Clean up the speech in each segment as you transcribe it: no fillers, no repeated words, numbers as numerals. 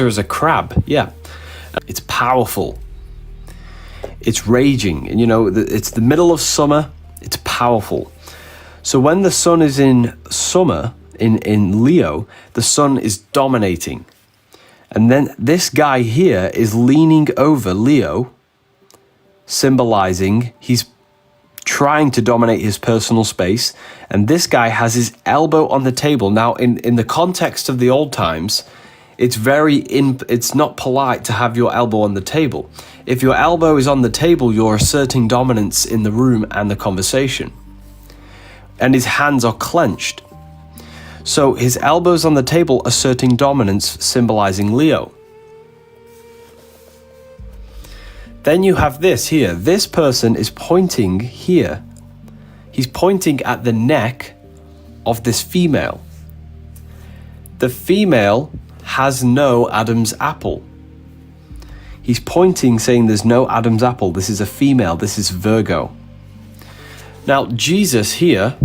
Cancer is a crab, yeah. It's powerful. It's raging, and it's the middle of summer. It's powerful. So when the sun is in summer, in Leo, the sun is dominating. And then this guy here is leaning over Leo, symbolizing he's trying to dominate his personal space. And this guy has his elbow on the table. Now, in the context of the old times, it's not polite to have your elbow on the table. If your elbow is on the table, you're asserting dominance in the room and the conversation. And his hands are clenched. So his elbows on the table, asserting dominance, symbolizing Leo. Then you have this here. This person is pointing here. He's pointing at the neck of this female. The female has no Adam's apple. He's pointing, saying there's no Adam's apple. This is a female. This is Virgo. Now, Jesus here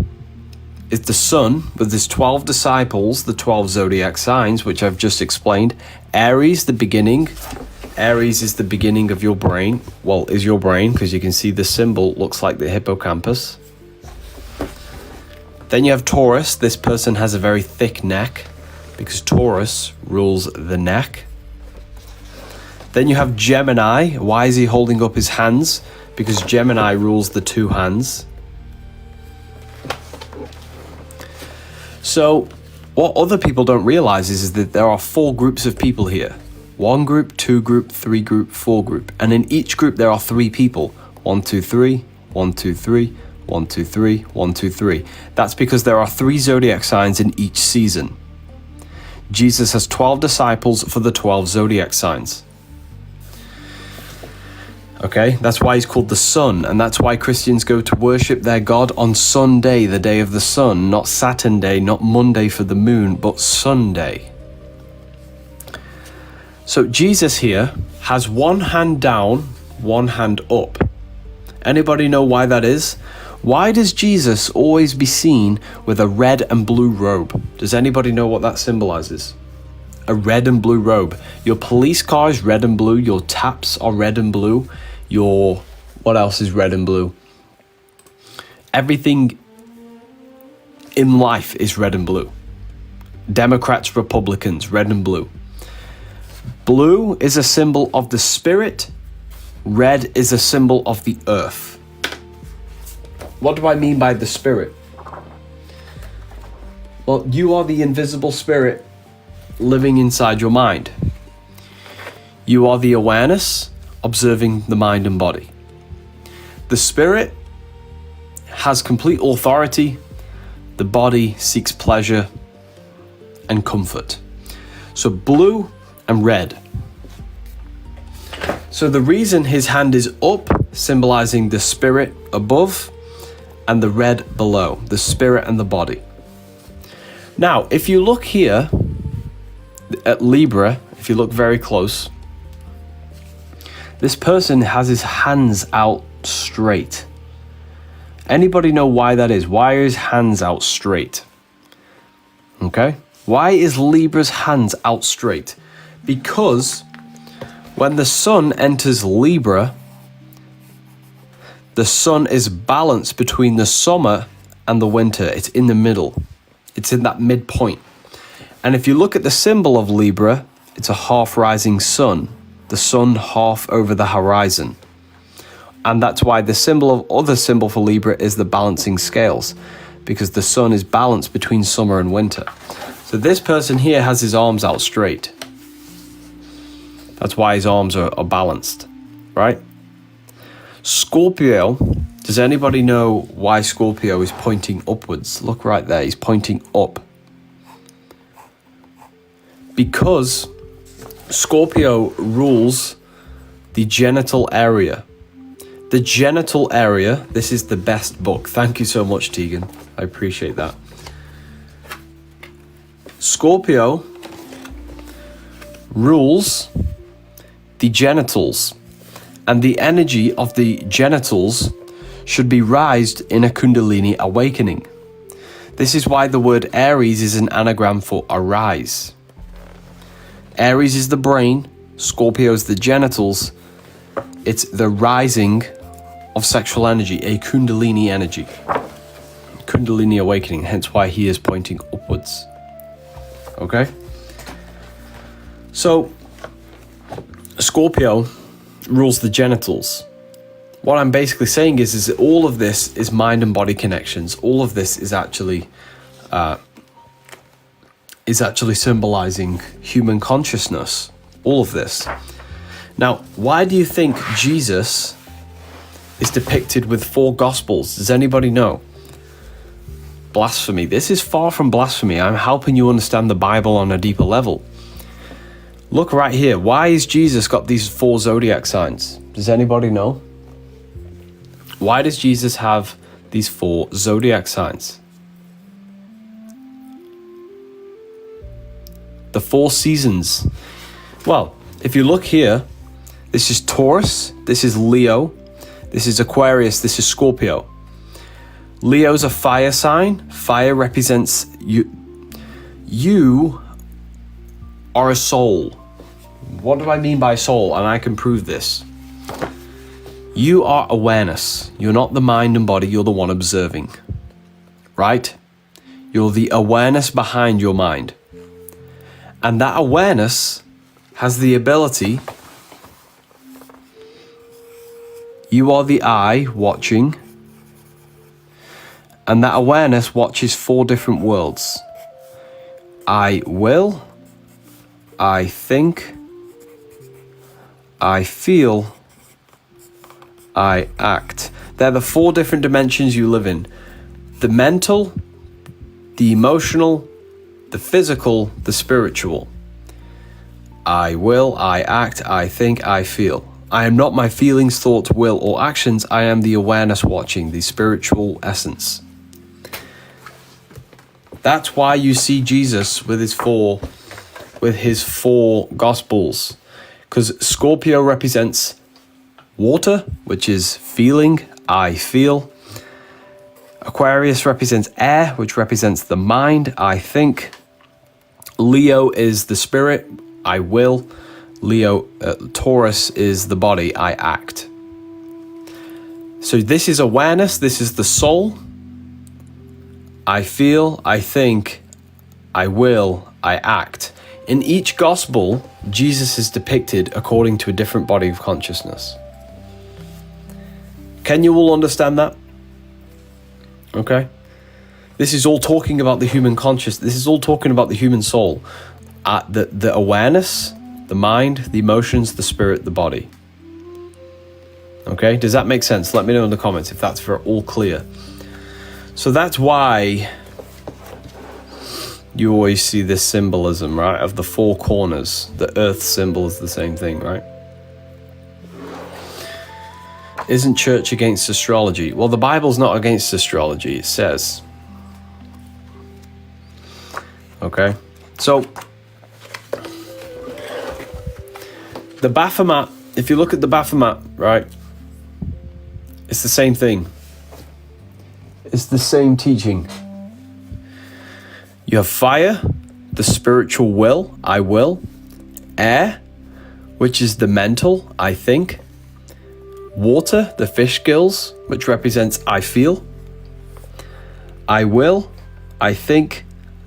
is the sun with his 12 disciples, the 12 zodiac signs, which I've just explained. Aries, the beginning. Aries is the beginning of your brain. Well, is your brain, because you can see the symbol looks like the hippocampus. Then you have Taurus. This person has a very thick neck because Taurus rules the neck. Then you have Gemini. Why is he holding up his hands? Because Gemini rules the two hands. So what other people don't realize is that there are 4 groups of people here. 1 group, 2 group, 3 group, 4 group. And in each group there are 3 people. 1, 2, 3, 1, 2, 3, 1, 2, 3, 1, 2, 3. That's because there are 3 zodiac signs in each season. Jesus has 12 disciples for the 12 zodiac signs. Okay, that's why he's called the sun, and that's why Christians go to worship their God on Sunday, the day of the sun, not Saturn day, not Monday for the moon, but Sunday. So Jesus here has one hand down, one hand up. Anybody know why that is? Why does Jesus always be seen with a red and blue robe? Does anybody know what that symbolizes? A red and blue robe. Your police car is red and blue. Your taps are red and blue. What else is red and blue? Everything in life is red and blue. Democrats, Republicans, red and blue. Blue is a symbol of the spirit. Red is a symbol of the earth. What do I mean by the spirit? Well, you are the invisible spirit living inside your mind. You are the awareness observing the mind and body. The spirit has complete authority. The body seeks pleasure and comfort. So blue and red. So the reason his hand is up, symbolizing the spirit above, and the red below, the spirit and the body. Now, if you look here at Libra, if you look very close, this person has his hands out straight. Anybody know why that is? Why are his hands out straight? Okay? Why is Libra's hands out straight? Because when the sun enters Libra, the sun is balanced between the summer and the winter. It's in the middle. It's in that midpoint. And if you look at the symbol of Libra, it's a half rising sun. The sun half over the horizon. And that's why the other symbol for Libra is the balancing scales, because the sun is balanced between summer and winter. So this person here has his arms out straight. That's why his arms are balanced, right? Scorpio, does anybody know why Scorpio is pointing upwards? Look right there, he's pointing up. Because Scorpio rules the genital area. The genital area, this is the best book. Thank you so much, Tegan. I appreciate that. Scorpio rules the genitals, and the energy of the genitals should be raised in a Kundalini awakening. This is why the word Aries is an anagram for arise. Aries is the brain, Scorpio is the genitals. It's the rising of sexual energy, a Kundalini energy. Kundalini awakening, hence why he is pointing upwards. Okay? So, Scorpio rules the genitals. What I'm basically saying is that all of this is mind and body connections. All of this is actually symbolizing human consciousness. All of this. Now, why do you think Jesus is depicted with 4 gospels? Does anybody know? Blasphemy. This is far from blasphemy. I'm helping you understand the Bible on a deeper level. Look right here. Why has Jesus got these 4 zodiac signs? Does anybody know? Why does Jesus have these 4 zodiac signs? The 4 seasons. Well, if you look here, this is Taurus, this is Leo, this is Aquarius, this is Scorpio. Leo's a fire sign. Fire represents you. You are a soul. What do I mean by soul? And I can prove this. You are awareness. You're not the mind and body, you're the one observing. Right? You're the awareness behind your mind. And that awareness has the ability. You are the eye watching. And that awareness watches 4 different worlds. I will, I think, I feel, I act. They're the 4 different dimensions you live in. The mental, the emotional, the physical, the spiritual. I will, I act, I think, I feel. I am not my feelings, thoughts, will, or actions. I am the awareness watching, the spiritual essence. That's why you see Jesus with his 4 gospels. Because Scorpio represents water, which is feeling, I feel. Aquarius represents air, which represents the mind, I think. Leo is the spirit, I will. Taurus is the body, I act. So this is awareness, this is the soul. I feel, I think, I will, I act. In each gospel, Jesus is depicted according to a different body of consciousness. Can you all understand that? Okay. This is all talking about the human consciousness. This is all talking about the human soul. The awareness, the mind, the emotions, the spirit, the body. Okay, does that make sense? Let me know in the comments if that's all clear. So that's why you always see this symbolism, right? Of the 4 corners. The earth symbol is the same thing, right? Isn't church against astrology? Well, the Bible's not against astrology, it says. Okay, so the Baphomet, if you look at the Baphomet, right, it's the same thing. It's the same teaching. You have fire, the spiritual will, I will. Air, which is the mental, I think. Water, the fish gills, which represents I feel. I will, I think,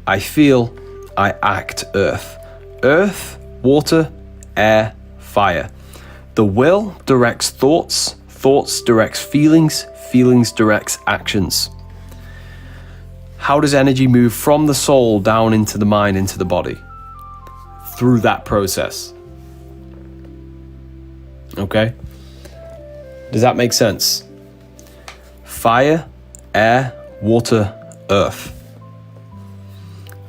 I feel, I act, earth. Earth, water, air, fire. The will directs thoughts, thoughts directs feelings, feelings directs actions. How does energy move from the soul down into the mind, into the body? Through that process. Okay? Does that make sense? Fire, air, water, earth.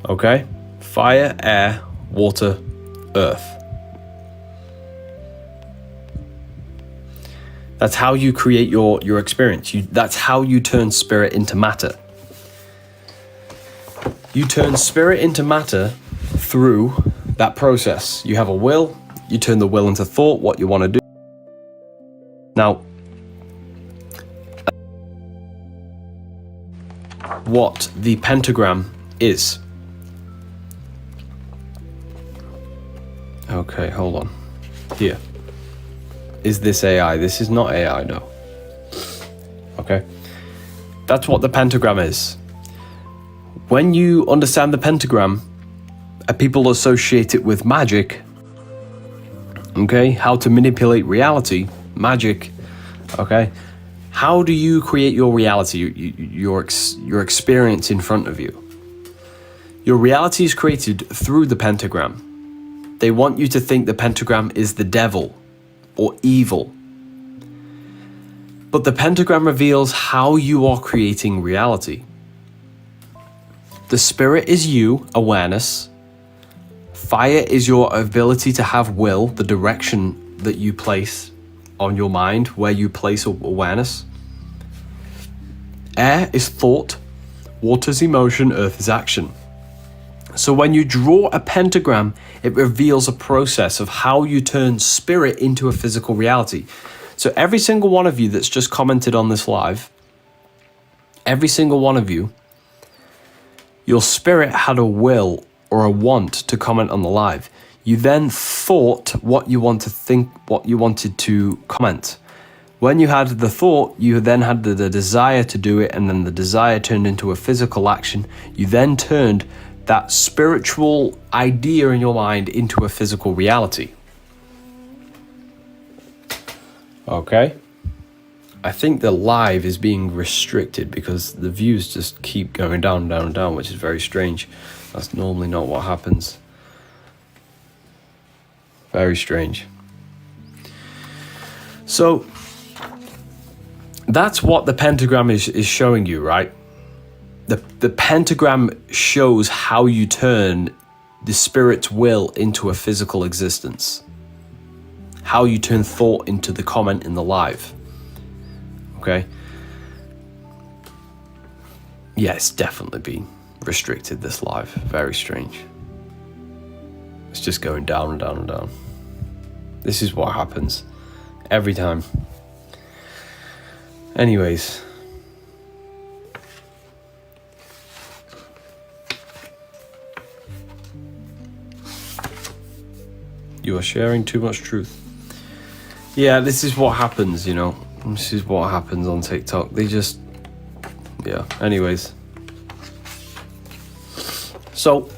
Okay? Fire, air, water, earth. That's how you create your experience. That's how you turn spirit into matter. You turn spirit into matter through that process. You have a will, you turn the will into thought, what you want to do. Now, what the pentagram is. Okay, hold on. Here. Is this AI? This is not AI, no. Okay. That's what the pentagram is. When you understand the pentagram, people associate it with magic. Okay, how to manipulate reality, magic. Okay, how do you create your reality, your experience in front of you? Your reality is created through the pentagram. They want you to think the pentagram is the devil or evil. But the pentagram reveals how you are creating reality. The spirit is you, awareness. Fire is your ability to have will, the direction that you place on your mind, where you place awareness. Air is thought, water is emotion, earth is action. So when you draw a pentagram, it reveals a process of how you turn spirit into a physical reality. So every single one of you that's just commented on this live, every single one of you, your spirit had a will or a want to comment on the live. You then thought what you want to think, what you wanted to comment. When you had the thought, you then had the desire to do it, and then the desire turned into a physical action. You then turned that spiritual idea in your mind into a physical reality. Okay. I think the live is being restricted because the views just keep going down, down, down, which is very strange. That's normally not what happens. Very strange. So that's what the pentagram is showing you, right? The pentagram shows how you turn the spirit's will into a physical existence. How you turn thought into the comment in the live. Okay? Yeah, it's definitely been restricted, this live. Very strange. It's just going down and down and down. This is what happens every time. Anyways. You are sharing too much truth. Yeah, this is what happens, you know. This is what happens on TikTok. They just... Yeah, anyways. So,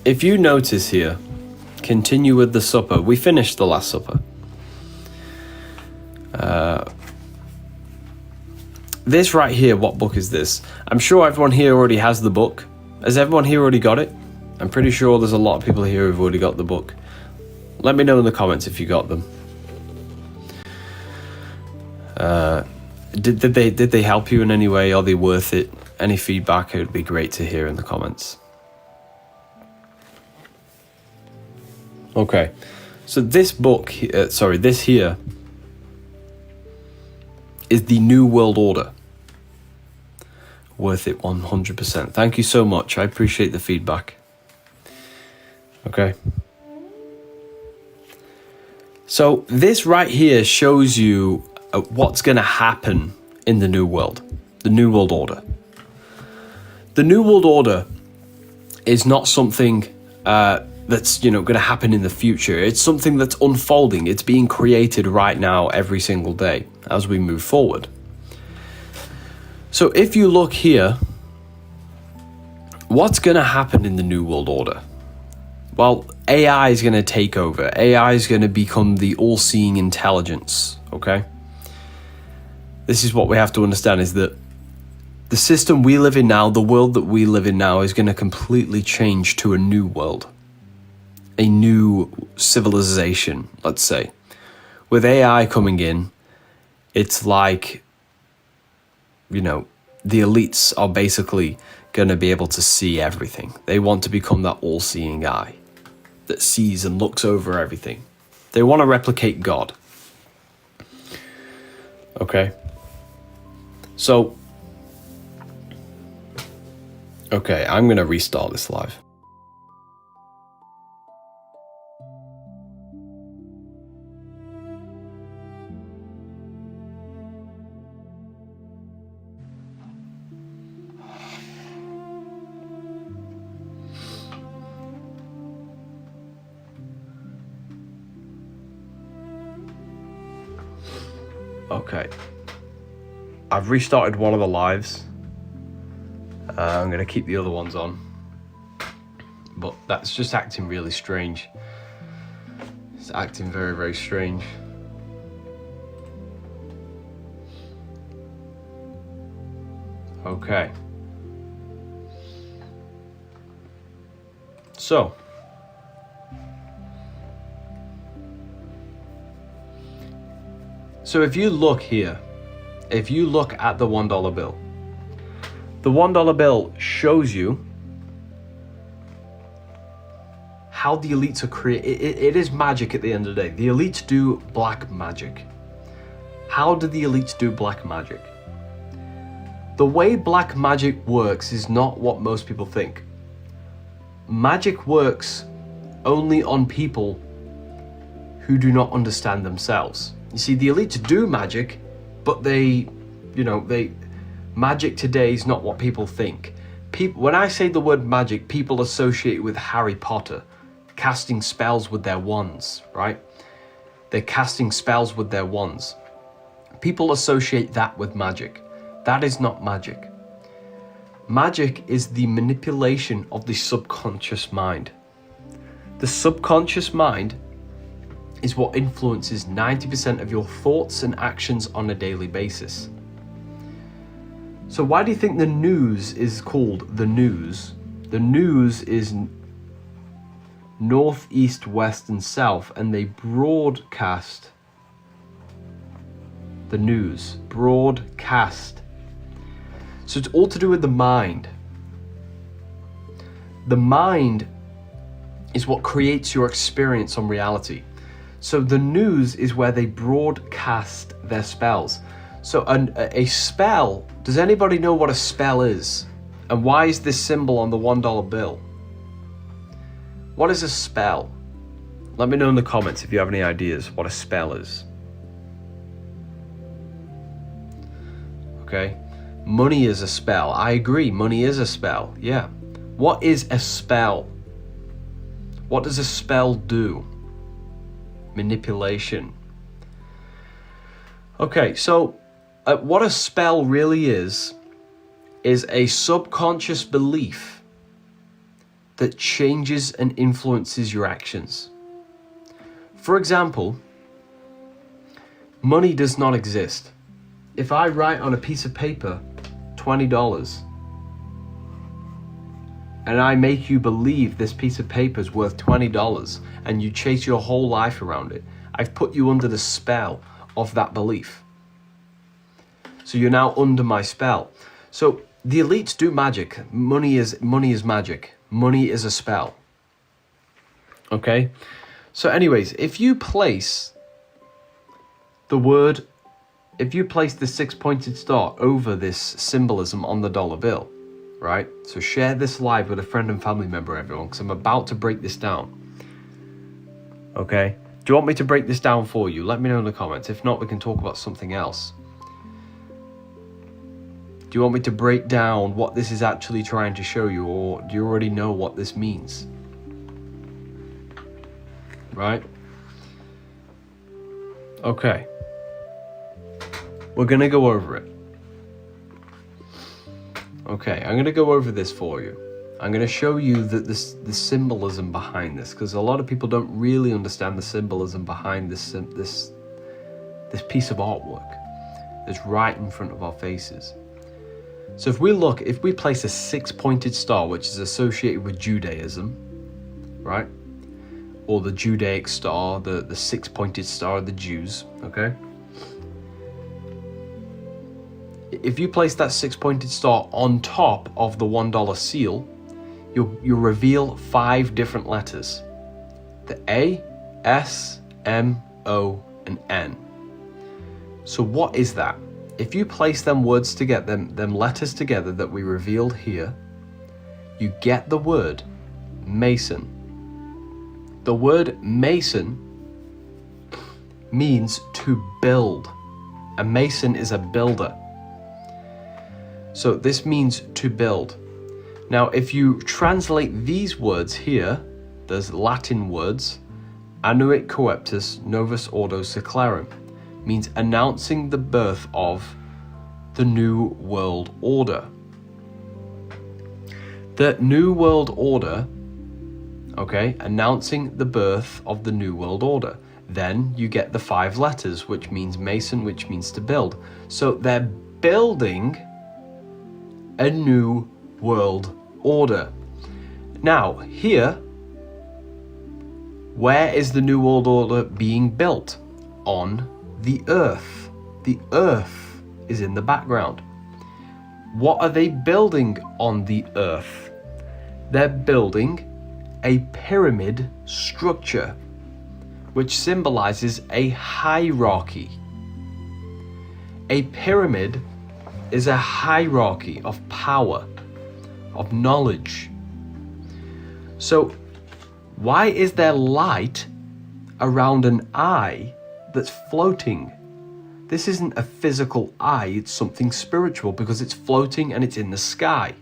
if you notice here, continue with the supper. We finished the Last Supper. This right here, what book is this? I'm sure everyone here already has the book. Has everyone here already got it? I'm pretty sure there's a lot of people here who've already got the book. Let me know in the comments if you got them. Did they help you in any way? Are they worth it? Any feedback? It would be great to hear in the comments. Okay, so this book, this here is the New World Order. Worth it 100%. Thank you so much. I appreciate the feedback. Okay. So this right here shows you what's going to happen in the New World, the New World Order. The New World Order is not something that's going to happen in the future. It's something that's unfolding. It's being created right now, every single day, as we move forward. So if you look here, what's going to happen in the New World Order? Well, AI is going to take over. AI is going to become the all-seeing intelligence, okay? This is what we have to understand, is that the system we live in now, the world that we live in now, is going to completely change to a new world. A new civilization, let's say. With AI coming in, it's like, the elites are basically going to be able to see everything. They want to become that all-seeing eye that sees and looks over everything. They want to replicate God. Okay. So, okay, I'm going to restart this live. Okay. I've restarted one of the lives. I'm going to keep the other ones on. But that's just acting really strange. It's acting very, very strange. Okay. So. So if you look here, if you look at the $1 bill, the $1 bill shows you how the elites are created. It is magic at the end of the day. The elites do black magic. How do the elites do black magic? The way black magic works is not what most people think. Magic works only on people who do not understand themselves. You see, the elites do magic, but magic today is not what people think. When I say the word magic, people associate it with Harry Potter, casting spells with their wands, right? They're casting spells with their wands. People associate that with magic. That is not magic. Magic is the manipulation of the subconscious mind. The subconscious mind is what influences 90% of your thoughts and actions on a daily basis. So why do you think the news is called the news? The news is north, east, west, and south, and they broadcast the news. Broadcast. So it's all to do with the mind. The mind is what creates your experience on reality. So the news is where they broadcast their spells. So a spell, does anybody know what a spell is? And why is this symbol on the $1 bill? What is a spell? Let me know in the comments if you have any ideas what a spell is. Okay. Money is a spell. I agree, money is a spell. Yeah. What is a spell? What does a spell do? Manipulation. Okay, so what a spell really is a subconscious belief that changes and influences your actions. For example, money does not exist. If I write on a piece of paper $20 and I make you believe this piece of paper is worth $20 and you chase your whole life around it, I've put you under the spell of that belief. So you're now under my spell. So the elites do magic. Money is magic. Money is a spell. Okay? So anyways, if you place the 6-pointed star over this symbolism on the $1 bill, right? So share this live with a friend and family member, everyone, because I'm about to break this down. Okay? Do you want me to break this down for you? Let me know in the comments. If not, we can talk about something else. Do you want me to break down what this is actually trying to show you, or do you already know what this means? Right? Okay. We're going to go over it. Okay, I'm going to go over this for you. I'm going to show you the symbolism behind this, because a lot of people don't really understand the symbolism behind this piece of artwork that's right in front of our faces. So if we place a 6-pointed star, which is associated with Judaism, right? Or the Judaic star, the 6-pointed star of the Jews, okay? If you place that 6-pointed star on top of the $1 seal, you'll reveal 5 different letters. The A, S, M, O, and N. So what is that? If you place them words together, them letters together that we revealed here, you get the word Mason. The word Mason means to build. A mason is a builder. So this means to build. Now, if you translate these words here, there's Latin words, annuit coeptus novus ordo seclarum, means announcing the birth of the New World Order. The New World Order, okay, announcing the birth of the New World Order. Then you get the 5 letters, which means Mason, which means to build. So they're building a New World Order. Now, here, where is the New World Order being built? On the earth. The earth is in the background. What are they building on the earth? They're building a pyramid structure, which symbolizes a hierarchy. A pyramid is a hierarchy of power, of knowledge. So, why is there light around an eye that's floating? This isn't a physical eye, it's something spiritual because it's floating and it's in the sky.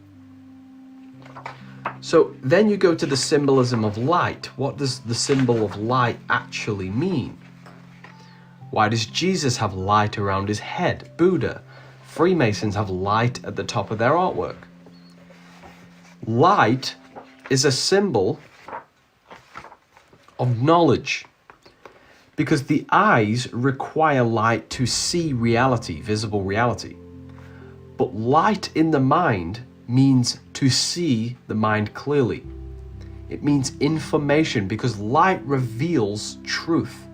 So then you go to the symbolism of light. What does the symbol of light actually mean? Why does Jesus have light around his head? Buddha. Freemasons have light at the top of their artwork. Light is a symbol of knowledge because the eyes require light to see reality, visible reality. But light in the mind means to see the mind clearly. It means information because light reveals truth.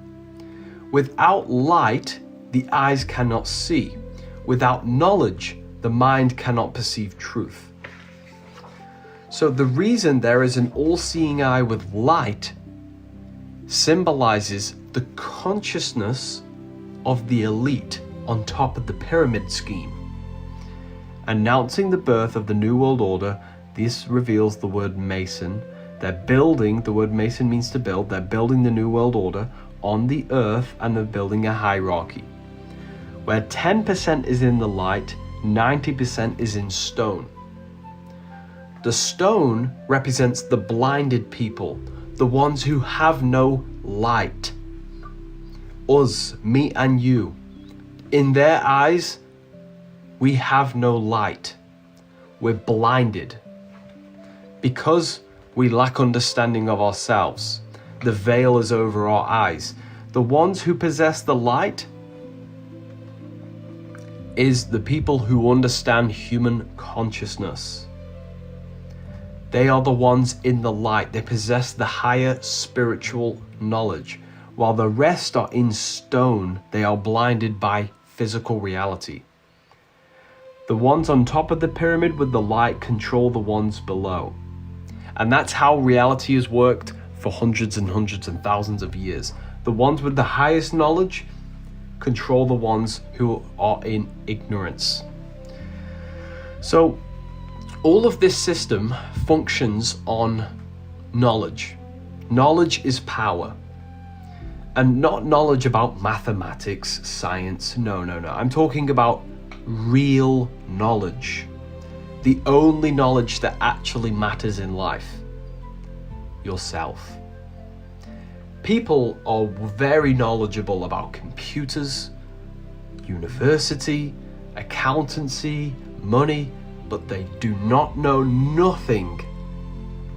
Without light, the eyes cannot see. Without knowledge, the mind cannot perceive truth. So the reason there is an all-seeing eye with light symbolizes the consciousness of the elite on top of the pyramid scheme. Announcing the birth of the New World Order, this reveals the word Mason. They're building, the word Mason means to build, they're building the New World Order on the earth and they're building a hierarchy. Where 10% is in the light, 90% is in stone. The stone represents the blinded people, the ones who have no light. Us, me and you. In their eyes, we have no light. We're blinded. Because we lack understanding of ourselves, the veil is over our eyes. The ones who possess the light is the people who understand human consciousness. They are the ones in the light. They possess the higher spiritual knowledge. While the rest are in stone, they are blinded by physical reality. The ones on top of the pyramid with the light control the ones below. And that's how reality has worked for hundreds and hundreds and thousands of years. The ones with the highest knowledge control the ones who are in ignorance. So all of this system functions on knowledge. Knowledge is power. And not knowledge about mathematics, science, no. I'm talking about real knowledge. The only knowledge that actually matters in life. Yourself. People are very knowledgeable about computers, university, accountancy, money, but they do not know nothing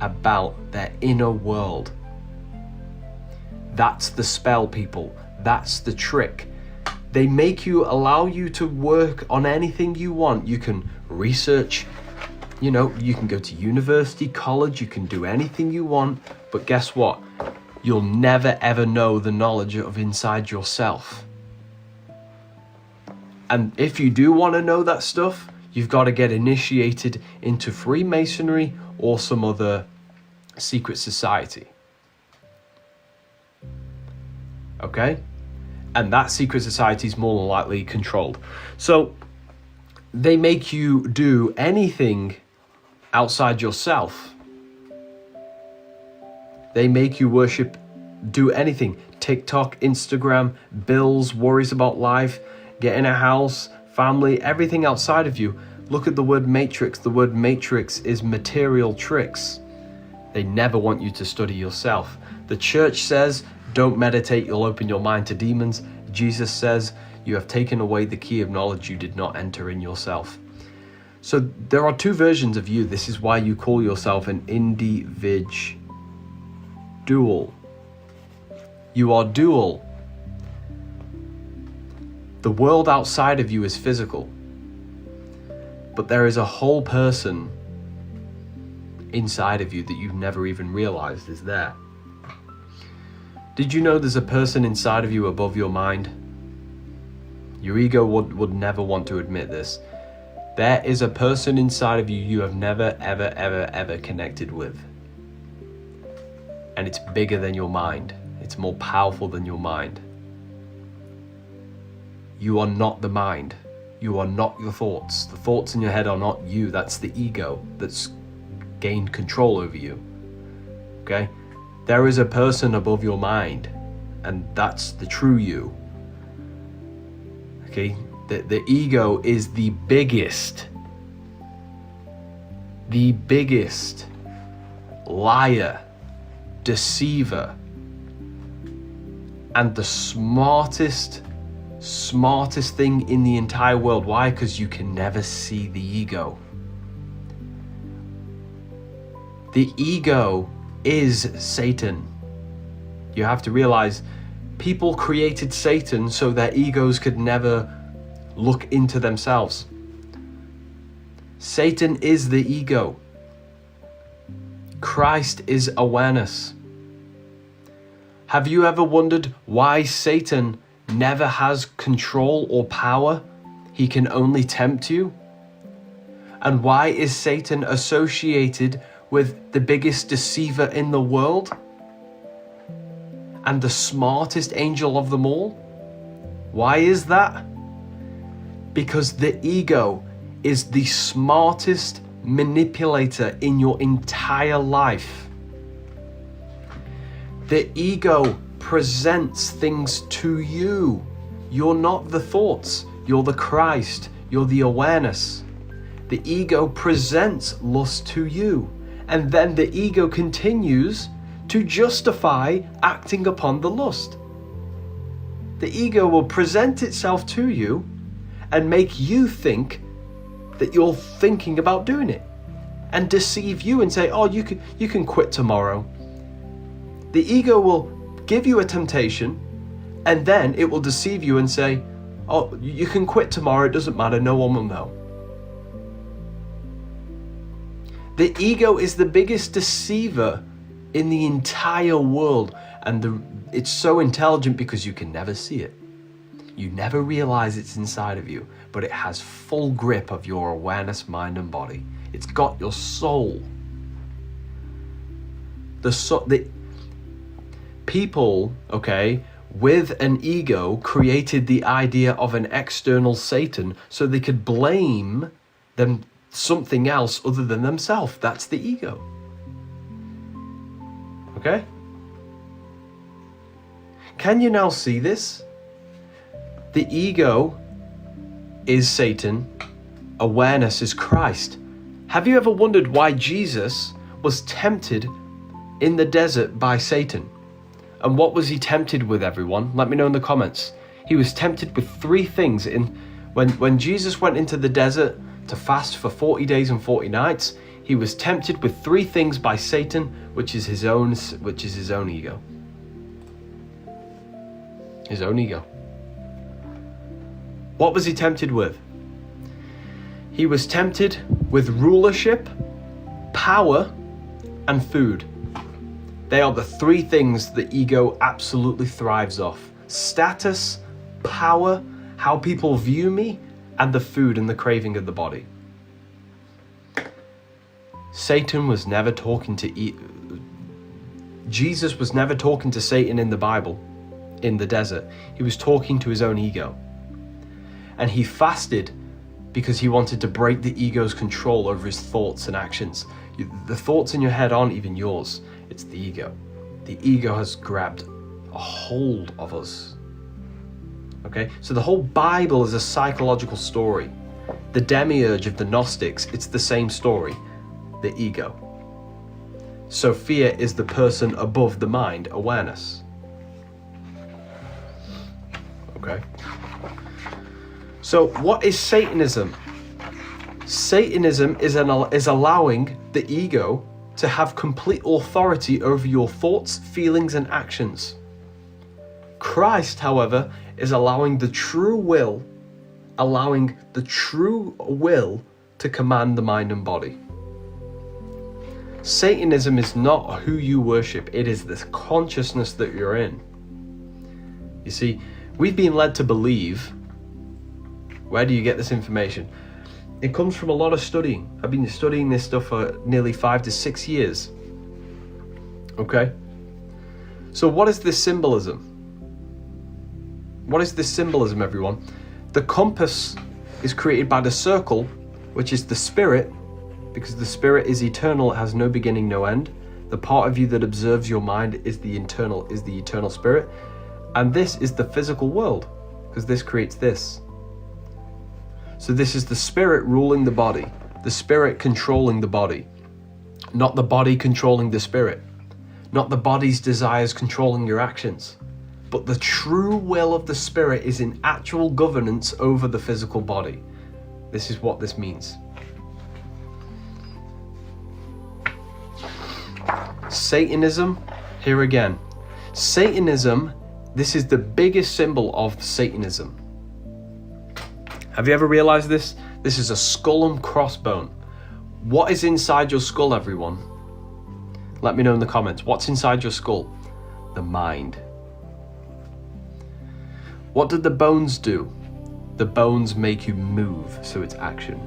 about their inner world. That's the spell, people. That's the trick. They allow you to work on anything you want. You can research, you can go to university, college, you can do anything you want, but guess what? You'll never ever know the knowledge of inside yourself. And if you do want to know that stuff, you've got to get initiated into Freemasonry or some other secret society. Okay? And that secret society is more than likely controlled. So they make you do anything outside yourself. They make you do anything. TikTok, Instagram, bills, worries about life, getting a house, family, everything outside of you. Look at the word matrix. The word matrix is material tricks. They never want you to study yourself. The church says, don't meditate, you'll open your mind to demons. Jesus says, you have taken away the key of knowledge you did not enter in yourself. So there are two versions of you. This is why you call yourself an individual. You are dual. The world outside of you is physical, but there is a whole person inside of you that you've never even realized is there. Did you know there's a person inside of you above your mind? Your ego would never want to admit this. There is a person inside of you you have never, ever, ever, ever connected with. And it's bigger than your mind. It's more powerful than your mind. You are not the mind. You are not your thoughts. The thoughts in your head are not you. That's the ego that's gained control over you. Okay? There is a person above your mind, and that's the true you. Okay? The ego is the biggest liar, deceiver, and the smartest thing in the entire world. Why? Because you can never see the ego. The ego is Satan. You have to realize people created Satan so their egos could never look into themselves. Satan is the ego. Christ is awareness. Have you ever wondered why Satan never has control or power? He can only tempt you. And why is Satan associated with the biggest deceiver in the world and the smartest angel of them all? Why is that? Because the ego is the smartest manipulator in your entire life. The ego presents things to you. You're not the thoughts, you're the Christ, you're the awareness. The ego presents lust to you, and then the ego continues to justify acting upon the lust. The ego will present itself to you and make you think that you're thinking about doing it, and deceive you and say, oh, you can quit tomorrow. The ego will give you a temptation, and then it will deceive you and say, oh, you can quit tomorrow, it doesn't matter, no one will know. The ego is the biggest deceiver in the entire world, and it's so intelligent because you can never see it. You never realize it's inside of you, but it has full grip of your awareness, mind, and body. It's got your soul. The people, okay, with an ego created the idea of an external Satan so they could blame them something else other than themselves. That's the ego. Okay? Can you now see this? The ego is Satan, awareness is Christ. Have you ever wondered why Jesus was tempted in the desert by Satan? And what was he tempted with, everyone? Let me know in the comments. He was tempted with three things. When Jesus went into the desert to fast for 40 days and 40 nights, he was tempted with three things by Satan, which is his own ego. His own ego. What was he tempted with? He was tempted with rulership, power, and food. They are the three things the ego absolutely thrives off. Status, power, how people view me, and the food and the craving of the body. Satan was never talking to Jesus was never talking to Satan in the Bible, in the desert. He was talking to his own ego. And he fasted because he wanted to break the ego's control over his thoughts and actions. The thoughts in your head aren't even yours. It's the ego. The ego has grabbed a hold of us. Okay? So the whole Bible is a psychological story. The demiurge of the Gnostics, it's the same story. The ego. Sophia is the person above the mind, awareness. Okay. So what is Satanism? Satanism is allowing the ego to have complete authority over your thoughts, feelings, and actions. Christ, however, is allowing the true will to command the mind and body. Satanism is not who you worship, it is the consciousness that you're in. You see, we've been led to believe. Where do you get this information? It comes from a lot of studying. I've been studying this stuff for nearly 5 to 6 years. Okay? So what is this symbolism? What is this symbolism, everyone? The compass is created by the circle, which is the spirit, because the spirit is eternal, it has no beginning, no end. The part of you that observes your mind is the eternal spirit. And this is the physical world, because this creates this. So this is the spirit ruling the body, the spirit controlling the body, not the body controlling the spirit, not the body's desires controlling your actions, but the true will of the spirit is in actual governance over the physical body. This is what this means. Satanism, here again. Satanism, this is the biggest symbol of Satanism. Have you ever realized this? This is a skull and crossbone. What is inside your skull, everyone? Let me know in the comments. What's inside your skull? The mind. What did the bones do? The bones make you move, so it's action.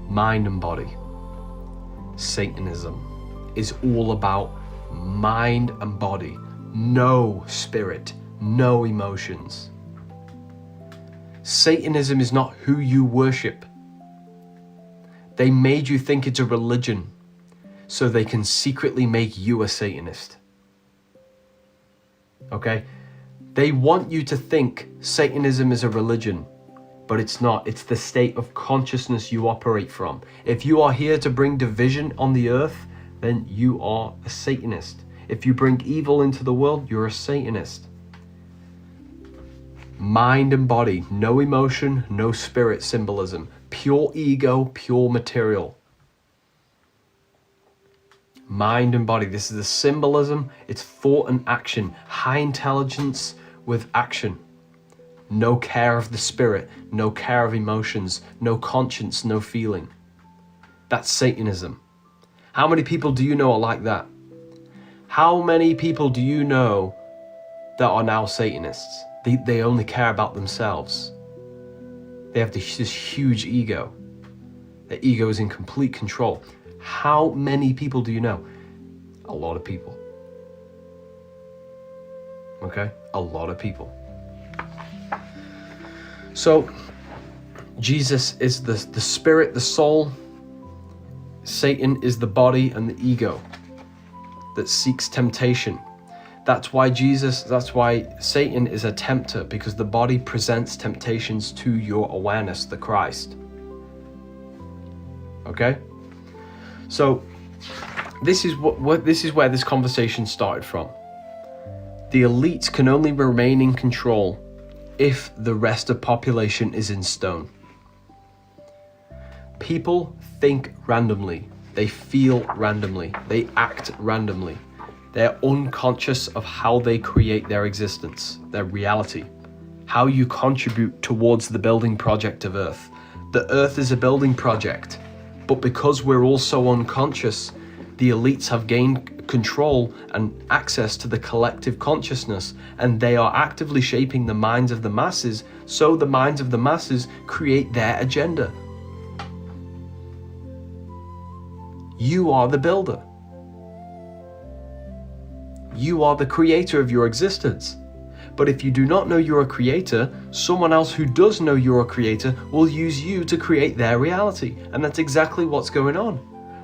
Mind and body. Satanism is all about mind and body. No spirit, no emotions. Satanism is not who you worship. They made you think it's a religion so they can secretly make you a Satanist. Okay? They want you to think Satanism is a religion, but it's not. It's the state of consciousness you operate from. If you are here to bring division on the earth, then you are a Satanist. If you bring evil into the world, you're a Satanist. Mind and body, no emotion, no spirit symbolism. Pure ego, pure material. Mind and body, this is the symbolism. It's thought and action. High intelligence with action. No care of the spirit, no care of emotions, no conscience, no feeling. That's Satanism. How many people do you know are like that? How many people do you know that are now Satanists? They only care about themselves. They have this huge ego. Their ego is in complete control. How many people do you know? A lot of people. Okay? A lot of people. So, Jesus is the spirit, the soul. Satan is the body and the ego that seeks temptation. That's why Satan is a tempter, because the body presents temptations to your awareness, the Christ. Okay? So this is where this conversation started from. The elites can only remain in control if the rest of population is in stone. People think randomly, they feel randomly, they act randomly. They're unconscious of how they create their existence, their reality, how you contribute towards the building project of Earth. The Earth is a building project, but because we're all so unconscious, the elites have gained control and access to the collective consciousness, and they are actively shaping the minds of the masses, so the minds of the masses create their agenda. You are the builder. You are the creator of your existence. But if you do not know you're a creator, someone else who does know you're a creator will use you to create their reality. And that's exactly what's going on.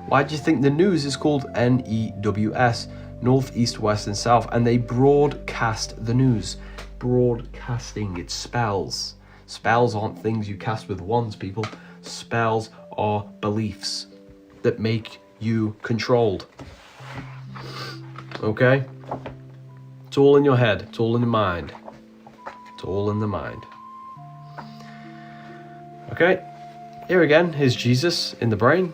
Why do you think the news is called NEWS, North, East, West, and South? And they broadcast the news. Broadcasting, it's spells. Spells aren't things you cast with wands, people. Spells are beliefs that make you controlled. Okay? It's all in your head. It's all in your mind. It's all in the mind. Okay, here again is Jesus in the brain.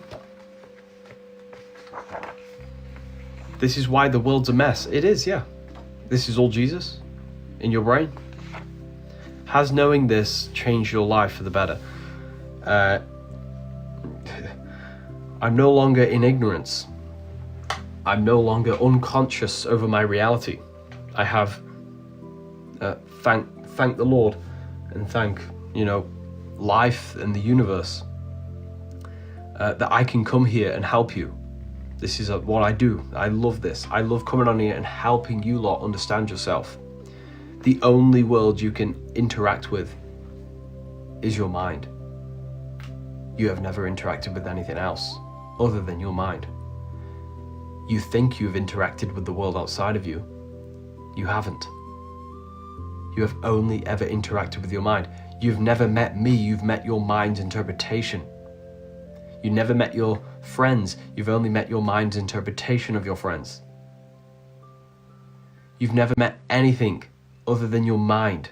This is why the world's a mess. It is, yeah. This is all Jesus in your brain. Has knowing this changed your life for the better? I'm no longer in ignorance. I'm no longer unconscious over my reality. I have thank the Lord and thank, life and the universe that I can come here and help you. This is what I do. I love this. I love coming on here and helping you lot understand yourself. The only world you can interact with is your mind. You have never interacted with anything else other than your mind. You think you've interacted with the world outside of you. You haven't. You have only ever interacted with your mind. You've never met me, you've met your mind's interpretation. You never met your friends, you've only met your mind's interpretation of your friends. You've never met anything other than your mind.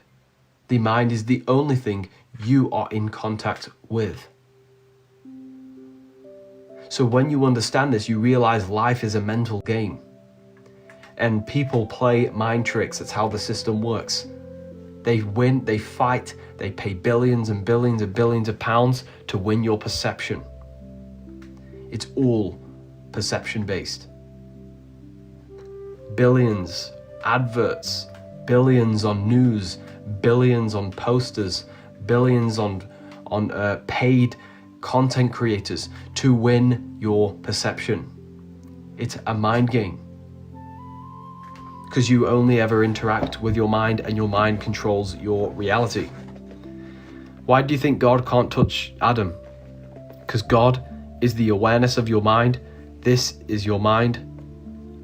The mind is the only thing you are in contact with. So when you understand this, you realize life is a mental game. And people play mind tricks. That's how the system works. They win, they fight, they pay billions and billions and billions of pounds to win your perception. It's all perception based. Billions, adverts, billions on news, billions on posters, billions on paid content creators to win your perception. It's a mind game. Because you only ever interact with your mind and your mind controls your reality. Why do you think God can't touch Adam? Because God is the awareness of your mind. This is your mind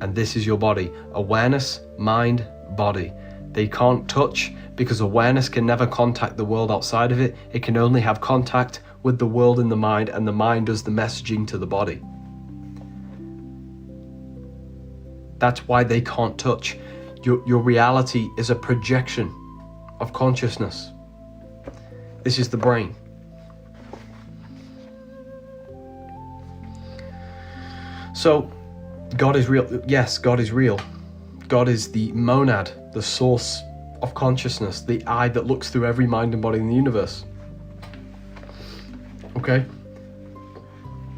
and this is your body. Awareness, mind, body. They can't touch because awareness can never contact the world outside of it. It can only have contact with the world in the mind, and the mind does the messaging to the body. That's why they can't touch. Your reality is a projection of consciousness. This is the brain. So, God is real. Yes, God is real. God is the monad, the source of consciousness, the eye that looks through every mind and body in the universe. Okay?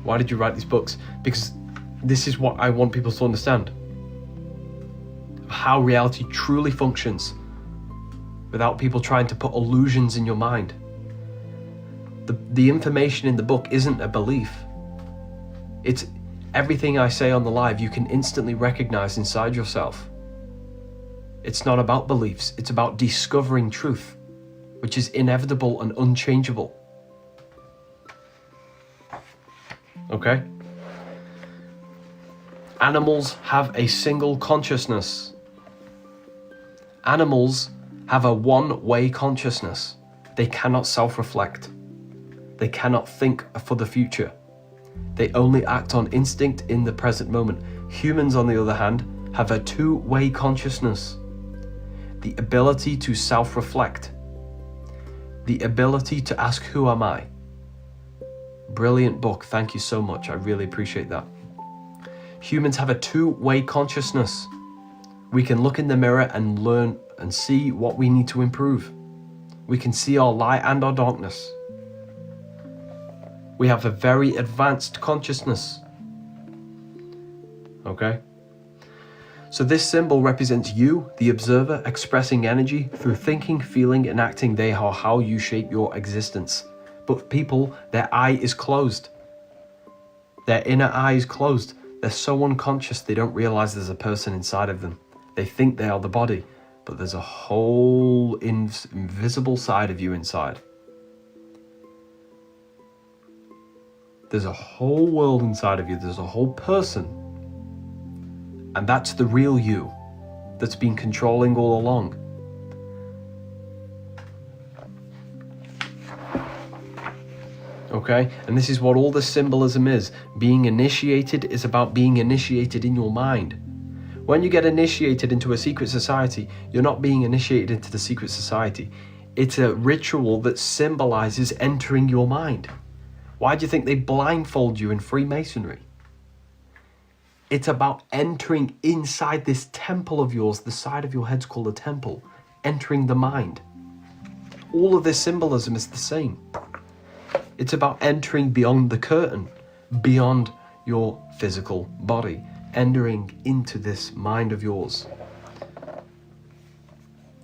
Why did you write these books? Because this is what I want people to understand. How reality truly functions without people trying to put illusions in your mind. The information in the book isn't a belief. It's everything I say on the live you can instantly recognize inside yourself. It's not about beliefs, it's about discovering truth, which is inevitable and unchangeable. Okay? Animals have a single consciousness. Animals have a one-way consciousness. They cannot self-reflect. They cannot think for the future. They only act on instinct in the present moment. Humans, on the other hand, have a two-way consciousness. The ability to self-reflect. The ability to ask, who am I? Brilliant book, thank you so much, I really appreciate that. Humans have a two-way consciousness. We can look in the mirror and learn and see what we need to improve. We can see our light and our darkness. We have a very advanced consciousness. Okay? So this symbol represents you, the observer, expressing energy through thinking, feeling, and acting. They are how you shape your existence. But people, their eye is closed. Their inner eye is closed. They're so unconscious they don't realize there's a person inside of them. They think they are the body, but there's a whole invisible side of you inside. There's a whole world inside of you. There's a whole person. And that's the real you that's been controlling all along. Okay? And this is what all the symbolism is. Being initiated is about being initiated in your mind. When you get initiated into a secret society, you're not being initiated into the secret society. It's a ritual that symbolizes entering your mind. Why do you think they blindfold you in Freemasonry? It's about entering inside this temple of yours. The side of your head's called a temple. Entering the mind. All of this symbolism is the same. It's about entering beyond the curtain, beyond your physical body, entering into this mind of yours.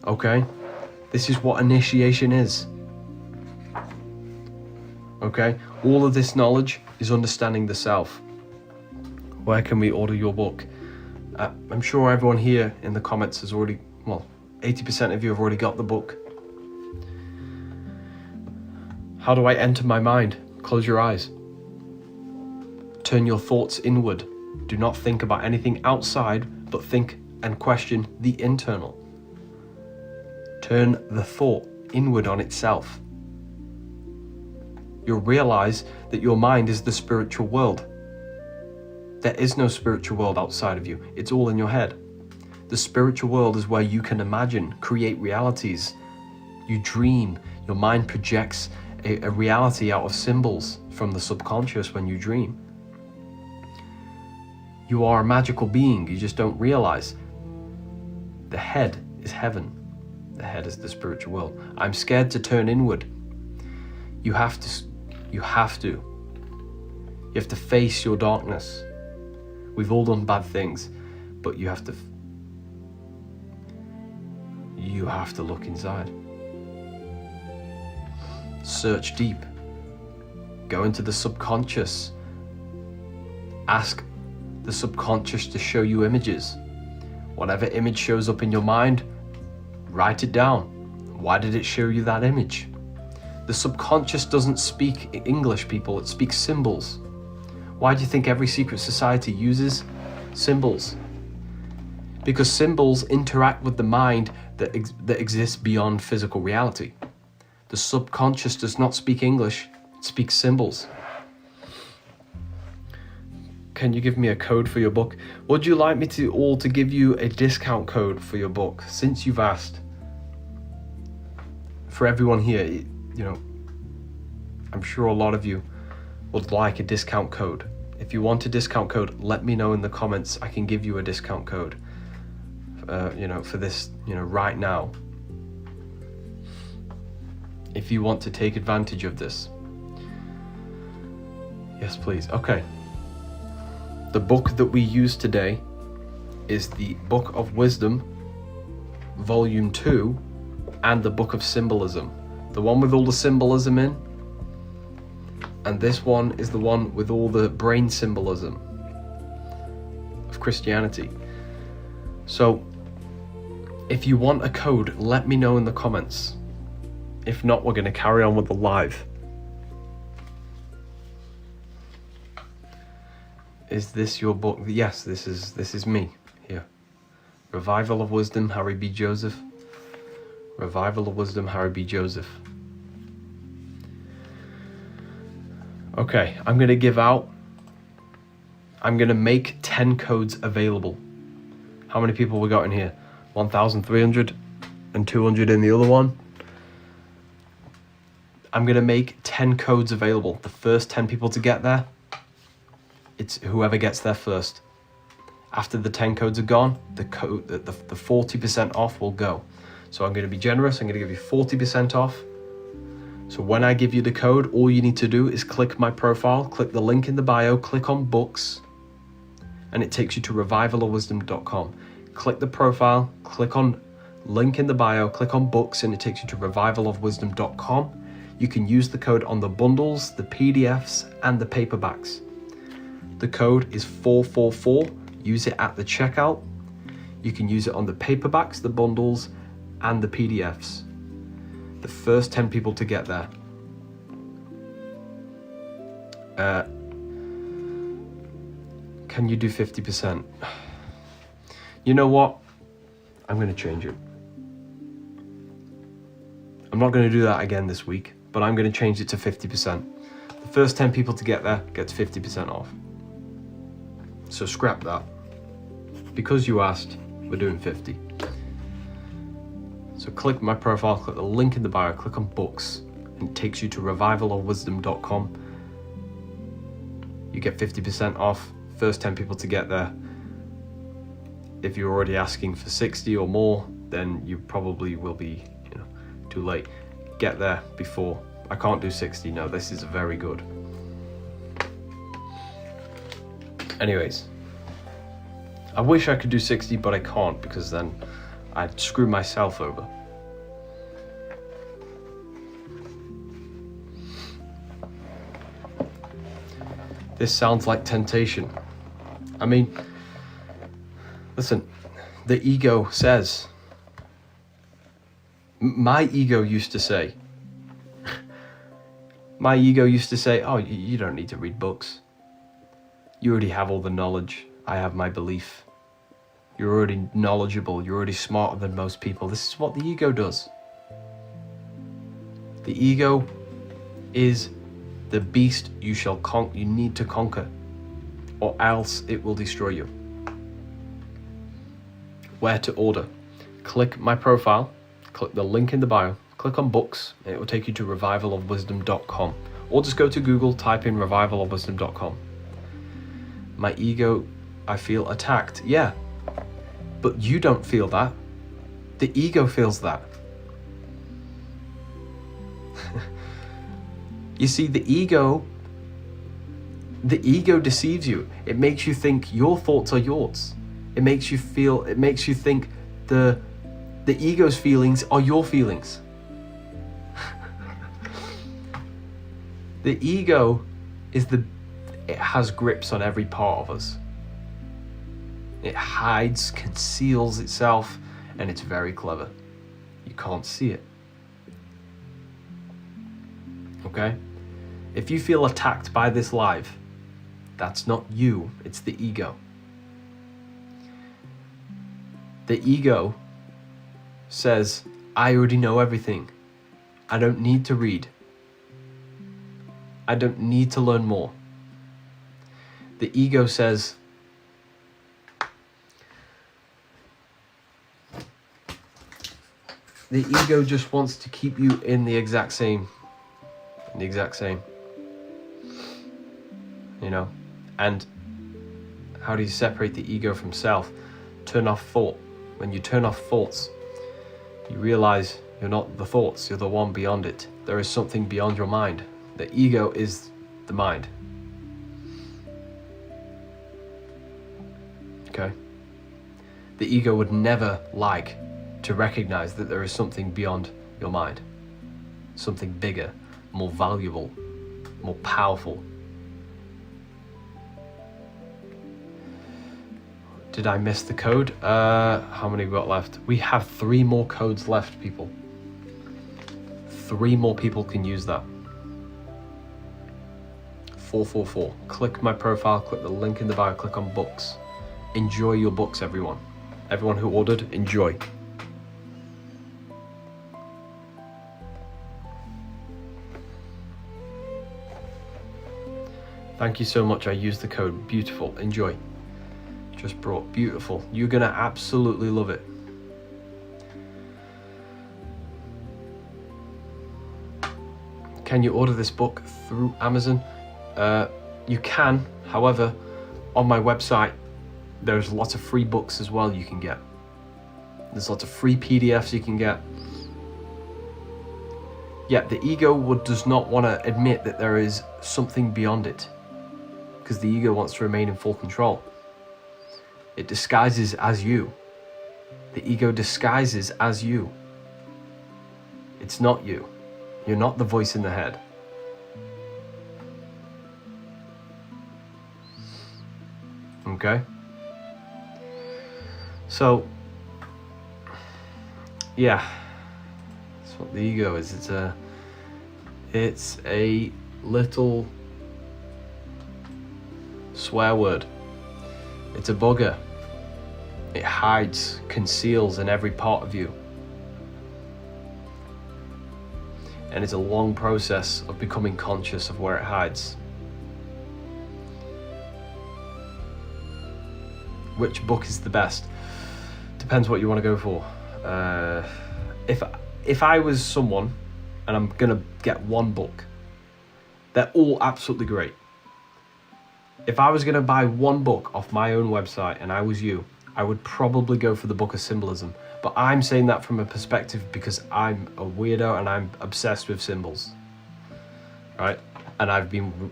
Okay? This is what initiation is. Okay? All of this knowledge is understanding the self. Where can we order your book? I'm sure everyone here in the comments has already, 80% of you have already got the book. How do I enter my mind? Close your eyes. Turn your thoughts inward. Do not think about anything outside, but think and question the internal. Turn the thought inward on itself. You'll realize that your mind is the spiritual world. There is no spiritual world outside of you. It's all in your head. The spiritual world is where you can imagine, create realities. You dream. Your mind projects a reality out of symbols from the subconscious when you dream. You are a magical being. You just don't realize. The head is heaven. The head is the spiritual world. I'm scared to turn inward. You have to. You have to face your darkness. We've all done bad things, but you have to look inside. Search deep. Go into the subconscious. Ask the subconscious to show you images. Whatever image shows up in your mind, write it down. Why did it show you that image? The subconscious doesn't speak English, people. It speaks symbols. Why do you think every secret society uses symbols? Because symbols interact with the mind that exists beyond physical reality. The subconscious does not speak English, it speaks symbols. Can you give me a code for your book? Would you like me to give you a discount code for your book, since you've asked? For everyone here, I'm sure a lot of you would like a discount code. If you want a discount code, let me know in the comments. I can give you a discount code, for this, right now. If you want to take advantage of this. Yes, please. Okay. The book that we use today is the Book of Wisdom, Volume 2, and the Book of Symbolism. The one with all the symbolism in, and this one is the one with all the brain symbolism of Christianity. So, if you want a code, let me know in the comments. If not, we're going to carry on with the live. Is this your book? Yes, this is me here. Revival of Wisdom, Harry B. Joseph. Revival of Wisdom, Harry B. Joseph. Okay, I'm going to make 10 codes available. How many people we got in here? 1,300 and 200 in the other one. I'm going to make 10 codes available. The first 10 people to get there, it's whoever gets there first. After the 10 codes are gone, the 40% off will go. So I'm going to be generous. I'm going to give you 40% off. So when I give you the code, all you need to do is click my profile, click the link in the bio, click on books, and it takes you to revivalofwisdom.com. Click the profile, click on link in the bio, click on books, and it takes you to revivalofwisdom.com. You can use the code on the bundles, the PDFs, and the paperbacks. The code is 444. Use it at the checkout. You can use it on the paperbacks, the bundles, and the PDFs. The first 10 people to get there. Can you do 50%? You know what? I'm going to change it. I'm not going to do that again this week, but I'm going to change it to 50%. The first 10 people to get there gets 50% off. So scrap that. because you asked, we're doing 50. So click my profile, click the link in the bio, click on books, and it takes you to revivalofwisdom.com. You get 50% off, first 10 people to get there. If you're already asking for 60 or more, then you probably will be, too late. Get there before. I can't do 60, no, this is very good. Anyways, I wish I could do 60, but I can't, because then I'd screw myself over. This sounds like temptation. I mean, listen, the ego says, my ego used to say, oh, you don't need to read books. You already have all the knowledge. I have my belief. You're already knowledgeable. You're already smarter than most people. This is what the ego does. The ego is the beast you need to conquer, or else it will destroy you. Where to order? Click my profile, click the link in the bio, click on books, and it will take you to revivalofwisdom.com. Or just go to Google, type in revivalofwisdom.com. My ego, I feel attacked. Yeah, but you don't feel that. The ego feels that. You see, the ego deceives you. It makes you think your thoughts are yours. It makes you think the ego's feelings are your feelings. The ego it has grips on every part of us. It hides, conceals itself, and it's very clever. You can't see it. Okay? If you feel attacked by this live, that's not you, it's the ego. The ego says, I already know everything. I don't need to read. I don't need to learn more. The ego says, the ego just wants to keep you in the exact same. And how do you separate the ego from self? Turn off thought. When you turn off thoughts, you realize you're not the thoughts, you're the one beyond it. There is something beyond your mind. The ego is the mind. Okay? The ego would never like to recognize that there is something beyond your mind. Something bigger, more valuable, more powerful. Did I miss the code? How many we got left? We have 3 more codes left, people. 3 more people can use that. 444. Click my profile, click the link in the bio, click on books. Enjoy your books, everyone. Everyone who ordered, enjoy. Thank you so much. I used the code. Beautiful. Enjoy. Just brought. Beautiful. You're gonna absolutely love it. Can you order this book through Amazon? You can. However, on my website, there's lots of free books as well you can get. There's lots of free PDFs you can get. Yeah, the ego does not want to admit that there is something beyond it, because the ego wants to remain in full control. It disguises as you. The ego disguises as you. It's not you. You're not the voice in the head. Okay? So, yeah, that's what the ego is. It's a little swear word. It's a bugger. It hides, conceals in every part of you. And it's a long process of becoming conscious of where it hides. which book is the best. Depends what you want to go for. If I was someone and I'm gonna get one book, they're all absolutely great. If I was gonna buy one book off my own website and I was you, I would probably go for the Book of Symbolism. But I'm saying that from a perspective because I'm a weirdo and I'm obsessed with symbols, right? And I've been,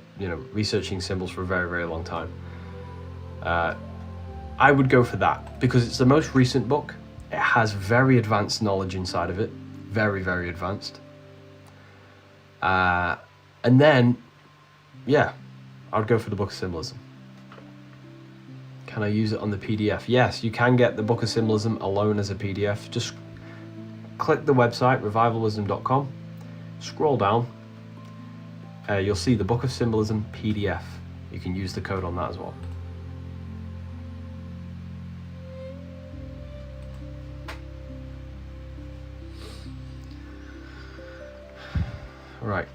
researching symbols for a very, very long time. I would go for that because it's the most recent book. It has very advanced knowledge inside of it, very, very advanced. And then, I'd go for the Book of Symbolism. Can I use it on the PDF? Yes, you can get the Book of Symbolism alone as a PDF. Just click the website, revivalwisdom.com, scroll down, you'll see the Book of Symbolism PDF. You can use the code on that as well. Right.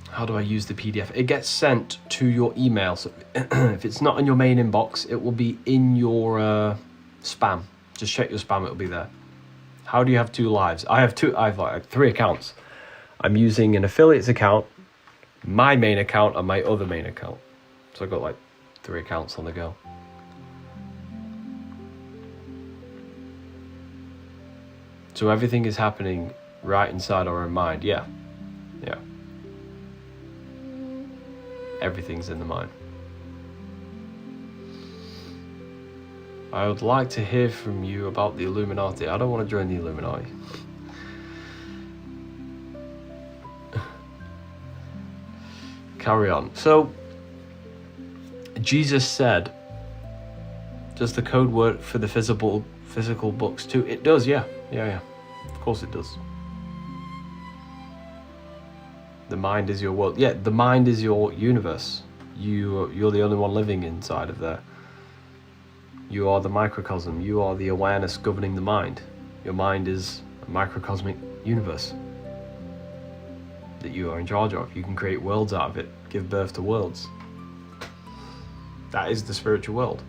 How do I use the PDF? It gets sent to your email. So if it's not in your main inbox, it will be in your spam. Just check your spam, it'll be there. How do you have two lives? I have like 3 accounts. I'm using an affiliates account, my main account, and my other main account. So I've got like 3 accounts on the go. So everything is happening right inside our own mind. Yeah. Everything's in the mind. I would like to hear from you about the Illuminati. I don't want to join the Illuminati. Carry on. So, Jesus said, does the code word for the physical books too? It does, yeah. Of course it does. The mind is your world. Yeah, the mind is your universe. You're the only one living inside of there. You are the microcosm. You are the awareness governing the mind. Your mind is a microcosmic universe that you are in charge of. You can create worlds out of it, give birth to worlds. That is the spiritual world.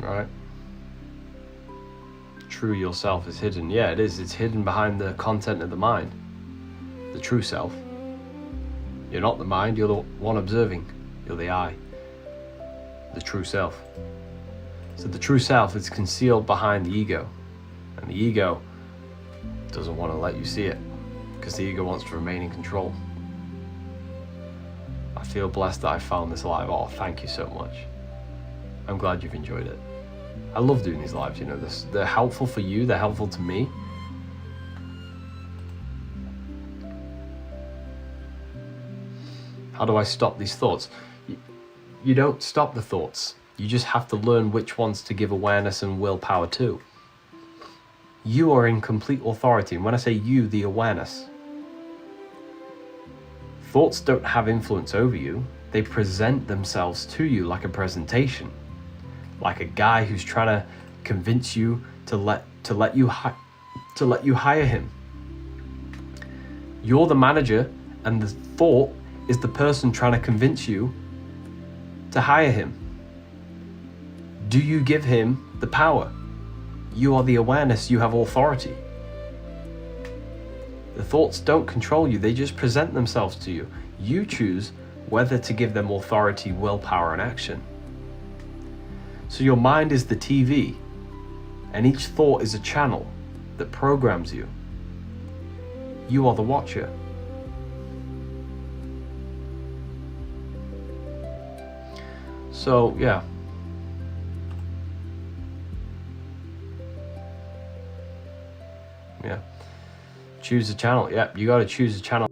Right. True yourself is hidden. Yeah, it is. It's hidden behind the content of the mind. The true self. You're not the mind, you're the one observing. You're the I. The true self. So the true self is concealed behind the ego. And the ego doesn't want to let you see it because the ego wants to remain in control. I feel blessed that I found this live. Oh, thank you so much. I'm glad you've enjoyed it. I love doing these lives, they're helpful for you, they're helpful to me. How do I stop these thoughts? You don't stop the thoughts. You just have to learn which ones to give awareness and willpower to. You are in complete authority. And when I say you, the awareness. Thoughts don't have influence over you. They present themselves to you like a presentation. Like a guy who's trying to convince you to let you hire him. You're the manager, and the thought is the person trying to convince you to hire him. Do you give him the power? You are the awareness, you have authority. The thoughts don't control you, they just present themselves to you. You choose whether to give them authority, willpower, and action. So your mind is the TV, and each thought is a channel that programs you. You are the watcher. So, yeah. Choose a channel. Yep, you got to choose a channel.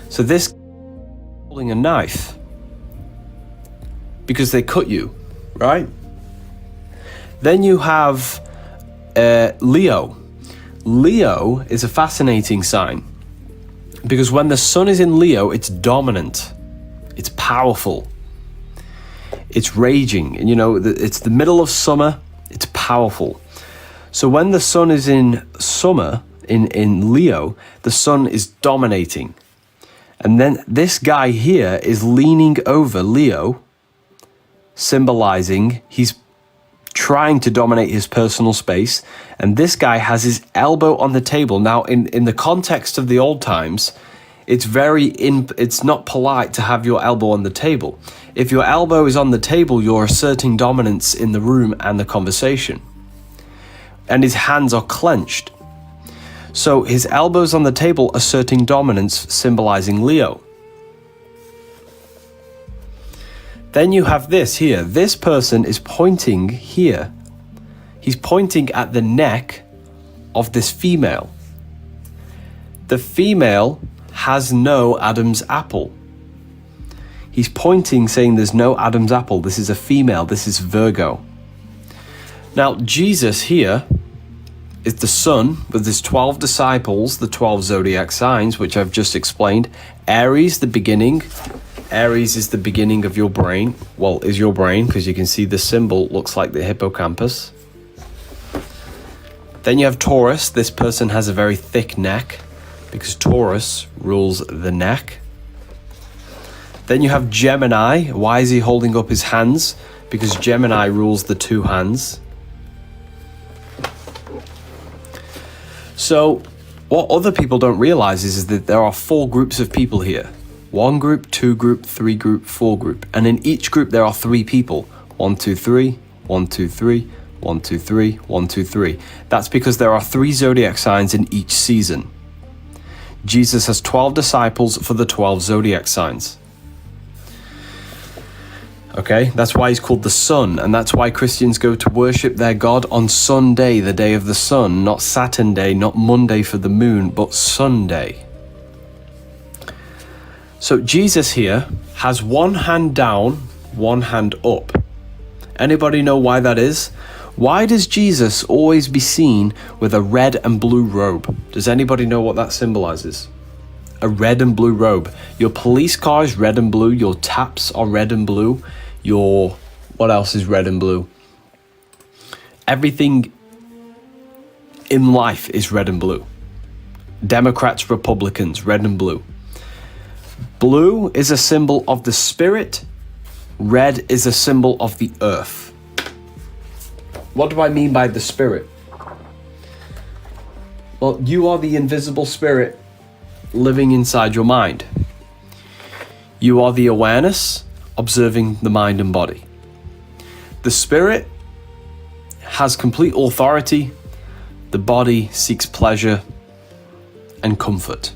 So this holding a knife because they cut you, right? Then you have Leo. Leo is a fascinating sign because when the sun is in Leo, it's dominant, it's powerful, it's raging, and it's the middle of summer, it's powerful. So when the sun is in summer, in Leo, the sun is dominating. And then this guy here is leaning over Leo, symbolizing he's trying to dominate his personal space. And this guy has his elbow on the table. Now, in the context of the old times, it's not polite to have your elbow on the table. If your elbow is on the table, you're asserting dominance in the room and the conversation. And his hands are clenched. So his elbows on the table, asserting dominance, symbolizing Leo. Then you have this here. This person is pointing here. He's pointing at the neck of this female. The female has no Adam's apple. He's pointing, saying there's no Adam's apple. This is a female. This is Virgo. Now, Jesus here is the sun with his 12 disciples, the 12 zodiac signs, which I've just explained. Aries, the beginning. Aries is the beginning of your brain. Well, is your brain, because you can see the symbol looks like the hippocampus. Then you have Taurus. This person has a very thick neck because Taurus rules the neck. Then you have Gemini. Why is he holding up his hands? Because Gemini rules the two hands. So what other people don't realize is that there are 4 groups of people here. 1 group, 2 group, 3 group, 4 group. And in each group there are 3 people. 1, 2, 3, 1, 2, 3, 1, 2, 3, 1, 2, 3. That's because there are 3 zodiac signs in each season. Jesus has 12 disciples for the 12 zodiac signs. Okay, that's why he's called the sun, and that's why Christians go to worship their God on Sunday, the day of the sun, not Saturn day, not Monday for the moon, but Sunday. So Jesus here has one hand down, one hand up. Anybody know why that is? Why does Jesus always be seen with a red and blue robe? Does anybody know what that symbolizes? A red and blue robe. Your police car is red and blue. Your taps are red and blue. What else is red and blue? Everything in life is red and blue. Democrats, Republicans, red and blue. Blue is a symbol of the spirit. Red is a symbol of the earth. What do I mean by the spirit? Well, you are the invisible spirit living inside your mind. You are the awareness observing the mind and body. The spirit has complete authority. The body seeks pleasure and comfort.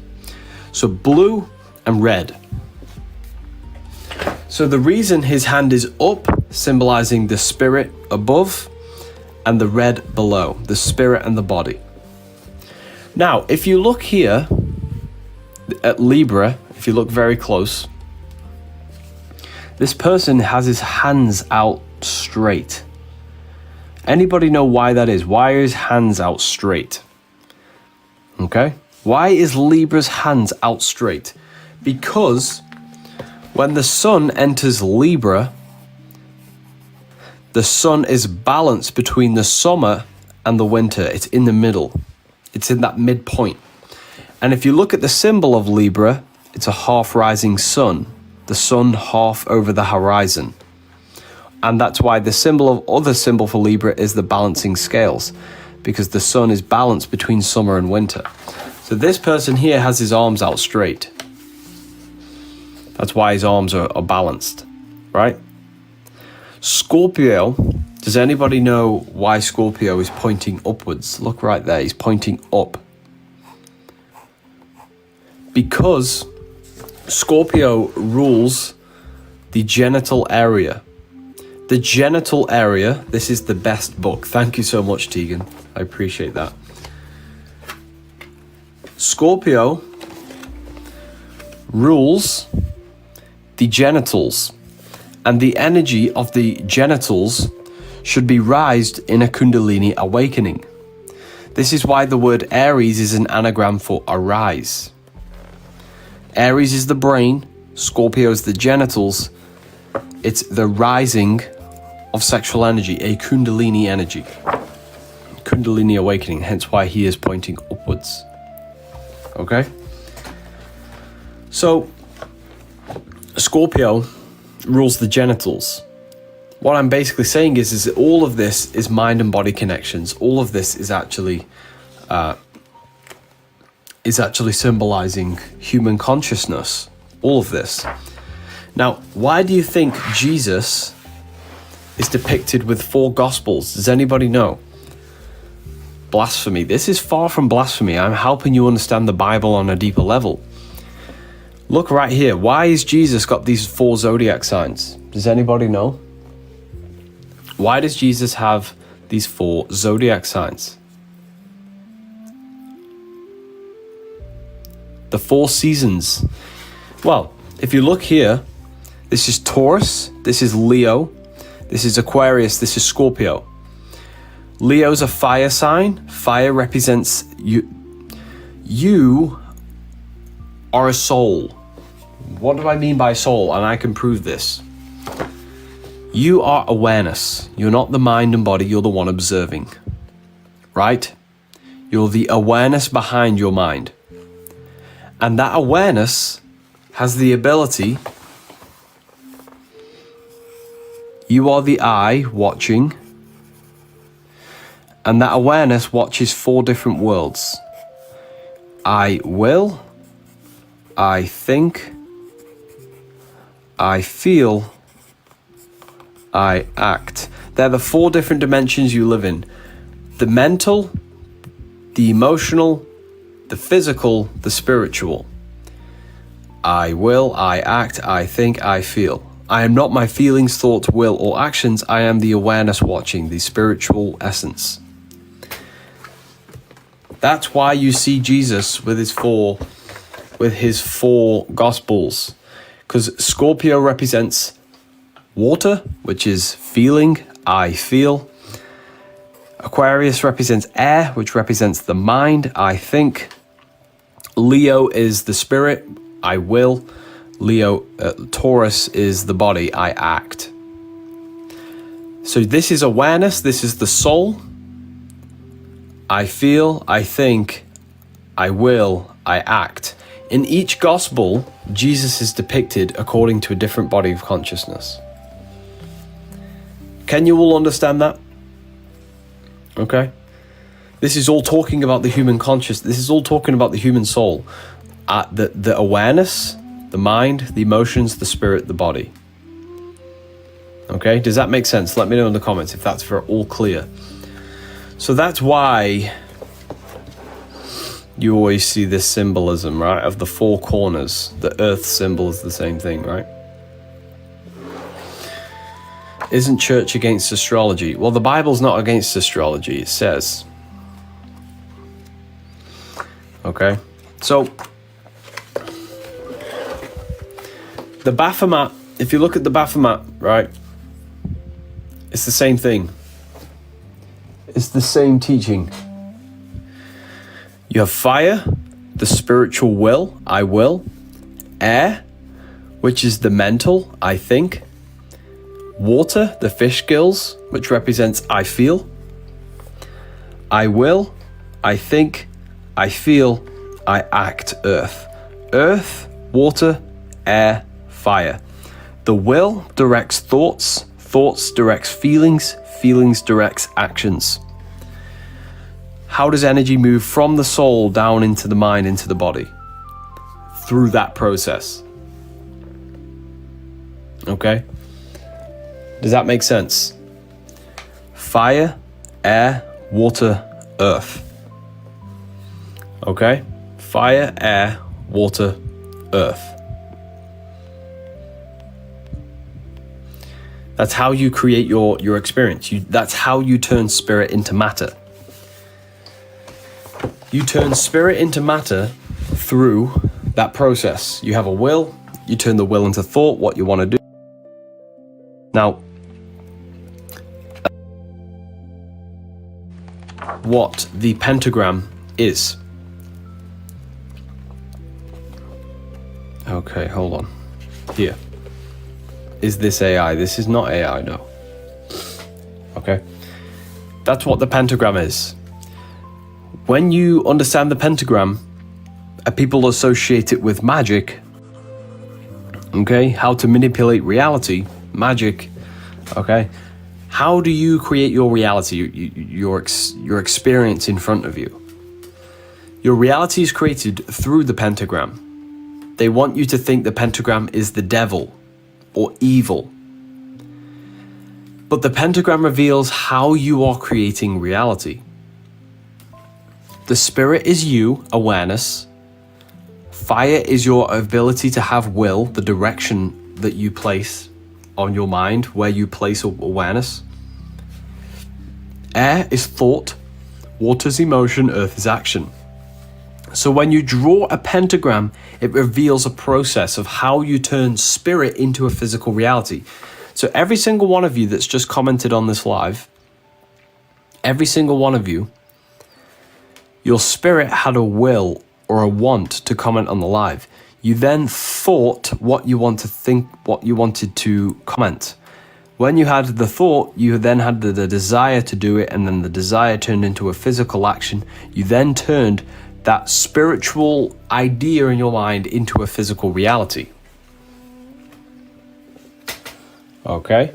So blue and red. So the reason his hand is up, symbolizing the spirit above, and the red below, the spirit and the body. Now, if you look here at Libra, if you look very close, this person has his hands out straight. Anybody know why that is? Why are his hands out straight? Okay? Why is Libra's hands out straight? Because when the sun enters Libra, the sun is balanced between the summer and the winter. It's in the middle. It's in that midpoint. And if you look at the symbol of Libra, it's a half rising sun. The sun half over the horizon. And that's why the other symbol for Libra is the balancing scales, because the sun is balanced between summer and winter. So this person here has his arms out straight. That's why his arms are balanced, right? Scorpio, does anybody know why Scorpio is pointing upwards? Look right there, he's pointing up. Because Scorpio rules the genital area. The genital area, this is the best book. Thank you so much, Tegan. I appreciate that. Scorpio rules the genitals, and the energy of the genitals should be raised in a Kundalini awakening. This is why the word Aries is an anagram for arise. Aries is the brain, Scorpio is the genitals. It's the rising of sexual energy, a Kundalini energy. Kundalini awakening, hence why he is pointing upwards. Okay? So, Scorpio rules the genitals. What I'm basically saying is that all of this is mind and body connections. All of this is actually symbolizing human consciousness. All of this. Now, why do you think Jesus is depicted with 4 gospels? Does anybody know? Blasphemy. This is far from blasphemy. I'm helping you understand the Bible on a deeper level. Look right here. Why has Jesus got these 4 zodiac signs? Does anybody know? Why does Jesus have these 4 zodiac signs? The 4 seasons. Well, if you look here, this is Taurus, this is Leo, this is Aquarius, this is Scorpio. Leo's a fire sign. Fire represents you. You are a soul. What do I mean by soul? And I can prove this. You are awareness. You're not the mind and body, you're the one observing. Right? You're the awareness behind your mind. And that awareness has the ability. You are the eye watching. And that awareness watches 4 different worlds. I will, I think, I feel, I act. They're the 4 different dimensions you live in. The mental, the emotional, the physical, the spiritual. I will, I act, I think, I feel. I am not my feelings, thoughts, will, or actions. I am the awareness watching, the spiritual essence. That's why you see Jesus with his 4 gospels. Because Scorpio represents water, which is feeling, I feel. Aquarius represents air, which represents the mind, I think. Leo is the spirit, I will. Taurus is the body, I act. So this is awareness, this is the soul. I feel, I think, I will, I act. In each gospel, Jesus is depicted according to a different body of consciousness. Can you all understand that? Okay. This is all talking about the human consciousness. This is all talking about the human soul. The awareness, the mind, the emotions, the spirit, the body. Okay, does that make sense? Let me know in the comments if that's for all clear. So that's why you always see this symbolism, right, of the 4 corners. The earth symbol is the same thing, right? Isn't church against astrology? Well, the Bible's not against astrology, it says. Okay, so the Baphomet, if you look at the Baphomet, right, it's the same thing. It's the same teaching. You have fire, the spiritual will, I will. Air, which is the mental, I think. Water, the fish gills, which represents I feel. I will, I think, I feel, I act, earth. Earth, water, air, fire. The will directs thoughts, thoughts directs feelings, feelings directs actions. How does energy move from the soul down into the mind, into the body? Through that process. Okay? Does that make sense? Fire, air, water, earth. Okay? Fire, air, water, earth. That's how you create your experience. That's how you turn spirit into matter. You turn spirit into matter through that process. You have a will, you turn the will into thought, what you want to do. Now, what the pentagram is. Okay, hold on. Here. Is this AI? This is not AI, no. Okay. That's what the pentagram is. When you understand the pentagram, people associate it with magic. Okay, how to manipulate reality, magic. Okay, how do you create your reality, your experience in front of you? Your reality is created through the pentagram. They want you to think the pentagram is the devil or evil. But the pentagram reveals how you are creating reality. The spirit is you, awareness. Fire is your ability to have will, the direction that you place on your mind, where you place awareness. Air is thought, water is emotion, earth is action. So when you draw a pentagram, it reveals a process of how you turn spirit into a physical reality. So every single one of you that's just commented on this live, every single one of you, your spirit had a will or a want to comment on the live. You then thought what you want to think, what you wanted to comment. When you had the thought, you then had the desire to do it, and then the desire turned into a physical action. You then turned that spiritual idea in your mind into a physical reality. Okay.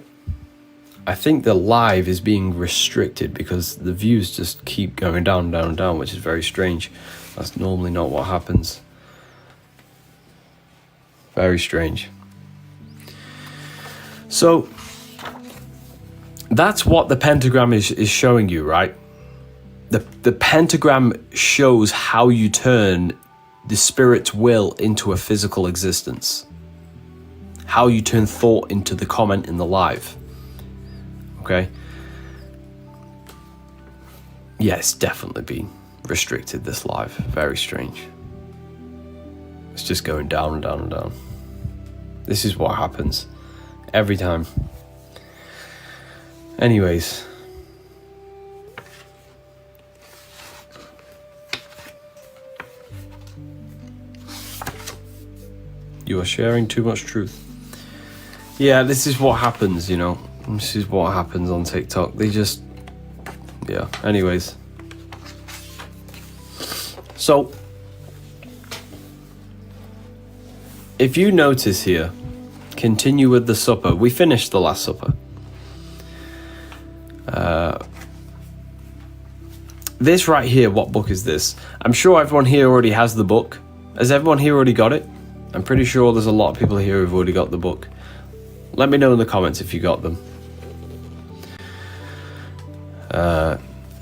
I think the live is being restricted because the views just keep going down, down, down, which is very strange. That's normally not what happens. Very strange. So that's what the pentagram is showing you, right? The pentagram shows how you turn the spirit's will into a physical existence. How you turn thought into the comment in the live. Okay? Yeah, it's definitely been restricted, this live. Very strange. It's just going down and down and down. This is what happens every time. Anyways. You are sharing too much truth. Yeah, this is what happens, you know. This is what happens on TikTok. They just... Yeah, anyways. So, if you notice here, continue with the supper. We finished the Last Supper. This right here, what book is this? I'm sure everyone here already has the book. Has everyone here already got it? I'm pretty sure there's a lot of people here who've already got the book. Let me know in the comments if you got them.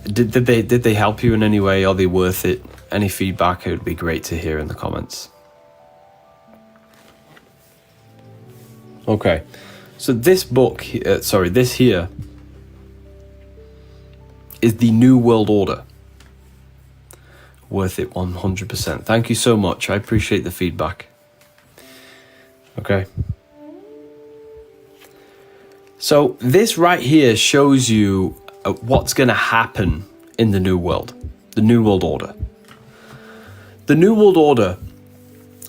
Did they help you in any way? Are they worth it? Any feedback? It would be great to hear in the comments. Okay, so this book, this here is the New World Order. Worth it 100%. Thank you so much. I appreciate the feedback. Okay. So this right here shows you what's going to happen in the New World, the New World Order. The New World Order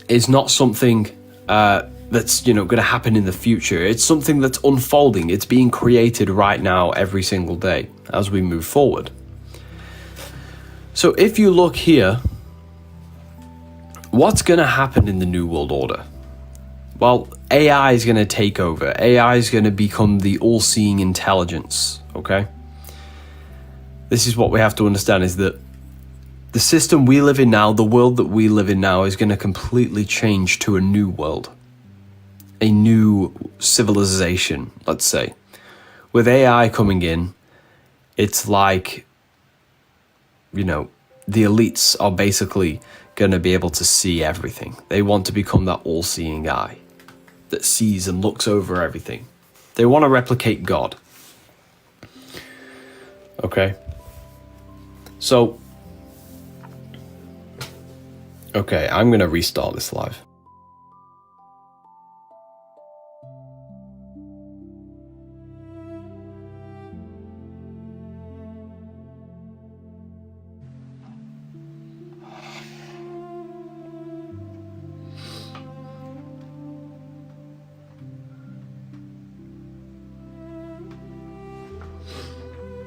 is not something that's going to happen in the future. It's something that's unfolding. It's being created right now, every single day, as we move forward. So if you look here, what's going to happen in the New World Order? Well, AI is going to take over. AI is going to become the all-seeing intelligence, okay? This is what we have to understand, is that the system we live in now, the world that we live in now, is going to completely change to a new world. A new civilization, let's say. With AI coming in, it's like, the elites are basically going to be able to see everything. They want to become that all-seeing eye that sees and looks over everything. They want to replicate God. Okay. So, Okay, I'm going to restart this live.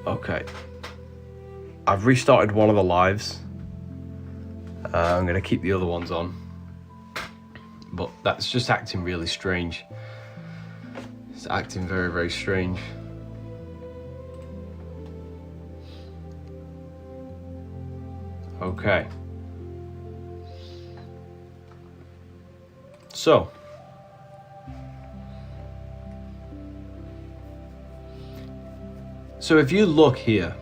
Okay, I've restarted one of the lives. I'm going to keep the other ones on, but that's just acting really strange. It's acting very, very strange. Okay. So, if you look here,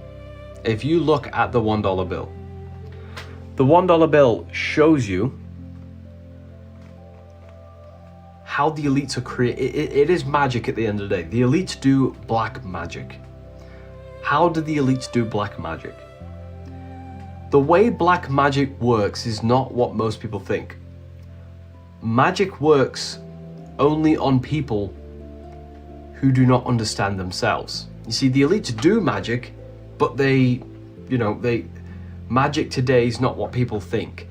if you look at the $1 bill, the $1 bill shows you how the elites are created. It is magic at the end of the day. The elites do black magic. How do the elites do black magic? The way black magic works is not what most people think. Magic works only on people who do not understand themselves. You see, the elites do magic, but magic today is not what people think.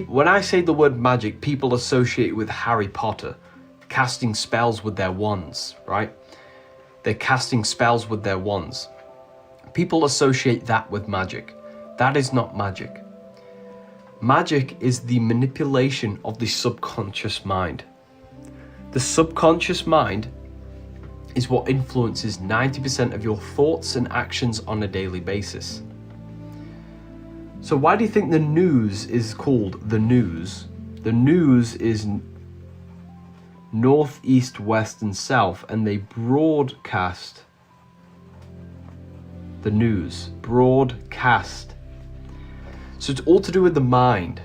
When I say the word magic, people associate it with Harry Potter, casting spells with their wands, right? They're casting spells with their wands. People associate that with magic. That is not magic. Magic is the manipulation of the subconscious mind. The subconscious mind is what influences 90% of your thoughts and actions on a daily basis. So why do you think the news is called the news? The news is north, east, west, and south, and they broadcast the news. Broadcast. So it's all to do with the mind.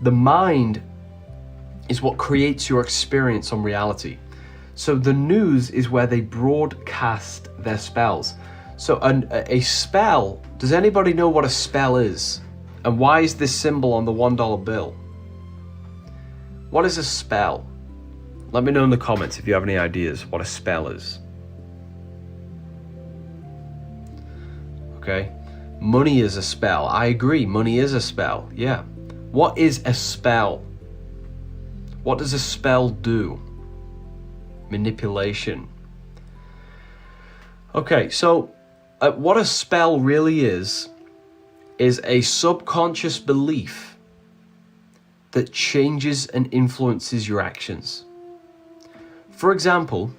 The mind is what creates your experience on reality. So the news is where they broadcast their spells. So a spell, does anybody know what a spell is? And why is this symbol on the $1 bill? What is a spell? Let me know in the comments if you have any ideas what a spell is. Okay. Money is a spell. I agree, money is a spell. Yeah. What is a spell? What does a spell do? Manipulation. Okay, so what a spell really is a subconscious belief that changes and influences your actions. For example,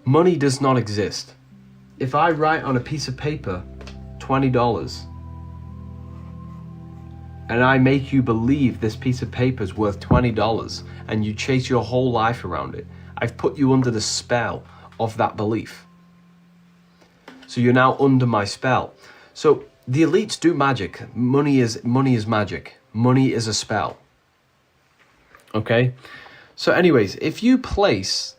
money does not exist. If I write on a piece of paper $20 and I make you believe this piece of paper is worth $20 and you chase your whole life around it, I've put you under the spell of that belief. So you're now under my spell. So the elites do magic. Money is magic. Money is a spell. Okay? So anyways, if you place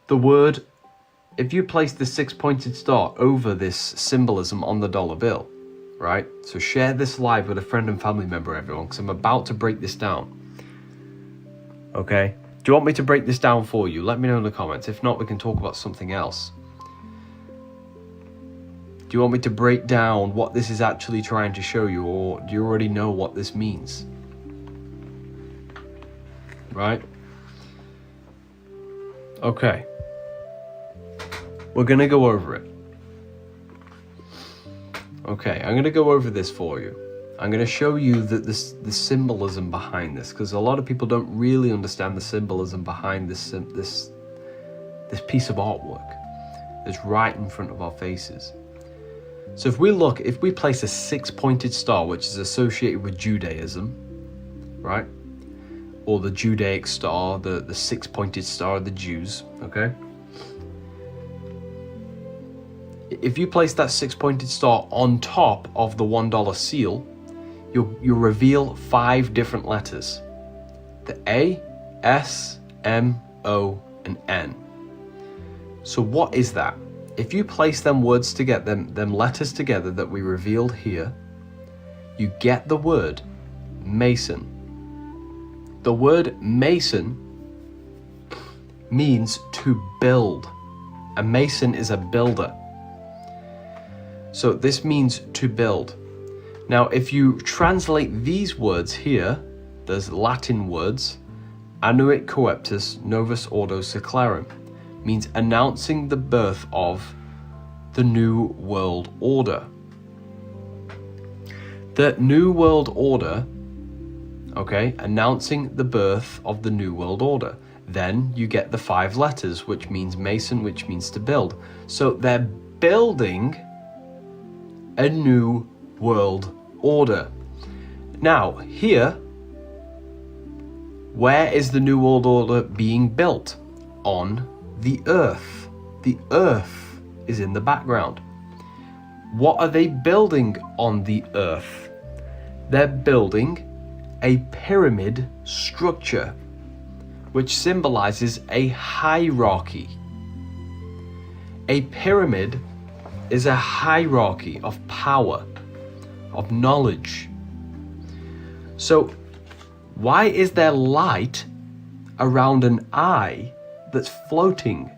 the 6-pointed star over this symbolism on the dollar bill, right? So share this live with a friend and family member, everyone, because I'm about to break this down. Okay? Do you want me to break this down for you? Let me know in the comments. If not, we can talk about something else. Do you want me to break down what this is actually trying to show you, or do you already know what this means? Right? Okay. We're going to go over it. Okay, I'm going to go over this for you. I'm going to show you the symbolism behind this, because a lot of people don't really understand the symbolism behind this piece of artwork that's right in front of our faces. So if we place a 6-pointed star, which is associated with Judaism, right? Or the Judaic star, the 6-pointed star of the Jews, okay? If you place that 6-pointed star on top of the $1 seal, you'll reveal 5 different letters. The A, S, M, O, and N. So what is that? If you place them words together, them letters together that we revealed here, you get the word Mason. The word Mason means to build. A mason is a builder. So this means to build. Now, if you translate these words here, there's Latin words, annuit coeptus novus ordo seclarum, means announcing the birth of the New World Order. The New World Order, okay, announcing the birth of the New World Order. Then you get the 5 letters, which means Mason, which means to build. So they're building a new world order. Now, here, where is the New World Order being built? On the earth. The earth is in the background. What are they building on the earth? They're building a pyramid structure, which symbolizes a hierarchy. A pyramid is a hierarchy of power, of knowledge. So, why is there light around an eye that's floating?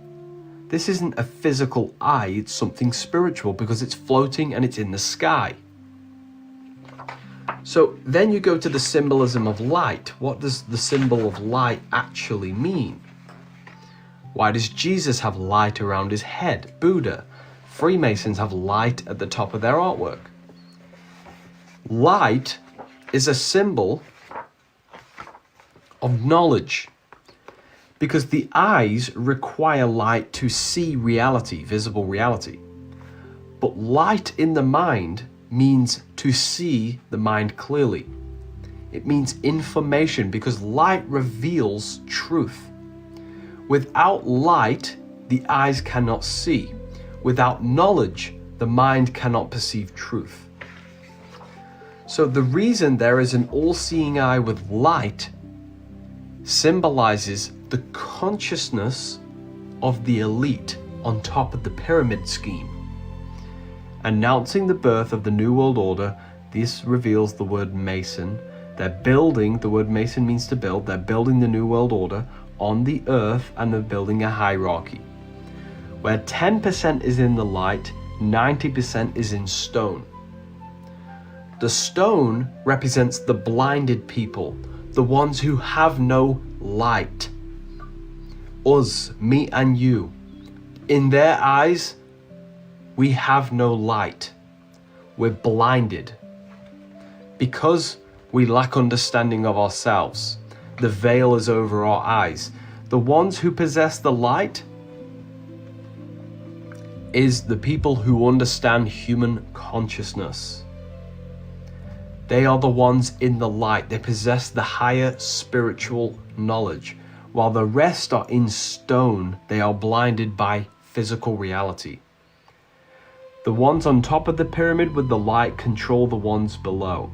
This isn't a physical eye, it's something spiritual because it's floating and it's in the sky. So then you go to the symbolism of light. What does the symbol of light actually mean? Why does Jesus have light around his head? Buddha. Freemasons have light at the top of their artwork. Light is a symbol of knowledge because the eyes require light to see reality, visible reality. But light in the mind means to see the mind clearly. It means information because light reveals truth. Without light, the eyes cannot see. Without knowledge, the mind cannot perceive truth. So the reason there is an all-seeing eye with light symbolizes the consciousness of the elite on top of the pyramid scheme. Announcing the birth of the New World Order, this reveals the word Mason. They're building, the word Mason means to build, they're building the New World Order on the earth and they're building a hierarchy. Where 10% is in the light, 90% is in stone. The stone represents the blinded people, the ones who have no light. Us, me and you. In their eyes, we have no light. We're blinded. Because we lack understanding of ourselves, the veil is over our eyes. The ones who possess the light is the people who understand human consciousness. They are the ones in the light. They possess the higher spiritual knowledge. While the rest are in stone, they are blinded by physical reality. The ones on top of the pyramid with the light control the ones below.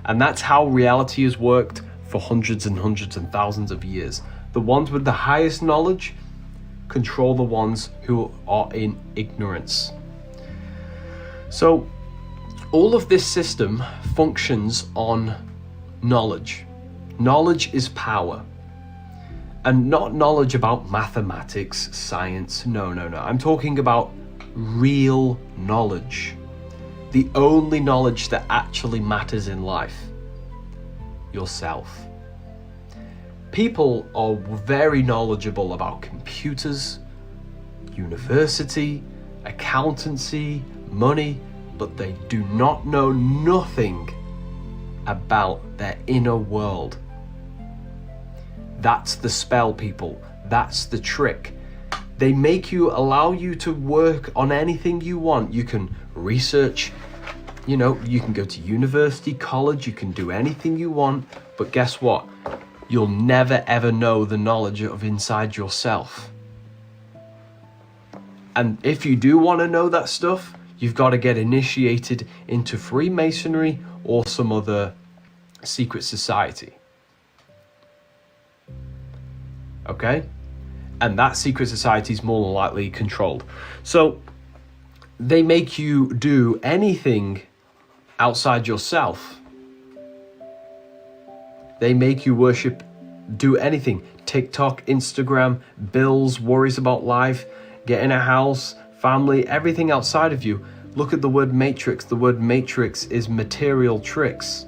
And that's how reality has worked for hundreds and hundreds and thousands of years. The ones with the highest knowledge control the ones who are in ignorance. So all of this system functions on knowledge. Knowledge is power. And not knowledge about mathematics, science, no. I'm talking about real knowledge. The only knowledge that actually matters in life. Yourself. People are very knowledgeable about computers, university, accountancy, money, but they do not know nothing about their inner world. That's the spell, people. That's the trick. They allow you to work on anything you want. You can research, you can go to university, college, you can do anything you want, but guess what? You'll never ever know the knowledge of inside yourself. And if you do want to know that stuff, you've got to get initiated into Freemasonry or some other secret society. Okay? And that secret society is more than likely controlled. So they make you do anything outside yourself. They make you worship, do anything. TikTok, Instagram, bills, worries about life, getting a house, family, everything outside of you. Look at the word matrix. The word matrix is material tricks.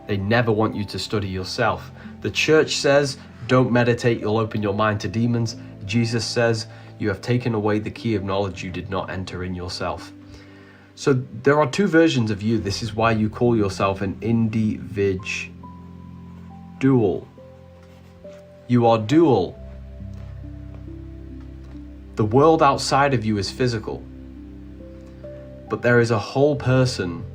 They never want you to study yourself. The church says, don't meditate, you'll open your mind to demons. Jesus says, you have taken away the key of knowledge you did not enter in yourself. So there are two versions of you. This is why you call yourself an individual. You are dual. The world outside of you is physical, but there is a whole person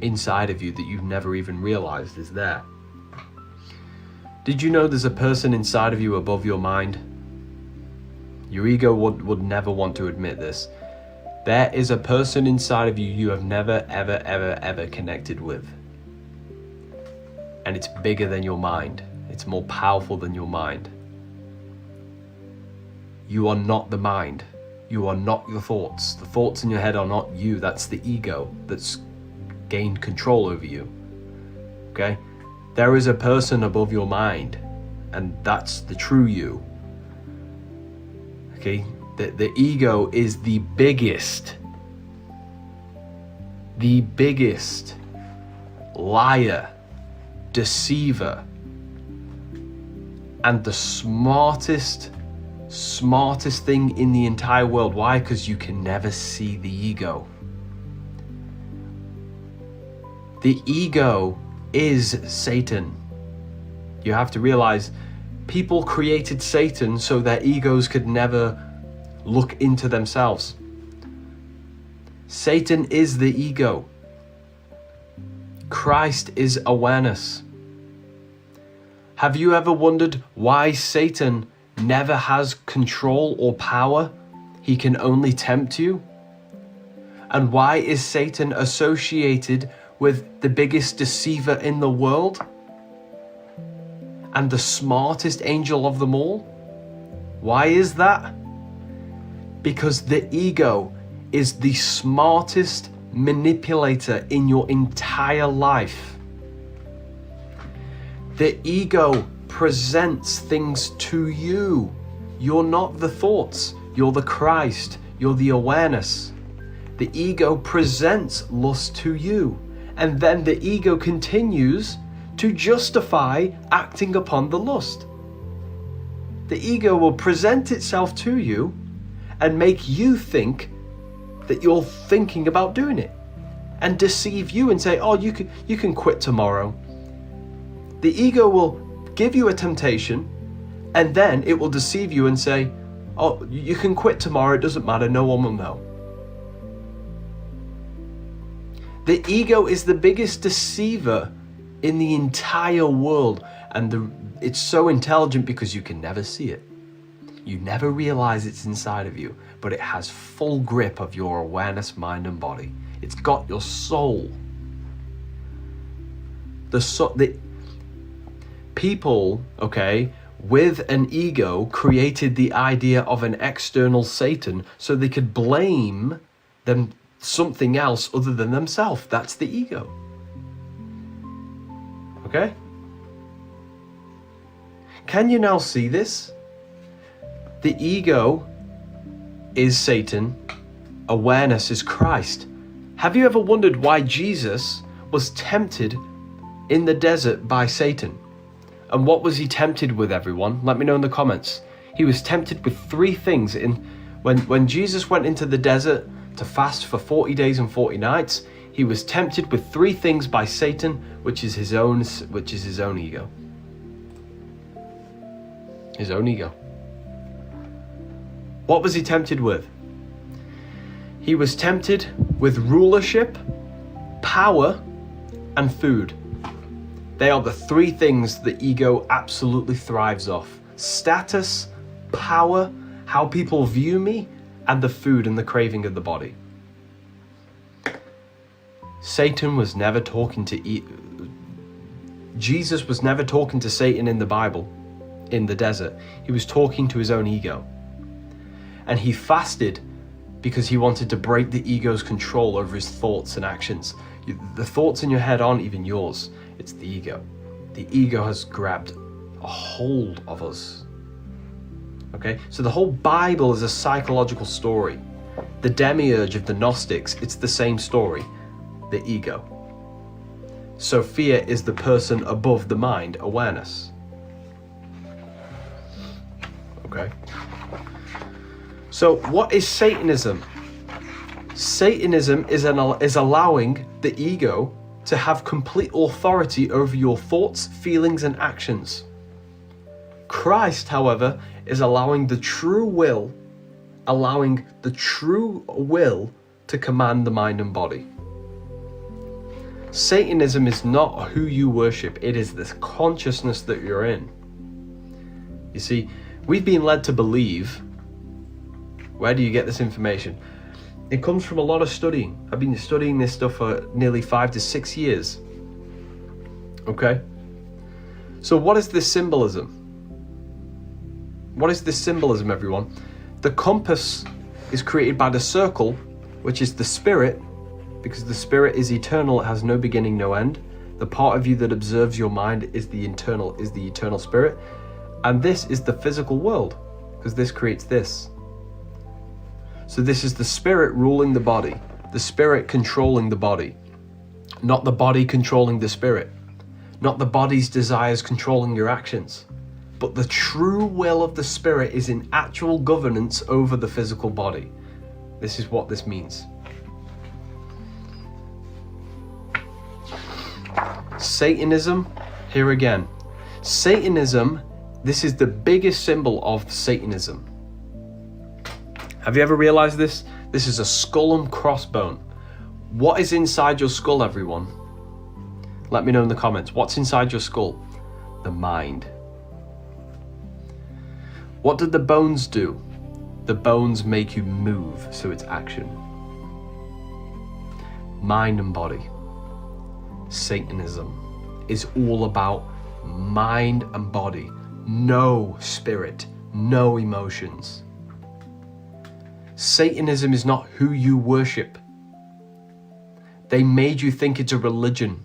inside of you that you've never even realized is there. Did you know there's a person inside of you above your mind? Your ego would never want to admit this. There is a person inside of you you have never, ever, ever, ever connected with. And it's bigger than your mind. It's more powerful than your mind. You are not the mind. You are not your thoughts. The thoughts in your head are not you. That's the ego that's gained control over you. Okay? There is a person above your mind, and that's the true you. Okay? The ego is the biggest liar, deceiver, and the smartest thing in the entire world. Why? Because you can never see the ego. The ego is Satan. You have to realize people created Satan so their egos could never look into themselves. Satan is the ego. Christ is awareness. Have you ever wondered why Satan never has control or power? He can only tempt you. And why is Satan associated with the biggest deceiver in the world and the smartest angel of them all? Why is that? Because the ego is the smartest manipulator in your entire life. The ego presents things to you. You're not the thoughts, you're the Christ, you're the awareness. The ego presents lust to you, and then the ego continues to justify acting upon the lust. The ego will present itself to you and make you think that you're thinking about doing it, and deceive you and say, oh, you can quit tomorrow. The ego will give you a temptation, and then it will deceive you and say, oh, you can quit tomorrow, it doesn't matter, no one will know. The ego is the biggest deceiver in the entire world, and it's so intelligent because you can never see it. You never realize it's inside of you, but it has full grip of your awareness, mind and body. It's got your soul. The people, okay, with an ego created the idea of an external Satan so they could blame them something else other than themselves. That's the ego. Okay? Can you now see this? The ego is Satan, awareness is Christ. Have you ever wondered why Jesus was tempted in the desert by Satan? And what was he tempted with, everyone? Let me know in the comments. He was tempted with three things. When Jesus went into the desert to fast for 40 days and 40 nights, he was tempted with three things by Satan, which is his own ego. His own ego. What was he tempted with? He was tempted with rulership, power, and food. They are the three things the ego absolutely thrives off. Status, power, how people view me, and the food and the craving of the body. Satan was never talking to Jesus was never talking to Satan in the Bible, in the desert. He was talking to his own ego. And he fasted because he wanted to break the ego's control over his thoughts and actions. The thoughts in your head aren't even yours, it's the ego. The ego has grabbed a hold of us. Okay, so the whole Bible is a psychological story. The demiurge of the Gnostics, it's the same story, the ego. Sophia is the person above the mind, awareness. Okay. So what is Satanism? Satanism is allowing the ego to have complete authority over your thoughts, feelings, and actions. Christ, however, is allowing the true will to command the mind and body. Satanism is not who you worship, it is the consciousness that you're in. You see, we've been led to believe. Where do you get this information? It comes from a lot of studying. I've been studying this stuff for nearly 5 to 6 years. Okay? So what is this symbolism? What is this symbolism, everyone? The compass is created by the circle, which is the spirit, because the spirit is eternal, it has no beginning, no end. The part of you that observes your mind is the eternal spirit. And this is the physical world, because this creates this. So this is the spirit ruling the body, the spirit controlling the body, not the body controlling the spirit, not the body's desires controlling your actions, but the true will of the spirit is in actual governance over the physical body. This is what this means. Satanism, here again. Satanism, this is the biggest symbol of Satanism. Have you ever realized this? This is a skull and crossbone. What is inside your skull, everyone? Let me know in the comments. What's inside your skull? The mind. What did the bones do? The bones make you move, so it's action. Mind and body. Satanism is all about mind and body. No spirit, no emotions. Satanism is not who you worship. They made you think it's a religion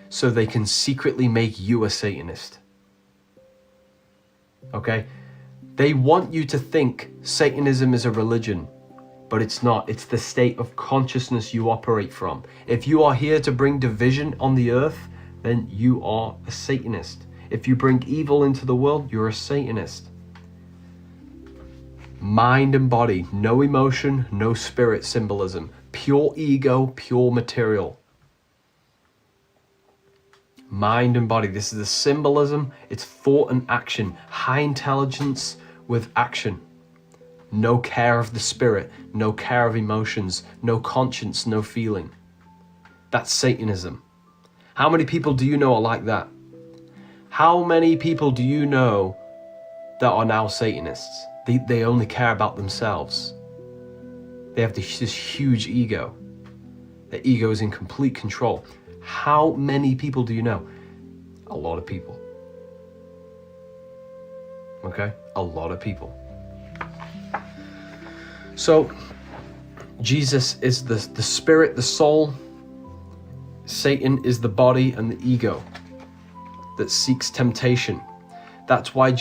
so they can secretly make you a Satanist. Okay? They want you to think Satanism is a religion, but it's not. It's the state of consciousness you operate from. If you are here to bring division on the earth, then you are a Satanist. If you bring evil into the world, you're a Satanist. Mind and body, no emotion, no spirit symbolism. Pure ego, pure material. Mind and body, this is the symbolism. It's thought and action. High intelligence with action. No care of the spirit, no care of emotions, no conscience, no feeling. That's Satanism. How many people do you know are like that? How many people do you know that are now Satanists? They only care about themselves. They have this huge ego. Their ego is in complete control. How many people do you know? A lot of people. Okay? A lot of people. So, Jesus is the spirit, the soul. Satan is the body and the ego that seeks temptation. That's why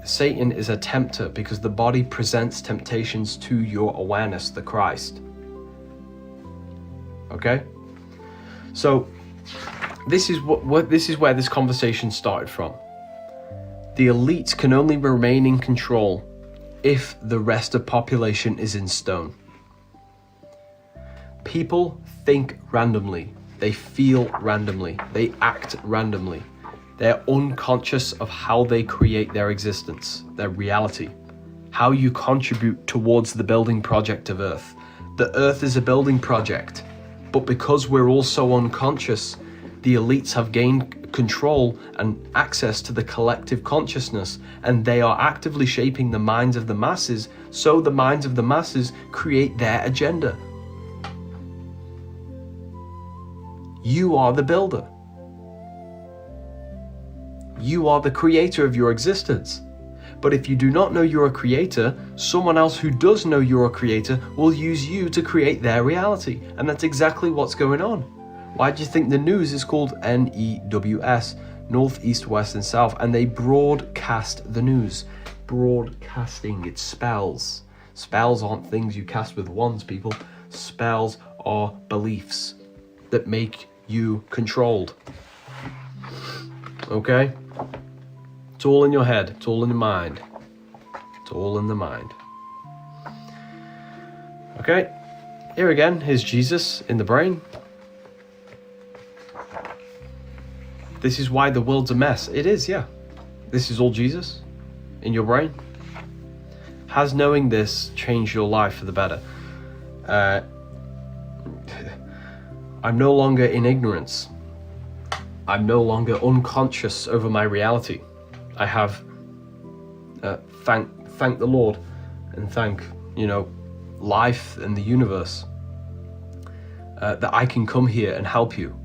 Satan is a tempter, because the body presents temptations to your awareness, the Christ. Okay? So this is where this conversation started from. The elites can only remain in control if the rest of population is in stone. People think randomly, they feel randomly, they act randomly. They're unconscious of how they create their existence, their reality, how you contribute towards the building project of Earth. The Earth is a building project, but because we're all so unconscious, the elites have gained control and access to the collective consciousness, and they are actively shaping the minds of the masses, so the minds of the masses create their agenda. You are the builder. You are the creator of your existence. But if you do not know you're a creator, someone else who does know you're a creator will use you to create their reality. And that's exactly what's going on. Why do you think the news is called NEWS? North, East, West, and South. And they broadcast the news. Broadcasting, it's spells. Spells aren't things you cast with wands, people. Spells are beliefs that make you controlled. Okay? It's all in your head. It's all in your mind. It's all in the mind. Okay? Here again, here's Jesus in the brain. This is why the world's a mess. It is, yeah. This is all Jesus in your brain. Has knowing this changed your life for the better? I'm no longer in ignorance. I'm no longer unconscious over my reality. I have thank the Lord and thank, life and the universe that I can come here and help you.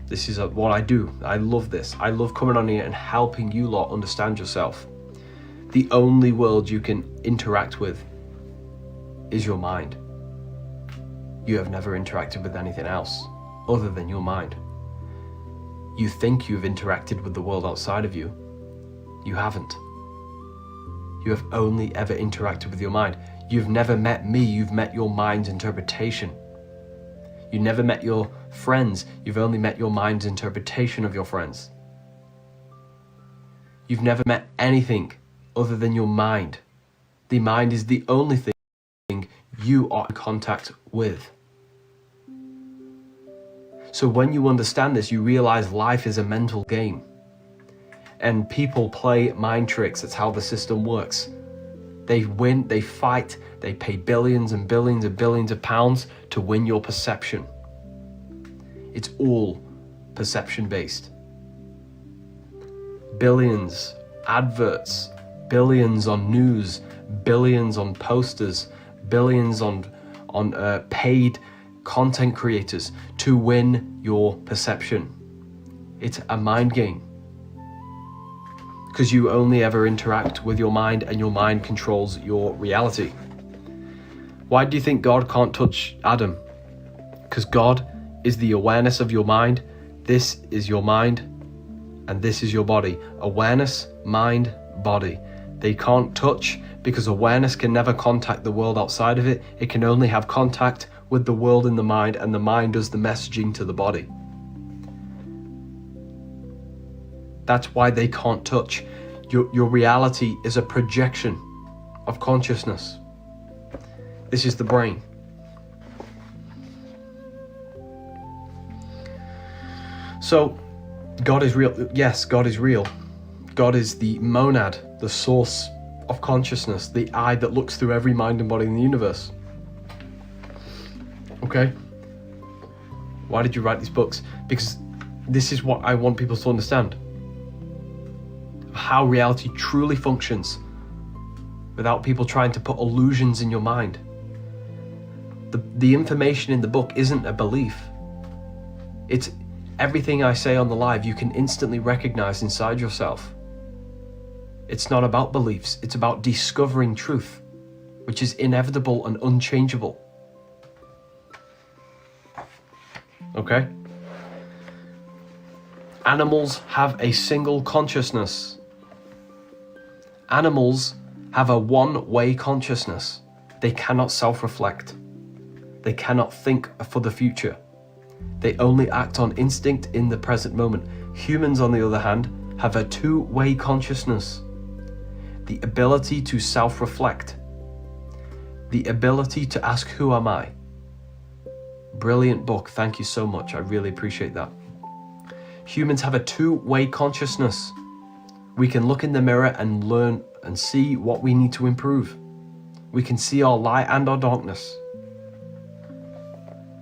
This is what I do. I love this. I love coming on here and helping you lot understand yourself. The only world you can interact with is your mind. You have never interacted with anything else other than your mind. You think you've interacted with the world outside of you. You haven't. You have only ever interacted with your mind. You've never met me, you've met your mind's interpretation. You never met your friends, you've only met your mind's interpretation of your friends. You've never met anything other than your mind. The mind is the only thing you are in contact with. So when you understand this, you realize life is a mental game. And people play mind tricks. That's how the system works. They win, they fight, they pay billions and billions and billions of pounds to win your perception. It's all perception based. Billions, adverts, billions on news, billions on posters, billions on paid content creators to win your perception. It's a mind game. Because you only ever interact with your mind and your mind controls your reality. Why do you think God can't touch Adam? Because God is the awareness of your mind. This is your mind and this is your body. Awareness, mind, body. They can't touch because awareness can never contact the world outside of it. It can only have contact with the world in the mind, and the mind does the messaging to the body. That's why they can't touch. Your reality is a projection of consciousness. This is the brain. So, God is real. Yes, God is real. God is the monad, the source of consciousness, the eye that looks through every mind and body in the universe. Okay? Why did you write these books? Because this is what I want people to understand. How reality truly functions without people trying to put illusions in your mind. The information in the book isn't a belief. It's everything I say on the live you can instantly recognize inside yourself. It's not about beliefs, it's about discovering truth, which is inevitable and unchangeable. Okay? Animals have a single consciousness. Animals have a one-way consciousness. They cannot self-reflect. They cannot think for the future. They only act on instinct in the present moment. Humans, on the other hand, have a two-way consciousness. The ability to self-reflect. The ability to ask, who am I? Brilliant book. Thank you so much. I really appreciate that. Humans have a two-way consciousness. We can look in the mirror and learn and see what we need to improve. We can see our light and our darkness.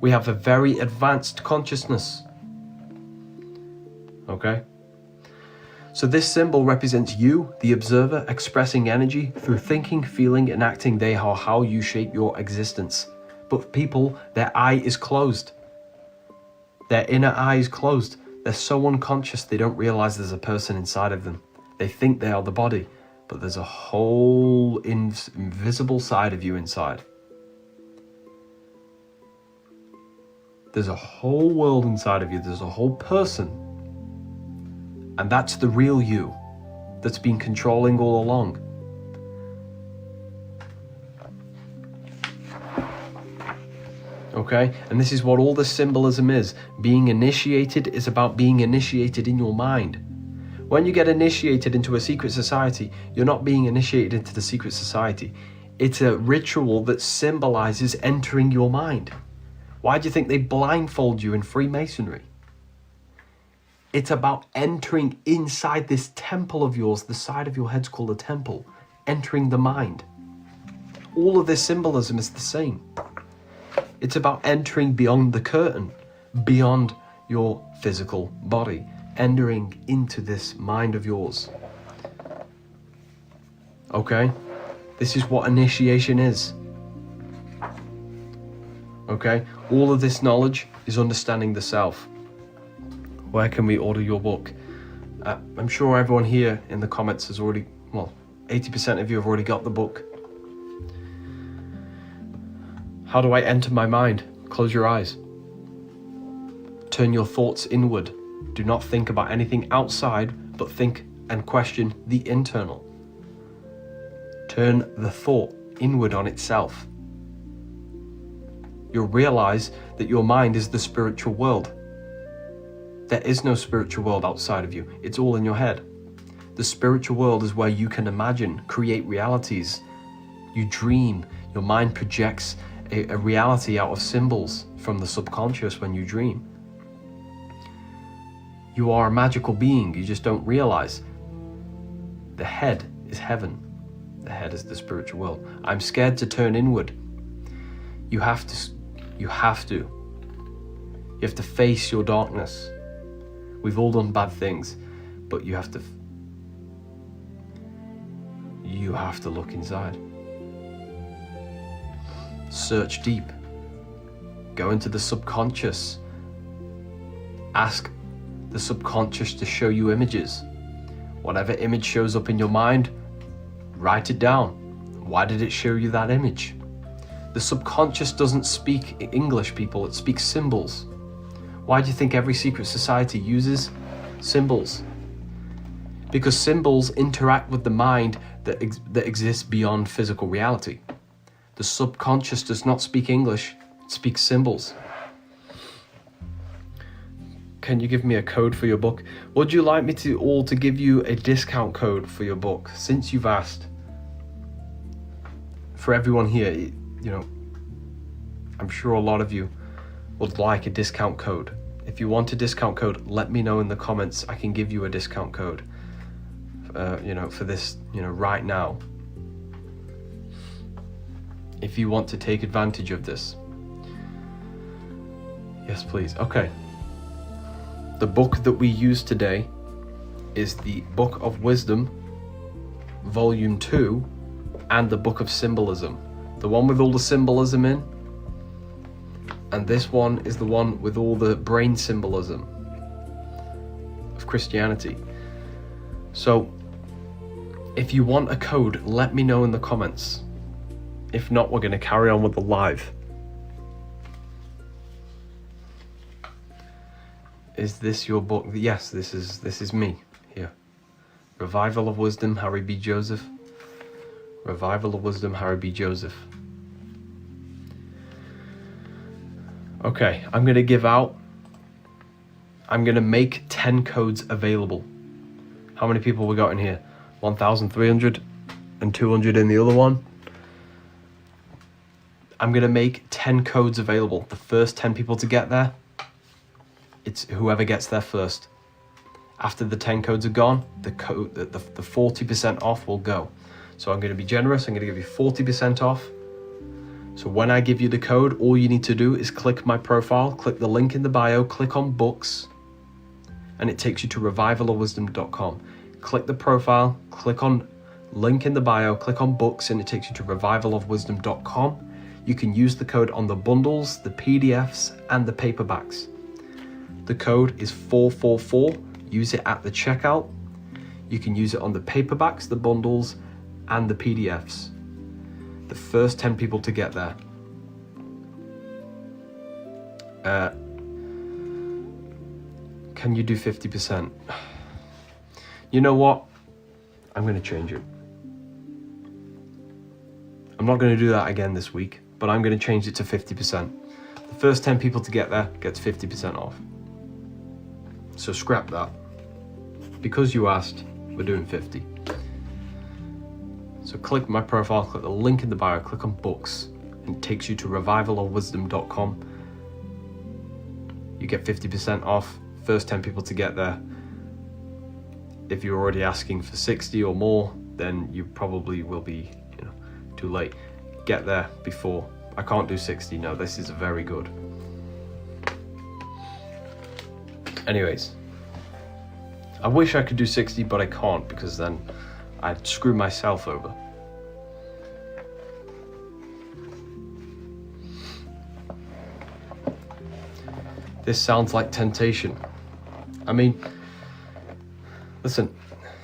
We have a very advanced consciousness. Okay? So this symbol represents you, the observer, expressing energy through thinking, feeling, and acting. They are how you shape your existence. But people, their eye is closed. Their inner eye is closed. They're so unconscious they don't realize there's a person inside of them. They think they are the body, but there's a whole invisible side of you inside. There's a whole world inside of you. There's a whole person. And that's the real you that's been controlling all along. Okay? And this is what all this symbolism is. Being initiated is about being initiated in your mind. When you get initiated into a secret society, you're not being initiated into the secret society. It's a ritual that symbolizes entering your mind. Why do you think they blindfold you in Freemasonry? It's about entering inside this temple of yours. The side of your head's called a temple. Entering the mind. All of this symbolism is the same. It's about entering beyond the curtain, beyond your physical body, entering into this mind of yours. Okay? This is what initiation is. Okay? All of this knowledge is understanding the self. Where can we order your book? I'm sure everyone here in the comments has already, 80% of you have already got the book. How do I enter my mind? Close your eyes. Turn your thoughts inward. Do not think about anything outside, but think and question the internal. Turn the thought inward on itself. You'll realize that your mind is the spiritual world. There is no spiritual world outside of you. It's all in your head. The spiritual world is where you can imagine, create realities. You dream. Your mind projects a reality out of symbols from the subconscious when you dream. You are a magical being. You just don't realize. The head is heaven. The head is the spiritual world. I'm scared to turn inward. You have to. You have to face your darkness. We've all done bad things, but you have to look inside. Search deep. Go into the subconscious. Ask the subconscious to show you images. Whatever image shows up in your mind, write it down. Why did it show you that image? The subconscious doesn't speak English, people. It speaks symbols. Why do you think every secret society uses symbols? Because symbols interact with the mind that exists beyond physical reality. The subconscious does not speak English, it speaks symbols. Can you give me a code for your book? Would you like me to give you a discount code for your book? Since you've asked, for everyone here, I'm sure a lot of you would like a discount code. If you want a discount code, let me know in the comments. I can give you a discount code, for this, right now. If you want to take advantage of this. Yes, please. Okay. The book that we use today is the Book of Wisdom, Volume 2, and the Book of Symbolism. The one with all the symbolism in, and this one is the one with all the brain symbolism of Christianity. So, if you want a code, let me know in the comments. If not, we're going to carry on with the live. Is this your book? Yes, this is me here. Revival of Wisdom, Harry B. Joseph. Revival of Wisdom, Harry B. Joseph. Okay, I'm going to make 10 codes available. How many people we got in here? 1,300 and 200 in the other one. I'm going to make 10 codes available. The first 10 people to get there, it's whoever gets there first. After the 10 codes are gone, the 40% off will go. So I'm going to be generous. I'm going to give you 40% off. So when I give you the code, all you need to do is click my profile, click the link in the bio, click on books, and it takes you to revivalofwisdom.com. Click the profile, click on link in the bio, click on books, and it takes you to revivalofwisdom.com. You can use the code on the bundles, the PDFs, and the paperbacks. The code is 444. Use it at the checkout. You can use it on the paperbacks, the bundles, and the PDFs. The first 10 people to get there. Can you do 50%? You know what? I'm going to change it. I'm not going to do that again this week, but I'm going to change it to 50%. The first 10 people to get there gets 50% off. So scrap that. Because you asked, we're doing 50. So click my profile, click the link in the bio, click on books, and it takes you to revivalofwisdom.com. You get 50% off, first 10 people to get there. If you're already asking for 60 or more, then you probably will be, too late. Get there before. I can't do 60, no, this is very good. Anyways, I wish I could do 60, but I can't because then I'd screw myself over. This sounds like temptation. I mean, listen,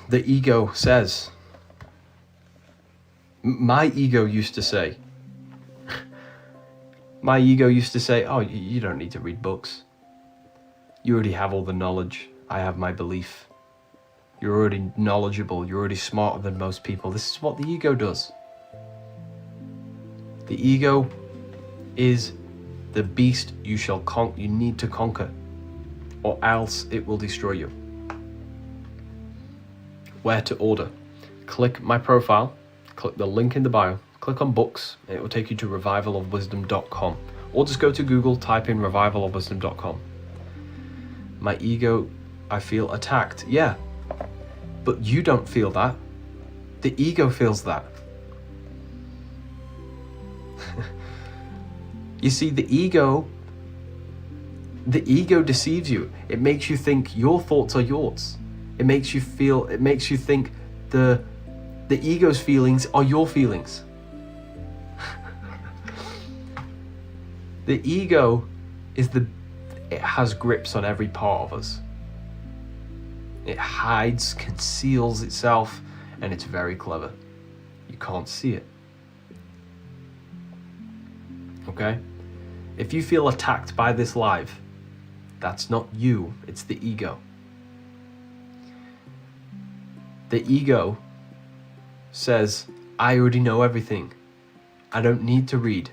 the ego says, my ego used to say, oh, you don't need to read books. You already have all the knowledge. I have my belief. You're already knowledgeable. You're already smarter than most people. This is what the ego does. The ego is the beast you need to conquer, or else it will destroy you. Where to order? Click my profile, click the link in the bio, click on books, and it will take you to revivalofwisdom.com. Or just go to Google, type in revivalofwisdom.com. My ego, I feel attacked. Yeah, but you don't feel that. The ego feels that. You see, the ego deceives you. It makes you think your thoughts are yours. It makes you think the ego's feelings are your feelings. The ego it has grips on every part of us. It hides, conceals itself, and it's very clever. You can't see it. Okay? If you feel attacked by this live, that's not you, it's the ego. The ego says, I already know everything. I don't need to read.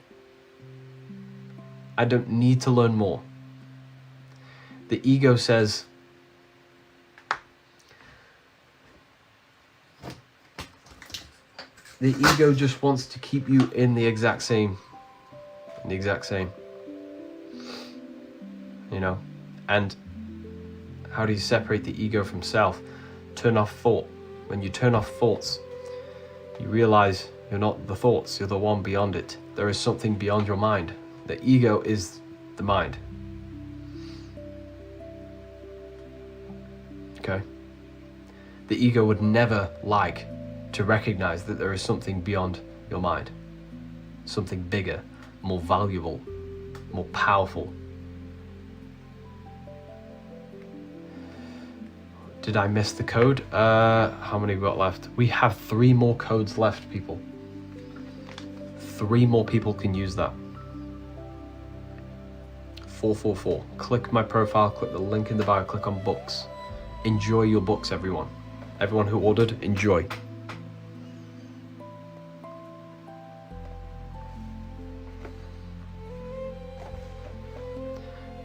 I don't need to learn more. The ego says, the ego just wants to keep you in the exact same. And how do you separate the ego from self? Turn off thought. When you turn off thoughts, you realize you're not the thoughts, you're the one beyond it. There is something beyond your mind. The ego is the mind. Okay? The ego would never like to recognize that there is something beyond your mind. Something bigger, more valuable, more powerful. Did I miss the code? How many we got left? We have 3 more codes left, people. 3 more people can use that. 444. Click my profile, click the link in the bio, click on books. Enjoy your books, everyone. Everyone who ordered, enjoy.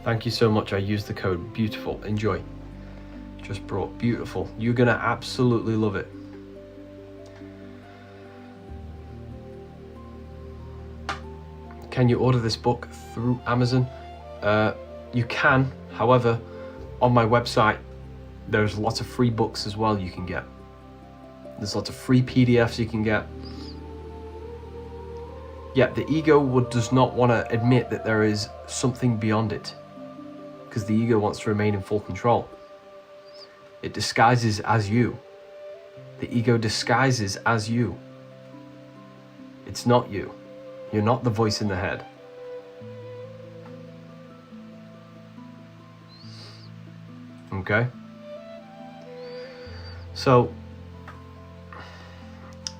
Thank you so much. I used the code. Beautiful. Enjoy. Just brought. Beautiful. You're going to absolutely love it. Can you order this book through Amazon? You can. However, on my website, there's lots of free books as well you can get. There's lots of free PDFs you can get. Yeah, the ego does not want to admit that there is something beyond it, because the ego wants to remain in full control. It disguises as you. The ego disguises as you. It's not you. You're not the voice in the head. Okay? So,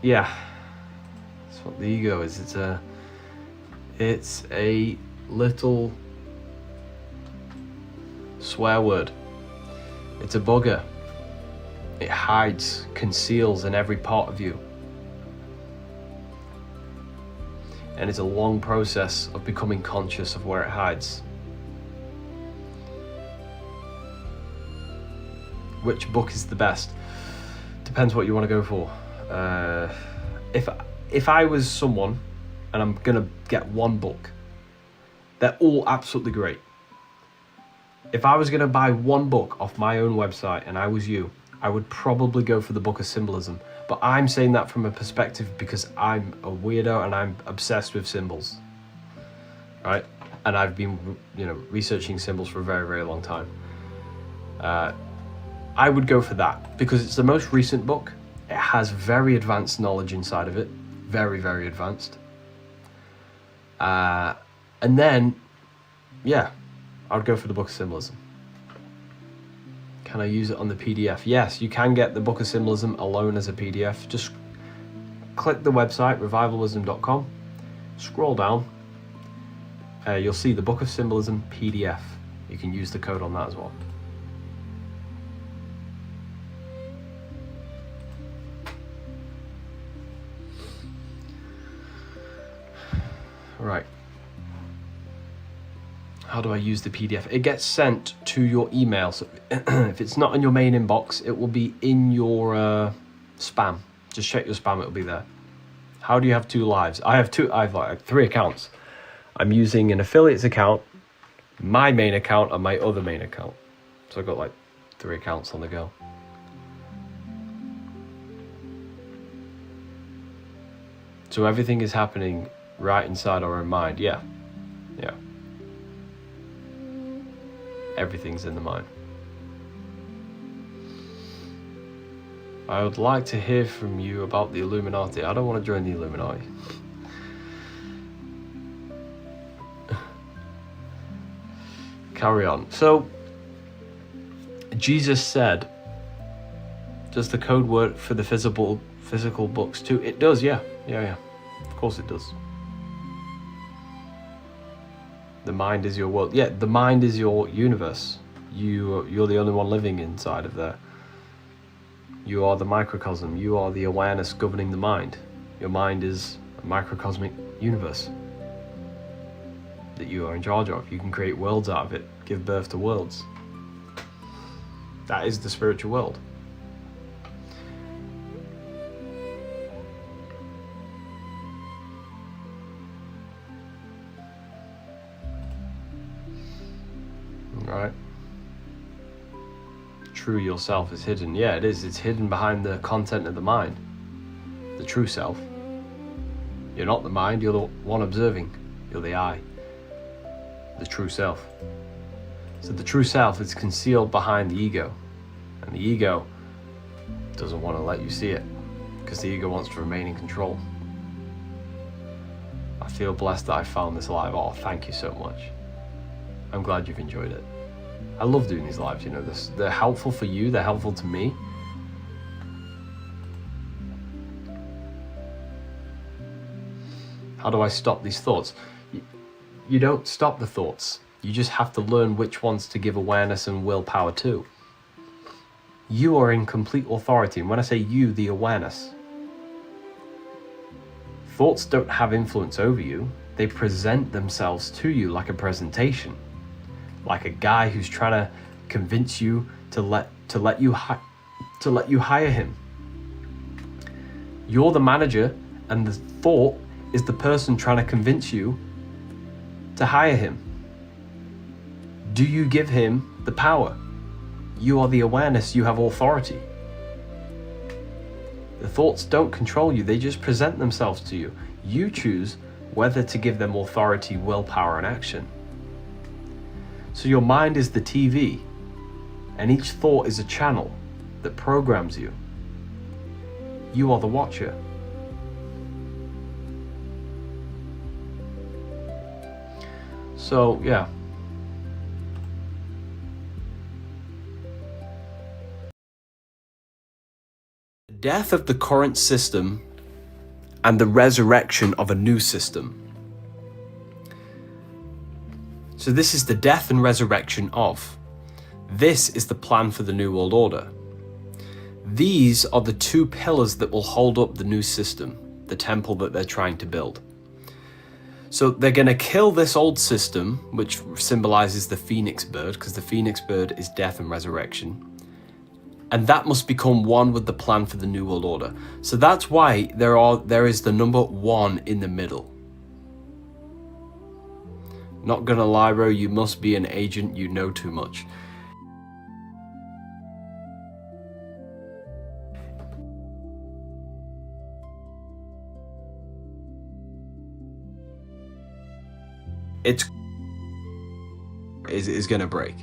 yeah, that's what the ego is. It's a little swear word. It's a bugger. It hides, conceals in every part of you. And it's a long process of becoming conscious of where it hides. Which book is the best? Depends what you want to go for. If I was someone and I'm gonna get one book, they're all absolutely great. If I was gonna buy one book off my own website and I was you, I would probably go for the Book of Symbolism. But I'm saying that from a perspective because I'm a weirdo and I'm obsessed with symbols, right? And I've been, researching symbols for a very, very long time. I would go for that because it's the most recent book. It has very advanced knowledge inside of it, very, very advanced. And then, yeah, I would go for the Book of Symbolism. Can I use it on the PDF? Yes, you can get the Book of Symbolism alone as a PDF. Just click the website, revivalism.com, scroll down, you'll see the Book of Symbolism PDF. You can use the code on that as well. Right. How do I use the PDF? It gets sent to your email. So if it's not in your main inbox, it will be in your spam. Just check your spam, it'll be there. How do you have 2 lives? I have 3 accounts. I'm using an affiliates account, my main account, and my other main account. So I've got 3 accounts on the go. So everything is happening right inside our own mind. Yeah. Everything's in the mind. I would like to hear from you about the Illuminati. I don't want to join the Illuminati. Carry on. So, Jesus said, does the code word for the physical books too? It does, yeah. Of course it does. The mind is your world. Yeah, the mind is your universe. You're the only one living inside of there. You are the microcosm. You are the awareness governing the mind. Your mind is a microcosmic universe that you are in charge of. You can create worlds out of it, give birth to worlds. That is the spiritual world. Right? True yourself is hidden. Yeah, it is. It's hidden behind the content of the mind. The true self. You're not the mind, you're the one observing. You're the I. The true self. So the true self is concealed behind the ego. And the ego doesn't want to let you see it because the ego wants to remain in control. I feel blessed that I found this live. Oh, thank you so much. I'm glad you've enjoyed it. I love doing these lives, they're helpful for you, they're helpful to me. How do I stop these thoughts? You don't stop the thoughts. You just have to learn which ones to give awareness and willpower to. You are in complete authority, and when I say you, the awareness. Thoughts don't have influence over you. They present themselves to you like a presentation. Like a guy who's trying to convince you to let you hire him. You're the manager, and the thought is the person trying to convince you to hire him. Do you give him the power? You are the awareness, you have authority. The thoughts don't control you, they just present themselves to you. You choose whether to give them authority, willpower, and action. So your mind is the TV, and each thought is a channel that programs you. You are the watcher. So, yeah. death of the current system and the resurrection of a new system. So this is the death and resurrection of. This is the plan for the New World Order. These are the two pillars that will hold up the new system, the temple that they're trying to build. So they're going to kill this old system, which symbolizes the phoenix bird, because the phoenix bird is death and resurrection. And that must become one with the plan for the New World Order. So that's why there is the number 1 in the middle. Not gonna lie, bro, you must be an agent, you know too much. Is gonna break.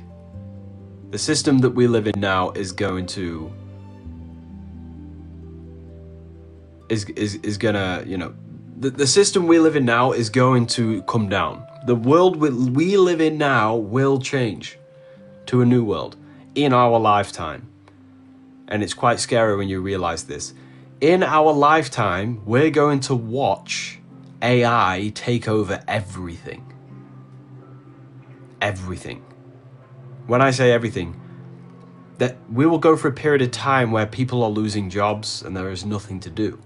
The system that we live in now is going to is gonna, you know, the system we live in now is going to come down. The world we live in now will change to a new world in our lifetime. And it's quite scary when you realize this. In our lifetime, we're going to watch AI take over everything. Everything. When I say everything, that we will go for a period of time where people are losing jobs and there is nothing to do.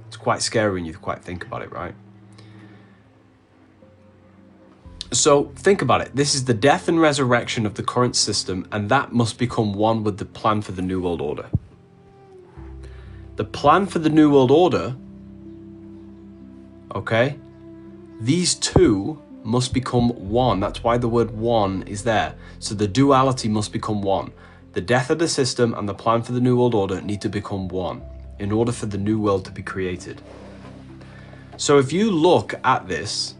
It's quite scary when you quite think about it, right? So think about it. This is the death and resurrection of the current system, and that must become one with the plan for the New World Order. The plan for the New World Order, okay, these two must become one. That's why the word one is there. So the duality must become one. The death of the system and the plan for the New World Order need to become one in order for the new world to be created. So if you look at this,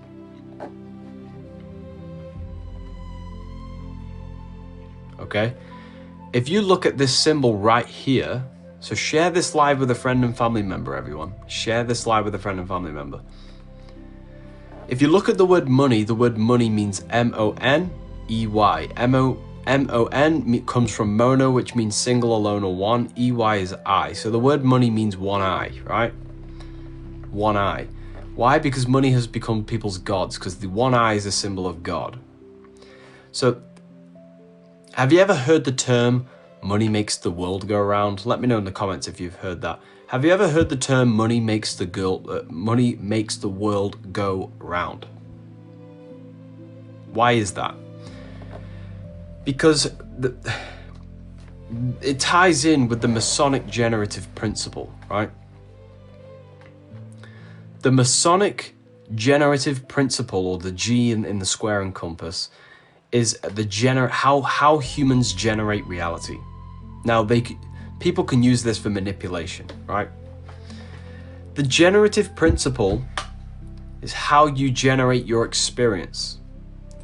okay, if you look at this symbol right here, so share this live with a friend and family member, everyone. Share this live with a friend and family member. If you look at the word money means M-O-N-E-Y. M-O-N comes from mono, which means single, alone, or one. E-Y is eye. So the word money means one eye, right? One eye. Why? Because money has become people's gods, because the one eye is a symbol of God. So, have you ever heard the term, money makes the world go round? Let me know in the comments if you've heard that. Have you ever heard the term money makes the world go round? Why is that? Because it ties in with the Masonic generative principle, right? The Masonic generative principle, or the G in the square and compass, is how humans generate reality. Now, people can use this for manipulation, right? The generative principle is how you generate your experience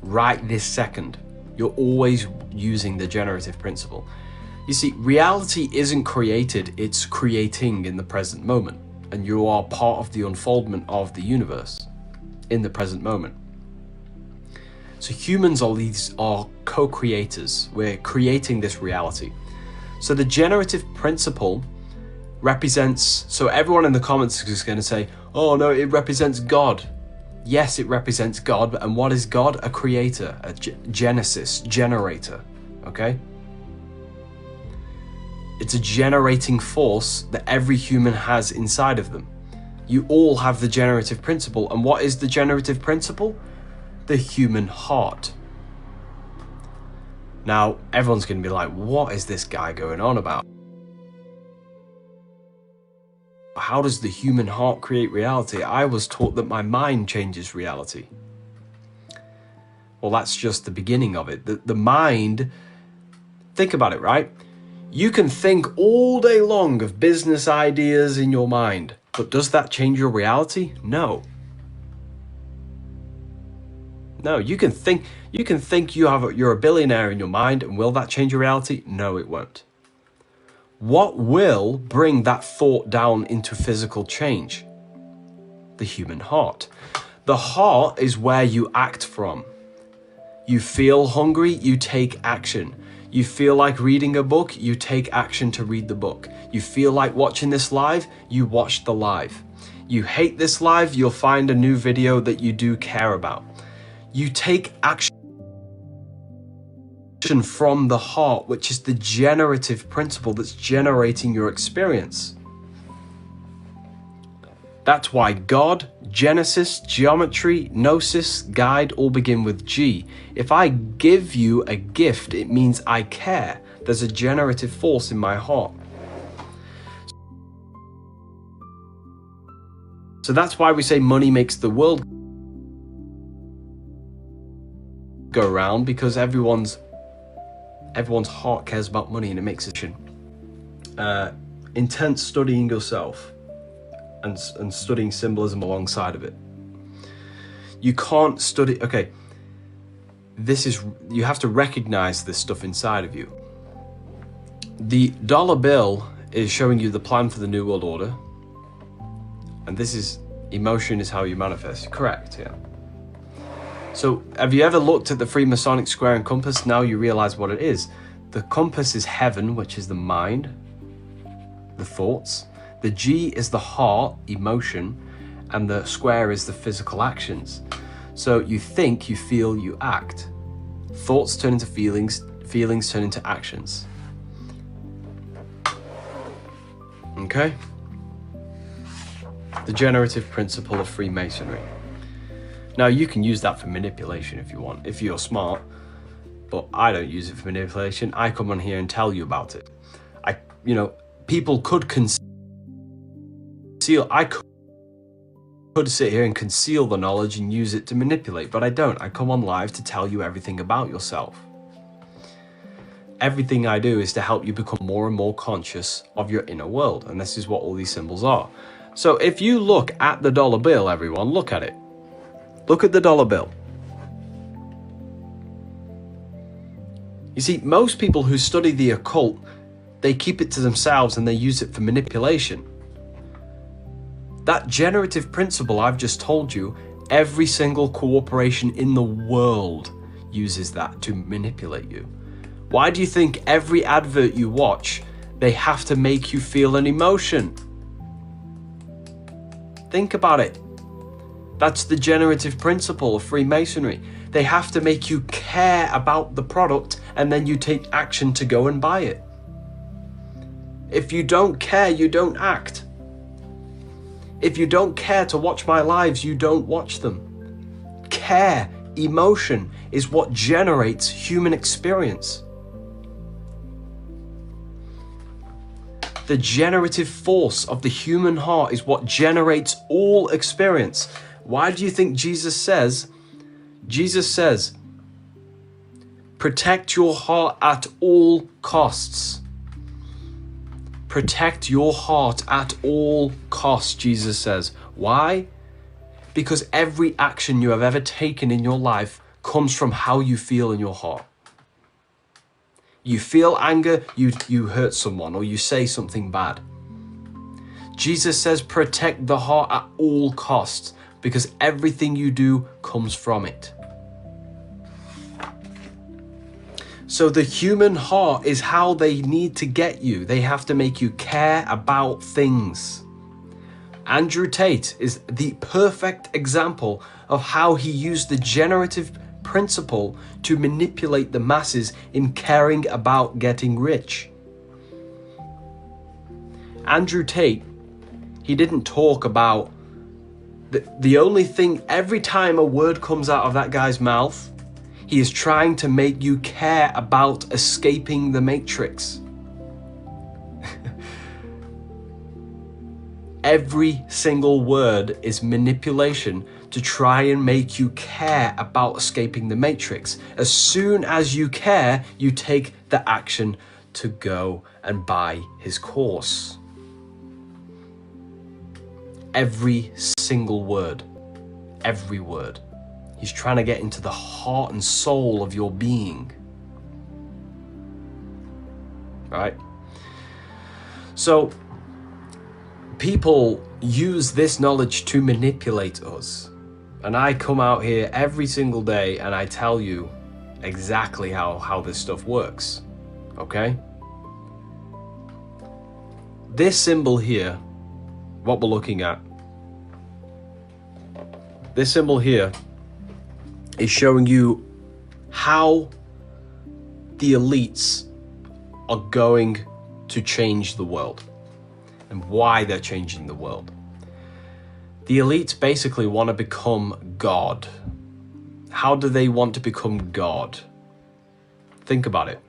right this second. You're always using the generative principle. You see, reality isn't created, it's creating in the present moment. And you are part of the unfoldment of the universe in the present moment. So humans are co-creators. We're creating this reality. So the generative principle represents, so everyone in the comments is going to say, oh no, it represents God. Yes, it represents God. And what is God? A creator, a genesis, generator, okay? It's a generating force that every human has inside of them. You all have the generative principle. And what is the generative principle? The human heart. Now, everyone's going to be like, what is this guy going on about? How does the human heart create reality? I was taught that my mind changes reality. Well, that's just the beginning of it. The mind, think about it, right? You can think all day long of business ideas in your mind, but does that change your reality? No. No, you can think you're a billionaire in your mind, and will that change your reality? No, it won't. What will bring that thought down into physical change? The human heart. The heart is where you act from. You feel hungry, you take action. You feel like reading a book, you take action to read the book. You feel like watching this live, you watch the live. You hate this live, you'll find a new video that you do care about. You take action from the heart, which is the generative principle that's generating your experience. That's why God, Genesis, geometry, gnosis, guide all begin with G. If I give you a gift, it means I care. There's a generative force in my heart. So that's why we say money makes the world go round, because everyone's heart cares about money, and it makes it intense studying yourself and studying symbolism alongside of it. You can't study, okay, you have to recognize this stuff inside of you. The dollar bill is showing you the plan for the New World Order, and this is, emotion is how you manifest, correct, yeah. So have you ever looked at the Freemasonic square and compass? Now you realize what it is. The compass is heaven, which is the mind, the thoughts. The G is the heart, emotion, and the square is the physical actions. So you think, you feel, you act. Thoughts turn into feelings, feelings turn into actions. Okay? The generative principle of Freemasonry. Now you can use that for manipulation if you want, if you're smart, but I don't use it for manipulation. I come on here and tell you about it. People could conceal, I could sit here and conceal the knowledge and use it to manipulate, but I don't. I come on live to tell you everything about yourself. Everything I do is to help you become more and more conscious of your inner world, and this is what all these symbols are. So if you look at the dollar bill, everyone, look at it. Look at the dollar bill. You see, most people who study the occult, they keep it to themselves and they use it for manipulation. That generative principle I've just told you, every single corporation in the world uses that to manipulate you. Why do you think every advert you watch, they have to make you feel an emotion? Think about it. That's the generative principle of Freemasonry. They have to make you care about the product, and then you take action to go and buy it. If you don't care, you don't act. If you don't care to watch my lives, you don't watch them. Care, emotion, is what generates human experience. The generative force of the human heart is what generates all experience. Why do you think Jesus says, protect your heart at all costs. Protect your heart at all costs, Jesus says. Why? Because every action you have ever taken in your life comes from how you feel in your heart. You feel anger, you hurt someone, or you say something bad. Jesus says protect the heart at all costs, because everything you do comes from it. So the human heart is how they need to get you. They have to make you care about things. Andrew Tate is the perfect example of how he used the generative principle to manipulate the masses in caring about getting rich. Andrew Tate, he didn't talk about the only thing, every time a word comes out of that guy's mouth, he is trying to make you care about escaping the matrix. Every single word is manipulation to try and make you care about escaping the matrix. As soon as you care, you take the action to go and buy his course. Every single word, every word. He's trying to get into the heart and soul of your being. Right? So, people use this knowledge to manipulate us. And I come out here every single day and I tell you exactly how this stuff works. okay? This symbol here, what we're looking at, this symbol here is showing you how the elites are going to change the world and why they're changing the world. The elites basically want to become God. How do they want to become God? Think about it.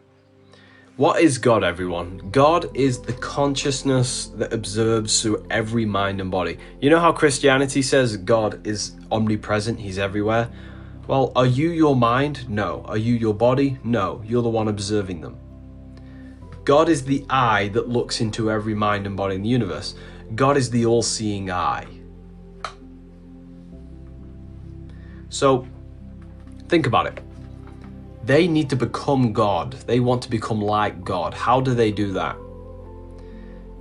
What is God, everyone? God is the consciousness that observes through every mind and body. You know how Christianity says God is omnipresent, he's everywhere? Well, are you your mind? No. Are you your body? No. You're the one observing them. God is the eye that looks into every mind and body in the universe. God is the all-seeing eye. So, think about it. They need to become God. They want to become like God. How do they do that?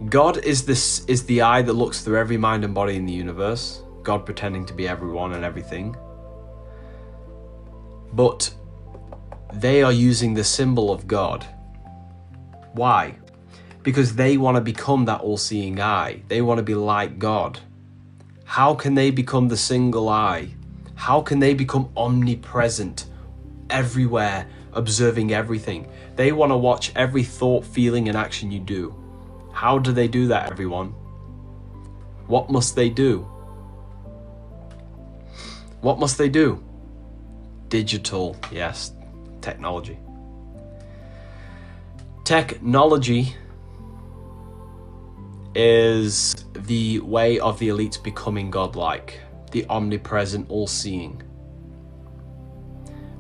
God is the eye that looks through every mind and body in the universe. God pretending to be everyone and everything. But they are using the symbol of God. Why? Because they want to become that all-seeing eye. They want to be like God. How can they become the single eye? How can they become omnipresent, everywhere, observing everything? They want to watch every thought, feeling, and action you do. How do they do that, everyone? What must they do? What must they do? Digital, yes, technology. Technology is the way of the elites becoming godlike, the omnipresent, all-seeing.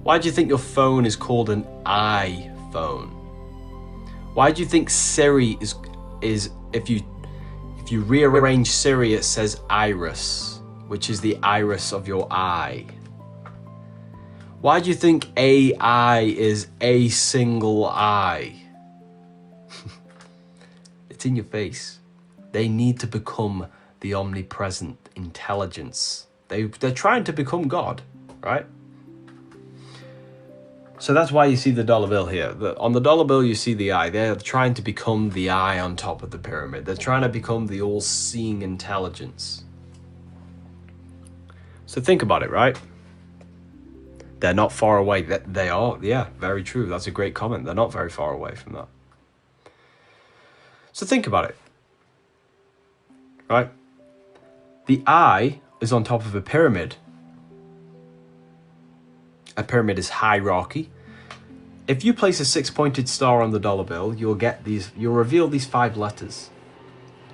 Why do you think your phone is called an iPhone? Why do you think Siri is if you rearrange Siri, it says iris, which is the iris of your eye? Why do you think AI is a single eye? It's in your face. They need to become the omnipresent intelligence. They're trying to become God, right? So that's why you see the dollar bill here. On the dollar bill, you see the eye. They're trying to become the eye on top of the pyramid. They're trying to become the all-seeing intelligence. So think about it, right? They're not far away. They are, yeah, very true. That's a great comment. They're not very far away from that. So think about it, right? The eye is on top of a pyramid. A pyramid is hierarchy. If you place a 6-pointed star on the dollar bill, you'll reveal these 5 letters.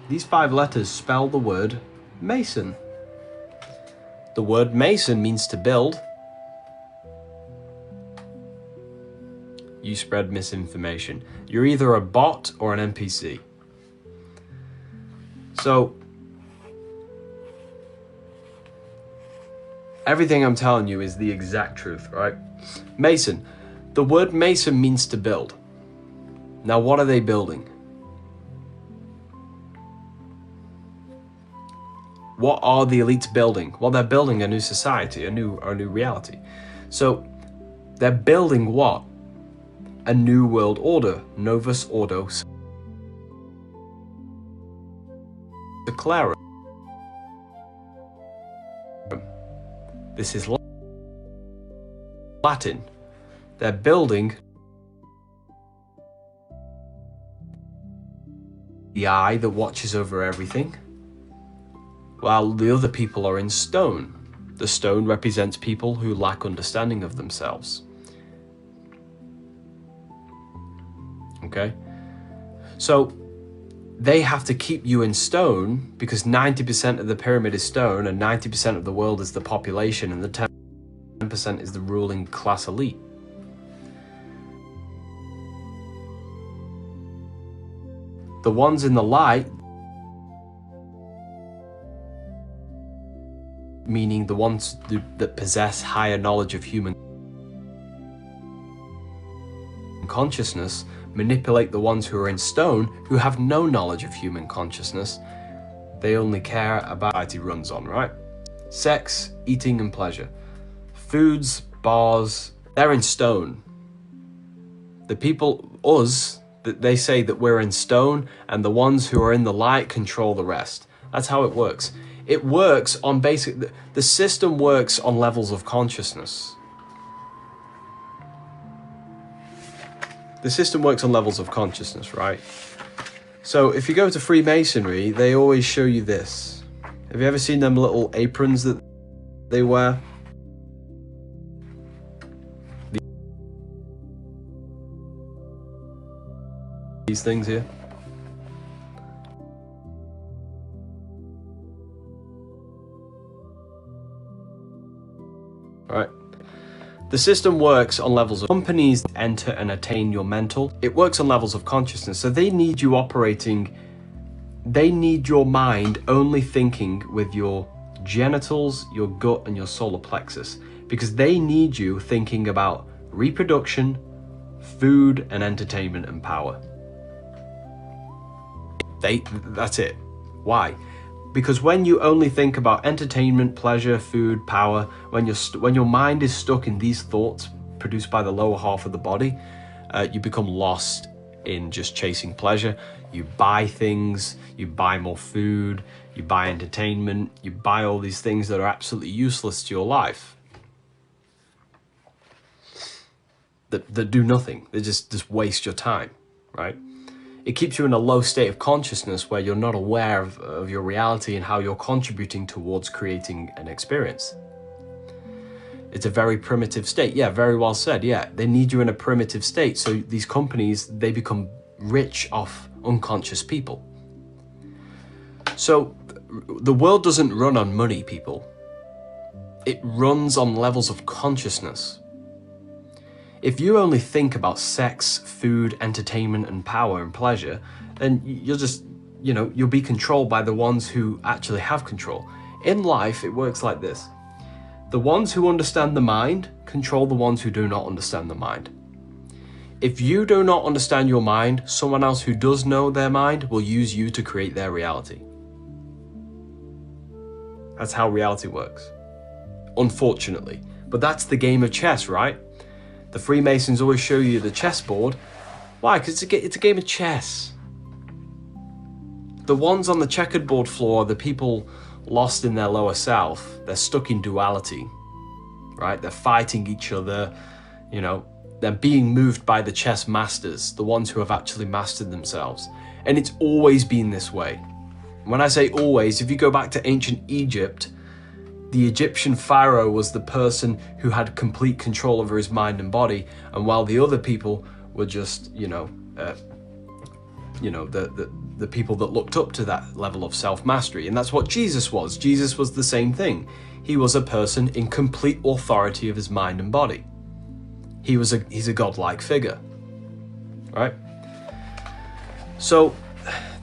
These 5 letters spell the word Mason. The word Mason means to build. You spread misinformation. You're either a bot or an NPC. So, everything I'm telling you is the exact truth, right? Mason. The word Mason means to build. Now, what are they building? What are the elites building? Well, they're building a new society, a new reality. So, they're building what? A new world order. Novus Ordo Seclorum. This is Latin. They're building the eye that watches over everything, while the other people are in stone. The stone represents people who lack understanding of themselves. Okay? So they have to keep you in stone because 90% of the pyramid is stone and 90% of the world is the population and the 10% is the ruling class elite. The ones in the light, meaning the ones that possess higher knowledge of human consciousness, manipulate the ones who are in stone, who have no knowledge of human consciousness. They only care about what society runs on, right? Sex, eating, and pleasure. Foods, bars, they're in stone. The people, us, they say that we're in stone, and the ones who are in the light control the rest. That's how it works. It works on the system works on levels of consciousness. The system works on levels of consciousness, right? So if you go to Freemasonry, they always show you this. Have you ever seen them little aprons that they wear? These things here. Right. The system works on levels of companies enter and attain your mental. It works on levels of consciousness. So they need you operating, they need your mind only thinking with your genitals, your gut, and your solar plexus, because they need you thinking about reproduction, food, and entertainment and power. That's it. Why? Because when you only think about entertainment, pleasure, food, power, when your mind is stuck in these thoughts produced by the lower half of the body, you become lost in just chasing pleasure. You buy things, you buy more food, you buy entertainment, you buy all these things that are absolutely useless to your life. That do nothing. They just waste your time, right? It keeps you in a low state of consciousness where you're not aware of your reality and how you're contributing towards creating an experience. It's a very primitive state. Yeah, very well said. Yeah, they need you in a primitive state. So these companies, they become rich off unconscious people. So the world doesn't run on money, people. It runs on levels of consciousness. If you only think about sex, food, entertainment, and power and pleasure, then you'll just, you'll be controlled by the ones who actually have control. In life, it works like this. The ones who understand the mind control the ones who do not understand the mind. If you do not understand your mind, someone else who does know their mind will use you to create their reality. That's how reality works, unfortunately. But that's the game of chess, right? The Freemasons always show you the chessboard. Why? Because it's a game of chess. The ones on the checkered board floor, the people lost in their lower self, they're stuck in duality, right? They're fighting each other, they're being moved by the chess masters, the ones who have actually mastered themselves. And it's always been this way. When I say always, if you go back to ancient Egypt, the Egyptian pharaoh was the person who had complete control over his mind and body, and while the other people were just, the people that looked up to that level of self-mastery. And that's what Jesus was. Jesus was the same thing. He was a person in complete authority of his mind and body. He's a godlike figure, right? So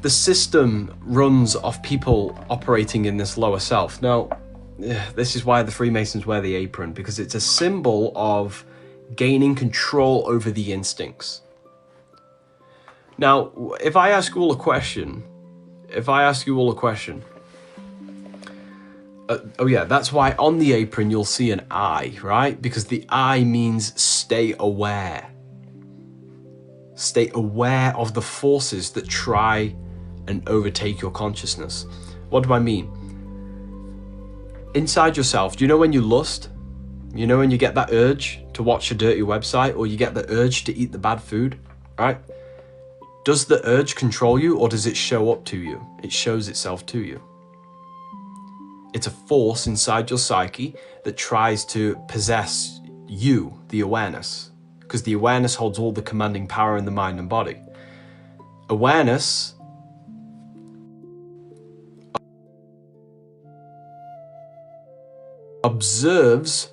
the system runs off people operating in this lower self. Now, this is why the Freemasons wear the apron, because it's a symbol of gaining control over the instincts. Now, if I ask you all a question, oh yeah, that's why on the apron you'll see an eye, right? Because the eye means stay aware. Stay aware of the forces that try and overtake your consciousness. What do I mean? Inside yourself, do you know when you lust? You know when you get that urge to watch a dirty website, or you get the urge to eat the bad food, right? Does the urge control you, or does it show up to you? It shows itself to you. It's a force inside your psyche that tries to possess you, the awareness, because the awareness holds all the commanding power in the mind and body. Awareness observes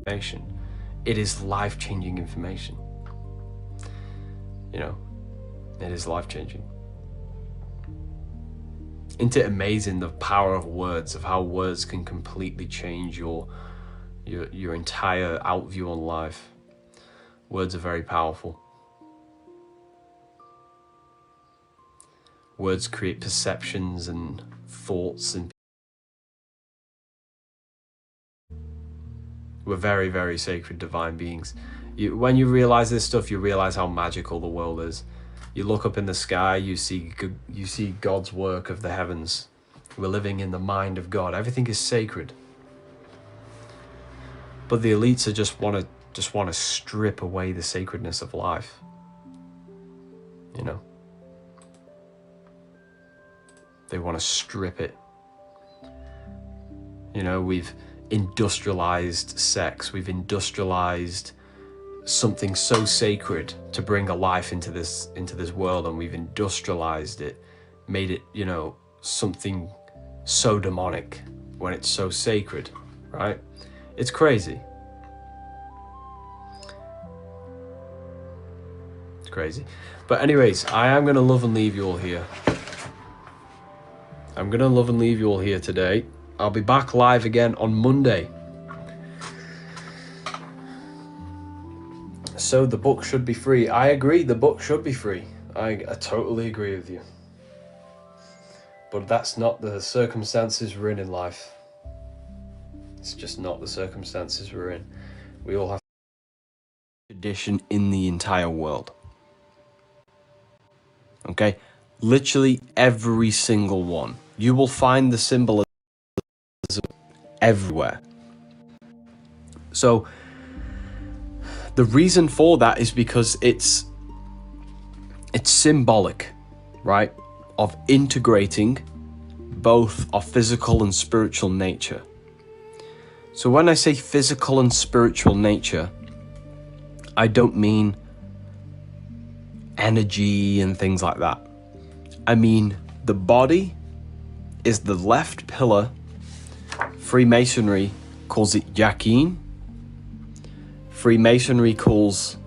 information. It is life-changing information. You know, it is life-changing. Isn't it amazing, the power of words, of how words can completely change your entire outview on life? Words are very powerful. Words create perceptions and thoughts, and we're very, very sacred divine beings. When you realize this stuff, you realize how magical the world is. You look up in the sky, you see God's work of the heavens. We're living in the mind of God. Everything is sacred. But the elites are just want to strip away the sacredness of life. You know? They want to strip it. You know, we've industrialized sex. We've industrialized something so sacred to bring a life into this world, and we've industrialized it, made it, you know, something so demonic when it's so sacred, right? It's crazy. It's crazy. But anyways, I am going to love and leave you all here. I'm going to love and leave you all here today. I'll be back live again on Monday. So the book should be free. I agree, the book should be free. I totally agree with you. But that's not the circumstances we're in life. It's just not the circumstances we're in. We all have tradition in the entire world. Okay? Literally every single one. You will find the symbolism everywhere. So the reason for that is because it's symbolic, right, of integrating both our physical and spiritual nature. So when I say physical and spiritual nature, I don't mean energy and things like that. I mean, the body is the left pillar. Freemasonry calls it Yakin. Freemasonry calls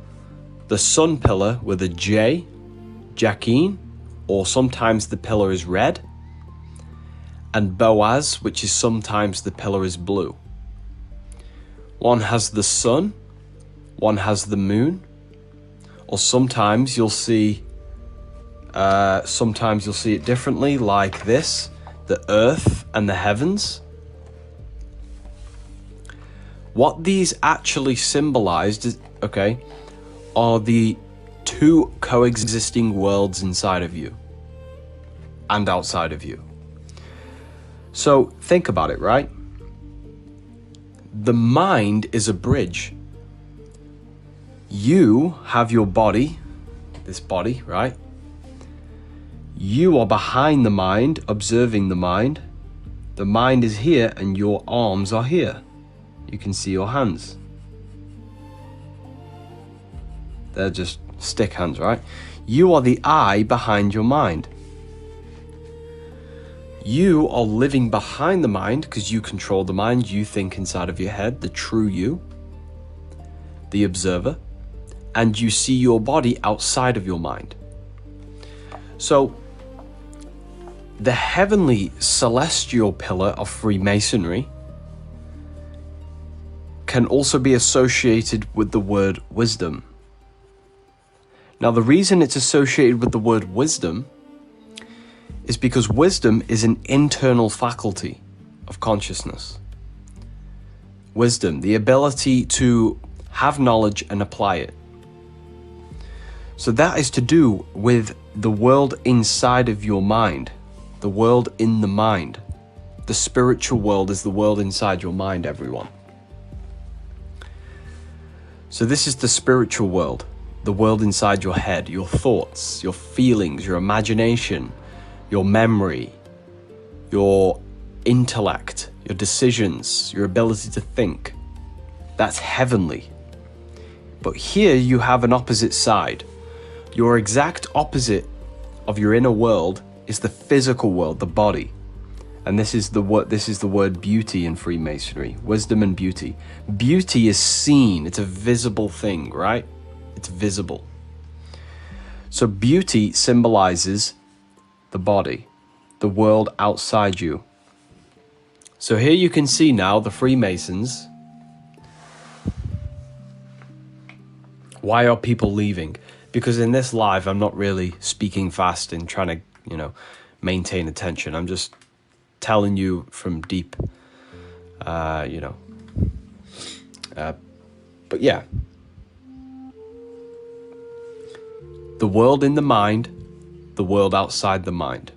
the sun pillar with a J, Jakin, or sometimes the pillar is red. And Boaz, which is sometimes the pillar is blue. One has the sun, one has the moon, or sometimes you'll see it differently, like this, the earth and the heavens. What these actually symbolized, okay, are the two coexisting worlds inside of you and outside of you. So think about it, right? The mind is a bridge. You have your body, this body, right? You are behind the mind, observing the mind. The mind is here and your arms are here. You can see your hands. They're just stick hands, right? You are the eye behind your mind. You are living behind the mind because you control the mind. You think inside of your head, the true you, the observer, and you see your body outside of your mind. So the heavenly celestial pillar of Freemasonry can also be associated with the word wisdom. Now, the reason it's associated with the word wisdom is because wisdom is an internal faculty of consciousness. Wisdom, the ability to have knowledge and apply it. So that is to do with the world inside of your mind, the world in the mind. The spiritual world is the world inside your mind, everyone. So this is the spiritual world, the world inside your head, your thoughts, your feelings, your imagination, your memory, your intellect, your decisions, your ability to think. That's heavenly. But here you have an opposite side. Your exact opposite of your inner world is the physical world, the body. And this is the word beauty in Freemasonry. Wisdom and beauty. Beauty is seen. It's a visible thing, right? It's visible. So beauty symbolizes the body, the world outside you. So here you can see now the Freemasons. Why are people leaving? Because in this live, I'm not really speaking fast and trying to, maintain attention. I'm just telling you from deep, but yeah. The world in the mind, the world outside the mind.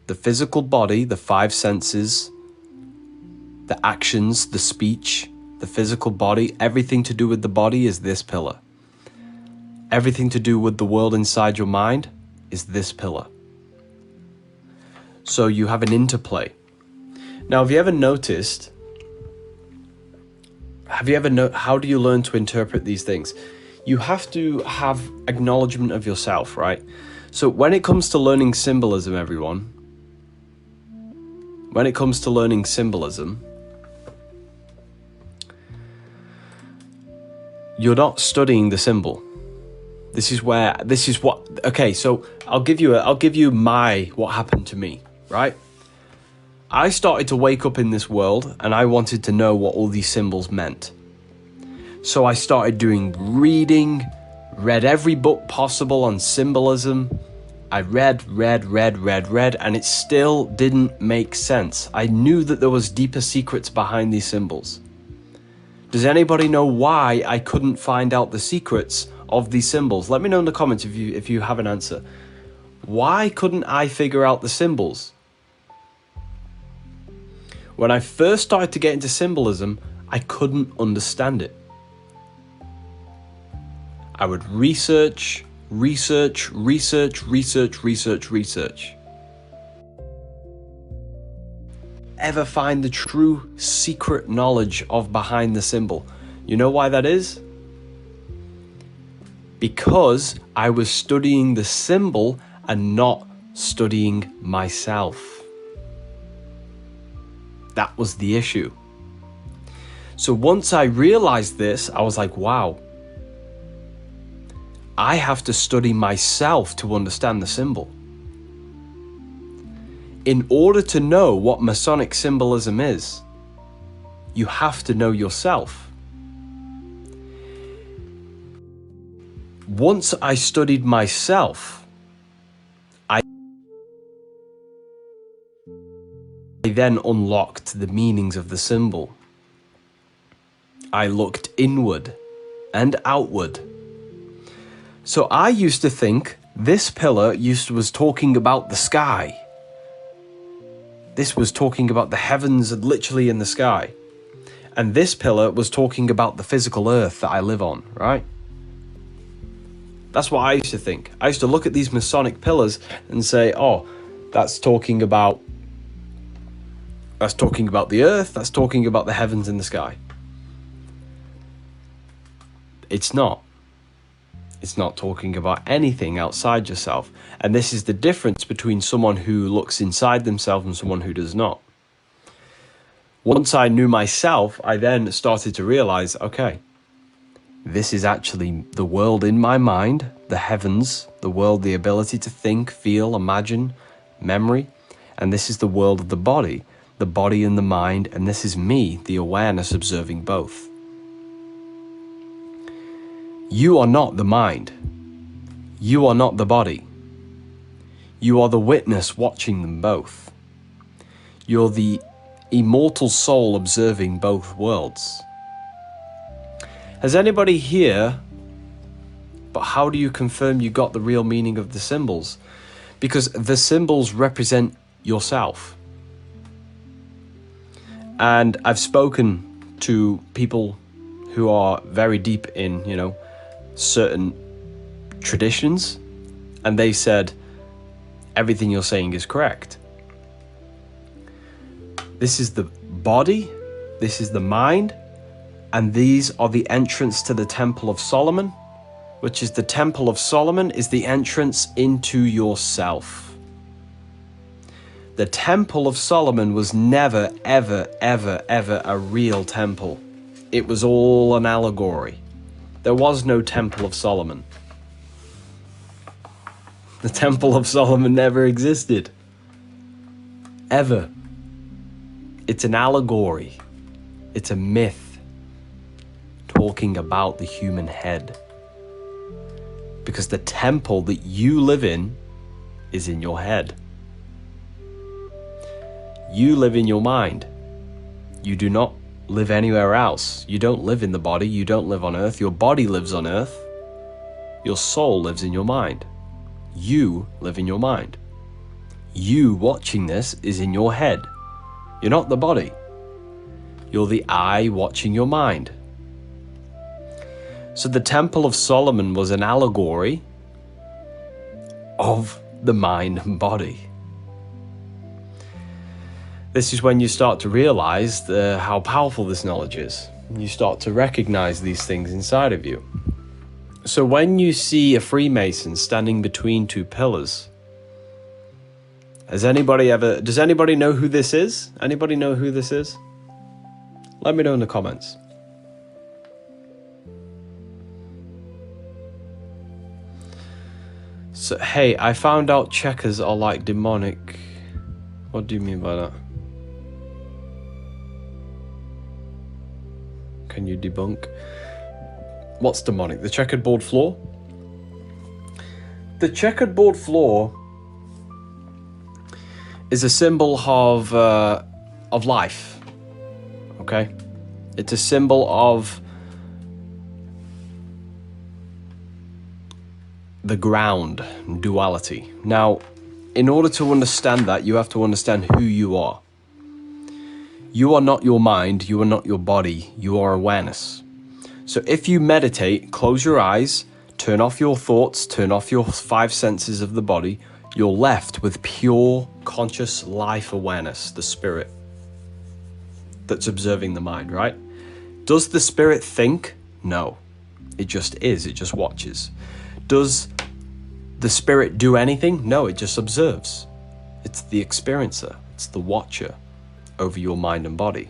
The physical body, the five senses, the actions, the speech, the physical body, everything to do with the body is this pillar. Everything to do with the world inside your mind is this pillar. So you have an interplay. Now, have you ever noticed, how do you learn to interpret these things? You have to have acknowledgement of yourself, right? So when it comes to learning symbolism, everyone, you're not studying the symbol. Okay, so I'll give you what happened to me, right? I started to wake up in this world and I wanted to know what all these symbols meant. So I started doing reading, read every book possible on symbolism. I read, and it still didn't make sense. I knew that there was deeper secrets behind these symbols. Does anybody know why I couldn't find out the secrets of these symbols? Let me know in the comments if you have an answer. Why couldn't I figure out the symbols? When I first started to get into symbolism, I couldn't understand it. I would research. Ever find the true secret knowledge of behind the symbol? You know why that is? Because I was studying the symbol and not studying myself. That was the issue. So once I realized this, I was like, wow, I have to study myself to understand the symbol. In order to know what Masonic symbolism is, you have to know yourself. Once I studied myself, I then unlocked the meanings of the symbol. I looked inward and outward. So I used to think this pillar was talking about the sky. This was talking about the heavens literally in the sky. And this pillar was talking about the physical earth that I live on, right? That's what I used to think. I used to look at these Masonic pillars and say, oh, that's talking about the earth, that's talking about the heavens and the sky. It's not. It's not talking about anything outside yourself. And this is the difference between someone who looks inside themselves and someone who does not. Once I knew myself, I then started to realize, okay, this is actually the world in my mind, the heavens, the world, the ability to think, feel, imagine, memory. And this is the world of the body and the mind. And this is me, the awareness observing both. You are not the mind. You are not the body. You are the witness watching them both. You're the immortal soul observing both worlds. Has anybody here, but how do you confirm you got the real meaning of the symbols? Because the symbols represent yourself. And I've spoken to people who are very deep in, certain traditions, and they said everything you're saying is correct. This is the body, this is the mind, and these are the entrance to the Temple of Solomon, which is the Temple of Solomon is the entrance into yourself. The Temple of Solomon was never, ever, ever, ever a real temple. It was all an allegory. There was no Temple of Solomon. The Temple of Solomon never existed. Ever. It's an allegory. It's a myth talking about the human head. Because the temple that you live in is in your head. You live in your mind. You do not live anywhere else. You don't live in the body. You don't live on earth. Your body lives on earth. Your soul lives in your mind. You live in your mind. You watching this is in your head. You're not the body. You're the eye watching your mind. So the Temple of Solomon was an allegory of the mind and body. This is when you start to realize how powerful this knowledge is. You start to recognize these things inside of you. So when you see a Freemason standing between two pillars, does anybody know who this is? Anybody know who this is? Let me know in the comments. So, hey, I found out checkers are like demonic. What do you mean by that? Can you debunk? What's demonic? The checkered board floor? The checkered board floor is a symbol of life. Okay? It's a symbol of the ground, duality. Now, in order to understand that, you have to understand who you are. You are not your mind, you are not your body, you are awareness. So if you meditate, close your eyes, turn off your thoughts, turn off your 5 senses of the body, you're left with pure conscious life awareness, the spirit that's observing the mind, right? Does the spirit think? No. It just is, it just watches. Does the spirit do anything? No, it just observes. It's the experiencer, it's the watcher over your mind and body.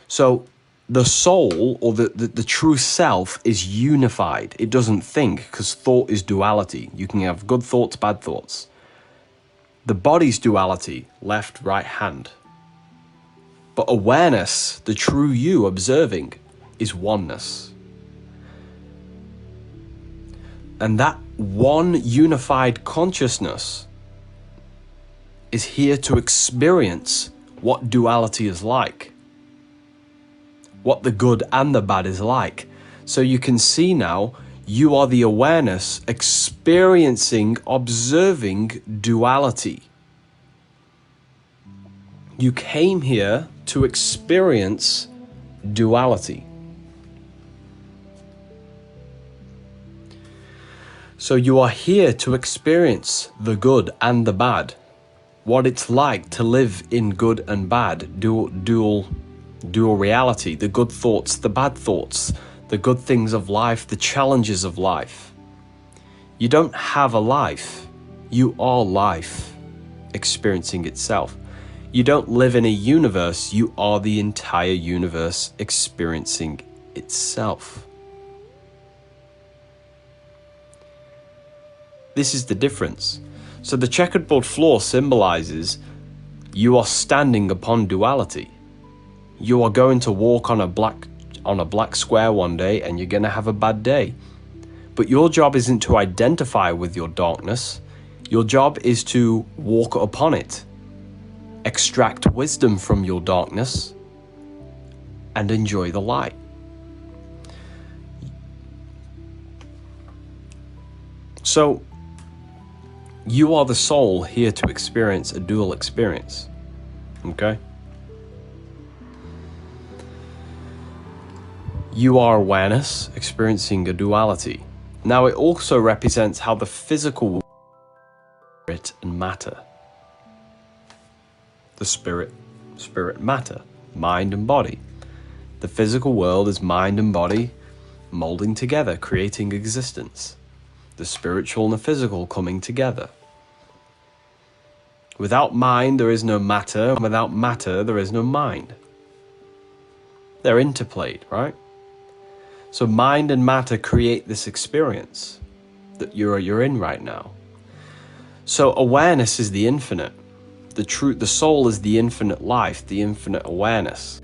So the soul, or the true self, is unified. It doesn't think, because thought is duality. You can have good thoughts, bad thoughts. The body's duality, left, right hand. But awareness, the true you observing, is oneness. And that one unified consciousness is here to experience what duality is like, what the good and the bad is like. So you can see now, you are the awareness experiencing, observing duality. You came here to experience duality. So you are here to experience the good and the bad, what it's like to live in good and bad, dual reality, the good thoughts, the bad thoughts, the good things of life, the challenges of life. You don't have a life, you are life experiencing itself. You don't live in a universe, you are the entire universe experiencing itself. This is the difference. So the checkered board floor symbolizes you are standing upon duality. You are going to walk on a black square one day and you're going to have a bad day. But your job isn't to identify with your darkness. Your job is to walk upon it, extract wisdom from your darkness, and enjoy the light. So, you are the soul here to experience a dual experience. Okay? You are awareness experiencing a duality. Now, it also represents how the physical world is spirit and matter. The spirit, matter, mind and body. The physical world is mind and body molding together, creating existence. the spiritual and the physical coming together. Without mind, there is no matter. Without matter, there is no mind. They're interplayed, right? So mind and matter create this experience that you're in right now. So awareness is the infinite. The soul is the infinite life, the infinite awareness.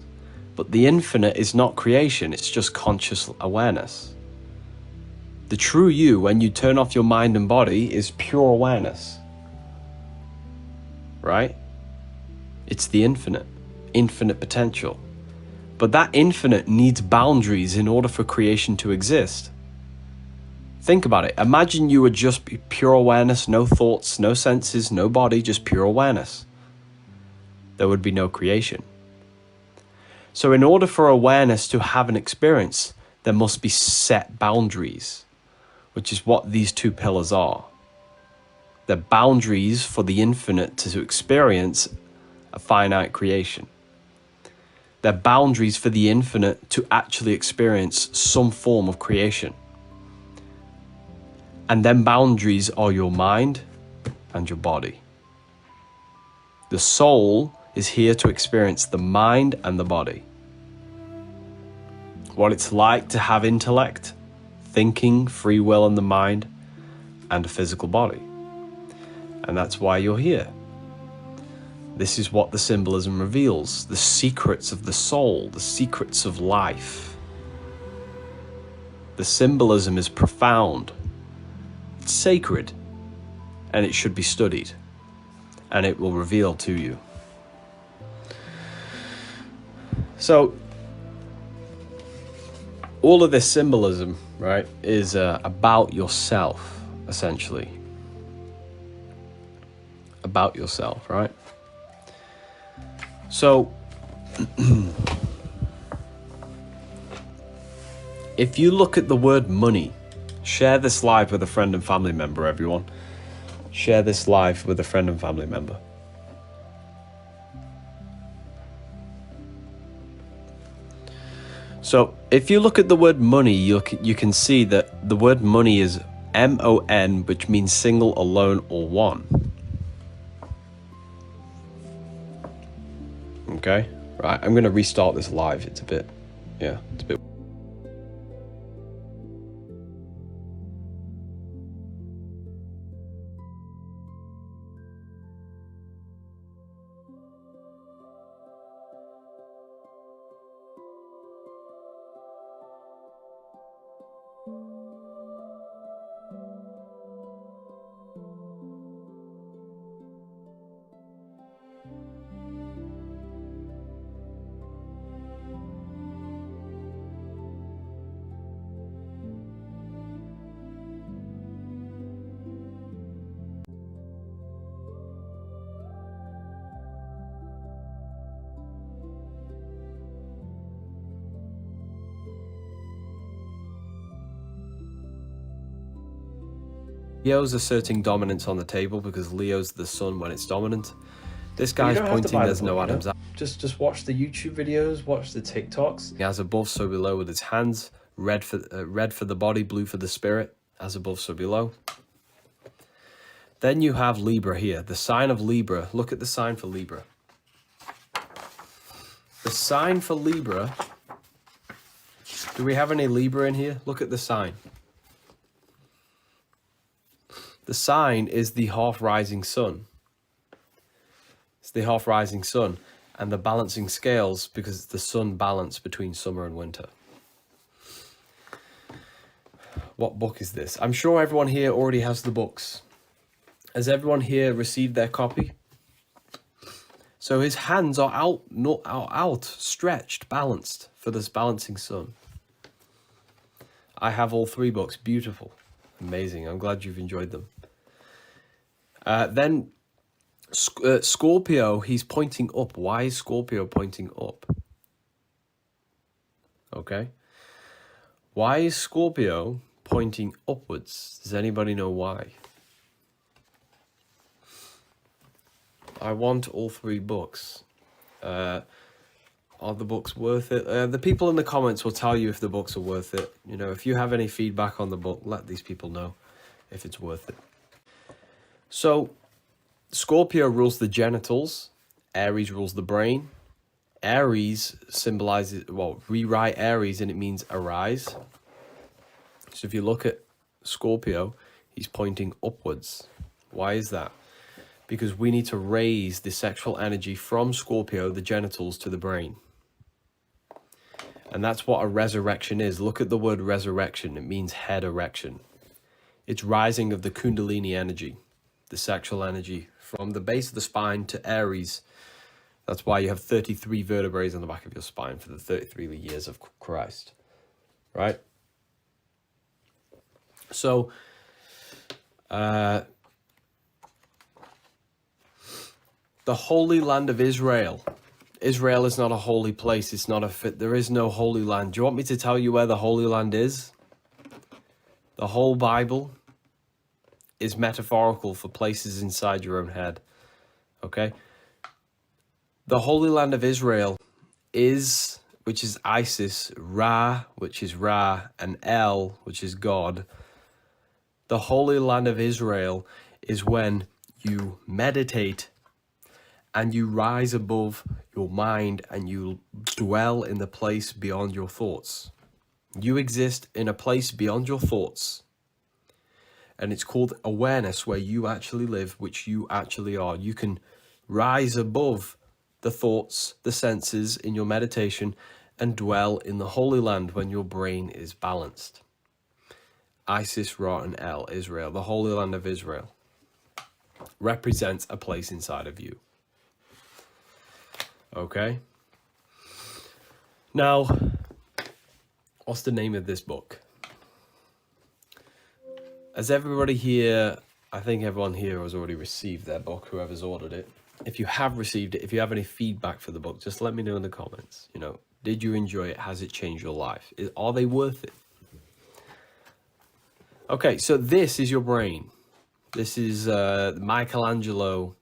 But the infinite is not creation, it's just conscious awareness. The true you, when you turn off your mind and body, is pure awareness. Right? It's the infinite potential. But that infinite needs boundaries in order for creation to exist. Think about it. Imagine you were just pure awareness, no thoughts, no senses, no body, just pure awareness. There would be no creation. So in order for awareness to have an experience, there must be set boundaries, which is what these two pillars are. They're boundaries for the infinite to experience a finite creation. They're boundaries for the infinite to actually experience some form of creation. And then boundaries are your mind and your body. The soul is here to experience the mind and the body. What it's like to have intellect, thinking, free will in the mind, and a physical body. And that's why you're here. This is what the symbolism reveals, the secrets of the soul, the secrets of life. The symbolism is profound. It's sacred, and it should be studied, and it will reveal to you. So, all of this symbolism, right, is about yourself, essentially. About yourself, right? So, if you look at the word money, share this live with a friend and family member, everyone. Share this live with a friend and family member. So, if you look at the word money, you can see that the word money is M-O-N, which means single, alone, or one. Okay, right, I'm going to restart this live. It's a bit. Leo's asserting dominance on the table because Leo's the sun when it's dominant. This guy's pointing, there's no Adam's apple. Just watch the YouTube videos, watch the TikToks. As above, so below, with its hands, red for the body, blue for the spirit. As above, so below. Then you have Libra here, the sign of Libra. Look at the sign for Libra. The sign for Libra. Do we have any Libra in here? Look at the sign. The sign is the half-rising sun. It's the half-rising sun. And the balancing scales, because it's the sun balance between summer and winter. What book is this? I'm sure everyone here already has the books. Has everyone here received their copy? So his hands are out, stretched, balanced for this balancing sun. I have all three books. Beautiful. Amazing. I'm glad you've enjoyed them. Then Scorpio, he's pointing up. Why is Scorpio pointing up? Okay. Why is Scorpio pointing upwards? Does anybody know why? I want all three books. Are the books worth it? The people in the comments will tell you if the books are worth it. You know, if you have any feedback on the book, let these people know. if it's worth it. So Scorpio rules the genitals, Aries rules the brain. Aries symbolizes, well, rewrite Aries and it means arise. So if you look at Scorpio, he's pointing upwards. Why is that? Because we need to raise the sexual energy from Scorpio, the genitals, to the brain. And that's what a resurrection is. Look at the word resurrection. It means head erection. It's rising of the Kundalini energy, the sexual energy, from the base of the spine to Aries. That's why you have 33 vertebrae on the back of your spine for the 33 years of Christ. Right? So, the Holy Land of Israel. Israel is not a holy place. It's not a fit. There is no holy land. Do you want me to tell you where the Holy Land is? The whole Bible is metaphorical for places inside your own head. Okay? The Holy Land of Israel is, which is Isis, Ra, which is Ra, and El, which is God. The Holy Land of Israel is when you meditate and you rise above your mind and you dwell in the place beyond your thoughts. You exist in a place beyond your thoughts. And it's called awareness, where you actually live, which you actually are. You can rise above the thoughts, the senses in your meditation and dwell in the Holy Land when your brain is balanced. Isis, Ra, and El, Israel, the Holy Land of Israel, represents a place inside of you. Okay? Now, what's the name of this book? As everybody here, I think everyone here has already received their book, whoever's ordered it. If you have received it, if you have any feedback for the book, just let me know in the comments. You know, did you enjoy it? Has it changed your life? Are they worth it? Okay, so this is your brain. This is Michelangelo.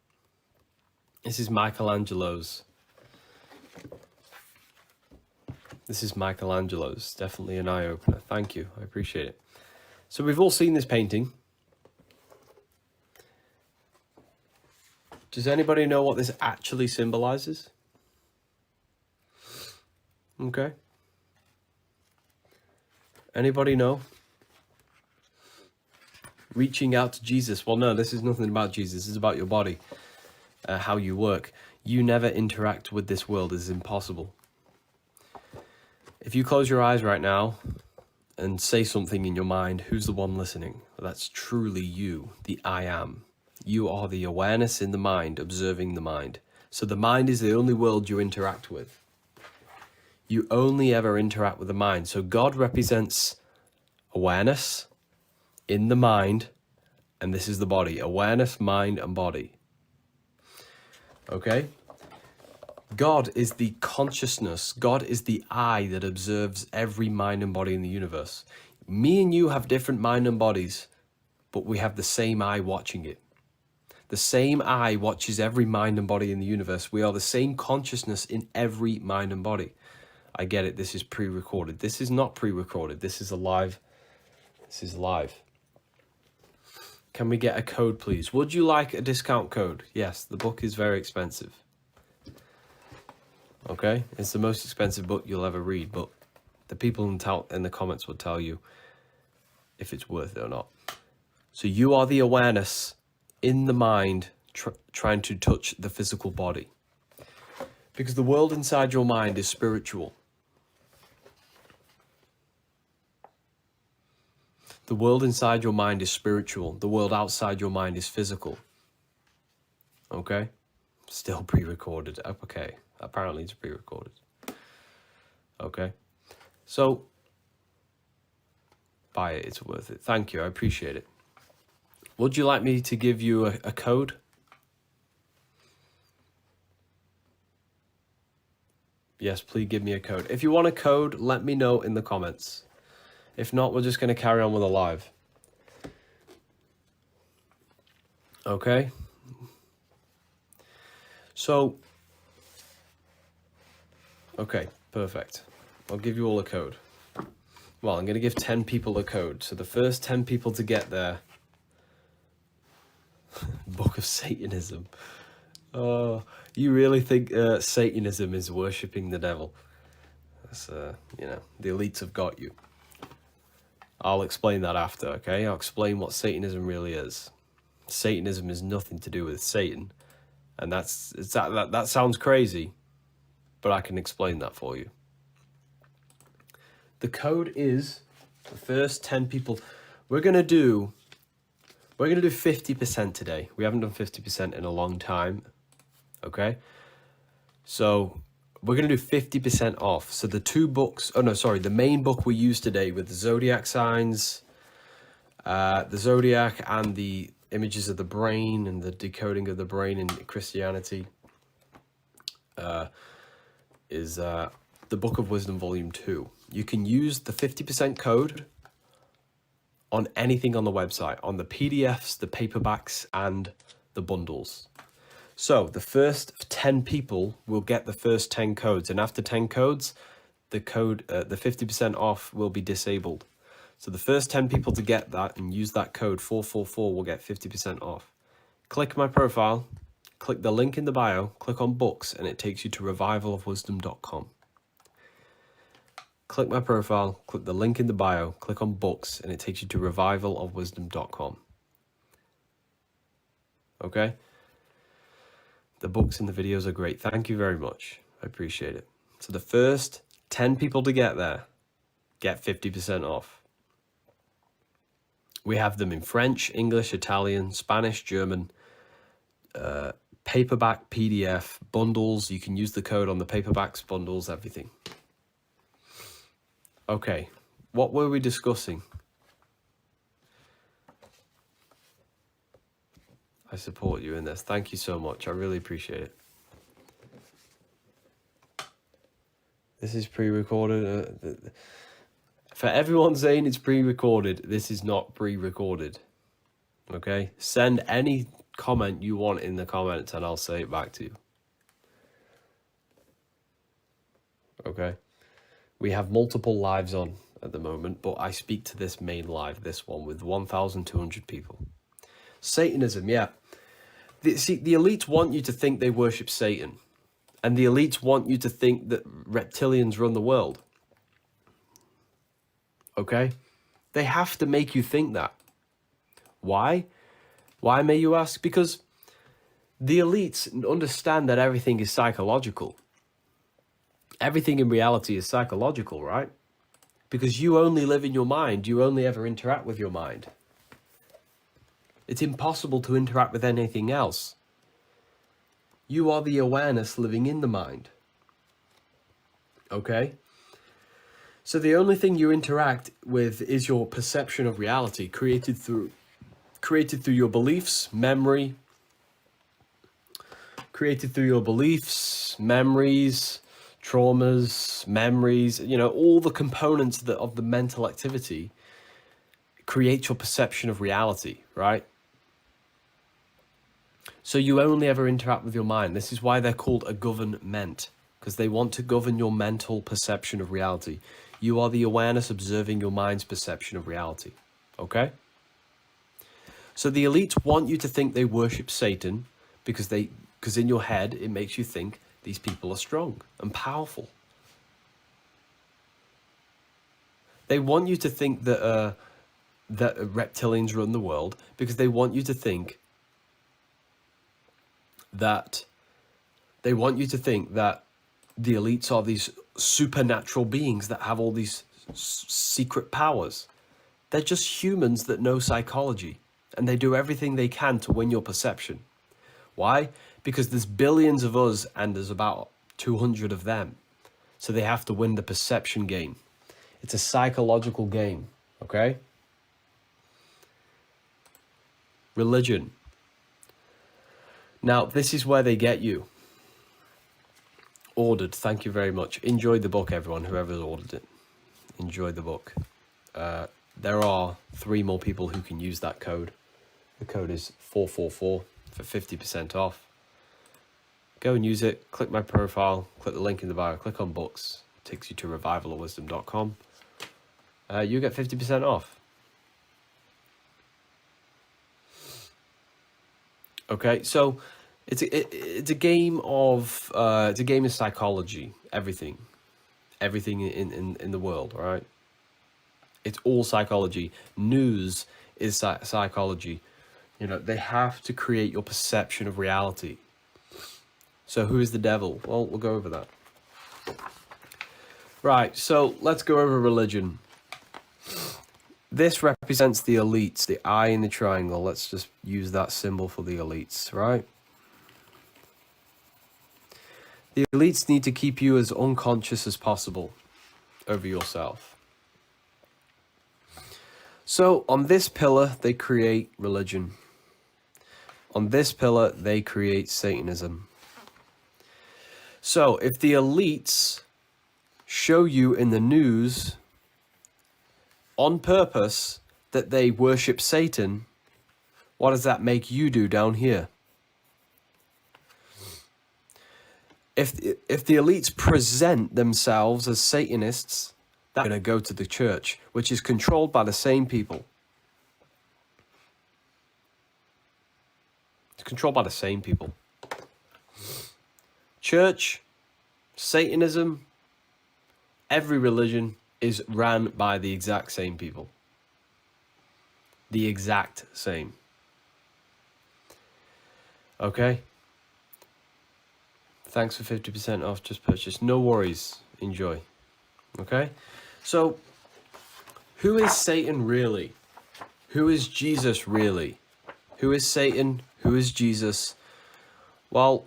This is Michelangelo's. This is Michelangelo's. Definitely an eye-opener. Thank you. I appreciate it. So we've all seen this painting. Does anybody know what this actually symbolizes? Okay. Anybody know? Reaching out to Jesus. Well, no, this is nothing about Jesus. This is about your body, how you work. You never interact with this world. This is impossible. If you close your eyes right now and say something in your mind, who's the one listening? Well, that's truly you, the I am. You are the awareness in the mind, observing the mind. So the mind is the only world you interact with. You only ever interact with the mind. So God represents awareness in the mind, and this is the body. Awareness, mind, and body. Okay? God is the consciousness. God is the eye that observes every mind and body in the universe. Me and you have different mind and bodies, but we have the same eye watching it. The same eye watches every mind and body in the universe. We are the same consciousness in every mind and body. I get it. This is pre-recorded. This is not pre-recorded. This is alive. This is live. Can we get a code, please? Would you like a discount code? Yes, the book is very expensive. Okay? It's the most expensive book you'll ever read, but the people in the comments will tell you if it's worth it or not. So you are the awareness in the mind trying to touch the physical body. Because the world inside your mind is spiritual. The world inside your mind is spiritual. The world outside your mind is physical. Okay? Still pre-recorded. Okay. Apparently it's pre-recorded. Okay? So, buy it. It's worth it. Thank you. I appreciate it. Would you like me to give you a code? Yes, please give me a code. If you want a code, let me know in the comments. If not, we're just going to carry on with a live. Okay? So, okay, perfect. I'll give you all a code. Well, I'm going to give 10 people a code. So the first 10 people to get there Book of Satanism. Oh, you really think Satanism is worshipping the devil? That's, you know, the elites have got you. I'll explain that after, okay? I'll explain what Satanism really is. Satanism is nothing to do with Satan. And that sounds crazy, but I can explain that for you. The code is the first 10 people. We're going to do 50% today. We haven't done 50% in a long time, okay? So we're going to do 50% off. So the two books, the main book we used today with the zodiac signs, the zodiac and the images of the brain and the decoding of the brain in Christianity, is the Book of Wisdom Volume 2. You can use the 50% code on anything on the website, on the PDFs, the paperbacks, and the bundles. So the first 10 people will get the first 10 codes, and after 10 codes, the 50% off will be disabled. So the first 10 people to get that and use that code 444 will get 50% off. Click my profile, click the link in the bio, click on books, and it takes you to revivalofwisdom.com. Click my profile, click the link in the bio, click on books, and it takes you to revivalofwisdom.com. Okay? The books and the videos are great. Thank you very much. I appreciate it. So the first 10 people to get there get 50% off. We have them in French, English, Italian, Spanish, German, paperback, PDF, bundles. You can use the code on the paperbacks, bundles, everything. Okay, what were we discussing? I support you in this. Thank you so much. I really appreciate it. This is pre-recorded. For everyone saying it's pre-recorded, this is not pre-recorded. Okay? Send any comment you want in the comments and I'll say it back to you. Okay? We have multiple lives on at the moment, but I speak to this main live, this one, with 1,200 people. Satanism, yeah. The elites want you to think they worship Satan. And the elites want you to think that reptilians run the world. Okay? They have to make you think that. Why? Why, may you ask? Because the elites understand that everything is psychological. Everything in reality is psychological, right? Because you only live in your mind. You only ever interact with your mind. It's impossible to interact with anything else. You are the awareness living in the mind. Okay? So the only thing you interact with is your perception of reality, created through your beliefs, memories, traumas, memories, all the components of the mental activity create your perception of reality, right? So you only ever interact with your mind. This is why they're called a government, because they want to govern your mental perception of reality. You are the awareness observing your mind's perception of reality, okay? So the elites want you to think they worship Satan because in your head, it makes you think these people are strong and powerful. They want you to think that reptilians run the world because they want you to think that the elites are these supernatural beings that have all these secret powers. They're just humans that know psychology, and they do everything they can to win your perception. Why? Because there's billions of us and there's about 200 of them. So they have to win the perception game. It's a psychological game, okay? Religion. Now, this is where they get you. Ordered, thank you very much. Enjoy the book, everyone, whoever's ordered it. Enjoy the book. There are 3 more people who can use that code. The code is 444 for 50% off. Go and use it. Click my profile. Click the link in the bio. Click on books. It takes you to revivalofwisdom.com. You get 50% off. Okay, so it's a game of psychology. Everything in the world, all right? It's all psychology. News is psychology. You know, they have to create your perception of reality. So who is the devil? Well, we'll go over that. Right, so let's go over religion. This represents the elites, the eye in the triangle. Let's just use that symbol for the elites, right? The elites need to keep you as unconscious as possible over yourself. So on this pillar, they create religion. On this pillar, they create Satanism. So if the elites show you in the news on purpose that they worship Satan, what does that make you do down here? If the elites present themselves as Satanists, they're going to go to the church, which is controlled by the same people. It's controlled by the same people. Church, Satanism, every religion is ran by the exact same people. The exact same. Okay? Thanks for 50% off just purchase. No worries. Enjoy. Okay? So, who is Satan really? Who is Jesus really? Who is Satan? Who is Jesus? Well,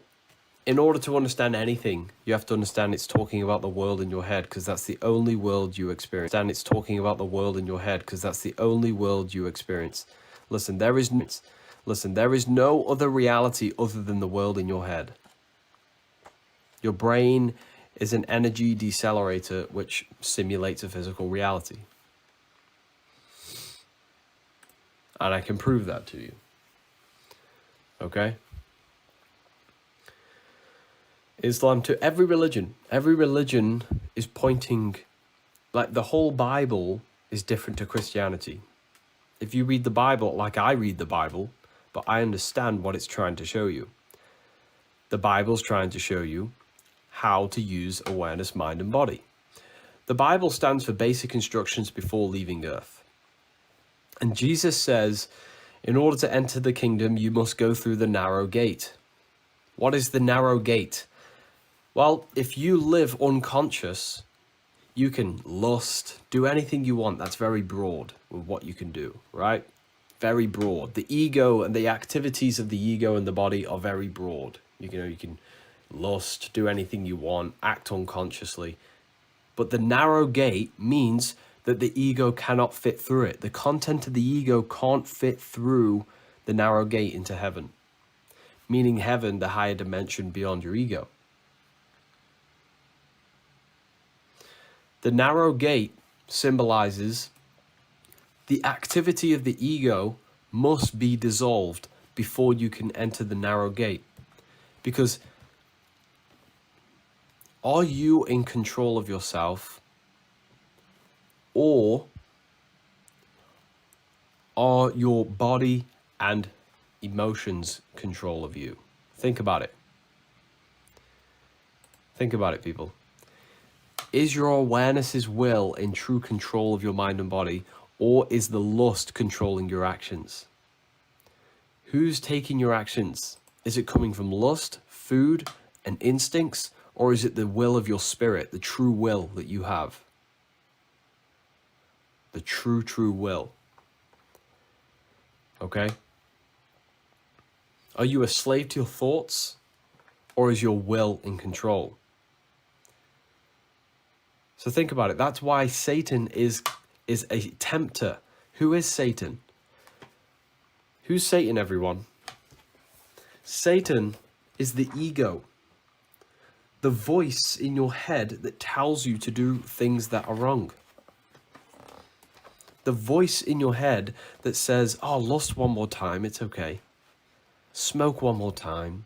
in order to understand anything, you have to understand it's talking about the world in your head, because that's the only world you experience. And it's talking about the world in your head, because that's the only world you experience. Listen, there is no other reality other than the world in your head. Your brain is an energy decelerator which simulates a physical reality. And I can prove that to you. Okay? Islam, to every religion is pointing, like the whole Bible is different to Christianity. If you read the Bible like I read the Bible, but I understand what it's trying to show you. The Bible's trying to show you how to use awareness, mind, and body. The Bible stands for basic instructions before leaving Earth. And Jesus says, in order to enter the kingdom, you must go through the narrow gate. What is the narrow gate? Well, if you live unconscious, you can lust, do anything you want. That's very broad with what you can do, right? Very broad. The ego and the activities of the ego and the body are very broad. You can lust, do anything you want, act unconsciously. But the narrow gate means that the ego cannot fit through it. The content of the ego can't fit through the narrow gate into heaven. Meaning heaven, the higher dimension beyond your ego. The narrow gate symbolizes the activity of the ego must be dissolved before you can enter the narrow gate. Because are you in control of yourself, or are your body and emotions control of you? Think about it. Think about it, people. Is your awareness's will in true control of your mind and body, or is the lust controlling your actions? Who's taking your actions? Is it coming from lust, food, and instincts, or is it the will of your spirit, the true will that you have? The true will. Okay? Are you a slave to your thoughts, or is your will in control? So think about it. That's why Satan is a tempter. Who is Satan? Who's Satan, everyone? Satan is the ego. The voice in your head that tells you to do things that are wrong. The voice in your head that says, oh, lust one more time, it's okay. Smoke one more time.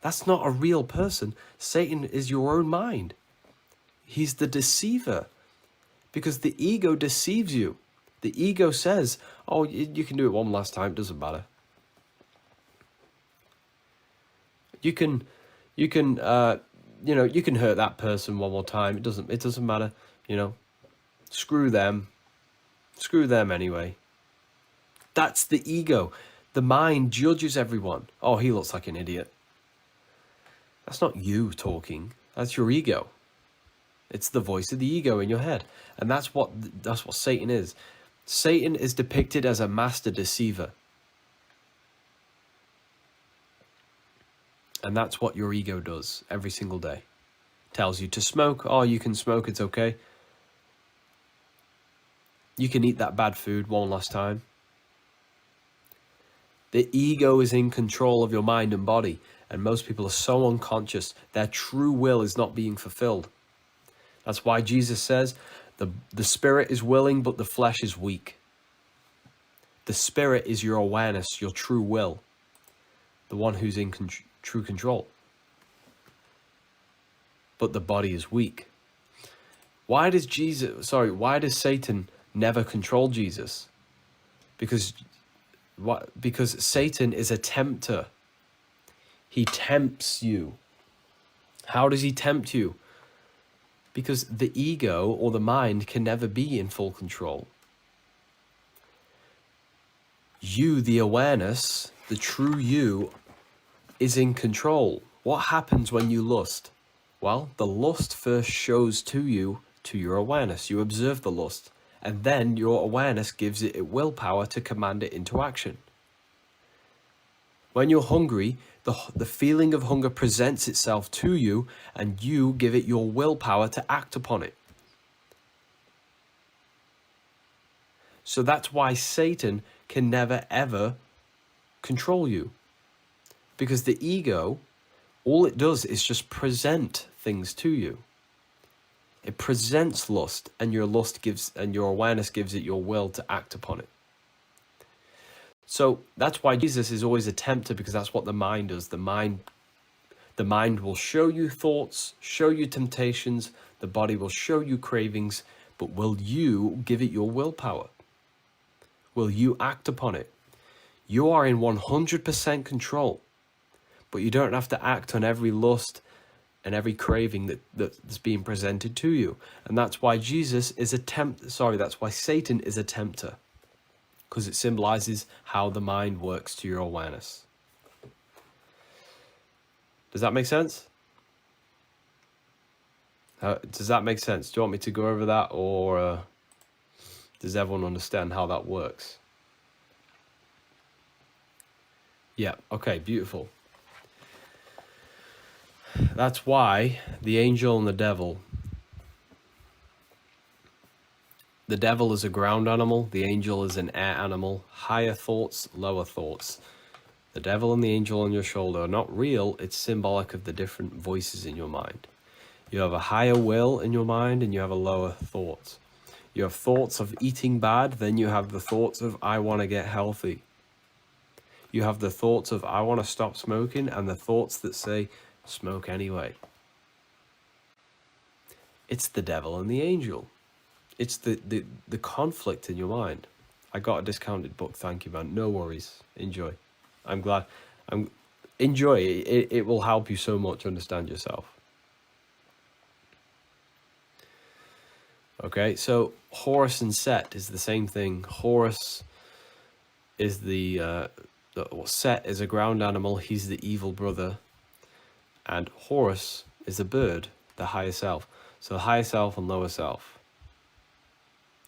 That's not a real person. Satan is your own mind. He's the deceiver. Because the ego deceives you. The ego says, oh, you can do it one last time, it doesn't matter. You can, you can, you can hurt that person one more time. It doesn't matter. Screw them. Screw them anyway. That's the ego. The mind judges everyone. Oh, he looks like an idiot. That's not you talking. That's your ego. It's the voice of the ego in your head. And that's what Satan is. Satan is depicted as a master deceiver. And that's what your ego does every single day. Tells you to smoke. Oh, you can smoke, it's okay. You can eat that bad food one last time. The ego is in control of your mind and body, and most people are so unconscious, their true will is not being fulfilled. That's why Jesus says, the spirit is willing, but the flesh is weak. The spirit is your awareness, your true will, the one who's in true control. But the body is weak. Why does Satan never control Jesus? Because Satan is a tempter. He tempts you. How does he tempt you? Because the ego or the mind can never be in full control. You, the awareness, the true you, is in control. What happens when you lust? Well, the lust first shows to your awareness. You observe the lust. And then your awareness gives it willpower to command it into action. When you're hungry, the feeling of hunger presents itself to you, and you give it your willpower to act upon it. So that's why Satan can never ever control you. Because the ego, all it does is just present things to you. It presents lust, and your awareness gives it your will to act upon it. So that's why Jesus is always a tempter, because that's what the mind does. The mind will show you thoughts, show you temptations, the body will show you cravings, but will you give it your willpower? Will you act upon it? You are in 100% control, but you don't have to act on every lust and every craving that's being presented to you. And that's why that's why Satan is a tempter, because it symbolizes how the mind works to your awareness. Does that make sense? Does that make sense? Do you want me to go over that, or does everyone understand how that works? Yeah, okay, beautiful. That's why the angel and the devil is a ground animal, the angel is an air animal, higher thoughts, lower thoughts. The devil and the angel on your shoulder are not real, it's symbolic of the different voices in your mind. You have a higher will in your mind, and you have a lower thought. You have thoughts of eating bad, then you have the thoughts of I want to get healthy. You have the thoughts of I want to stop smoking, and the thoughts that say smoke anyway. It's the devil and the angel. It's the conflict in your mind. I got a discounted book, thank you, man. No worries. Enjoy. I'm glad. Enjoy. It will help you so much understand yourself. Okay, so Horus and Set is the same thing. Horus is Set is a ground animal. He's the evil brother. And Horus is a bird, the higher self. So higher self and lower self.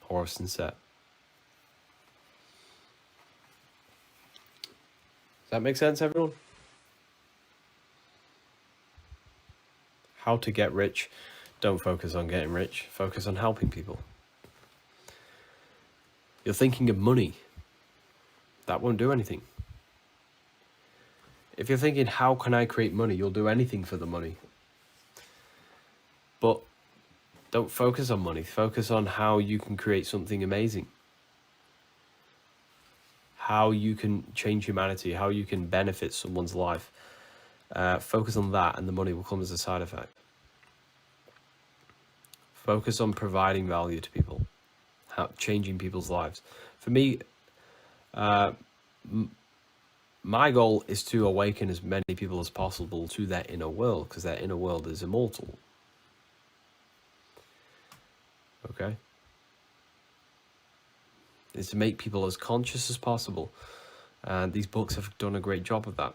Horus and Set. Does that make sense, everyone? How to get rich. Don't focus on getting rich. Focus on helping people. You're thinking of money. That won't do anything. If you're thinking, how can I create money? You'll do anything for the money. But don't focus on money. Focus on how you can create something amazing. How you can change humanity. How you can benefit someone's life. Focus on that, and the money will come as a side effect. Focus on providing value to people. Changing people's lives. For me, my goal is to awaken as many people as possible to their inner world, because their inner world is immortal. Okay? Is to make people as conscious as possible. And these books have done a great job of that.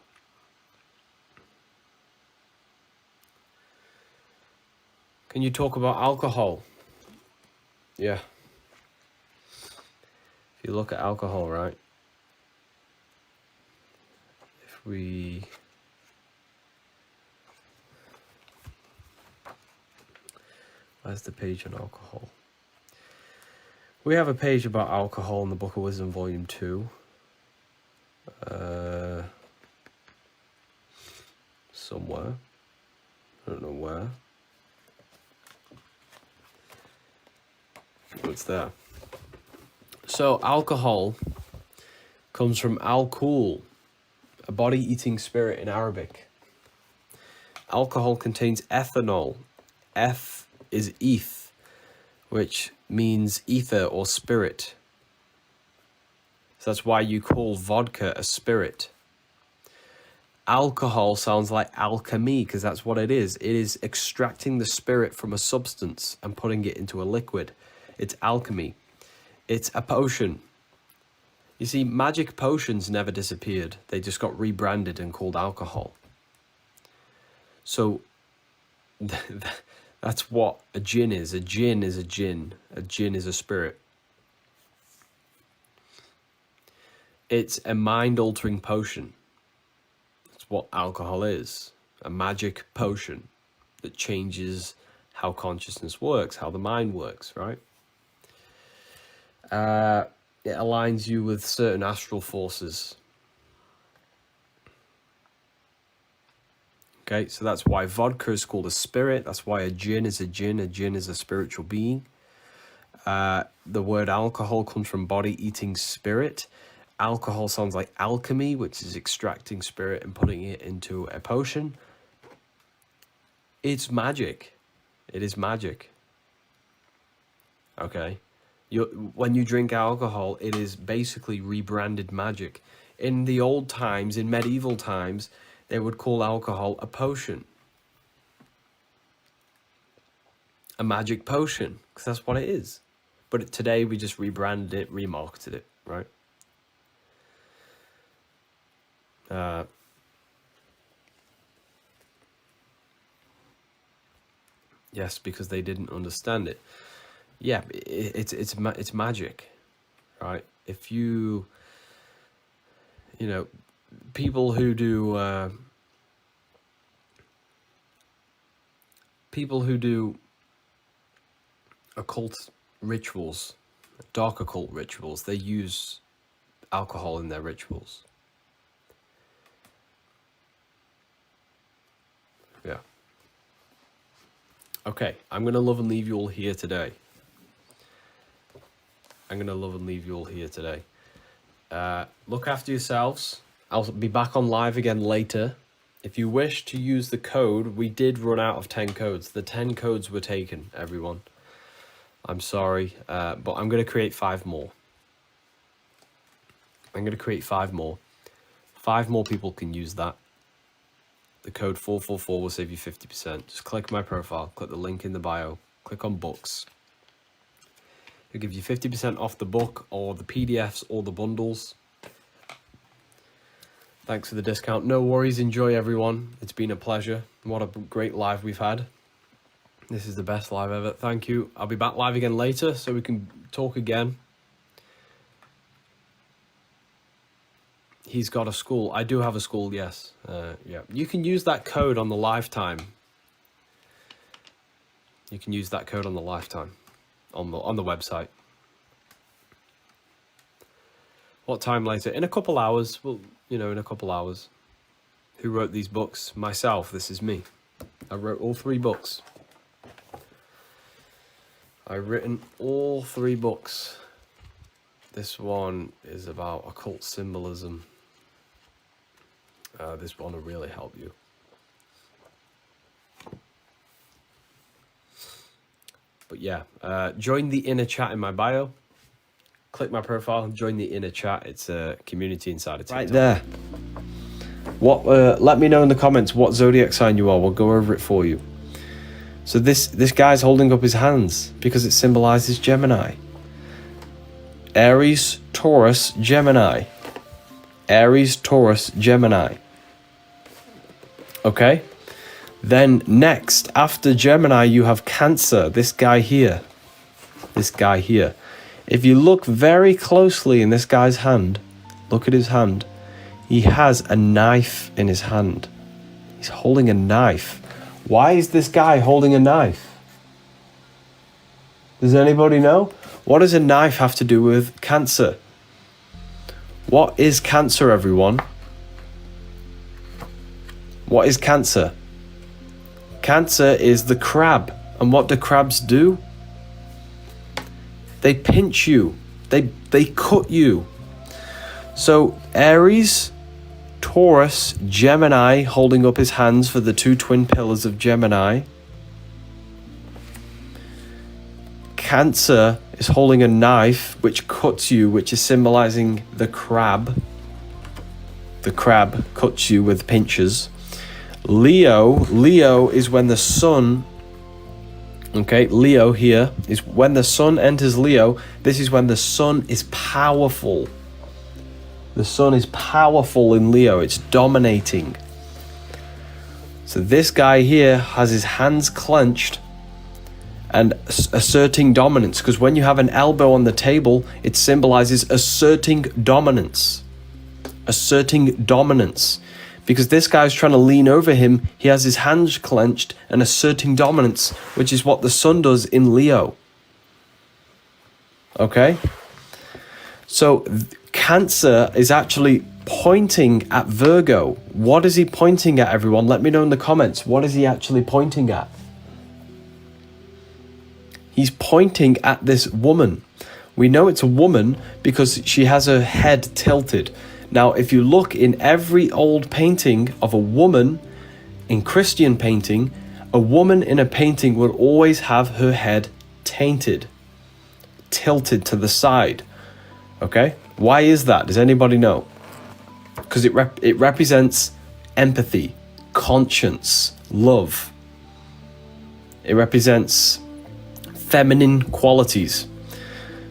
Can you talk about alcohol? Yeah. If you look at alcohol, right? If we... Where's the page on alcohol? We have a page about alcohol in the Book of Wisdom, Volume 2. Somewhere. I don't know where. What's there? So, alcohol comes from al-Kul, a body-eating spirit in Arabic. Alcohol contains ethanol. Eth is eth, which means ether or spirit. So that's why you call vodka a spirit. Alcohol sounds like alchemy, because that's what it is. It is extracting the spirit from a substance and putting it into a liquid. It's alchemy. It's a potion. You see, magic potions never disappeared. They just got rebranded and called alcohol. So that's what a jinn is. A jinn is a jinn. A jinn is a spirit. It's a mind-altering potion. That's what alcohol is. A magic potion that changes how consciousness works, how the mind works, right? It aligns you with certain astral forces. Okay, so that's why vodka is called a spirit. That's why a jinn is a jinn. A jinn is a spiritual being. The word alcohol comes from body-eating spirit. Alcohol sounds like alchemy, which is extracting spirit and putting it into a potion. It's magic. It is magic. Okay. When you drink alcohol, it is basically rebranded magic. In the old times, in medieval times, they would call alcohol a potion. A magic potion, because that's what it is. But today we just rebranded it, remarketed it, right? Yes, because they didn't understand it. Yeah, it's magic, right? If you know, people who do occult rituals, dark occult rituals, they use alcohol in their rituals. Yeah. Okay, I'm going to love and leave you all here today. Look after yourselves. I'll be back on live again later. If you wish to use the code, we did run out of 10 codes. The 10 codes were taken, everyone. I'm sorry, but I'm going to create 5 more. I'm going to create 5 more. 5 more people can use that. The code 444 will save you 50%. Just click my profile, click the link in the bio, click on books. It'll give you 50% off the book or the PDFs or the bundles. Thanks for the discount. No worries. Enjoy, everyone. It's been a pleasure. What a great live we've had. This is the best live ever. Thank you. I'll be back live again later so we can talk again. He's got a school. I do have a school, yes. Yeah. You can use that code on the lifetime. You can use that code on the lifetime on the website. What time later? In a couple hours. Well, in a couple hours. Who wrote these books? Myself. This is me. I wrote all 3 books. I've written all 3 books. This one is about occult symbolism. This one will really help you. But yeah, join the inner chat in my bio. Click my profile and join the inner chat. It's a community inside of TikTok. Right there. Let me know in the comments what zodiac sign you are. We'll go over it for you. So this guy's holding up his hands because it symbolizes Gemini. Aries, Taurus, Gemini. Aries, Taurus, Gemini. Okay? Then next, after Gemini, you have Cancer. This guy here. This guy here. If you look very closely in this guy's hand, look at his hand. He has a knife in his hand. He's holding a knife. Why is this guy holding a knife? Does anybody know? What does a knife have to do with Cancer? What is Cancer, everyone? What is Cancer? Cancer is the crab. And what do crabs do? They pinch you. They cut you. So Aries, Taurus, Gemini, holding up his hands for the two twin pillars of Gemini. Cancer is holding a knife which cuts you, which is symbolizing the crab. The crab cuts you with pinches. Leo is when the sun, okay, Leo here is when the sun enters Leo. This is when the sun is powerful. The sun is powerful in Leo. It's dominating. So this guy here has his hands clenched and asserting dominance, because when you have an elbow on the table, it symbolizes asserting dominance. Asserting dominance. Because this guy's trying to lean over him, he has his hands clenched and asserting dominance, which is what the sun does in Leo. Okay? So Cancer is actually pointing at Virgo. What is he pointing at, everyone? Let me know in the comments. What is he actually pointing at? He's pointing at this woman. We know it's a woman because she has her head tilted. Now, if you look in every old painting of a woman, in Christian painting, a woman in a painting will always have her head tainted, tilted to the side. Okay? Why is that? Does anybody know? Because it represents empathy, conscience, love. It represents feminine qualities.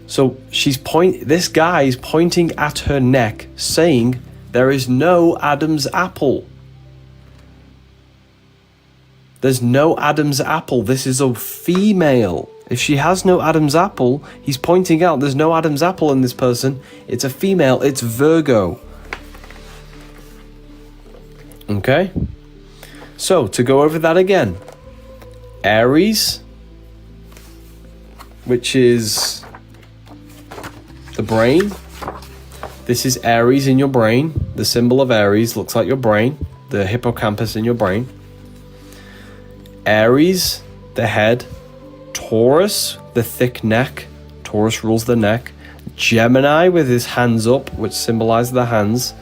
So this guy is pointing at her neck, saying, there is no Adam's apple. There's no Adam's apple. This is a female. If she has no Adam's apple, he's pointing out there's no Adam's apple in this person. It's a female. It's Virgo. Okay? So, to go over that again. Aries, which is the brain. This is Aries in your brain. The symbol of Aries looks like your brain. The hippocampus in your brain. Aries, the head. Taurus, the thick neck. Taurus rules the neck. Gemini with his hands up, which symbolize the hands.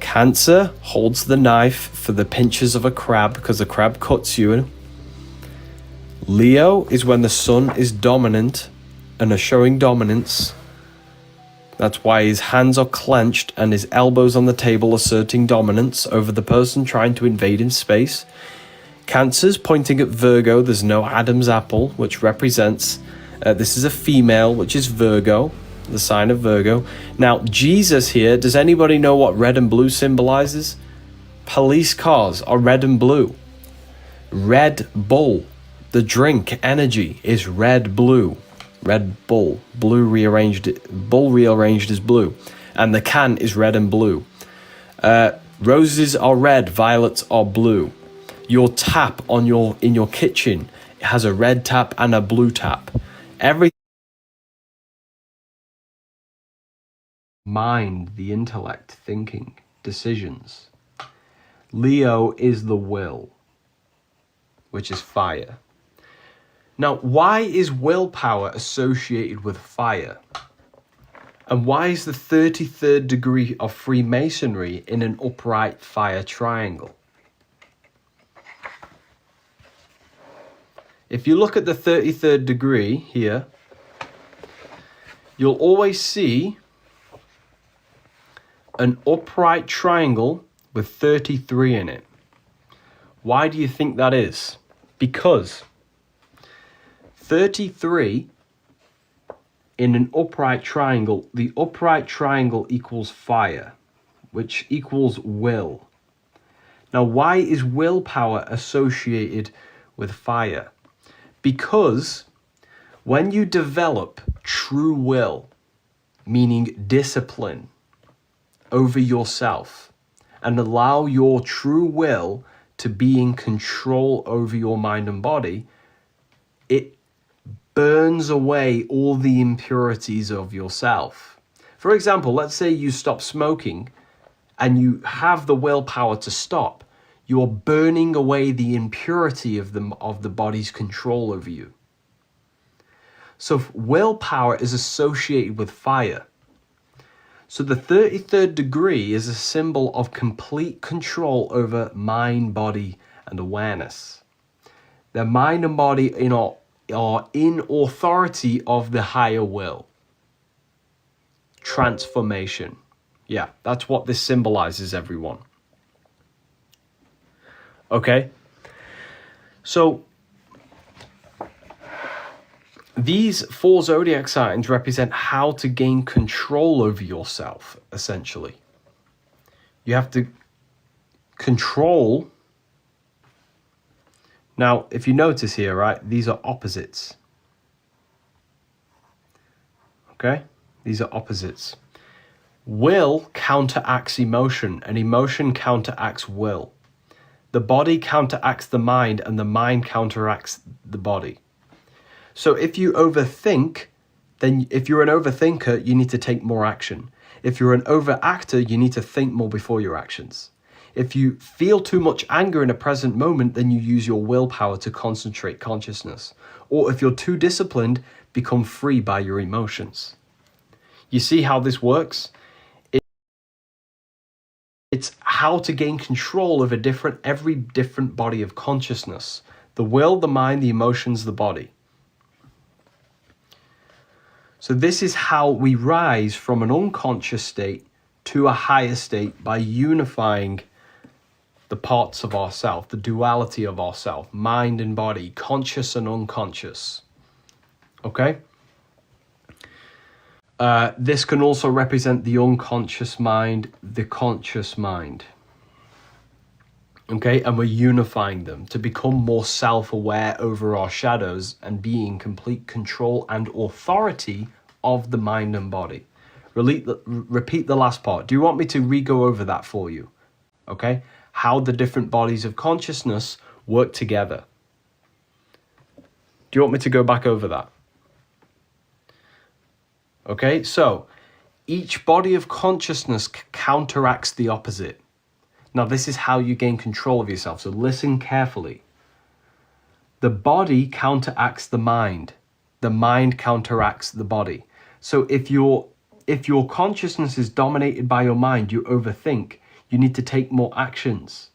Cancer holds the knife for the pinches of a crab because the crab cuts you. Leo is when the sun is dominant and are showing dominance. That's why his hands are clenched and his elbows on the table asserting dominance over the person trying to invade in space. Cancer's pointing at Virgo. There's no Adam's apple, which represents, this is a female, which is Virgo, the sign of Virgo. Now, Jesus here, does anybody know what red and blue symbolizes? Police cars are red and blue. Red Bull, the drink energy, is red blue. Red Bull, bull rearranged as blue. And the can is red and blue. Roses are red, violets are blue. Your tap in your kitchen has a red tap and a blue tap. Mind, the intellect, thinking, decisions. Leo is the will, which is fire. Now, why is willpower associated with fire? And why is the 33rd degree of Freemasonry in an upright fire triangle? If you look at the 33rd degree here, you'll always see an upright triangle with 33 in it. Why do you think that is? Because 33 in an upright triangle, the upright triangle equals fire, which equals will. Now, why is willpower associated with fire? Because when you develop true will, meaning discipline over yourself, and allow your true will to be in control over your mind and body, it burns away all the impurities of yourself. For example, let's say you stop smoking and you have the willpower to stop. You're burning away the impurity of the body's control over you. So willpower is associated with fire. So the 33rd degree is a symbol of complete control over mind, body, and awareness. The mind and body are in authority of the higher will. Transformation. Yeah, that's what this symbolizes, everyone. Okay? So these 4 zodiac signs represent how to gain control over yourself, essentially. You have to control. Now, if you notice here, right, these are opposites. Okay? These are opposites. Will counteracts emotion, and emotion counteracts will. The body counteracts the mind, and the mind counteracts the body. So if you overthink, then if you're an overthinker, you need to take more action. If you're an overactor, you need to think more before your actions. If you feel too much anger in a present moment, then you use your willpower to concentrate consciousness. Or if you're too disciplined, become free by your emotions. You see how this works? It's how to gain control of every different body of consciousness. The will, the mind, the emotions, the body. So this is how we rise from an unconscious state to a higher state by unifying the parts of ourself, the duality of ourself, mind and body, conscious and unconscious. Okay? This can also represent the unconscious mind, the conscious mind. Okay? And we're unifying them to become more self-aware over our shadows and be in complete control and authority of the mind and body. Repeat the last part. Do you want me to re-go over that for you? Okay? How the different bodies of consciousness work together. Do you want me to go back over that? Okay, so each body of consciousness counteracts the opposite. Now, this is how you gain control of yourself, so listen carefully. The body counteracts the mind. The mind counteracts the body. So if your consciousness is dominated by your mind, you overthink, you need to take more actions.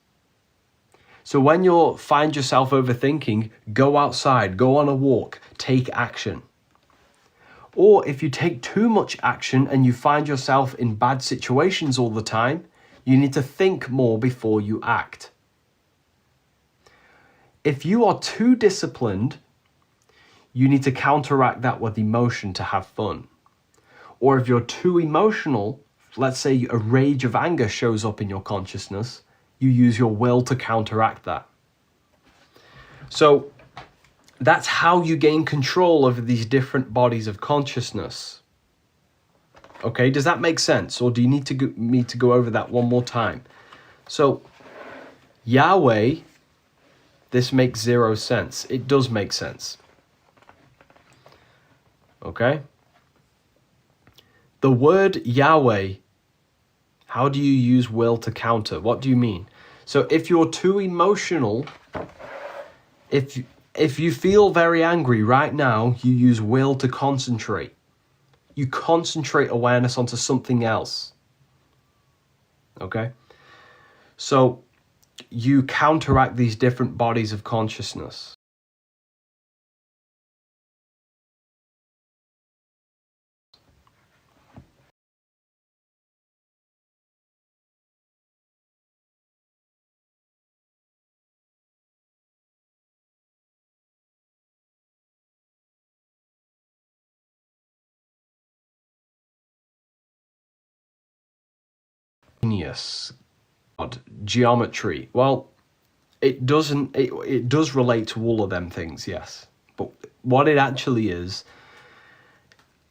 So when you find yourself overthinking, go outside, go on a walk, take action. Or if you take too much action and you find yourself in bad situations all the time, you need to think more before you act. If you are too disciplined, you need to counteract that with emotion to have fun. Or if you're too emotional, let's say a rage of anger shows up in your consciousness, you use your will to counteract that. So that's how you gain control over these different bodies of consciousness. Okay, does that make sense? Or do you need me to go over that one more time? So, Yahweh, this makes 0 sense. It does make sense. Okay? The word Yahweh, how do you use will to counter? What do you mean? So if you're too emotional, if you feel very angry right now, you use will to concentrate. You concentrate awareness onto something else. Okay? So you counteract these different bodies of consciousness. genius, God, geometry. Well, it doesn't. It does relate to all of them things, yes. But what it actually is.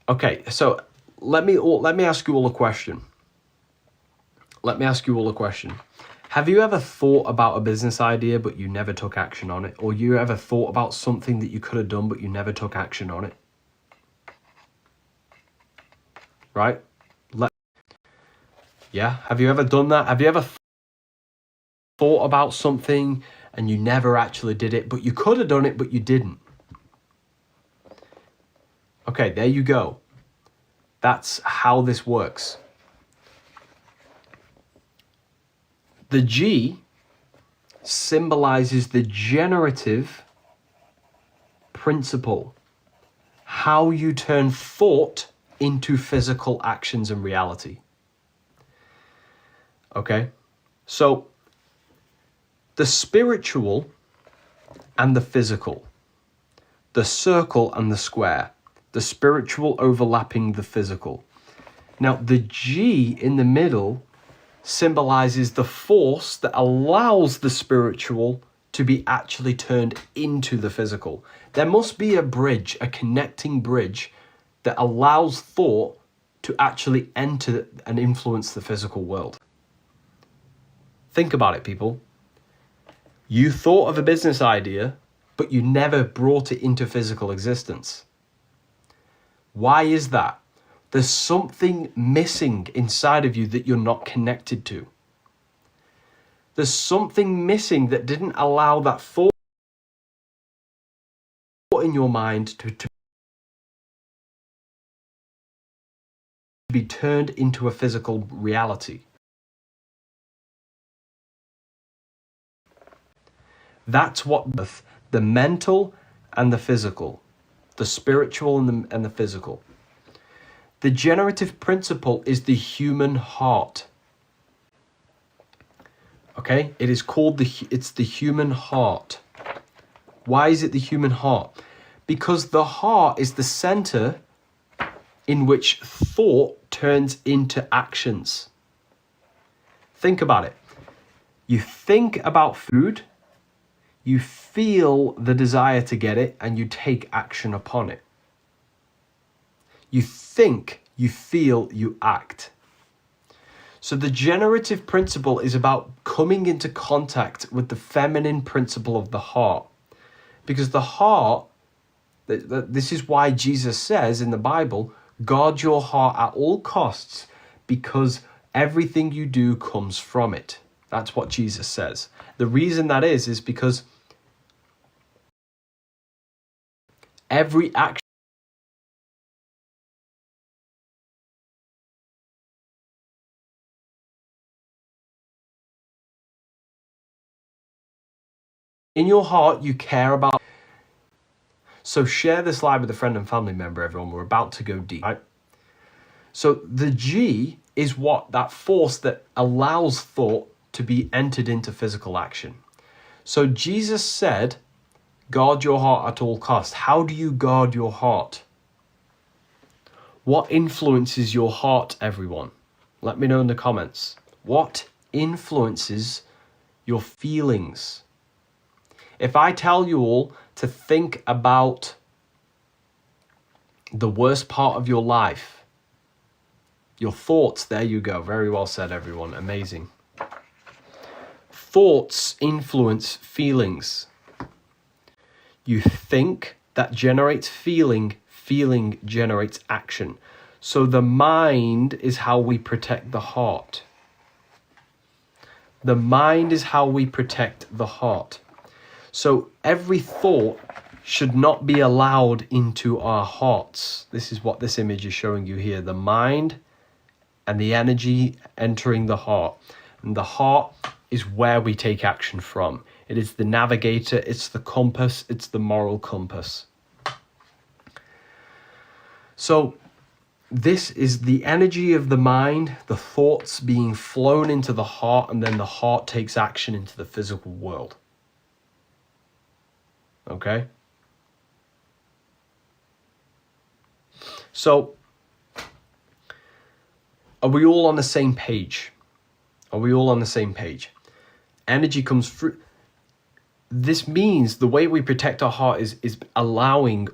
Okay, so let me ask you all a question. Have you ever thought about a business idea but you never took action on it? Or you ever thought about something that you could have done but you never took action on it? Right? Yeah, have you ever done that? Have you ever thought about something and you never actually did it, but you could have done it but you didn't? Okay, there you go. That's how this works. The G symbolizes the generative principle, how you turn thought into physical actions and reality. Okay, so the spiritual and the physical, the circle and the square, the spiritual overlapping the physical. Now, the G in the middle symbolizes the force that allows the spiritual to be actually turned into the physical. There must be a bridge, a connecting bridge that allows thought to actually enter and influence the physical world. Think about it, people. You thought of a business idea, but you never brought it into physical existence. Why is that? There's something missing inside of you that you're not connected to. There's something missing that didn't allow that thought in your mind to be turned into a physical reality. That's what the mental and the physical, the spiritual and the physical. The generative principle is the human heart. Okay, it is called it's the human heart. Why is it the human heart? Because the heart is the center in which thought turns into actions. Think about it. You think about food, you feel the desire to get it, and you take action upon it. You think, you feel, you act. So the generative principle is about coming into contact with the feminine principle of the heart. Because the heart, this is why Jesus says in the Bible, guard your heart at all costs, because everything you do comes from it. That's what Jesus says. The reason that is because every action in your heart you care about. So share this live with a friend and family member, everyone. We're about to go deep, right? So the G is what? That force that allows thought to be entered into physical action. So Jesus said, guard your heart at all costs. How do you guard your heart? What influences your heart, everyone? Let me know in the comments. What influences your feelings? If I tell you all to think about the worst part of your life, your thoughts, there you go. Very well said, everyone. Amazing. Thoughts influence feelings. You think, that generates feeling, feeling generates action. So the mind is how we protect the heart. The mind is how we protect the heart. So every thought should not be allowed into our hearts. This is what this image is showing you here. The mind and the energy entering the heart. And the heart is where we take action from. It is the navigator, it's the compass, it's the moral compass. So this is the energy of the mind, the thoughts being flown into the heart, and then the heart takes action into the physical world. Okay? So, are we all on the same page? Are we all on the same page? Energy comes through. This means the way we protect our heart is allowing,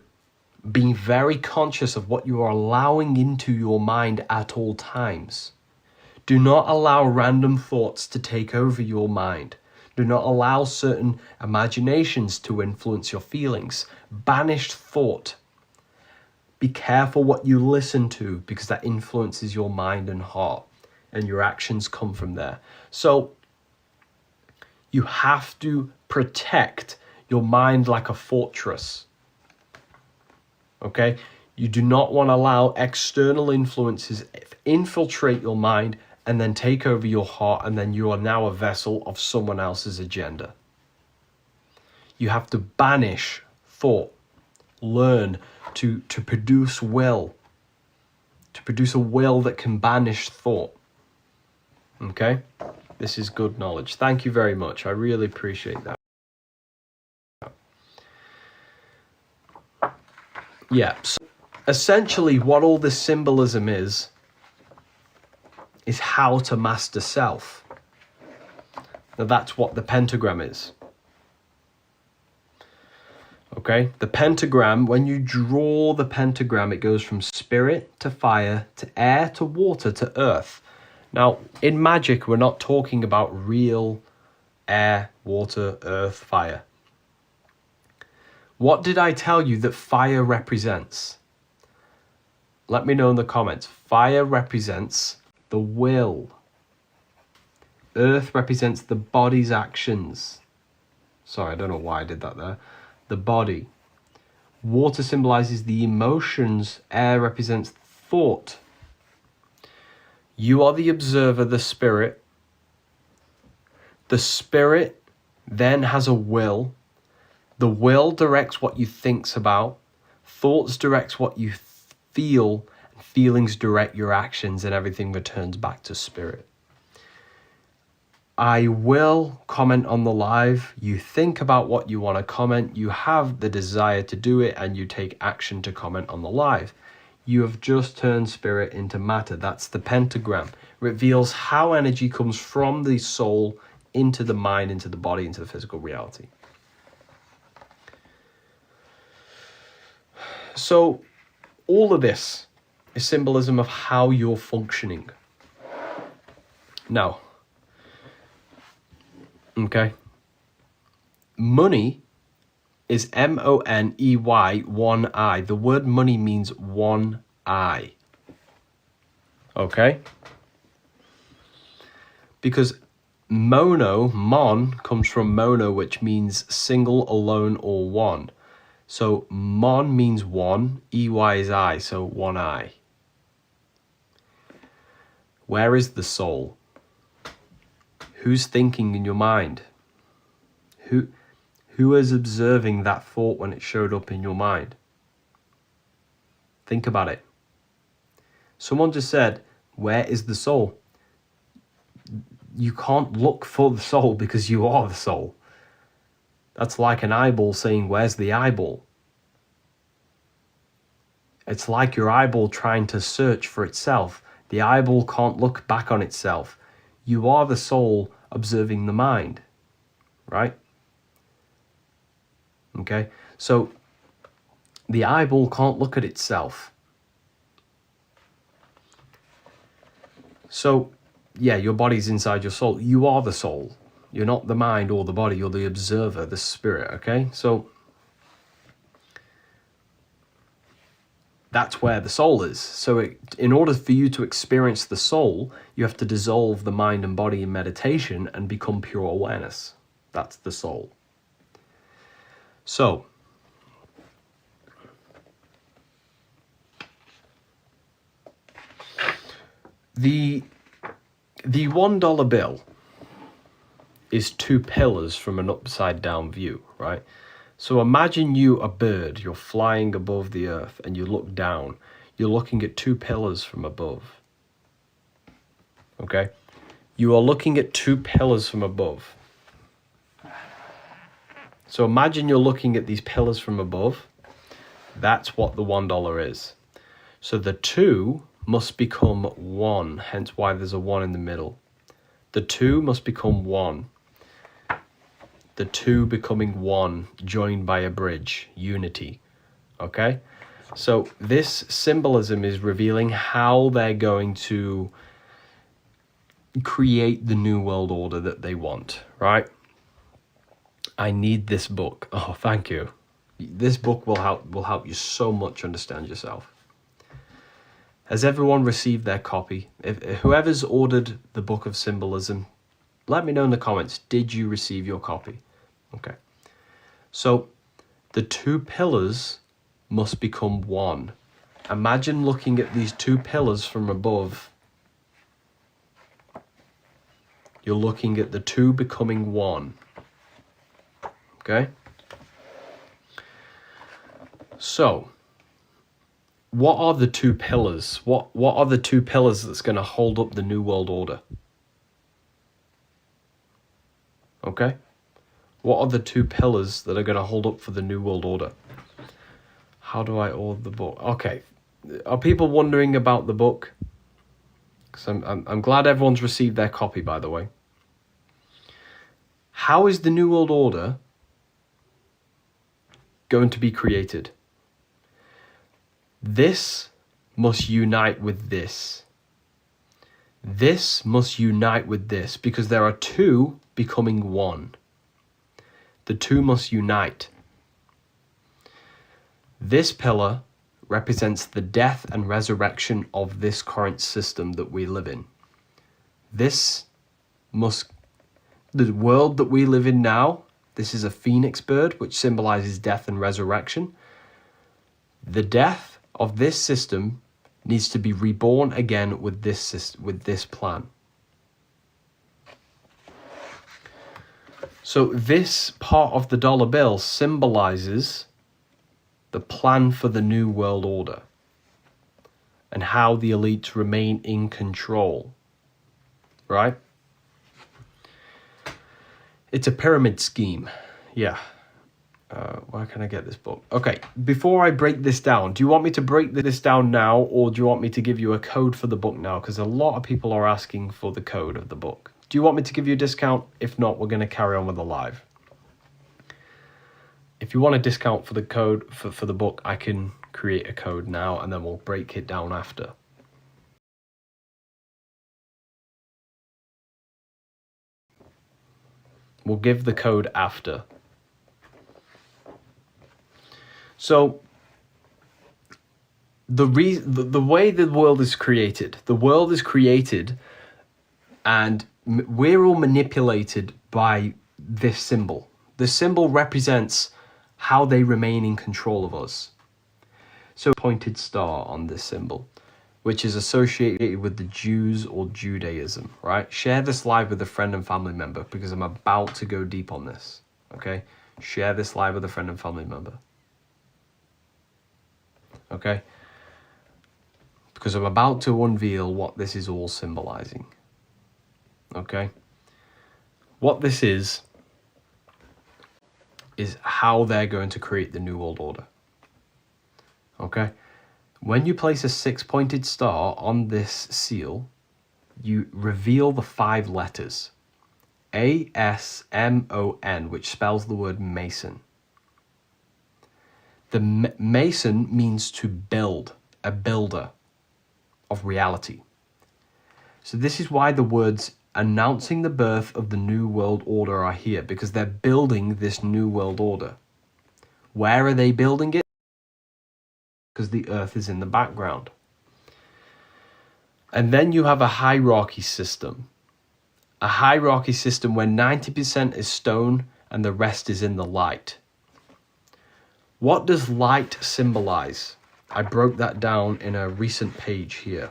being very conscious of what you are allowing into your mind at all times. Do not allow random thoughts to take over your mind. Do not allow certain imaginations to influence your feelings. Banished thought. Be careful what you listen to, because that influences your mind and heart, and your actions come from there. So you have to protect your mind like a fortress. Okay? You do not want to allow external influences infiltrate your mind and then take over your heart, and then you are now a vessel of someone else's agenda. You have to banish thought. Learn to produce will. To produce a will that can banish thought. Okay? This is good knowledge. Thank you very much. I really appreciate that. Yeah, so essentially what all this symbolism is how to master self. Now that's what the pentagram is. Okay, the pentagram, when you draw the pentagram, it goes from spirit to fire to air to water to earth. Now, in magic, we're not talking about real air, water, earth, fire. What did I tell you that fire represents? Let me know in the comments. Fire represents the will. Earth represents the body's actions. Sorry, I don't know why I did that there. The body. Water symbolizes the emotions. Air represents thought. You are the observer, the spirit. The spirit then has a will. The will directs what you think about. Thoughts directs what you feel. And feelings direct your actions, and everything returns back to spirit. I will comment on the live. You think about what you want to comment. You have the desire to do it, and you take action to comment on the live. You have just turned spirit into matter. That's the pentagram. It reveals how energy comes from the soul into the mind, into the body, into the physical reality. So all of this is symbolism of how you're functioning. Now, okay, money is M-O-N-E-Y, one eye. The word money means one eye. Okay? Because mon comes from mono, which means single, alone, or one. So mon means one, EY is eye, so one eye. Where is the soul? Who's thinking in your mind? Who is observing that thought when it showed up in your mind? Think about it. Someone just said, where is the soul? You can't look for the soul because you are the soul. That's like an eyeball saying, where's the eyeball? It's like your eyeball trying to search for itself. The eyeball can't look back on itself. You are the soul observing the mind, right? Okay, so the eyeball can't look at itself. So, yeah, your body's inside your soul. You are the soul. You're not the mind or the body. You're the observer, the spirit, okay? So that's where the soul is. So in order for you to experience the soul, you have to dissolve the mind and body in meditation and become pure awareness. That's the soul. So, the $1 bill is two pillars from an upside down view, right? So imagine you a bird, you're flying above the earth and you look down. You're looking at two pillars from above. Okay? You are looking at two pillars from above. So imagine you're looking at these pillars from above. That's what the $1 is. So the two must become one, hence why there's a one in the middle. The two must become one. The two becoming one, joined by a bridge, unity. Okay? So this symbolism is revealing how they're going to create the new world order that they want, right? I need this book. Oh, thank you. This book will help you so much understand yourself. Has everyone received their copy? If whoever's ordered the Book of Symbolism, let me know in the comments, did you receive your copy? Okay. So the two pillars must become one. Imagine looking at these two pillars from above. You're looking at the two becoming one. Okay? So, what are the two pillars? What are the two pillars that's going to hold up the New World Order? Okay? What are the two pillars that are going to hold up for the New World Order? How do I order the book? Okay. Are people wondering about the book? Because I'm glad everyone's received their copy, by the way. How is the New World Order going to be created? This must unite with this. This must unite with this, because there are two becoming one. The two must unite. This pillar represents the death and resurrection of this current system that we live in. The world that we live in now, this is a phoenix bird, which symbolizes death and resurrection. The death of this system needs to be reborn again with this plan. So this part of the dollar bill symbolizes the plan for the New World Order and how the elites remain in control, right? It's a pyramid scheme, yeah. Where can I get this book? Okay, before I break this down, do you want me to break this down now, or do you want me to give you a code for the book now? Because a lot of people are asking for the code of the book. Do you want me to give you a discount? If not, we're going to carry on with the live. If you want a discount for the code for the book, I can create a code now, and then we'll break it down after. We'll give the code after. So the way the world is created, and we're all manipulated by this symbol. The symbol represents how they remain in control of us. So pointed star on this symbol, which is associated with the Jews or Judaism, right? Share this live with a friend and family member, because I'm about to go deep on this, okay? Share this live with a friend and family member. Okay? Because I'm about to unveil what this is all symbolizing. Okay? What this is how they're going to create the New World Order. Okay? When you place a 6-pointed star on this seal, you reveal the 5 letters. ASMON, which spells the word Mason. The Mason means to build, a builder of reality. So this is why the words announcing the birth of the New World Order are here, because they're building this New World Order. Where are they building it? Because the earth is in the background. And then you have a hierarchy system. A hierarchy system where 90% is stone and the rest is in the light. What does light symbolize? I broke that down in a recent page here.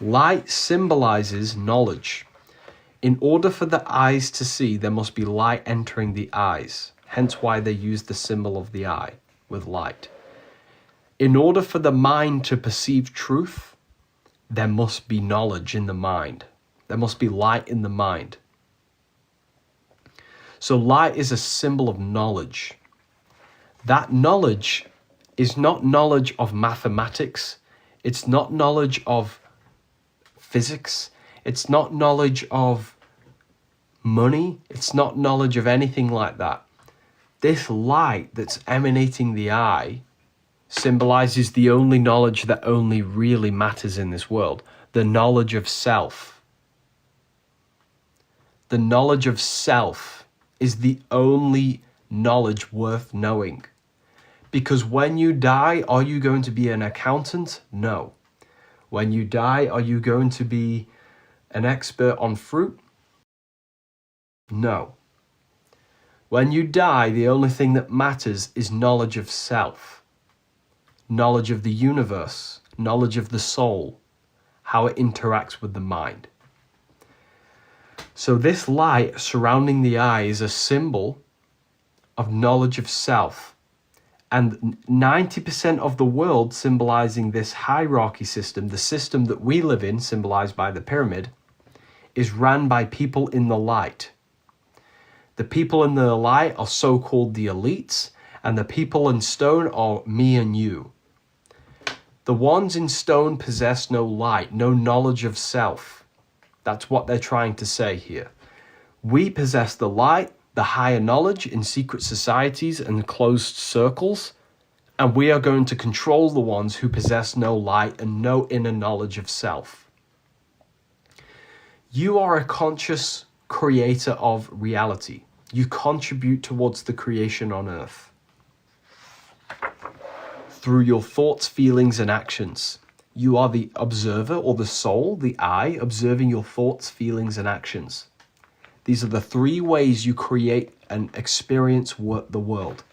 Light symbolizes knowledge. In order for the eyes to see, there must be light entering the eyes. Hence why they use the symbol of the eye with light. In order for the mind to perceive truth, there must be knowledge in the mind. There must be light in the mind. So light is a symbol of knowledge. That knowledge is not knowledge of mathematics. It's not knowledge of physics. It's not knowledge of money. It's not knowledge of anything like that. This light that's emanating the eye symbolizes the only knowledge that only really matters in this world, the knowledge of self. The knowledge of self is the only knowledge worth knowing. Because when you die, are you going to be an accountant? No. When you die, are you going to be an expert on fruit? No. When you die, the only thing that matters is knowledge of self, knowledge of the universe, knowledge of the soul, how it interacts with the mind. So this light surrounding the eye is a symbol of knowledge of self. And 90% of the world symbolizing this hierarchy system, the system that we live in, symbolized by the pyramid, is ran by people in the light. The people in the light are so-called the elites, and the people in stone are me and you. The ones in stone possess no light, no knowledge of self. That's what they're trying to say here. We possess the light, the higher knowledge in secret societies and closed circles, and we are going to control the ones who possess no light and no inner knowledge of self. You are a conscious creator of reality. You contribute towards the creation on earth through your thoughts, feelings, and actions. You are the observer or the soul, the I, observing your thoughts, feelings, and actions. These are the three ways you create and experience the world.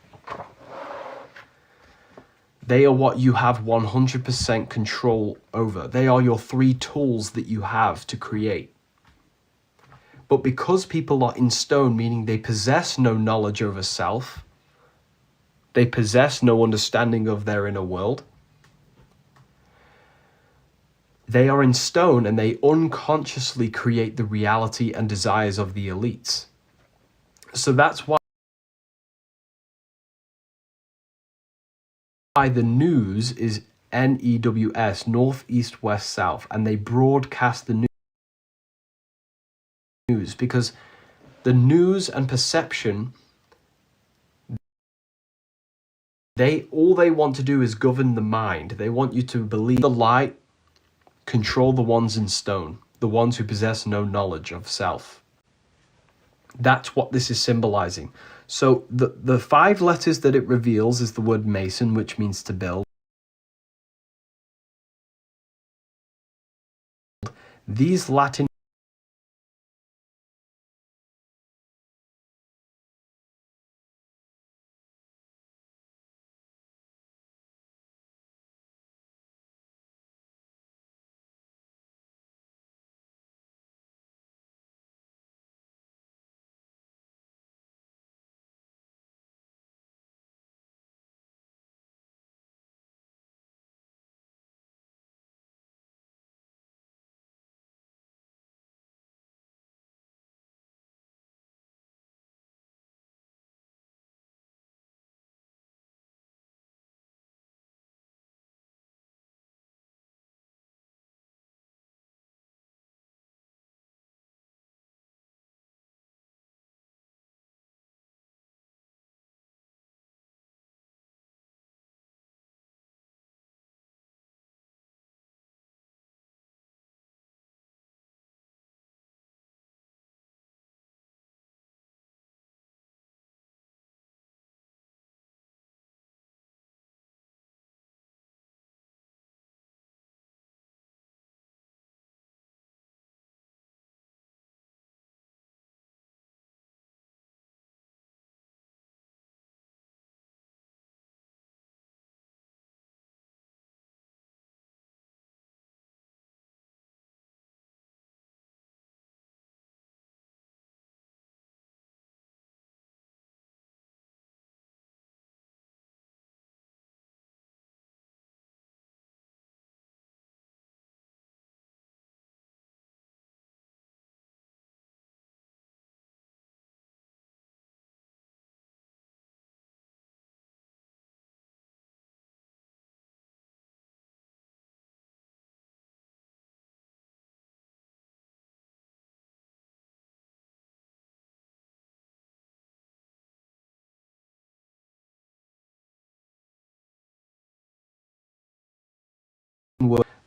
They are what you have 100% control over. They are your three tools that you have to create. But because people are in stone, meaning they possess no knowledge over self, they possess no understanding of their inner world, they are in stone and they unconsciously create the reality and desires of the elites. So that's why the news is NEWS, North, East, West, South, and they broadcast the news because the news and perception, all they want to do is govern the mind. They want you to believe the light, control the ones in stone, the ones who possess no knowledge of self. That's what this is symbolizing. So the 5 letters that it reveals is the word Mason, which means to build. These Latin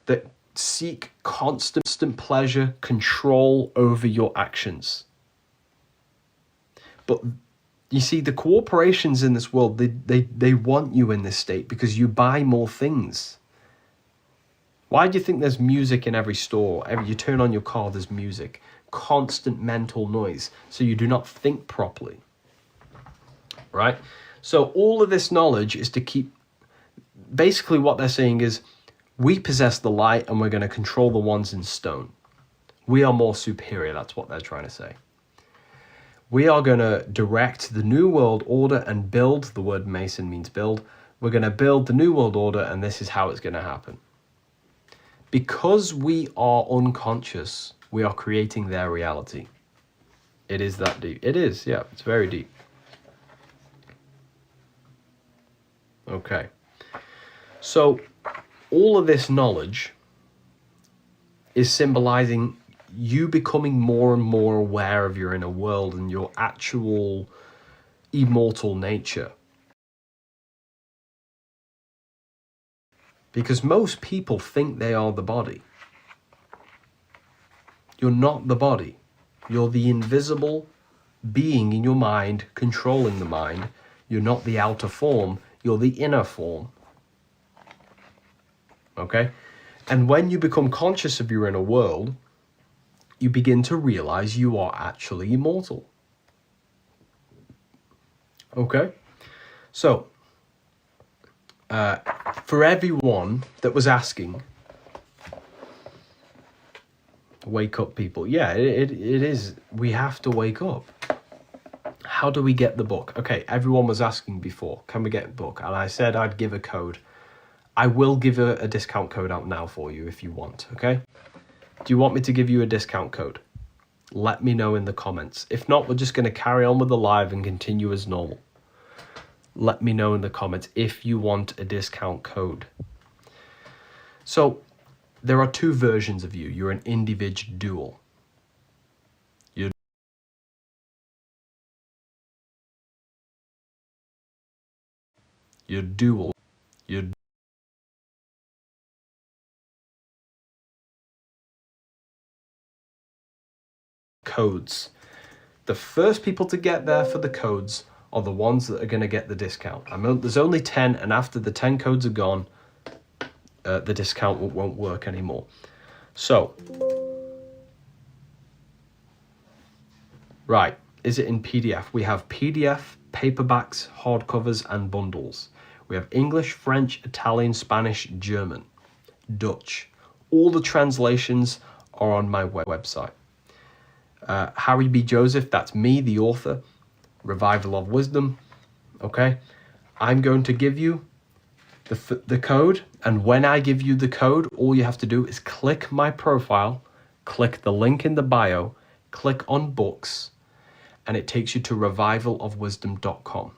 that seek constant pleasure, control over your actions. But you see, the corporations in this world, they want you in this state because you buy more things. Why do you think there's music in every store? You turn on your car, there's music. Constant mental noise, so you do not think properly. Right? So all of this knowledge is to keep... Basically what they're saying is, we possess the light and we're going to control the ones in stone. We are more superior, that's what they're trying to say. We are going to direct the New World Order and build, the word Mason means build, we're going to build the New World Order and this is how it's going to happen. Because we are unconscious, we are creating their reality. It is that deep. It is, yeah, it's very deep. Okay. So, all of this knowledge is symbolizing you becoming more and more aware of your inner world and your actual immortal nature. Because most people think they are the body. You're not the body. You're the invisible being in your mind, controlling the mind. You're not the outer form, you're the inner form. Okay? And when you become conscious of your inner world, you begin to realize you are actually immortal. Okay? So, for everyone that was asking, wake up, people. Yeah, it is. We have to wake up. How do we get the book? Okay, everyone was asking before, can we get a book? And I said I'd give a code. I will give a discount code out now for you if you want, okay? Do you want me to give you a discount code? Let me know in the comments. If not, we're just going to carry on with the live and continue as normal. Let me know in the comments if you want a discount code. So, there are two versions of you. You're an individual. You're dual. You're codes. The first people to get there for the codes are the ones that are going to get the discount. There's only 10, and after the 10 codes are gone, the discount won't work anymore. So, right, is it in PDF? We have PDF, paperbacks, hardcovers, and bundles. We have English, French, Italian, Spanish, German, Dutch. All the translations are on my website. Harry B. Joseph, that's me, the author. Revival of Wisdom. Okay, I'm going to give you the code, and when I give you the code, all you have to do is click my profile, click the link in the bio, click on books, and it takes you to revivalofwisdom.com.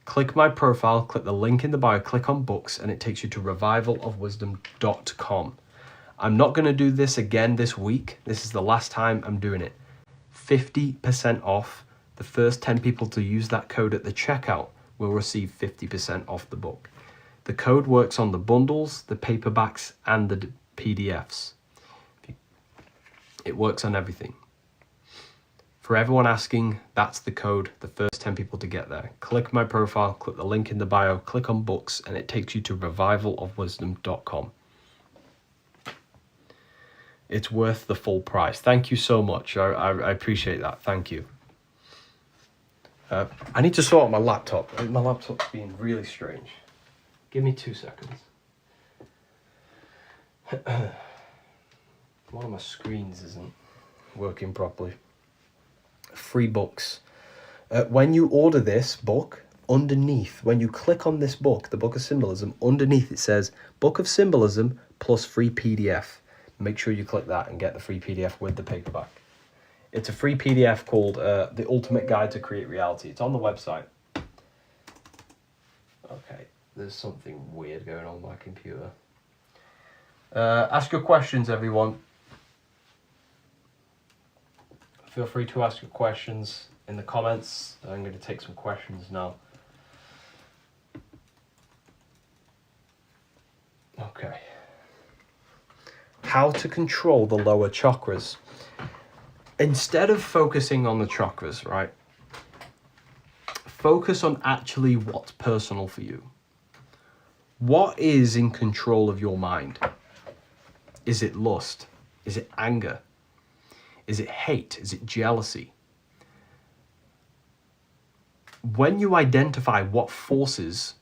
Click my profile, click the link in the bio, click on books, and it takes you to revivalofwisdom.com. I'm not going to do this again this week. This is the last time I'm doing it. 50% off. The first 10 people to use that code at the checkout will receive 50% off the book. The code works on the bundles, the paperbacks, and the PDFs. It works on everything. For everyone asking, that's the code, the first 10 people to get there. Click my profile, click the link in the bio, click on books, and it takes you to revivalofwisdom.com. It's worth the full price. Thank you so much. I appreciate that. Thank you. I need to sort out my laptop. My laptop's being really strange. Give me 2 seconds. One of my screens isn't working properly. Free books. When you order this book, underneath, when you click on this book, the Book of Symbolism, underneath it says Book of Symbolism plus free PDF. Make sure you click that and get the free PDF with the paperback. It's a free PDF called The Ultimate Guide to Create Reality. It's on the website. Okay, there's something weird going on with my computer. Ask your questions, everyone. Feel free to ask your questions in the comments. I'm going to take some questions now. Okay. how to control the lower chakras. Instead of focusing on the chakras, right? Focus on actually what's personal for you. What is in control of your mind? Is it lust? Is it anger? Is it hate? Is it jealousy? When you identify what forces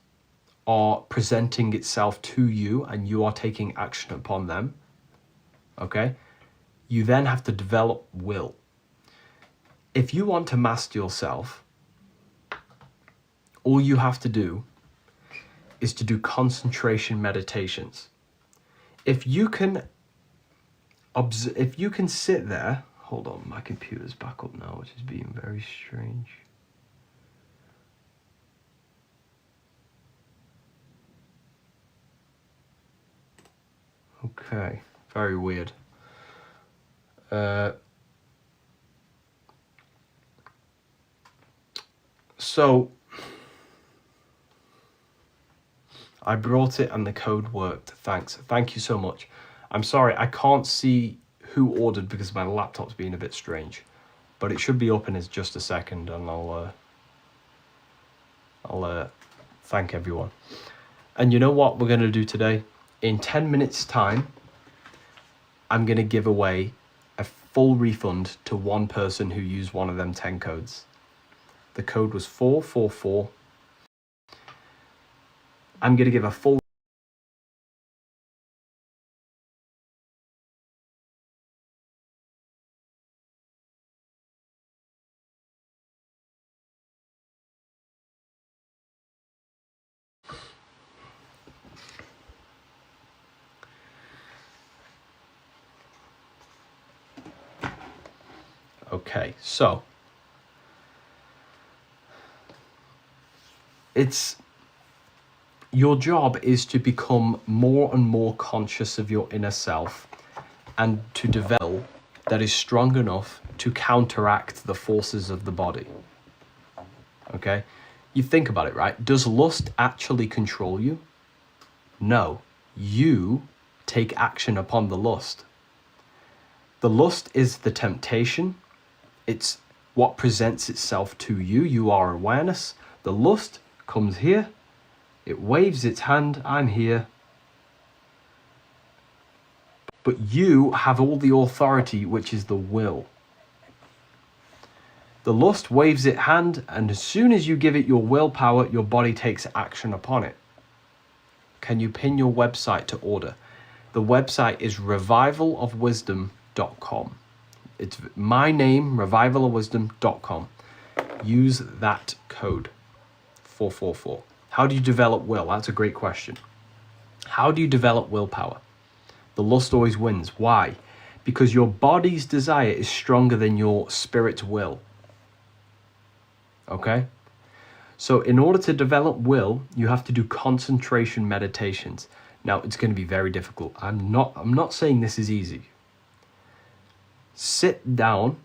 are presenting itself to you and you are taking action upon them, okay, you then have to develop will. If you want to master yourself, all you have to do is to do concentration meditations. If you can sit there, hold on, my computer's back up now, which is being very strange. Okay, very weird. So I brought it and the code worked. Thanks. Thank you so much. I'm sorry, I can't see who ordered because my laptop's being a bit strange, but it should be open in just a second, and I'll thank everyone. And you know what we're going to do today? In 10 minutes time, I'm going to give away a full refund to one person who used one of them 10 codes. The code was 444. I'm going to give a full Okay, so your job is to become more and more conscious of your inner self and to develop that is strong enough to counteract the forces of the body. Okay? You think about it, right? Does lust actually control you? No. You take action upon the lust. The lust is the temptation. It's what presents itself to you. You are awareness. The lust comes here. It waves its hand. I'm here. But you have all the authority, which is the will. The lust waves its hand, and as soon as you give it your willpower, your body takes action upon it. Can you pin your website to order? The website is revivalofwisdom.com. It's my name, revivalofwisdom.com. Use that code, 444. How do you develop will? That's a great question. How do you develop willpower? The lust always wins. Why? Because your body's desire is stronger than your spirit's will. Okay? So in order to develop will, you have to do concentration meditations. Now, it's going to be very difficult. I'm not saying this is easy. Sit down,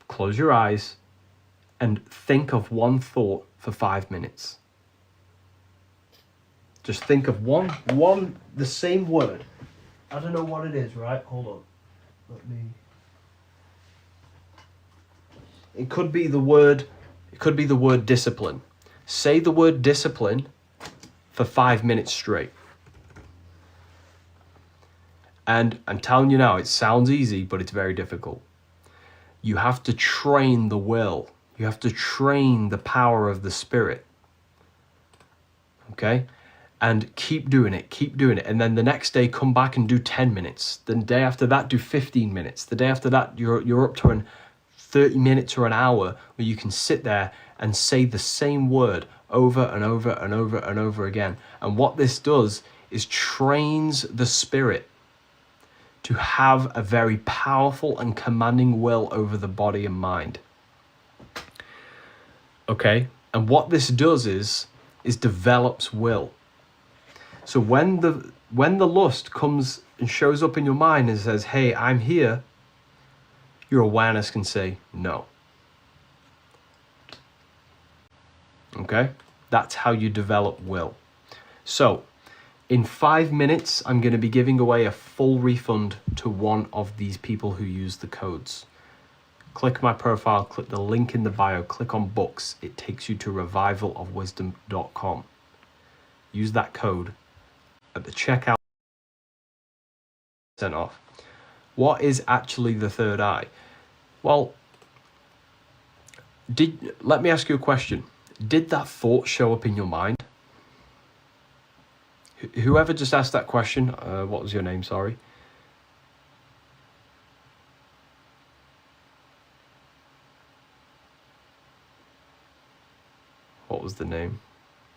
close your eyes, and think of one thought for 5 minutes. Just think of the same word. I don't know what it is, right? Hold on. It could be the word discipline. Say the word discipline for 5 minutes straight. And I'm telling you now, it sounds easy, but it's very difficult. You have to train the will. You have to train the power of the spirit. Okay? And keep doing it. And then the next day, come back and do 10 minutes. The day after that, do 15 minutes. The day after that, you're up to 30 minutes or an hour where you can sit there and say the same word over and over and over and over again. And what this does is trains the spirit to have a very powerful and commanding will over the body and mind. Okay? And what this does is develops will. So when the lust comes and shows up in your mind and says, hey, I'm here, your awareness can say no. Okay? That's how you develop will. So In 5 minutes, I'm going to be giving away a full refund to one of these people who use the codes. Click my profile, click the link in the bio, click on books. It takes you to revivalofwisdom.com. Use that code at the checkout. Percent off. What is actually the third eye? Well, let me ask you a question. Did that thought show up in your mind? Whoever just asked that question, what was your name? Sorry. What was the name?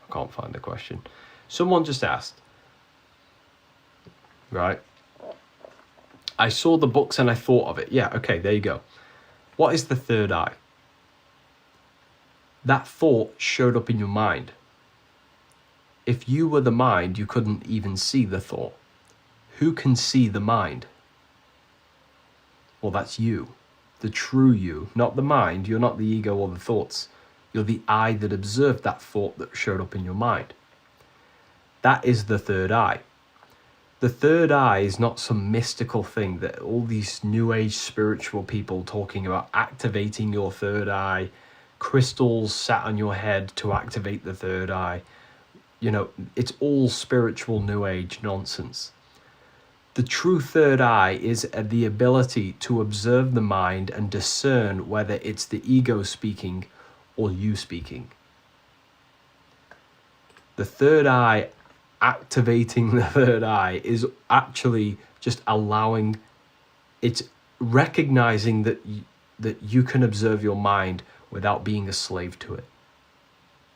I can't find the question. Someone just asked. Right. I saw the books and I thought of it. Yeah, okay, there you go. What is the third eye? That thought showed up in your mind. If you were the mind, you couldn't even see the thought. Who can see the mind? Well, that's you, the true you, not the mind. You're not the ego or the thoughts. You're the eye that observed that thought that showed up in your mind. That is the third eye. The third eye is not some mystical thing that all these new age spiritual people talking about activating your third eye, crystals sat on your head to activate the third eye. You know, it's all spiritual new age nonsense. The true third eye is the ability to observe the mind and discern whether it's the ego speaking or you speaking. The third eye, activating the third eye, is actually just allowing, it's recognizing that you can observe your mind without being a slave to it.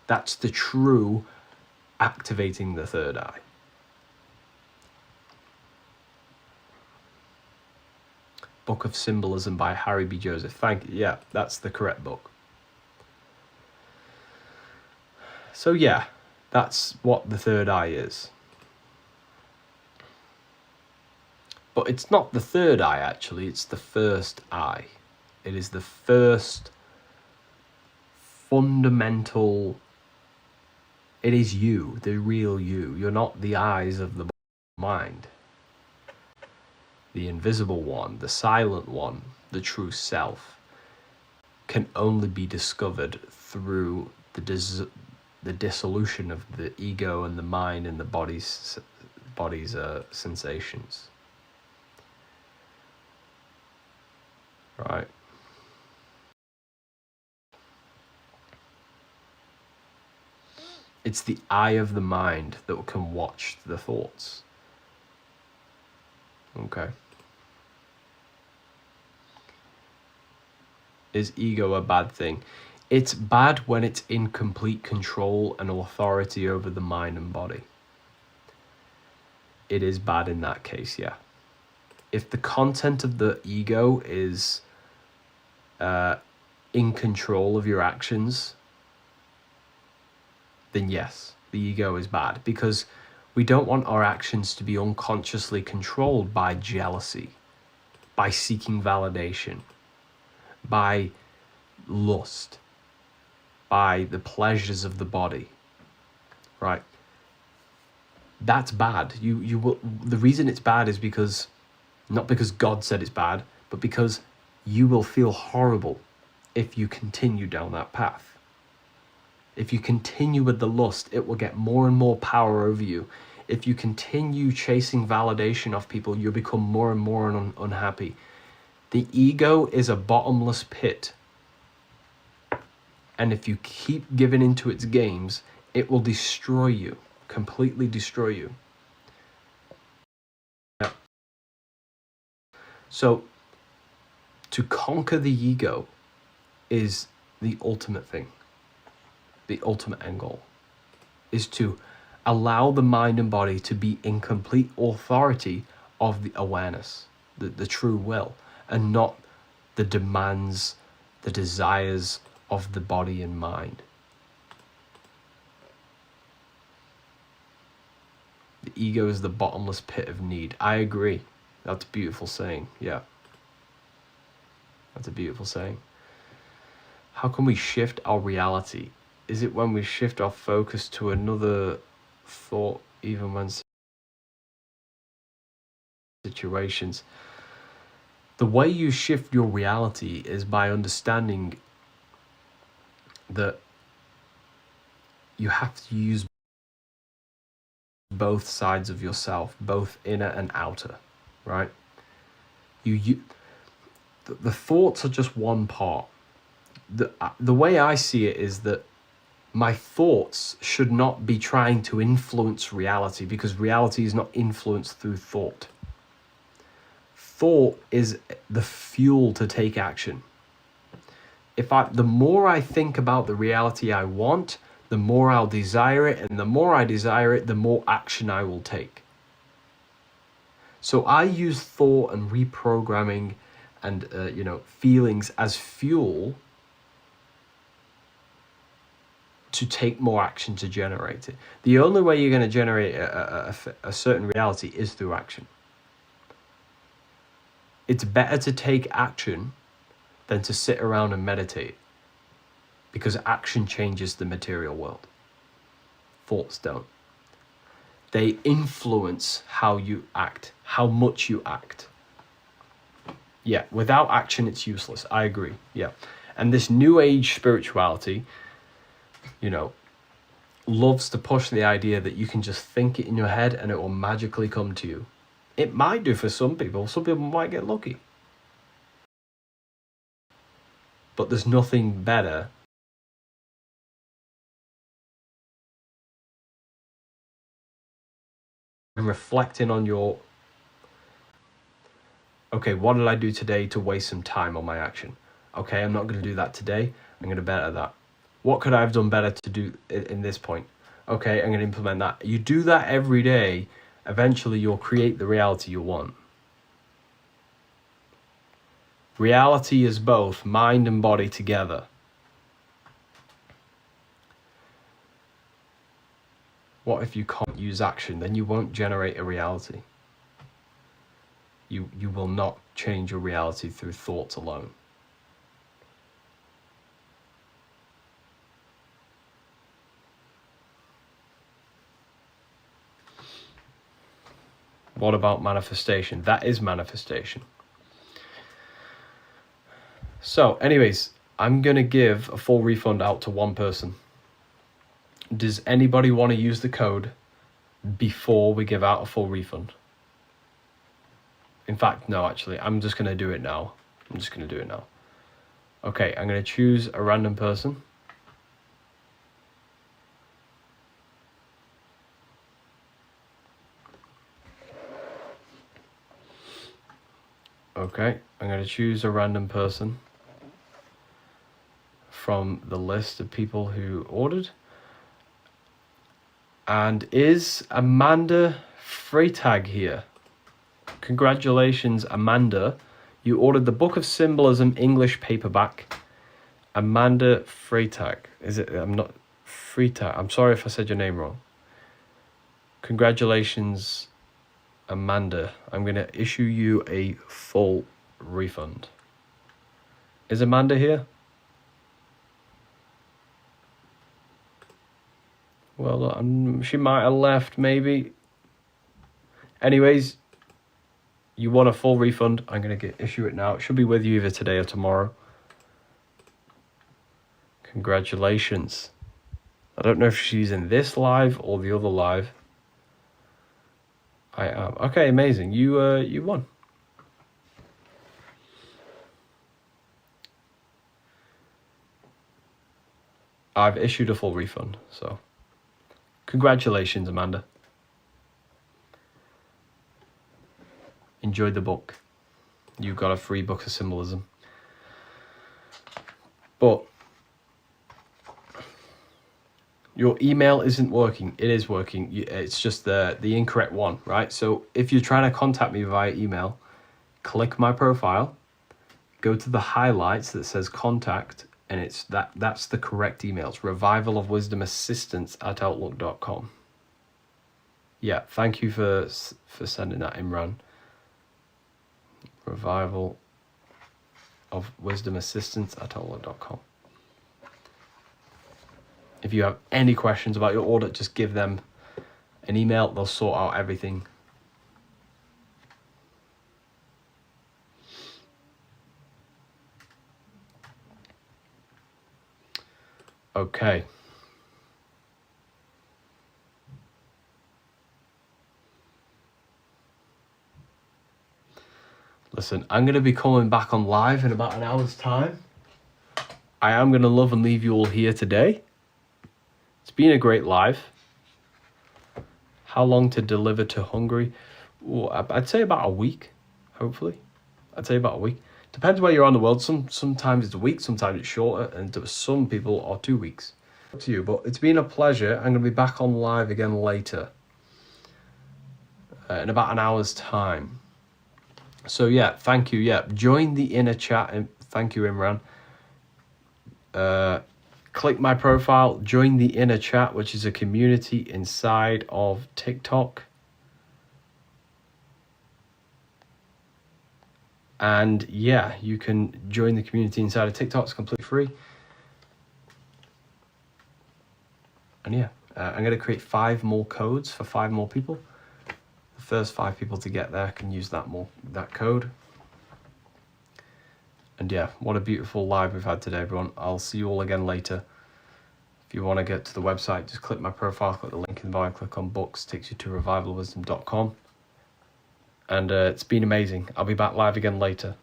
That's the true activating the third eye. Book of Symbolism by Harry B. Joseph. Thank you. Yeah, that's the correct book. So yeah, that's what the third eye is. But it's not the third eye, actually. It's the first eye. It is the first fundamental. It is you, the real you. You're not the eyes of the mind. The invisible one, the silent one, the true self, can only be discovered through the dissolution of the ego and the mind and the body's sensations. Right. It's the eye of the mind that can watch the thoughts. Okay. Is ego a bad thing? It's bad when it's in complete control and authority over the mind and body. It is bad in that case, yeah. If the content of the ego is in control of your actions, then yes, the ego is bad, because we don't want our actions to be unconsciously controlled by jealousy, by seeking validation, by lust, by the pleasures of the body, right? That's bad. You will. The reason it's bad is because, not because God said it's bad, but because you will feel horrible if you continue down that path. If you continue with the lust, it will get more and more power over you. If you continue chasing validation of people, you'll become more and more unhappy. The ego is a bottomless pit. And if you keep giving into its games, it will destroy you, completely destroy you. Yeah. So, to conquer the ego is the ultimate thing. The ultimate end goal is to allow the mind and body to be in complete authority of the awareness, the true will, and not the demands, the desires of the body and mind. The ego is the bottomless pit of need. I agree. That's a beautiful saying. Yeah. That's a beautiful saying. How can we shift our reality? Is it when we shift our focus to another thought, even when situations. The way you shift your reality is by understanding that you have to use both sides of yourself, both inner and outer, right? The thoughts are just one part. The way I see it is that my thoughts should not be trying to influence reality, because reality is not influenced through thought. Thought is the fuel to take action. The more I think about the reality I want, the more I'll desire it, and the more I desire it, the more action I will take. So I use thought and reprogramming and feelings as fuel to take more action to generate it. The only way you're going to generate a certain reality is through action. It's better to take action than to sit around and meditate, because action changes the material world. Thoughts don't. They influence how you act, how much you act. Yeah, without action, it's useless. I agree. Yeah. And this new age spirituality, loves to push the idea that you can just think it in your head and it will magically come to you. It might do for some people. Some people might get lucky. But there's nothing better than reflecting on okay, what did I do today to waste some time on my action? Okay, I'm not going to do that today. I'm going to better that. What could I have done better to do in this point? Okay, I'm going to implement that. You do that every day, eventually you'll create the reality you want. Reality is both mind and body together. What if you can't use action? Then you won't generate a reality. You will not change your reality through thoughts alone. What about manifestation? That is manifestation. So anyways, I'm going to give a full refund out to one person. Does anybody want to use the code before we give out a full refund? In fact, no, actually, I'm just going to do it now. Okay, I'm going to choose a random person. Okay, I'm going to choose a random person from the list of people who ordered. And is Amanda Freitag here? Congratulations, Amanda. You ordered the Book of Symbolism English paperback. Amanda Freitag. Is it? I'm not Freitag. I'm sorry if I said your name wrong. Congratulations, Amanda. I'm going to issue you a full refund. Is Amanda here? Well, she might have left, maybe. Anyways, you want a full refund. I'm going to issue it now. It should be with you either today or tomorrow. Congratulations. I don't know if she's in this live or the other live. I am. Okay, amazing. You won. I've issued a full refund, so congratulations, Amanda. Enjoy the book. You got a free Book of Symbolism. But your email isn't working. It is working. It's just the incorrect one, right? So if you're trying to contact me via email, click my profile, go to the highlights that says contact, and it's that's the correct email. It's revivalofwisdomassistance@outlook.com. Yeah, thank you for sending that, Imran. revivalofwisdomassistance@outlook.com. If you have any questions about your order, just give them an email. They'll sort out everything. Okay. Listen, I'm going to be coming back on live in about an hour's time. I am going to love and leave you all here today. It's been a great live. How long to deliver to Hungary? Ooh, I'd say about a week, hopefully. I'd say about a week. Depends where you're on the world. Sometimes it's a week, sometimes it's shorter, and some people are 2 weeks. Up to you, but it's been a pleasure. I'm going to be back on live again later. In about an hour's time. So yeah, thank you. Yeah, join the inner chat. And thank you, Imran. Click my profile, join the inner chat, which is a community inside of TikTok. And yeah, you can join the community inside of TikTok. It's completely free. And yeah, I'm going to create 5 more codes for 5 more people. The first 5 people to get there can use that code. And yeah, what a beautiful live we've had today, everyone. I'll see you all again later. If you want to get to the website, just click my profile, click the link in the bio, click on books, takes you to revivalwisdom.com. And it's been amazing. I'll be back live again later.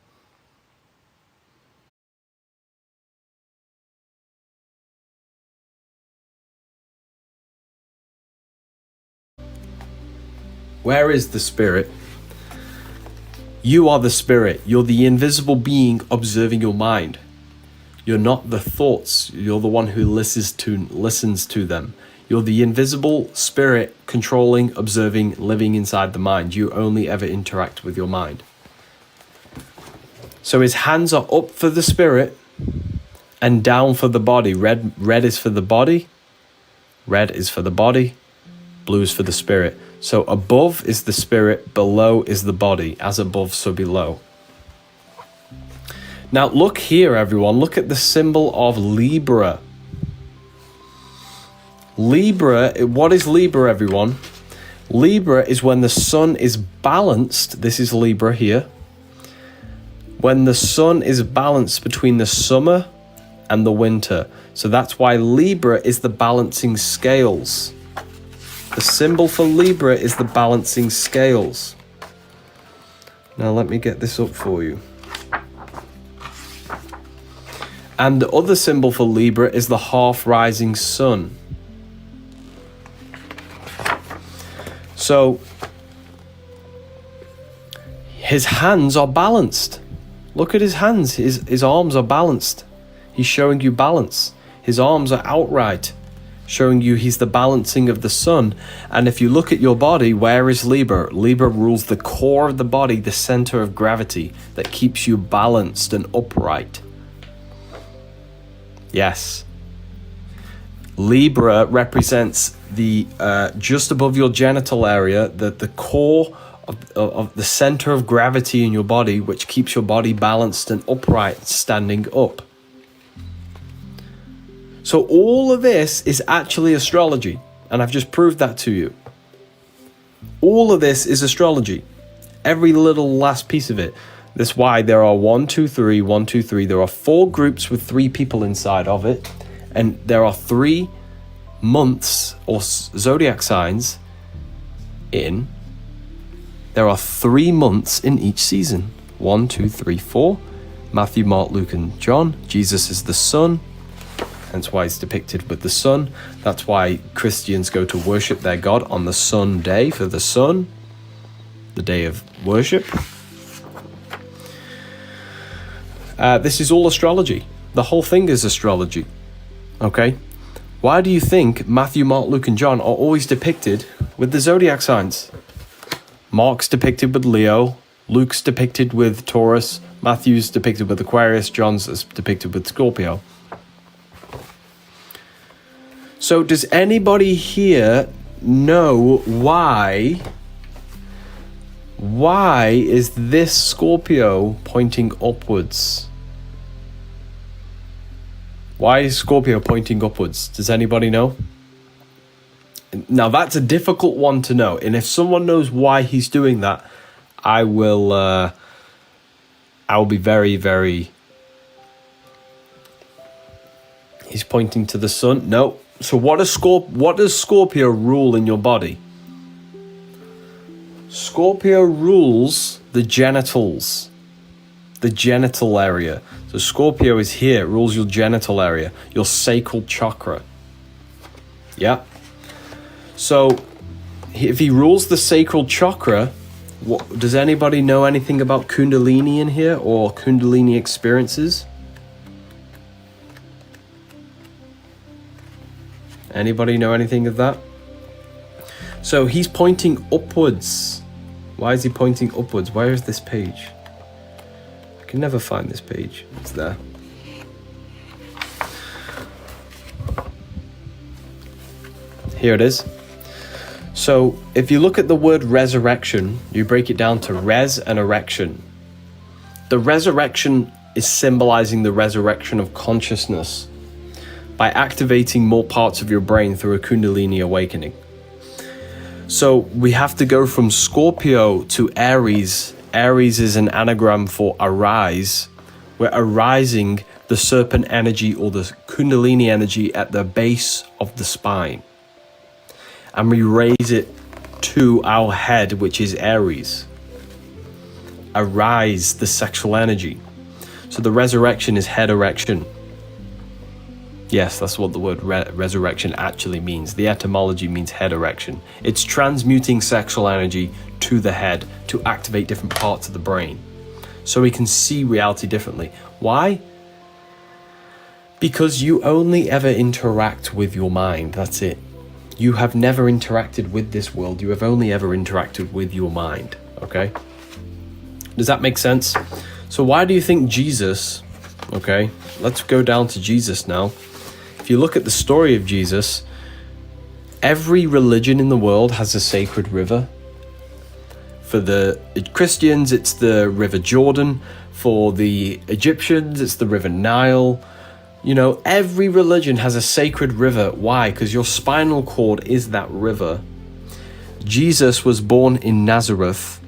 Where is the spirit? You are the spirit. You're the invisible being observing your mind. You're not the thoughts. You're the one who listens to them. You're the invisible spirit controlling, observing, living inside the mind. You only ever interact with your mind. So his hands are up for the spirit and down for the body. Red is for the body. Red is for the body. Blue is for the spirit. So above is the spirit, below is the body. As above, so below. Now look here, everyone. Look at the symbol of Libra. Libra, what is Libra, everyone? Libra is when the sun is balanced. This is Libra here. When the sun is balanced between the summer and the winter. So that's why Libra is the balancing scales. The symbol for Libra is the balancing scales. Now let me get this up for you. And the other symbol for Libra is the half rising sun. So his hands are balanced. Look at his hands. His arms are balanced. He's showing you balance. His arms are outright, showing you he's the balancing of the sun. And if you look at your body, where is Libra? Libra rules the core of the body, the center of gravity that keeps you balanced and upright. Yes. Libra represents the just above your genital area, the core of the center of gravity in your body, which keeps your body balanced and upright, standing up. So all of this is actually astrology, and I've just proved that to you. All of this is astrology. Every little last piece of it. That's why there are 1, 2, 3, 1, 2, 3. There are 4 groups with 3 people inside of it. And there are 3 months or zodiac signs in. There are 3 months in each season. 1, 2, 3, 4. Matthew, Mark, Luke, and John. Jesus is the sun. Hence why it's depicted with the sun. That's why Christians go to worship their God on the sun day for the sun. The day of worship. This is all astrology. The whole thing is astrology. Okay? Why do you think Matthew, Mark, Luke, and John are always depicted with the zodiac signs? Mark's depicted with Leo. Luke's depicted with Taurus. Matthew's depicted with Aquarius. John's is depicted with Scorpio. So does anybody here know why is this Scorpio pointing upwards? Why is Scorpio pointing upwards? Does anybody know? Now that's a difficult one to know, and if someone knows why he's doing that, I will be very, very He's pointing to the sun. No. So what does Scorpio rule in your body? Scorpio rules the genitals, the genital area. So Scorpio is here, it rules your genital area, your sacral chakra. Yeah. So if he rules the sacral chakra, does anybody know anything about Kundalini in here or Kundalini experiences? Anybody know anything of that? So he's pointing upwards. Why is he pointing upwards? Where is this page? I can never find this page. It's there. Here it is. So if you look at the word resurrection, you break it down to res and erection. The resurrection is symbolizing the resurrection of consciousness by activating more parts of your brain through a Kundalini awakening. So we have to go from Scorpio to Aries. Aries is an anagram for arise. We're arising the serpent energy or the Kundalini energy at the base of the spine. And we raise it to our head, which is Aries. Arise the sexual energy. So the resurrection is head erection. Yes, that's what the word resurrection actually means. The etymology means head erection. It's transmuting sexual energy to the head to activate different parts of the brain so we can see reality differently. Why? Because you only ever interact with your mind. That's it. You have never interacted with this world. You have only ever interacted with your mind. Okay? Does that make sense? So why do you think Jesus... Okay, let's go down to Jesus now. If you look at the story of Jesus, every religion in the world has a sacred river. For the Christians, it's the River Jordan. For the Egyptians, it's the River Nile. You know, every religion has a sacred river. Why? Because your spinal cord is that river. Jesus was born in Nazareth,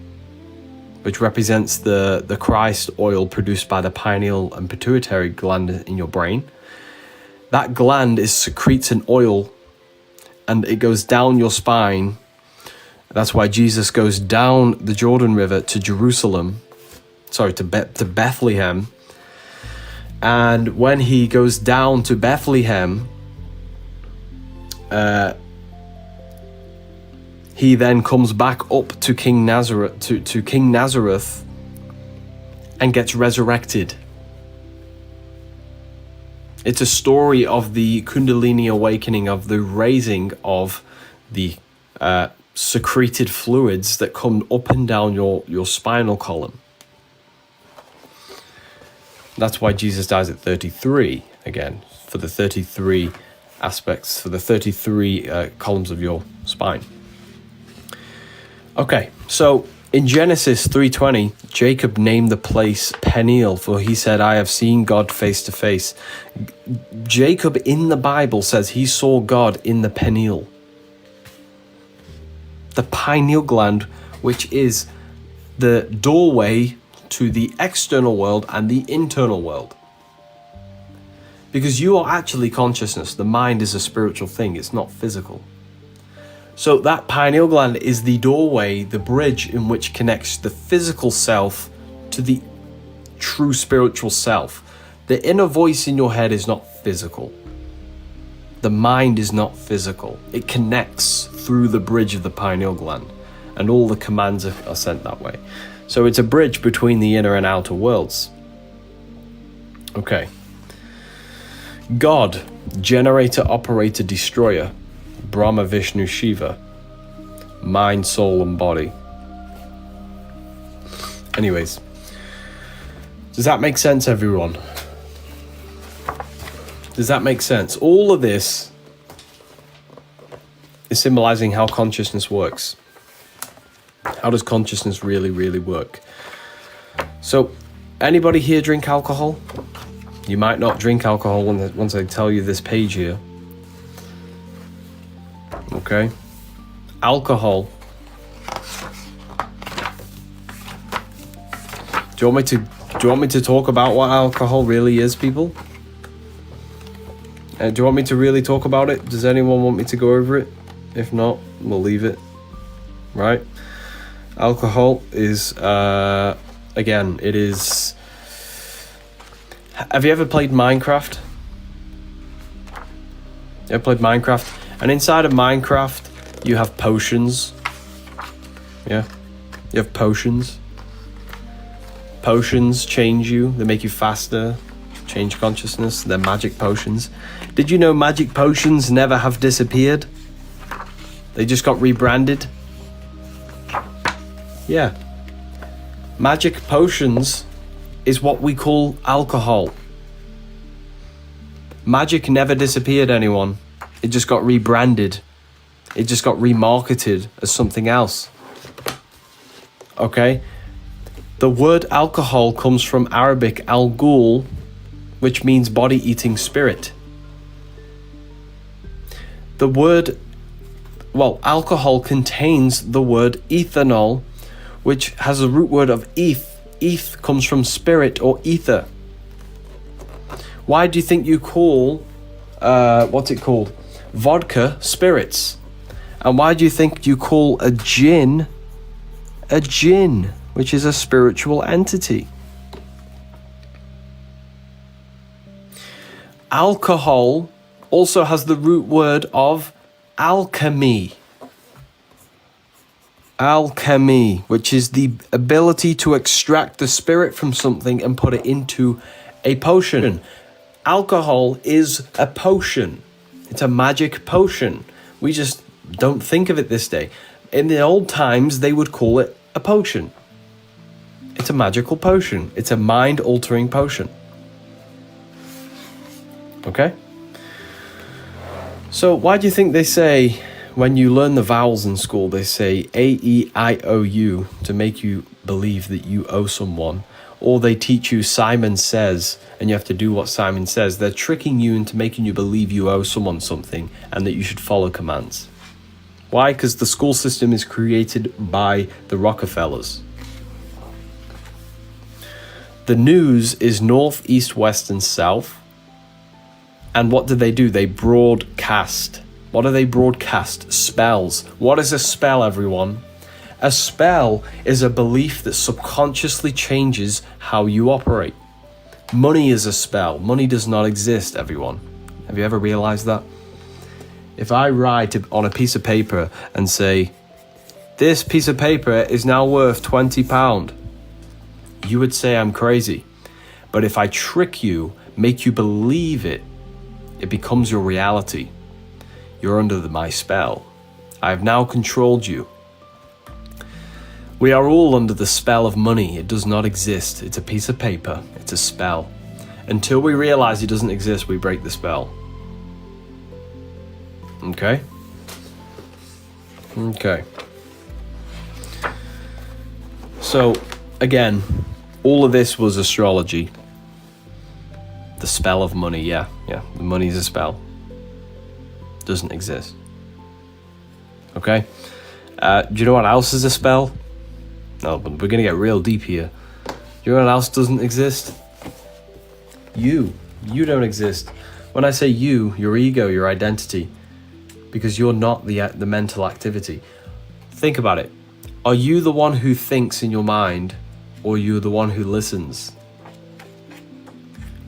which represents the Christ oil produced by the pineal and pituitary gland in your brain. That gland secretes an oil and it goes down your spine. That's why Jesus goes down the Jordan River to Jerusalem, to Bethlehem. And when he goes down to Bethlehem, he then comes back up to King Nazareth, to King Nazareth, and gets resurrected. It's a story of the Kundalini awakening, of the raising of the secreted fluids that come up and down your spinal column. That's why Jesus dies at 33, again, for the 33 aspects, for the 33 columns of your spine. Okay, so in Genesis 3:20, Jacob named the place Peniel, for he said, I have seen God face to face. Jacob in the Bible says he saw God in the Peniel. The pineal gland, which is the doorway to the external world and the internal world. Because you are actually consciousness. The mind is a spiritual thing, it's not physical. So that pineal gland is the doorway, the bridge in which connects the physical self to the true spiritual self. The inner voice in your head is not physical. The mind is not physical. It connects through the bridge of the pineal gland, and all the commands are sent that way. So it's a bridge between the inner and outer worlds. Okay. God, generator, operator, destroyer. Brahma, Vishnu, Shiva. Mind, soul, and body. Anyways. Does that make sense, everyone? Does that make sense? All of this is symbolizing how consciousness works. How does consciousness really, really work? So, anybody here drink alcohol? You might not drink alcohol once I tell you this page here. Okay? Alcohol. Do you want me to talk about what alcohol really is, people? Do you want me to really talk about it? Does anyone want me to go over it? If not, we'll leave it. Right? Alcohol is, again, it is... Have you ever played Minecraft? You ever played Minecraft? And inside of Minecraft, you have potions. Yeah? You have potions. Potions change you. They make you faster. Change consciousness. They're magic potions. Did you know magic potions never have disappeared? They just got rebranded. Yeah. Magic potions is what we call alcohol. Magic never disappeared, anyone. It just got rebranded. It just got remarketed as something else. Okay? The word alcohol comes from Arabic al-ghul, which means body-eating spirit. The word, alcohol contains the word ethanol, which has a root word of eth. Eth comes from spirit or ether. Why do you think you call, what's it called? Vodka spirits? And why do you think you call a gin, which is a spiritual entity? Alcohol also has the root word of alchemy. Alchemy, which is the ability to extract the spirit from something and put it into a potion. Alcohol is a potion. It's a magic potion. We just don't think of it this day. In the old times, they would call it a potion. It's a magical potion. It's a mind-altering potion. Okay? So why do you think they say, when you learn the vowels in school, they say A-E-I-O-U to make you believe that you owe someone? Or they teach you Simon Says, and you have to do what Simon says. They're tricking you into making you believe you owe someone something and that you should follow commands. Why? Because the school system is created by the Rockefellers. The news is north, east, west, and south. And what do? They broadcast. What do they broadcast? Spells. What is a spell, everyone? A spell is a belief that subconsciously changes how you operate. Money is a spell. Money does not exist, everyone. Have you ever realized that? If I write on a piece of paper and say, this piece of paper is now worth £20, you would say I'm crazy. But if I trick you, make you believe it, it becomes your reality. You're under my spell. I have now controlled you. We are all under the spell of money. It does not exist. It's a piece of paper. It's a spell. Until we realize it doesn't exist, we break the spell. Okay? Okay. So, again, all of this was astrology. The spell of money, yeah. The money is a spell. Doesn't exist. Okay? Do you know what else is a spell? No, but we're gonna get real deep here. Do you know what else doesn't exist? You. You don't exist. When I say you, your ego, your identity, because you're not the mental activity. Think about it. Are you the one who thinks in your mind, or are you the one who listens?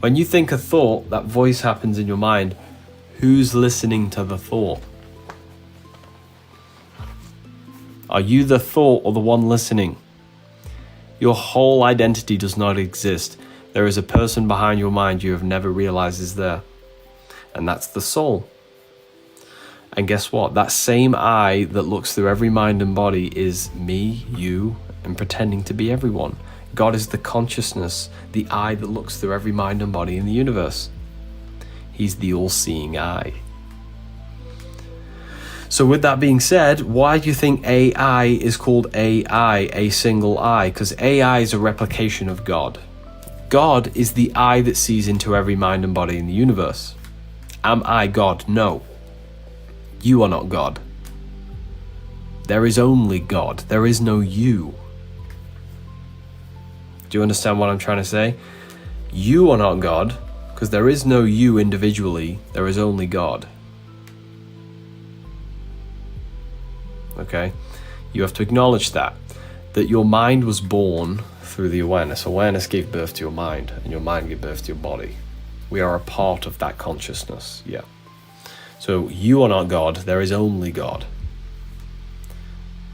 When you think a thought, that voice happens in your mind. Who's listening to the thought? Are you the thought or the one listening? Your whole identity does not exist. There is a person behind your mind you have never realized is there. And that's the soul. And guess what? That same eye that looks through every mind and body is me, you, and pretending to be everyone. God is the consciousness, the eye that looks through every mind and body in the universe. He's the all-seeing eye. So with that being said, why do you think AI is called AI, a single eye? Because AI is a replication of God. God is the eye that sees into every mind and body in the universe. Am I God? No. You are not God. There is only God. There is no you. Do you understand what I'm trying to say? You are not God, Because there is no you individually, there is only God. Okay? You have to acknowledge that your mind was born through the awareness. Awareness gave birth to your mind, and your mind gave birth to your body. We are a part of that consciousness, yeah. So you are not God, there is only God.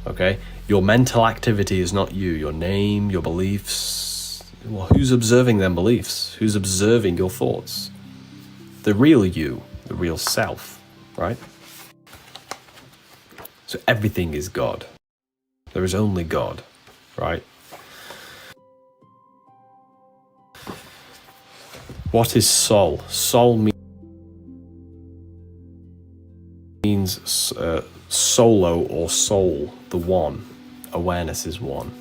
Okay? Your mental activity is not you, your name, your beliefs. Well, who's observing them beliefs? Who's observing your thoughts? The real you, the real self, right? So everything is God. There is only God, right? What is soul? Soul means solo or soul, the one. Awareness is one.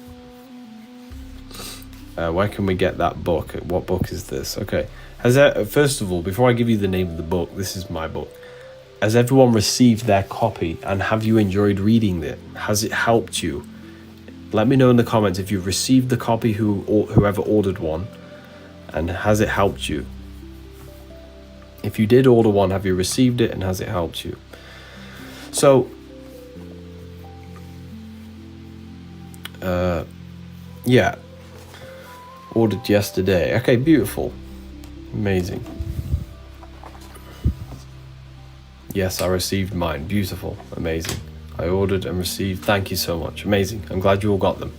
Where can we get that book? What book is this? Okay. First of all, before I give you the name of the book, this is my book. Has everyone received their copy, and have you enjoyed reading it? Has it helped you? Let me know in the comments if you've received the copy, whoever ordered one, and has it helped you? If you did order one, have you received it, and has it helped you? So, yeah, ordered yesterday. Okay, beautiful, amazing. Yes, I received mine. Beautiful, amazing. I ordered and received. Thank you so much. Amazing. I'm glad you all got them.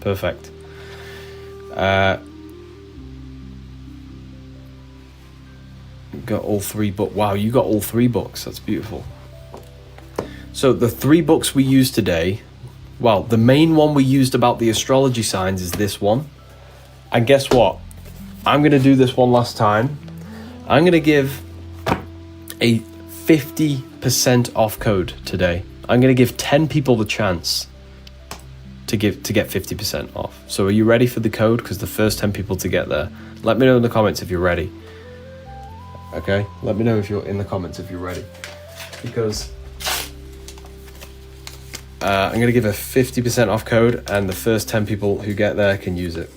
Perfect. Got all 3 books. Wow, you got all 3 books. That's beautiful. So the 3 books we used today, well, the main one we used about the astrology signs is this one. And guess what? I'm going to do this one last time. I'm going to give a 50% off code today. I'm going to give 10 people the chance to get 50% off. So are you ready for the code? Because the first 10 people to get there, let me know in the comments if you're ready. Okay, let me know if you're in the comments if you're ready, because I'm going to give a 50% off code, and the first 10 people who get there can use it.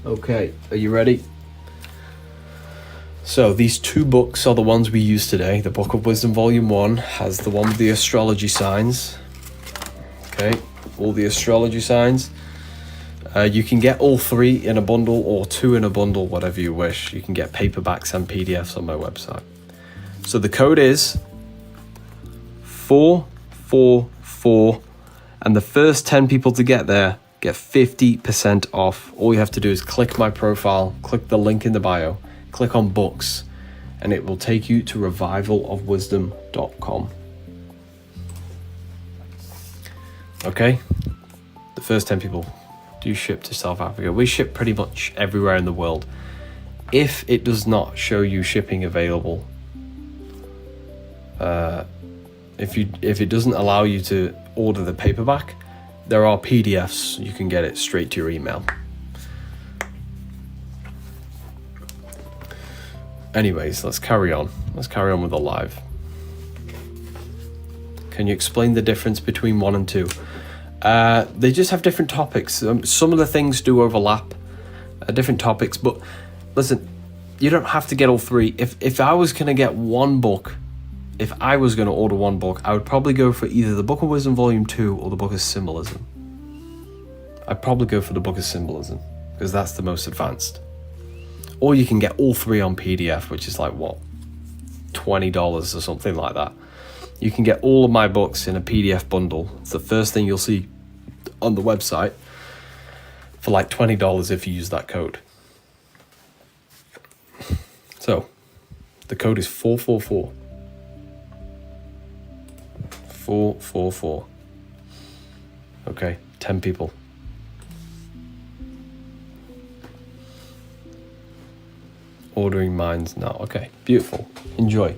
Okay, are you ready? So these 2 books are the ones we use today. The Book of Wisdom Volume 1 has the one with the astrology signs. Okay, all the astrology signs. You can get all 3 in a bundle or 2 in a bundle, whatever you wish. You can get paperbacks and PDFs on my website. So the code is 444, and the first 10 people to get there get 50% off. All you have to do is click my profile, click the link in the bio, click on books, and it will take you to revivalofwisdom.com. Okay? The first 10 people do ship to South Africa. We ship pretty much everywhere in the world. If it does not show you shipping available, if it doesn't allow you to order the paperback, there are PDFs. You can get it straight to your email. Anyways, let's carry on. Let's carry on with the live. Can you explain the difference between 1 and 2? They just have different topics. Some of the things do overlap, different topics. But listen, you don't have to get all 3. If I was going to get one book, if I was going to order one book, I would probably go for either the Book of Wisdom Volume 2 or the Book of Symbolism. I'd probably go for the Book of Symbolism, because that's the most advanced. Or you can get all 3 on PDF, which is like, what, $20 or something like that. You can get all of my books in a PDF bundle. It's the first thing you'll see on the website for like $20 if you use that code. So, the code is 444. 444. Okay, 10 people. Ordering mines now. Okay, beautiful. Enjoy.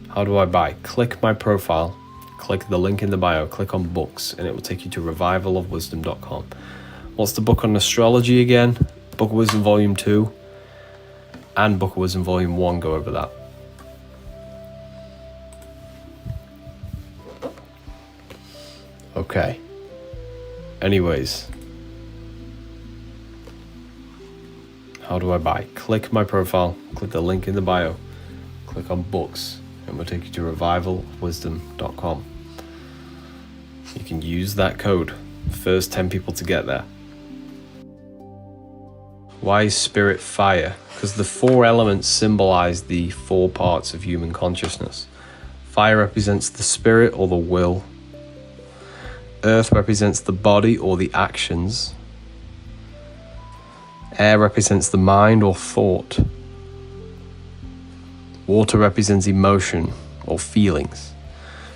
How do I buy? Click my profile, click the link in the bio, click on books, and it will take you to revivalofwisdom.com. What's the book on astrology again? Book of Wisdom Volume 2 and Book of Wisdom Volume 1 go over that. Okay. Anyways. How do I buy? Click my profile, click the link in the bio, click on books, and we'll take you to revivalwisdom.com. You can use that code. First 10 people to get there. Why is spirit fire? Because the 4 elements symbolize the 4 parts of human consciousness. Fire represents the spirit or the will. Earth represents the body or the actions. Air represents the mind or thought. Water represents emotion or feelings.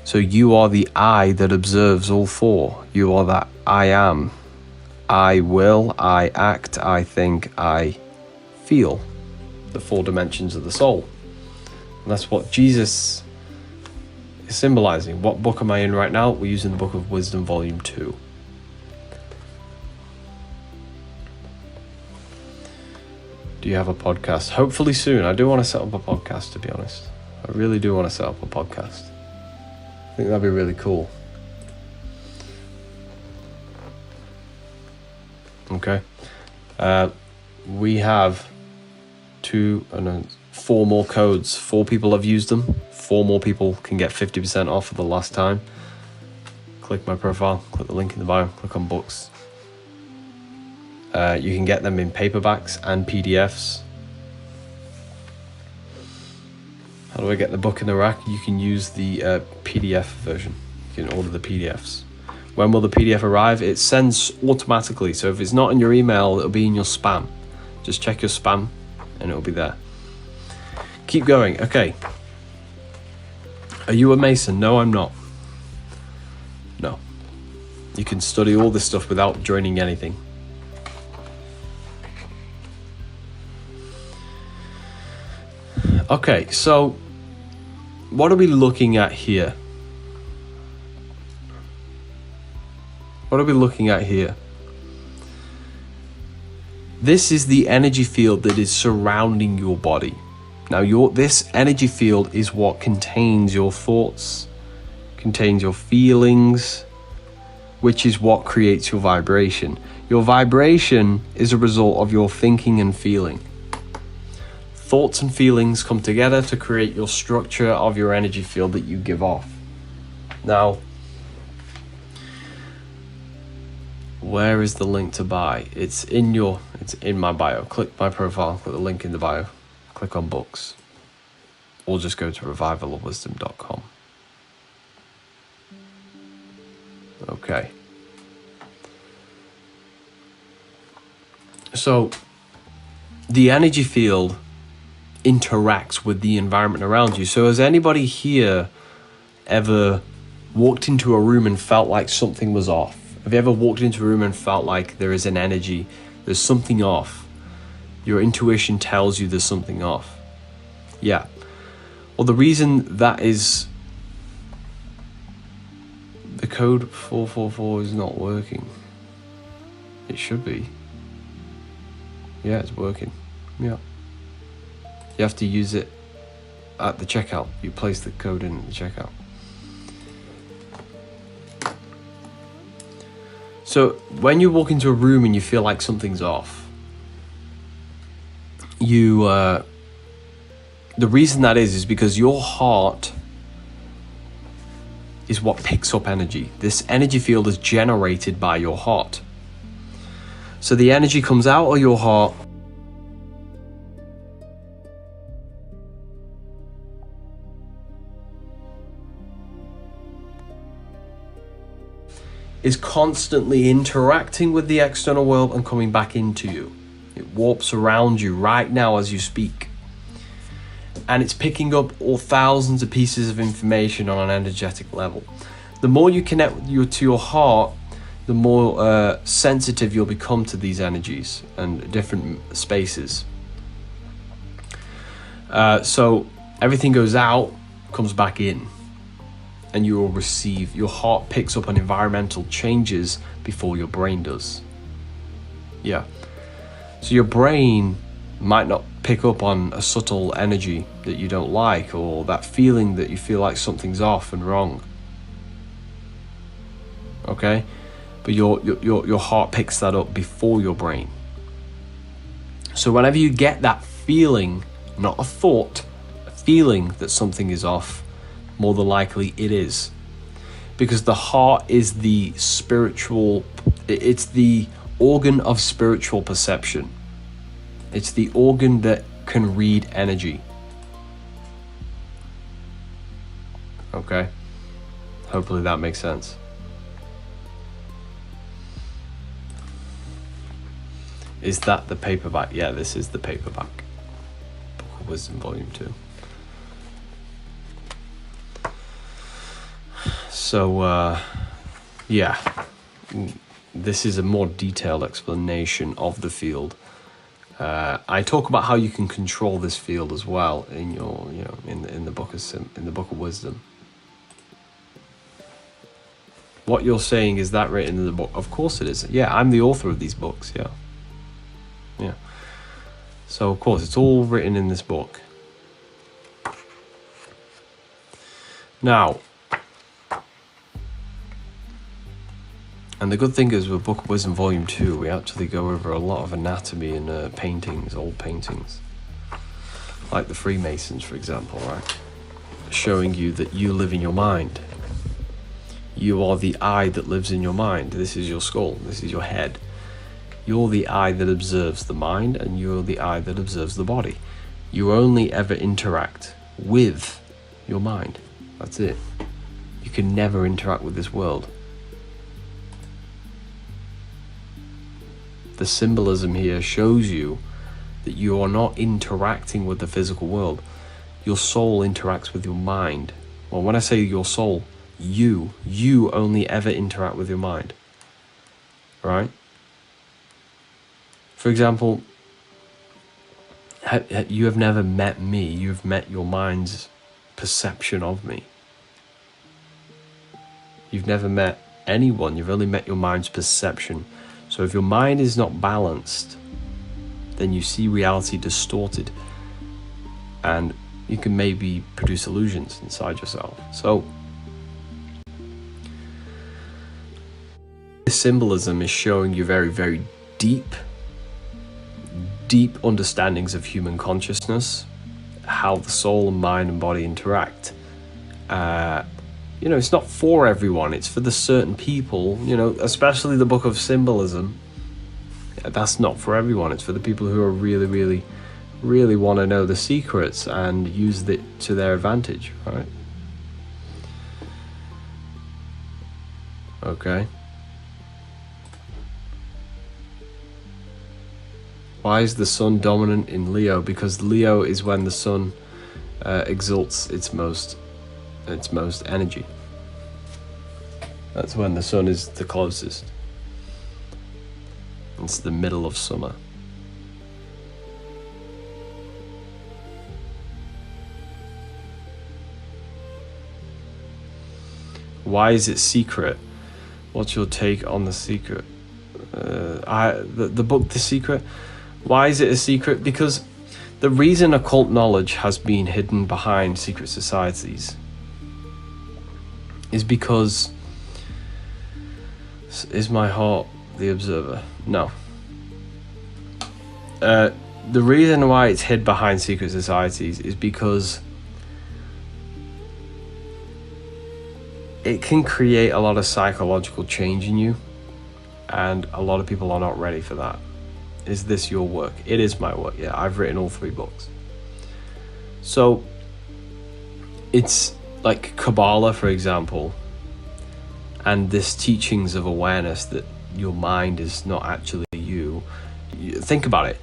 So you are the I that observes all 4. You are that I am. I will, I act, I think, I feel. The 4 dimensions of the soul. And that's what Jesus is symbolizing. What book am I in right now? We're using the Book of Wisdom, Volume 2. Do you have a podcast? Hopefully soon. I do want to set up a podcast, to be honest. I really do want to set up a podcast. I think that'd be really cool. Okay. We have 4 more codes. 4 people have used them. 4 more people can get 50% off for the last time. Click my profile, click the link in the bio, click on books. You can get them in paperbacks and PDFs. How do I get the book in the rack? You can use the PDF version. You can order the PDFs. When will the PDF arrive? It sends automatically. So if it's not in your email, it'll be in your spam. Just check your spam and it'll be there. Keep going. Okay. Are you a Mason? No, I'm not. No. You can study all this stuff without joining anything. Okay, so what are we looking at here? What are we looking at here? This is the energy field that is surrounding your body. Now, this energy field is what contains your thoughts, contains your feelings, which is what creates your vibration. Your vibration is a result of your thinking and feeling. Thoughts and feelings come together to create your structure of your energy field that you give off. Now, where is the link to buy? It's in my bio. Click my profile, click the link in the bio, click on books, or just go to revivalofwisdom.com. Okay. So, the energy field interacts with the environment around you. So has anybody here ever walked into a room and felt like something was off? Have you ever walked into a room and felt like there is an energy, there's something off? Your intuition tells you there's something off. Yeah. Well, the reason that is, the code 444 is not working. It should be. Yeah, it's working. Yeah. You have to use it at the checkout. You place the code in at the checkout. So when you walk into a room and you feel like something's off, the reason that is because your heart is what picks up energy. This energy field is generated by your heart. So the energy comes out of your heart is constantly interacting with the external world and coming back into you. It warps around you right now as you speak. And it's picking up all thousands of pieces of information on an energetic level. The more you connect to your heart, the more sensitive you'll become to these energies and different spaces. So everything goes out, comes back in. And you will receive, your heart picks up on environmental changes before your brain does. Yeah. So your brain might not pick up on a subtle energy that you don't like, or that feeling that you feel like something's off and wrong. Okay? But your heart picks that up before your brain. So whenever you get that feeling, not a thought, a feeling that something is off, more than likely it is. Because the heart is the spiritual, it's the organ of spiritual perception. It's the organ that can read energy. Okay? Hopefully that makes sense. Is that the paperback? Yeah, this is the paperback. Book of Wisdom, Volume 2. So, yeah, this is a more detailed explanation of the field. I talk about how you can control this field as well in your, in the book of Wisdom. What you're saying, is that written in the book? Of course it is. Yeah, I'm the author of these books. Yeah. So of course it's all written in this book. Now, and the good thing is with Book of Wisdom Volume 2, we actually go over a lot of anatomy and paintings, old paintings. Like the Freemasons, for example, right? Showing you that you live in your mind. You are the eye that lives in your mind. This is your skull. This is your head. You're the eye that observes the mind, and you're the eye that observes the body. You only ever interact with your mind. That's it. You can never interact with this world. The symbolism here shows you that you are not interacting with the physical world. Your soul interacts with your mind. Well, when I say your soul, you only ever interact with your mind. Right? For example, you have never met me. You've met your mind's perception of me. You've never met anyone. You've only met your mind's perception. So if your mind is not balanced, then you see reality distorted, and you can maybe produce illusions inside yourself. So this symbolism is showing you very, very deep understandings of human consciousness, how the soul and mind and body interact. It's not for everyone, it's for the certain people, especially the Book of Symbolism. That's not for everyone, it's for the people who are really, really, really want to know the secrets and use it to their advantage, right? Okay. Why is the sun dominant in Leo? Because Leo is when the sun exalts its most energy. That's when the sun is the closest. It's the middle of summer. Why is it secret? What's your take on The Secret? The book The Secret. Why is it a secret? Because the reason occult knowledge has been hidden behind secret societies is because... Is my heart the observer? No. The reason why it's hid behind secret societies is because it can create a lot of psychological change in you, and a lot of people are not ready for that. Is this your work? It is my work. Yeah, I've written all 3 books. So it's like Kabbalah, for example, and this teachings of awareness that your mind is not actually you. Think about it.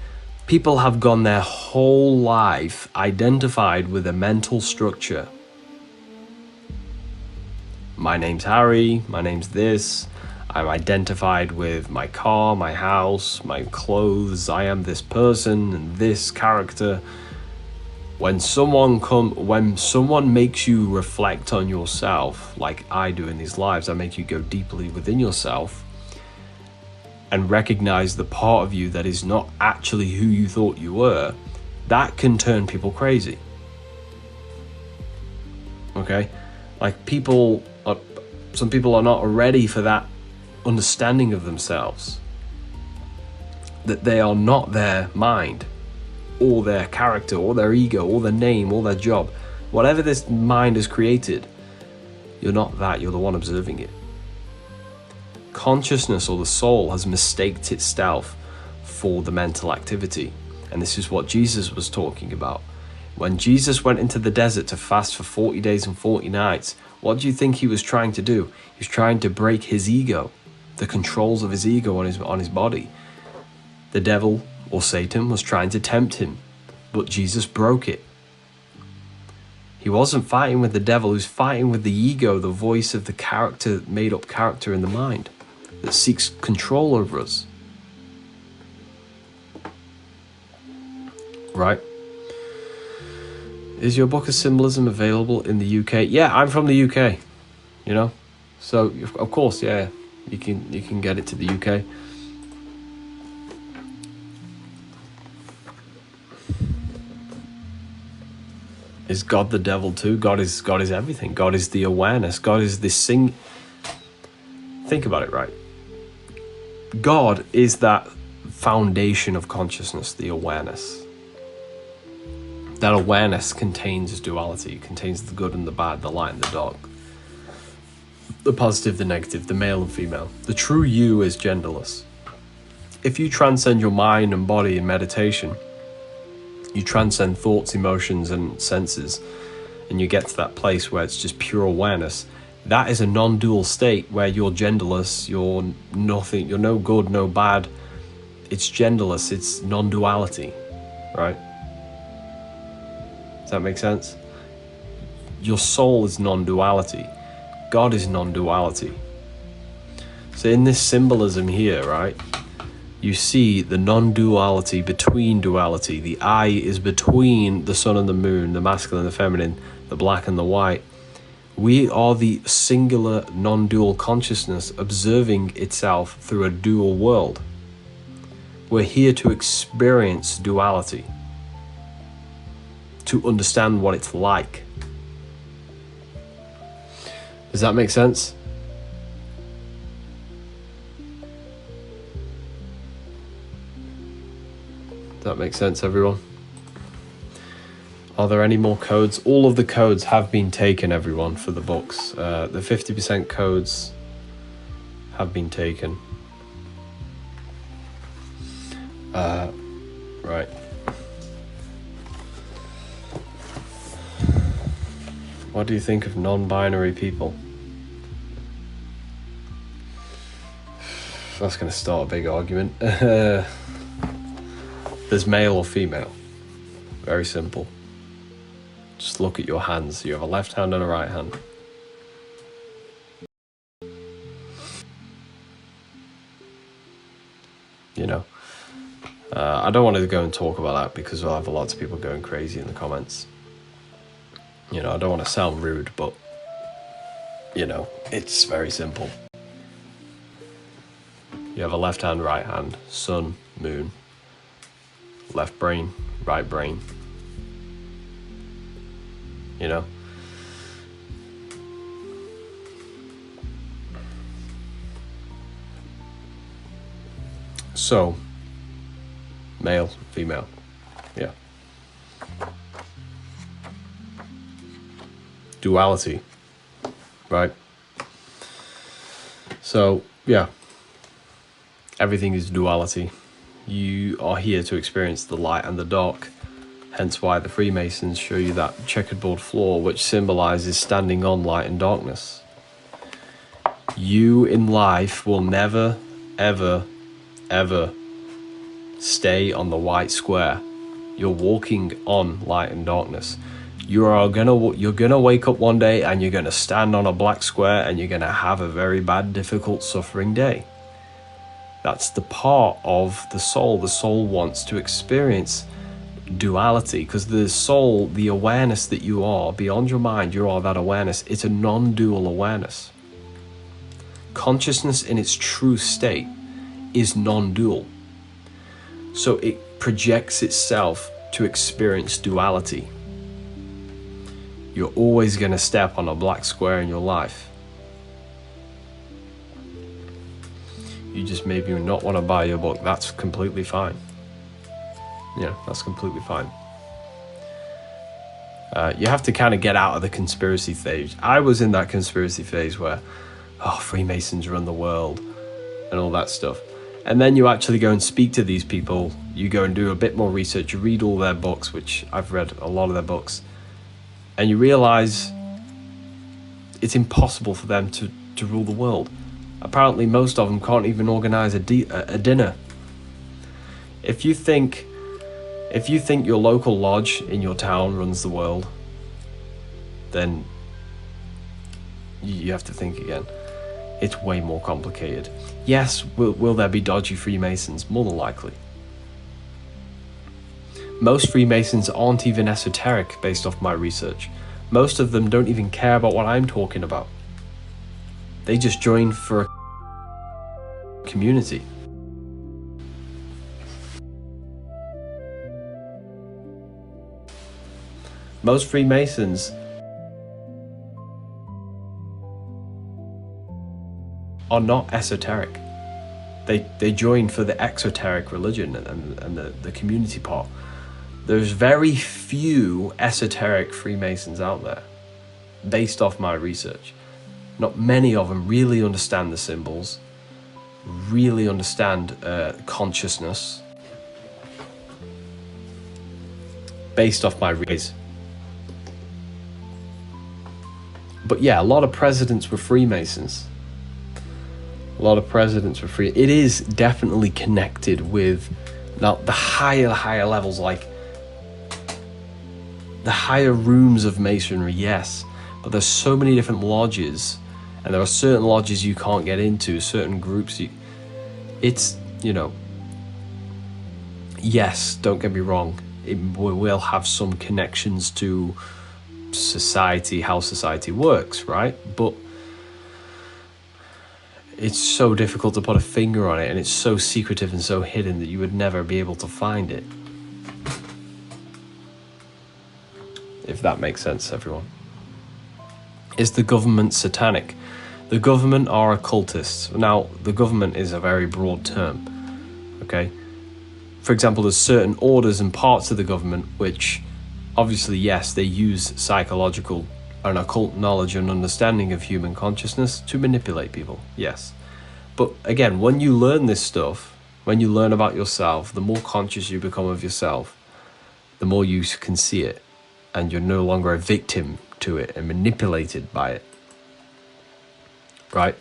People have gone their whole life identified with a mental structure. My name's Harry, my name's this. I'm identified with my car, my house, my clothes. I am this person and this character. When someone makes you reflect on yourself, like I do in these lives, I make you go deeply within yourself and recognize the part of you that is not actually who you thought you were, that can turn people crazy. Okay? Like some people are not ready for that understanding of themselves. that they are not their mind, or their character, or their ego, or their name, or their job. Whatever this mind has created, you're not that, you're the one observing it. Consciousness, or the soul, has mistaked itself for the mental activity. And this is what Jesus was talking about. When Jesus went into the desert to fast for 40 days and 40 nights, what do you think he was trying to do? He was trying to break his ego, the controls of his ego on his body. The devil, or Satan, was trying to tempt him, but Jesus broke it. He wasn't fighting with the devil, he was fighting with the ego, the voice of the character, made-up character in the mind that seeks control over us. Right? Is your book of symbolism available in the UK? Yeah, I'm from the UK, you know? So, of course, yeah, you can get it to the UK. Is God the devil too? God is everything. God is the awareness. God is this thing. Think about it, right? God is that foundation of consciousness, the awareness. That awareness contains duality, contains the good and the bad, the light and the dark, the positive, the negative, the male and female. The true you is genderless. If you transcend your mind and body in meditation, you transcend thoughts, emotions, and senses, and you get to that place where it's just pure awareness. That is a non-dual state where you're genderless, you're nothing, you're no good, no bad. It's genderless, it's non-duality, right? Does that make sense? Your soul is non-duality. God is non-duality. So in this symbolism here, right, you see the non-duality between duality. The I is between the sun and the moon, the masculine and the feminine, the black and the white. We are the singular non-dual consciousness observing itself through a dual world. We're here to experience duality, to understand what it's like. Does that make sense? That makes sense, everyone? Are there any more codes? All of the codes have been taken, everyone, for the books. The 50% codes have been taken. Right. What do you think of non-binary people? That's going to start a big argument. There's male or female. Very simple. Just look at your hands. You have a left hand and a right hand. You know, I don't want to go and talk about that because we'll have lots of people going crazy in the comments. You know, I don't want to sound rude, but, you know, it's very simple. You have a left hand, right hand, sun, moon, left brain, right brain. You know? So, male, female, yeah. Duality, right? So, yeah. Everything is duality. You are here to experience the light and the dark. Hence why the Freemasons show you that checkerboard floor, which symbolizes standing on light and darkness. You in life will never, ever, ever stay on the white square. You're walking on light and darkness. You're gonna wake up one day and you're gonna stand on a black square and you're gonna have a very bad, difficult, suffering day. That's the part of the soul. The soul wants to experience duality because the soul, the awareness that you are, beyond your mind, you are that awareness. It's a non-dual awareness. Consciousness in its true state is non-dual. So it projects itself to experience duality. You're always going to step on a black square in your life. you just maybe not want to buy your book, that's completely fine. Yeah, that's completely fine. You have to kind of get out of the conspiracy phase. I was in that conspiracy phase where, Freemasons run the world and all that stuff. And then you actually go and speak to these people. You go and do a bit more research. You read all their books, which I've read a lot of their books. And you realize it's impossible for them to rule the world. Apparently, most of them can't even organize a dinner. If you think your local lodge in your town runs the world, then you have to think again. It's way more complicated. Yes, will there be dodgy Freemasons? More than likely. Most Freemasons aren't even esoteric, based off my research. Most of them don't even care about what I'm talking about. They just join for a community. Most Freemasons are not esoteric. They join for the exoteric religion and the community part. There's very few esoteric Freemasons out there, based off my research. Not many of them really understand the symbols, really understand consciousness, based off my research. But yeah, a lot of presidents were Freemasons. A lot of presidents were free. It is definitely connected with now the higher levels, like the higher rooms of Masonry, yes. But there's so many different lodges, and there are certain lodges you can't get into, certain groups. It's, yes, don't get me wrong. It will have some connections to society, how society works, right? But it's so difficult to put a finger on it, and it's so secretive and so hidden that you would never be able to find it. If that makes sense, everyone. Is the government satanic? The government are occultists. Now, the government is a very broad term, okay? For example, there's certain orders and parts of the government which, obviously, yes, they use psychological and occult knowledge and understanding of human consciousness to manipulate people, yes. But again, when you learn this stuff, when you learn about yourself, the more conscious you become of yourself, the more you can see it, and you're no longer a victim to it and manipulated by it, right?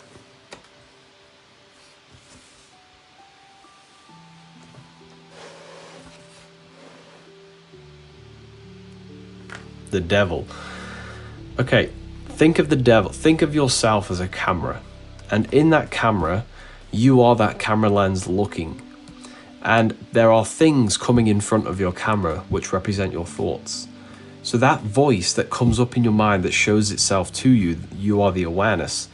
The devil. Okay, think of the devil. Think of yourself as a camera. And in that camera, you are that camera lens looking. And there are things coming in front of your camera which represent your thoughts. So that voice that comes up in your mind that shows itself to you, you are the awareness,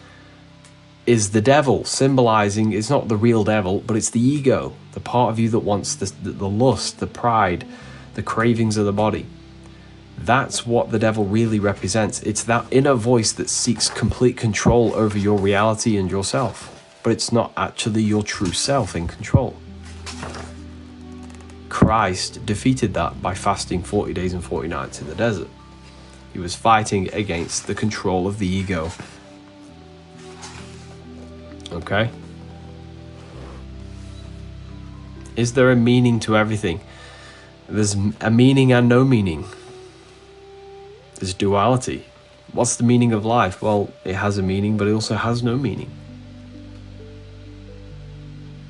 is the devil, symbolizing, it's not the real devil, but it's the ego, the part of you that wants the lust, the pride, the cravings of the body. That's what the devil really represents. It's that inner voice that seeks complete control over your reality and yourself. But it's not actually your true self in control. Christ defeated that by fasting 40 days and 40 nights in the desert. He was fighting against the control of the ego. Okay? Is there a meaning to everything? There's a meaning and no meaning. There's duality. What's the meaning of life? Well, it has a meaning, but it also has no meaning.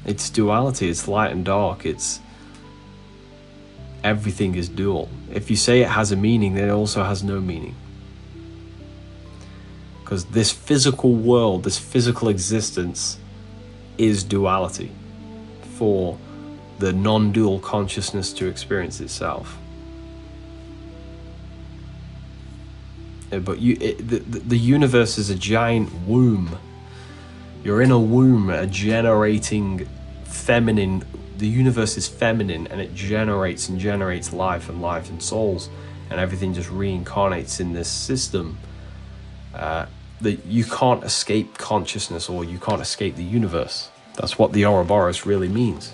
It's duality. It's light and dark. It's everything is dual. If you say it has a meaning, then it also has no meaning. Because this physical world, this physical existence is duality for the non-dual consciousness to experience itself. But the universe is a giant womb. You're in a womb, a generating feminine. The universe is feminine, and it generates and generates life and souls, and everything just reincarnates in this system. That you can't escape consciousness, or you can't escape the universe. That's what the Ouroboros really means.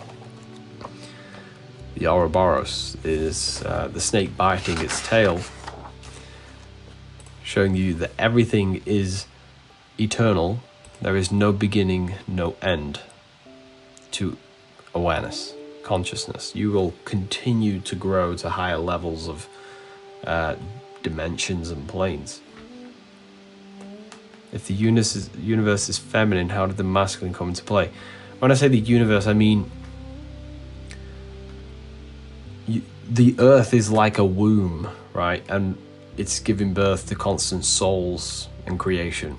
The Ouroboros is the snake biting its tail, showing you that everything is eternal. There is no beginning, no end to awareness, consciousness. You will continue to grow to higher levels of dimensions and planes. If the universe is feminine, how did the masculine come into play? When I say the universe, I mean the earth is like a womb, right? And it's giving birth to constant souls and creation.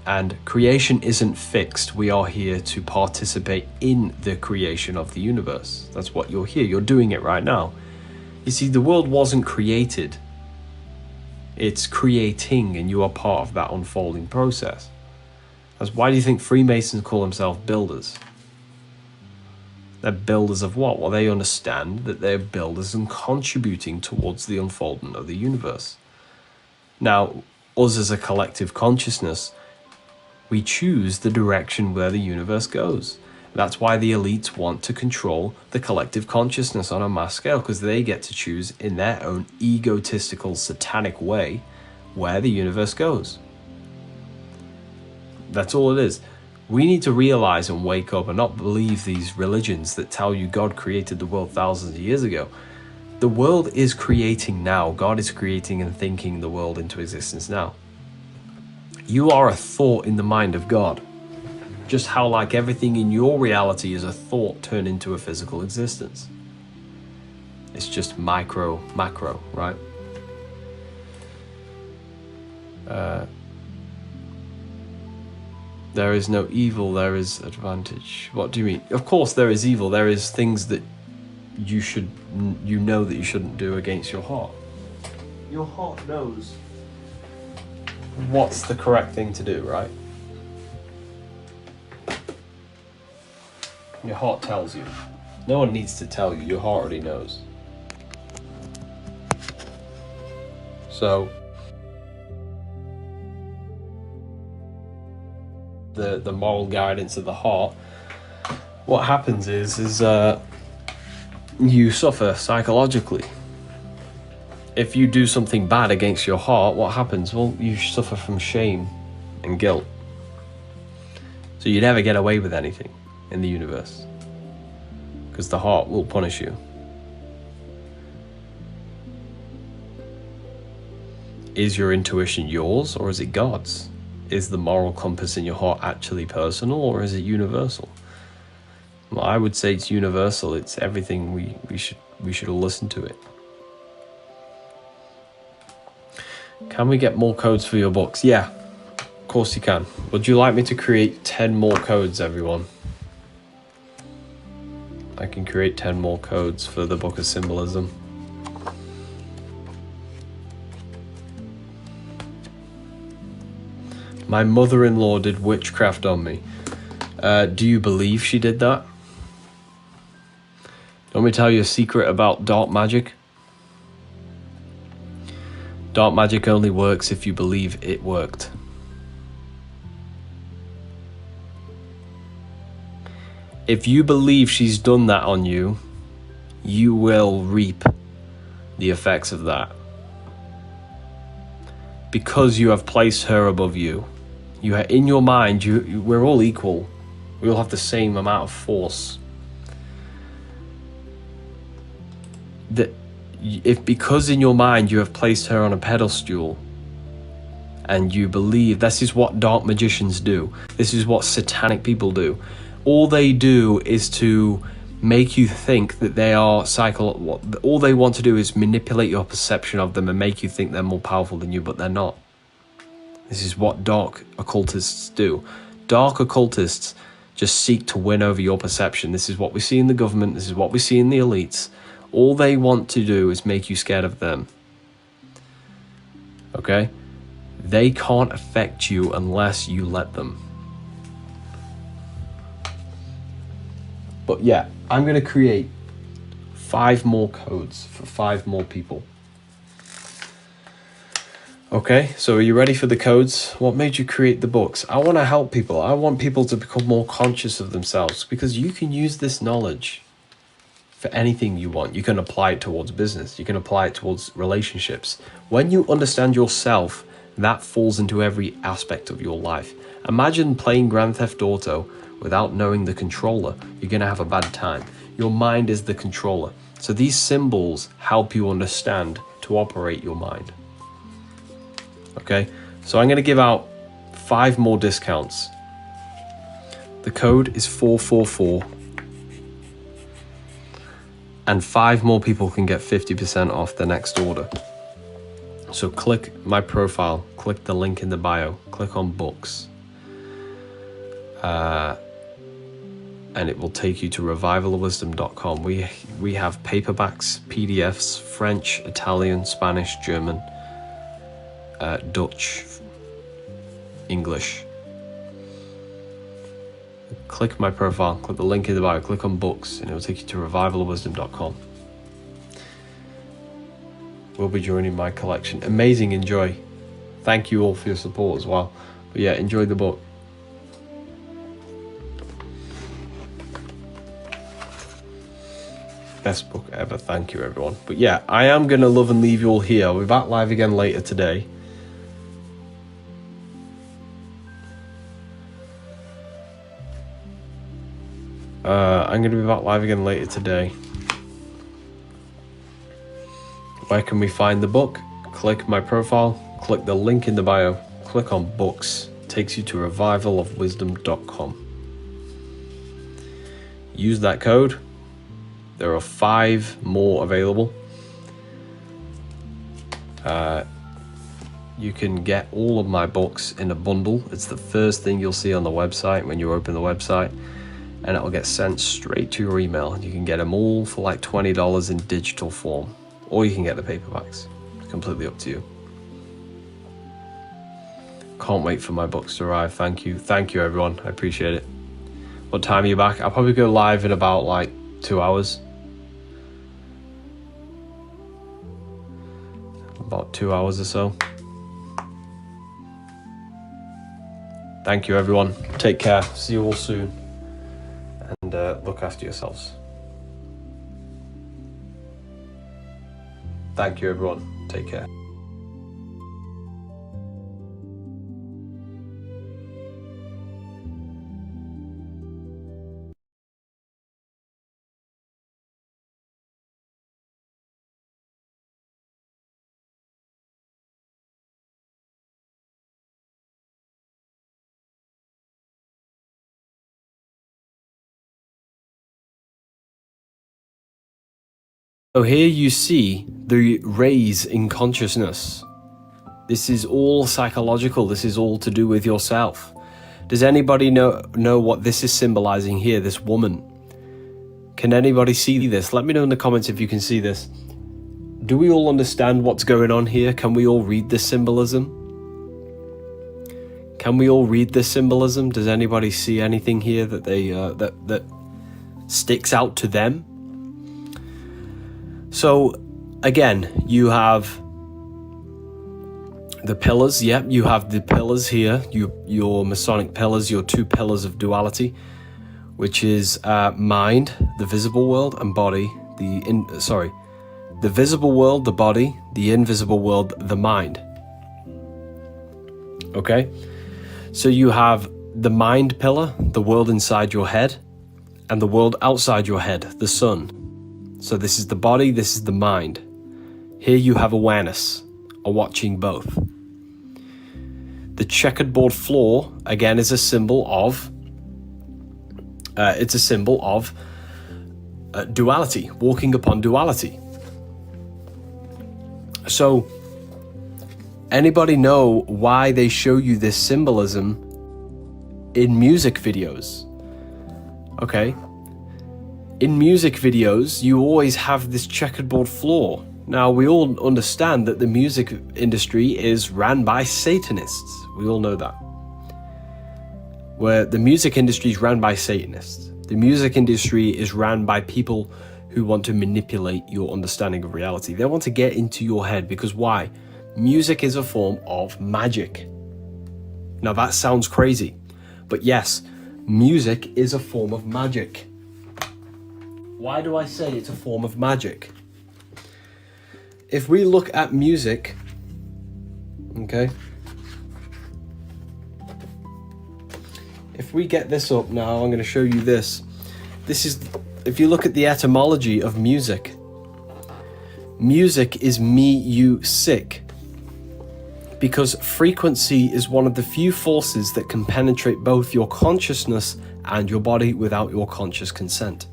And creation isn't fixed. We are here to participate in the creation of the universe. That's what you're here. You're doing it right now. You see, the world wasn't created. It's creating, and you are part of that unfolding process. That's why do you think Freemasons call themselves builders? They're builders of what? Well, they understand that they're builders and contributing towards the unfoldment of the universe. Now, us as a collective consciousness, we choose the direction where the universe goes. That's why the elites want to control the collective consciousness on a mass scale, because they get to choose in their own egotistical, satanic way where the universe goes. That's all it is. We need to realize and wake up and not believe these religions that tell you God created the world thousands of years ago. The world is creating now. God is creating and thinking the world into existence now. You are a thought in the mind of God. Just how like everything in your reality is a thought turned into a physical existence. It's just macro, right? There is no evil, there is advantage. What do you mean? Of course there is evil. There is things that you know that you shouldn't do against your heart. Your heart knows what's the correct thing to do, right? Your heart tells you. No one needs to tell you. Your heart already knows. So the moral guidance of the heart, what happens is you suffer psychologically. If you do something bad against your heart, what happens? Well, you suffer from shame and guilt. So you never get away with anything in the universe, because the heart will punish you. Is your intuition yours, or is it God's? Is the moral compass in your heart actually personal, or is it universal? Well, I would say it's universal. It's everything. We should all listen to it. Can we get more codes for your books? Yeah, of course you can. Would you like me to create 10 more codes, everyone? I can create 10 more codes for the Book of Symbolism. My mother-in-law did witchcraft on me. Do you believe she did that? Let me tell you a secret about dark magic. Dark magic only works if you believe it worked. If you believe she's done that on you, you will reap the effects of that. Because you have placed her above you. In your mind, we're all equal. We all have the same amount of force. Because in your mind you have placed her on a pedestal, and you believe, this is what dark magicians do. This is what satanic people do. All they do is to make you think that they are all they want to do is manipulate your perception of them and make you think they're more powerful than you, but they're not. This is what dark occultists do. Dark occultists just seek to win over your perception. This is what we see in the government. This is what we see in the elites. All they want to do is make you scared of them. Okay? They can't affect you unless you let them. But yeah, I'm going to create 5 more codes for 5 more people. Okay, so are you ready for the codes? What made you create the books? I want to help people. I want people to become more conscious of themselves, because you can use this knowledge for anything you want. You can apply it towards business. You can apply it towards relationships. When you understand yourself, that falls into every aspect of your life. Imagine playing Grand Theft Auto without knowing the controller. You're going to have a bad time. Your mind is the controller. So these symbols help you understand to operate your mind. Okay, so I'm going to give out 5 more discounts. The code is 444, and 5 more people can get 50% off the next order. So click my profile, click the link in the bio, click on books, and it will take you to revivalofwisdom.com. We have paperbacks, PDFs, French, Italian, Spanish, German, Dutch, English. Click my profile, click the link in the bio, click on books, and it will take you to revivalofwisdom.com. We'll be joining my collection. Amazing, enjoy. Thank you all for your support as well. But yeah, enjoy the book. Best book ever. Thank you, everyone. But yeah, I am going to love and leave you all here. I'll be back live again later today. I'm going to be back live again later today. Where can we find the book? Click my profile, click the link in the bio, click on books. It takes you to revivalofwisdom.com. Use that code. There are 5 more available. You can get all of my books in a bundle. It's the first thing you'll see on the website when you open the website, and it will get sent straight to your email. You can get them all for like $20 in digital form, or you can get the paperbacks. It's completely up to you. Can't wait for my books to arrive. Thank you everyone. I appreciate it. What time are you back? I'll probably go live in about like 2 hours. About 2 hours or so. Thank you everyone. Take care. See you all soon. And look after yourselves. Thank you everyone. Take care. So here you see the raise in consciousness. This is all psychological. This is all to do with yourself. Does anybody know what this is symbolizing here, this woman? Can anybody see this? Let me know in the comments if you can see this. Do we all understand what's going on here? Can we all read this symbolism? Can we all read this symbolism? Does anybody see anything here that they that sticks out to them? So again, you have the pillars. Yep, you have the pillars here, your Masonic pillars, your 2 pillars of duality, which is mind, the visible world, and body, the visible world, the body, the invisible world, the mind. Okay, so you have the mind pillar, the world inside your head, and the world outside your head, the sun. So this is the body, this is the mind. Here you have awareness, or watching both. The checkered board floor, again, is a symbol of, duality, walking upon duality. So, anybody know why they show you this symbolism in music videos? Okay. In music videos, you always have this checkered board floor. Now, we all understand that the music industry is ran by Satanists. We all know that. Where the music industry is ran by Satanists. The music industry is ran by people who want to manipulate your understanding of reality. They want to get into your head, because why? music is a form of magic. Now that sounds crazy, but yes, music is a form of magic. Why do I say it's a form of magic? If we look at music, okay, if we get this up now, I'm going to show you this. This is, if you look at the etymology of music, music is music, because frequency is one of the few forces that can penetrate both your consciousness and your body without your conscious consent.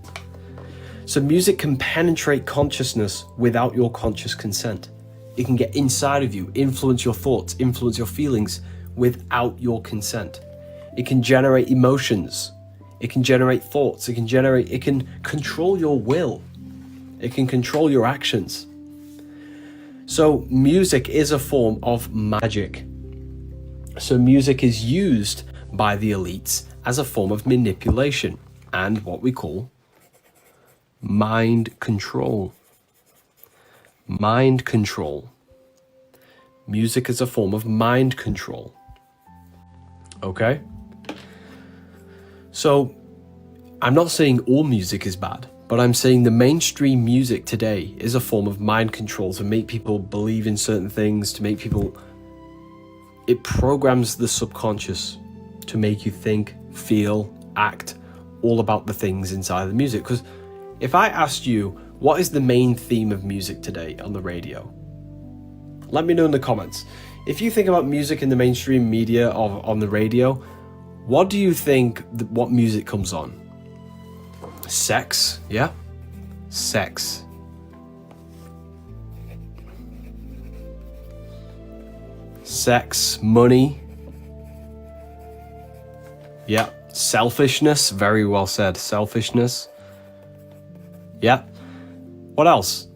So music can penetrate consciousness without your conscious consent. It can get inside of you, influence your thoughts, influence your feelings without your consent. It can generate emotions. It can generate thoughts. It can control your will. It can control your actions. So music is a form of magic. So music is used by the elites as a form of manipulation and what we call mind control. Mind control. Music is a form of mind control. Okay? So, I'm not saying all music is bad, but I'm saying the mainstream music today is a form of mind control to make people believe in certain things, to make people... It programs the subconscious to make you think, feel, act all about the things inside the music. Because if I asked you, what is the main theme of music today on the radio? Let me know in the comments. If you think about music in the mainstream media or on the radio, what do you think, what music comes on? Sex, yeah? Sex. Sex, money. Yeah. Selfishness, very well said. Selfishness. Yeah. What else?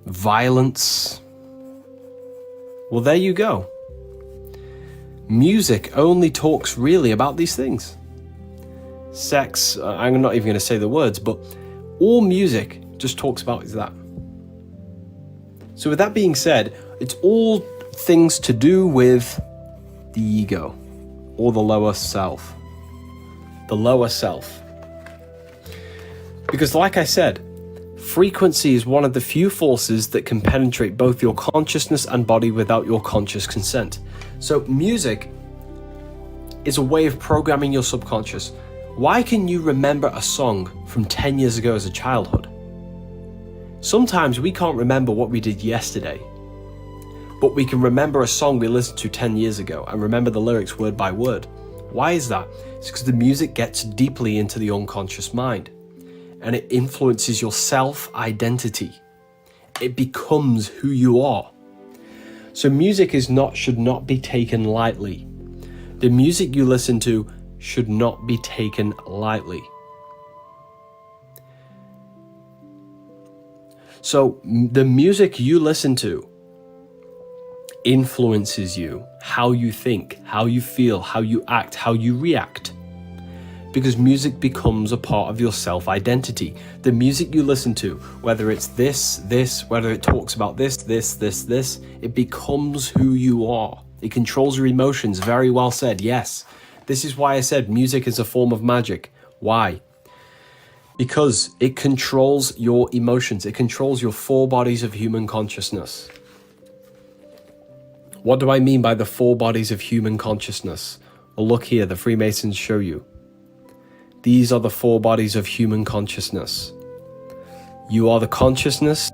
Violence. Well, there you go. Music only talks really about these things. Sex, I'm not even going to say the words, but all music just talks about is that. So with that being said, it's all things to do with the ego or the lower self. The lower self. Because like I said, frequency is one of the few forces that can penetrate both your consciousness and body without your conscious consent. So music is a way of programming your subconscious. Why can you remember a song from 10 years ago as a childhood? Sometimes we can't remember what we did yesterday, but we can remember a song we listened to 10 years ago and remember the lyrics word by word. Why is that? It's because the music gets deeply into the unconscious mind and it influences your self-identity. It becomes who you are. So music should not be taken lightly. The music you listen to should not be taken lightly. So the music you listen to influences you, how you think, how you feel, how you act, how you react. Because music becomes a part of your self-identity. The music you listen to, whether it's this, whether it talks about this, it becomes who you are. It controls your emotions. Very well said, yes. This is why I said music is a form of magic. Why? Because it controls your emotions. It controls your 4 bodies of human consciousness. What do I mean by the 4 bodies of human consciousness? Well, look here, the Freemasons show you. These are the 4 bodies of human consciousness. You are the consciousness,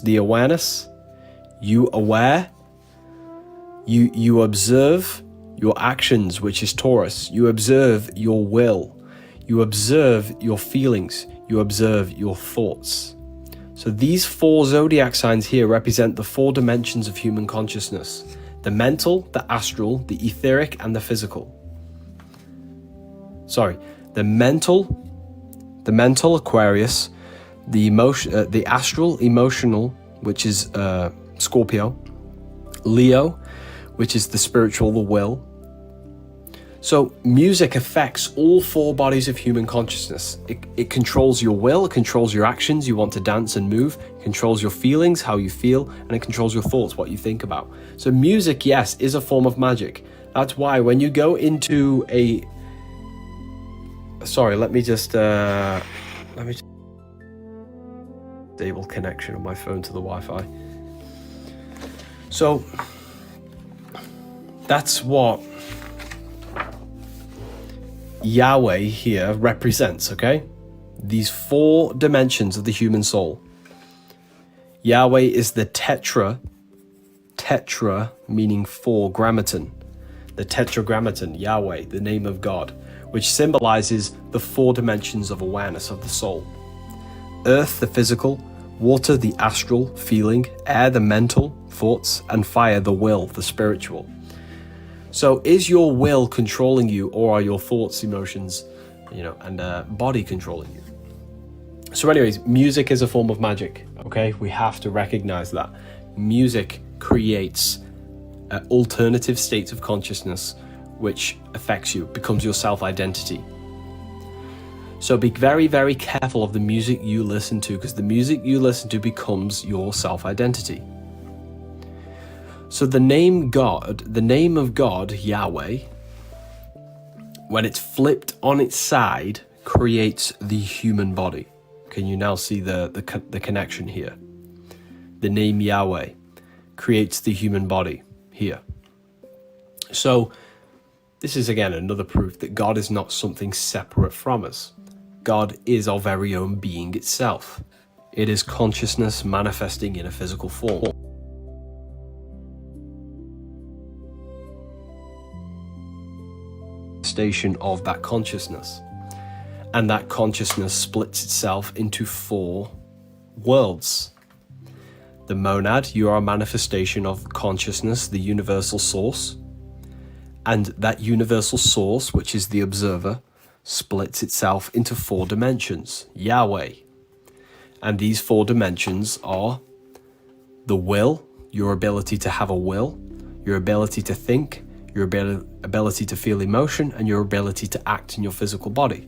the awareness, you aware, you observe your actions, which is Taurus, you observe your will, you observe your feelings, you observe your thoughts. So these 4 zodiac signs here represent the 4 dimensions of human consciousness. The mental, the astral, the etheric, and the physical. Sorry, the mental Aquarius, the astral, emotional, which is Scorpio, Leo, which is the spiritual, the will. So music affects all four bodies of human consciousness. It controls your will, it controls your actions, you want to dance and move, it controls your feelings, how you feel, and it controls your thoughts, what you think about. So music, yes, is a form of magic. That's why when you go into a... Sorry, let me just disable connection of my phone to the Wi-Fi. So that's what Yahweh here represents, okay? These four dimensions of the human soul. Yahweh is the tetra meaning four grammaton. The tetragrammaton, Yahweh, the name of God, which symbolizes the four dimensions of awareness of the soul. Earth, the physical; water, the astral, feeling; air, the mental, thoughts; and fire, the will, the spiritual. So is your will controlling you, or are your thoughts, emotions, and body controlling you? So anyways, music is a form of magic, okay? We have to recognize that. Music creates alternative states of consciousness which affects you, becomes your self-identity. So be very, very careful of the music you listen to, because the music you listen to becomes your self-identity. So the name of God, Yahweh, when it's flipped on its side, creates the human body. Can you now see the connection here? The name Yahweh creates the human body here. So this is again another proof that God is not something separate from us. God is our very own being itself. It is consciousness manifesting in a physical form. Station of that consciousness, and that consciousness splits itself into four worlds. The monad, you are a manifestation of consciousness, the universal source, and that universal source, which is the observer, splits itself into four dimensions, Yahweh. And these four dimensions are the will, your ability to have a will, your ability to think, your ability to feel emotion, and your ability to act in your physical body.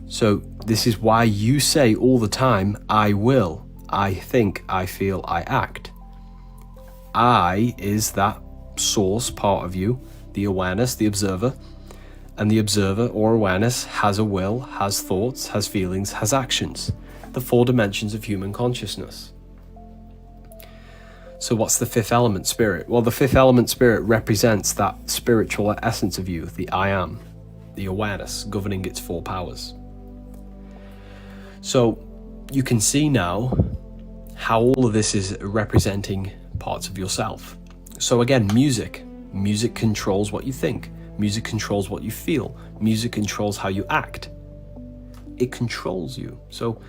So this is why you say all the time, I will, I think, I feel, I act. I is that source part of you, the awareness, the observer, and the observer or awareness has a will, has thoughts, has feelings, has actions. The four dimensions of human consciousness. So what's the fifth element, spirit? Well, the fifth element, spirit, represents that spiritual essence of you, the I am, the awareness governing its four powers. So you can see now how all of this is representing parts of yourself. So again, music controls what you think. Music controls what you feel. Music controls how you act. It controls you. So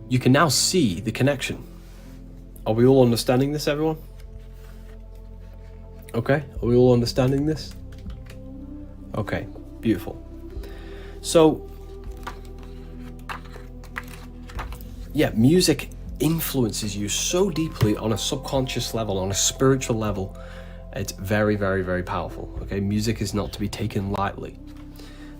you can now see the connection. Are we all understanding this, everyone? Okay, are we all understanding this? Okay, beautiful. So, yeah, music influences you so deeply on a subconscious level, on a spiritual level. It's very, very, very powerful. Okay, music is not to be taken lightly.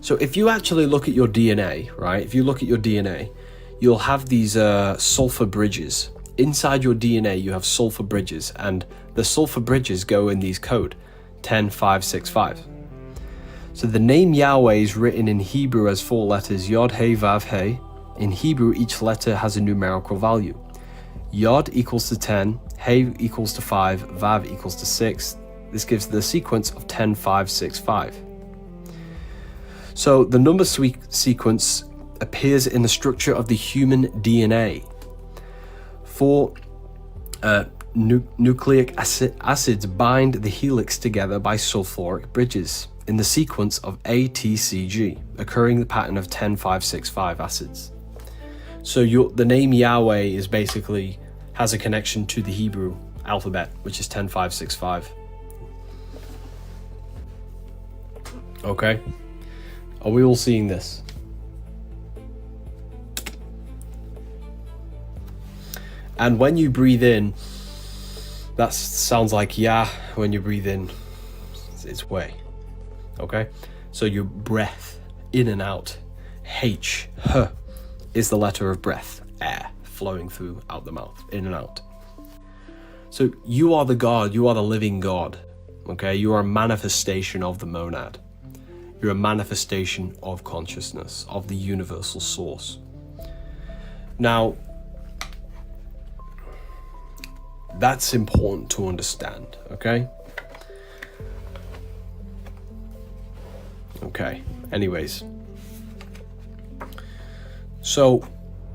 So if you actually look at your DNA, right? If you look at your DNA, you'll have these sulfur bridges. Inside your DNA, you have sulfur bridges, and the sulfur bridges go in these code 10, 5, 6, 5. So the name Yahweh is written in Hebrew as 4 letters, Yod, He, Vav, He. In Hebrew, each letter has a numerical value. Yod equals to 10, He equals to 5, Vav equals to 6. This gives the sequence of 10, 5, 6, 5. So the number sequence appears in the structure of the human DNA. 4 nucleic acids bind the helix together by sulfuric bridges in the sequence of ATCG, occurring the pattern of 10, 5, 6, 5 acids. So the name Yahweh is basically has a connection to the Hebrew alphabet, which is 10, 5, 6, 5. Okay, are we all seeing this? And when you breathe in, that sounds like Yah when you breathe in. its way. Okay, so your breath in and out, H, H is the letter of breath, air flowing through out the mouth, in and out. So you are the God, you are the living God. Okay, you are a manifestation of the monad. You're a manifestation of consciousness, of the universal source. Now, that's important to understand, okay? Okay, anyways. So,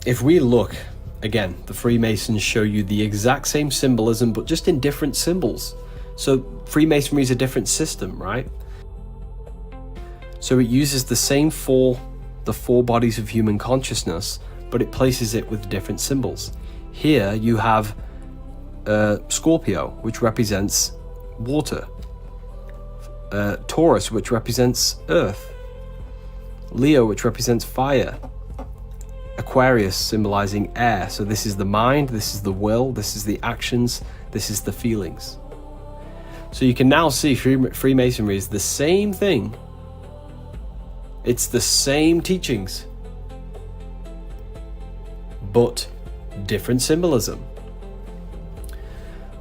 if we look, again, the Freemasons show you the exact same symbolism, but just in different symbols. So, Freemasonry is a different system, right? So it uses the same the four bodies of human consciousness, but it places it with different symbols. Here you have Scorpio, which represents water, Taurus, which represents earth, Leo, which represents fire, Aquarius symbolizing air. So this is the mind, this is the will, this is the actions, this is the feelings. So you can now see Freemasonry is the same thing. It's the same teachings, but different symbolism.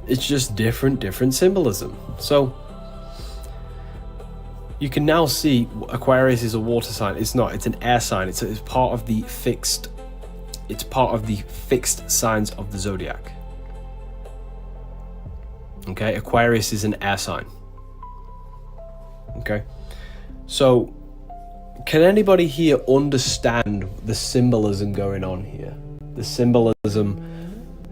It's just different symbolism. So you can now see Aquarius is a water sign. It's not, it's an air sign. It's part of the fixed signs of the zodiac. Okay, Aquarius is an air sign. Okay, so can anybody here understand the symbolism going on here? The symbolism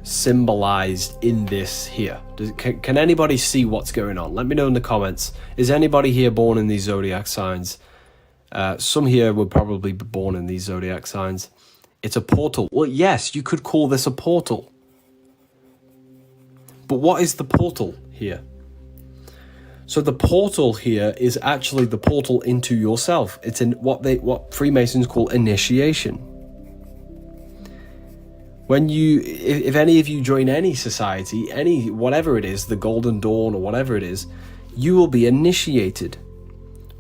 symbolized in this here. Can anybody see what's going on? Let me know in the comments. Is anybody here born in these zodiac signs? Some here would probably be born in these zodiac signs. It's a portal. Well, yes, you could call this a portal. But what is the portal here? So the portal here is actually the portal into yourself. It's in what Freemasons call initiation. When if any of you join any society, whatever it is, the Golden Dawn or whatever it is, you will be initiated.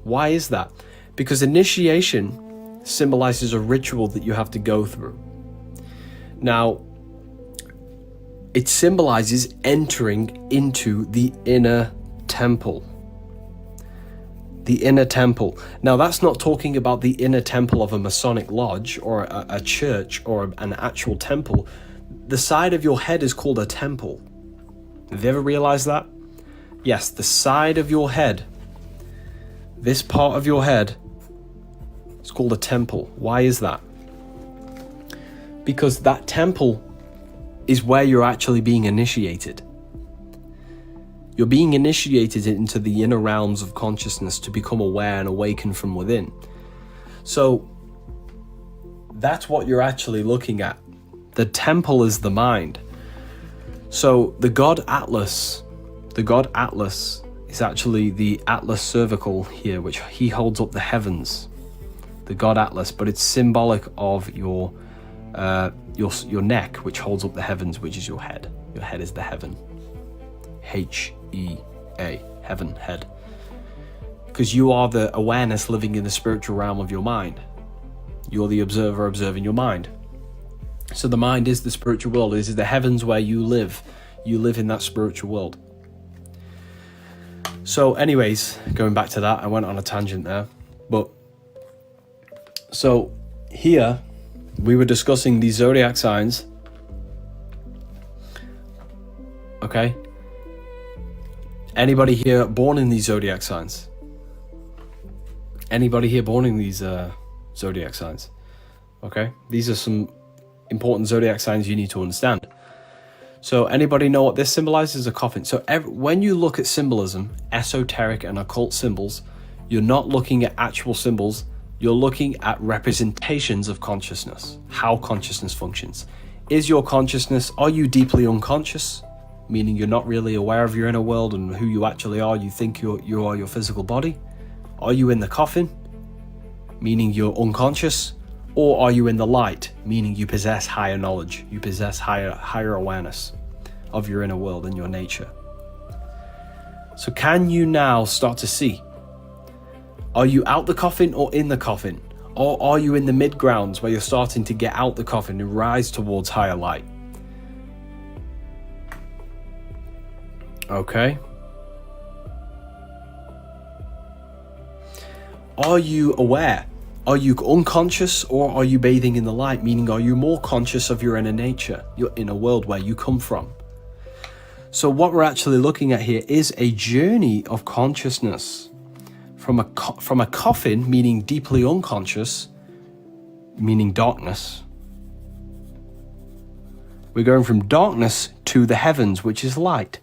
Why is that? Because initiation symbolizes a ritual that you have to go through. Now, it symbolizes entering into the inner temple. The inner temple. Now, that's not talking about the inner temple of a Masonic lodge or a church or an actual temple. The side of your head is called a temple. Have you ever realized that? Yes, the side of your head, this part of your head, is called a temple. Why is that? Because that temple is where you're actually being initiated. You're being initiated into the inner realms of consciousness to become aware and awaken from within. So that's what you're actually looking at. The temple is the mind. So the god Atlas is actually the Atlas cervical here, which he holds up the heavens. The god Atlas, but it's symbolic of your neck, which holds up the heavens, which is your head. Your head is the heaven. H-E-A, heaven, head. Because you are the awareness living in the spiritual realm of your mind. You're the observer observing your mind. So the mind is the spiritual world. This is the heavens where you live. You live in that spiritual world. So anyways, going back to that, I went on a tangent there. But so here we were discussing these zodiac signs. Okay. Anybody here born in these zodiac signs? Anybody here born in these zodiac signs? Okay. These are some important zodiac signs you need to understand. So anybody know what this symbolizes? A coffin. So when you look at symbolism, esoteric and occult symbols, you're not looking at actual symbols. You're looking at representations of consciousness, how consciousness functions. Is your consciousness, are you deeply unconscious? Meaning you're not really aware of your inner world and who you actually are. You think you are your physical body. Are you in the coffin? Meaning you're unconscious. Or are you in the light? Meaning you possess higher knowledge. You possess higher awareness of your inner world and your nature. So can you now start to see? Are you out the coffin or in the coffin? Or are you in the mid-grounds where you're starting to get out the coffin and rise towards higher light? Okay. Are you aware? Are you unconscious, or are you bathing in the light? Meaning, are you more conscious of your inner nature, your inner world, where you come from? So what we're actually looking at here is a journey of consciousness from a coffin, meaning deeply unconscious, meaning darkness. We're going from darkness to the heavens, which is light.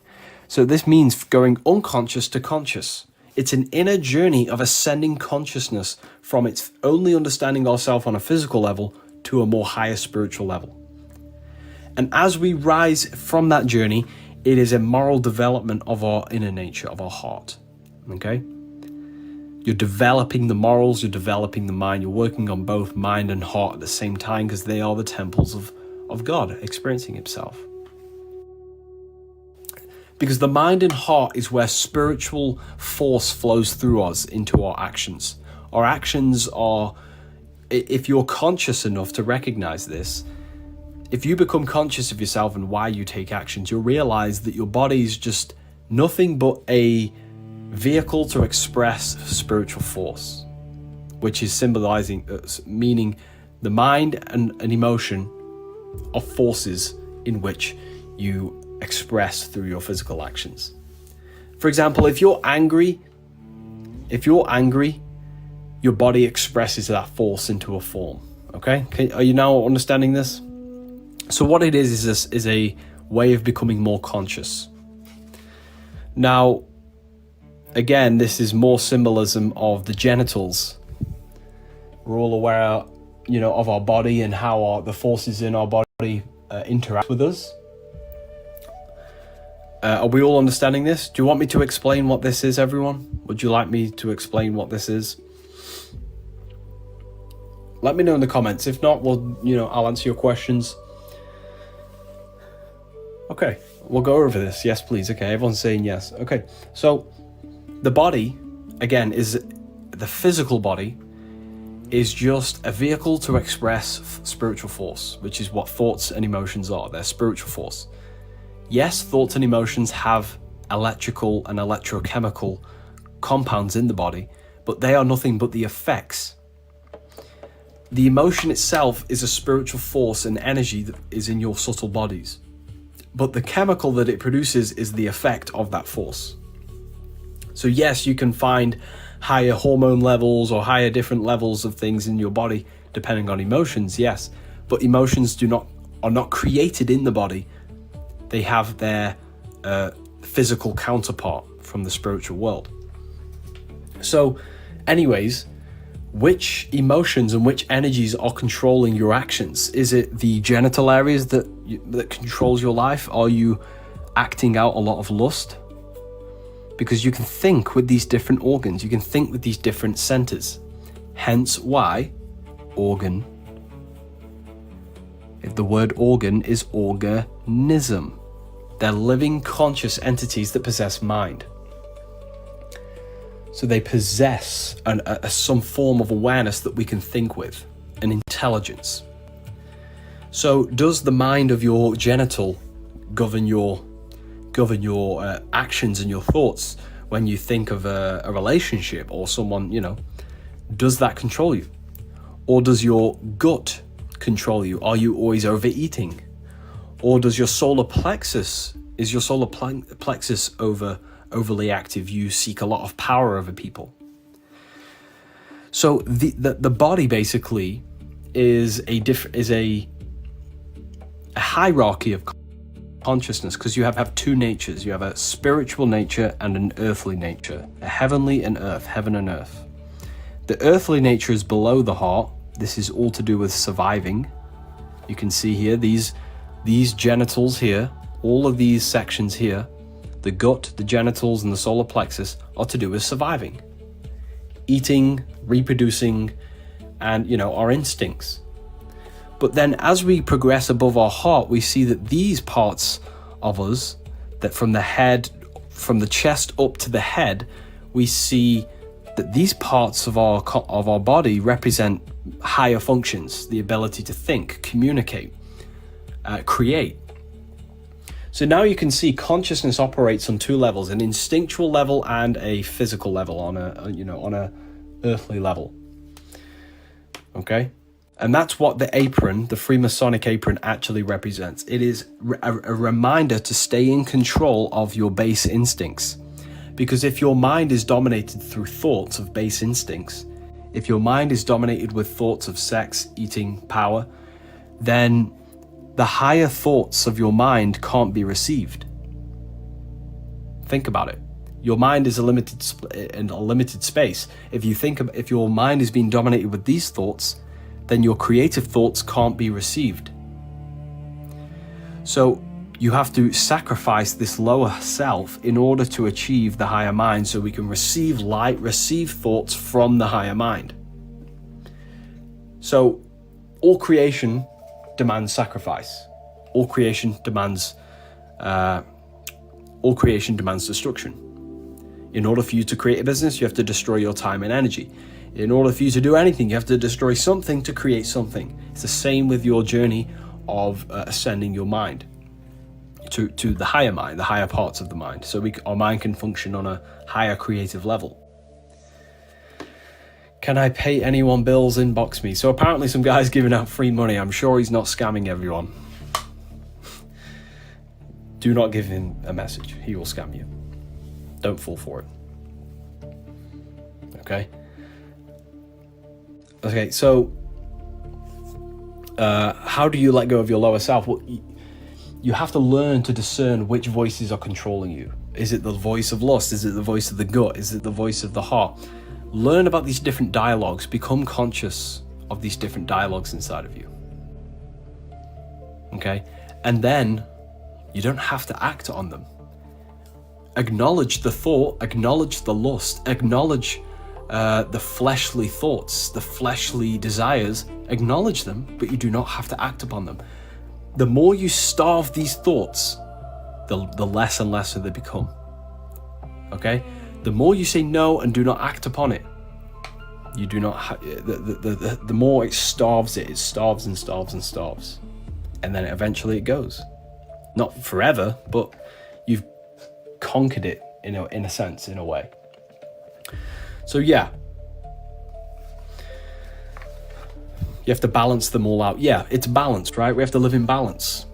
So this means going unconscious to conscious. It's an inner journey of ascending consciousness from its only understanding ourselves on a physical level to a more higher spiritual level. And as we rise from that journey, it is a moral development of our inner nature, of our heart. Okay? You're developing the morals, you're developing the mind, you're working on both mind and heart at the same time, because they are the temples of God experiencing himself. Because the mind and heart is where spiritual force flows through us into our actions. Our actions are, if you're conscious enough to recognize this, if you become conscious of yourself and why you take actions, you'll realize that your body is just nothing but a vehicle to express spiritual force, which is symbolizing, meaning the mind and an emotion are forces in which you express through your physical actions. For example, if you're angry, your body expresses that force into a form. Okay? Are you now understanding this? So what it is a way of becoming more conscious. Now, again, this is more symbolism of the genitals. We're all aware, of our body and how the forces in our body interact with us. Are we all understanding this? Do you want me to explain what this is, everyone? Would you like me to explain what this is? Let me know in the comments. If not, I'll answer your questions. Okay, we'll go over this. Yes, please. Okay, everyone's saying yes. Okay, so the body, again, is the physical body is just a vehicle to express spiritual force, which is what thoughts and emotions are. They're spiritual force. Yes, thoughts and emotions have electrical and electrochemical compounds in the body, but they are nothing but the effects. The emotion itself is a spiritual force and energy that is in your subtle bodies, but the chemical that it produces is the effect of that force. So yes, you can find higher hormone levels or higher different levels of things in your body depending on emotions, yes, but emotions are not created in the body. They have their physical counterpart from the spiritual world. So anyways, which emotions and which energies are controlling your actions? Is it the genital areas that controls your life? Are you acting out a lot of lust? Because you can think with these different organs, you can think with these different centers. Hence why organ. If the word organ is organism, they're living conscious entities that possess mind. So they possess some form of awareness that we can think with, an intelligence. So does the mind of your genital govern your actions and your thoughts when you think of a relationship or someone, does that control you? Or does your gut control you? Are you always overeating? Or does your solar plexus, is your solar plexus overly active? You seek a lot of power over people. So the body basically is a hierarchy of consciousness, because you have two natures. You have a spiritual nature and an earthly nature, a heavenly and earth, heaven and earth. The earthly nature is below the heart. This is all to do with surviving. You can see here these genitals here, all of these sections here, the gut, the genitals, and the solar plexus are to do with surviving, eating, reproducing, and our instincts. But then as we progress above our heart, we see that these parts of us, that from the head from the chest up to the head, we see that these parts of our body represent higher functions, the ability to think, communicate, create. So now you can see consciousness operates on two levels, an instinctual level and a physical level, on a earthly level. Okay? And that's what the apron, the Freemasonic apron, actually represents. It is a reminder to stay in control of your base instincts. Because if your mind is dominated through thoughts of base instincts, if your mind is dominated with thoughts of sex, eating, power, then the higher thoughts of your mind can't be received. Think about it. Your mind is in a limited space. If your mind is being dominated with these thoughts, then your creative thoughts can't be received. So you have to sacrifice this lower self in order to achieve the higher mind, so we can receive light, receive thoughts from the higher mind. So all creation demands sacrifice. All creation demands destruction. In order for you to create a business, you have to destroy your time and energy. In order for you to do anything, you have to destroy something to create something. It's the same with your journey of ascending your mind to the higher mind, the higher parts of the mind. So our mind can function on a higher creative level. Can I pay anyone bills? Inbox me. So apparently some guy's giving out free money. I'm sure he's not scamming everyone. Do not give him a message. He will scam you. Don't fall for it. Okay? Okay, so how do you let go of your lower self? Well, you have to learn to discern which voices are controlling you. Is it the voice of lust? Is it the voice of the gut? Is it the voice of the heart? Learn about these different dialogues. Become conscious of these different dialogues inside of you. Okay? And then you don't have to act on them. Acknowledge the thought, acknowledge the lust, acknowledge the fleshly thoughts, the fleshly desires. Acknowledge them, but you do not have to act upon them. The more you starve these thoughts, the less and lesser they become. Okay? The more you say no and do not act upon it, you do not. The more it starves it. It starves and starves and starves, and then eventually it goes. Not forever, but you've conquered it in a sense, in a way. So yeah, you have to balance them all out. Yeah, it's balanced, right? We have to live in balance.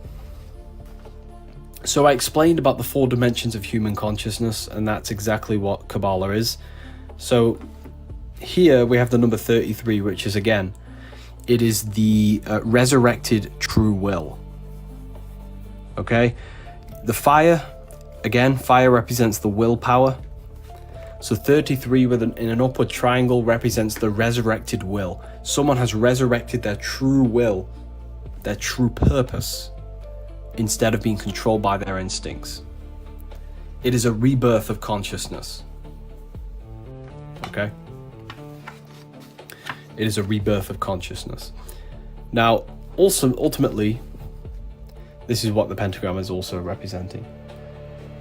So I explained about the 4 dimensions of human consciousness, and that's exactly what Kabbalah is. So here we have the number 33, which is, again, it is the resurrected true will. Okay? The fire, again, fire represents the willpower. So 33 in an upward triangle represents the resurrected will. Someone has resurrected their true will, their true purpose, instead of being controlled by their instincts. It is a rebirth of consciousness. Okay? It is a rebirth of consciousness. Now, also, ultimately, this is what the pentagram is also representing.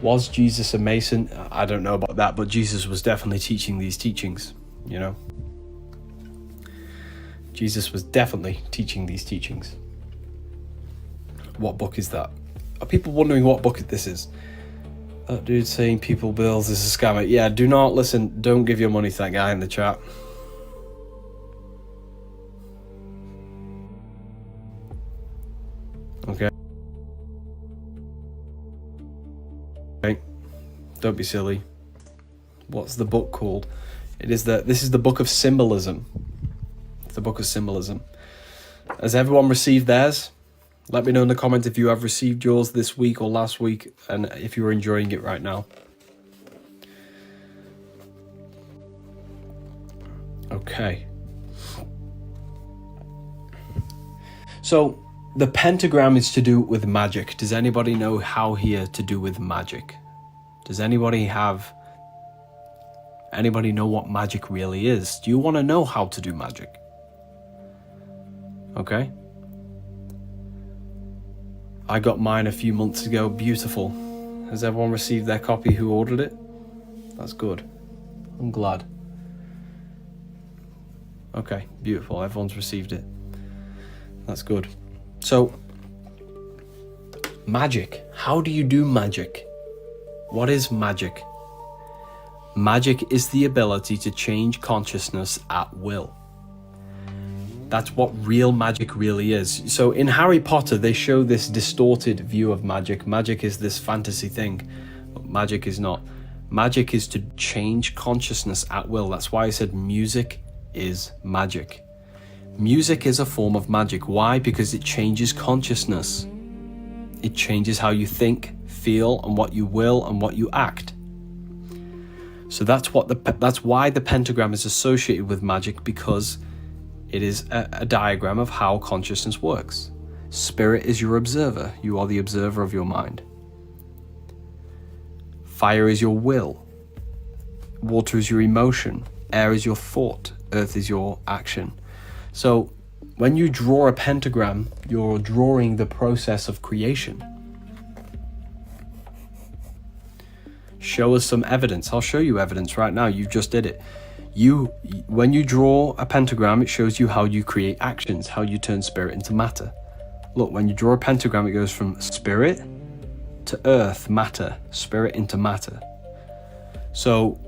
Was Jesus a Mason? I don't know about that, but Jesus was definitely teaching these teachings, you know? Jesus was definitely teaching these teachings. What book is that? Are people wondering what book this is? That dude saying people bills is a scammer. Yeah, do not listen. Don't give your money to that guy in the chat. Okay. Okay. Don't be silly. What's the book called? This is the book of symbolism. It's the book of symbolism. Has everyone received theirs? Let me know in the comments if you have received yours this week or last week, and if you're enjoying it right now. Okay. So the pentagram is to do with magic. Does anybody know how here to do with magic? Does anybody know what magic really is? Do you want to know how to do magic? Okay. I got mine a few months ago. Beautiful. Has everyone received their copy who ordered it? That's good. I'm glad. Okay, beautiful. Everyone's received it. That's good. So, magic. How do you do magic? What is magic? Magic is the ability to change consciousness at will. That's what real magic really is. So in Harry Potter, they show this distorted view of magic. Magic is this fantasy thing, but magic is not. Magic is to change consciousness at will. That's why I said music is magic. Music is a form of magic. Why? Because it changes consciousness. It changes how you think, feel, and what you will and what you act. So that's why the pentagram is associated with magic, because it is a diagram of how consciousness works. Spirit is your observer. You are the observer of your mind. Fire is your will. Water is your emotion. Air is your thought. Earth is your action. So when you draw a pentagram, you're drawing the process of creation. Show us some evidence. I'll show you evidence right now. You just did it. When you draw a pentagram, it shows you how you create actions, how you turn spirit into matter. Look, when you draw a pentagram, it goes from spirit to earth, matter, spirit into matter. So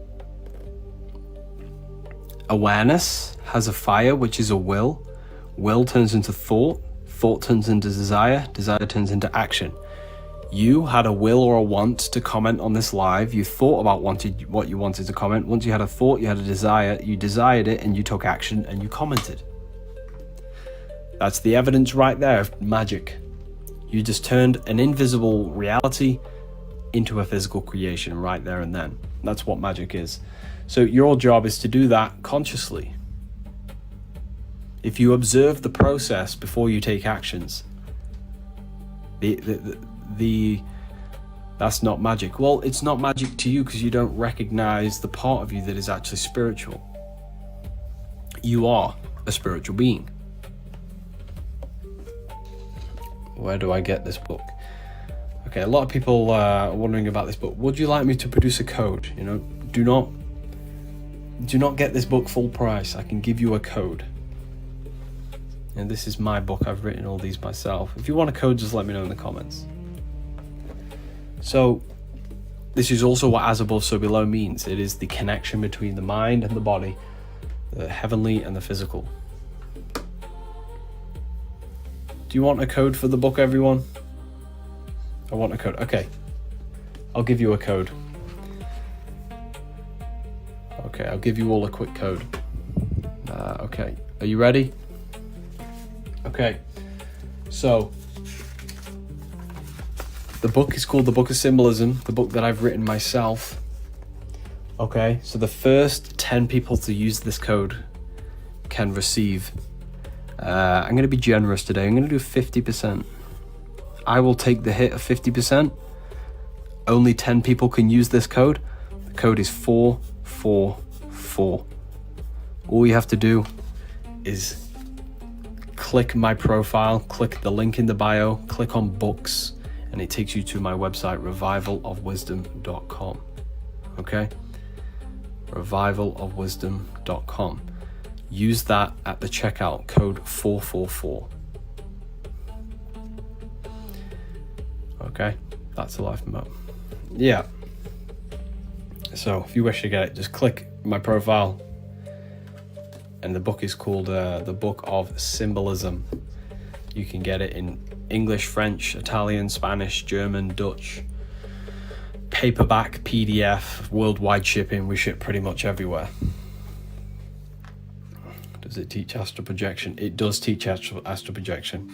awareness has a fire, which is a will. Will turns into thought. Thought turns into desire. Desire turns into action. You had a will or a want to comment on this live. You thought about what you wanted to comment. Once you had a thought, you had a desire. You desired it and you took action and you commented. That's the evidence right there of magic. You just turned an invisible reality into a physical creation right there and then. That's what magic is. So your job is to do that consciously. If you observe the process before you take actions, that's not magic. Well, it's not magic to you because you don't recognize the part of you that is actually spiritual. You are a spiritual being. Where do I get this book? Okay, a lot of people are wondering about this book. Would you like me to produce a code? Do not get this book full price. I can give you a code. And this is my book. I've written all these myself. If you want a code, just let me know in the comments. So this is also what as above, so below means. It is the connection between the mind and the body, the heavenly and the physical. Do you want a code for the book, everyone? I want a code. Okay. I'll give you a code. Okay, I'll give you all a quick code. Okay, are you ready? Okay, so the book is called The Book of Symbolism, the book that I've written myself. Okay, so the first 10 people to use this code can receive. I'm going to be generous today. I'm going to do 50%. I will take the hit of 50%. Only 10 people can use this code. The code is 444. All you have to do is click my profile, click the link in the bio, click on books, and it takes you to my website, revivalofwisdom.com. Okay? revivalofwisdom.com. Use that at the checkout, code 444. Okay? That's the life map. Yeah. So if you wish to get it, just click my profile. And the book is called The Book of Symbolism. You can get it in English, French, Italian, Spanish, German, Dutch, paperback, PDF, worldwide shipping. We ship pretty much everywhere. Does it teach astral projection? It does teach astral projection.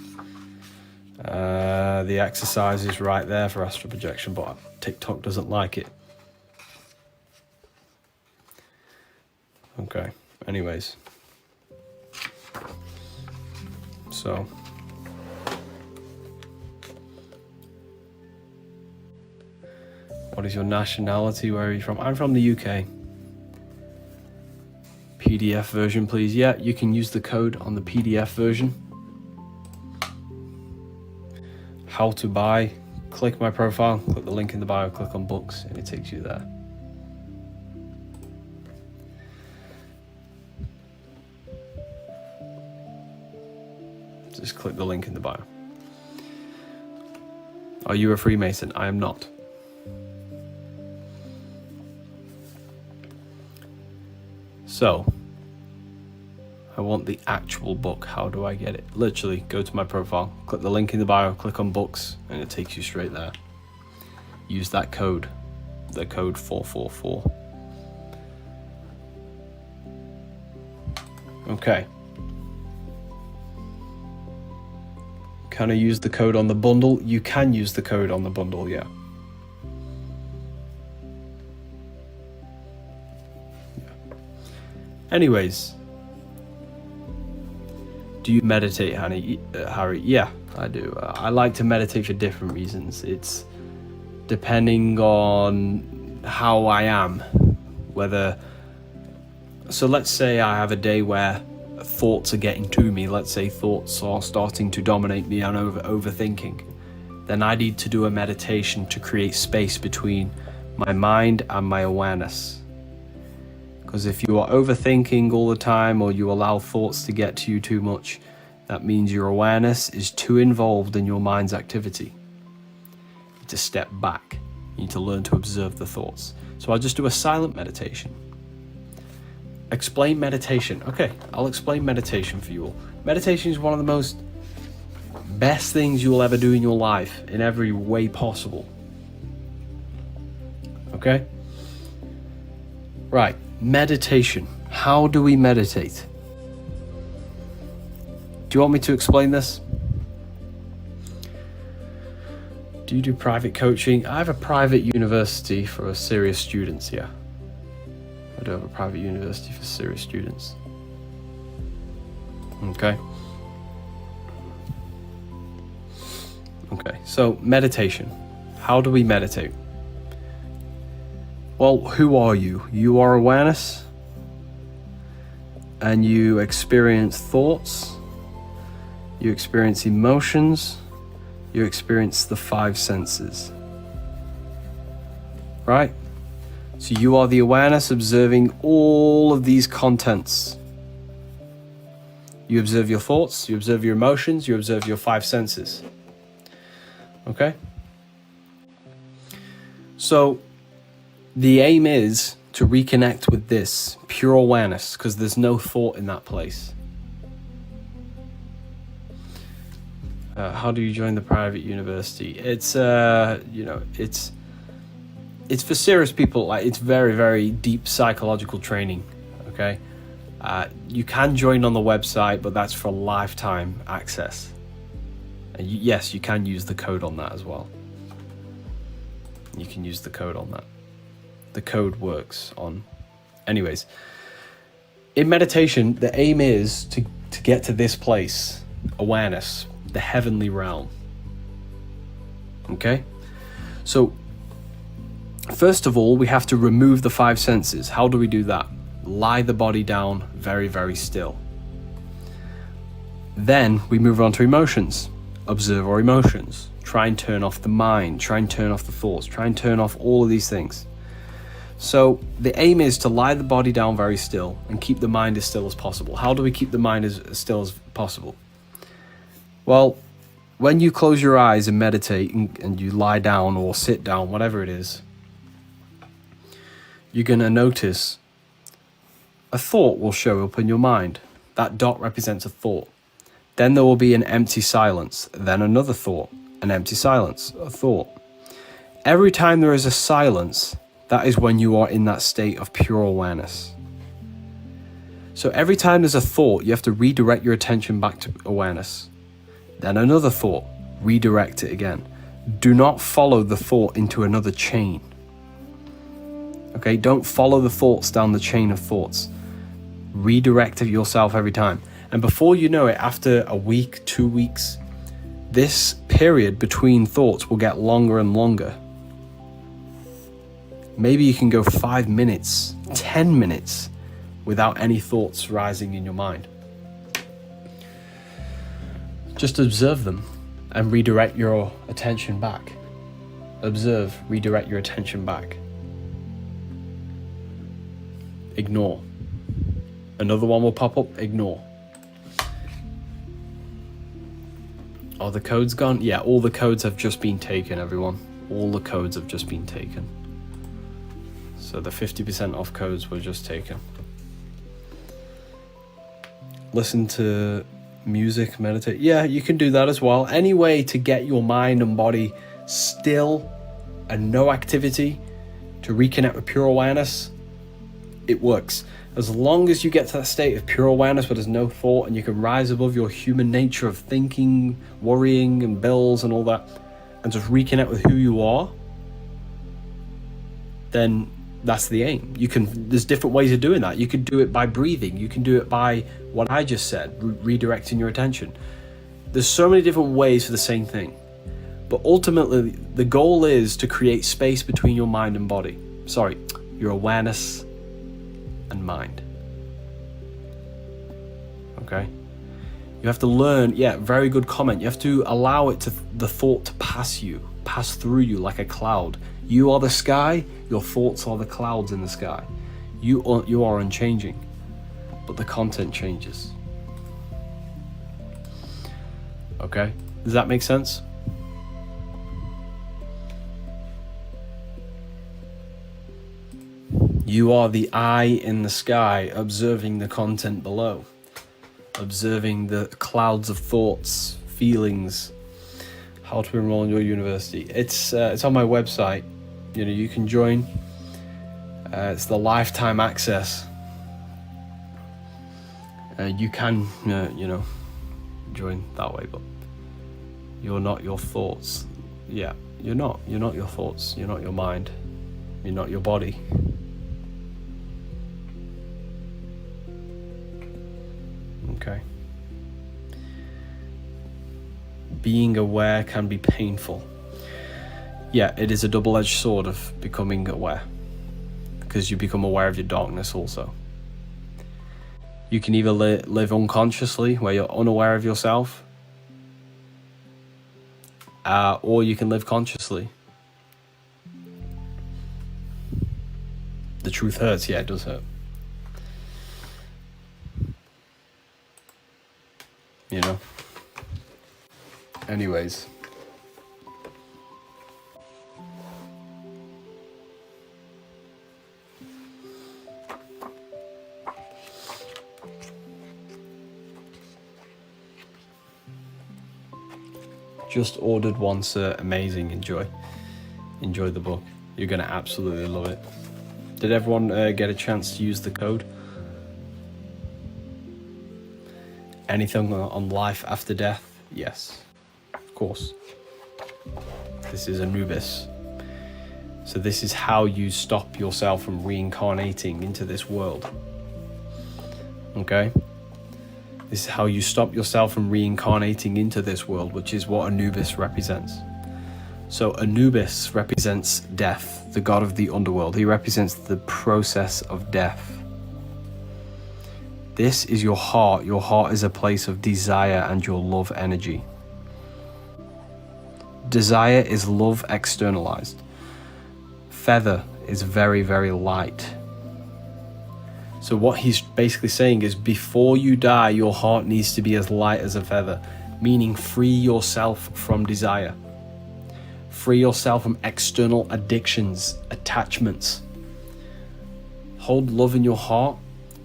The exercise is right there for astral projection, but TikTok doesn't like it. Okay, anyways. So what is your nationality? Where are you from? I'm from the UK. PDF version, please. Yeah, you can use the code on the PDF version. How to buy click my profile, click the link in the bio, click on books, and it takes you there. Just click the link in the bio. Are you a Freemason? I am not. So, I want the actual book. How do I get it? Literally, go to my profile, click the link in the bio, click on books, and it takes you straight there. Use that code, the code 444. Okay. Can I use the code on the bundle? You can use the code on the bundle, yeah. Anyways, do you meditate, Harry? Yeah, I do. I like to meditate for different reasons. It's depending on how I am. So let's say I have a day where thoughts are getting to me. Let's say thoughts are starting to dominate me and overthinking. Then I need to do a meditation to create space between my mind and my awareness. Because if you are overthinking all the time, or you allow thoughts to get to you too much, that means your awareness is too involved in your mind's activity. You need to step back. You need to learn to observe the thoughts. So I'll just do a silent meditation. Explain meditation. Okay, I'll explain meditation for you all. Meditation is one of the most best things you will ever do in your life, in every way possible. Okay? Right. Meditation. How do we meditate? Do you want me to explain this? Do you do private coaching? I have a private university for serious students, yeah. I do have a private university for serious students. Okay. Okay, so meditation. How do we meditate? Well, who are you? You are awareness, and you experience thoughts, you experience emotions, you experience the five senses. Right? So you are the awareness observing all of these contents. You observe your thoughts, you observe your emotions, you observe your five senses. Okay? So the aim is to reconnect with this pure awareness, because there's no thought in that place. How do you join the private university? It's it's for serious people. Like, it's very, very deep psychological training. Okay, you can join on the website, but that's for lifetime access. And yes, you can use the code on that as well. You can use the code on that. The code works on. Anyways, in meditation, the aim is to get to this place, awareness, the heavenly realm. Okay? So, first of all, we have to remove the five senses. How do we do that? Lie the body down very, very still. Then we move on to emotions. Observe our emotions. Try and turn off the mind. Try and turn off the thoughts. Try and turn off all of these things. So the aim is to lie the body down very still and keep the mind as still as possible. How do we keep the mind as still as possible? Well, when you close your eyes and meditate and you lie down or sit down, whatever it is, you're going to notice a thought will show up in your mind. That dot represents a thought. Then there will be an empty silence, then another thought, an empty silence, a thought. Every time there is a silence, that is when you are in that state of pure awareness. So every time there's a thought, you have to redirect your attention back to awareness. Then another thought, redirect it again. Do not follow the thought into another chain. Okay, don't follow the thoughts down the chain of thoughts. Redirect yourself every time. And before you know it, after a week, 2 weeks, this period between thoughts will get longer and longer. Maybe you can go 5 minutes, 10 minutes without any thoughts rising in your mind. Just observe them and redirect your attention back. Observe, redirect your attention back. Ignore. Another one will pop up, ignore. Are the codes gone? Yeah, all the codes have just been taken, everyone. All the codes have just been taken. So the 50% off codes were just taken. Listen to music, meditate. Yeah, you can do that as well. Any way to get your mind and body still and no activity, to reconnect with pure awareness, it works. As long as you get to that state of pure awareness where there's no thought and you can rise above your human nature of thinking, worrying and bills and all that, and just reconnect with who you are, then that's the aim. There's different ways of doing that. You could do it by breathing. You can do it by what I just said, redirecting your attention. There's so many different ways for the same thing. But ultimately, the goal is to create space between your mind and body. Sorry, your awareness and mind. Okay? You have to learn, very good comment. You have to allow the thought to pass through you like a cloud. You are the sky, your thoughts are the clouds in the sky. You are unchanging, but the content changes. Okay? Does that make sense? You are the eye in the sky, observing the content below, observing the clouds of thoughts, feelings. How to enroll in your university. It's on my website. You can join. It's the lifetime access. You can, join that way, but you're not your thoughts. Yeah, you're not. You're not your thoughts. You're not your mind. You're not your body. Okay. Being aware can be painful. Yeah, it is a double-edged sword of becoming aware, because you become aware of your darkness also. You can either live unconsciously, where you're unaware of yourself, or you can live consciously. The truth hurts. Yeah, it does hurt. Anyways. Just ordered one, sir. Amazing. Enjoy the book. You're gonna absolutely love it. Did everyone get a chance to use the code? Anything on life after death? Yes, of course. This is Anubis. So this is how you stop yourself from reincarnating into this world. Okay? This is how you stop yourself from reincarnating into this world, which is what Anubis represents. So Anubis represents death, the god of the underworld. He represents the process of death. This is your heart. Your heart is a place of desire and your love energy. Desire is love externalized. Feather is very, very light. So what he's basically saying is, before you die, your heart needs to be as light as a feather, meaning free yourself from desire. Free yourself from external addictions, attachments. Hold love in your heart,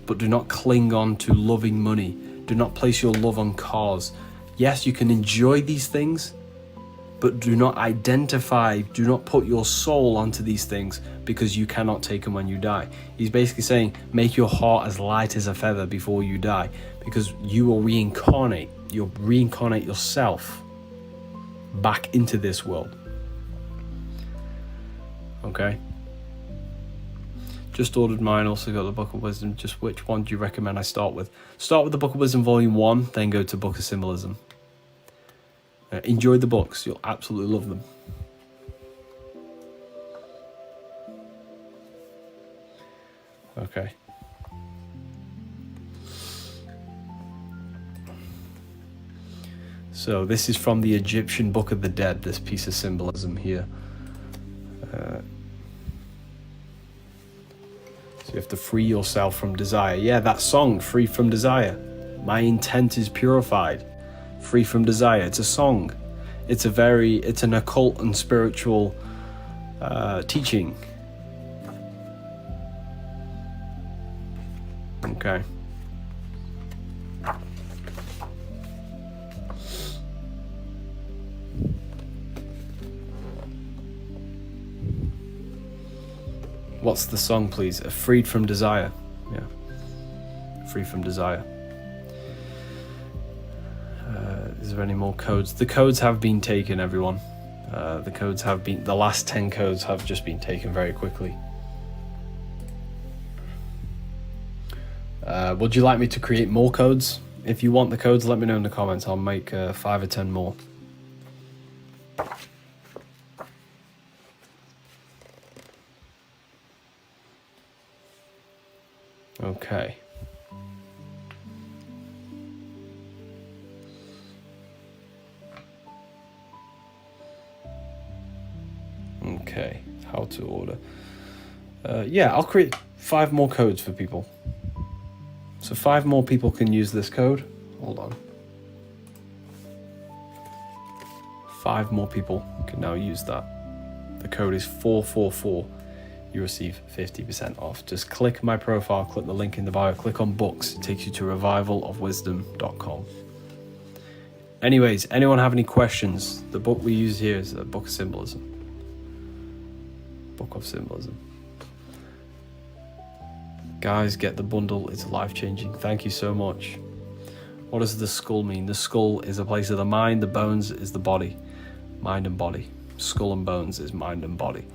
but do not cling on to loving money. Do not place your love on cars. Yes, you can enjoy these things, but do not do not put your soul onto these things, because you cannot take them when you die. He's basically saying, make your heart as light as a feather before you die, because you will reincarnate. You'll reincarnate yourself back into this world. Okay? Just ordered mine, also got the Book of Wisdom. Just which one do you recommend I start with? Start with the Book of Wisdom Volume 1, then go to Book of Symbolism. Enjoy the books, you'll absolutely love them. Okay. So this is from the Egyptian Book of the Dead, this piece of symbolism here. So you have to free yourself from desire. Yeah, that song, Free From Desire. My intent is purified. Free from desire. It's a song. It's an occult and spiritual teaching. Okay. What's the song, please? Freed from Desire. Yeah. Free from Desire. Is there any more codes? The codes have been taken, everyone. The last 10 codes have just been taken very quickly. Would you like me to create more codes? If you want the codes, let me know in the comments. I'll make 5 or 10 more. Okay. Okay, how to order. Yeah, I'll create 5 more codes for people. So 5 more people can use this code. Hold on. 5 more people can now use that. The code is 444. You receive 50% off. Just click my profile, click the link in the bio, click on books. It takes you to revivalofwisdom.com. Anyways, anyone have any questions? The book we use here is a book of symbolism. Book of Symbolism. Guys, get the bundle. It's life-changing. Thank you so much. What does the skull mean? The skull is a place of the mind. The bones is the body. Mind and body. Skull and bones is mind and body.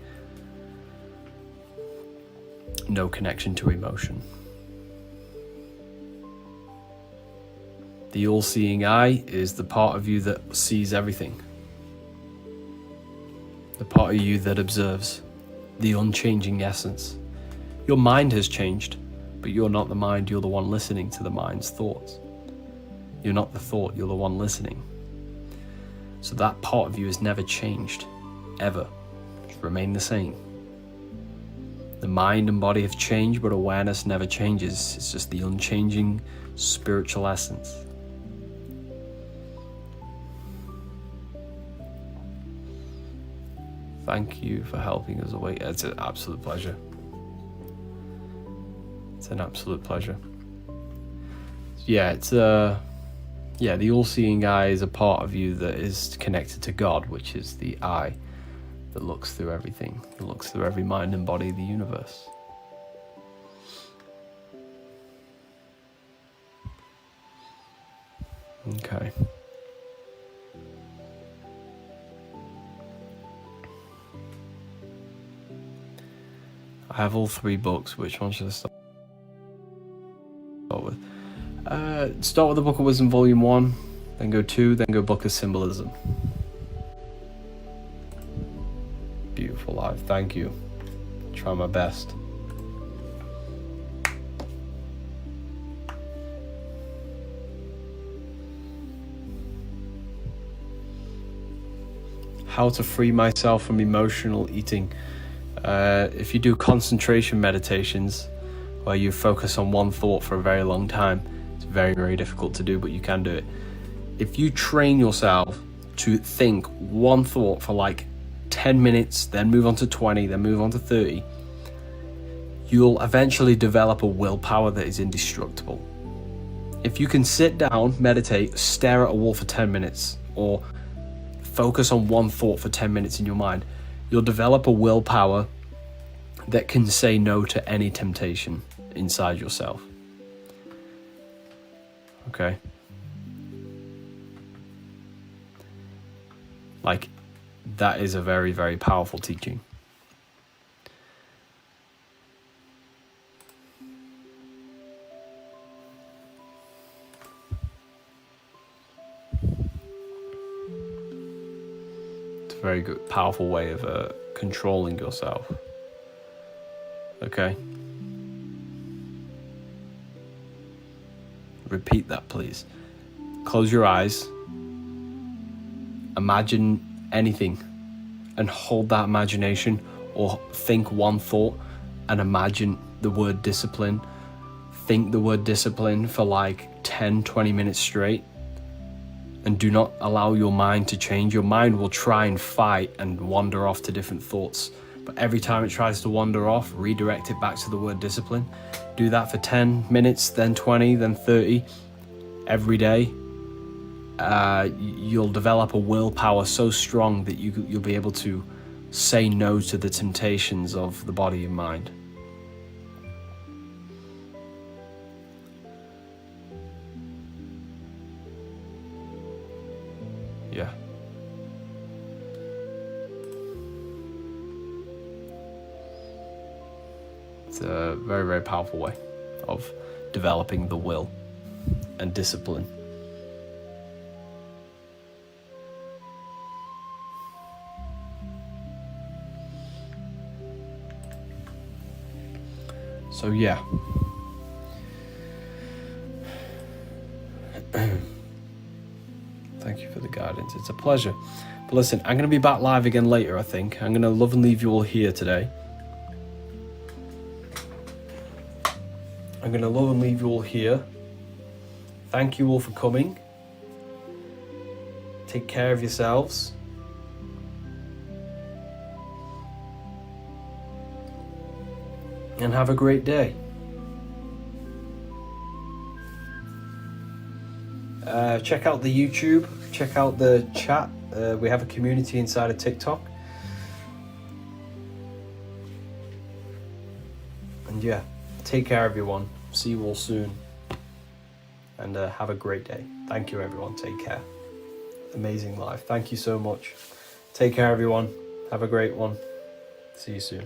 No connection to emotion. The all-seeing eye is the part of you that sees everything. The part of you that observes. The unchanging essence. Your mind has changed, but you're not the mind, you're the one listening to the mind's thoughts. You're not the thought, you're the one listening. So that part of you has never changed, ever. It's remained the same. The mind and body have changed, but awareness never changes. It's just the unchanging spiritual essence. Thank you for helping us awake. It's an absolute pleasure. It's an absolute pleasure. Yeah, the all-seeing eye is a part of you that is connected to God, which is the eye that looks through everything, that looks through every mind and body of the universe. Okay. I have all 3 books. Which one should I start with? Start with the Book of Wisdom Volume 1, then go 2, then go Book of Symbolism. Beautiful life. Thank you. Try my best. How to free myself from emotional eating. If you do concentration meditations where you focus on one thought for a very long time, it's very, very difficult to do, but you can do it. If you train yourself to think one thought for like 10 minutes, then move on to 20, then move on to 30, you'll eventually develop a willpower that is indestructible. If you can sit down, meditate, stare at a wall for 10 minutes, or focus on one thought for 10 minutes in your mind, you'll develop a willpower that can say no to any temptation inside yourself. Okay? Like, that is a very, very powerful teaching. It's a very good, powerful way of controlling yourself. Okay? Repeat that, please. Close your eyes. Imagine anything and hold that imagination or think one thought and imagine the word discipline. Think the word discipline for like 10-20 minutes straight, and do not allow your mind to change. Your mind will try and fight and wander off to different thoughts, but every time it tries to wander off, redirect it back to the word discipline. Do that for 10 minutes, then 20, then 30 every day. You'll develop a willpower so strong that you'll be able to say no to the temptations of the body and mind. Yeah. It's a very, very powerful way of developing the will and discipline. So yeah. Thank you for the guidance. It's a pleasure. But listen, I'm going to be back live again later, I think. I'm going to love and leave you all here today. I'm going to love and leave you all here. Thank you all for coming. Take care of yourselves. And have a great day. Check out the YouTube. Check out the chat. We have a community inside of TikTok. And yeah, take care everyone. See you all soon. And have a great day. Thank you everyone. Take care. Amazing life. Thank you so much. Take care everyone. Have a great one. See you soon.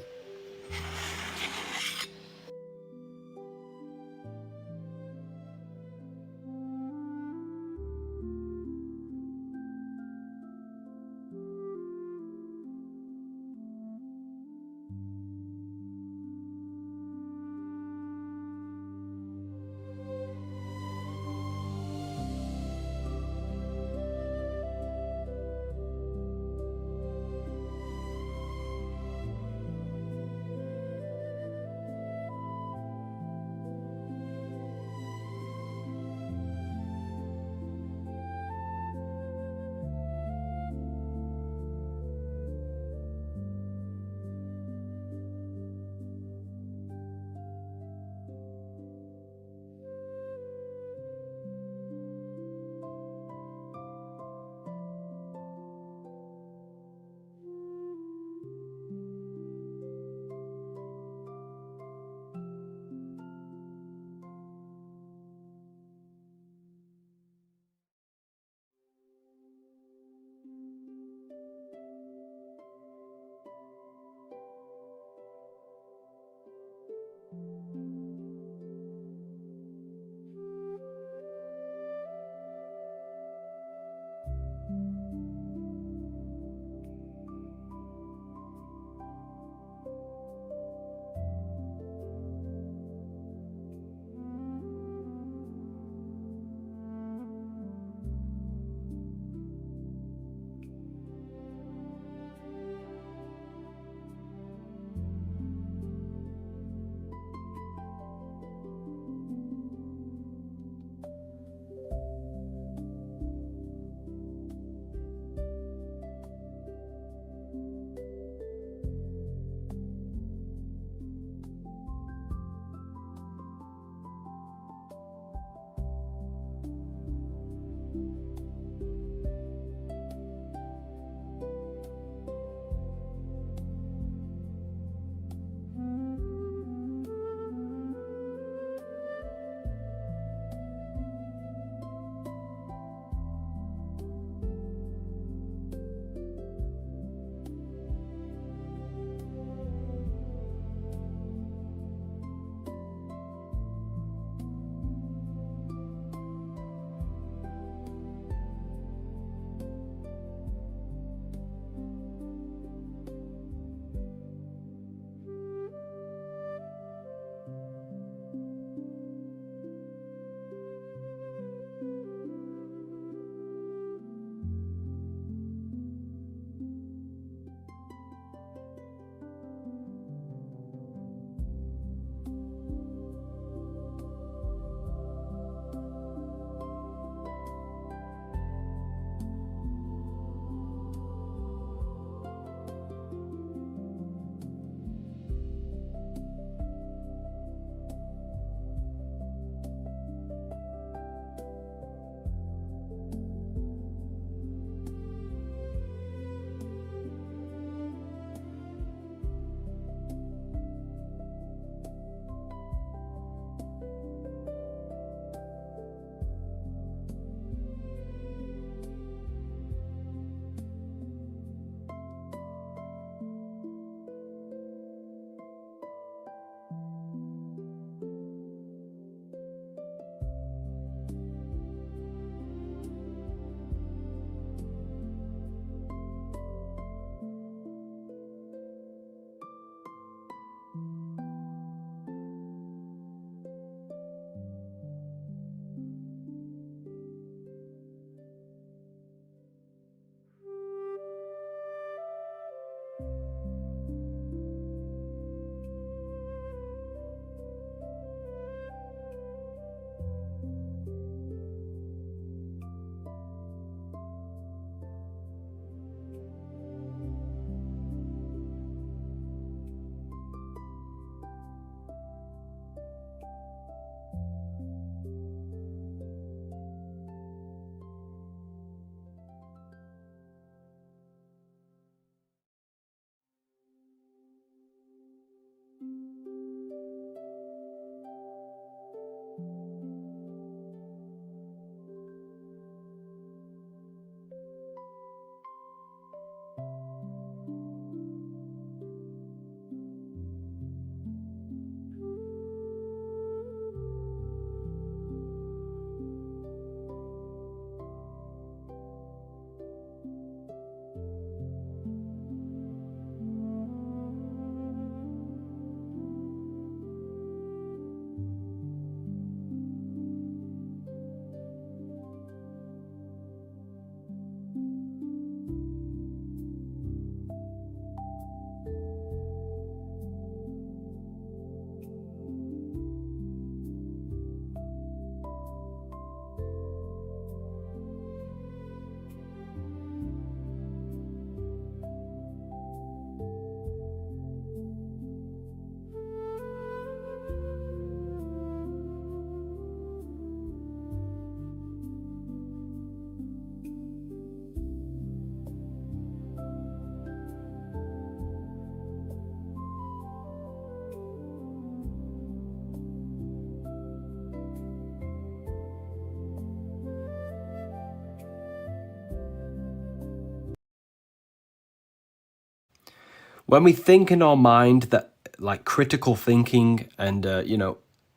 When we think in our mind that like critical thinking and,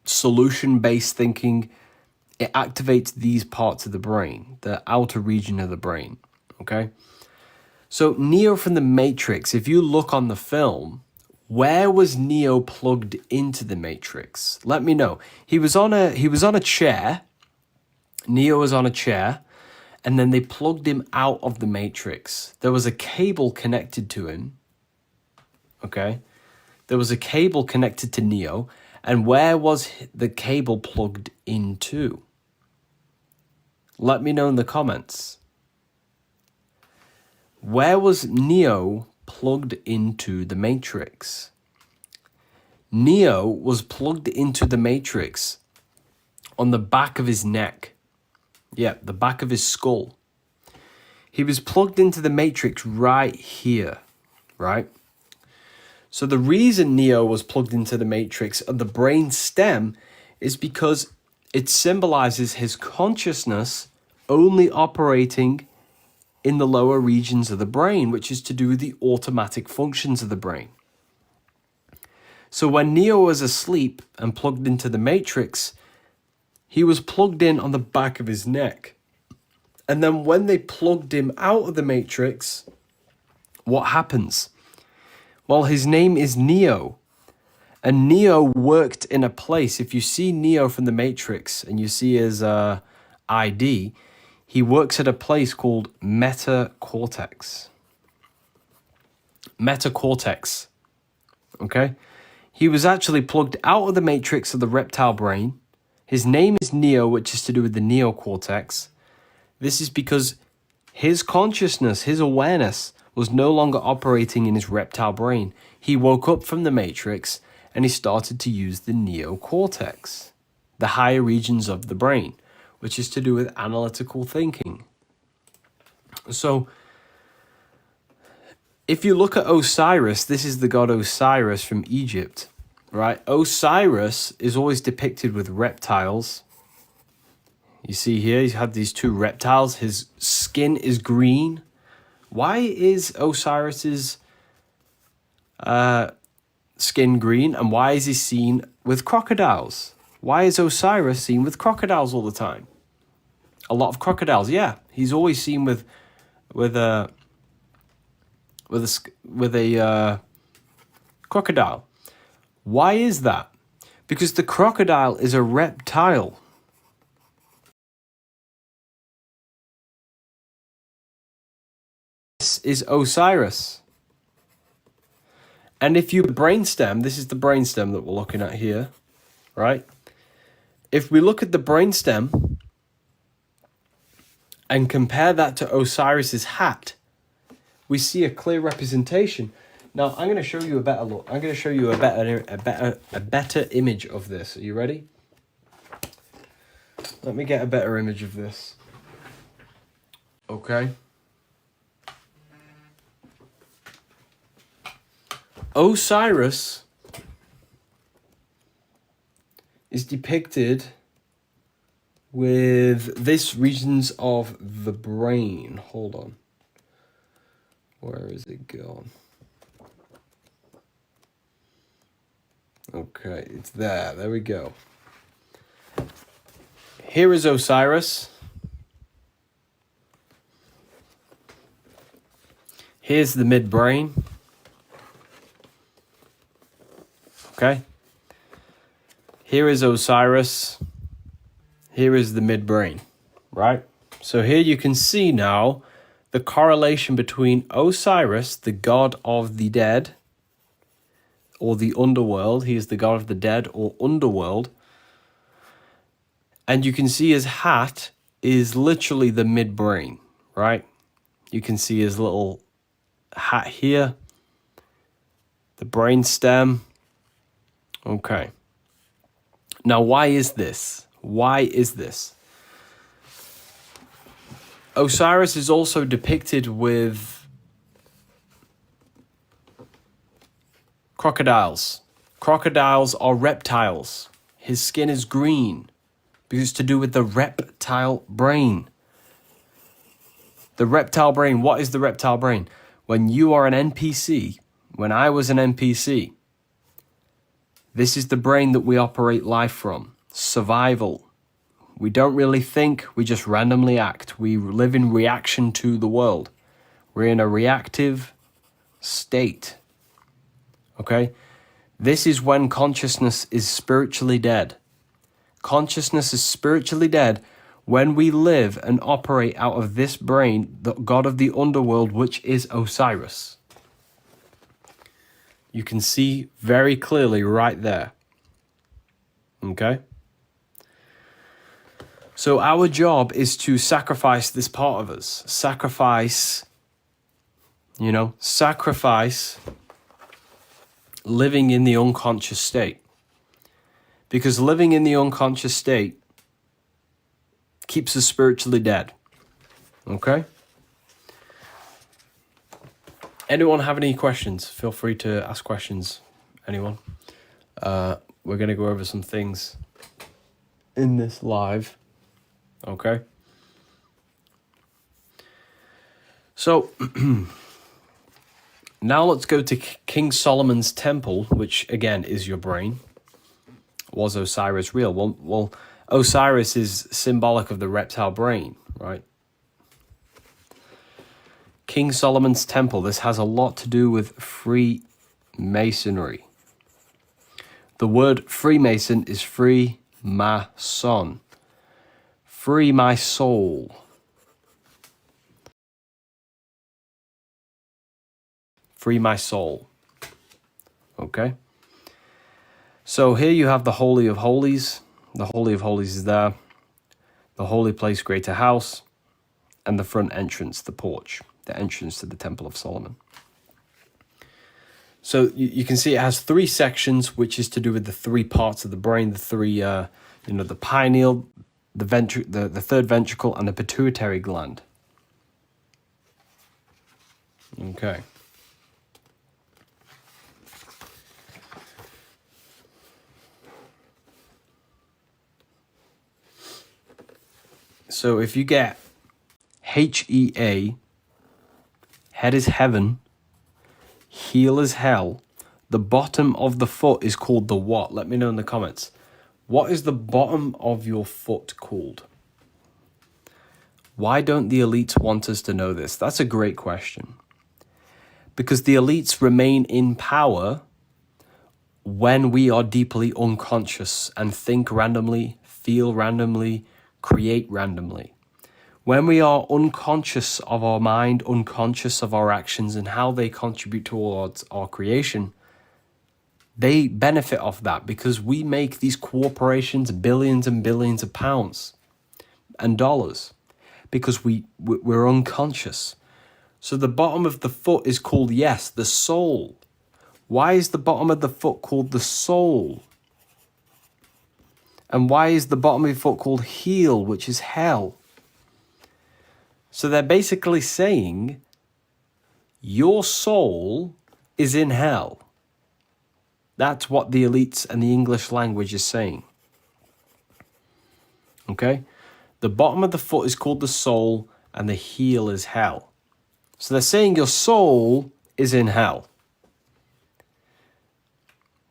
solution-based thinking, it activates these parts of the brain, the outer region of the brain, okay? So Neo from the Matrix, if you look on the film, where was Neo plugged into the Matrix? Let me know. He was on a chair. Neo was on a chair, and then they plugged him out of the Matrix. There was a cable connected to him. Okay? There was a cable connected to Neo, and where was the cable plugged into? Let me know in the comments. Where was Neo plugged into the Matrix? Neo was plugged into the Matrix on the back of his neck. Yeah, the back of his skull. He was plugged into the Matrix right here, right? So the reason Neo was plugged into the Matrix and the brain stem is because it symbolizes his consciousness only operating in the lower regions of the brain, which is to do with the automatic functions of the brain. So when Neo was asleep and plugged into the Matrix, he was plugged in on the back of his neck. And then when they plugged him out of the Matrix, what happens? Well, his name is Neo. And Neo worked in a place. If you see Neo from the Matrix and you see his ID, he works at a place called metacortex. Metacortex. Okay? He was actually plugged out of the matrix of the reptile brain. His name is Neo, which is to do with the neocortex. This is because his consciousness, his awareness, was no longer operating in his reptile brain. He woke up from the matrix and he started to use the neocortex, the higher regions of the brain, which is to do with analytical thinking. So, if you look at Osiris, this is the god Osiris from Egypt, right? Osiris is always depicted with reptiles. You see here, he's had these two reptiles. His skin is green. Why is Osiris's skin green? And why is he seen with crocodiles? Why is Osiris seen with crocodiles all the time? A lot of crocodiles, yeah. He's always seen with a crocodile. Why is that? Because the crocodile is a reptile. This is Osiris. And if you brainstem, this is the brainstem that we're looking at here, right? If we look at the brainstem and compare that to Osiris's hat, we see a clear representation. Now, I'm going to show you a better look. I'm going to show you a better image of this. Are you ready? Let me get a better image of this. Okay. Osiris is depicted with this regions of the brain. Hold on. Where is it gone? Okay, it's there. There we go. Here is Osiris. Here's the midbrain. Okay. Here is Osiris. Here is the midbrain, right? So here you can see now the correlation between Osiris, the god of the dead, or the underworld. He is the god of the dead or underworld. And you can see his hat is literally the midbrain, right? You can see his little hat here, the brain stem. Okay. Now, why is this? Why is this? Osiris is also depicted with crocodiles. Crocodiles are reptiles. His skin is green because it's to do with the reptile brain. The reptile brain, what is the reptile brain? When you are an NPC, when I was an NPC, this is the brain that we operate life from. Survival. We don't really think, we just randomly act. We live in reaction to the world. We're in a reactive state. Okay? This is when consciousness is spiritually dead. Consciousness is spiritually dead when we live and operate out of this brain, the god of the underworld, which is Osiris. You can see very clearly right there. Okay? So our job is to sacrifice this part of us. Sacrifice living in the unconscious state. Because living in the unconscious state keeps us spiritually dead. Okay? Anyone have any questions? Feel free to ask questions. Anyone? We're going to go over some things in this live. Okay? So, now let's go to King Solomon's temple, which again is your brain. Was Osiris real? Well, Osiris is symbolic of the reptile brain, right? King Solomon's temple. This has a lot to do with Freemasonry. The word Freemason is free mason. Free my soul. Free my soul. Okay? So here you have the Holy of Holies. The Holy of Holies is there. The holy place, greater house. And the front entrance, the porch. The entrance to the Temple of Solomon. So you can see it has three sections, which is to do with the three parts of the brain. The three, the pineal, the third ventricle, and the pituitary gland. Okay. So if you get HEA, head is heaven, heel is hell, the bottom of the foot is called the what? Let me know in the comments. What is the bottom of your foot called? Why don't the elites want us to know this? That's a great question. Because the elites remain in power when we are deeply unconscious and think randomly, feel randomly, create randomly. When we are unconscious of our mind, unconscious of our actions and how they contribute towards our creation, they benefit off that because we make these corporations billions and billions of pounds and dollars because we're unconscious. So the bottom of the foot is called, yes, the soul. Why is the bottom of the foot called the soul? And why is the bottom of your foot called heel, which is hell? So they're basically saying your soul is in hell. That's what the elites and the English language is saying. Okay? The bottom of the foot is called the soul and the heel is hell. So they're saying your soul is in hell.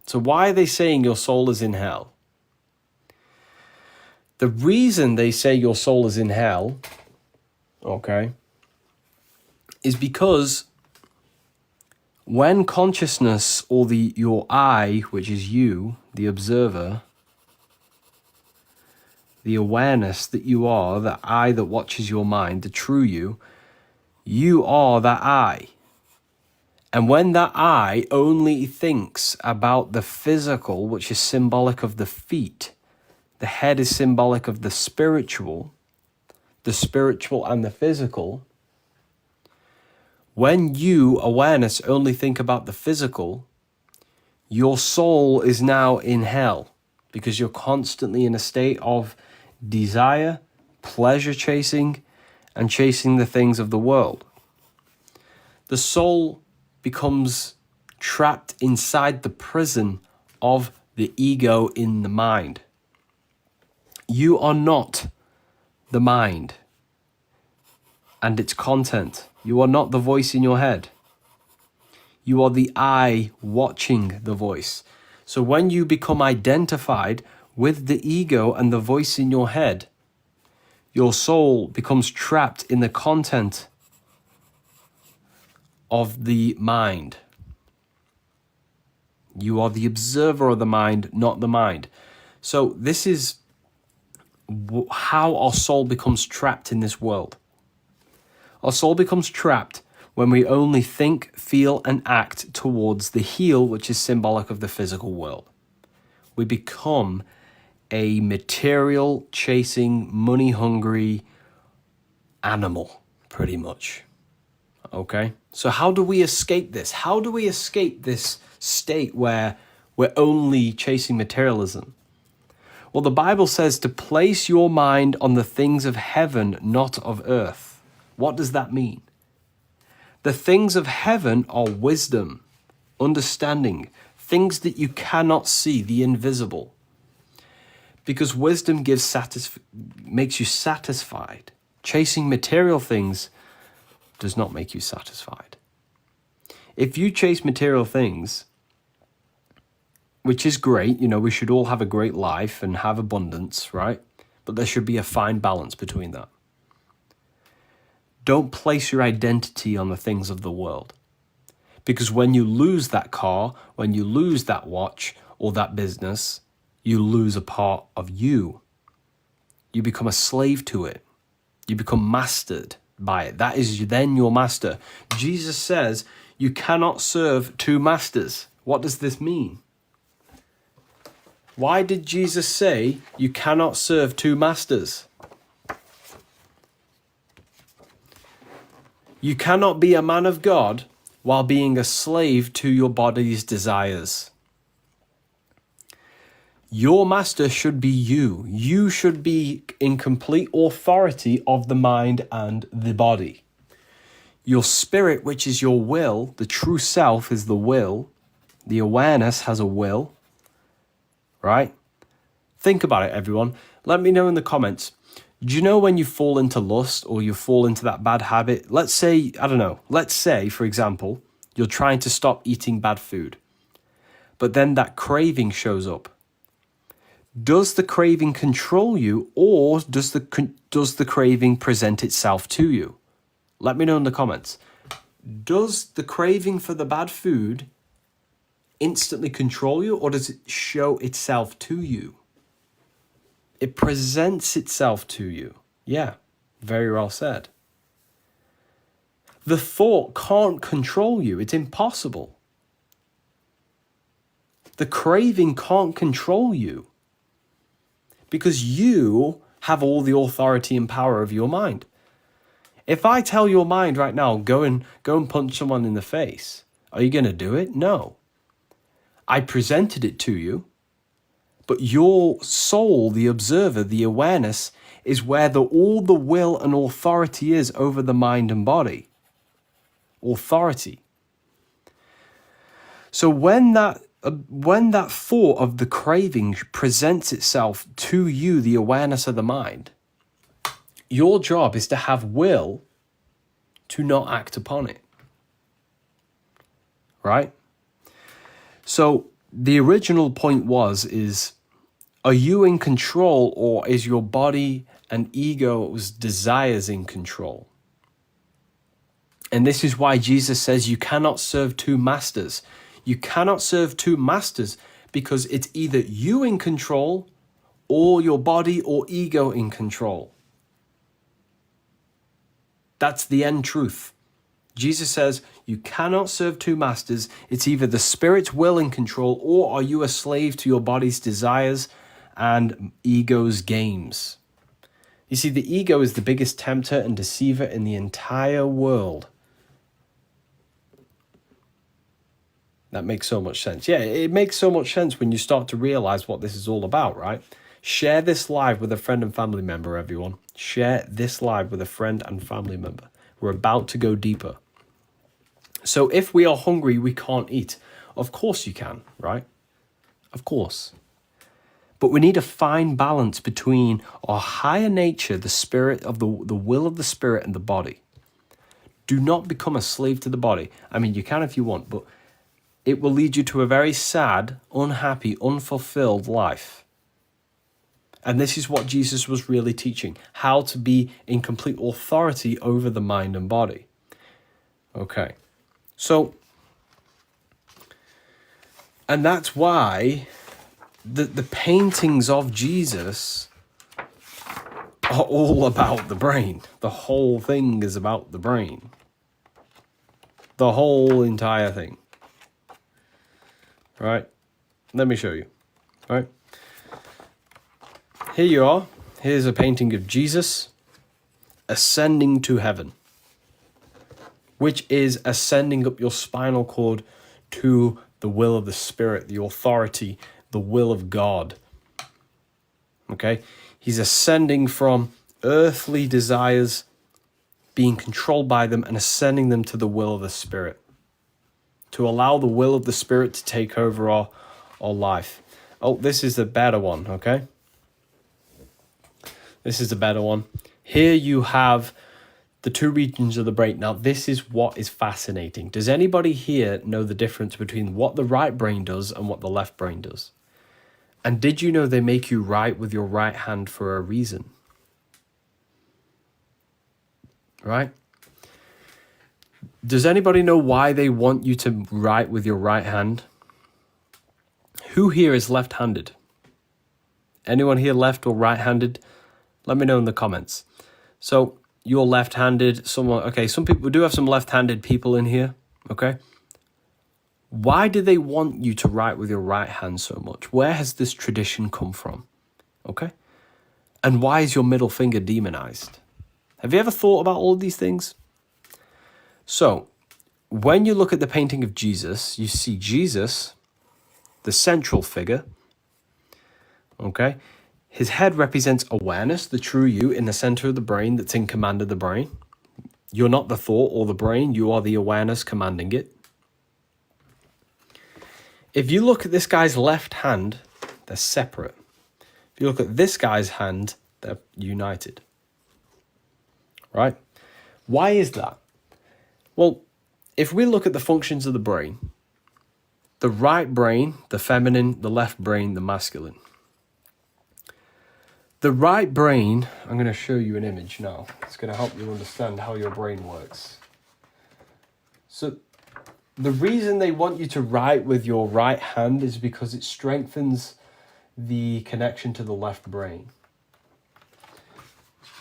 So why are they saying your soul is in hell? The reason they say your soul is in hell, okay, is because when consciousness or your I, which is you, the observer, the awareness that you are, the I that watches your mind, the true you are that I. And when that I only thinks about the physical, which is symbolic of the feet, the head is symbolic of the spiritual and the physical. When you, awareness, only think about the physical, your soul is now in hell because you're constantly in a state of desire, pleasure chasing, and chasing the things of the world. The soul becomes trapped inside the prison of the ego in the mind. You are not the mind and its content. You are not the voice in your head. You are the eye watching the voice. So when you become identified with the ego and the voice in your head, your soul becomes trapped in the content of the mind. You are the observer of the mind, not the mind. So this is how our soul becomes trapped in this world. Our soul becomes trapped when we only think, feel, and act towards the heel, which is symbolic of the physical world. We become a material chasing, money hungry animal, pretty much. Okay? So how do we escape this? How do we escape this state where we're only chasing materialism? Well, the Bible says to place your mind on the things of heaven, not of earth. What does that mean? The things of heaven are wisdom, understanding, things that you cannot see, the invisible. Because wisdom makes you satisfied. Chasing material things does not make you satisfied. If you chase material things, which is great, we should all have a great life and have abundance, right? But there should be a fine balance between that. Don't place your identity on the things of the world. Because when you lose that car, when you lose that watch or that business, you lose a part of you. You become a slave to it. You become mastered by it. That is then your master. Jesus says you cannot serve two masters. What does this mean? Why did Jesus say you cannot serve two masters? You cannot be a man of God while being a slave to your body's desires. Your master should be you. You should be in complete authority of the mind and the body. Your spirit, which is your will, the true self is the will. The awareness has a will, right? Think about it, everyone. Let me know in the comments. Do you know when you fall into lust or you fall into that bad habit? Let's say, for example, you're trying to stop eating bad food, but then that craving shows up. Does the craving control you, or does the craving present itself to you? Let me know in the comments. Does the craving for the bad food instantly control you, or does it show itself to you? It presents itself to you. Yeah, very well said. The thought can't control you. It's impossible. The craving can't control you because you have all the authority and power of your mind. If I tell your mind right now, go and punch someone in the face, are you going to do it? No. I presented it to you. But your soul, the observer, the awareness, is where all the will and authority is over the mind and body. Authority. So when that thought of the craving presents itself to you, the awareness of the mind, your job is to have will to not act upon it. Right? So the original point is, are you in control, or is your body and ego's desires in control? And this is why Jesus says you cannot serve two masters. You cannot serve two masters because it's either you in control or your body or ego in control. That's the end truth. Jesus says you cannot serve two masters. It's either the spirit's will in control, or are you a slave to your body's desires and ego's games. You see, the ego is the biggest tempter and deceiver in the entire world. That makes so much sense. Yeah, it makes so much sense when you start to realize what this is all about, right? Share this live with a friend and family member, everyone. Share this live with a friend and family member. We're about to go deeper. So if we are hungry, we can't eat. Of course you can, right? Of course. But we need a fine balance between our higher nature, the spirit of the will of the spirit and the body. Do not become a slave to the body. I mean, you can if you want, but it will lead you to a very sad, unhappy, unfulfilled life. And this is what Jesus was really teaching, how to be in complete authority over the mind and body. Okay, so, and that's why the paintings of Jesus are all about the brain. The whole thing is about the brain. The whole entire thing. Right? Let me show you. Right? Here you are. Here's a painting of Jesus ascending to heaven, which is ascending up your spinal cord to the will of the Spirit, the authority, the will of God. Okay? He's ascending from earthly desires, being controlled by them, and ascending them to the will of the Spirit, to allow the will of the Spirit to take over our life. Oh, this is the better one, okay? This is the better one. Here you have the two regions of the brain. Now, this is what is fascinating. Does anybody here know the difference between what the right brain does and what the left brain does? And did you know they make you write with your right hand for a reason? Right? Does anybody know why they want you to write with your right hand? Who here is left-handed? Anyone here left or right-handed? Let me know in the comments. So, you're left-handed, someone, okay, some people, we do have some left-handed people in here, okay? Why do they want you to write with your right hand so much? Where has this tradition come from, okay? And why is your middle finger demonized? Have you ever thought about all of these things? So, when you look at the painting of Jesus, you see Jesus, the central figure, okay? His head represents awareness, the true you in the center of the brain that's in command of the brain. You're not the thought or the brain, you are the awareness commanding it. If you look at this guy's left hand, they're separate. If you look at this guy's hand, they're united. Right? Why is that? Well, if we look at the functions of the brain, the right brain, the feminine, the left brain, the masculine. The right brain, I'm going to show you an image now. It's going to help you understand how your brain works. So, the reason they want you to write with your right hand is because it strengthens the connection to the left brain.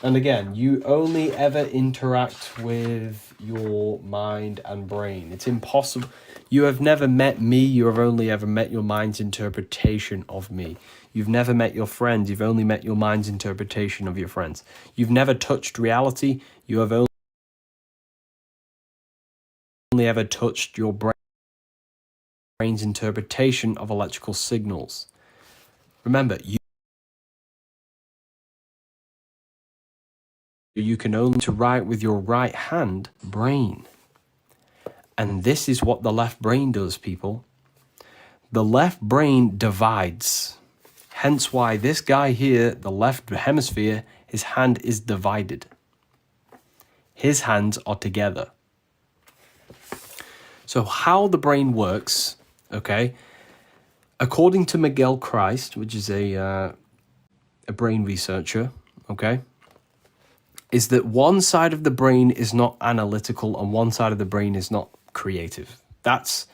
And again, you only ever interact with your mind and brain. It's impossible. You have never met me. You have only ever met your mind's interpretation of me. You've never met your friends. You've only met your mind's interpretation of your friends. You've never touched reality. You have only ever touched your brain's interpretation of electrical signals. Remember, you can only to write with your right hand brain. And this is what the left brain does, people. The left brain divides. Hence why this guy here, the left hemisphere, his hand is divided. His hands are together. So how the brain works, okay, according to Miguel Christ, which is a brain researcher, okay, is that one side of the brain is not analytical and one side of the brain is not creative. That's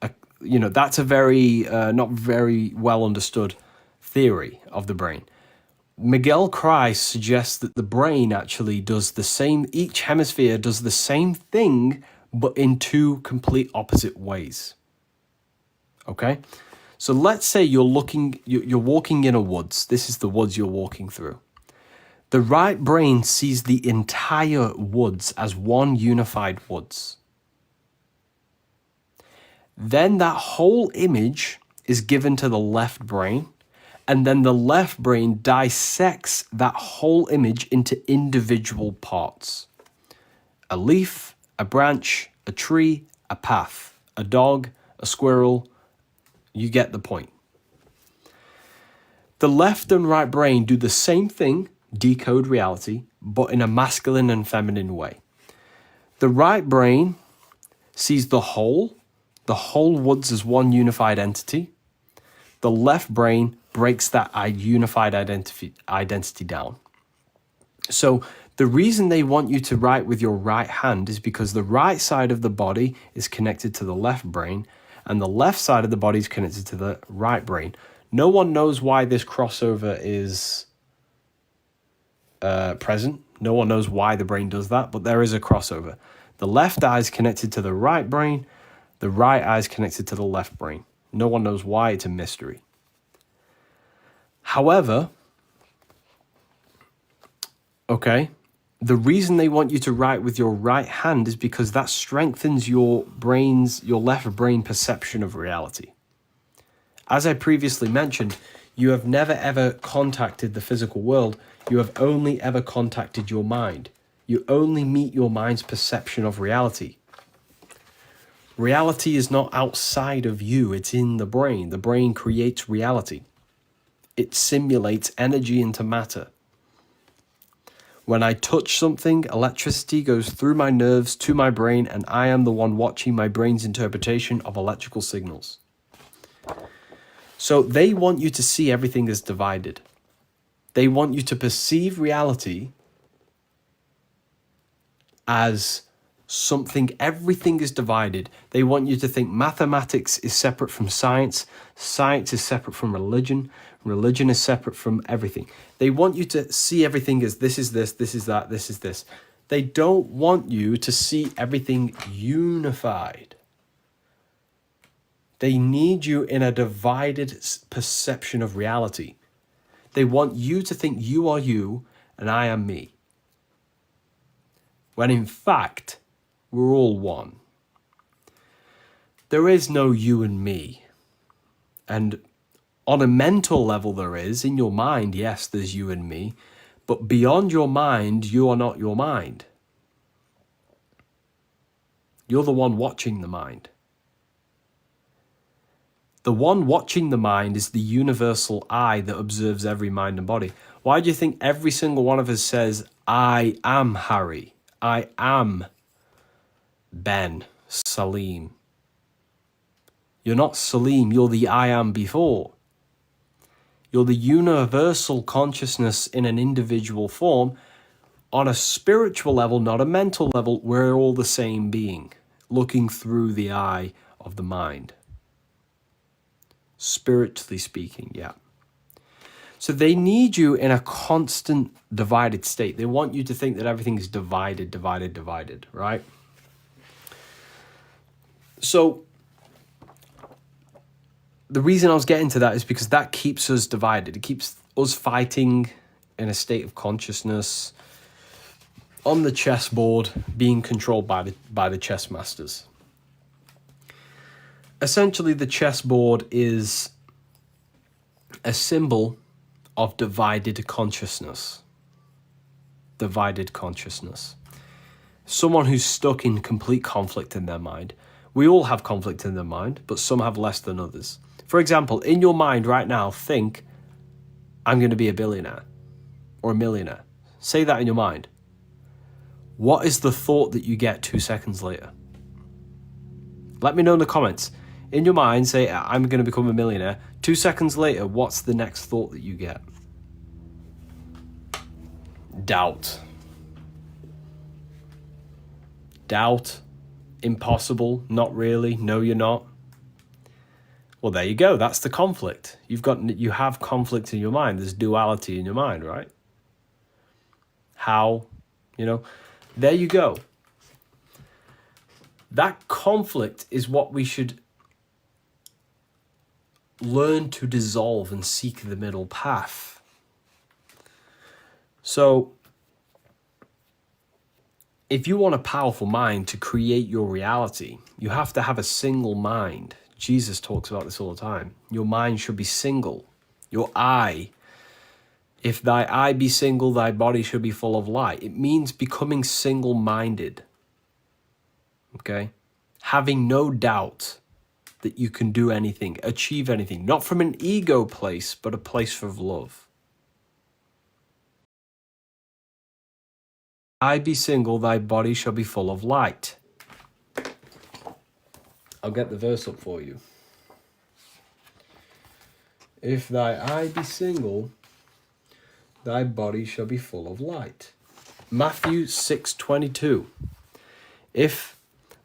a very not very well understood theory of the brain. Miguel Christ suggests that the brain actually does the same, each hemisphere does the same thing, but in two complete opposite ways. Okay? So let's say you're walking in a woods. This is the woods you're walking through. The right brain sees the entire woods as one unified woods. Then that whole image is given to the left brain, and then the left brain dissects that whole image into individual parts. A leaf, a branch, a tree, a path, a dog, a squirrel. You get the point. The left and right brain do the same thing, decode reality, but in a masculine and feminine way. The right brain sees the whole woods as one unified entity. The left brain breaks that unified identity down. So the reason they want you to write with your right hand is because the right side of the body is connected to the left brain, and the left side of the body is connected to the right brain. No one knows why this crossover is present. No one knows why the brain does that, but there is a crossover. The left eye is connected to the right brain. The right eye is connected to the left brain. No one knows why. It's a mystery. However, okay, the reason they want you to write with your right hand is because that strengthens your left brain perception of reality. As I previously mentioned, you have never ever contacted the physical world. You have only ever contacted your mind. You only meet your mind's perception of reality. Reality is not outside of you, it's in the brain. The brain creates reality. It simulates energy into matter. When I touch something, electricity goes through my nerves to my brain, and I am the one watching my brain's interpretation of electrical signals. So they want you to see everything as divided. They want you to perceive reality as something, everything is divided. They want you to think mathematics is separate from science, science is separate from religion, religion is separate from everything. They want you to see everything as this is this is that, this is this. They don't want you to see everything unified. They need you in a divided perception of reality. They want you to think you are you and I am me. When in fact, we're all one. There is no you and me. And on a mental level there is. In your mind, yes, there's you and me. But beyond your mind, you are not your mind. You're the one watching the mind. The one watching the mind is the universal I that observes every mind and body. Why do you think every single one of us says, I am Harry, I am Ben, Salim? You're not Salim, you're the I am before. You're the universal consciousness in an individual form. On a spiritual level, not a mental level, we're all the same being, looking through the eye of the mind. Spiritually speaking, yeah. So they need you in a constant divided state. They want you to think that everything is divided, right? So the reason I was getting to that is because that keeps us divided. It keeps us fighting in a state of consciousness on the chessboard, being controlled by the chess masters. Essentially, the chessboard is a symbol of divided consciousness. Divided consciousness. Someone who's stuck in complete conflict in their mind. We all have conflict in their mind, but some have less than others. For example, in your mind right now, think, I'm going to be a billionaire or a millionaire. Say that in your mind. What is the thought that you get 2 seconds later? Let me know in the comments. In your mind, say, I'm going to become a millionaire. 2 seconds later, what's the next thought that you get? Doubt. Doubt. Impossible. Not really. No, you're not. Well, there you go. That's the conflict. You have conflict in your mind. There's duality in your mind, right? How? There you go. That conflict is what we should learn to dissolve and seek the middle path. So, if you want a powerful mind to create your reality, you have to have a single mind. Jesus talks about this all the time. Your mind should be single. Your eye. If thy eye be single, thy body should be full of light. It means becoming single-minded. Okay? Having no doubt that you can do anything, achieve anything, not from an ego place, but a place of love. I be single, thy body shall be full of light. I'll get the verse up for you. If thy eye be single, thy body shall be full of light. Matthew 6:22. If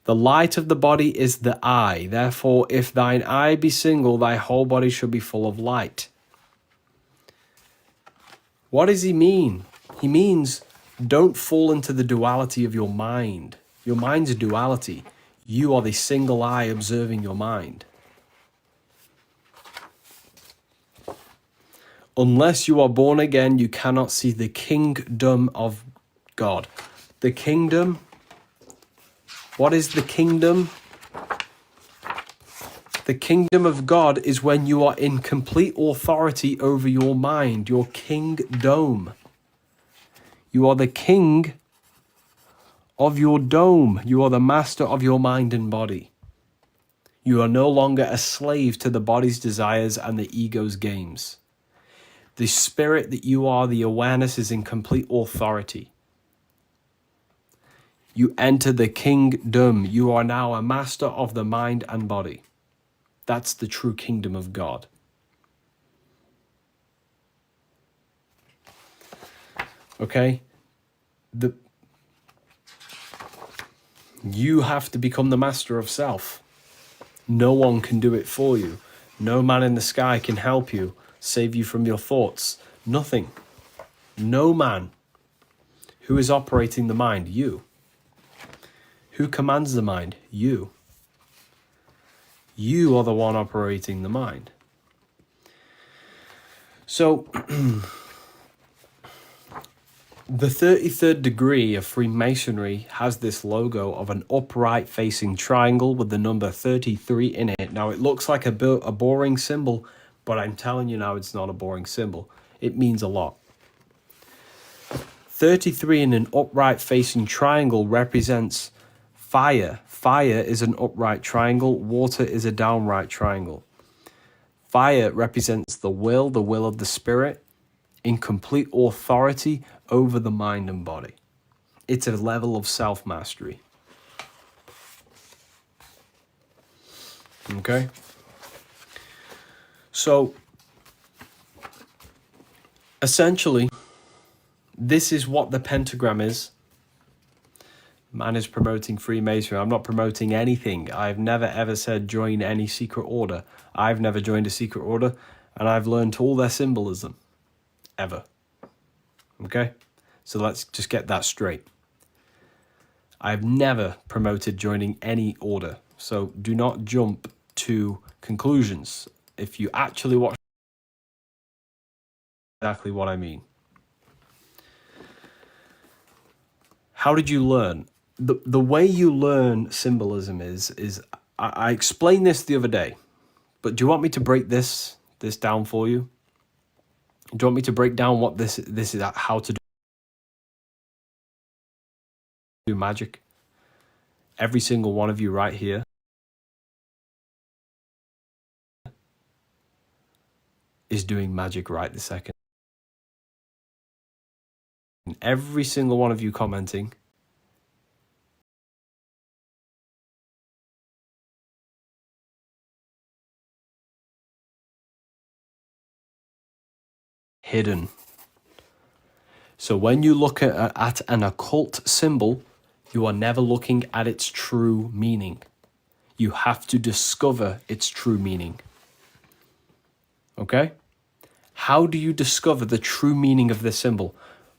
the light of the body is the eye, therefore if thine eye be single, thy whole body shall be full of light. What does he mean? He means don't fall into the duality of your mind. Your mind's a duality. You are the single eye observing your mind. Unless you are born again, you cannot see the kingdom of God. The kingdom, what is the kingdom? The kingdom of God is when you are in complete authority over your mind, your kingdom. You are the king of your dome. You are the master of your mind and body. You are no longer a slave to the body's desires and the ego's games. The spirit that you are, the awareness, is in complete authority. You enter the kingdom. You are now a master of the mind and body. That's the true kingdom of God. Okay? You have to become the master of self. No one can do it for you. No man in the sky can help you, save you from your thoughts. Nothing. No man. Who is operating the mind? You. Who commands the mind? You. You are the one operating the mind. So, the 33rd degree of Freemasonry has this logo of an upright facing triangle with the number 33 in it. Now, it looks like a boring symbol, but I'm telling you now, it's not a boring symbol. It means a lot. 33 in an upright facing triangle represents fire. Fire is an upright triangle. Water is a downright triangle. Fire represents the will of the spirit, in complete authority over the mind and body. It's a level of self-mastery. Okay? So, essentially, this is what the pentagram is. Man is promoting Freemasonry. I'm not promoting anything. I've never ever said join any secret order. I've never joined a secret order, and I've learned all their symbolism. Ever. Okay? So let's just get that straight. I've never promoted joining any order. So do not jump to conclusions. If you actually watch exactly what I mean. How did you learn? The way you learn symbolism is I explained this the other day, but do you want me to break this down for you? Do you want me to break down what this is, how to do magic? Every single one of you right here is doing magic right this second. And every single one of you commenting hidden. So when you look at an occult symbol, you are never looking at its true meaning. You have to discover its true meaning. Okay? How do you discover the true meaning of this symbol?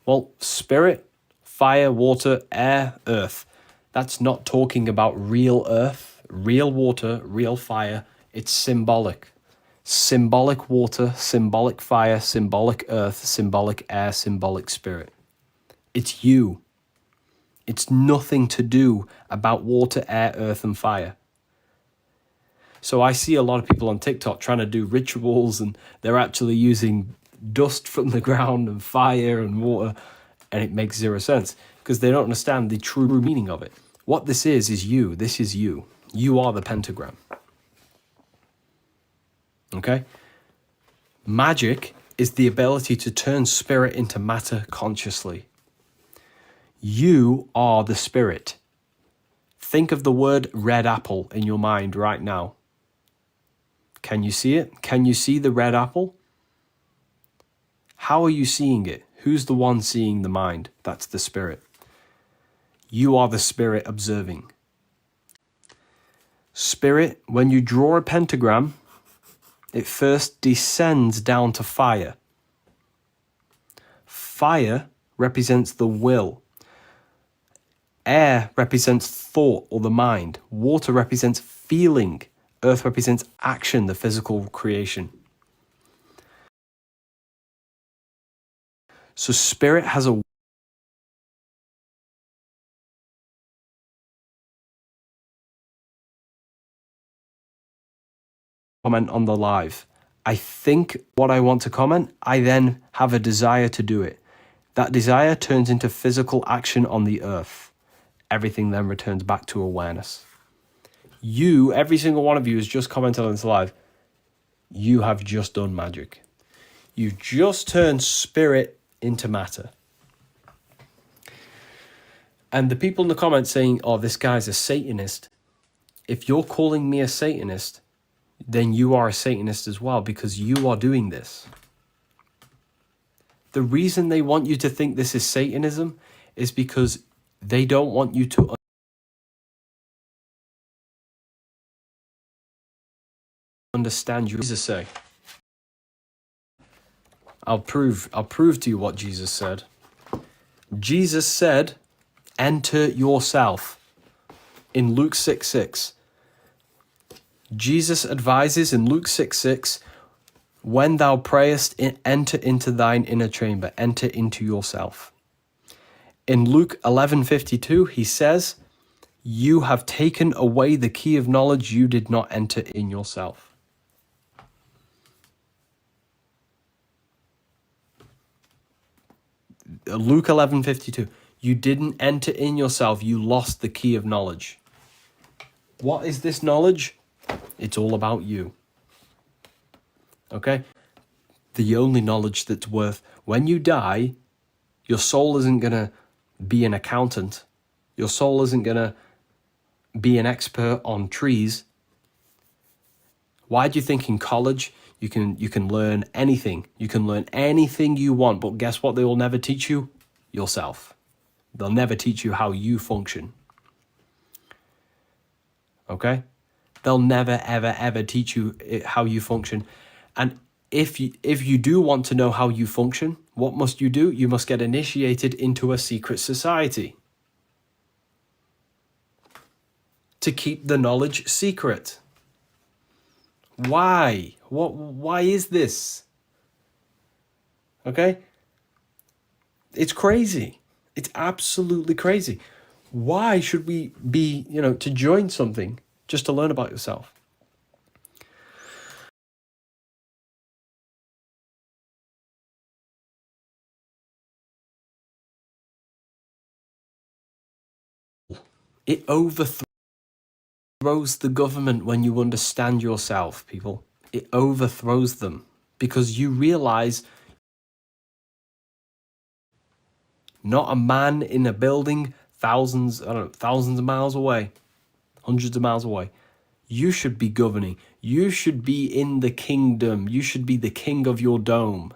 Well, spirit, fire, water, air, earth. That's not talking about real earth, real water, real fire. It's symbolic. Symbolic water, symbolic fire, symbolic earth, symbolic air, symbolic spirit. It's you. It's nothing to do about water, air, earth, and fire. So I see a lot of people on TikTok trying to do rituals, and they're actually using dust from the ground and fire and water, and it makes zero sense because they don't understand the true meaning of it. What this is you. This is you. You are the pentagram. Okay? Magic is the ability to turn spirit into matter consciously. You are the Spirit. Think of the word red apple in your mind right now. Can you see it? Can you see the red apple? How are you seeing it? Who's the one seeing the mind? That's the Spirit. You are the Spirit observing. Spirit, when you draw a pentagram, it first descends down to fire. Fire represents the will. Air represents thought or the mind. Water represents feeling. Earth represents action, the physical creation. So Spirit has a comment on the live. I think what I want to comment, I then have a desire to do it. That desire turns into physical action on the earth. Everything then returns back to awareness. You, every single one of you has just commented on this live. You have just done magic. You've just turned spirit into matter. And the people in the comments saying, oh, this guy's a Satanist. If you're calling me a Satanist, then you are a Satanist as well, because you are doing this. The reason they want you to think this is Satanism is because they don't want you to understand you. Jesus say. I'll prove to you what Jesus said. Jesus said, enter yourself. In Luke 6:6. Jesus advises in Luke 6:6, when thou prayest, enter into thine inner chamber, enter into yourself. In Luke 11:52, he says, you have taken away the key of knowledge, you did not enter in yourself. Luke 11:52, you didn't enter in yourself, you lost the key of knowledge. What is this knowledge? It's all about you. Okay? The only knowledge that's worth, when you die, your soul isn't going to be an accountant. Your soul isn't going to be an expert on trees. Why do you think in college you can learn anything? You can learn anything you want, but guess what they will never teach you? Yourself. They'll never teach you how you function. Okay? They'll never, ever, ever teach you how you function. And if you do want to know how you function, what must you do? You must get initiated into a secret society to keep the knowledge secret. Why? Why is this? Okay? It's crazy. It's absolutely crazy. Why should we be, to join something just to learn about yourself? It overthrows the government when you understand yourself, people. It overthrows them because you realize not a man in a building thousands of miles away, hundreds of miles away. You should be governing. You should be in the kingdom. You should be the king of your dome.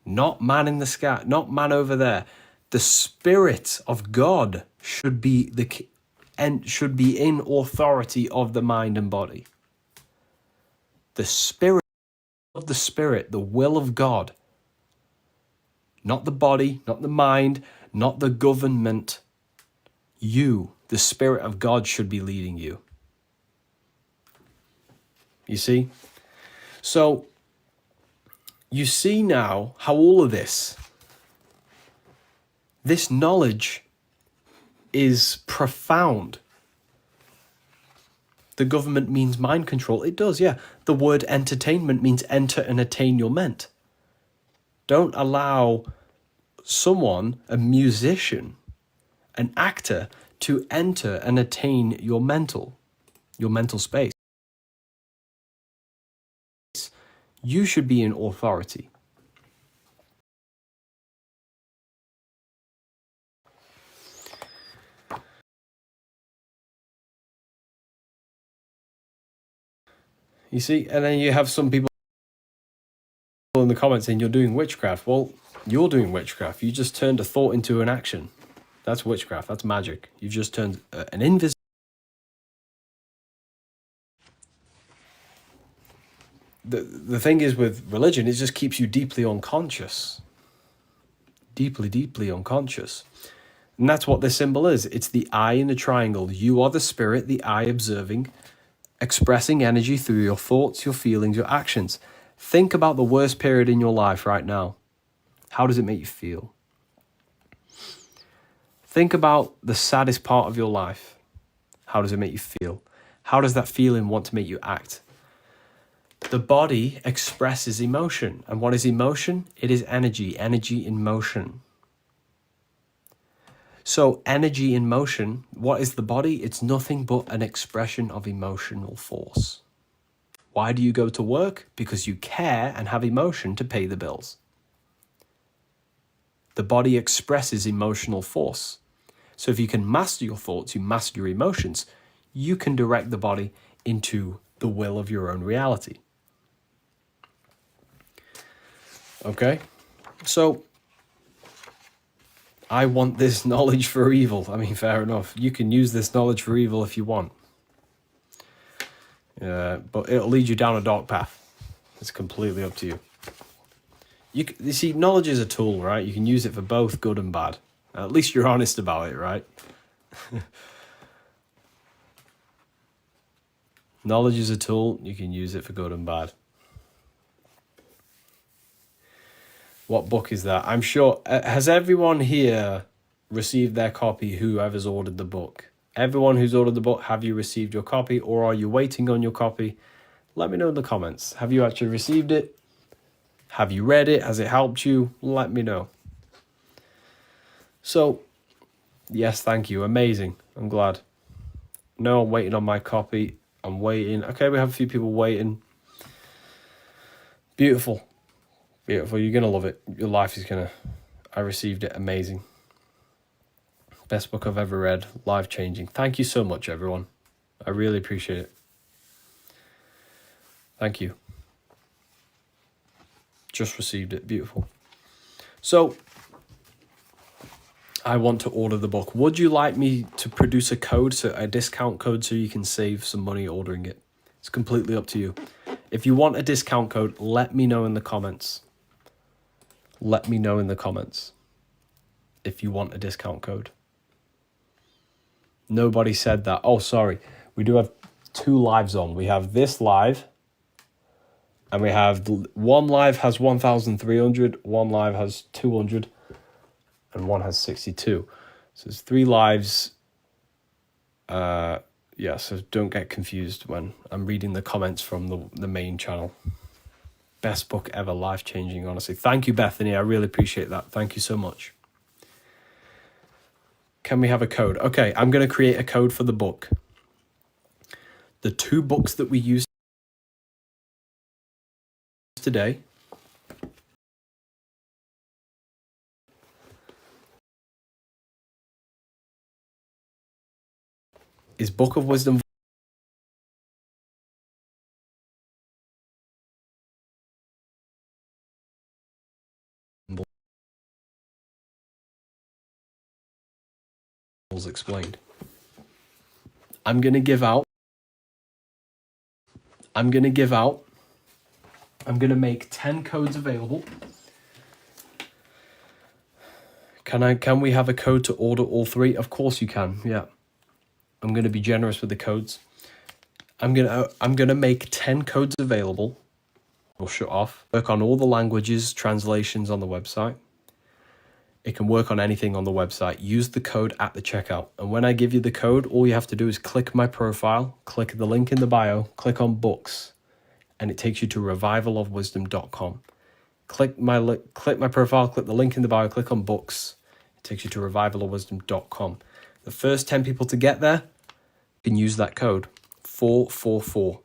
Not man in the sky, not man over there. The Spirit of God should be should be in authority of the mind and body. The Spirit of the Spirit, the will of God. Not the body, not the mind, not the government. You, the Spirit of God, should be leading you. You see? So, you see now how all of this knowledge is profound. The government means mind control. It does, yeah. The word entertainment means enter and attain your ment. Don't allow someone, a musician, an actor, to enter and attain your mental space. You should be in authority. You see? And then you have some people in the comments saying you're doing witchcraft. Well, you're doing witchcraft. You just turned a thought into an action. That's witchcraft. That's magic. You've just turned an invisible. The thing is with religion, it just keeps you deeply unconscious. Deeply unconscious. And that's what this symbol is. It's the eye in the triangle. You are the spirit, the eye observing, expressing energy through your thoughts, your feelings, your actions. Think about the worst period in your life right now. How does it make you feel? Think about the saddest part of your life. How does it make you feel? How does that feeling want to make you act? The body expresses emotion. And what is emotion? It is energy in motion. So energy in motion, what is the body? It's nothing but an expression of emotional force. Why do you go to work? Because you care and have emotion to pay the bills. The body expresses emotional force. So if you can master your thoughts, you master your emotions, you can direct the body into the will of your own reality. Okay? So I want this knowledge for evil. I mean, fair enough. You can use this knowledge for evil if you want. But it'll lead you down a dark path. It's completely up to you. You see, knowledge is a tool, right? You can use it for both good and bad. At least you're honest about it, right? Knowledge is a tool. You can use it for good and bad. What book is that? I'm sure. Has everyone here received their copy, whoever's ordered the book? Everyone who's ordered the book, have you received your copy, or are you waiting on your copy? Let me know in the comments. Have you actually received it? Have you read it? Has it helped you? Let me know. So, yes, thank you. Amazing. I'm glad. No, I'm waiting on my copy. I'm waiting. Okay, we have a few people waiting. Beautiful. Beautiful. You're going to love it. Your life is going to... I received it. Amazing. Best book I've ever read. Life-changing. Thank you so much, everyone. I really appreciate it. Thank you. Just received it. Beautiful. So, I want to order the book. Would you like me to produce a code, so a discount code, so you can save some money ordering it? It's completely up to you. If you want a discount code, let me know in the comments. Let me know in the comments if you want a discount code. Nobody said that. Oh, sorry. We do have 2 lives on. We have this live, and we have one live has 1,300, one live has 200, and one has 62. So there's 3 lives. Yeah, so don't get confused when I'm reading the comments from the main channel. Best book ever, life-changing, honestly. Thank you, Bethany. I really appreciate that. Thank you so much. Can we have a code? Okay, I'm going to create a code for the book. The 2 books that we use today is Book of Wisdom Explained. I'm going to make 10 codes available. Can we have a code to order all 3? Of course you can. Yeah. I'm going to be generous with the codes. I'm going to make 10 codes available. We'll shut off. Work on all the languages, translations on the website. It can work on anything on the website. Use the code at the checkout. And when I give you the code, all you have to do is click my profile, click the link in the bio, click on books, and it takes you to revivalofwisdom.com. Click my profile, click the link in the bio, click on books. It takes you to revivalofwisdom.com. The first 10 people to get there can use that code, 444.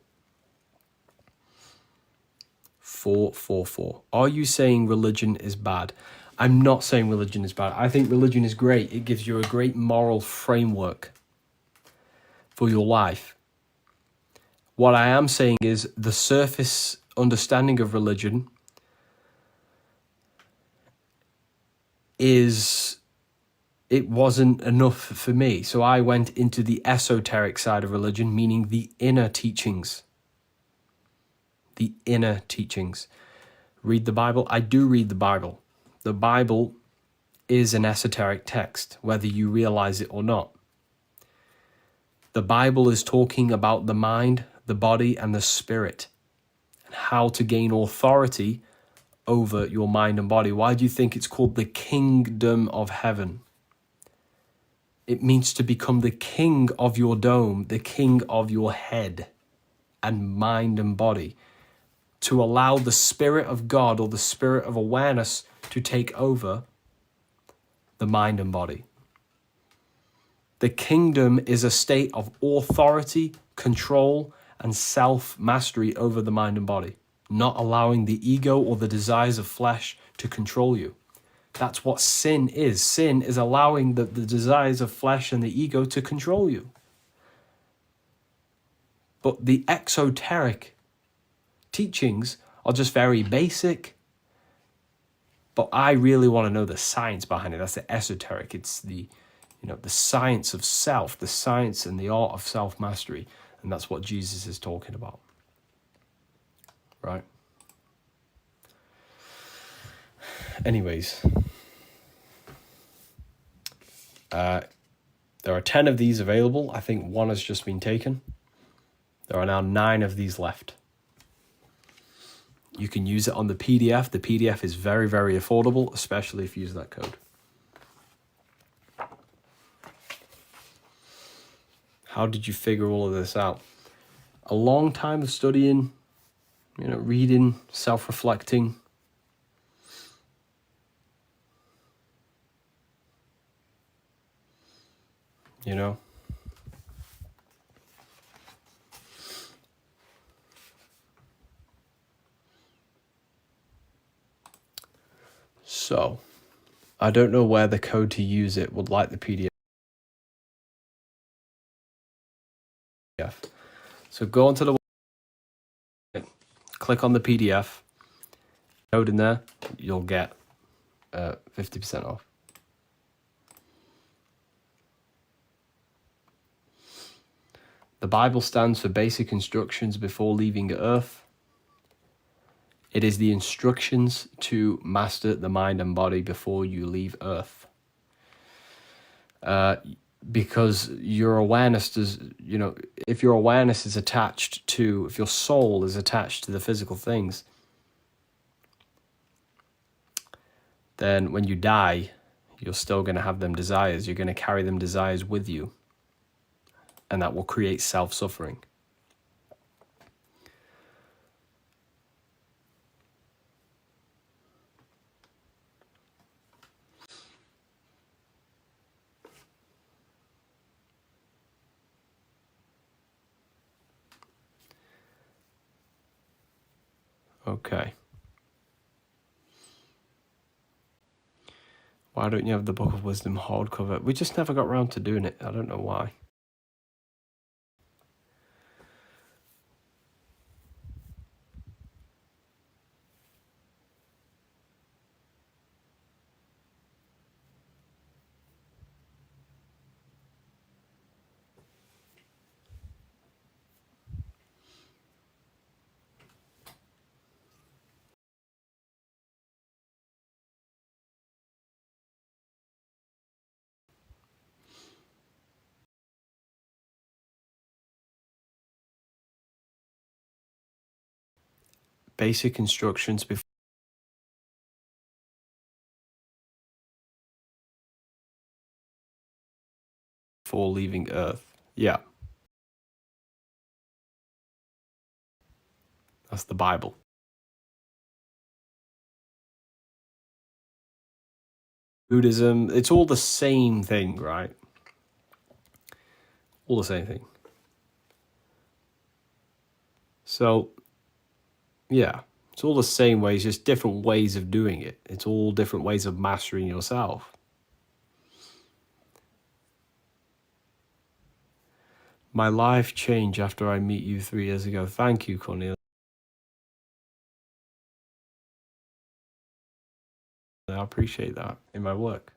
444. Are you saying religion is bad? I'm not saying religion is bad. I think religion is great. It gives you a great moral framework for your life. What I am saying is the surface understanding of religion it wasn't enough for me. So I went into the esoteric side of religion, meaning the inner teachings. The inner teachings. Read the Bible. I do read the Bible. The Bible is an esoteric text, whether you realize it or not. The Bible is talking about the mind, the body, and the spirit, and how to gain authority over your mind and body. Why do you think it's called the kingdom of heaven? It means to become the king of your dome, the king of your head and mind and body, to allow the Spirit of God or the spirit of awareness to take over the mind and body. The kingdom is a state of authority, control, and self-mastery over the mind and body, not allowing the ego or the desires of flesh to control you. That's what sin is. Sin is allowing the desires of flesh and the ego to control you. But the exoteric teachings are just very basic. But I really want to know the science behind it. That's the esoteric. It's the science of self, the science and the art of self-mastery. And that's what Jesus is talking about. Right? Anyways. There are 10 of these available. I think one has just been taken. There are now 9 of these left. You can use it on the PDF. The PDF is very, very affordable, especially if you use that code. How did you figure all of this out? A long time of studying, reading, self-reflecting. So, I don't know where the code to use it would like the PDF. So go onto the website, click on the PDF, code in there, you'll get 50% off. The Bible stands for basic instructions before leaving Earth. It is the instructions to master the mind and body before you leave Earth. Because your awareness does, if your awareness is attached to, if your soul is attached to the physical things, then when you die, you're still going to have them desires. You're going to carry them desires with you. And that will create self-suffering. Okay. Why don't you have the Book of Wisdom hardcover? We just never got around to doing it. I don't know why. Basic instructions before leaving Earth. Yeah. That's the Bible. Buddhism, it's all the same thing, right? All the same thing. So, yeah, it's all the same ways, just different ways of doing it. It's all different ways of mastering yourself. My life changed after I met you 3 years ago. Thank you, Cornelia. I appreciate that in my work.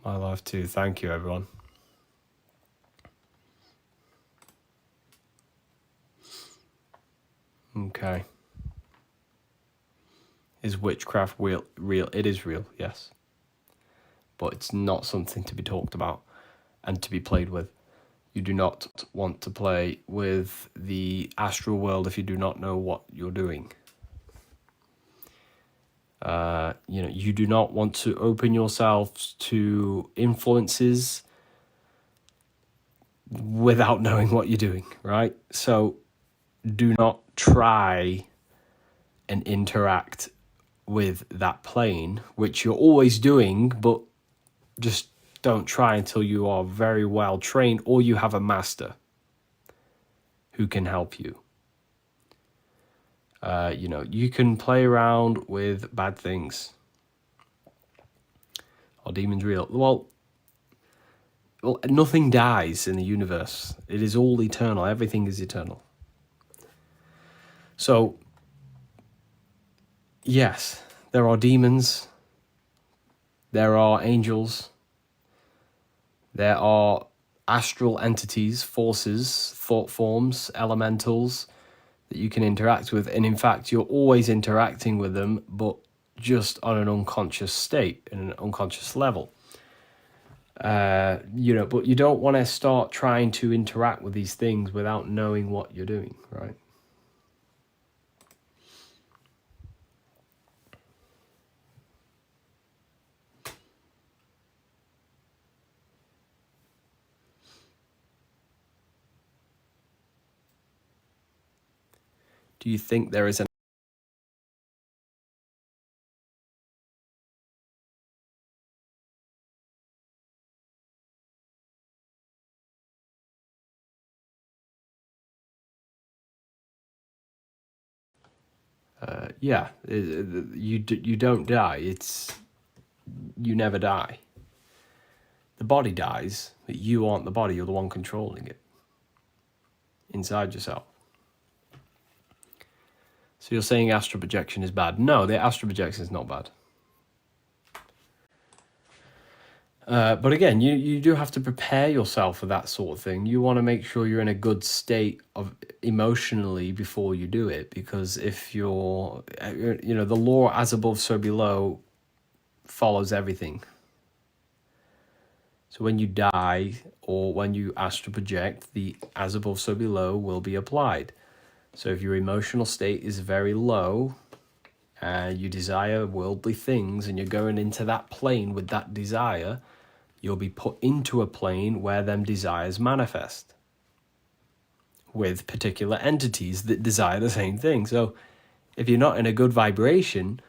My life too. Thank you, everyone. Okay. Is witchcraft real? It is real, yes. But it's not something to be talked about and to be played with. You do not want to play with the astral world if you do not know what you're doing. You do not want to open yourselves to influences without knowing what you're doing, right? So do not try and interact with that plane, which you're always doing, but just don't try until you are very well trained or you have a master who can help you. You can play around with bad things. Are demons real? Well, nothing dies in the universe. It is all eternal. Everything is eternal. So, yes, there are demons. There are angels. There are astral entities, forces, thought forms, elementals that you can interact with. And in fact, you're always interacting with them, but just on an unconscious state, in an unconscious level. But you don't want to start trying to interact with these things without knowing what you're doing, right? Do you think there is an you don't die. You never die. The body dies, but you aren't the body. You're the one controlling it inside yourself. So you're saying astral projection is bad? No, the astral projection is not bad. But again, you do have to prepare yourself for that sort of thing. You want to make sure you're in a good state of emotionally before you do it, because if you're, the law as above, so below follows everything. So when you die or when you astral project, the as above, so below will be applied. So if your emotional state is very low and you desire worldly things and you're going into that plane with that desire, you'll be put into a plane where them desires manifest with particular entities that desire the same thing. So if you're not in a good vibration,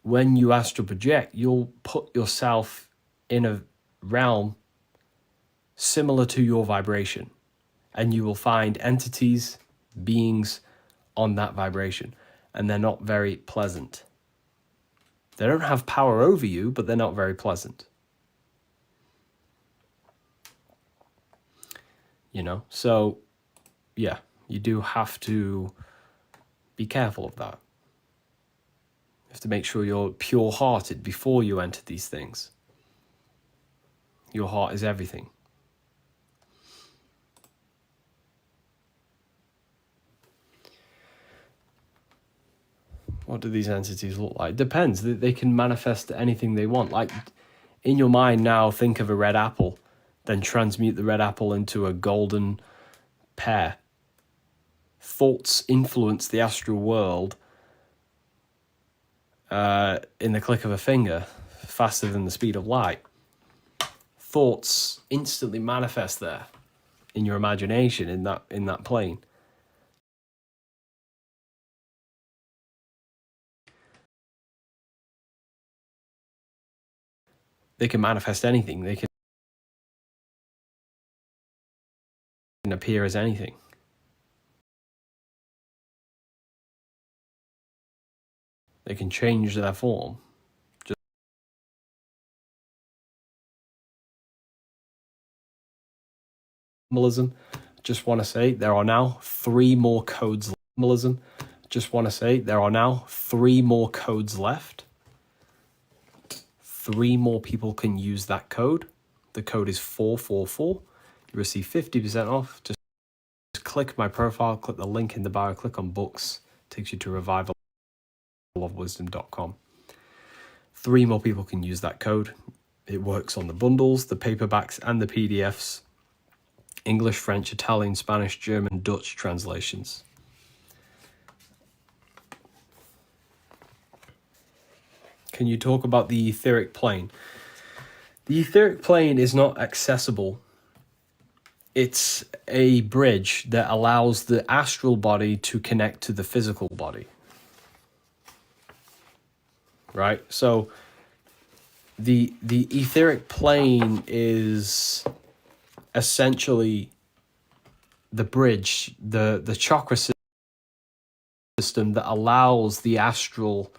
when you astral project, you'll put yourself in a realm similar to your vibration, and you will find entities, beings on that vibration, and they're not very pleasant. They don't have power over you, but they're not very pleasant. So yeah, you do have to be careful of that. You have to make sure you're pure-hearted before you enter these things. Your heart is everything. What do these entities look like? Depends. They can manifest anything they want. Like, in your mind now, think of a red apple, then transmute the red apple into a golden pear. Thoughts influence the astral world in the click of a finger, faster than the speed of light. Thoughts instantly manifest there in your imagination, in that plane. They can manifest anything. They can appear as anything. They can change their form. Minimalism. Just want to say there are now 3 more codes. Minimalism. Just want to say there are now 3 more codes left. 3 more people can use that code. The code is 444. You receive 50% off. Just click my profile, click the link in the bio, click on books. Takes you to revivalofwisdom.com. 3 more people can use that code. It works on the bundles, the paperbacks, and the PDFs. English, French, Italian, Spanish, German, Dutch translations. Can you talk about the etheric plane? The etheric plane is not accessible. It's a bridge that allows the astral body to connect to the physical body. Right? So the etheric plane is essentially the bridge, the chakra system that allows the astral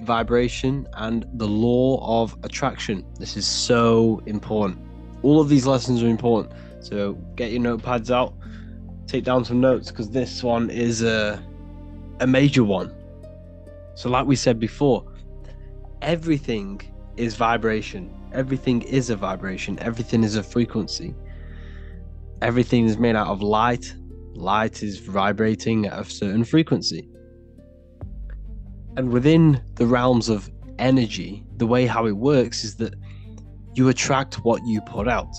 vibration and the law of attraction. This is so important. All of these lessons are important. So get your notepads out, take down some notes, because this one is a major one. So like we said before, everything is vibration. Everything is a vibration. Everything is a frequency. Everything is made out of light. Light is vibrating at a certain frequency. And within the realms of energy, the way how it works is that you attract what you put out.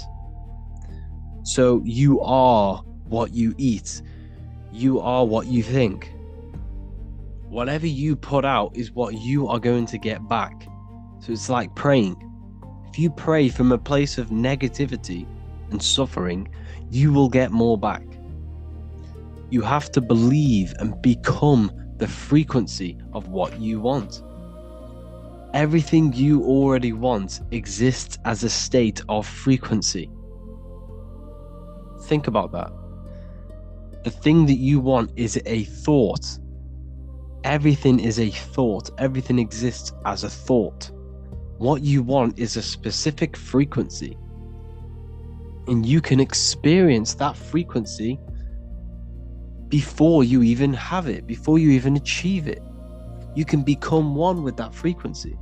So you are what you eat. You are what you think. Whatever you put out is what you are going to get back. So it's like praying. If you pray from a place of negativity and suffering, you will get more back. You have to believe and become the frequency of what you want. Everything you already want exists as a state of frequency. Think about that. The thing that you want is a thought. Everything is a thought. Everything exists as a thought. What you want is a specific frequency. And you can experience that frequency before you even have it, before you even achieve it. You can become one with that frequency,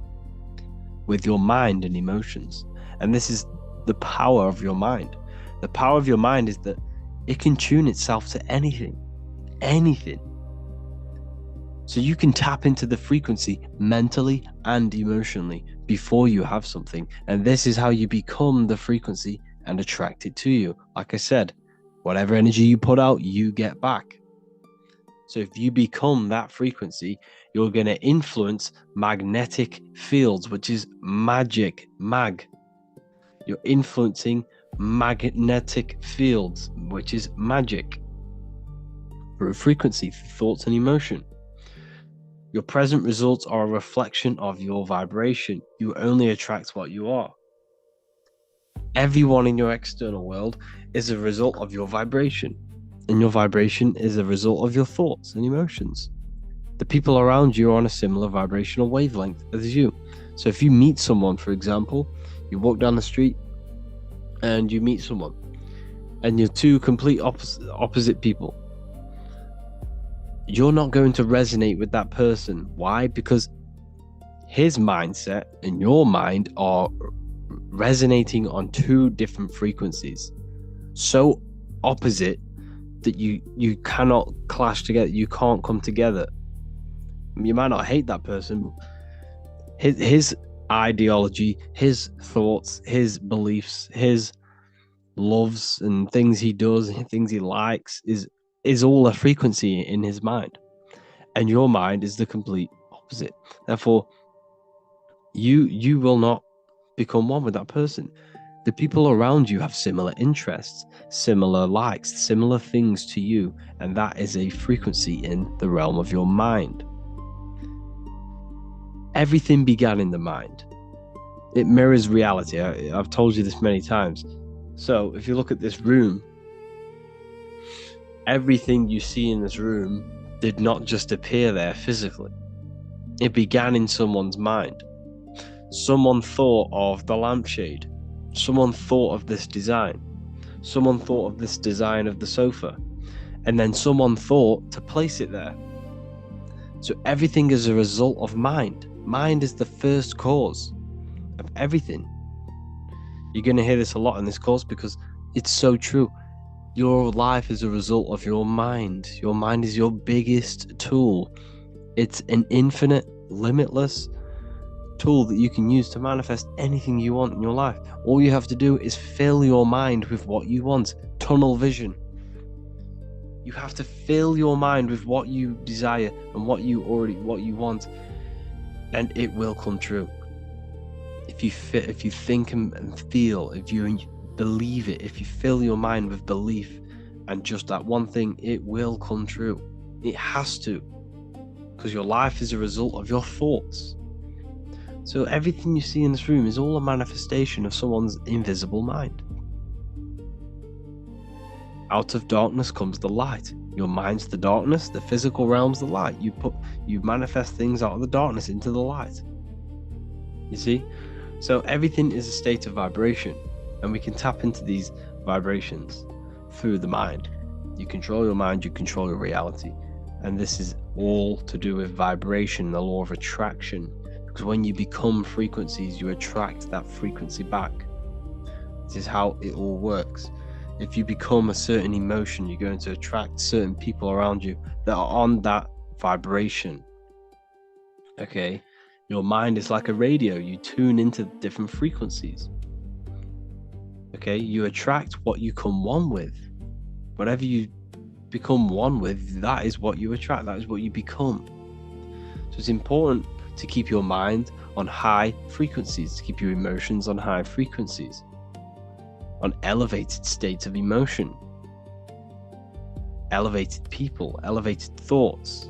with your mind and emotions. And this is the power of your mind. The power of your mind is that it can tune itself to anything. So you can tap into the frequency mentally and emotionally before you have something. And this is how you become the frequency and attract it to you. Like I said, whatever energy you put out, you get back. So if you become that frequency, you're going to influence magnetic fields, which is magic, You're influencing magnetic fields, which is magic, through frequency, thoughts, and emotion. Your present results are a reflection of your vibration. You only attract what you are. Everyone in your external world is a result of your vibration, and your vibration is a result of your thoughts and emotions. The people around you are on a similar vibrational wavelength as you. So if you meet someone, for example, you walk down the street and you meet someone, and you're two complete opposite people, you're not going to resonate with that person. Why? Because his mindset and your mind are resonating on two different frequencies, so opposite that you cannot clash together. You can't come together. You might not hate that person. His ideology, his thoughts, his beliefs, his loves and things he does, things he likes is all a frequency in his mind, and your mind is the complete opposite. Therefore, you will not become one with that person. The people around you have similar interests, similar likes, similar things to you, and that is a frequency in the realm of your mind. Everything began in the mind. It mirrors reality. I've told you this many times. So if you look at this room, everything you see in this room did not just appear there physically. It began in someone's mind. Someone thought of the lampshade. Someone thought of this design. Someone thought of this design of the sofa. And then someone thought to place it there. So everything is a result of mind. Mind is the first cause of everything. You're going to hear this a lot in this course because it's so true. Your life is a result of your mind. Your mind is your biggest tool. It's an infinite, limitless tool that you can use to manifest anything you want in your life. All you have to do is fill your mind with what you want. Tunnel vision. You have to fill your mind with what you desire and what you want, and it will come true. If you think and feel, if you believe it, if you fill your mind with belief and just that one thing, it will come true. It has to, because your life is a result of your thoughts. So everything you see in this room is all a manifestation of someone's invisible mind. Out of darkness comes the light. Your mind's the darkness, the physical realm's the light. You manifest things out of the darkness into the light. You see? So everything is a state of vibration, and we can tap into these vibrations through the mind. You control your mind, you control your reality. And this is all to do with vibration, the law of attraction. Because when you become frequencies, you attract that frequency back. This is how it all works. If you become a certain emotion, you're going to attract certain people around you that are on that vibration. Okay? Your mind is like a radio. You tune into different frequencies. Okay? You attract what you come one with. Whatever you become one with, that is what you attract. That is what you become. So it's important to keep your mind on high frequencies, to keep your emotions on high frequencies, on elevated states of emotion, elevated people, elevated thoughts.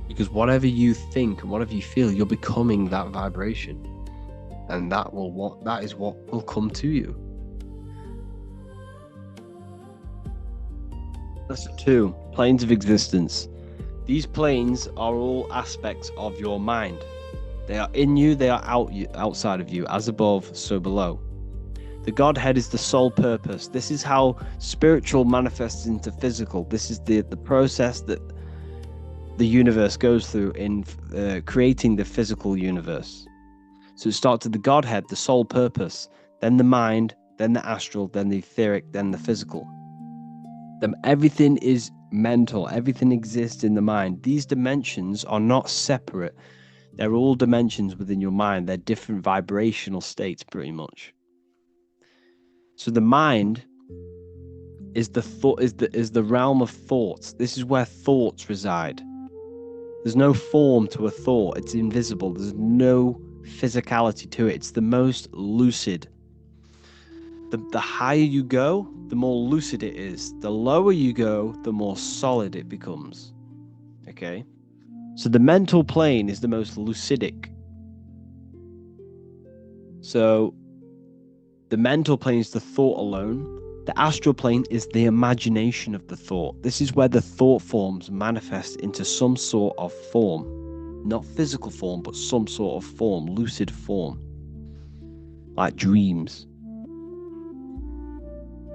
Because whatever you think and whatever you feel, you're becoming that vibration, and that is what will come to you. Lesson 2: planes of existence. These planes are all aspects of your mind. They are in you, they are outside of you, as above, so below. The Godhead is the sole purpose. This is how spiritual manifests into physical. This is the process that the universe goes through in creating the physical universe. So it starts with the Godhead, the sole purpose, then the mind, then the astral, then the etheric, then the physical. Everything is mental. Everything exists in the mind. These dimensions are not separate. They're all dimensions within your mind. They're different vibrational states, pretty much. So the mind is the realm of thoughts. This is where thoughts reside. There's no form to a thought. It's invisible. There's no physicality to it. It's the most lucid. The higher you go, the more lucid it is. The lower you go, the more solid it becomes. Okay? So the mental plane is the most lucidic. So the mental plane is the thought alone. The astral plane is the imagination of the thought. This is where the thought forms manifest into some sort of form. Not physical form, but some sort of form, lucid form. Like dreams.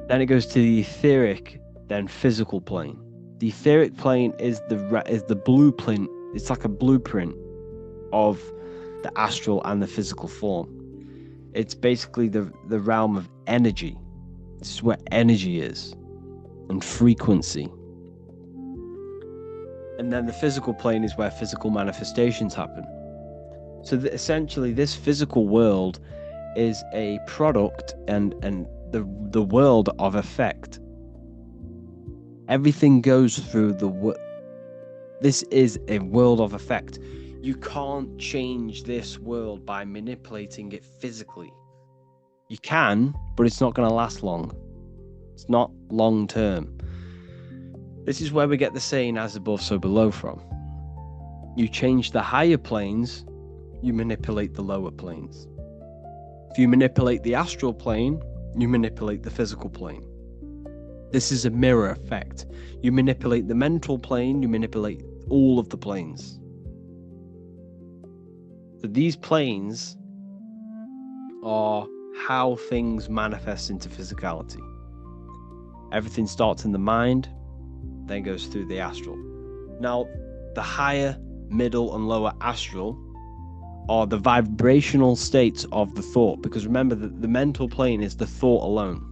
Then it goes to the etheric, then physical plane. The etheric plane is the blueprint. It's like a blueprint of the astral and the physical form. It's basically the realm of energy. This is where energy is and frequency. And then the physical plane is where physical manifestations happen. So essentially, this physical world is a product and the world of effect. Everything goes through this is a world of effect. You can't change this world by manipulating it physically. You can, but it's not going to last long. It's not long term. This is where we get the saying as above, so below from. You change the higher planes, you manipulate the lower planes. If you manipulate the astral plane, you manipulate the physical plane. This is a mirror effect. You manipulate the mental plane, you manipulate all of the planes. So these planes are how things manifest into physicality. Everything starts in the mind, then goes through the astral. Now, the higher, middle, and lower astral are the vibrational states of the thought, because remember that the mental plane is the thought alone.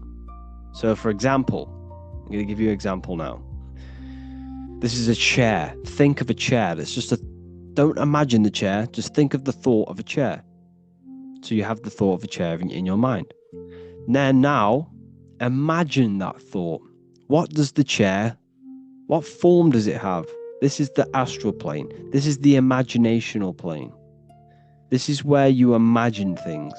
So, for example, I'm going to give you an example now. This is a chair. Think of a chair. Don't imagine the chair, just think of the thought of a chair. So you have the thought of a chair in your mind. Now, imagine that thought. What form does it have? This is the astral plane. This is the imaginational plane. This is where you imagine things.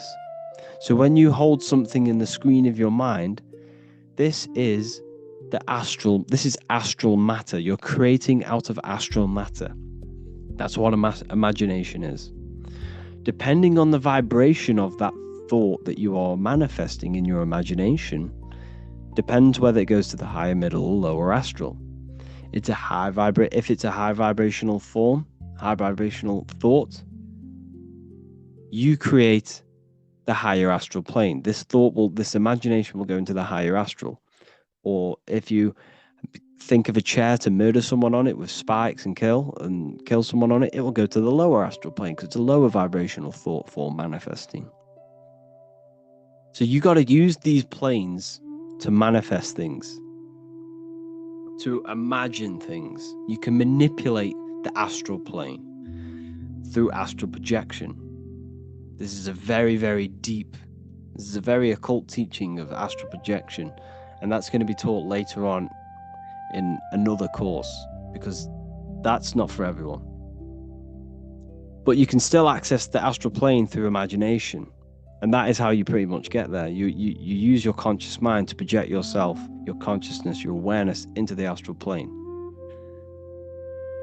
So when you hold something in the screen of your mind, this is astral matter. You're creating out of astral matter. That's what imagination is. Depending on the vibration of that thought that you are manifesting in your imagination, depends whether it goes to the higher, middle, or lower astral. If it's a high vibrational form, high vibrational thought, you create the higher astral plane. This imagination will go into the higher astral. Or if you think of a chair to murder someone on it with spikes and kill someone on it, it will go to the lower astral plane because it's a lower vibrational thought form manifesting. So you got to use these planes to manifest things, to imagine things. You can manipulate the astral plane through astral projection. This is a very, very deep, very occult teaching of astral projection, and that's going to be taught later on in another course, because that's not for everyone. But you can still access the astral plane through imagination, and that is how you pretty much get there. You use your conscious mind to project yourself, your consciousness, your awareness into the astral plane.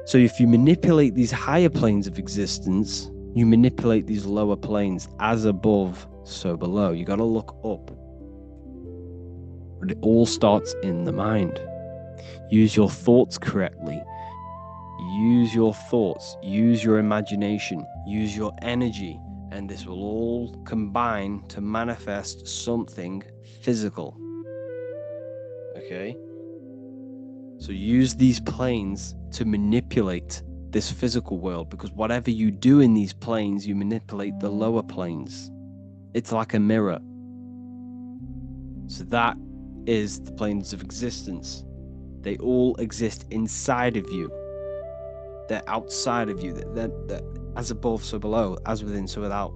So if you manipulate these higher planes of existence, you manipulate these lower planes. As above, so below. You got to look up. But it all starts in the mind. Use your thoughts correctly. use your thoughts, use your imagination, use your energy, and this will all combine to manifest something physical. Okay? So use these planes to manipulate this physical world, because whatever you do in these planes, you manipulate the lower planes. It's like a mirror. So that is the planes of existence. They all exist inside of you. They're outside of you. They're as above, so below, as within, so without.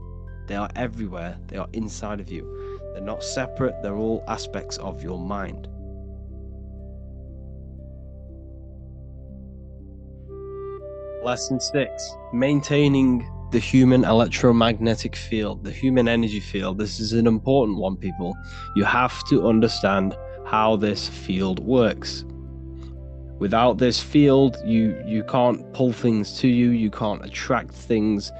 They are everywhere. They are inside of you. They're not separate. They're all aspects of your mind. Lesson 6. Maintaining the human electromagnetic field, the human energy field. This is an important one, people. You have to understand how this field works. Without this field, you can't pull things to you. You can't attract things.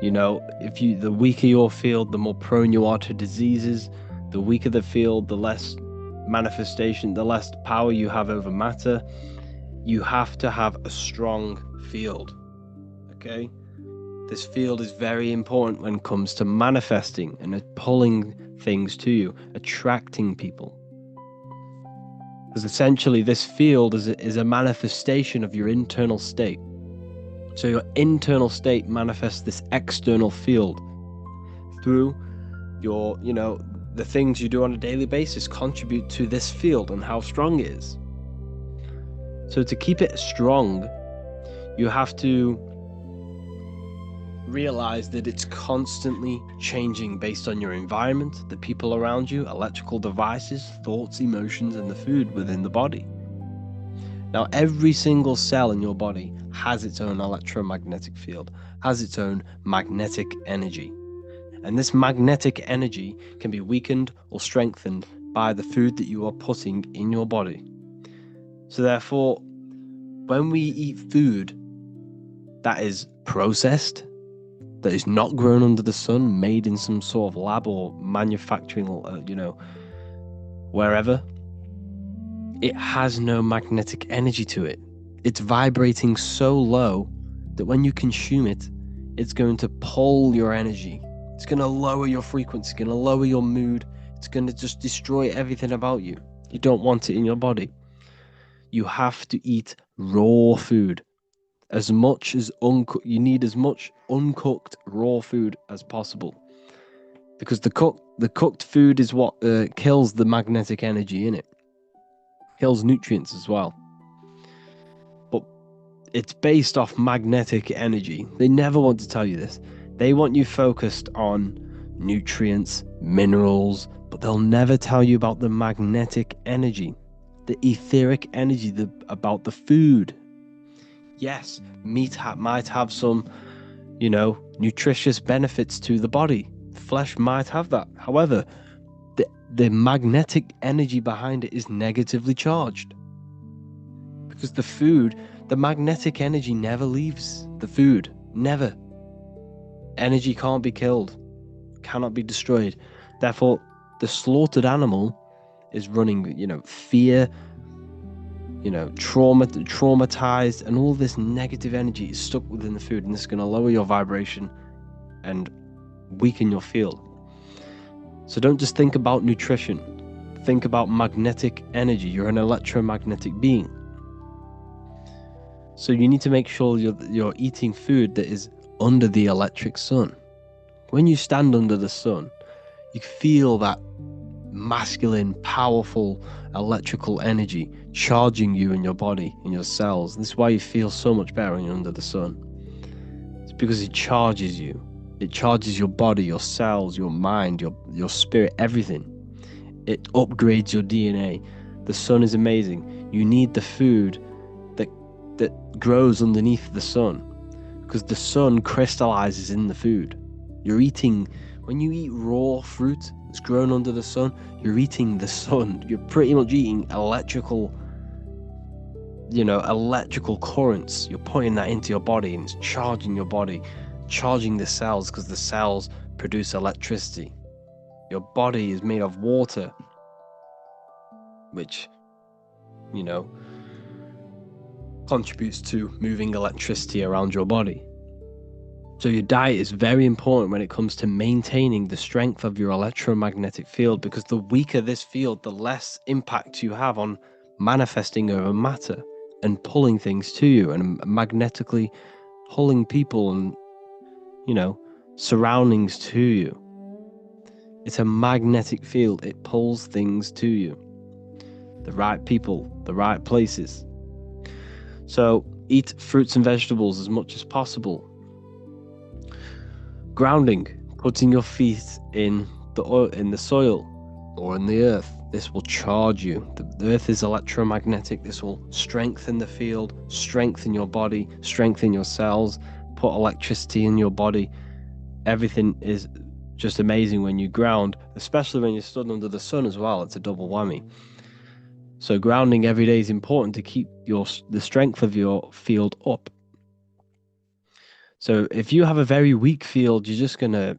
You know, the weaker your field, the more prone you are to diseases. The weaker the field, the less manifestation, the less power you have over matter. You have to have a strong field. Okay? This field is very important when it comes to manifesting and pulling things to you, attracting people. Because essentially this field is a manifestation of your internal state. So your internal state manifests this external field through your, the things you do on a daily basis contribute to this field and how strong it is. So to keep it strong, you have to realize that it's constantly changing based on your environment, the people around you, electrical devices, thoughts, emotions, and the food within the body. Now, every single cell in your body has its own electromagnetic field, has its own magnetic energy. And this magnetic energy can be weakened or strengthened by the food that you are putting in your body. So therefore, when we eat food that is processed, that is not grown under the sun, made in some sort of lab or manufacturing, wherever, it has no magnetic energy to it. It's vibrating so low that when you consume it, it's going to pull your energy. It's going to lower your frequency, going to lower your mood. It's going to just destroy everything about you. You don't want it in your body. You have to eat raw food. As much as you need as much uncooked raw food as possible, because the cooked food is what kills the magnetic energy in it, kills nutrients as well. But it's based off magnetic energy. They never want to tell you this. They want you focused on nutrients, minerals, but they'll never tell you about the magnetic energy, the etheric energy, about the food. Yes, meat might have some, nutritious benefits to the body. Flesh might have that. However, the magnetic energy behind it is negatively charged. Because the magnetic energy never leaves the food. Never. Energy can't be killed, cannot be destroyed. Therefore, the slaughtered animal is running, fear, traumatized, and all this negative energy is stuck within the food, and this is going to lower your vibration and weaken your field. So don't just think about nutrition. Think about magnetic energy. You're an electromagnetic being. So you need to make sure you're eating food that is under the electric sun. When you stand under the sun, you feel that masculine, powerful electrical energy charging you in your body, in your cells. This is why you feel so much better when you're under the sun. It's because it charges you. It charges your body, your cells, your mind, your spirit, everything. It upgrades your DNA. The sun is amazing. You need the food that grows underneath the sun, because the sun crystallizes in the food. When you eat raw fruit that's grown under the sun, you're eating the sun. You're pretty much eating electrical currents. You're putting that into your body, and it's charging your body, charging the cells, because the cells produce electricity. Your body is made of water, which, contributes to moving electricity around your body. So your diet is very important when it comes to maintaining the strength of your electromagnetic field, because the weaker this field, the less impact you have on manifesting over matter and pulling things to you and magnetically pulling people and, surroundings to you. It's a magnetic field. It pulls things to you. The right people, the right places. So eat fruits and vegetables as much as possible. Grounding, putting your feet in the soil or in the earth. This will charge you. The earth is electromagnetic. This will strengthen the field, strengthen your body, strengthen your cells, put electricity in your body. Everything is just amazing when you ground, especially when you're stood under the sun as well. It's a double whammy. So grounding every day is important to keep the strength of your field up. So if you have a very weak field, you're just gonna,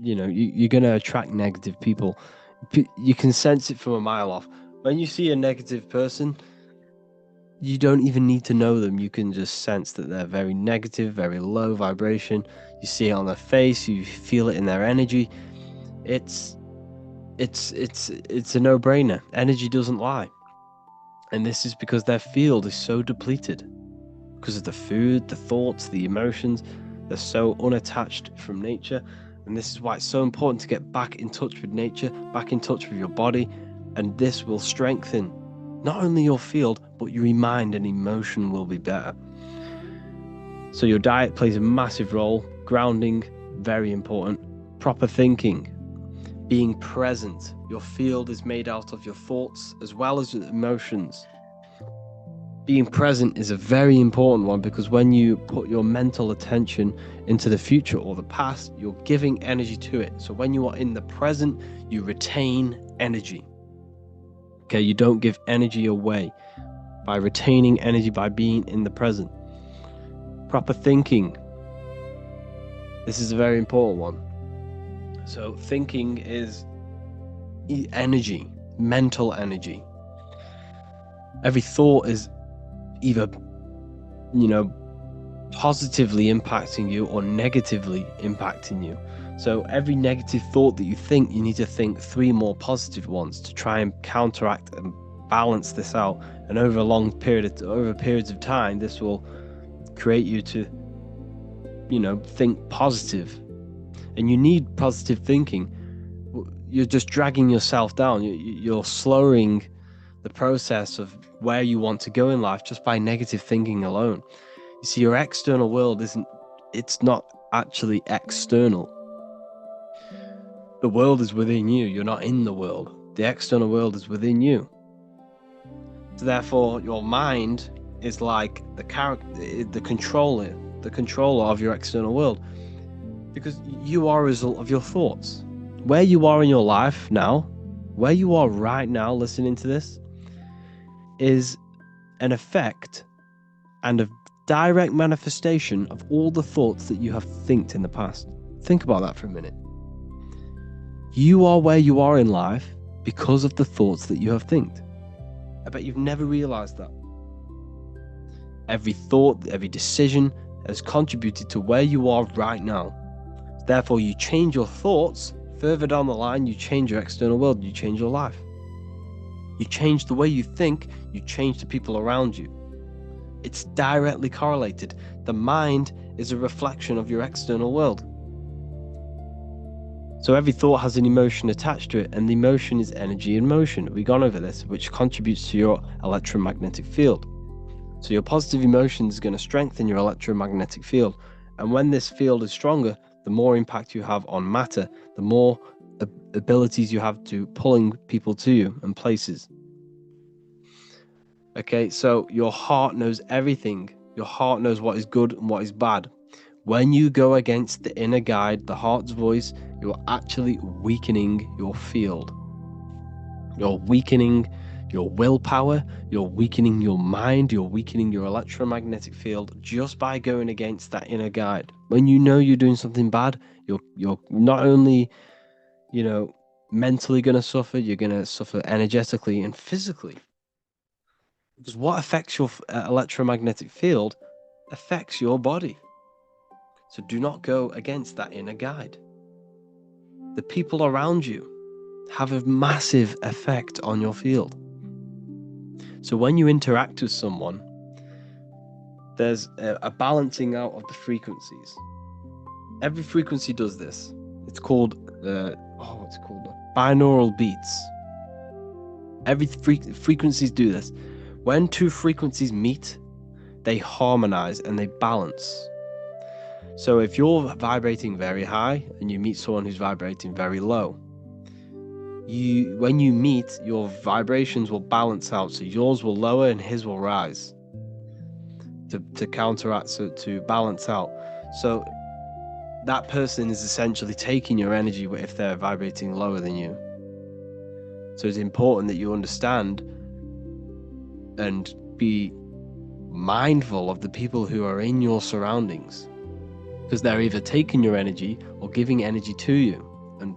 you're gonna attract negative people. You can sense it from a mile off. When you see a negative person, you don't even need to know them. You can just sense that they're very negative, very low vibration. You see it on their face. You feel it in their energy. It's a no-brainer. Energy doesn't lie, and this is because their field is so depleted. Because of the food, the thoughts, the emotions, they're so unattached from nature. And this is why it's so important to get back in touch with nature, back in touch with your body. And this will strengthen not only your field, but your mind and emotion will be better. So your diet plays a massive role. Grounding, very important. Proper thinking, being present. Your field is made out of your thoughts as well as emotions. Being present is a very important one, because when you put your mental attention into the future or the past, you're giving energy to it. So when you are in the present, you retain energy. Okay, you don't give energy away by retaining energy, by being in the present. Proper thinking. This is a very important one. So thinking is energy, mental energy. Every thought is either, positively impacting you or negatively impacting you. So every negative thought that you think, you need to think 3 more positive ones to try and counteract and balance this out. And over periods of time, this will create you to, think positive. And you need positive thinking. You're just dragging yourself down. You're slowing the process of where you want to go in life just by negative thinking alone. You see, your external world it's not actually external. The world is within you. You're not in the world. The external world is within you. So therefore, your mind is like the controller of your external world, because you are a result of your thoughts. Where you are in your life now, where you are right now listening to this, is an effect and a direct manifestation of all the thoughts that you have thinked in the past. Think about that for a minute. You are where you are in life because of the thoughts that you have thinked. I bet you've never realized that. Every thought, every decision has contributed to where you are right now. Therefore, you change your thoughts, further down the line, you change your external world, you change your life. You change the way you think, you change the people around you. It's directly correlated. The mind is a reflection of your external world. So every thought has an emotion attached to it, and the emotion is energy in motion. We've gone over this, which contributes to your electromagnetic field. So your positive emotion is going to strengthen your electromagnetic field. And when this field is stronger, the more impact you have on matter, the more abilities you have to pulling people to you and places. Okay, so your heart knows everything. Your heart knows what is good and what is bad. When you go against the inner guide, the heart's voice, you're actually weakening your field. You're weakening your willpower, you're weakening your mind, you're weakening your electromagnetic field just by going against that inner guide. When you know you're doing something bad, you're not only, mentally going to suffer, you're going to suffer energetically and physically. Because what affects your electromagnetic field affects your body. So do not go against that inner guide. The people around you have a massive effect on your field. So when you interact with someone, there's a balancing out of the frequencies. Every frequency does this. It's called binaural beats. Every frequencies do this. When two frequencies meet, they harmonize and they balance. So if you're vibrating very high and you meet someone who's vibrating very low, when you meet, your vibrations will balance out. So yours will lower and his will rise to counteract, so to balance out. So that person is essentially taking your energy if they're vibrating lower than you. So it's important that you understand and be mindful of the people who are in your surroundings, because they're either taking your energy or giving energy to you and,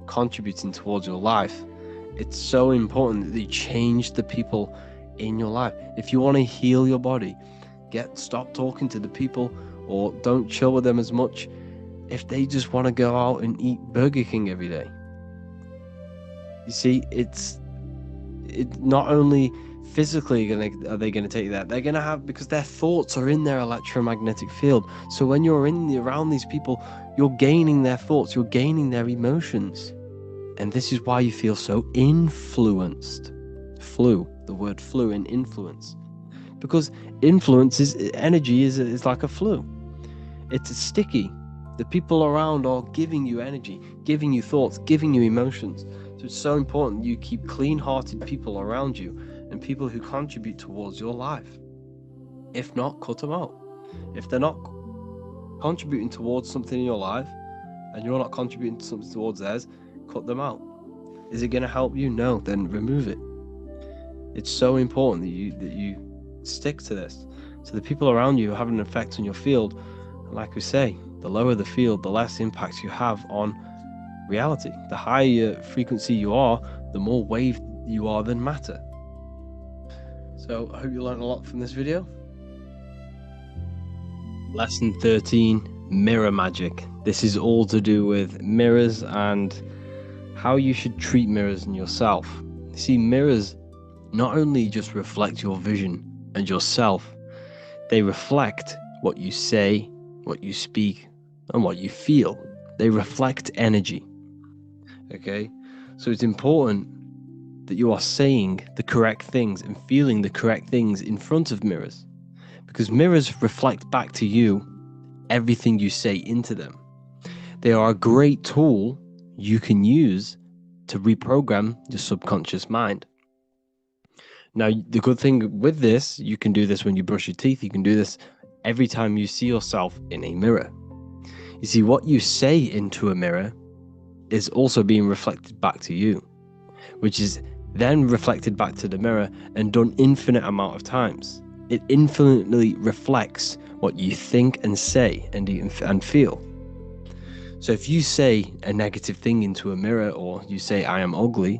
contributing towards your life. It's so important that you change the people in your life. If you want to heal your body, stop talking to the people or don't chill with them as much if they just want to go out and eat Burger King every day. You see, it's not only physically are they going to take that, they're going to have, because their thoughts are in their electromagnetic field. So when you're around these people, you're gaining their thoughts, you're gaining their emotions. And this is why you feel so influenced. The word flu in influence. Because influence energy is like a flu. It's sticky. The people around are giving you energy, giving you thoughts, giving you emotions. So it's so important you keep clean-hearted people around you and people who contribute towards your life. If not, cut them out. If they're not contributing towards something in your life and you're not contributing something towards theirs, cut them out. Is it going to help you? No, then remove it. It's so important that you stick to this. So the people around you have an effect on your field. And like we say, the lower the field, the less impact you have on reality. The higher frequency you are, the more wave you are than matter. So I hope you learned a lot from this video. Lesson 13, mirror magic. This is all to do with mirrors and how you should treat mirrors in yourself. You see, mirrors not only just reflect your vision and yourself, they reflect what you say, what you speak, and what you feel. They reflect energy. Okay? So it's important that you are saying the correct things and feeling the correct things in front of mirrors, because mirrors reflect back to you everything you say into them. They are a great tool you can use to reprogram your subconscious mind. Now, the good thing with this, you can do this when you brush your teeth. You can do this every time you see yourself in a mirror. You see, what you say into a mirror is also being reflected back to you, which is then reflected back to the mirror and done infinite amount of times. It infinitely reflects what you think and say and feel. So if you say a negative thing into a mirror, or you say, I am ugly,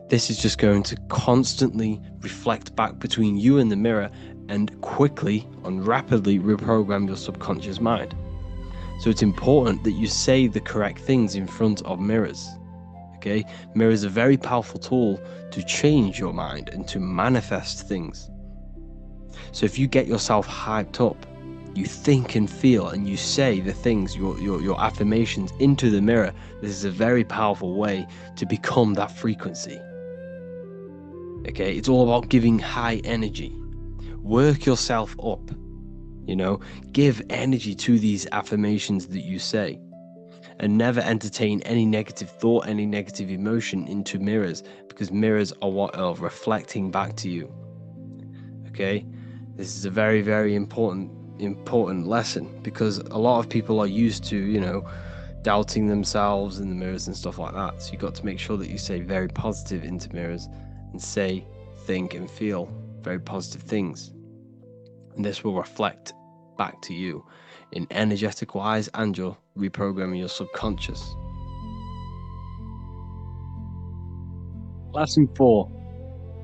this is just going to constantly reflect back between you and the mirror and quickly and rapidly reprogram your subconscious mind. So it's important that you say the correct things in front of mirrors. Okay? Mirrors are a very powerful tool to change your mind and to manifest things. So if you get yourself hyped up, you think and feel and you say the things, your affirmations into the mirror, this is a very powerful way to become that frequency. Okay, it's all about giving high energy. Work yourself up, give energy to these affirmations that you say, and never entertain any negative thought, any negative emotion into mirrors, because mirrors are what are reflecting back to you. Okay, this is a very, very important lesson, because a lot of people are used to, doubting themselves in the mirrors and stuff like that. So you've got to make sure that you say very positive into mirrors and say, think and feel very positive things. And this will reflect back to you in energetic wise, and you're reprogramming your subconscious. Lesson 4.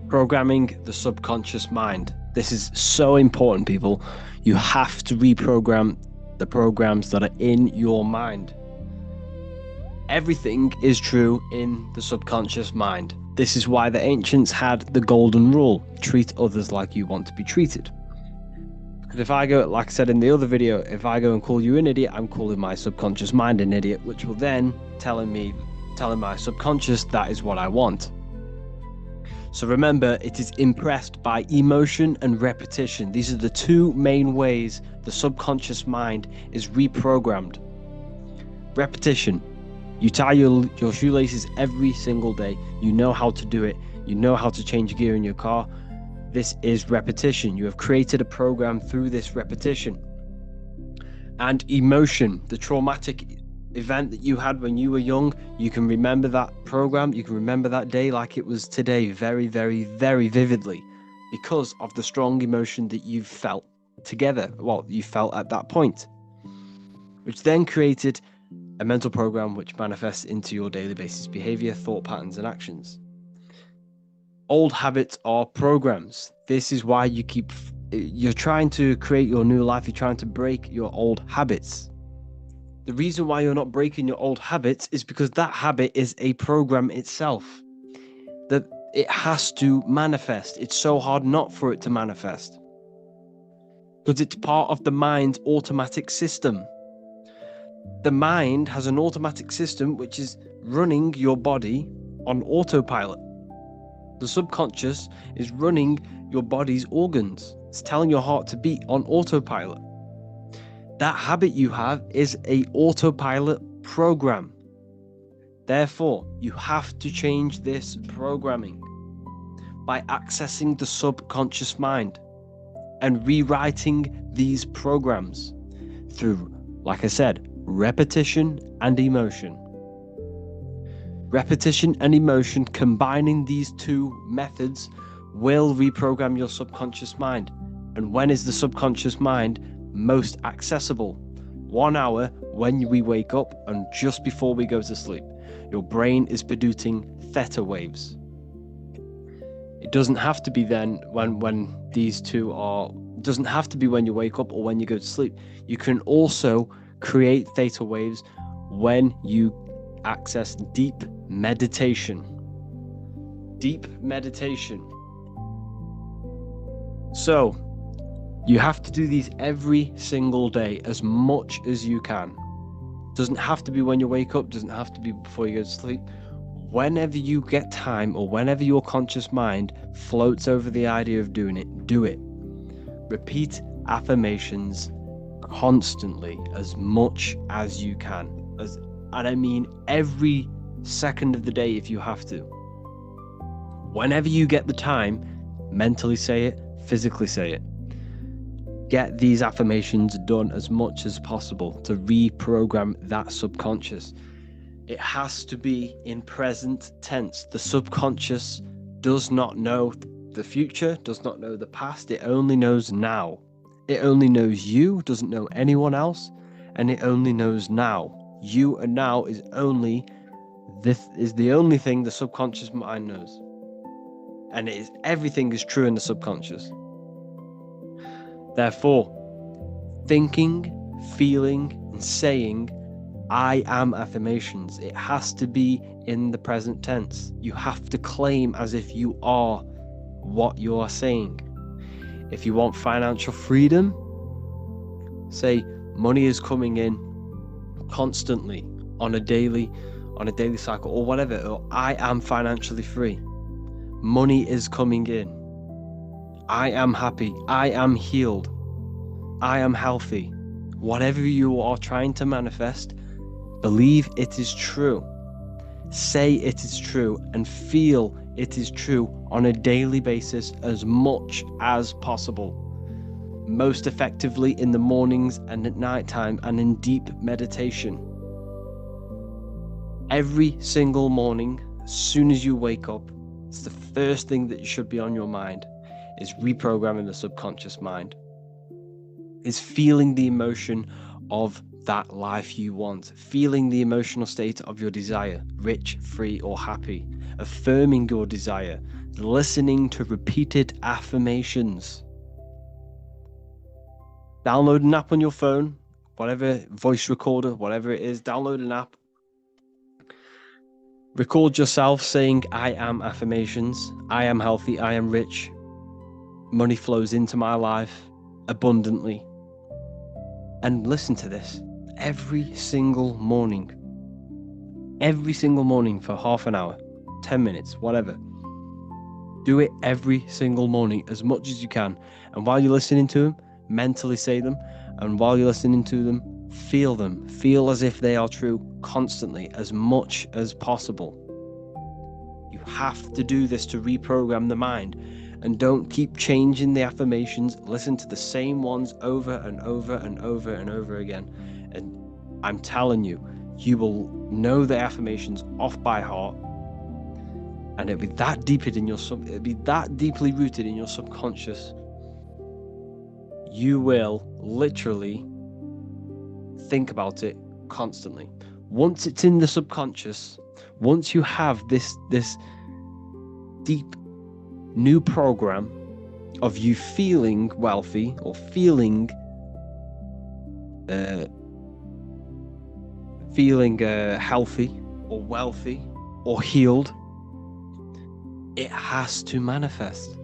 Programming the subconscious mind. This is so important, people. You have to reprogram the programs that are in your mind. Everything is true in the subconscious mind. This is why the ancients had the golden rule: treat others like you want to be treated. Because if I go, like I said in the other video, if I go and call you an idiot, I'm calling my subconscious mind an idiot, which will then telling my subconscious that is what I want. So remember, it is impressed by emotion and repetition. These are the two main ways the subconscious mind is reprogrammed. Repetition. You tie your shoelaces every single day. You know how to do it. You know how to change gear in your car. This is repetition. You have created a program through this repetition. And emotion, the traumatic event that you had when you were young, you can remember that program, you can remember that day like it was today, very, very, very vividly, because of the strong emotion that you felt together, you felt at that point, which then created a mental program which manifests into your daily basis behavior, thought patterns, and actions. Old habits are programs. This is why you're trying to create your new life, you're trying to break your old habits. The reason why you're not breaking your old habits is because that habit is a program itself. That it has to manifest. It's so hard not for it to manifest, because it's part of the mind's automatic system. The mind has an automatic system which is running your body on autopilot. The subconscious is running your body's organs. It's telling your heart to beat on autopilot. That habit you have is an autopilot program. Therefore, you have to change this programming by accessing the subconscious mind and rewriting these programs through, like I said, repetition and emotion. Repetition and emotion, combining these two methods, will reprogram your subconscious mind. And when is the subconscious mind most accessible? 1 hour when we wake up and just before we go to sleep. Your brain is producing theta waves. It doesn't have to be then when these two are, it doesn't have to be when you wake up or when you go to sleep. You can also create theta waves when you access deep meditation. Deep meditation. So you have to do these every single day as much as you can. Doesn't have to be when you wake up, doesn't have to be before you go to sleep. Whenever you get time or whenever your conscious mind floats over the idea of doing it, do it. Repeat affirmations constantly, as much as you can. And I mean every second of the day if you have to. Whenever you get the time, mentally say it, physically say it. Get these affirmations done as much as possible to reprogram that subconscious. It has to be in present tense. The subconscious does not know the future, does not know the past. It only knows now. It only knows you, doesn't know anyone else, and it only knows now. You and now is the only thing the subconscious mind knows. And everything is true in the subconscious. Therefore, thinking, feeling, and saying I am affirmations. It has to be in the present tense. You have to claim as if you are what you are saying. If you want financial freedom, say money is coming in constantly on a daily cycle or whatever, or I am financially free. Money is coming in. I am happy. I am healed. I am healthy. Whatever you are trying to manifest, believe it is true. Say it is true and feel it is true on a daily basis as much as possible. Most effectively in the mornings and at nighttime and in deep meditation. Every single morning, as soon as you wake up, it's the first thing that should be on your mind, is reprogramming the subconscious mind. Is feeling the emotion of that life you want, feeling the emotional state of your desire, rich, free, or happy, affirming your desire, listening to repeated affirmations. Download an app on your phone, whatever, voice recorder, whatever it is, download an app. Record yourself saying, I am affirmations. I am healthy. I am rich. Money flows into my life abundantly. And listen to this every single morning. Every single morning for half an hour, 10 minutes, whatever. Do it every single morning as much as you can. And while you're listening to them, mentally say them. And while you're listening to them. Feel as if they are true constantly, as much as possible. You have to do this to reprogram the mind, and don't keep changing the affirmations. Listen to the same ones over and over and over and over again, and I'm telling you, you will know the affirmations off by heart, and it'll be that deeply rooted in your subconscious. You will literally think about it constantly. Once it's in the subconscious, once you have this deep new program of you feeling wealthy or feeling healthy or wealthy or healed, it has to manifest.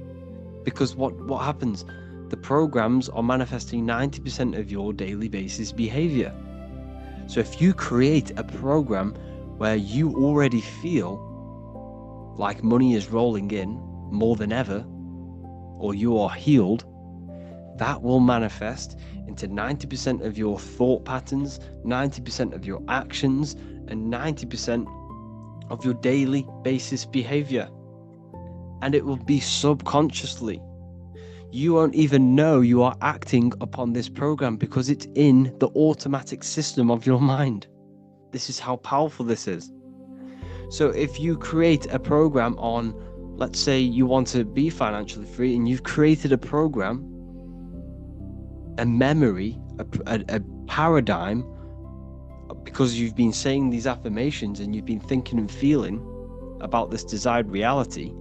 Because what happens? The programs are manifesting 90% of your daily basis behavior. So if you create a program where you already feel like money is rolling in more than ever, or you are healed, that will manifest into 90% of your thought patterns, 90% of your actions, and 90% of your daily basis behavior. And it will be subconsciously. You won't even know you are acting upon this program because it's in the automatic system of your mind. This is how powerful this is. So if you create a program on, let's say you want to be financially free, and you've created a program, a memory, a paradigm, because you've been saying these affirmations and you've been thinking and feeling about this desired reality,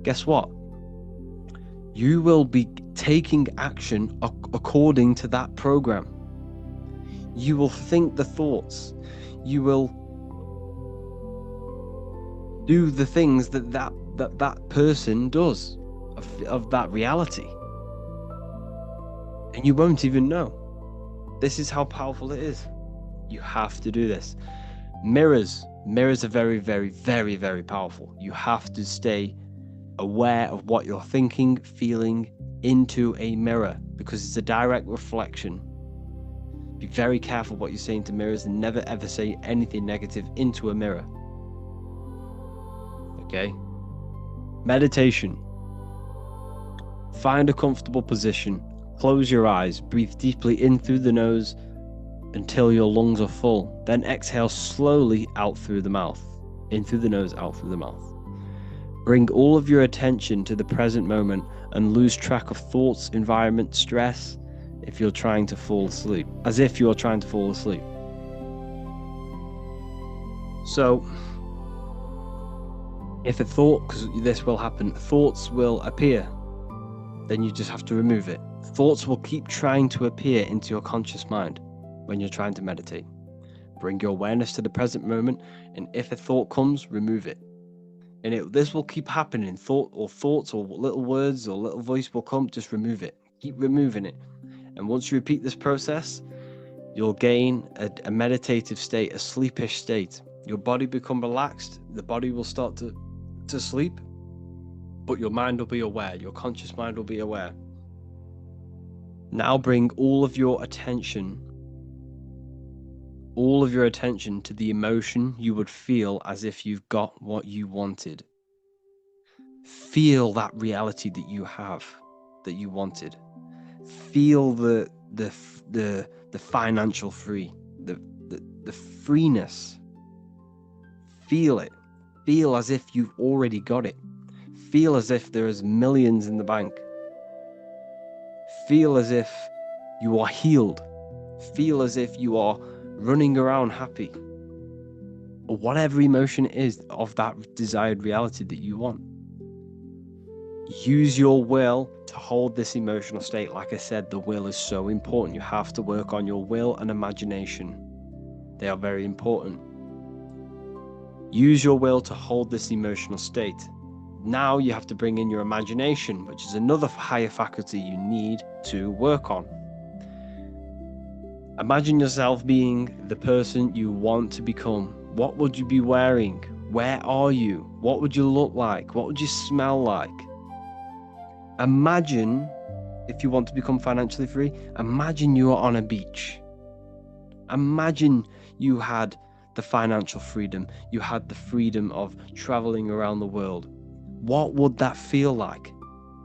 guess what? You will be taking action according to that program. You will think the thoughts. You will do the things that person does of that reality. And you won't even know. This is how powerful it is. You have to do this. Mirrors are very, very, very, very powerful. You have to stay aware of what you're thinking, feeling into a mirror, because it's a direct reflection. Be very careful what you're saying to mirrors, and never ever say anything negative into a mirror. Okay? Meditation. Find a comfortable position. Close your eyes. Breathe deeply in through the nose until your lungs are full. Then exhale slowly out through the mouth. In through the nose, out through the mouth. Bring all of your attention to the present moment and lose track of thoughts, environment, stress, if you're trying to fall asleep. As if you're trying to fall asleep. So, if a thought, because this will happen, thoughts will appear, then you just have to remove it. Thoughts will keep trying to appear into your conscious mind when you're trying to meditate. Bring your awareness to the present moment, and if a thought comes, remove it. And this will keep happening. Thoughts or little words or little voice will come, just remove it. Keep removing it. And once you repeat this process, you'll gain a meditative state, a sleepish state. Your body become relaxed. The body will start to sleep, but your mind will be aware. Your conscious mind will be aware. Now bring all of your attention to the emotion you would feel as if you've got what you wanted. Feel that reality that you have, that you wanted. Feel the financial free, the freeness. Feel it. Feel as if you've already got it. Feel as if there is millions in the bank. Feel as if you are healed. Feel as if you are running around happy, or whatever emotion it is of that desired reality that you want. Use your will to hold this emotional state. Like I said, the will is so important. You have to work on your will and imagination. They are very important. Use your will to hold this emotional state. Now you have to bring in your imagination, which is another higher faculty you need to work on. Imagine yourself being the person you want to become. What would you be wearing? Where are you? What would you look like? What would you smell like? Imagine, if you want to become financially free, imagine you are on a beach. Imagine you had the financial freedom. You had the freedom of traveling around the world. What would that feel like?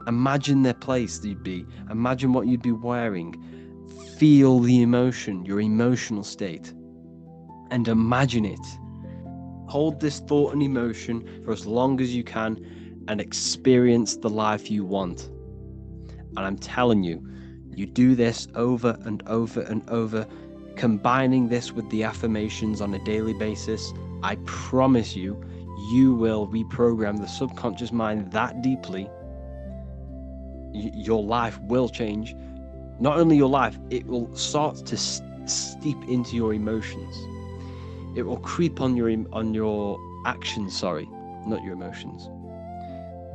Imagine the place you'd be. Imagine what you'd be wearing. Feel the emotion, your emotional state, and imagine it. Hold this thought and emotion for as long as you can and experience the life you want. And I'm telling you, you do this over and over and over, combining this with the affirmations on a daily basis. I promise you, you will reprogram the subconscious mind that deeply. Your life will change. Not only your life, it will start to steep into your emotions. It will creep on your actions, not your emotions.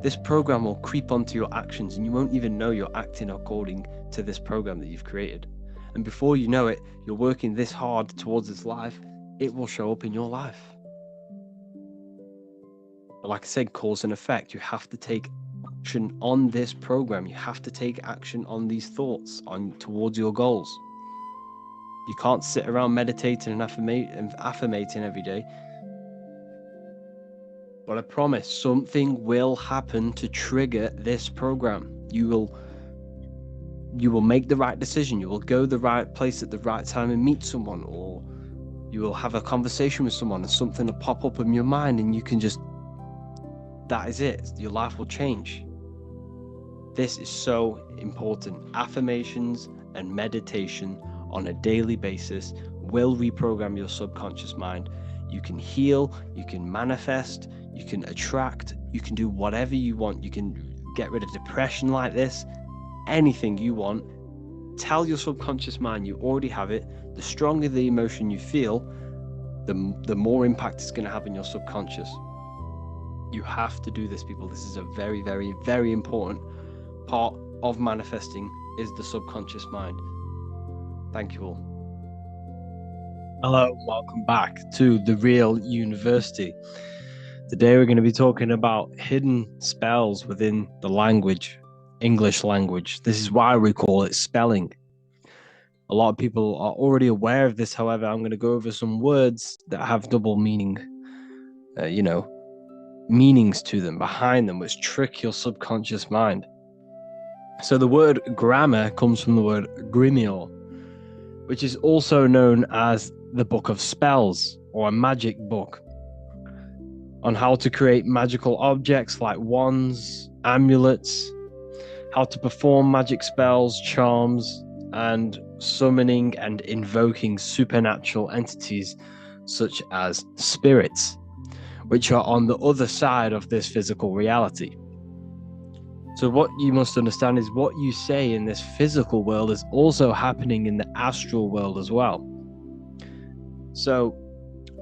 This program will creep onto your actions and you won't even know you're acting according to this program that you've created. And before you know it, you're working this hard towards this life, it will show up in your life. But like I said, cause and effect. You have to take action on this program. You have to take action on these thoughts towards your goals. You can't sit around meditating and affirmating every day. But I promise something will happen to trigger this program. You will make the right decision. You will go the right place at the right time and meet someone, or you will have a conversation with someone and something will pop up in your mind and you can that is it. Your life will change. This is so important. Affirmations and meditation on a daily basis will reprogram your subconscious mind. You can heal, you can manifest, you can attract, you can do whatever you want. You can get rid of depression like this, anything you want. Tell your subconscious mind you already have it. The stronger the emotion you feel, the more impact it's going to have in your subconscious. You have to do this, people. This is a very, very, very important part of manifesting, is the subconscious mind. Thank you all. Hello, welcome back to The Real University. Today we're going to be talking about hidden spells within the language, English language. This is why we call it spelling. A lot of people are already aware of this. However, I'm going to go over some words that have double meaning, meanings to them, behind them, which trick your subconscious mind. So the word grammar comes from the word grimoire, which is also known as the book of spells, or a magic book, on how to create magical objects like wands, amulets, how to perform magic spells, charms, and summoning and invoking supernatural entities such as spirits, which are on the other side of this physical reality. So what you must understand is what you say in this physical world is also happening in the astral world as well. So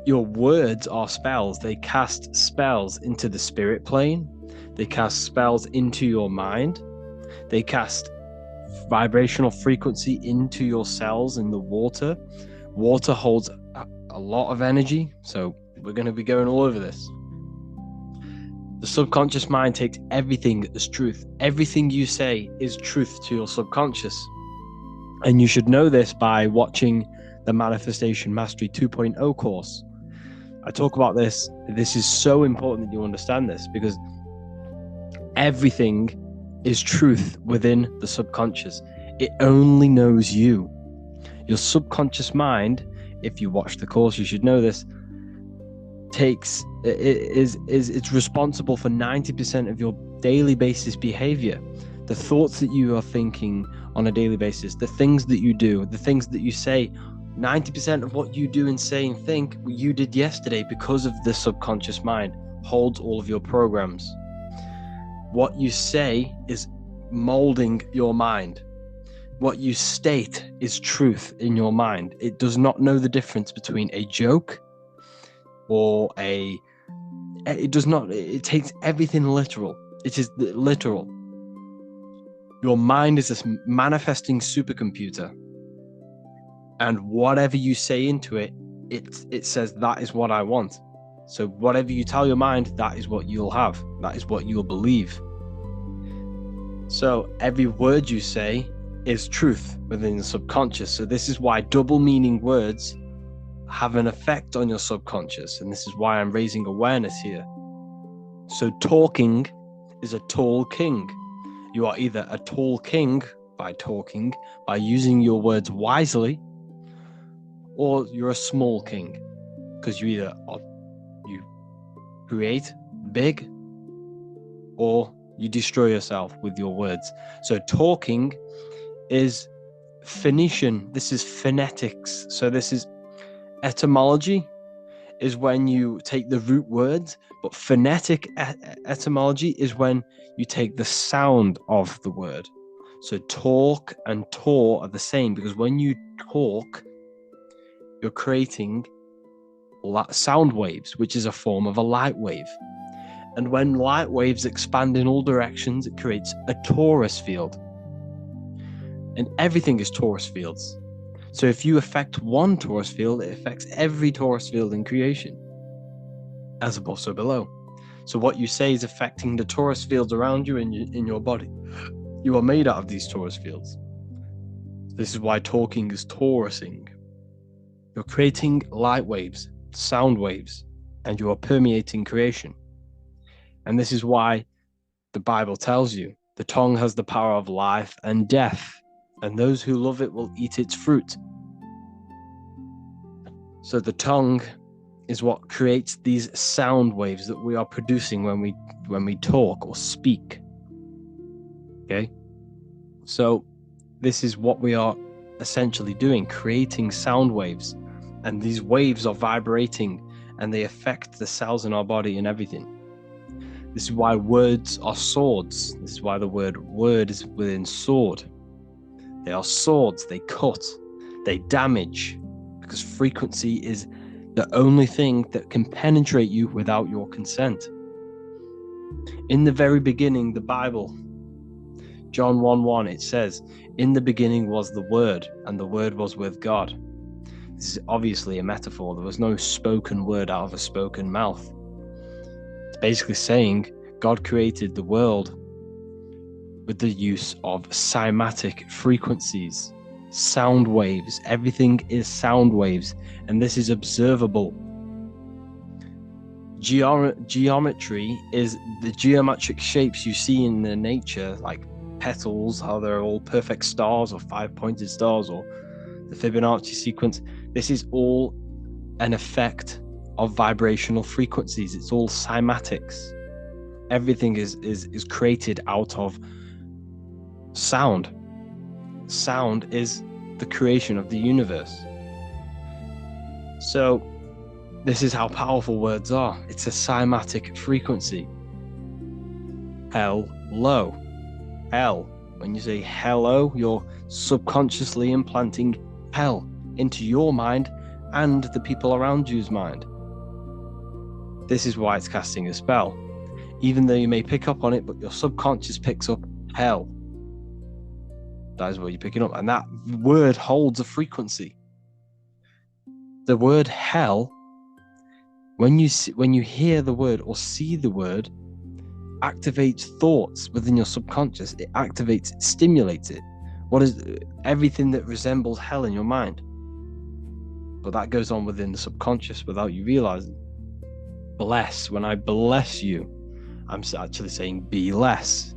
your words are spells. They cast spells into the spirit plane. They cast spells into your mind. They cast vibrational frequency into your cells in the water. Water holds a lot of energy, so we're going to be going all over this. The subconscious mind takes everything as truth. Everything you say is truth to your subconscious. And you should know this by watching the Manifestation Mastery 2.0 course. I talk about this. This is so important that you understand this, because everything is truth within the subconscious. It only knows you. Your subconscious mind, if you watch the course, you should know this, it's responsible for 90% of your daily basis behavior. The thoughts that you are thinking on a daily basis, the things that you do, the things that you say, 90% of what you do and say and think you did yesterday, because of the subconscious mind holds all of your programs. What you say is molding your mind. What you state is truth in your mind. It does not know the difference between a joke or it takes everything literal. It is literal. Your mind is a manifesting supercomputer, and whatever you say into it, it says that is what I want. So whatever you tell your mind, that is what you'll have. That is what you'll believe. So every word you say is truth within the subconscious. So this is why double meaning words have an effect on your subconscious, and this is why I'm raising awareness here. So talking is a tall king. You are either a tall king by talking, by using your words wisely, or you're a small king because you create big or you destroy yourself with your words. So talking is Phoenician. This is phonetics. So this is etymology, is when you take the root words, but phonetic etymology is when you take the sound of the word. So talk and taw are the same, because when you talk, you're creating sound waves, which is a form of a light wave. And when light waves expand in all directions, it creates a torus field. And everything is torus fields. So if you affect one torus field, it affects every torus field in creation, as above, so below. So what you say is affecting the torus fields around you in your body. You are made out of these torus fields. This is why talking is torusing. You're creating light waves, sound waves, and you are permeating creation. And this is why the Bible tells you the tongue has the power of life and death, and those who love it will eat its fruit. So the tongue is what creates these sound waves that we are producing when we talk or speak. Okay? So this is what we are essentially doing, creating sound waves. And these waves are vibrating and they affect the cells in our body and everything. This is why words are swords. This is why the word is within sword. They are swords, they cut, they damage, because frequency is the only thing that can penetrate you without your consent. In the very beginning, the Bible, John 1:1, it says, "In the beginning was the Word, and the Word was with God." This is obviously a metaphor. There was no spoken word out of a spoken mouth. It's basically saying God created the world with the use of cymatic frequencies, sound waves. Everything is sound waves, and this is observable. Geometry is the geometric shapes you see in the nature, like petals, how they're all perfect stars or 5-pointed stars, or the Fibonacci sequence. This is all an effect of vibrational frequencies. It's all cymatics. Everything is created out of sound. Sound is the creation of the universe. So this is how powerful words are. It's a cymatic frequency. Hello. Hell. When you say hello, you're subconsciously implanting hell into your mind and the people around you's mind. This is why it's casting a spell. Even though you may pick up on it, but your subconscious picks up hell. That is what you're picking up. And that word holds a frequency. The word hell, when you hear the word or see the word, activates thoughts within your subconscious. It activates, it stimulates it. What is everything that resembles hell in your mind? But that goes on within the subconscious without you realizing. Bless. When I bless you, I'm actually saying be less.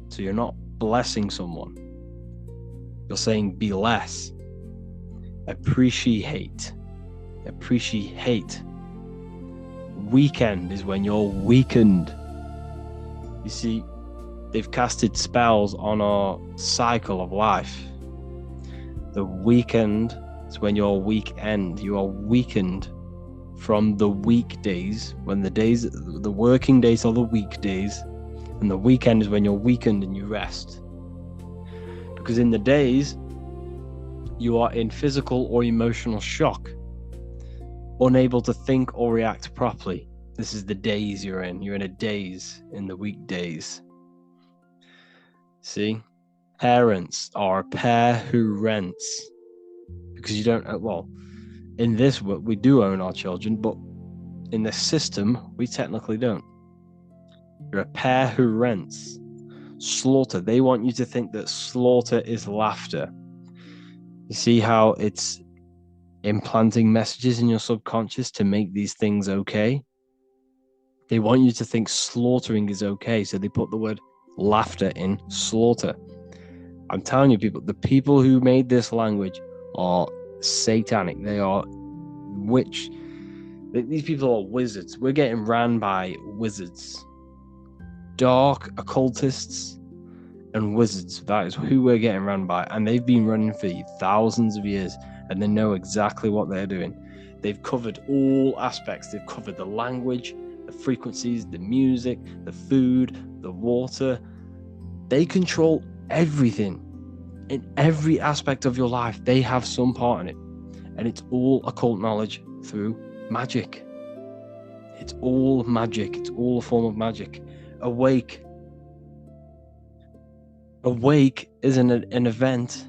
So you're not blessing someone. You're saying be less. Appreciate. Appreciate. Weekend is when you're weakened. You see, they've casted spells on our cycle of life. The weekend is when you're weekend. You are weakened from the weekdays, when the working days are the weekdays, And the weekend is when you're weakened and you rest. Because in the days, you are in physical or emotional shock, unable to think or react properly. This is the days you're in. You're in a daze in the weekdays. See? Parents are a pair who rents. Because you don't, well, in this work, we do own our children, but in the system, we technically don't. You're a pair who rents. Slaughter. They want you to think that slaughter is laughter. You see how it's implanting messages in your subconscious to make these things okay? They want you to think slaughtering is okay, so they put the word laughter in slaughter. I'm telling you, people, the people who made this language are satanic. They are witch. These people are wizards. We're getting ran by wizards. Dark occultists and wizards. That is who we're getting run by. And they've been running for thousands of years, and they know exactly what they're doing. They've covered all aspects. They've covered the language, the frequencies, the music, the food, the water. They control everything. In every aspect of your life, they have some part in it. And it's all occult knowledge through magic. It's all magic. It's all a form of magic. Awake. Awake is an event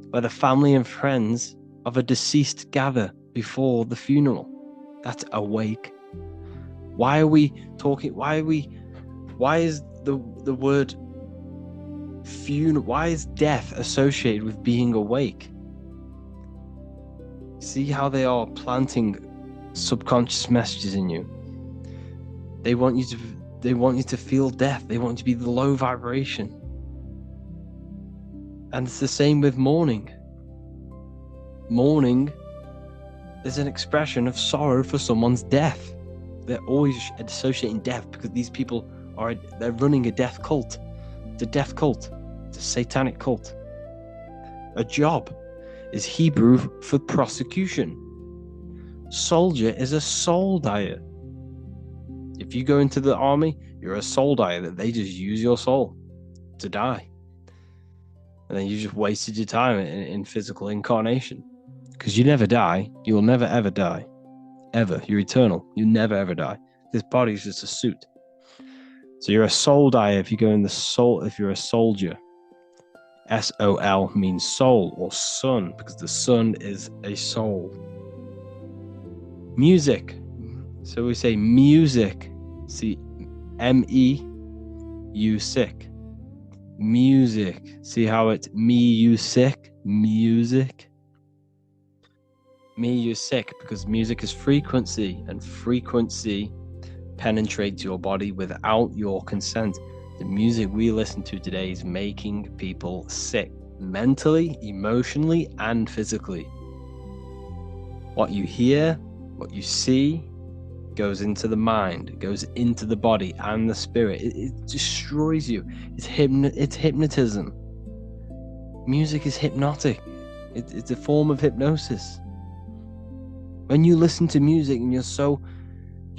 where the family and friends of a deceased gather before the funeral. That's awake. Why are we talking? Why is the word funeral? Why is death associated with being awake? See how they are planting subconscious messages in you. They want you to feel death. They want you to be the low vibration. And it's the same with mourning. Mourning is an expression of sorrow for someone's death. They're always associating death because these people they're running a death cult. It's a death cult. It's a satanic cult. A job is Hebrew for prosecution. Soldier is a soul dyer. If you go into the army, you're a soul dyer, that they just use your soul to die. And then you just wasted your time in physical incarnation. Because you never die. You will never ever die. Ever. You're eternal. You never ever die. This body is just a suit. So you're a soul dyer if you go in the soul, if you're a soldier. S-O-L means soul or sun, because the sun is a soul. Music. So we say music. See, M-E-U-sick. Music. See how it's me, you, sick? Music. Me, you, sick, because music is frequency, and frequency penetrates your body without your consent. The music we listen to today is making people sick, mentally, emotionally, and physically. What you hear, what you see, goes into the mind, it goes into the body and the spirit. It destroys you. It's hypnotism. Music is hypnotic. It's a form of hypnosis. When you listen to music and you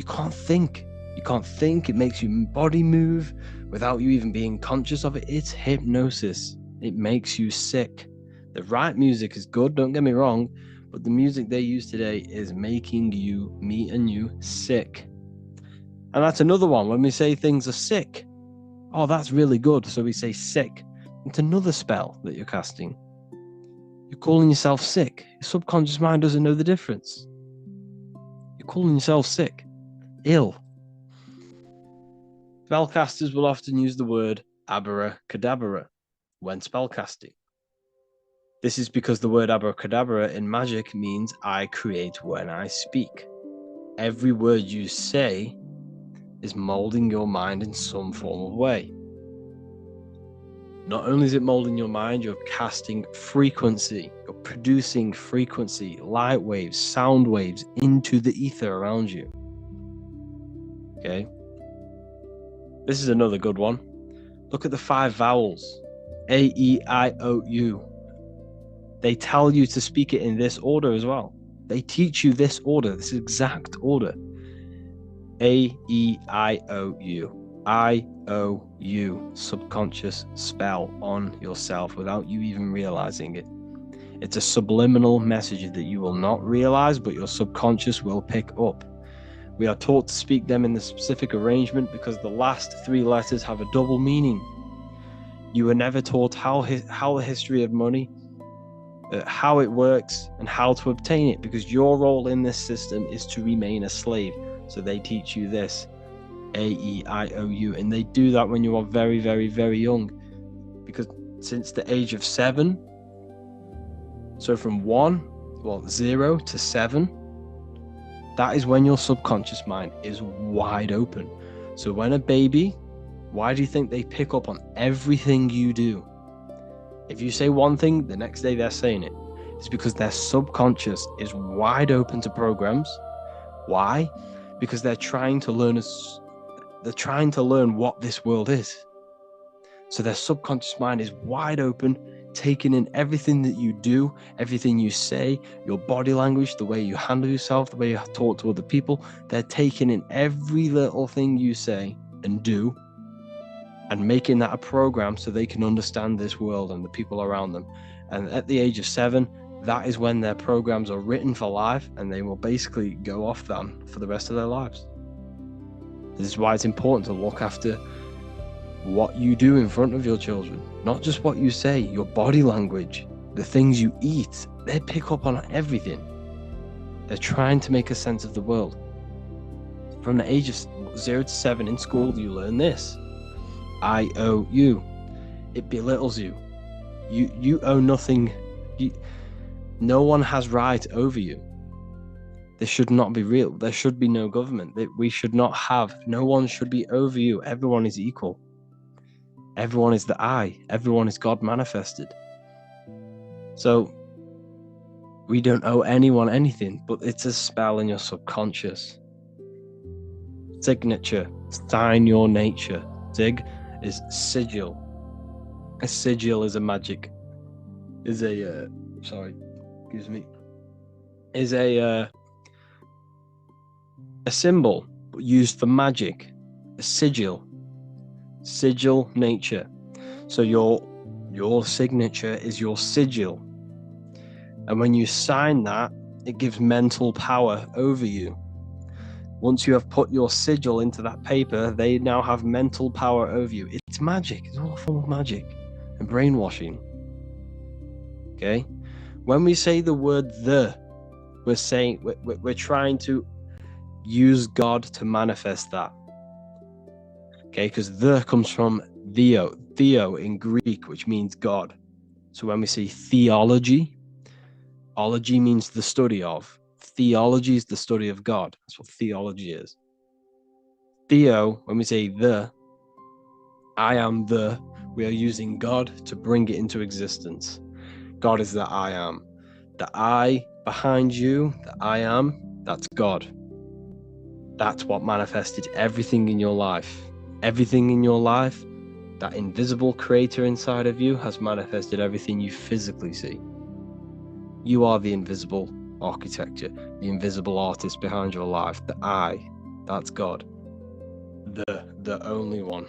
can't think. You can't think. It makes your body move without you even being conscious of it. It's hypnosis. It makes you sick. The right music is good, don't get me wrong, but the music they use today is making you, me and you, sick. And that's another one. When we say things are sick, oh, that's really good. So we say sick. It's another spell that you're casting. You're calling yourself sick. Your subconscious mind doesn't know the difference. You're calling yourself sick, ill. Spellcasters will often use the word abracadabra when spellcasting. This is because the word abracadabra in magic means I create when I speak. Every word you say is molding your mind in some form of way. Not only is it molding your mind, you're casting frequency. You're producing frequency, light waves, sound waves into the ether around you. Okay? This is another good one. Look at the 5 vowels. A, E, I, O, U. They tell you to speak it in this order as well. They teach you this order, this exact order. A, E, I, O, U. IOU, subconscious spell on yourself without you even realizing it. It's a subliminal message that you will not realize, but your subconscious will pick up. We are taught to speak them in the specific arrangement because the last 3 letters have a double meaning. You were never taught how the history of money, how it works, and how to obtain it, because your role in this system is to remain a slave. So they teach you this, AEIOU, and they do that when you are very, very, very young, because since the age of 7, so from 0 to 7, that is when your subconscious mind is wide open. So when a baby, why do you think they pick up on everything you do? If you say one thing, the next day they're saying it. It's because their subconscious is wide open to programs. Why? Because they're trying to learn what this world is. So their subconscious mind is wide open, taking in everything that you do, everything you say, your body language, the way you handle yourself, the way you talk to other people. They're taking in every little thing you say and do and making that a program so they can understand this world and the people around them. And at the age of 7, that is when their programs are written for life, and they will basically go off them for the rest of their lives. This is why it's important to look after what you do in front of your children, not just what you say, your body language, the things you eat. They pick up on everything. They're trying to make a sense of the world. From the age of 0 to 7 in school, you learn this. IOU. It belittles you. You owe nothing. No one has right over you. This should not be real. There should be no government. We should not have. No one should be over you. Everyone is equal. Everyone is the I. Everyone is God manifested. So we don't owe anyone anything, but it's a spell in your subconscious. Signature. Sign your nature. Sig is sigil. A sigil is a magic. Is a symbol used for magic. A sigil. Sigil nature. So your signature is your sigil. And when you sign that, it gives mental power over you. Once you have put your sigil into that paper, they now have mental power over you. It's magic. It's all a form of magic and brainwashing. Okay? When we say the word we're trying to use God to manifest that. Okay? Because the comes from theo in Greek, which means God. So when we say theology, ology means the study of. Theology is the study of God. That's what theology is. Theo, when we say I am we are using God to bring it into existence. God is the I am. The I behind you, the I am, that's God. That's what manifested everything in your life. Everything in your life, that invisible creator inside of you has manifested everything you physically see. You are the invisible architecture, the invisible artist behind your life. The I, that's God. The only one.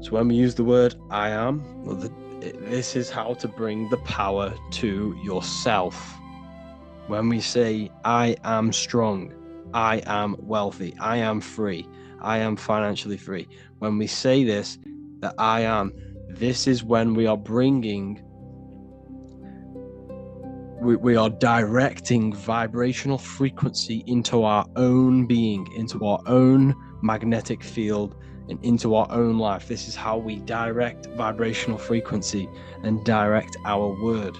So when we use the word I am, this is how to bring the power to yourself. When we say I am strong, I am wealthy, I am free, I am financially free. When we say this, that I am, this is when we are bringing we are directing vibrational frequency into our own being, into our own magnetic field, and into our own life. This is how we direct vibrational frequency and direct our word.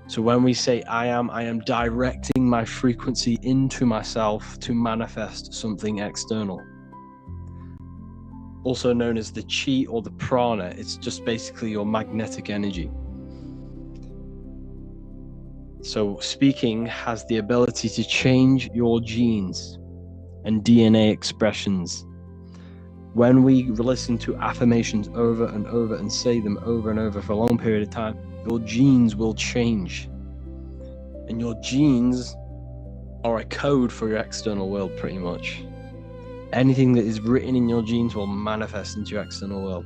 So when we say I am directing my frequency into myself to manifest something external. Also known as the chi or the prana. It's just basically your magnetic energy. So speaking has the ability to change your genes and DNA expressions. When we listen to affirmations over and over and say them over and over for a long period of time, your genes will change. And your genes are a code for your external world, pretty much. Anything that is written in your genes will manifest into your external world.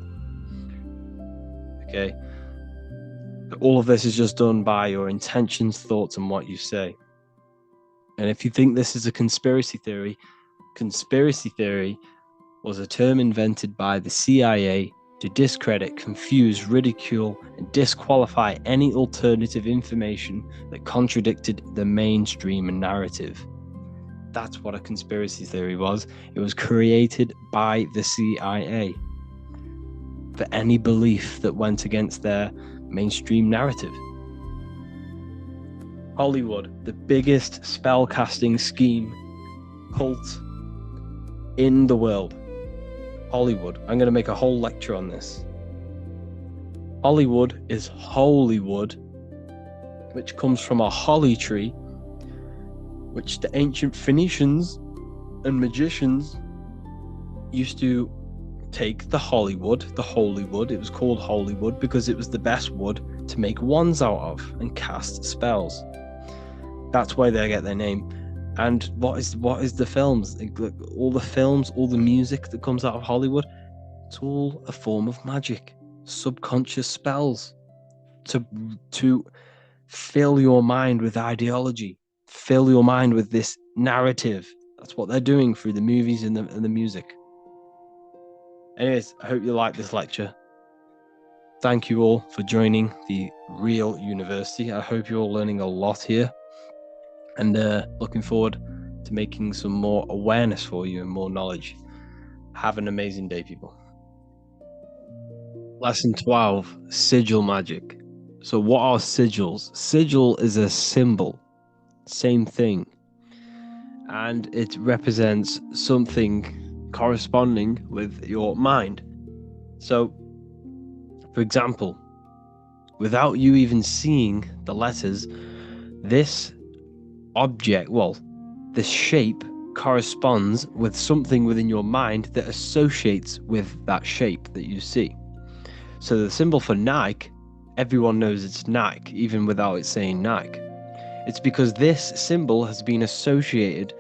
Okay? All of this is just done by your intentions, thoughts, and what you say. And if you think this is a conspiracy theory was a term invented by the CIA to discredit, confuse, ridicule, and disqualify any alternative information that contradicted the mainstream narrative. That's what a conspiracy theory was. It was created by the CIA for any belief that went against their mainstream narrative. Hollywood, the biggest spell-casting scheme, cult in the world. Hollywood. I'm going to make a whole lecture on this. Hollywood is holy wood, which comes from a holly tree, which the ancient Phoenicians and magicians used to take the holy wood. It was called holy wood because it was the best wood to make wands out of and cast spells. That's why they get their name. And what is the films? All the films, all the music that comes out of Hollywood, it's all a form of magic, subconscious spells to fill your mind with ideology, fill your mind with this narrative. That's what they're doing through the movies and the music. Anyways, I hope you like this lecture. Thank you all for joining the Real University. I hope you're all learning a lot here. And looking forward to making some more awareness for you and more knowledge. Have an amazing day, people. Lesson 12, sigil magic. So what are sigils? Sigil is a symbol, same thing. And it represents something corresponding with your mind. So, for example, without you even seeing the letters, this shape corresponds with something within your mind that associates with that shape that you see. So the symbol for Nike, everyone knows it's Nike, even without it saying Nike. It's because this symbol has been associated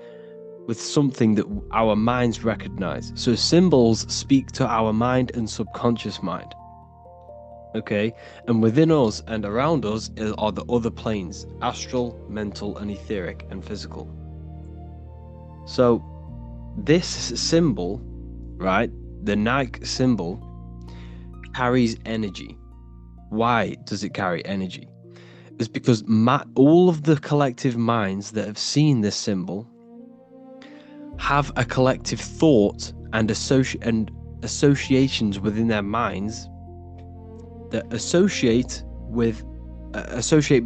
with something that our minds recognize. So symbols speak to our mind and subconscious mind. Okay, and within us and around us are the other planes: astral, mental, and etheric, and physical. So this symbol, right, the Nike symbol, carries energy. Why does it carry energy? It's because all of the collective minds that have seen this symbol have a collective thought and associations within their minds that associate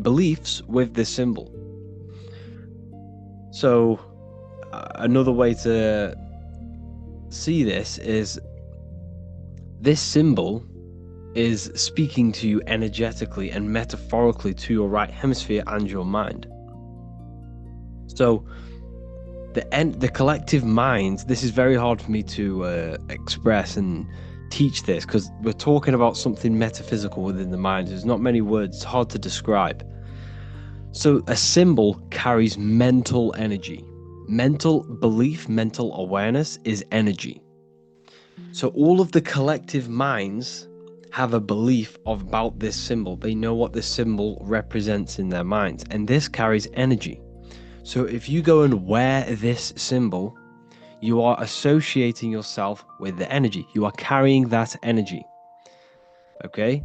beliefs with this symbol. So another way to see this is this symbol is speaking to you energetically and metaphorically to your right hemisphere and your mind. So the collective minds, this is very hard for me to express and teach this because we're talking about something metaphysical within the mind. There's not many words, it's hard to describe. So a symbol carries mental energy. Mental belief, mental awareness is energy. So all of the collective minds have a belief about this symbol. They know what this symbol represents in their minds, and this carries energy. So if you go and wear this symbol, you are associating yourself with the energy. You are carrying that energy. Okay?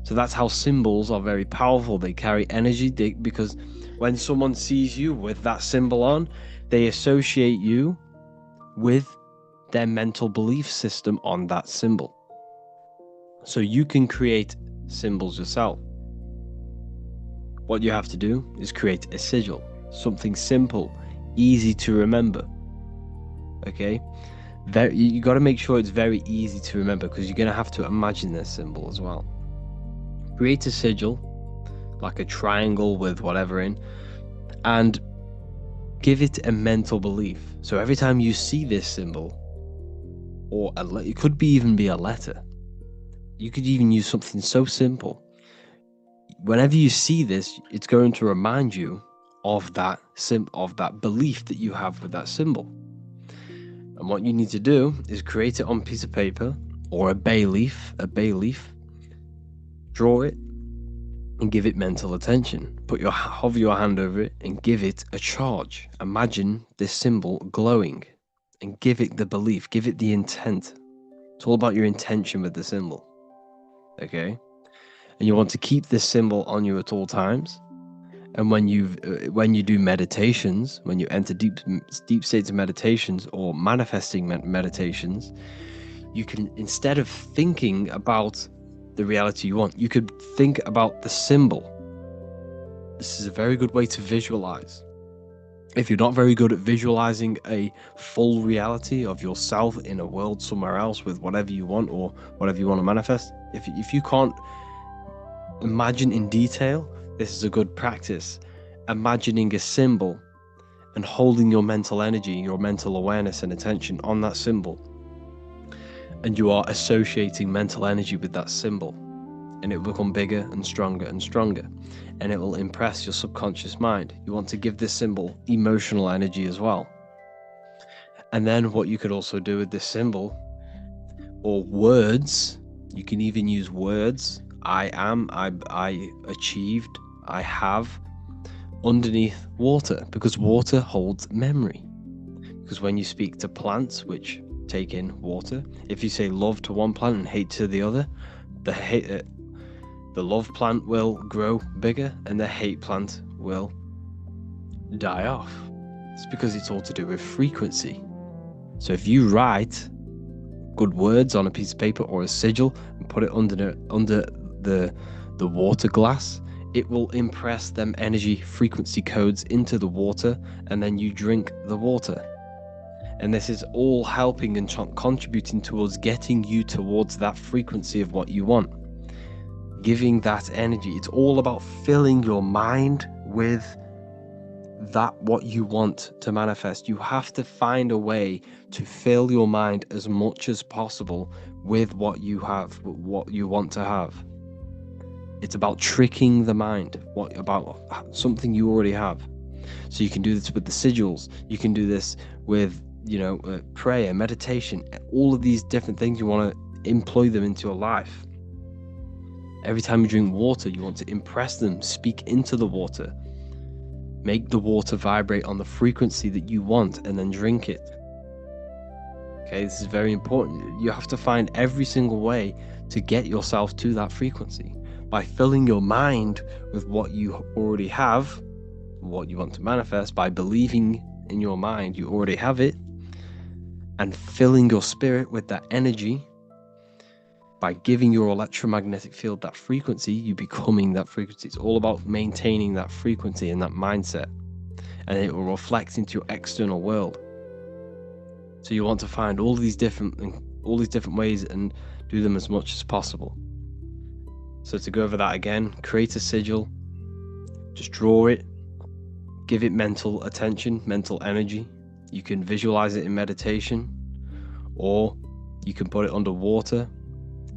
So that's how symbols are very powerful. They carry energy because when someone sees you with that symbol on, they associate you with their mental belief system on that symbol. So you can create symbols yourself. What you have to do is create a sigil, something simple, easy to remember. Okay, you got to make sure it's very easy to remember because you're going to have to imagine this symbol as well. Create a sigil, like a triangle with whatever in, and give it a mental belief. So every time you see this symbol, or it could even be a letter, you could even use something so simple. Whenever you see this, it's going to remind you of that belief that you have with that symbol. And what you need to do is create it on a piece of paper or a bay leaf, draw it and give it mental attention. Hover your hand over it and give it a charge. Imagine this symbol glowing and give it the belief, give it the intent. It's all about your intention with the symbol. Okay? And you want to keep this symbol on you at all times. And when you do meditations, when you enter deep states of meditations or manifesting meditations, you can, instead of thinking about the reality you want, you could think about the symbol. This is a very good way to visualize. If you're not very good at visualizing a full reality of yourself in a world somewhere else with whatever you want or whatever you want to manifest, if you can't imagine in detail, this is a good practice. Imagining a symbol and holding your mental energy, your mental awareness and attention on that symbol. And you are associating mental energy with that symbol. And it will become bigger and stronger and stronger. And it will impress your subconscious mind. You want to give this symbol emotional energy as well. And then what you could also do with this symbol, or words, you can even use words. I am, I achieved, I have, underneath water, because water holds memory. Because when you speak to plants, which take in water, if you say love to one plant and hate to the other, the love plant will grow bigger and the hate plant will die off. It's because it's all to do with frequency. So if you write good words on a piece of paper or a sigil and put it under the water glass, it will impress them energy frequency codes into the water, and then you drink the water. And this is all helping and contributing towards getting you towards that frequency of what you want. Giving that energy. It's all about filling your mind with that what you want to manifest. You have to find a way to fill your mind as much as possible with what you have, what you want to have. It's about tricking the mind, about something you already have. So you can do this with the sigils. You can do this with, prayer, meditation, all of these different things. You want to employ them into your life. Every time you drink water, you want to impress them, speak into the water, make the water vibrate on the frequency that you want, and then drink it. Okay, this is very important. You have to find every single way to get yourself to that frequency by filling your mind with what you already have, what you want to manifest, by believing in your mind you already have it, and filling your spirit with that energy. By giving your electromagnetic field that frequency, you becoming that frequency. It's all about maintaining that frequency and that mindset, and it will reflect into your external world. So you want to find all these different ways and do them as much as possible. So to go over that again, create a sigil, just draw it, give it mental attention, mental energy. You can visualize it in meditation, or you can put it under water.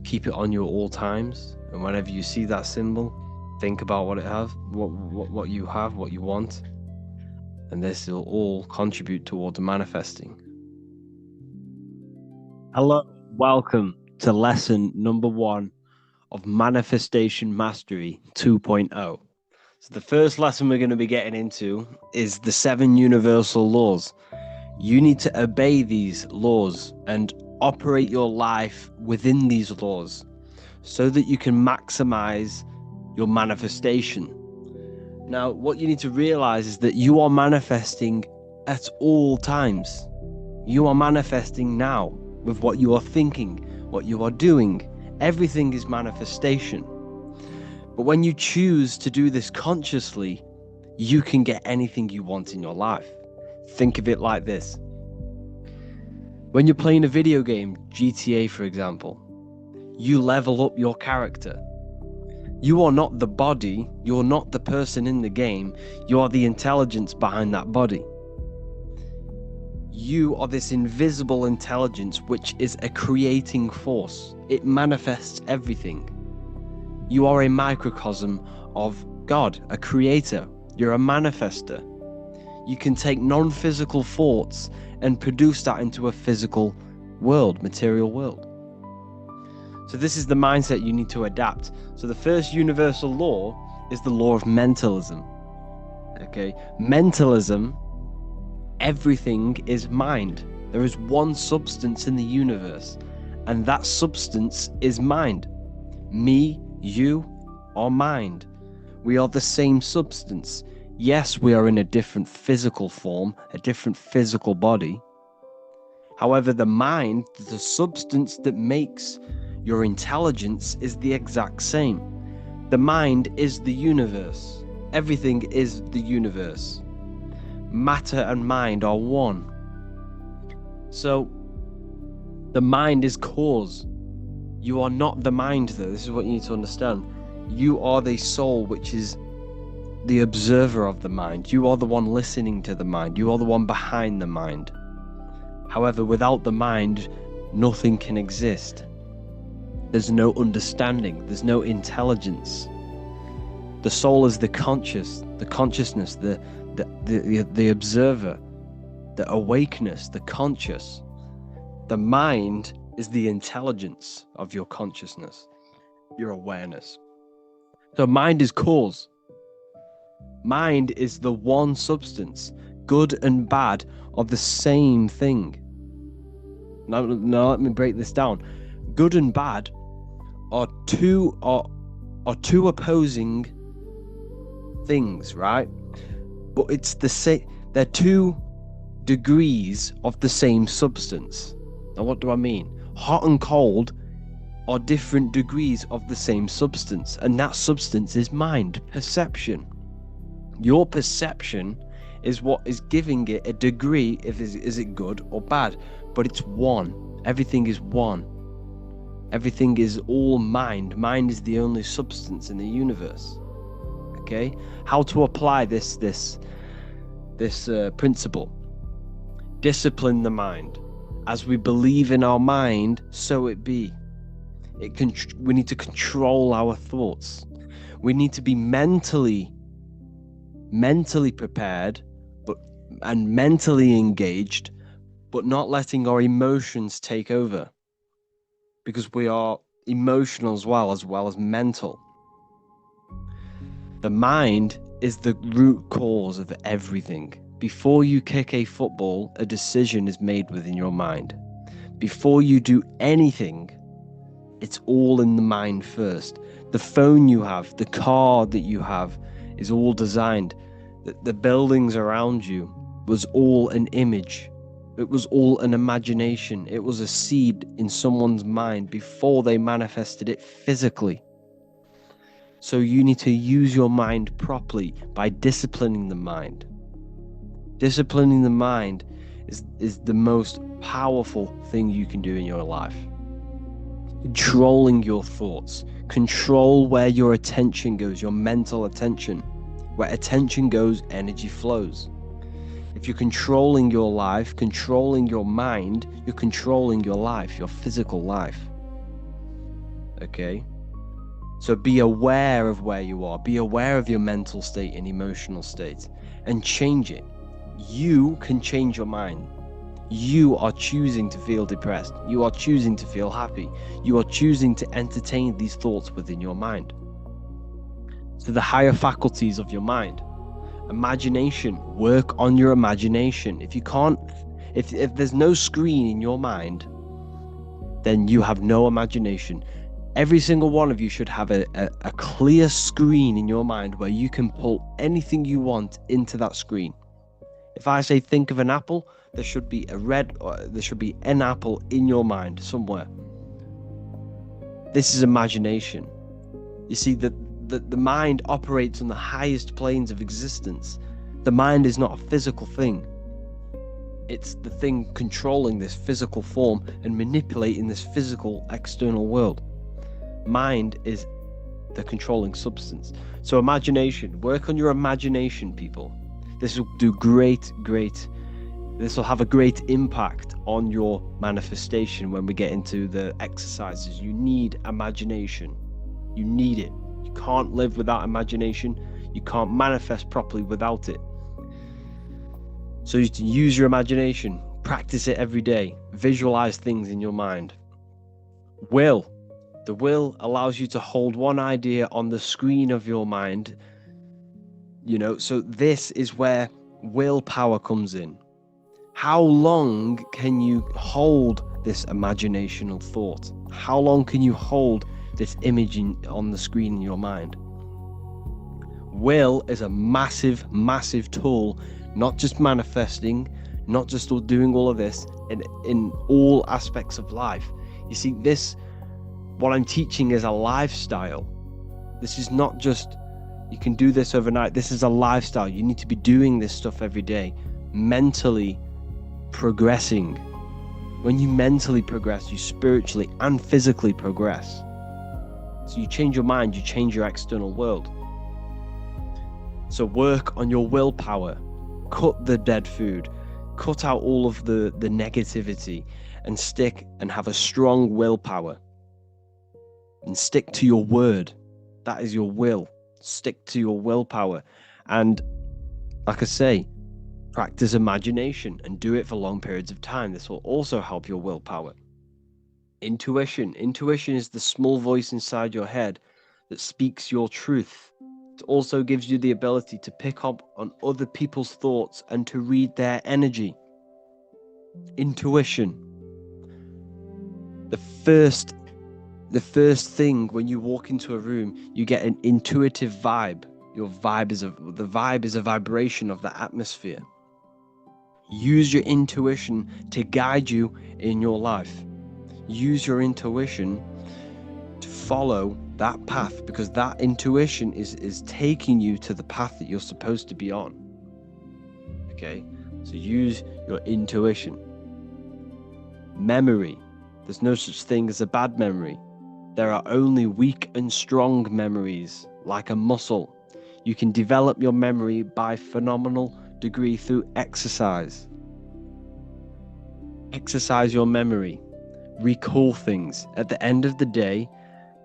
Keep it on you at all times, and whenever you see that symbol, think about what you have, what you want, and this will all contribute towards manifesting. Hello, welcome to lesson number 1 of Manifestation Mastery 2.0. So the first lesson we're going to be getting into is the 7 universal laws. You need to obey these laws and operate your life within these laws so that you can maximize your manifestation. Now, what you need to realize is that you are manifesting at all times. You are manifesting now with what you are thinking, what you are doing. Everything is manifestation. But when you choose to do this consciously, you can get anything you want in your life. Think of it like this. When you're playing a video game, GTA for example, you level up your character. You are not the body, you're not the person in the game, you are the intelligence behind that body. You are this invisible intelligence which is a creating force. It manifests everything. You are a microcosm of God, a creator. You're a manifester. You can take non-physical thoughts and produce that into a physical world, material world. So this is the mindset you need to adapt. So the first universal law is the law of mentalism. Okay, mentalism, everything is mind. There is one substance in the universe, and that substance is mind. Me, you, are mind. We are the same substance. Yes, we are in a different physical form, a different physical body. However, the mind, the substance that makes your intelligence, is the exact same. The mind is the universe. Everything is the universe. Matter and mind are one. So, the mind is cause. You are not the mind, though. This is what you need to understand. You are the soul, which is the observer of the mind. You are the one listening to the mind. You are the one behind the mind. However, without the mind, nothing can exist. There's no understanding. There's no intelligence. The soul is the consciousness, the observer, the awakeness, the conscious. The mind is the intelligence of your consciousness, your awareness. So mind is cause. Mind is the one substance. Good and bad are the same thing. Now let me break this down. Good and bad are two opposing things, right? But it's the same. They're 2 degrees of the same substance. Now, what do I mean? Hot and cold are different degrees of the same substance, and that substance is mind, perception. Your perception is what is giving it a degree. Is it good or bad? But it's one. Everything is one. Everything is all mind. Mind is the only substance in the universe. Okay? How to apply this principle? Discipline the mind. As we believe in our mind, so it be. We need to control our thoughts. We need to be mentally prepared, and mentally engaged, but not letting our emotions take over, because we are emotional as well as mental. The mind is the root cause of everything. Before you kick a football, a decision is made within your mind. Before you do anything, it's all in the mind first. The phone you have, the car that you have, is all designed. The buildings around you was all an image. It was all an imagination. It was a seed in someone's mind before they manifested it physically. So you need to use your mind properly by disciplining the mind. Disciplining the mind is the most powerful thing you can do in your life. Controlling your thoughts. Control where your attention goes, your mental attention. Where attention goes, energy flows. If you're controlling your life, controlling your mind, you're controlling your life, your physical life. Okay? So be aware of where you are. Be aware of your mental state and emotional state, and change it. You can change your mind. You are choosing to feel depressed. You are choosing to feel happy. You are choosing to entertain these thoughts within your mind. So the higher faculties of your mind. Imagination. Work on your imagination. If there's no screen in your mind, then you have no imagination. Every single one of you should have a clear screen in your mind where you can pull anything you want into that screen. If I say think of an apple, there should be an apple in your mind somewhere. This is imagination. You see, the mind operates on the highest planes of existence. The mind is not a physical thing. It's the thing controlling this physical form and manipulating this physical external world. Mind is the controlling substance. So imagination, work on your imagination, people. This will do this will have a great impact on your manifestation when we get into the exercises. You need imagination. You need it. You can't live without imagination. You can't manifest properly without it. So you can use your imagination, practice it every day, visualize things in your mind. Will. The will allows you to hold one idea on the screen of your mind. So this is where willpower comes in. How long can you hold this imaginational thought? How long can you hold this image on the screen in your mind? Will is a massive, massive tool, not just manifesting, not just doing all of this, in all aspects of life. You see, what I'm teaching is a lifestyle. This is not just, you can do this overnight. This is a lifestyle. You need to be doing this stuff every day, mentally progressing. When you mentally progress, you spiritually and physically progress. So you change your mind, you change your external world. So work on your willpower. Cut the dead food. Cut out all of the negativity and stick and have a strong willpower. And stick to your word. That is your will. Stick to your willpower. And like I say, practice imagination and do it for long periods of time. This will also help your willpower. Intuition. Intuition is the small voice inside your head that speaks your truth. It also gives you the ability to pick up on other people's thoughts and to read their energy. Intuition. The first thing when you walk into a room, you get an intuitive vibe. The vibe is a vibration of the atmosphere. Use your intuition to guide you in your life. Use your intuition to follow that path, because that intuition is taking you to the path that you're supposed to be on. Okay, so use your intuition. Memory. There's no such thing as a bad memory. There are only weak and strong memories, like a muscle. You can develop your memory by phenomenal degree through exercise. Exercise your memory. Recall things. At the end of the day,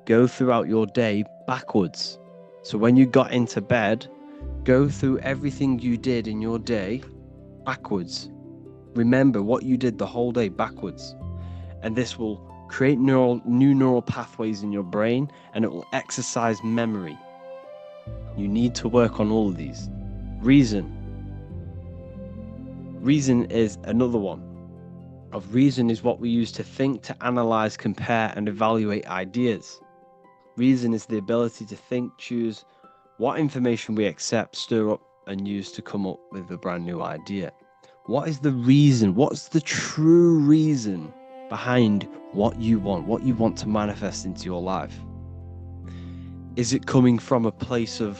go throughout your day backwards. So when you got into bed, go through everything you did in your day backwards. Remember what you did the whole day backwards. And this will create new neural pathways in your brain, and it will exercise memory. You need to work on all of these. Reason. Reason is another one. Reason is what we use to think, to analyze, compare, and evaluate ideas. Reason is the ability to think, choose what information we accept, stir up, and use to come up with a brand new idea. What is the reason? What's the true reason behind what you want to manifest into your life? Is it coming from a place of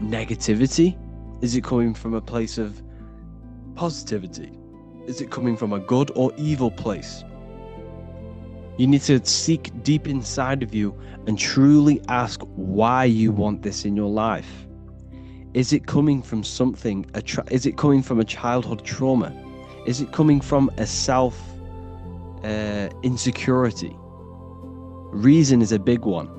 negativity? Is it coming from a place of positivity? Is it coming from a good or evil place? You need to seek deep inside of you and truly ask why you want this in your life. Is it coming from something? Is it coming from a childhood trauma? Is it coming from a self insecurity? Reason is a big one.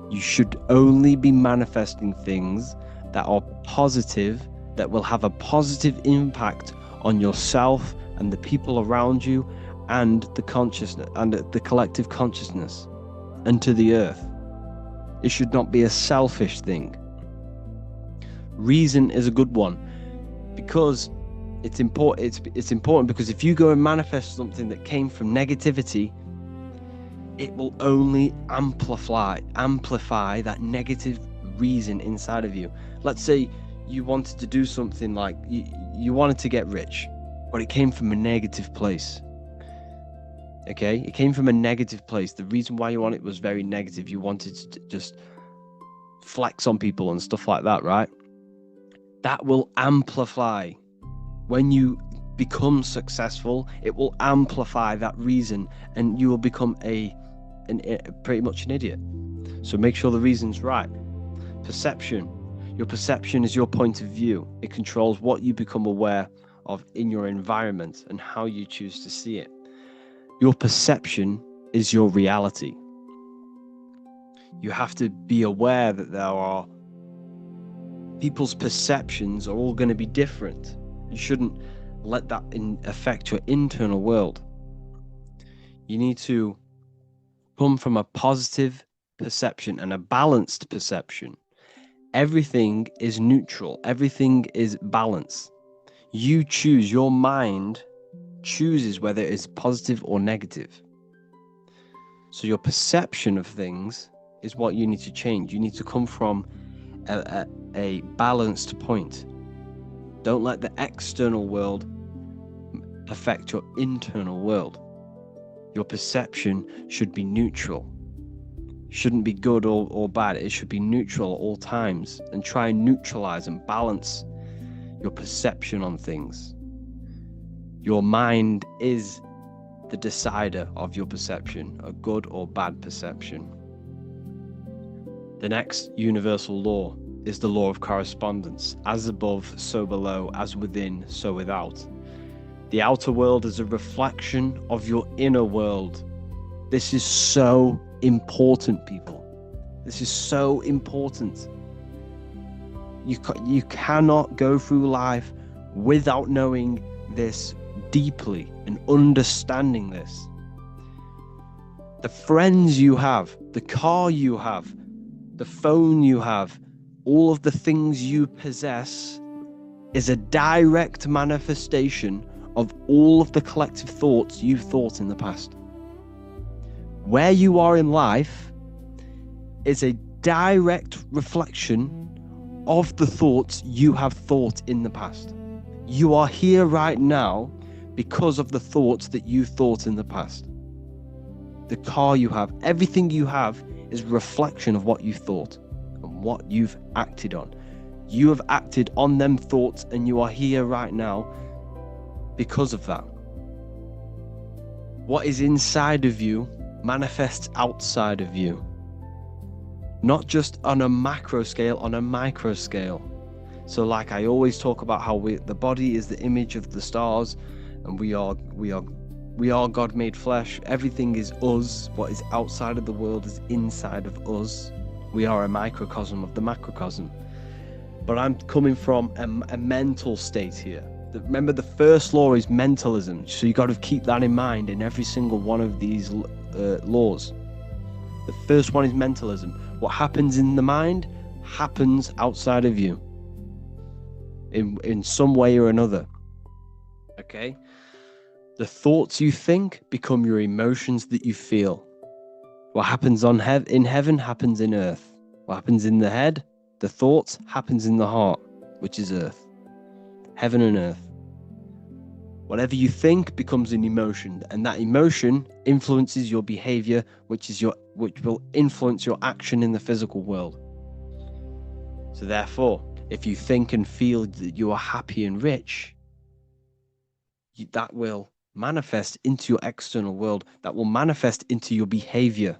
You should only be manifesting things that are positive, that will have a positive impact on yourself and the people around you, and the consciousness and the collective consciousness, and to the earth. It should not be a selfish thing. Reason is a good one, because it's important. It's important because if you go and manifest something that came from negativity, it will only amplify that negative reason inside of you. Let's say you wanted to do something like you wanted to get rich, but it came from a negative place. Okay, it came from a negative place. The reason why you want it was very negative. You wanted to just flex on people and stuff like that, right? That will amplify. When you become successful, it will amplify that reason, and you will become pretty much an idiot. So make sure the reason's right. Perception. Your perception is your point of view. It controls what you become aware of in your environment and how you choose to see it. Your perception is your reality. You have to be aware that people's perceptions are all going to be different. You shouldn't let that affect your internal world. You need to come from a positive perception and a balanced perception. Everything is neutral. Everything is balance. You choose, your mind chooses whether it's positive or negative. So your perception of things is what you need to change. You need to come from a balanced point. Don't let the external world affect your internal world. Your perception should be neutral. Shouldn't be good or bad. It should be neutral at all times, and try and neutralize and balance your perception on things. Your mind is the decider of your perception, a good or bad perception. The next universal law is the law of correspondence. As above, so below, as within, so without. The outer world is a reflection of your inner world. This is so important, people. This is so important. You cannot go through life without knowing this deeply and understanding this. The friends you have, the car you have, the phone you have, all of the things you possess is a direct manifestation of all of the collective thoughts you've thought in the past. Where you are in life is a direct reflection of the thoughts you have thought in the past. You are here right now because of the thoughts that you thought in the past. The car you have, everything you have is a reflection of what you thought and what you've acted on. You have acted on them thoughts, and you are here right now because of that. What is inside of you manifests outside of you. Not just on a macro scale, on a micro scale. So like I always talk about how the body is the image of the stars, and we are God made flesh. Everything is us. What is outside of the world is inside of us. We are a microcosm of the macrocosm. But I'm coming from a mental state here. Remember, the first law is mentalism. So you got to keep that in mind in every single one of these laws. The first one is mentalism. What happens in the mind happens outside of you in some way or another. Okay? The thoughts you think become your emotions that you feel. What happens in heaven happens in earth. What happens in the head, the thoughts, happens in the heart, which is earth. Heaven and earth. Whatever you think becomes an emotion, and that emotion influences your behavior, which will influence your action in the physical world. So therefore, if you think and feel that you are happy and rich, that will manifest into your external world. That will manifest into your behavior.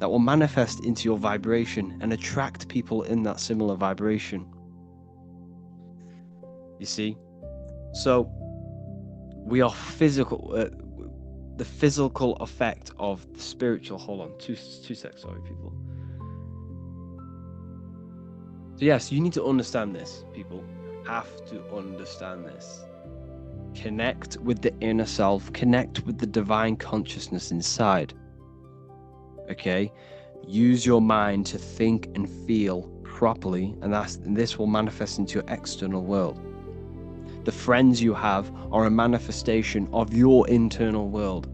That will manifest into your vibration and attract people in that similar vibration. You see? So we are physical. The physical effect of the spiritual. Hold on, two seconds. Sorry, people. So yes, you need to understand this. People have to understand this. Connect with the inner self. Connect with the divine consciousness inside. Okay? Use your mind to think and feel properly, and this will manifest into your external world. The friends you have are a manifestation of your internal world.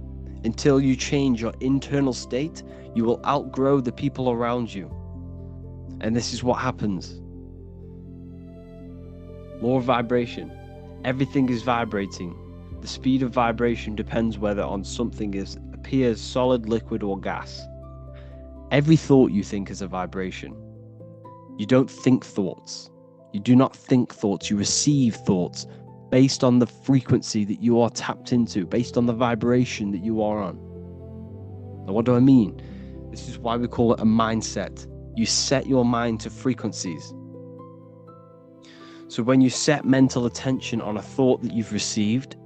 Until you change your internal state, you will outgrow the people around you. And this is what happens. Law of vibration. Everything is vibrating. The speed of vibration depends whether on something appears solid, liquid, or gas. Every thought you think is a vibration. You don't think thoughts. You do not think thoughts. You receive thoughts based on the frequency that you are tapped into, based on the vibration that you are on. Now, what do I mean? This is why we call it a mindset. You set your mind to frequencies. So when you set mental attention on a thought that you've received,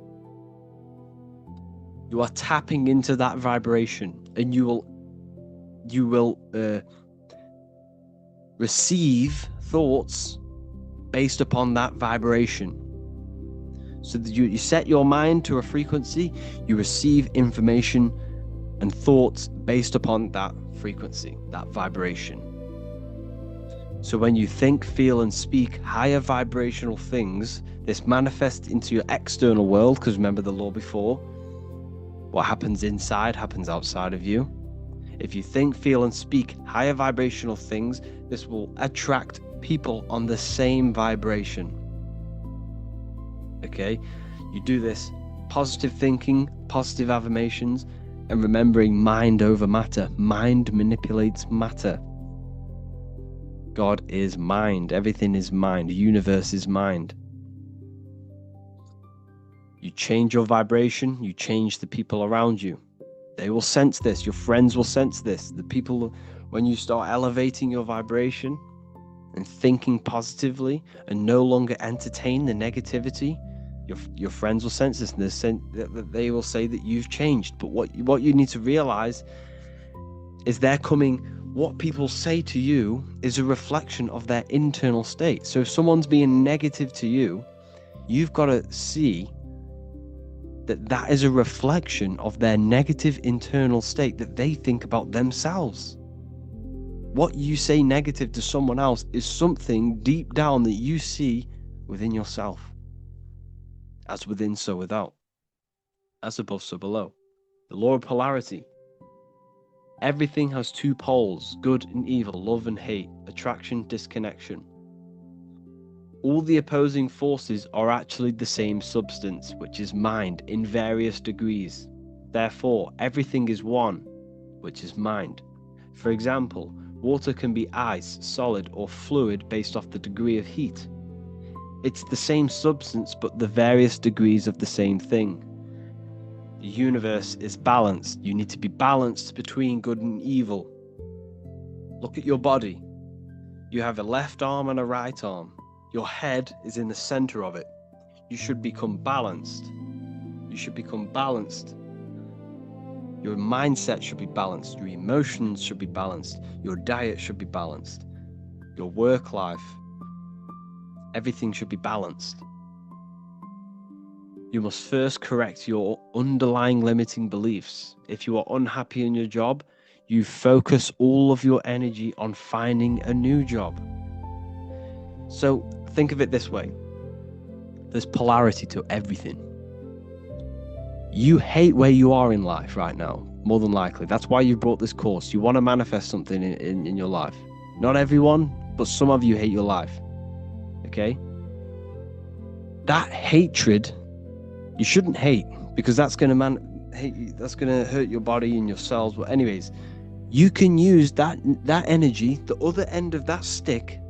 you are tapping into that vibration, and you will receive thoughts based upon that vibration. So that you set your mind to a frequency, you receive information and thoughts based upon that frequency, that vibration. So when you think, feel, and speak higher vibrational things, this manifests into your external world, because remember the law before, what happens inside happens outside of you. If you think, feel, and speak higher vibrational things, this will attract people on the same vibration. Okay? You do this positive thinking, positive affirmations, and remembering mind over matter. Mind manipulates matter. God is mind. Everything is mind. The universe is mind. You change your vibration, you change the people around you. They will sense this. Your friends will sense this. The people, when you start elevating your vibration and thinking positively and no longer entertain the negativity, your friends will sense this, and they will say that you've changed. But what you need to realize is what people say to you is a reflection of their internal state. So if someone's being negative to you, you've got to see that is a reflection of their negative internal state that they think about themselves. What you say negative to someone else is something deep down that you see within yourself. As within, so without. As above, so below. The law of polarity. Everything has two poles, good and evil, love and hate, attraction, disconnection. All the opposing forces are actually the same substance, which is mind, in various degrees. Therefore, everything is one, which is mind. For example, water can be ice, solid, or fluid based off the degree of heat. It's the same substance, but the various degrees of the same thing. The universe is balanced. You need to be balanced between good and evil. Look at your body. You have a left arm and a right arm. Your head is in the center of it. You should become balanced. You should become balanced. Your mindset should be balanced. Your emotions should be balanced. Your diet should be balanced. Your work life. Everything should be balanced. You must first correct your underlying limiting beliefs. If you are unhappy in your job, you focus all of your energy on finding a new job. So think of it this way. There's polarity to everything. You hate where you are in life right now, more than likely. That's why you brought this course. You want to manifest something in your life. Not everyone, but some of you hate your life. Okay? That hatred, you shouldn't hate, because that's going to hurt your body and your cells. But anyways, you can use that energy, the other end of that stick.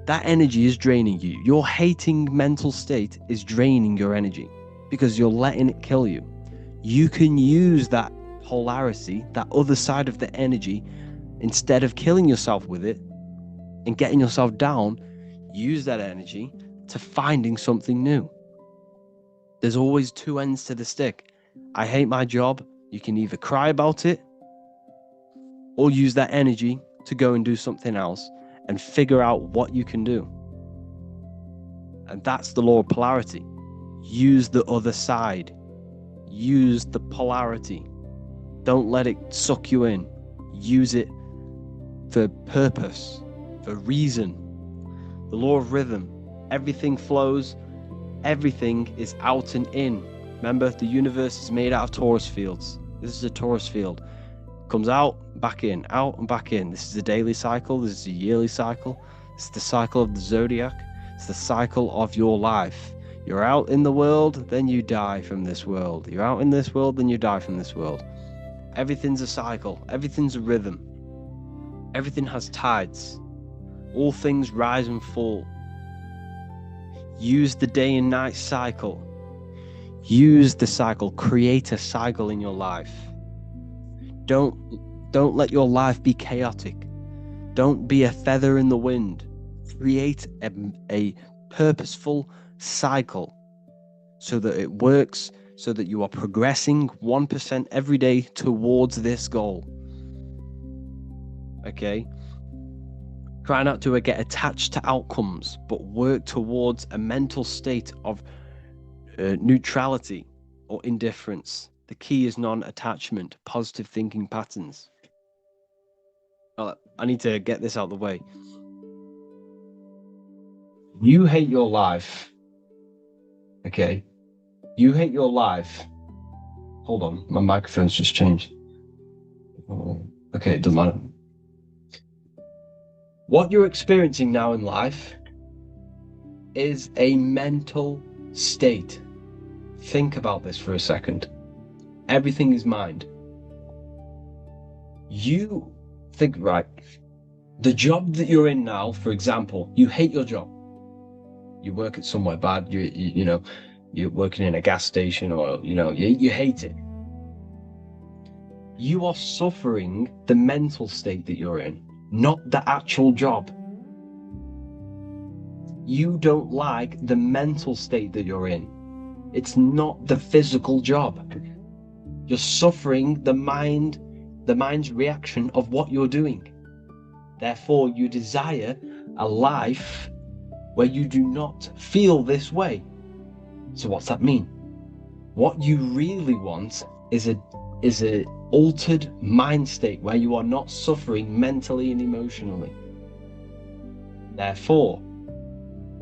That energy is draining you. Your hating mental state is draining your energy because you're letting it kill you. You can use that polarity, that other side of the energy, instead of killing yourself with it and getting yourself down, use that energy to finding something new. There's always two ends to the stick. I hate my job. You can either cry about it or use that energy to go and do something else and figure out what you can do. And that's the law of polarity. Use the other side. Use the polarity. Don't let it suck you in. Use it for purpose, for reason. The law of rhythm. Everything flows. Everything is out and in. Remember, the universe is made out of torus fields. This is a torus field. Comes out, back in, out and back in. This is a daily cycle. This is a yearly cycle. This is the cycle of the zodiac. It's the cycle of your life. You're out in the world, then you die from this world. You're out in this world, then you die from this world. Everything's a cycle. Everything's a rhythm. Everything has tides. All things rise and fall. Use the day and night cycle. Use the cycle. Create a cycle in your life. Don't let your life be chaotic. Don't be a feather in the wind. Create a purposeful cycle so that it works, so that you are progressing 1% every day towards this goal. Okay? Try not to get attached to outcomes, but work towards a mental state of neutrality or indifference. The key is non-attachment, positive thinking patterns. I need to get this out of the way. You hate your life. Okay. You hate your life. Hold on, my microphone's just changed. Okay, it doesn't matter. What you're experiencing now in life is a mental state. Think about this for a second. Everything is mind. You think, right, the job that you're in now, for example, you hate your job. You work at somewhere bad, you know, you're working in a gas station, or, you know, you hate it. You are suffering the mental state that you're in, not the actual job. You don't like the mental state that you're in. It's not the physical job. You're suffering the mind's reaction of what you're doing. Therefore, you desire a life where you do not feel this way. So what's that mean? What you really want is a altered mind state where you are not suffering mentally and emotionally. Therefore,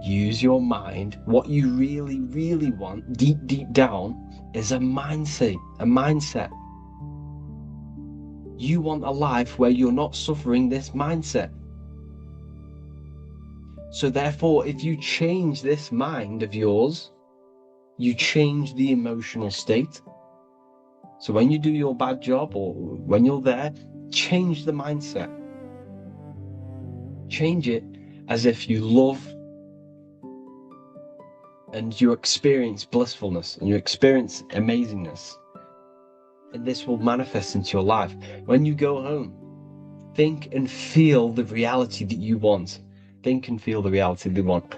use your mind. What you really, really want, deep down, is a mindset. You want a life where you're not suffering this mindset. So therefore, if you change this mind of yours, you change the emotional state. So when you do your bad job, or when you're there, change the mindset. Change it as if you love and you experience blissfulness and you experience amazingness. And this will manifest into your life. When you go home, think and feel the reality that you want. Think and feel the reality that you want.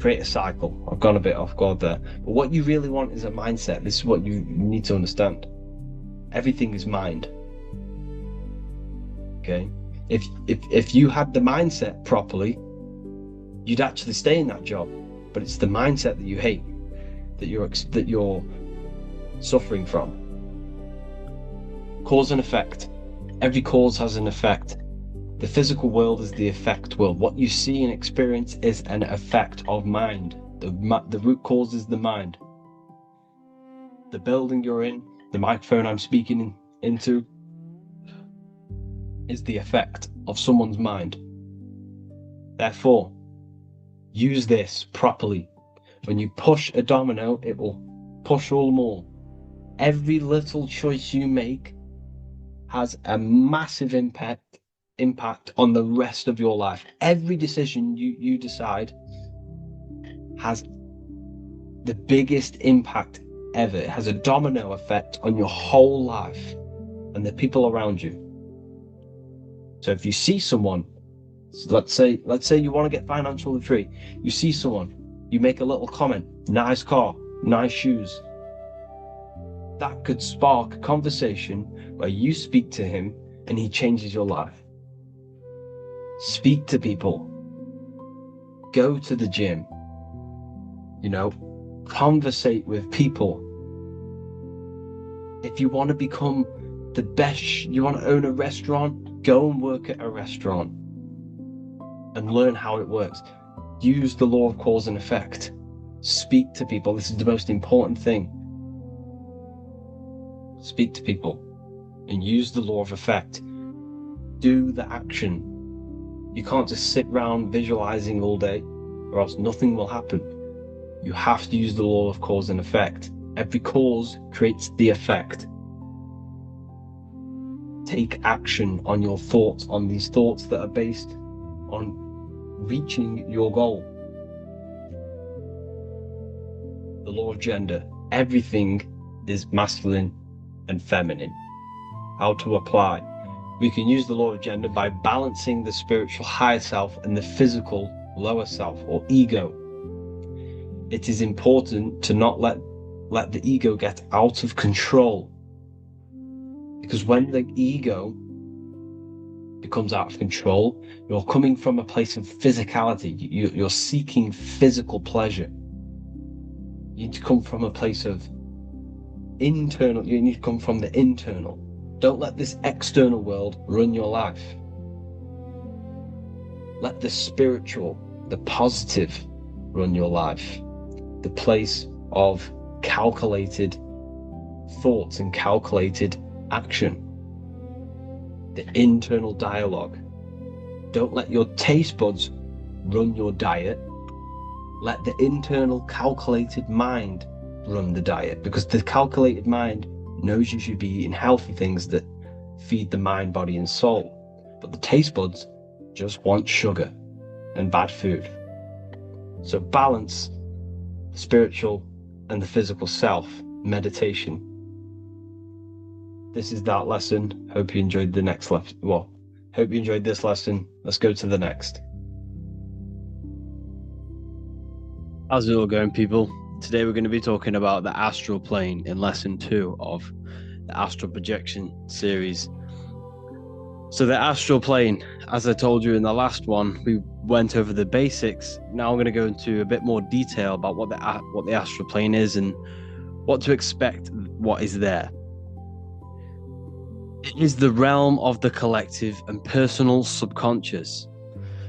Create a cycle. I've gone a bit off guard there. But what you really want is a mindset. This is what you need to understand. Everything is mind. Okay? If you had the mindset properly, you'd actually stay in that job. But it's the mindset that you hate, that you're suffering from. Cause and effect. Every cause has an effect. The physical world is the effect world. What you see and experience is an effect of mind. The root cause is the mind. The building you're in, the microphone I'm speaking into, is the effect of someone's mind. Therefore, use this properly. When you push a domino, it will push all more. Every little choice you make has a massive impact on the rest of your life. Every decision you decide has the biggest impact ever. It has a domino effect on your whole life and the people around you. So if you see someone, let's say you want to get financially free, you see someone, you make a little comment, nice car, nice shoes. That could spark a conversation where you speak to him and he changes your life. Speak to people. Go to the gym. You know, conversate with people. If you want to become the best, you want to own a restaurant, go and work at a restaurant and learn how it works. Use the law of cause and effect. Speak to people. This is the most important thing. Speak to people and use the law of effect. Do the action. You can't just sit around visualizing all day, or else nothing will happen. You have to use the law of cause and effect. Every cause creates the effect. Take action on your thoughts, on these thoughts that are based on reaching your goal. The law of gender. Everything is masculine and feminine. How to apply? We can use the law of gender by balancing the spiritual higher self and the physical lower self, or ego. It is important to not let the ego get out of control, because when the ego becomes out of control, you're coming from a place of physicality. You're seeking physical pleasure. You need to come from a place of internal. You need to come from the internal. Don't let this external world run your life. Let the spiritual, the positive, run your life. The place of calculated thoughts and calculated action. The internal dialogue. Don't let your taste buds run your diet. Let the internal calculated mind run the diet, because the calculated mind knows you should be eating healthy things that feed the mind, body, and soul. But the taste buds just want sugar and bad food. So balance the spiritual and the physical self, meditation. This is that lesson. Hope you enjoyed the next lesson. Well, hope you enjoyed this lesson. Let's go to the next. How's it all going, people? Today we're going to be talking about the astral plane in lesson 2 of the astral projection series. So the astral plane, as I told you in the last one, we went over the basics. Now I'm going to go into a bit more detail about what the astral plane is and what to expect, what is there. It is the realm of the collective and personal subconscious.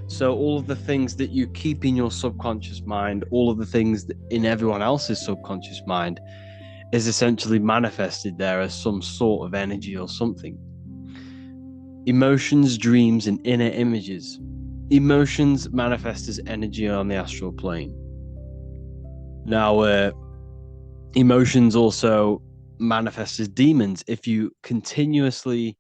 So all of the things that you keep in your subconscious mind, all of the things that in everyone else's subconscious mind, is essentially manifested there as some sort of energy or something. Emotions, dreams, and inner images. Emotions manifest as energy on the astral plane. Now, emotions also manifest as demons. If you continuously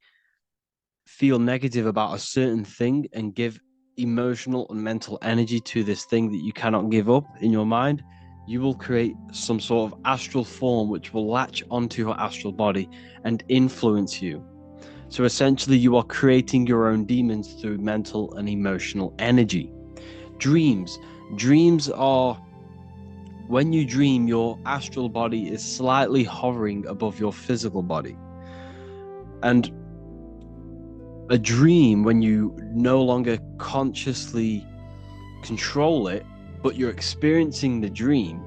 feel negative about a certain thing and give emotional and mental energy to this thing that you cannot give up in your mind, you will create some sort of astral form which will latch onto your astral body and influence you. So essentially you are creating your own demons through mental and emotional energy. Dreams are when you dream, your astral body is slightly hovering above your physical body. And a dream, when you no longer consciously control it, but you're experiencing the dream,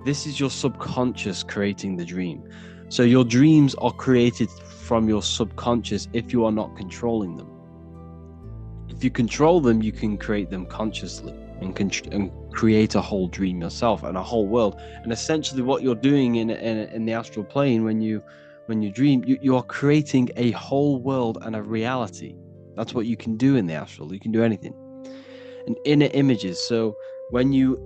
this is your subconscious creating the dream. So your dreams are created from your subconscious if you are not controlling them. If you control them, you can create them consciously and create a whole dream yourself and a whole world. And essentially what you're doing in the astral plane when you dream, you are creating a whole world and a reality. That's what you can do in the astral. You can do anything. And inner images. So when you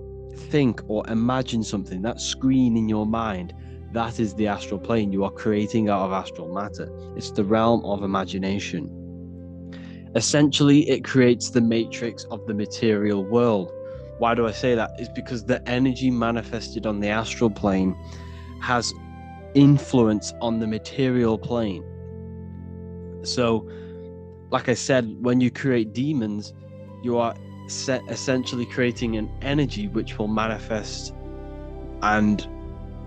think or imagine something, that screen in your mind, that is the astral plane. You are creating out of astral matter. It's the realm of imagination. Essentially, it creates the matrix of the material world. Why do I say that? It's because the energy manifested on the astral plane has influence on the material plane. So, like I said, when you create demons, you are essentially creating an energy which will manifest and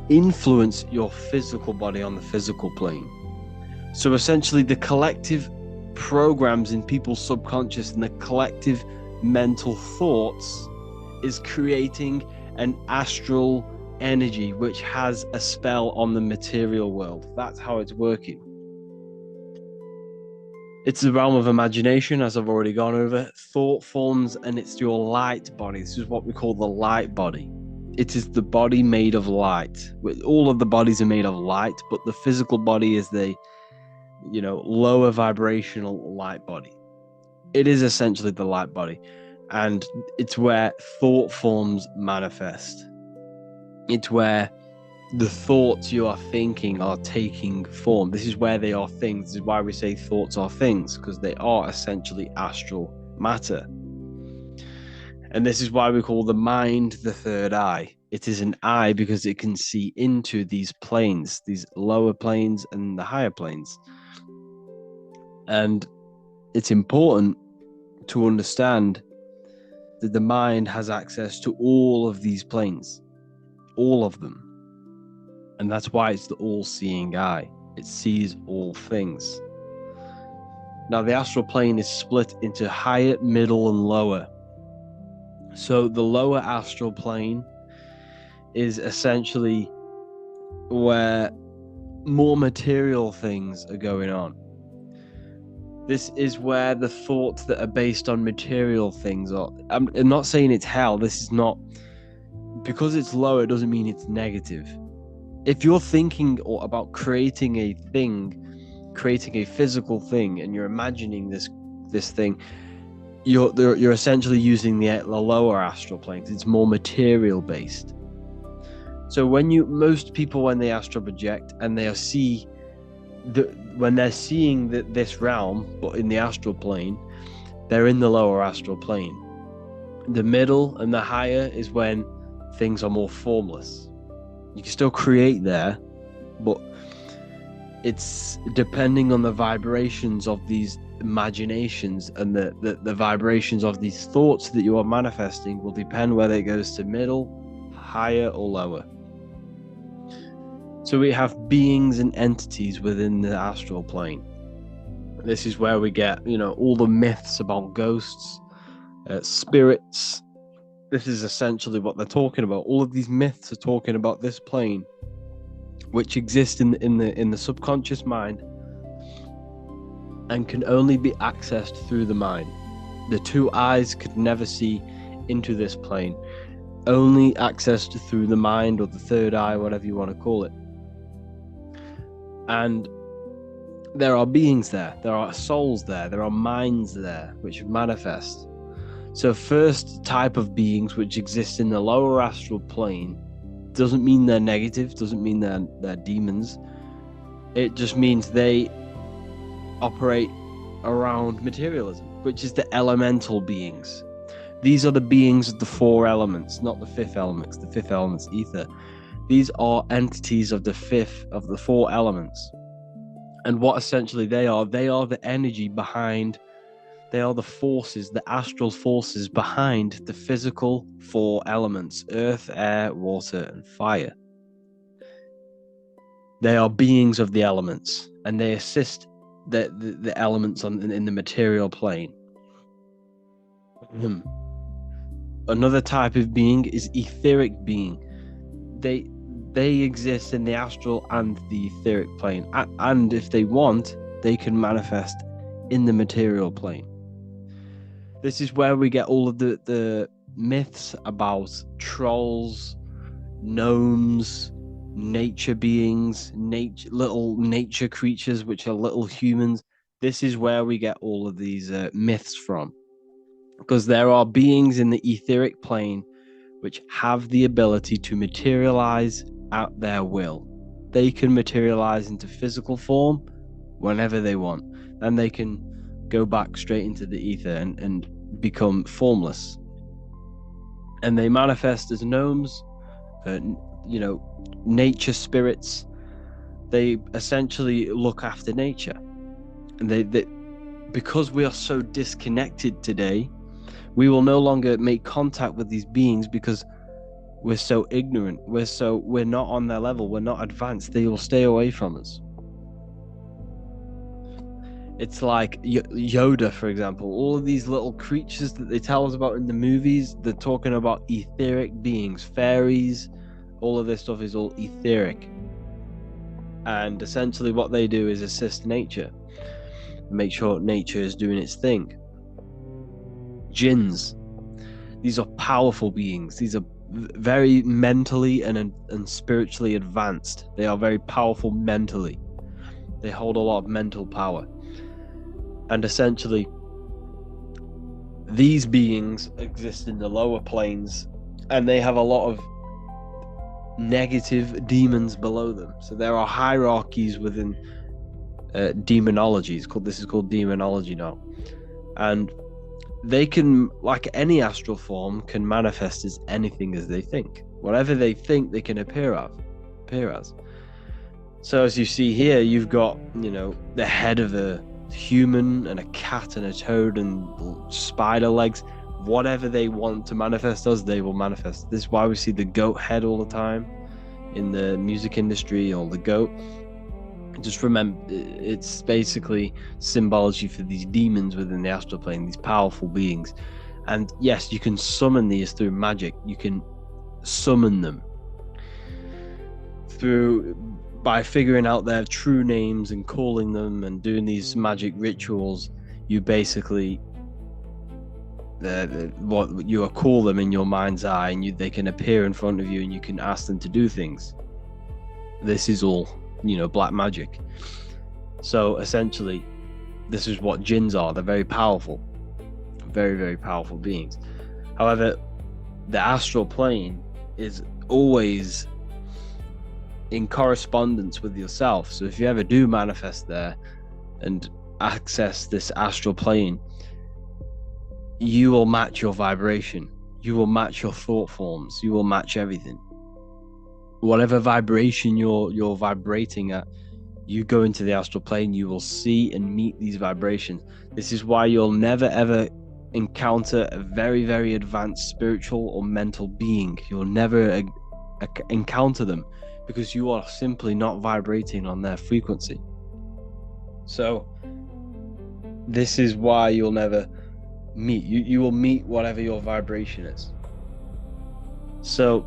influence your physical body on the physical plane. So essentially the collective programs in people's subconscious and the collective mental thoughts is creating an astral energy which has a spell on the material world. That's how it's working. It's the realm of imagination, as I've already gone over, thought forms, and it's your light body. This is what we call the light body. It is the body made of light. All of the bodies are made of light, but the physical body is the, lower vibrational light body. It is essentially the light body, and it's where thought forms manifest. It's where the thoughts you are thinking are taking form. This is where they are things. This is why we say thoughts are things, because they are essentially astral matter. And this is why we call the mind the third eye. It is an eye because it can see into these planes, these lower planes and the higher planes. And it's important to understand that the mind has access to all of these planes, all of them. And that's why it's the all-seeing eye. It sees all things. Now, the astral plane is split into higher, middle, and lower. So the lower astral plane is essentially where more material things are going on. This is where the thoughts that are based on material things are. I'm not saying it's hell. This is not, because it's lower doesn't mean it's negative. If you're thinking about creating a thing, creating a physical thing, and you're imagining this thing, you're essentially using the lower astral planes. It's more material based. So most people, when they astral project and they when they're seeing this realm, but in the astral plane, they're in the lower astral plane. The middle and the higher is when things are more formless. You can still create there, but it's depending on the vibrations of these imaginations, and the vibrations of these thoughts that you are manifesting will depend whether it goes to middle, higher, or lower. So we have beings and entities within the astral plane. This is where we get, all the myths about ghosts, spirits. This is essentially what they're talking about. All of these myths are talking about this plane, which exists in the subconscious mind and can only be accessed through the mind. The two eyes could never see into this plane, only accessed through the mind, or the third eye, whatever you want to call it. And there are beings there, there are souls there, there are minds there which manifest. So first type of beings which exist in the lower astral plane doesn't mean they're negative, doesn't mean they're demons. It just means they operate around materialism, which is the elemental beings. These are the beings of the four elements, not the fifth element. The fifth element's ether. These are entities of the four elements. And what essentially they are the energy behind, they are the forces, the astral forces behind the physical four elements: earth, air, water, and fire. They are beings of the elements, and they assist the elements in the material plane. Another type of being is etheric being. They exist in the astral and the etheric plane, and if they want, they can manifest in the material plane. This is where we get all of the myths about trolls, gnomes, nature beings, little nature creatures which are little humans. This is where we get all of these myths from, because there are beings in the etheric plane which have the ability to materialize at their will. They can materialize into physical form whenever they want, and they can go back straight into the ether and become formless. And they manifest as gnomes, nature spirits. They essentially look after nature. And they because we are so disconnected today, we will no longer make contact with these beings because we're so ignorant. We're not on their level. We're not advanced. They will stay away from us. It's like Yoda, for example. All of these little creatures that they tell us about in the movies, they're talking about etheric beings, fairies. All of this stuff is all etheric. And essentially what they do is assist nature, make sure nature is doing its thing. Jinns. These are powerful beings. These are very mentally and spiritually advanced. They are very powerful mentally. They hold a lot of mental power. And essentially, these beings exist in the lower planes, and they have a lot of negative demons below them. So there are hierarchies within demonology. This is called demonology now. And they can, like any astral form, can manifest as anything as they think. Whatever they think, they can appear as. So as you see here, you've got, the head of a human and a cat and a toad and spider legs. Whatever they want to manifest as, they will manifest. This is why we see the goat head all the time in the music industry, or the goat. Just remember, it's basically symbology for these demons within the astral plane, these powerful beings. And yes, you can summon these through magic. You can summon them. by figuring out their true names and calling them and doing these magic rituals, you basically what you call them in your mind's eye, and they can appear in front of you, and you can ask them to do things. This is all, black magic. So essentially, this is what jinns are. They're very powerful, very, very powerful beings. However, the astral plane is always in correspondence with yourself. So if you ever do manifest there and access this astral plane, you will match your vibration. You will match your thought forms. You will match everything. Whatever vibration you're vibrating at, you go into the astral plane, you will see and meet these vibrations. This is why you'll never ever encounter a very, very advanced spiritual or mental being. You'll never encounter them because you are simply not vibrating on their frequency. So this is why you'll never meet. You will meet whatever your vibration is. So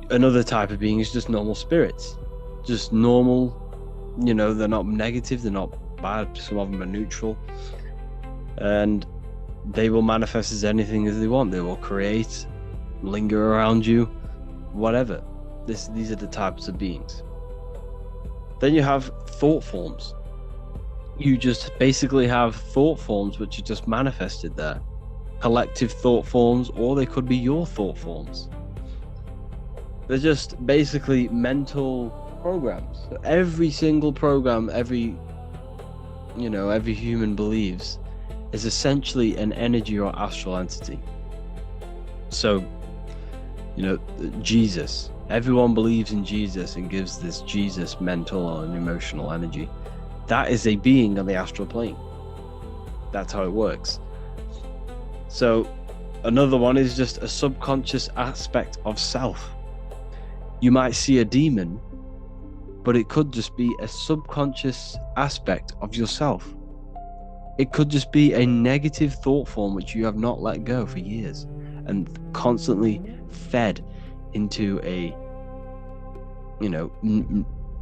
another type of being is just normal spirits. Just normal, they're not negative, they're not bad, some of them are neutral. And they will manifest as anything as they want. They will create, linger around you, whatever. These are the types of beings. Then you have thought forms. You just basically have thought forms which are just manifested there. Collective thought forms, or they could be your thought forms. They're just basically mental programs. So every single program, every human believes is essentially an energy or astral entity. So, Jesus. Everyone believes in Jesus and gives this Jesus mental and emotional energy. That is a being on the astral plane. That's how it works. So another one is just a subconscious aspect of self. You might see a demon, but it could just be a subconscious aspect of yourself. It could just be a negative thought form which you have not let go for years and constantly fed into a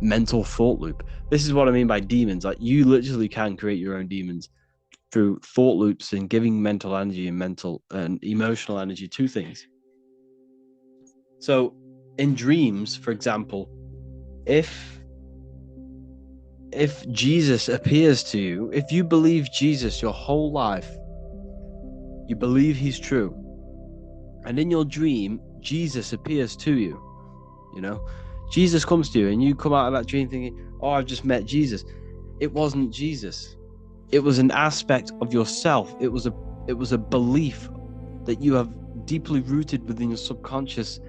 mental thought loop. This is what I mean by demons. Like, you literally can create your own demons through thought loops and giving mental energy and mental and emotional energy to things. So in dreams, for example, if Jesus appears to you, if you believe Jesus your whole life, you believe he's true, and in your dream Jesus appears to you, Jesus comes to you, and you come out of that dream thinking, oh, I've just met Jesus. It wasn't Jesus. It was an aspect of yourself. It was a belief that you have deeply rooted within your subconscious,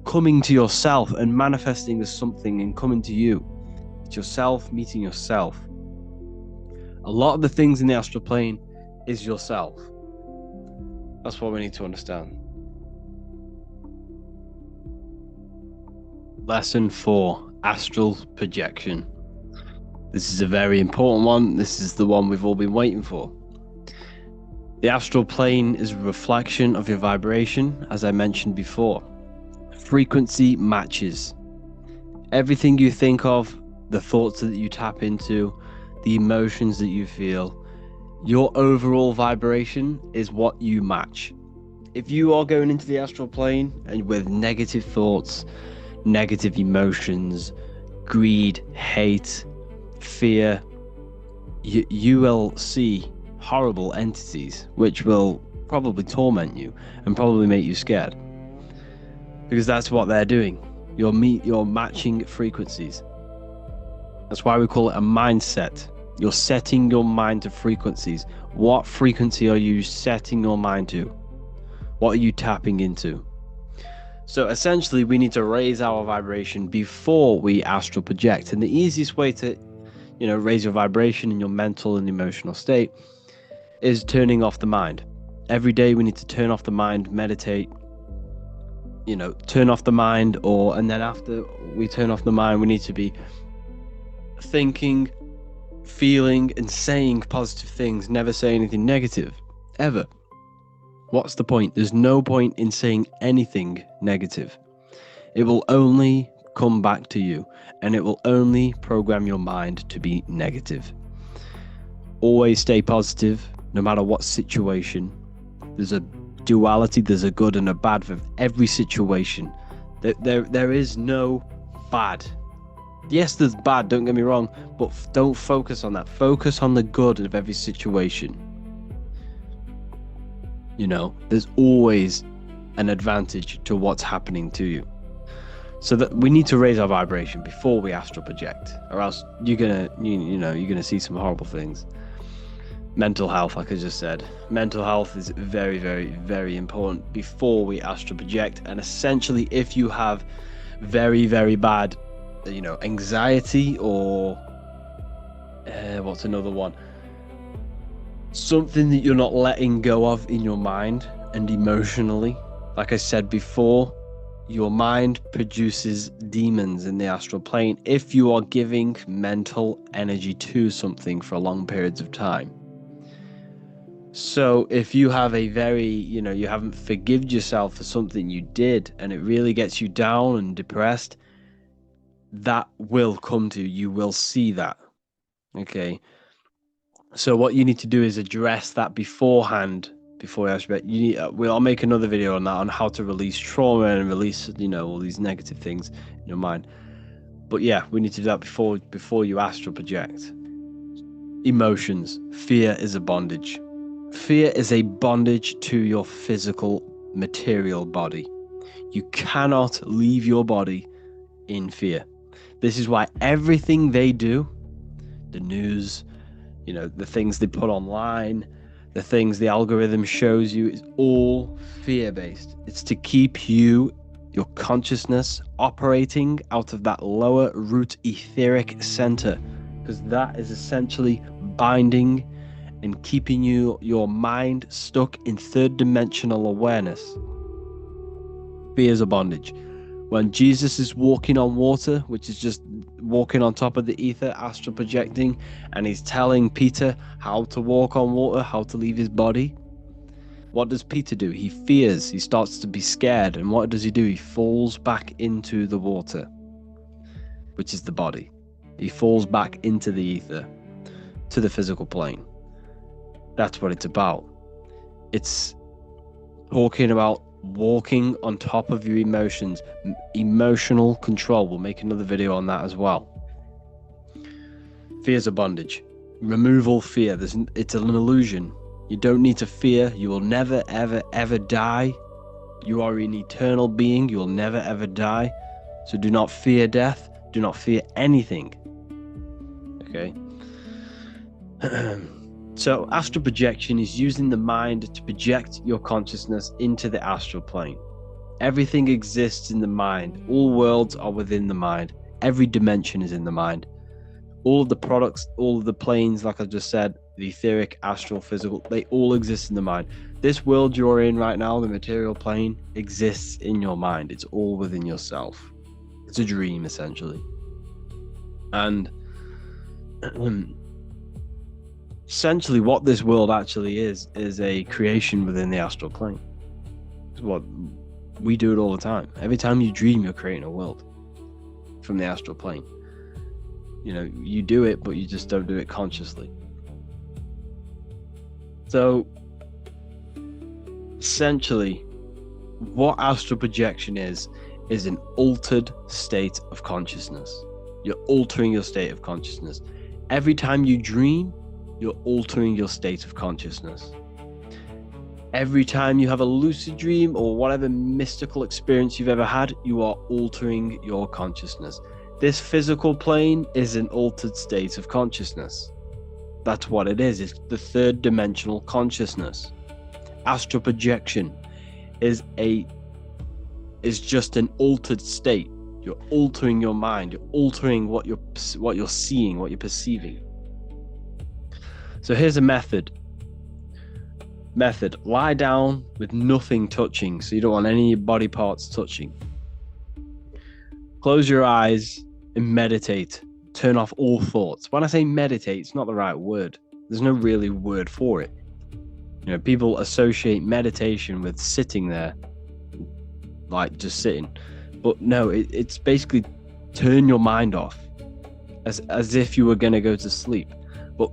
coming to yourself and manifesting as something and coming to you. It's yourself meeting yourself. A lot of the things in the astral plane is yourself. That's what we need to understand. Lesson 4, astral projection. This is a very important one. This is the one we've all been waiting for. The astral plane is a reflection of your vibration, as I mentioned before. Frequency matches. Everything you think of, the thoughts that you tap into, the emotions that you feel, your overall vibration is what you match. If you are going into the astral plane and with negative thoughts, negative emotions, greed, hate, fear, you will see horrible entities which will probably torment you and probably make you scared, because that's what they're doing. You're matching frequencies. That's why we call it a mindset. You're setting your mind to frequencies. What frequency are you setting your mind to? What are you tapping into? So essentially, we need to raise our vibration before we astral project. And the easiest way to, raise your vibration in your mental and emotional state is turning off the mind. Every day we need to turn off the mind, meditate, turn off the mind, and then after we turn off the mind, we need to be thinking, feeling, and saying positive things. Never say anything negative, ever. What's the point? There's no point in saying anything negative. It will only come back to you, and it will only program your mind to be negative. Always stay positive, no matter what situation. There's a duality, there's a good and a bad for every situation. There is no bad. Yes, there's bad, don't get me wrong, but don't focus on that. Focus on the good of every situation. You know, there's always an advantage to what's happening to you. So that we need to raise our vibration before we astral project, or else you're gonna see some horrible things. Mental health, like I just said, mental health is very, very, very important before we astral project. And essentially, if you have very, very bad, anxiety, or what's another one? Something that you're not letting go of in your mind and emotionally. Like I said before, your mind produces demons in the astral plane if you are giving mental energy to something for long periods of time. So if you have a very, you haven't forgiven yourself for something you did and it really gets you down and depressed, that will come to you. You will see that. Okay. So what you need to do is address that beforehand. Before I'll make another video on that, on how to release trauma and release, all these negative things in your mind. But yeah, we need to do that before you astral project. Emotions. Fear is a bondage. Fear is a bondage to your physical material body. You cannot leave your body in fear. This is why everything they do, the news, the things they put online, the things the algorithm shows you, is all fear-based. It's to keep your consciousness operating out of that lower root etheric center, because that is essentially binding and keeping your mind stuck in third dimensional awareness. Fear is a bondage. When Jesus is walking on water, which is just walking on top of the ether, astral projecting, and he's telling Peter how to walk on water, how to leave his body, what does Peter do? He fears. He starts to be scared. And what does he do? He falls back into the water, which is the body. He falls back into the ether, to the physical plane. That's what it's about. It's talking about walking on top of your emotions, emotional control. We'll make another video on that as well. Fear is a bondage. Remove all fear. It's an illusion. You don't need to fear. You will never, ever, ever die. You are an eternal being. You will never, ever die. So do not fear death. Do not fear anything. Okay? So astral projection is using the mind to project your consciousness into the astral plane. Everything exists in the mind. All worlds are within the mind. Every dimension is in the mind. All of the products, all of the planes, like I just said, the etheric, astral, physical, they all exist in the mind. This world you're in right now, the material plane, exists in your mind. It's all within yourself. It's a dream, essentially. And essentially what this world actually is a creation within the astral plane. It's what we do it all the time. Every time you dream, you're creating a world from the astral plane. You do it, but you just don't do it consciously. So essentially what astral projection is an altered state of consciousness. You're altering your state of consciousness. Every time you dream, you're altering your state of consciousness. Every time you have a lucid dream or whatever mystical experience you've ever had, you are altering your consciousness. This physical plane is an altered state of consciousness. That's what it is. It's the third dimensional consciousness. Astral projection is just an altered state. You're altering your mind. You're altering what you're seeing, what you're perceiving. So here's a method. Lie down with nothing touching. So you don't want any of your body parts touching. Close your eyes and meditate. Turn off all thoughts. When I say meditate, it's not the right word. There's no really word for it. People associate meditation with sitting there, like just sitting. But no, it's basically turn your mind off as if you were going to go to sleep, but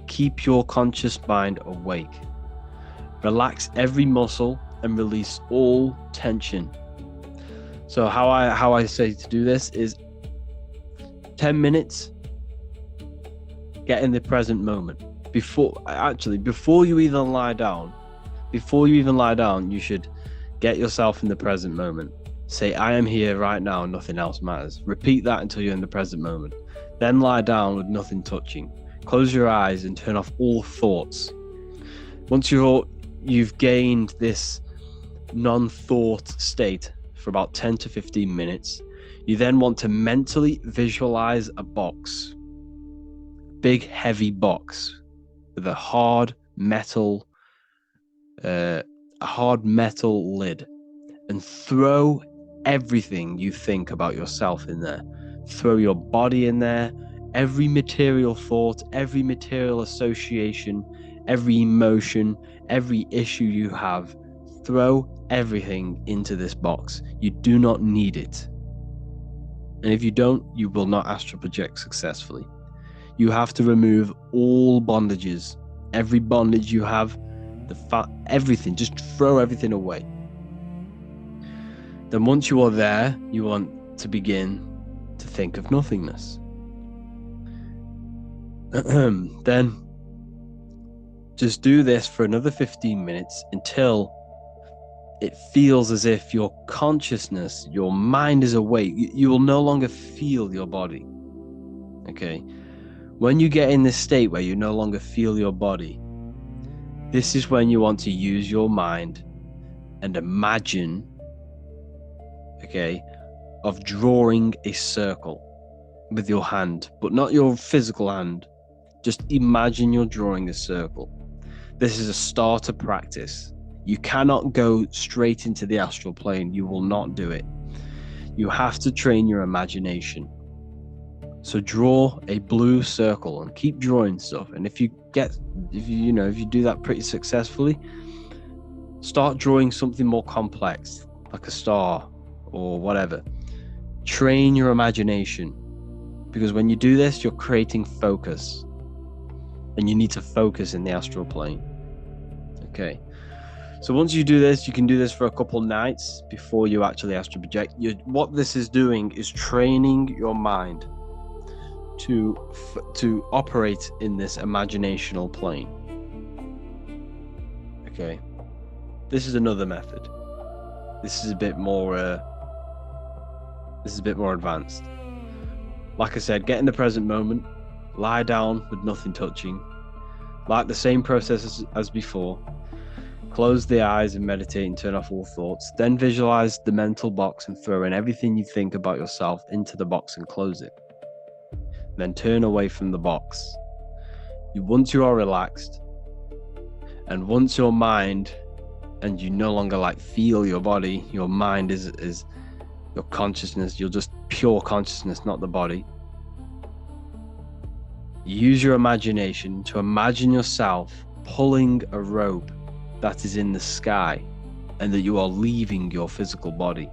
keep your conscious mind awake. Relax every muscle and release all tension. So how I say to do this is 10 minutes, get in the present moment. Before you even lie down, you should get yourself in the present moment. Say, I am here right now, nothing else matters. Repeat that until you're in the present moment. Then lie down with nothing touching. Close your eyes and turn off all thoughts. Once you've gained this non-thought state for about 10 to 15 minutes, you then want to mentally visualize a box. Big, heavy box with a hard metal lid, and throw everything you think about yourself in there. Throw your body in there, every material thought, every material association, every emotion, every issue you have. Throw everything into this box. You do not need it. And if you don't, you will not astral project successfully. You have to remove all bondages, every bondage you have, everything, just throw everything away. Then once you are there, you want to begin to think of nothingness. Then just do this for another 15 minutes until it feels as if your consciousness, your mind is awake. You will no longer feel your body. Okay? When you get in this state where you no longer feel your body, this is when you want to use your mind and imagine, of drawing a circle with your hand, but not your physical hand. Just imagine you're drawing a circle. This is a starter practice. You cannot go straight into the astral plane. You will not do it. You have to train your imagination. So draw a blue circle and keep drawing stuff. And if you do that pretty successfully, start drawing something more complex, like a star or whatever. Train your imagination, because when you do this, you're creating focus, and you need to focus in the astral plane. Okay. So once you do this, you can do this for a couple nights before you actually astral project. What this is doing is training your mind to operate in this imaginational plane. Okay. This is another method. This is a bit more advanced. Like I said, get in the present moment, lie down with nothing touching, like the same process as before. Close the eyes and meditate and turn off all thoughts. Then visualize the mental box and throw in everything you think about yourself into the box and close it. Then turn away from the box. Once you are relaxed, and once your mind, and you no longer feel your body, your mind is your consciousness, you're just pure consciousness, not the body. Use your imagination to imagine yourself pulling a rope that is in the sky, and that you are leaving your physical body.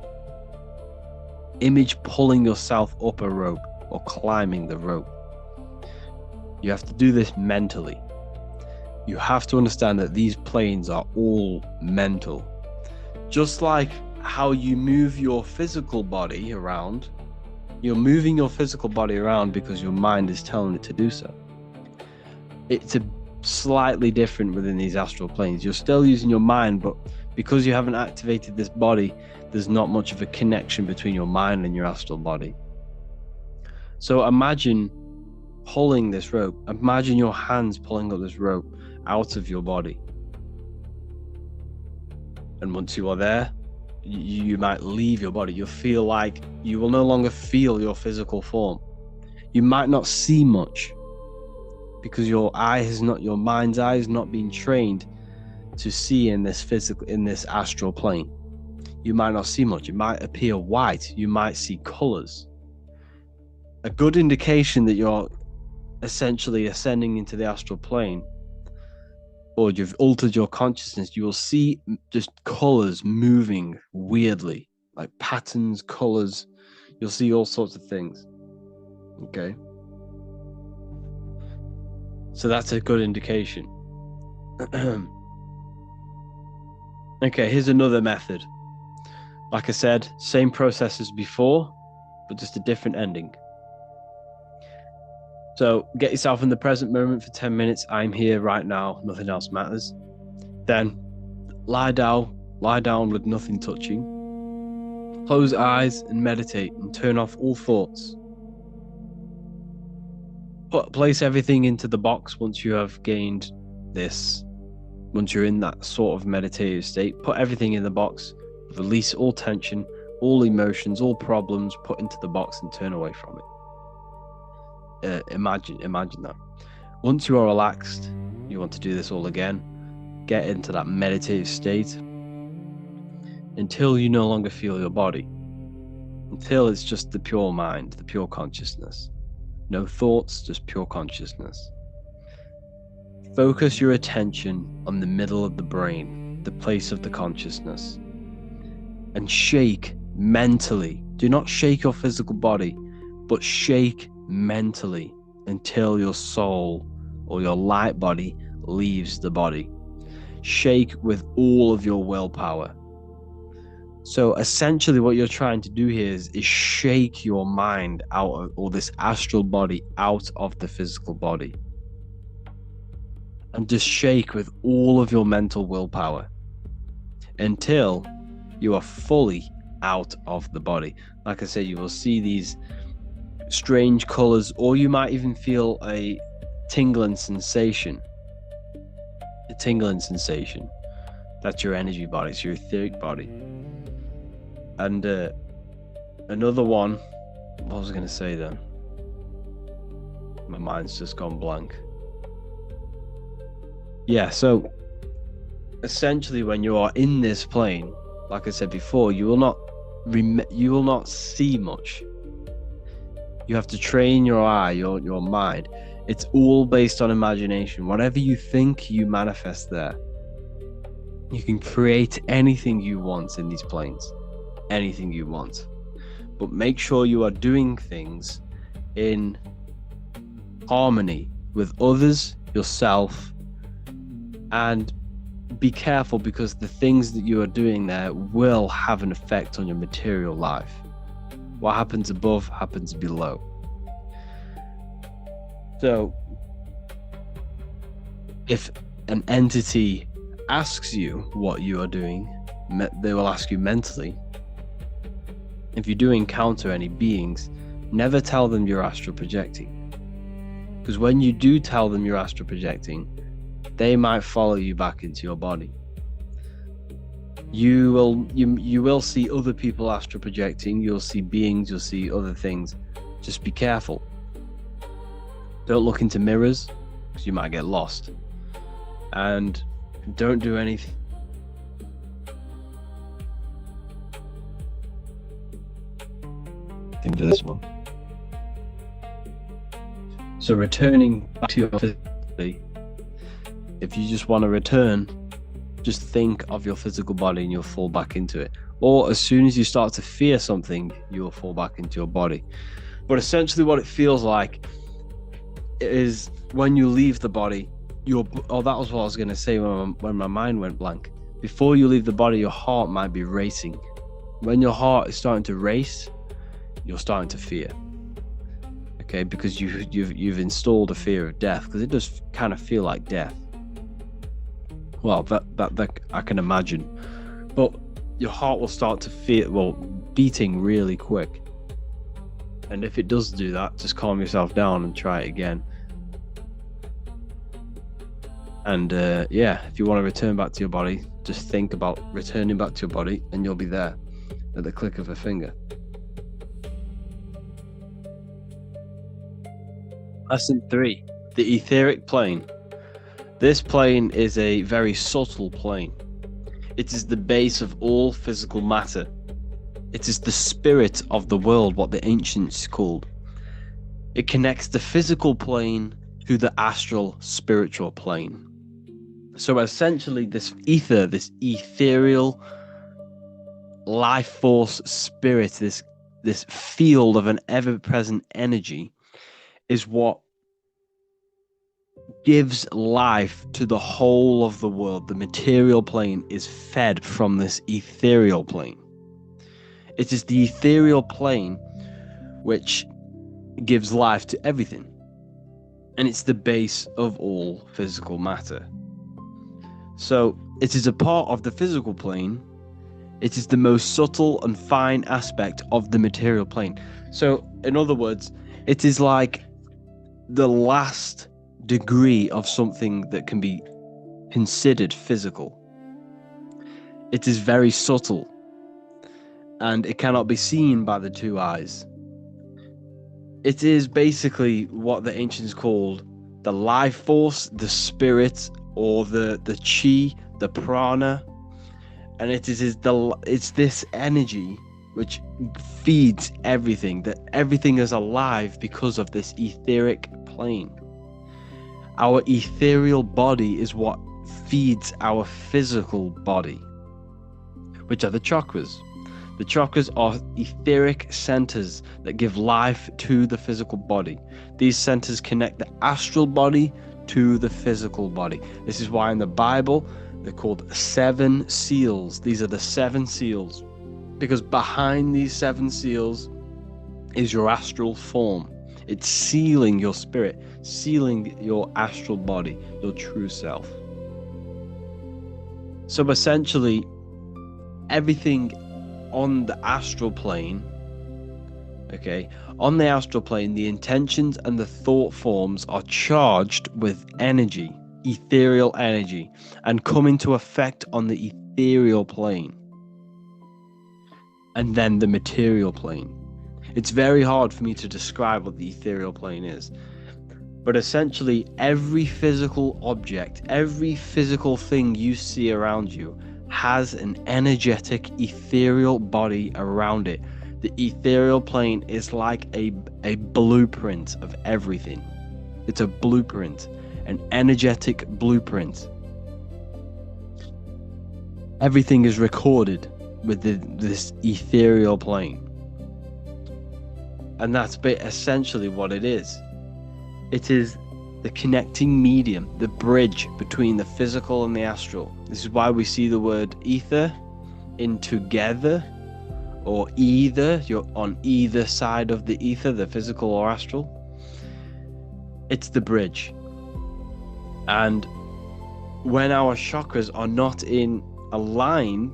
Image pulling yourself up a rope or climbing the rope. You have to do this mentally. You have to understand that these planes are all mental. Just like how you move your physical body around, you're moving your physical body around because your mind is telling it to do so. It's slightly different within these astral planes. You're still using your mind, but because you haven't activated this body, there's not much of a connection between your mind and your astral body. So imagine pulling this rope. Imagine your hands pulling up this rope out of your body. And once you are there, you might leave your body. You'll feel like you will no longer feel your physical form. You might not see much, because your mind's eye has not been trained to see in this astral plane. You might not see much. It might appear white. You might see colors. A good indication that you're essentially ascending into the astral plane, or you've altered your consciousness, you will see just colors moving weirdly, like patterns, colors. You'll see all sorts of things. Okay. So that's a good indication. Okay, here's another method. Like I said, same process as before, but just a different ending. So get yourself in the present moment for 10 minutes. I'm here right now. Nothing else matters. Then lie down with nothing touching. Close eyes and meditate and turn off all thoughts. Place everything into the box once you have gained this. Once you're in that sort of meditative state, put everything in the box. Release all tension, all emotions, all problems, put into the box and turn away from it. Imagine that. Once you are relaxed, you want to do this all again. Get into that meditative state until you no longer feel your body. Until it's just the pure mind, the pure consciousness. No thoughts, just pure consciousness. Focus your attention on the middle of the brain, the place of the consciousness. And shake mentally. Do not shake your physical body, but shake mentally until your soul or your light body leaves the body. Shake with all of your willpower. So essentially what you're trying to do here is shake your mind out of, or this astral body out of the physical body. And just shake with all of your mental willpower until you are fully out of the body. Like I said, you will see these strange colors, or you might even feel a tingling sensation. A tingling sensation. That's your energy body, it's your etheric body. And another one, what was I going to say then? My mind's just gone blank. Yeah, so essentially when you are in this plane, like I said before, you will not see much. You have to train your eye, your mind. It's all based on imagination. Whatever you think, you manifest there. You can create anything you want in these planes. Anything you want. But make sure you are doing things in harmony with others, yourself, and be careful, because the things that you are doing there will have an effect on your material life. What happens above happens below. So if an entity asks you what you are doing, they will ask you mentally. If you do encounter any beings, never tell them you're astral projecting. Because when you do tell them you're astral projecting, they might follow you back into your body. You will see other people astral projecting, you'll see beings, you'll see other things. Just be careful. Don't look into mirrors, because you might get lost. And don't do anything to this one. So returning back to your physically, if you just want to return, just think of your physical body and you'll fall back into it. Or as soon as you start to fear something, you will fall back into your body. But essentially what it feels like is when you leave the body, that was what I was going to say when my mind went blank. Before you leave the body, your heart might be racing. When your heart is starting to race, you're starting to fear. Okay, because you've installed a fear of death, because it does kind of feel like death. Well, that I can imagine. But your heart will start to feel, beating really quick. And if it does do that, just calm yourself down and try it again. And if you want to return back to your body, just think about returning back to your body and you'll be there at the click of a finger. Lesson 3, the etheric plane. This plane is a very subtle plane. It is the base of all physical matter. It is the spirit of the world, what the ancients called. It connects the physical plane to the astral spiritual plane. So essentially this ethereal life force spirit, this this field of an ever-present energy is what gives life to the whole of the world. The material plane is fed from this ethereal plane. It is the ethereal plane which gives life to everything. And it's the base of all physical matter. So it is a part of the physical plane. It is the most subtle and fine aspect of the material plane. So, in other words, it is like the last degree of something that can be considered physical. It is very subtle, and it cannot be seen by the two eyes. It is basically what the ancients called the life force, the spirit, or the chi, the prana, and it's this energy which feeds everything. That everything is alive because of this etheric plane. Our ethereal body is what feeds our physical body, which are the chakras. The chakras are etheric centers that give life to the physical body. These centers connect the astral body to the physical body. This is why in the Bible they're called 7 seals. These are the 7 seals, because behind these 7 seals is your astral form. It's sealing your spirit, sealing your astral body, your true self. So essentially, everything on the astral plane, on the astral plane, the intentions and the thought forms are charged with energy, ethereal energy, and come into effect on the ethereal plane. And then the material plane. It's very hard for me to describe what the ethereal plane is. But essentially, every physical object, every physical thing you see around you has an energetic ethereal body around it. The ethereal plane is like a blueprint of everything. It's a blueprint, an energetic blueprint. Everything is recorded with this ethereal plane. And that's essentially what it is. It is the connecting medium, the bridge between the physical and the astral. This is why we see the word ether in together, or either. You're on either side of the ether, the physical or astral. It's the bridge. And when our chakras are not in a line,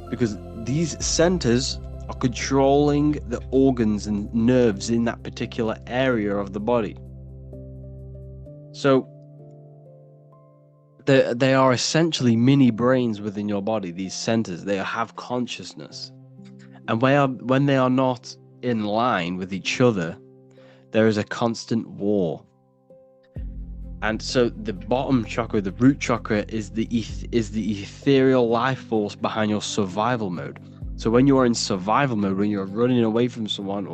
because these centers are controlling the organs and nerves in that particular area of the body. So they are essentially mini brains within your body, these centers. They have consciousness. And when they are not in line with each other, there is a constant war. And so the bottom chakra, the root chakra, is the ethereal life force behind your survival mode. So when you are in survival mode, when you're running away from someone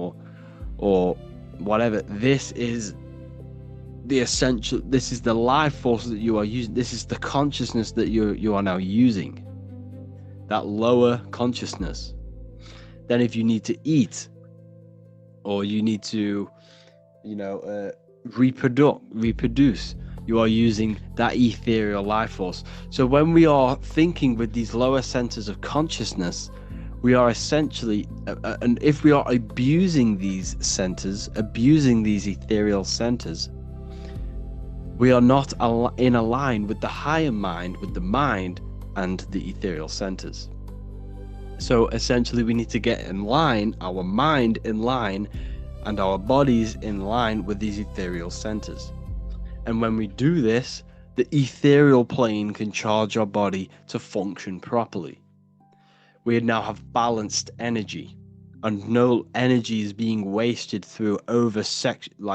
or whatever, this is the essential. This is the life force that you are using. This is the consciousness that you are now using. That lower consciousness. Then if you need to eat, or you need to, reproduce, you are using that ethereal life force. So when we are thinking with these lower centers of consciousness, we are essentially, and if we are abusing these centers, abusing these ethereal centers, we are not in a line with the higher mind, with the mind and the ethereal centers. So essentially we need to get in line, our mind in line, and our bodies in line with these ethereal centers. And when we do this, the ethereal plane can charge our body to function properly. We now have balanced energy, and no energy is being wasted through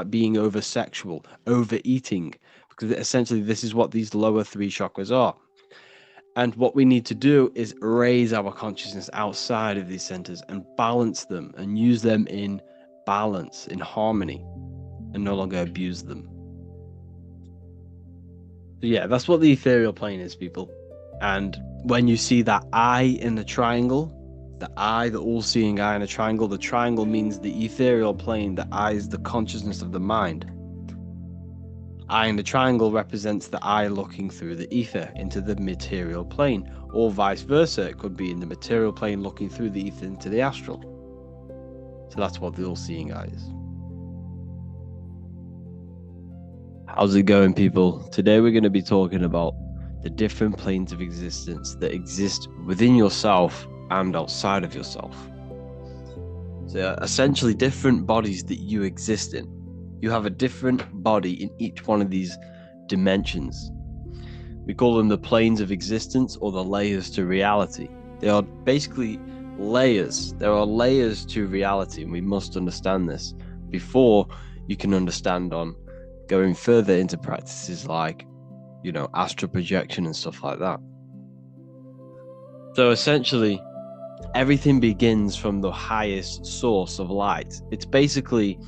being over sexual, overeating, because essentially this is what these lower 3 chakras are. And what we need to do is raise our consciousness outside of these centers and balance them and use them in balance, in harmony, and no longer abuse them. So yeah, that's what the ethereal plane is, people. And when you see that eye in the triangle, the eye, the all-seeing eye in a triangle. The triangle means the ethereal plane. The eye is the consciousness of the mind. Eye in the triangle represents the eye looking through the ether into the material plane, or vice versa. It could be in the material plane looking through the ether into the astral. So that's what the all-seeing eye is. How's it going, people? Today we're going to be talking about the different planes of existence that exist within yourself and outside of yourself. So essentially different bodies that you exist in. You have a different body in each one of these dimensions. We call them the planes of existence, or the layers to reality. They are basically layers. There are layers to reality, and we must understand this before you can understand on going further into practices like, astral projection and stuff like that. So essentially, everything begins from the highest source of light. It's basically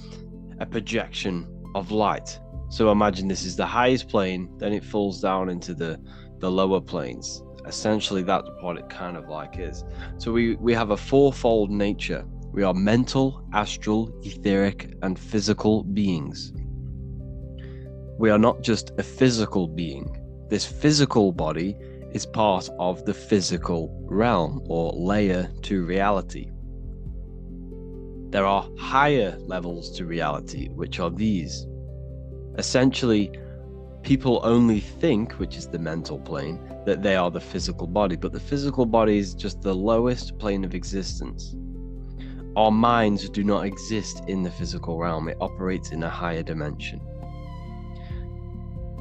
a projection of light. So imagine this is the highest plane, then it falls down into the lower planes. Essentially, that's what it kind of like is. So we have a fourfold nature. We are mental, astral, etheric, and physical beings. We are not just a physical being. This physical body is part of the physical realm, or layer to reality. There are higher levels to reality, which are these. Essentially, people only think, which is the mental plane, that they are the physical body, but the physical body is just the lowest plane of existence. Our minds do not exist in the physical realm. It operates in a higher dimension.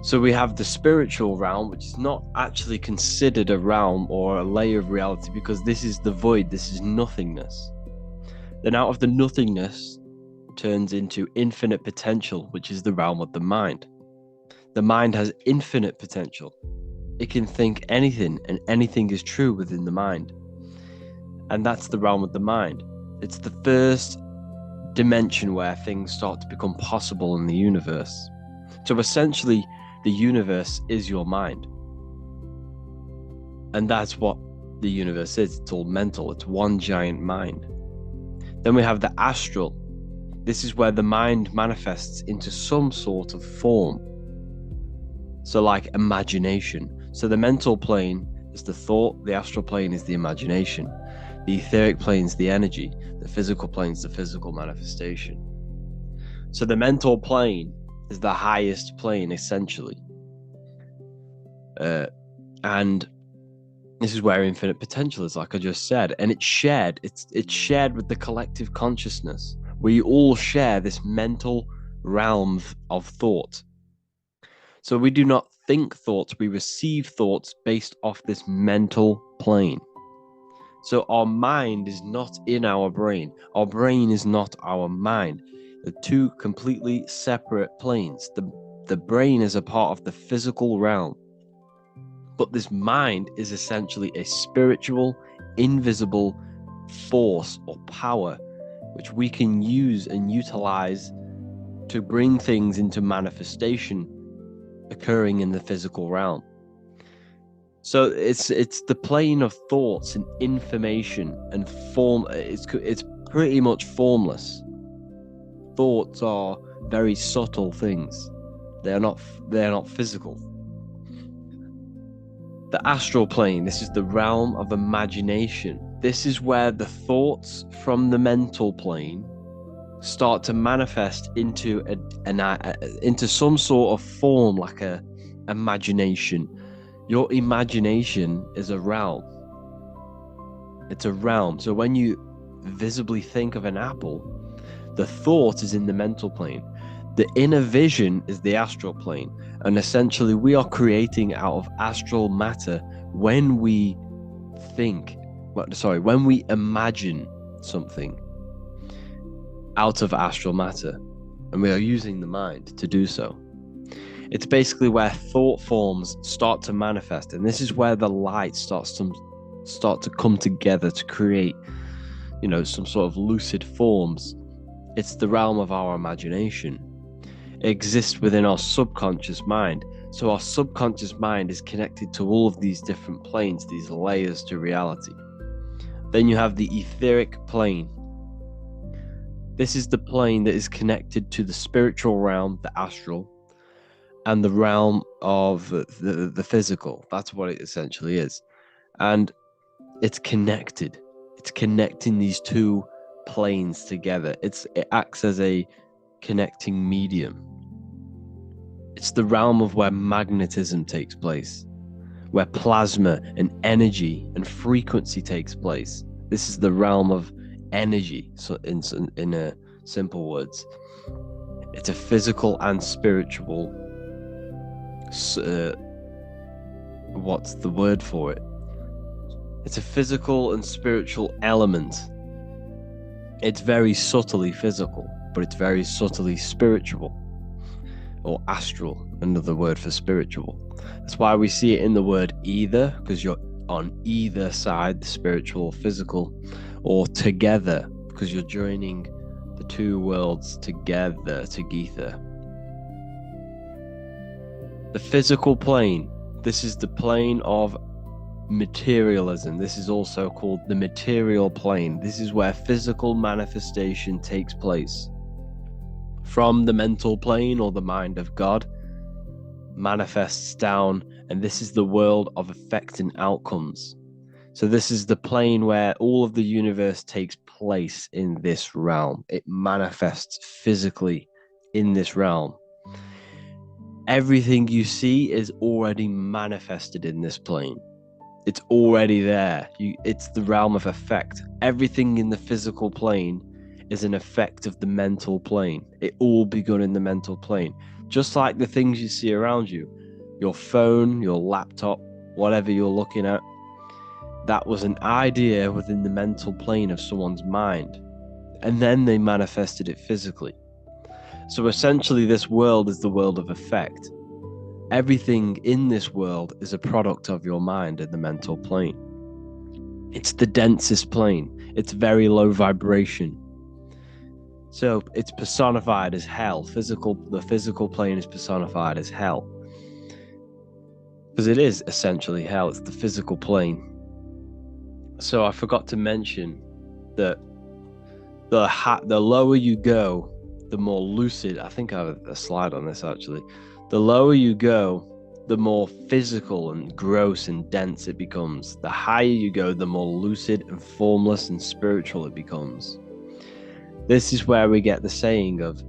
So we have the spiritual realm, which is not actually considered a realm or a layer of reality, because this is the void, this is nothingness. Then out of the nothingness turns into infinite potential, which is the realm of the mind. The mind has infinite potential. It can think anything, and anything is true within the mind. And that's the realm of the mind. It's the first dimension where things start to become possible in the universe. So essentially, the universe is your mind. And that's what the universe is. It's all mental. It's one giant mind. Then we have the astral. This is where the mind manifests into some sort of form. So like imagination. So the mental plane is the thought, the astral plane is the imagination, the etheric plane is the energy, the physical plane is the physical manifestation. So the mental plane is the highest plane, essentially. And this is where infinite potential is, like I just said, and it's shared with the collective consciousness. We all share this mental realm of thought. So we do not think thoughts, we receive thoughts based off this mental plane. So our mind is not in our brain. Our brain is not our mind. They're two completely separate planes. The brain is a part of the physical realm. But this mind is essentially a spiritual, invisible force or power which we can use and utilize to bring things into manifestation occurring in the physical realm. So it's the plane of thoughts and information and form. It's pretty much formless. Thoughts are very subtle things. They're not physical. The astral plane, this is the realm of imagination. This is where the thoughts from the mental plane start to manifest into into some sort of form, like a imagination. Your imagination is a realm. It's a realm. So when you visibly think of an apple, the thought is in the mental plane. The inner vision is the astral plane. And essentially we are creating out of astral matter when we when we imagine something out of astral matter. And we are using the mind to do so. It's basically where thought forms start to manifest. And this is where the light starts to come together to create, some sort of lucid forms. It's the realm of our imagination. It exists within our subconscious mind. So our subconscious mind is connected to all of these different planes, these layers to reality. Then you have the etheric plane. This is the plane that is connected to the spiritual realm, the astral, and the realm of the physical. That's what it essentially is. And it's connected. It's connecting these two planes together. It acts as a connecting medium. It's the realm of where magnetism takes place, where plasma and energy and frequency takes place. This is the realm of energy, so in simple words. It's a physical and spiritual, what's the word for it? It's a physical and spiritual element. It's very subtly physical, but it's very subtly spiritual, or astral, another word for spiritual. That's why we see it in the word either, because you're on either side, the spiritual, physical, or together, because you're joining the two worlds together, together. The physical plane, this is the plane of materialism. This is also called the material plane. This is where physical manifestation takes place. From the mental plane, or the mind of God, manifests down, and this is the world of effect and outcomes. So this is the plane where all of the universe takes place in this realm. It manifests physically in this realm. Everything you see is already manifested in this plane. It's already there. It's the realm of effect. Everything in the physical plane is an effect of the mental plane. It all begun in the mental plane. Just like the things you see around you, your phone, your laptop, whatever you're looking at, that was an idea within the mental plane of someone's mind. And then they manifested it physically. So essentially, this world is the world of effect. Everything in this world is a product of your mind in the mental plane. It's the densest plane. It's very low vibration. So it's personified as hell. The physical plane is personified as hell. Because it is essentially hell. It's the physical plane. So I forgot to mention that the lower you go, the more lucid. I think I have a slide on this actually. The lower you go, the more physical and gross and dense it becomes. The higher you go, the more lucid and formless and spiritual it becomes. This is where we get the saying of,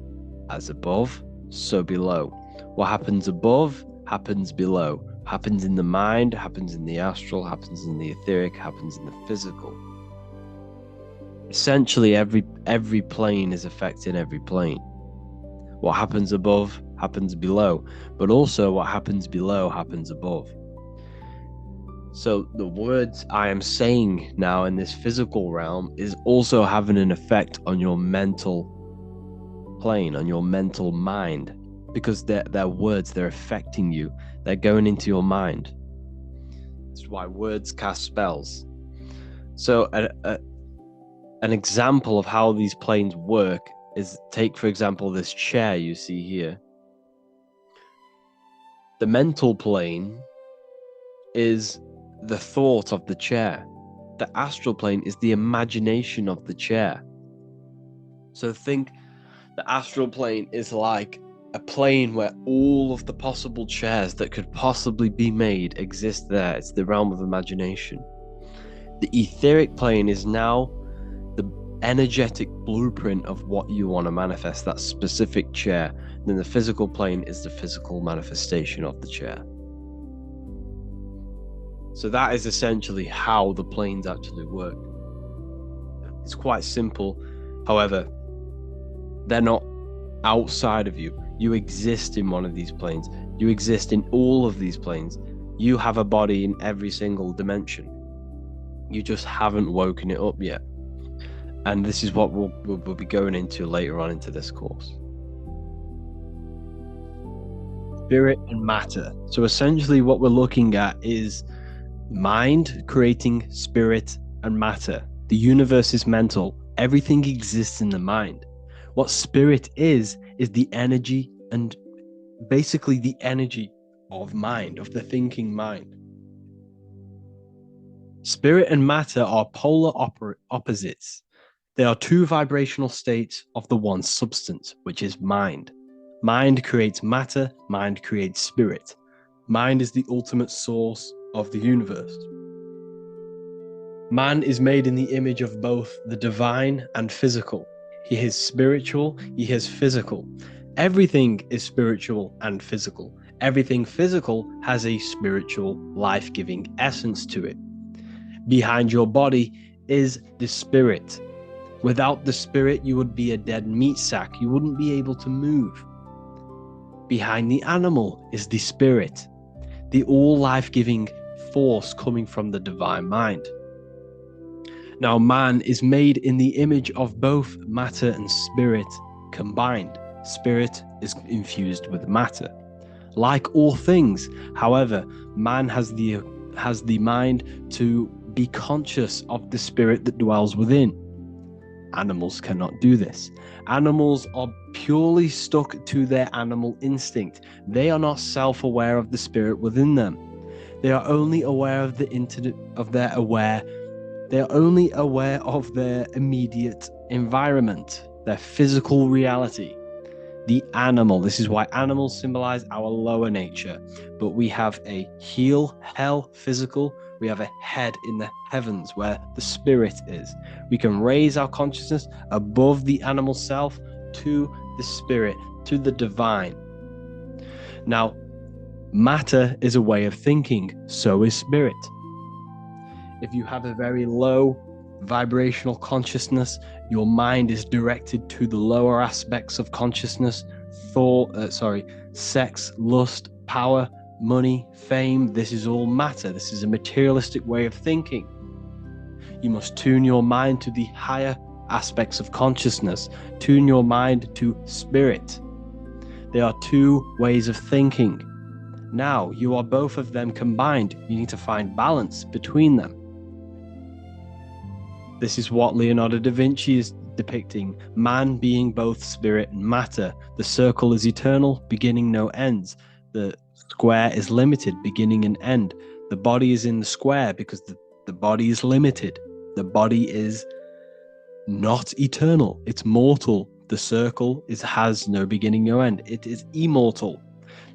as above, so below. What happens above, happens below. Happens in the mind, happens in the astral, happens in the etheric, happens in the physical. Essentially, every plane is affecting every plane. What happens above happens below, but also what happens below happens above. So the words I am saying now in this physical realm is also having an effect on your mental plane, on your mental mind, because they're words, they're affecting you, they're going into your mind. That's why words cast spells. So an example of how these planes work is, take for example this chair you see here. The mental plane is the thought of the chair. The astral plane is the imagination of the chair. So think the astral plane is like a plane where all of the possible chairs that could possibly be made exist there. It's the realm of imagination. The etheric plane is now the energetic blueprint of what you want to manifest, that specific chair. And then the physical plane is the physical manifestation of the chair. So that is essentially how the planes actually work. It's quite simple. However, they're not outside of you. You exist in one of these planes. You exist in all of these planes. You have a body in every single dimension. You just haven't woken it up yet. And this is what we'll be going into later on into this course. Spirit and matter. So essentially what we're looking at is mind creating spirit and matter. The universe is mental. Everything exists in the mind. What spirit is the energy, and basically the energy of mind, of the thinking mind. Spirit and matter are polar opposites. They are two vibrational states of the one substance, which is mind. Mind creates matter, mind creates spirit. Mind is the ultimate source of the universe. Man is made in the image of both the divine and physical. He is spiritual, he is physical. Everything is spiritual and physical. Everything physical has a spiritual, life-giving essence to it. Behind your body is the spirit. Without the spirit, you would be a dead meat sack. You wouldn't be able to move. Behind the animal is the spirit, the all life-giving force coming from the divine mind. Now, man is made in the image of both matter and spirit combined. Spirit is infused with matter. Like all things, however, man has the mind to be conscious of the spirit that dwells within. Animals cannot do this. Animals are purely stuck to their animal instinct. They are not self-aware of the spirit within them. They are only aware of They are only aware of their immediate environment, their physical reality. The animal, this is why animals symbolize our lower nature, but we have a heel, hell, physical, we have a head in the heavens where the spirit is. We can raise our consciousness above the animal self to the spirit, to the divine. Now, matter is a way of thinking, so is spirit. If you have a very low vibrational consciousness, your mind is directed to the lower aspects of consciousness, sex, lust, power, money, fame. This is all matter. This is a materialistic way of thinking. You must tune your mind to the higher aspects of consciousness. Tune your mind to spirit. They are two ways of thinking. Now, you are both of them combined. You need to find balance between them. This is what Leonardo da Vinci is depicting, man being both spirit and matter. The circle is eternal, beginning no ends. The square is limited, beginning and end. The body is in the square because the body is limited. The body is not eternal, it's mortal. The circle has no beginning, no end. It is immortal.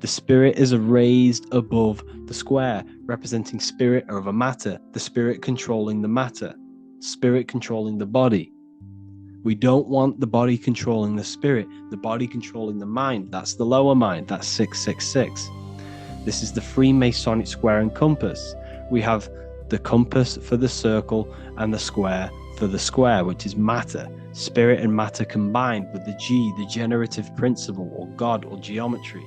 The spirit is raised above the square, representing spirit over matter, the spirit controlling the matter. Spirit controlling the body. We don't want the body controlling the spirit, the body controlling the mind. That's the lower mind, that's 666. This is the Freemasonic square and compass. We have the compass for the circle and the square for the square, which is matter. Spirit and matter combined with the G, the generative principle, or God, or geometry.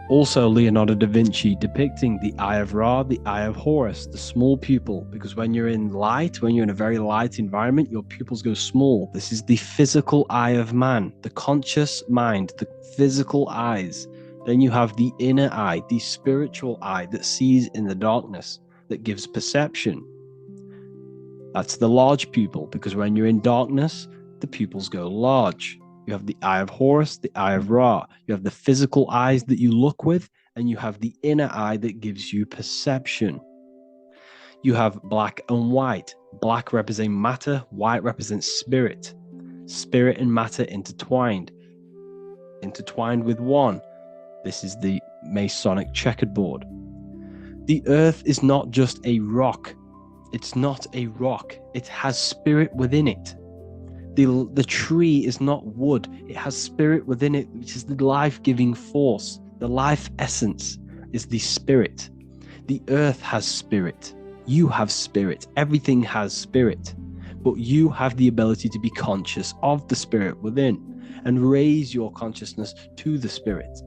Also, Leonardo da Vinci depicting the eye of Ra, the eye of Horus, the small pupil, because when you're in light, when you're in a very light environment, your pupils go small. This is the physical eye of man, the conscious mind, the physical eyes. Then you have the inner eye, the spiritual eye that sees in the darkness, that gives perception. That's the large pupil, because when you're in darkness, the pupils go large. You have the eye of Horus, the eye of Ra. You have the physical eyes that you look with, and you have the inner eye that gives you perception. You have black and white. Black represents matter, white represents spirit. Spirit and matter intertwined with one. This is the Masonic checkerboard. The earth is not just a rock. It's not a rock. It has spirit within it. The tree is not wood. It has spirit within it, which is the life-giving force. The life essence is the spirit. The earth has spirit. You have spirit. Everything has spirit. But you have the ability to be conscious of the spirit within and raise your consciousness to the spirit.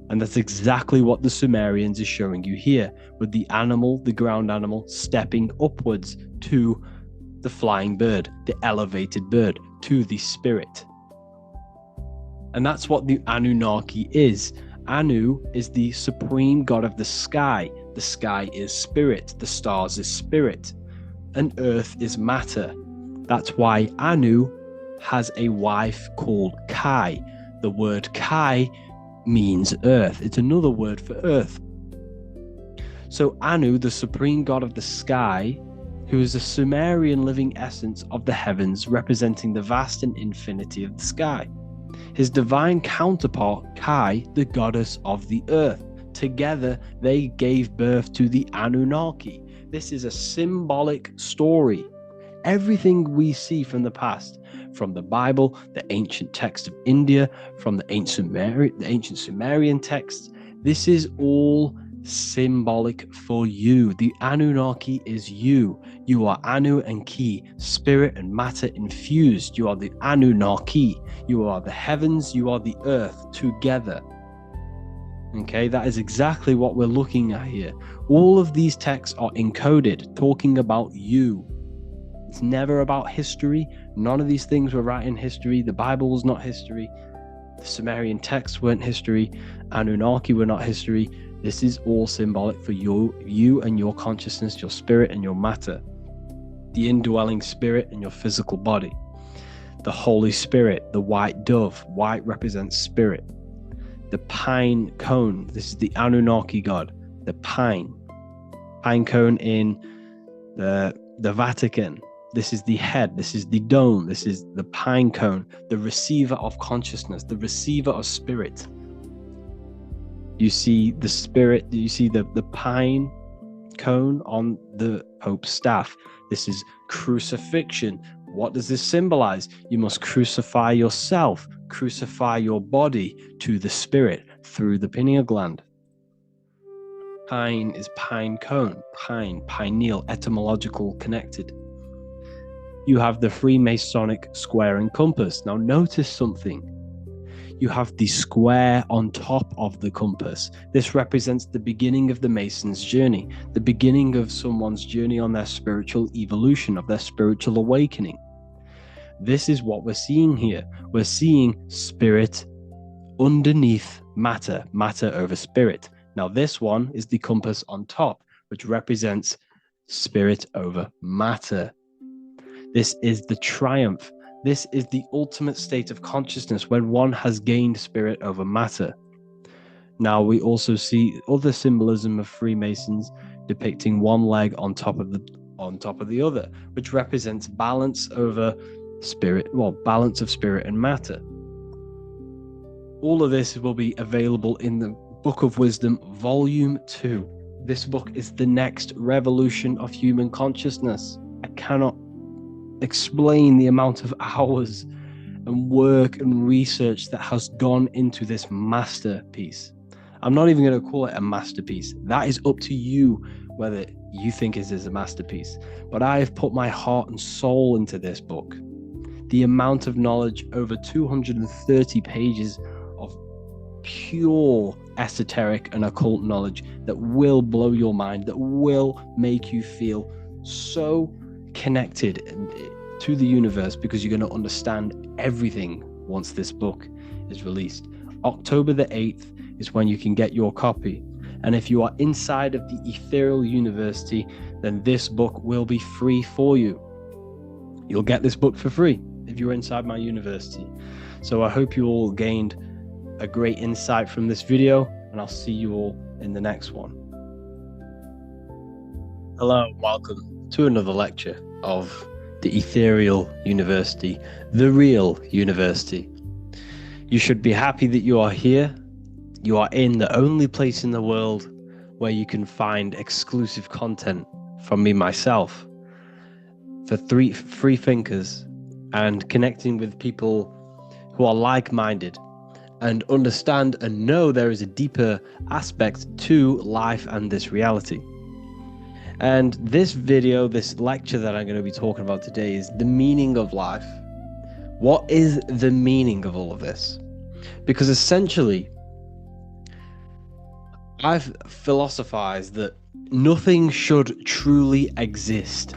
And that's exactly what the Sumerians is showing you here, with the animal, the ground animal, stepping upwards to the flying bird, the elevated bird, to the spirit. And that's what the Anunnaki is. Anu is the supreme god of the sky. The sky is spirit. The stars is spirit. And earth is matter. That's why Anu has a wife called Kai. The word Kai means earth. It's another word for earth. So Anu, the supreme god of the sky, who is the Sumerian living essence of the heavens, representing the vast and infinity of the sky. His divine counterpart, Kai, the goddess of the earth. Together, they gave birth to the Anunnaki. This is a symbolic story. Everything we see from the past, from the Bible, the ancient text of India, from the ancient Sumerian texts, this is all symbolic for you. The Anunnaki is you. You are Anu and Ki, spirit and matter infused. You are the Anunnaki. You are the heavens. You are the earth together. Okay, that is exactly what we're looking at here. All of these texts are encoded, talking about you. It's never about history. None of these things were right in history. The Bible was not history. The Sumerian texts weren't history. Anunnaki were not history. This is all symbolic for you and your consciousness, your spirit and your matter. The indwelling spirit and your physical body. The Holy Spirit, the white dove. White represents spirit. The pine cone. This is the Anunnaki god. The pine cone in the Vatican. This is the head. This is the dome. This is the pine cone, the receiver of consciousness, the receiver of spirit. You see the spirit, you see the pine cone on the Pope's staff. This is crucifixion. What does this symbolize? You must crucify yourself, crucify your body to the spirit through the pineal gland. Pine is pine cone, pine, pineal, etymological connected. You have the Freemasonic square and compass. Now notice something. You have the square on top of the compass. This represents the beginning of the Mason's journey, the beginning of someone's journey on their spiritual evolution, of their spiritual awakening. This is what we're seeing here. We're seeing spirit underneath matter, matter over spirit. Now this one is the compass on top, which represents spirit over matter. This is the triumph. This is the ultimate state of consciousness when one has gained spirit over matter. Now we also see other symbolism of Freemasons depicting one leg on top of the other, which represents balance over spirit, balance of spirit and matter. All of this will be available in the Book of Wisdom, Volume 2. This book is the next revolution of human consciousness. I cannot explain the amount of hours and work and research that has gone into this masterpiece. I'm not even going to call it a masterpiece. That is up to you whether you think it is a masterpiece. But I have put my heart and soul into this book. The amount of knowledge, over 230 pages of pure esoteric and occult knowledge that will blow your mind, that will make you feel so connected to the universe, because you're going to understand everything once this book is released. October the 8th is when you can get your copy. And if you are inside of the Ethereal University, then this book will be free for you. You'll get this book for free if you're inside my university. So I hope you all gained a great insight from this video, and I'll see you all in the next one. Hello and welcome to another lecture of the Ethereal University, the real university. You should be happy that you are here. You are in the only place in the world where you can find exclusive content from me myself for free thinkers, and connecting with people who are like-minded and understand and know there is a deeper aspect to life and this reality. And this video, this lecture that I'm going to be talking about today, is the meaning of life. What is the meaning of all of this? Because essentially, I've philosophized that nothing should truly exist.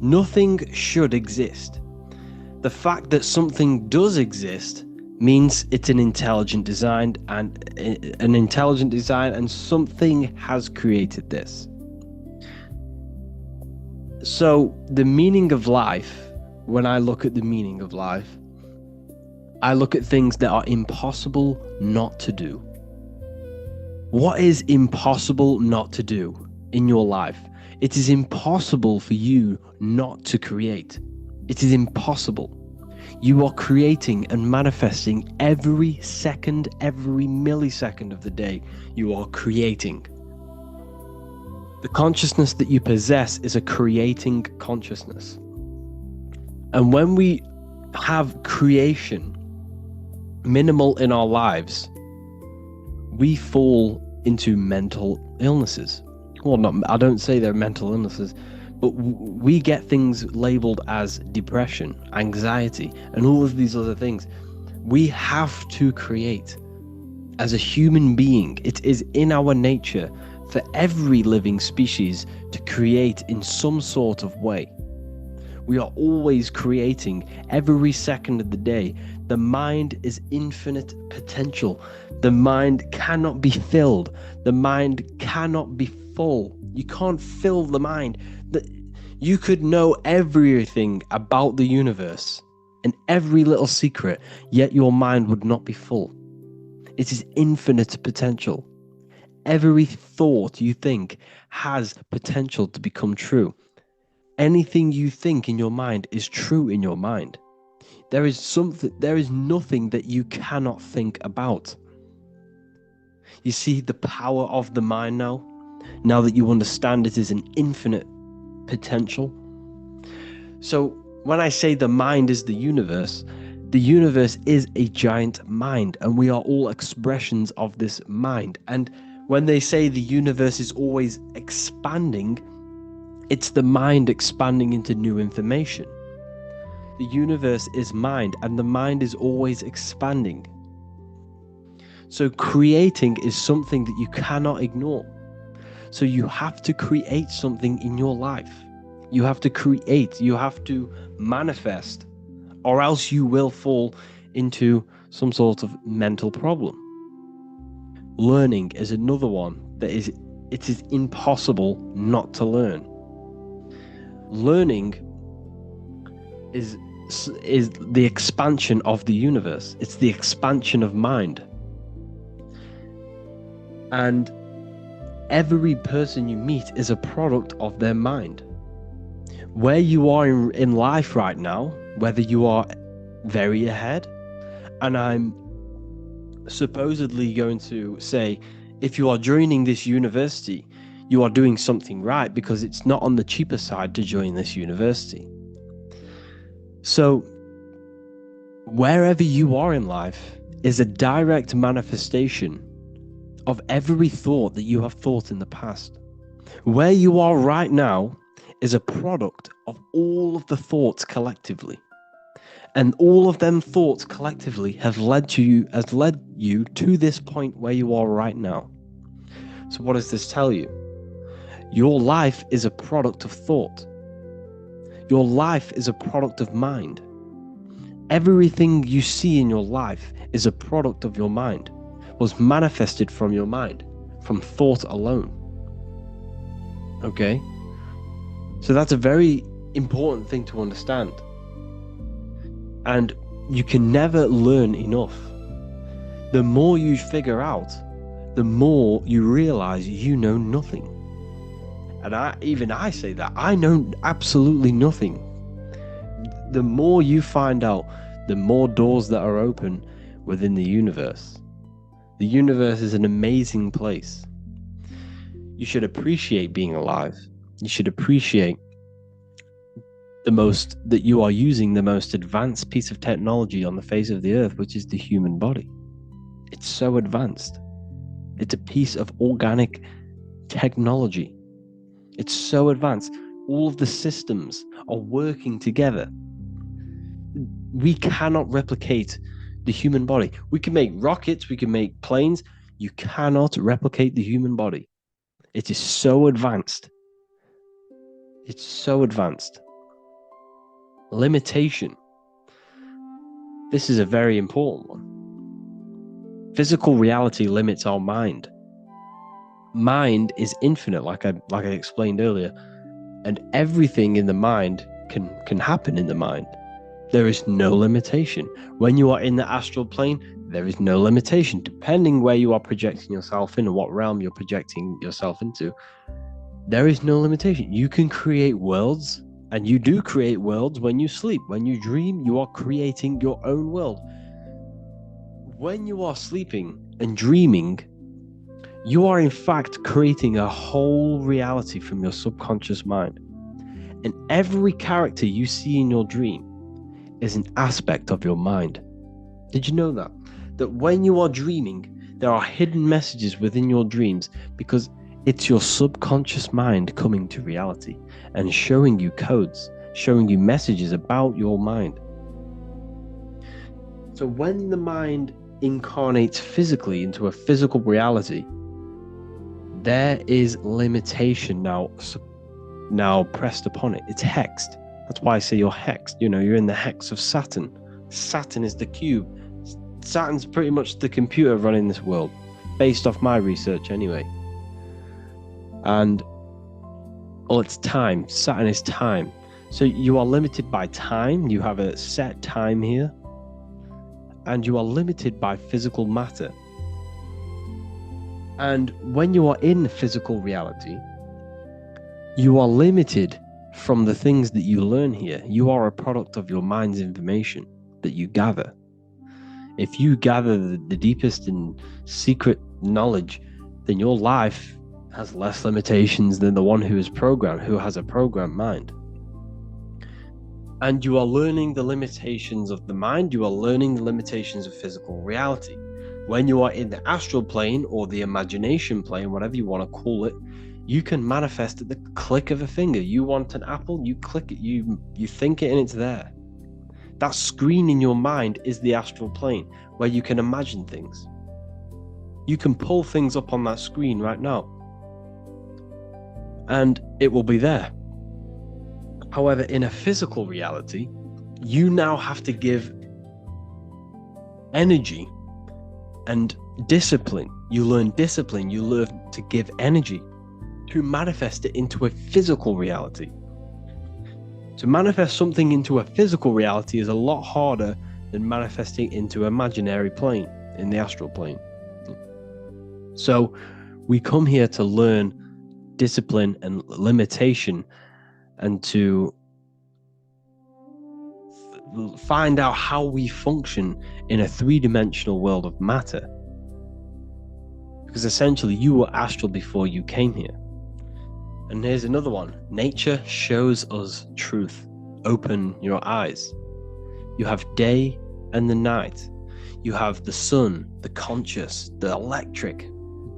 Nothing should exist. The fact that something does exist means it's an intelligent design, and something has created this. So the meaning of life, when I look at the meaning of life, I look at things that are impossible not to do. What is impossible not to do? in your life. It is impossible for you not to create. It is impossible. You are creating and manifesting every second, every millisecond of the day. You are creating. The consciousness that you possess is a creating consciousness. And when we have creation minimal in our lives, we fall into mental illnesses. Well, I don't say they're mental illnesses, but we get things labeled as depression, anxiety, and all of these other things. We have to create. As a human being, it is in our nature for every living species to create in some sort of way. We are always creating every second of the day. The mind is infinite potential. The mind cannot be filled. The mind cannot be full. You can't fill the mind. You could know everything about the universe and every little secret, yet your mind would not be full. It is infinite potential. Every thought you think has potential to become true. Anything you think in your mind is true in your mind. There is nothing that you cannot think about. You see the power of the mind now that you understand it is an infinite potential. So when I say the mind is the universe is a giant mind, and we are all expressions of this mind. And when they say the universe is always expanding, it's the mind expanding into new information. The universe is mind, and the mind is always expanding. So creating is something that you cannot ignore. So you have to create something in your life. You have to create, you have to manifest, or else you will fall into some sort of mental problem. Learning is another one that it is impossible not to learn. Learning is the expansion of the universe. It's the expansion of mind. And every person you meet is a product of their mind. Where you are in life right now, whether you are very ahead, and I'm supposedly going to say, if you are joining this university, you are doing something right because it's not on the cheaper side to join this university. So wherever you are in life is a direct manifestation of every thought that you have thought in the past. Where you are right now is a product of all of the thoughts collectively. And all of them thoughts collectively has led you to this point where you are right now. So what does this tell you? Your life is a product of thought. Your life is a product of mind. Everything you see in your life is a product of your mind, was manifested from your mind, from thought alone. Okay? So that's a very important thing to understand. And you can never learn enough. The more you figure out, the more you realize you know nothing. And I say that I know absolutely nothing. The more you find out, the more doors that are open within the universe. The universe is an amazing place. You should appreciate being alive. You should appreciate that you are using the most advanced piece of technology on the face of the earth, which is the human body. It's so advanced. It's a piece of organic technology. It's so advanced. All of the systems are working together. We cannot replicate the human body. We can make rockets, we can make planes. You cannot replicate the human body. It is so advanced. It's so advanced. Limitation. This is a very important one. Physical reality limits our mind. Mind is infinite, like I explained earlier, and everything in the mind can happen in the mind. There is no limitation. When you are in the astral plane, there is no limitation. Depending where you are projecting yourself in and what realm you're projecting yourself into, There is no limitation. You can create worlds, and you do create worlds when you sleep. When you dream, you are creating your own world. When you are sleeping and dreaming, you are in fact creating a whole reality from your subconscious mind. And every character you see in your dream is an aspect of your mind. Did you know that? That when you are dreaming, there are hidden messages within your dreams because it's your subconscious mind coming to reality and showing you codes, showing you messages about your mind. So when the mind incarnates physically into a physical reality, there is limitation now pressed upon it. It's hexed. That's why I say you're hexed. You're in the hex of Saturn. Saturn is the cube. Saturn's pretty much the computer running this world, based off my research anyway. And it's time. Saturn is time. So you are limited by time. You have a set time here. And you are limited by physical matter. And when you are in physical reality, you are limited from the things that you learn here. You are a product of your mind's information that you gather. If you gather the deepest and secret knowledge, then your life has less limitations than the one who has a programmed mind. And you are learning the limitations of the mind. You are learning the limitations of physical reality. When you are in the astral plane or the imagination plane, whatever you want to call it, you can manifest at the click of a finger. You want an apple, you click it, you think it, and it's there. That screen in your mind is the astral plane where you can imagine things. You can pull things up on that screen right now, and it will be there. However, in a physical reality, you now have to give energy and discipline. You learn discipline, you learn to give energy to manifest it into a physical reality. To manifest something into a physical reality is a lot harder than manifesting into an imaginary plane, in the astral plane. So we come here to learn discipline and limitation, and to find out how we function in a three-dimensional world of matter. Because essentially you were astral before you came here. And here's another one. Nature shows us truth. Open your eyes. You have day and the night. You have the sun, the conscious, the electric,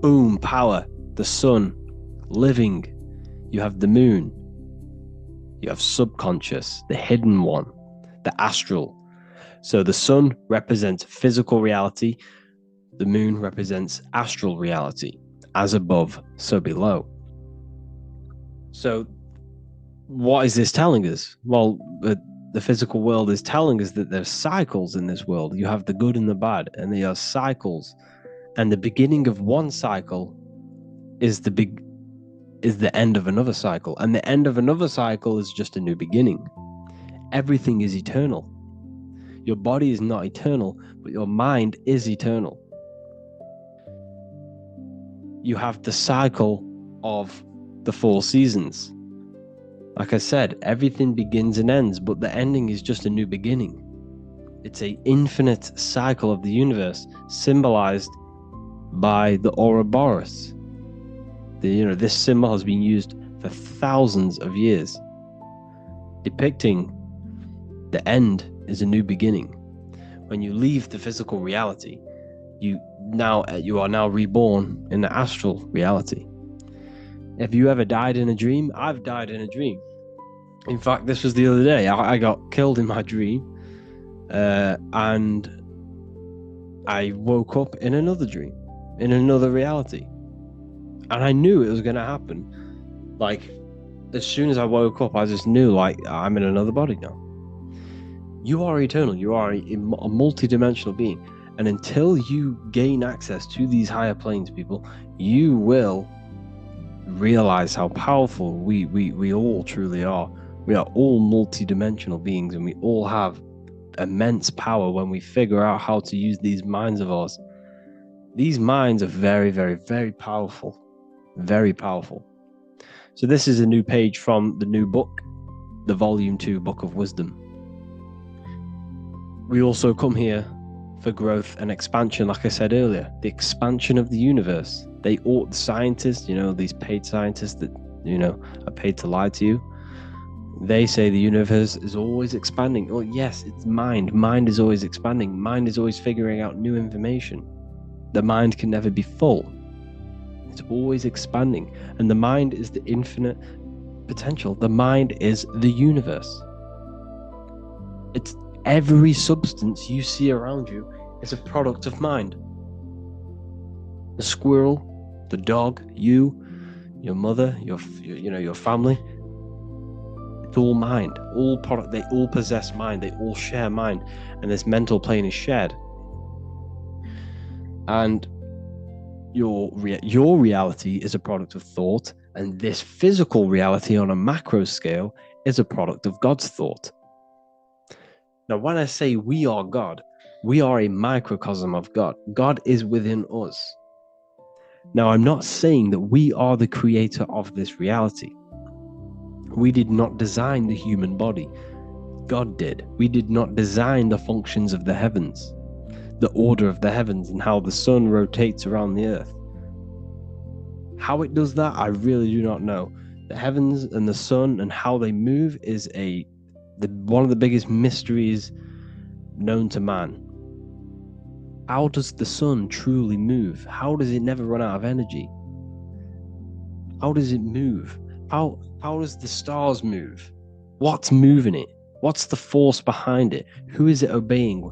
boom, power, the sun, living. You have the moon. You have subconscious, the hidden one, the astral. So the sun represents physical reality. The moon represents astral reality. As above, so below. So what is this telling us? Well, the physical world is telling us that there's cycles in this world. You have the good and the bad, and they are cycles. And the beginning of one cycle is the end of another cycle. And the end of another cycle is just a new beginning. Everything is eternal. Your body is not eternal, but your mind is eternal. You have the cycle of the 4 seasons. Like I said, everything begins and ends, but the ending is just a new beginning. It's an infinite cycle of the universe, symbolized by the Ouroboros. This symbol has been used for thousands of years, depicting the end is a new beginning. When you leave the physical reality, you are now reborn in the astral reality. Have you ever died in a dream? I've died in a dream. In fact, this was the other day. I got killed in my dream, and I woke up in another dream, in another reality. And I knew it was going to happen. Like, as soon as I woke up, I just knew, like, I'm in another body now. You are eternal. You are a multi-dimensional being. And until you gain access to these higher planes, people, you will realize how powerful we all truly are. We are all multi-dimensional beings, and we all have immense power when we figure out how to use these minds of ours. These minds are very, very, very powerful. Very powerful. So this is a new page from the new book, the Volume 2 Book of Wisdom. We also come here for growth and expansion, like I said earlier, the expansion of the universe. The scientists, these paid scientists that, are paid to lie to you, they say the universe is always expanding. Oh, yes, it's mind. Mind is always expanding. Mind is always figuring out new information. The mind can never be full. It's always expanding. And the mind is the infinite potential. The mind is the universe. It's every substance you see around you is a product of mind. The squirrel, the dog, you, your mother, your family. It's all mind, all product. They all possess mind. They all share mind, and this mental plane is shared. And your reality is a product of thought, and this physical reality on a macro scale is a product of God's thought. Now, when I say we are God, we are a microcosm of God. God is within us. Now, I'm not saying that we are the creator of this reality. We did not design the human body. God did. We did not design the functions of the heavens, the order of the heavens, and how the sun rotates around the earth. How it does that, I really do not know. The heavens and the sun and how they move is one of the biggest mysteries known to man. How does the sun truly move? How does it never run out of energy? How does it move? How does the stars move? What's moving it? What's the force behind it? Who is it obeying?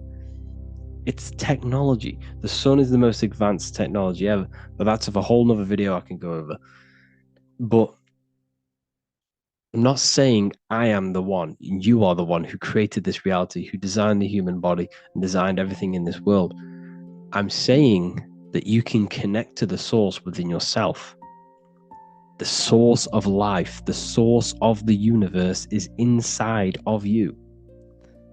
It's technology. The sun is the most advanced technology ever, but that's of a whole nother video I can go over. But I'm not saying I am the one, you are the one who created this reality, who designed the human body and designed everything in this world. I'm saying that you can connect to the source within yourself. The source of life, the source of the universe is inside of you.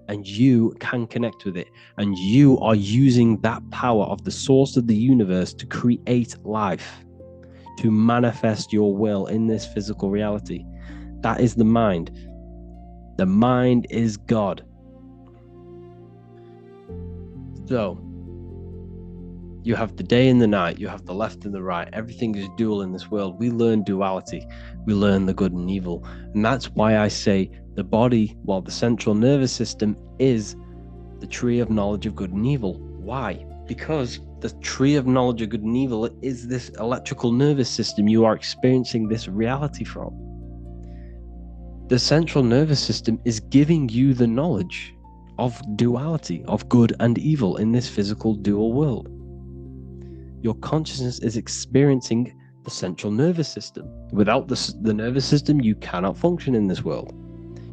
And you can connect with it. And you are using that power of the source of the universe to create life, to manifest your will in this physical reality. That is the mind. The mind is God. So, you have the day and the night, you have the left and the right. Everything is dual in this world. We learn duality. We learn the good and evil. And that's why I say the body, while the central nervous system is the tree of knowledge of good and evil. Why? Because the tree of knowledge of good and evil is this electrical nervous system you are experiencing this reality from. The central nervous system is giving you the knowledge of duality, of good and evil in this physical dual world. Your consciousness is experiencing the central nervous system. Without the nervous system, you cannot function in this world.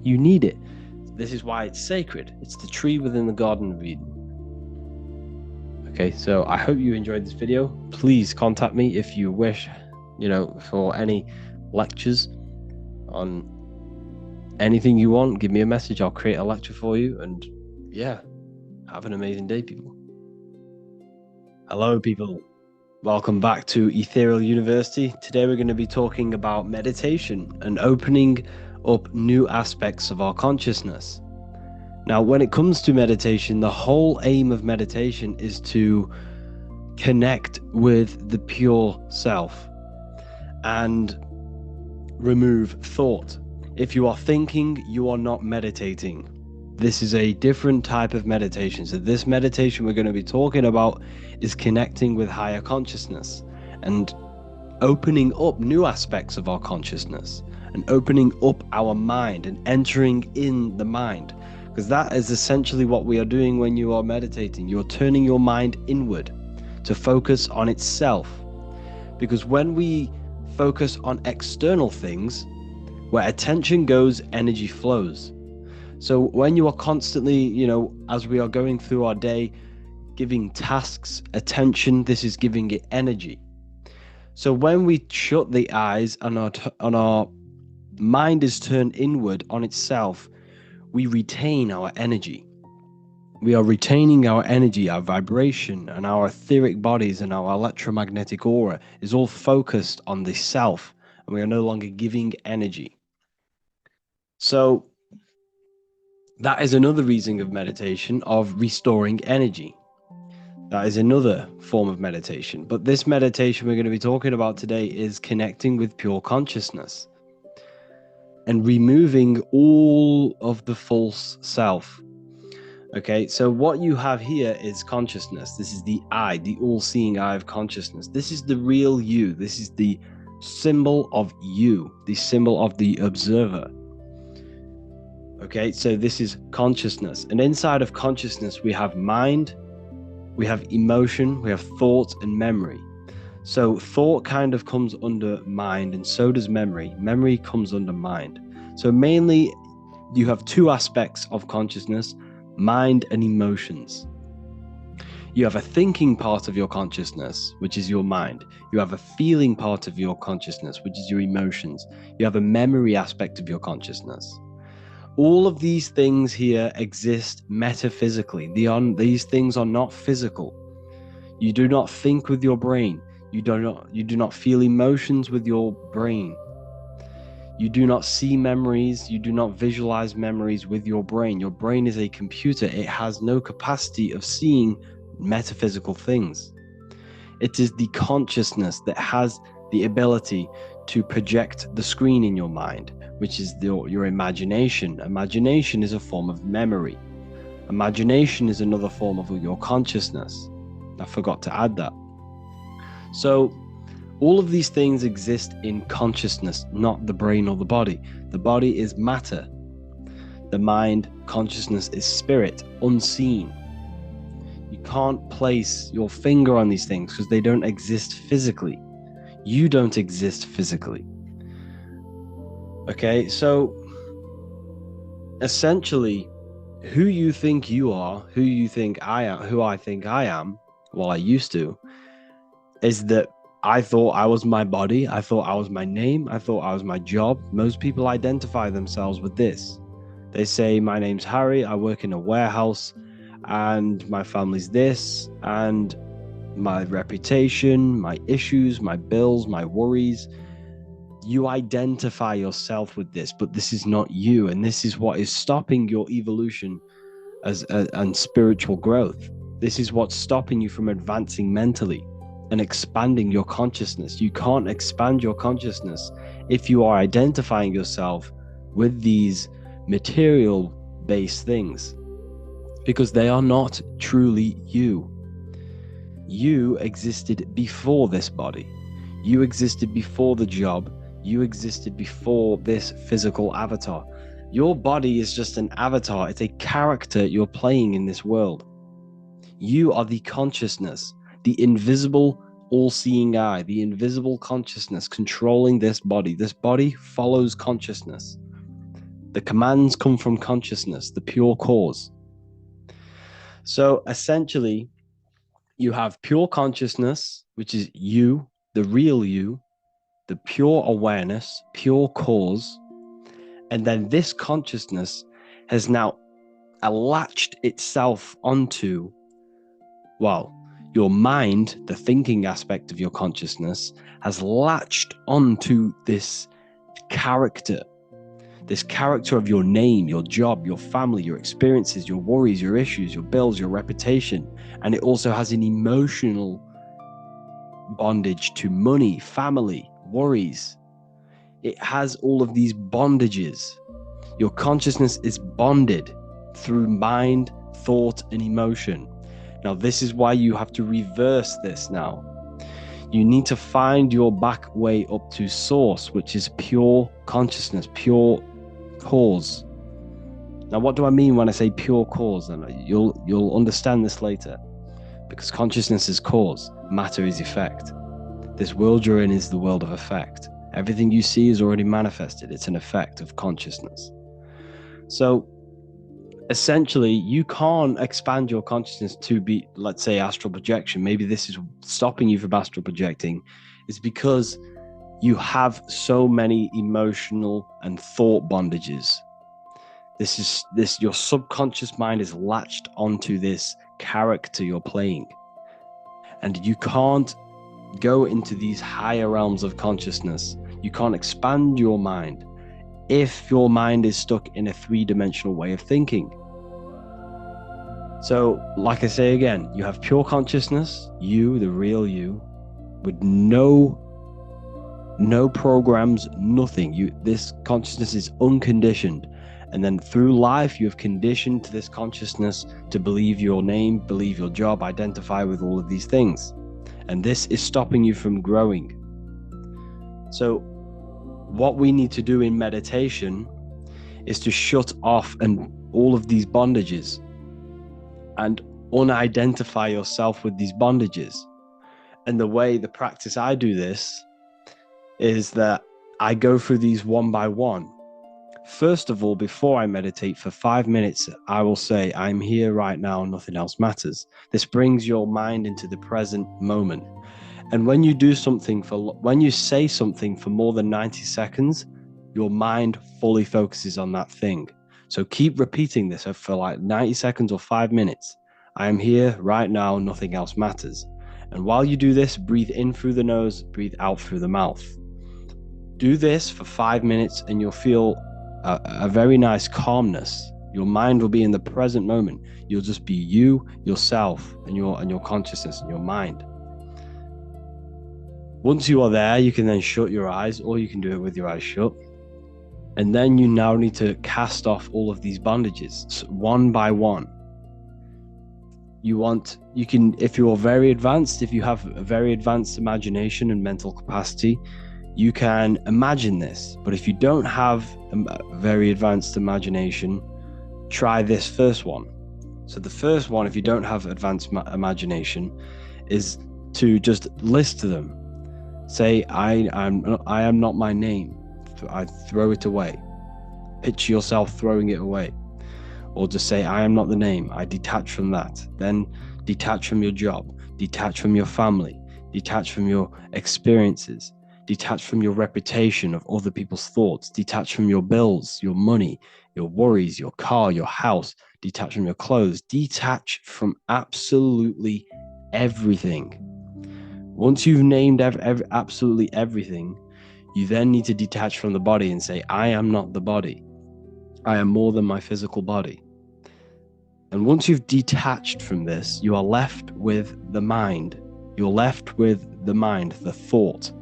You need it. This is why it's sacred. It's the tree within the Garden of Eden. Okay, so I hope you enjoyed this video. Please contact me if you wish, for any lectures on anything you want. Give me a message. I'll create a lecture for you. And yeah, have an amazing day, people. Hello, people. Welcome back to Ethereal University. Today we're going to be talking about meditation and opening up new aspects of our consciousness. Now, when it comes to meditation, the whole aim of meditation is to connect with the pure self and remove thought. If you are thinking, you are not meditating. This is a different type of meditation. So this meditation we're going to be talking about is connecting with higher consciousness and opening up new aspects of our consciousness and opening up our mind and entering in the mind, because that is essentially what we are doing when you are meditating. You're turning your mind inward to focus on itself, because when we focus on external things, where attention goes, energy flows. So when you are constantly, as we are going through our day, giving tasks attention, this is giving it energy. So when we shut the eyes and our mind is turned inward on itself, we retain our energy. We are retaining our energy, our vibration, and our etheric bodies and our electromagnetic aura is all focused on the self and we are no longer giving energy. So that is another reason of meditation, of restoring energy. That is another form of meditation. But this meditation we're going to be talking about today is connecting with pure consciousness and removing all of the false self. Okay, so what you have here is consciousness. This is the eye, the all-seeing eye of consciousness. This is the real you. This is the symbol of you, the symbol of the observer. Okay, so this is consciousness. And inside of consciousness, we have mind, we have emotion, we have thought and memory. So thought kind of comes under mind, and so does memory. Memory comes under mind. So mainly you have two aspects of consciousness, mind and emotions. You have a thinking part of your consciousness, which is your mind. You have a feeling part of your consciousness, which is your emotions. You have a memory aspect of your consciousness. All of these things here exist metaphysically. These things are not physical. You do not think with your brain. You do not feel emotions with your brain. You do not see memories. You do not visualize memories with your brain. Your brain is a computer. It has no capacity of seeing metaphysical things. It is the consciousness that has the ability to project the screen in your mind, which is your imagination. Imagination is a form of memory. Imagination is another form of your consciousness. I forgot to add that. So all of these things exist in consciousness, not the brain or the body. The body is matter. The mind, consciousness is spirit, unseen. You can't place your finger on these things because they don't exist physically. You don't exist physically. Okay, so essentially, who you think you are, who you think I am, who I think I am, well, I used to, is that I thought I was my body. I thought I was my name. I thought I was my job. Most people identify themselves with this. They say, my name's Harry. I work in a warehouse and my family's this, and my reputation, my issues, my bills, my worries. You identify yourself with this, but this is not you. And this is what is stopping your evolution and spiritual growth. This is what's stopping you from advancing mentally and expanding your consciousness. You can't expand your consciousness if you are identifying yourself with these material-based things, because they are not truly you. You existed before this body. You existed before the job. You existed before this physical avatar. Your body is just an avatar. It's a character you're playing in this world. You are the consciousness, the invisible, all-seeing eye, the invisible consciousness controlling this body. This body follows consciousness. The commands come from consciousness, the pure cause. So essentially, you have pure consciousness, which is you, the real you, the pure awareness, pure cause. And then this consciousness has now latched itself onto, well, your mind, the thinking aspect of your consciousness, has latched onto this character of your name, your job, your family, your experiences, your worries, your issues, your bills, your reputation. And it also has an emotional bondage to money, family, worries. It has all of these bondages. Your consciousness is bonded through mind, thought, and emotion. Now, this is why you have to reverse this now. You need to find your back way up to source, which is pure consciousness, pure cause. Now, what do I mean when I say pure cause? And you'll understand this later, because consciousness is cause, matter is effect. This world you're in is the world of effect. Everything you see is already manifested. It's an effect of consciousness. So essentially, you can't expand your consciousness to be, let's say, astral projection. Maybe this is stopping you from astral projecting. It's because you have so many emotional and thought bondages. Your subconscious mind is latched onto this character you're playing. And you can't go into these higher realms of consciousness. You can't expand your mind if your mind is stuck in a three-dimensional way of thinking. So, like I say again, you have pure consciousness, you, the real you, with no programs, nothing. This consciousness is unconditioned. And then through life, you have conditioned this consciousness to believe your name, believe your job, identify with all of these things. And this is stopping you from growing. So what we need to do in meditation is to shut off and all of these bondages and unidentify yourself with these bondages. And the practice I do this is that I go through these one by one. First of all, before I meditate for 5 minutes, I will say, I'm here right now, nothing else matters. This brings your mind into the present moment. And when you when you say something for more than 90 seconds, your mind fully focuses on that thing. So keep repeating this for like 90 seconds or 5 minutes. I am here right now, nothing else matters. And while you do this, breathe in through the nose, breathe out through the mouth. Do this for 5 minutes and you'll feel a very nice calmness. Your mind will be in the present moment. You'll just be you, yourself, and your consciousness and your mind. Once you are there, you can then shut your eyes, or you can do it with your eyes shut. And then you now need to cast off all of these bondages one by one. If you're very advanced, if you have a very advanced imagination and mental capacity, you can imagine this. But if you don't have a very advanced imagination, try this first one. So the first one, if you don't have advanced imagination, is to just list them. Say, I am not my name. I throw it away. Picture yourself throwing it away. Or just say, I am not the name. I detach from that. Then detach from your job. Detach from your family. Detach from your experiences. Detach from your reputation of other people's thoughts. Detach from your bills, your money, your worries, your car, your house. Detach from your clothes. Detach from absolutely everything. Once you've named absolutely everything, you then need to detach from the body and say, I am not the body. I am more than my physical body. And once you've detached from this, you are left with the mind. You're left with the mind, the thought.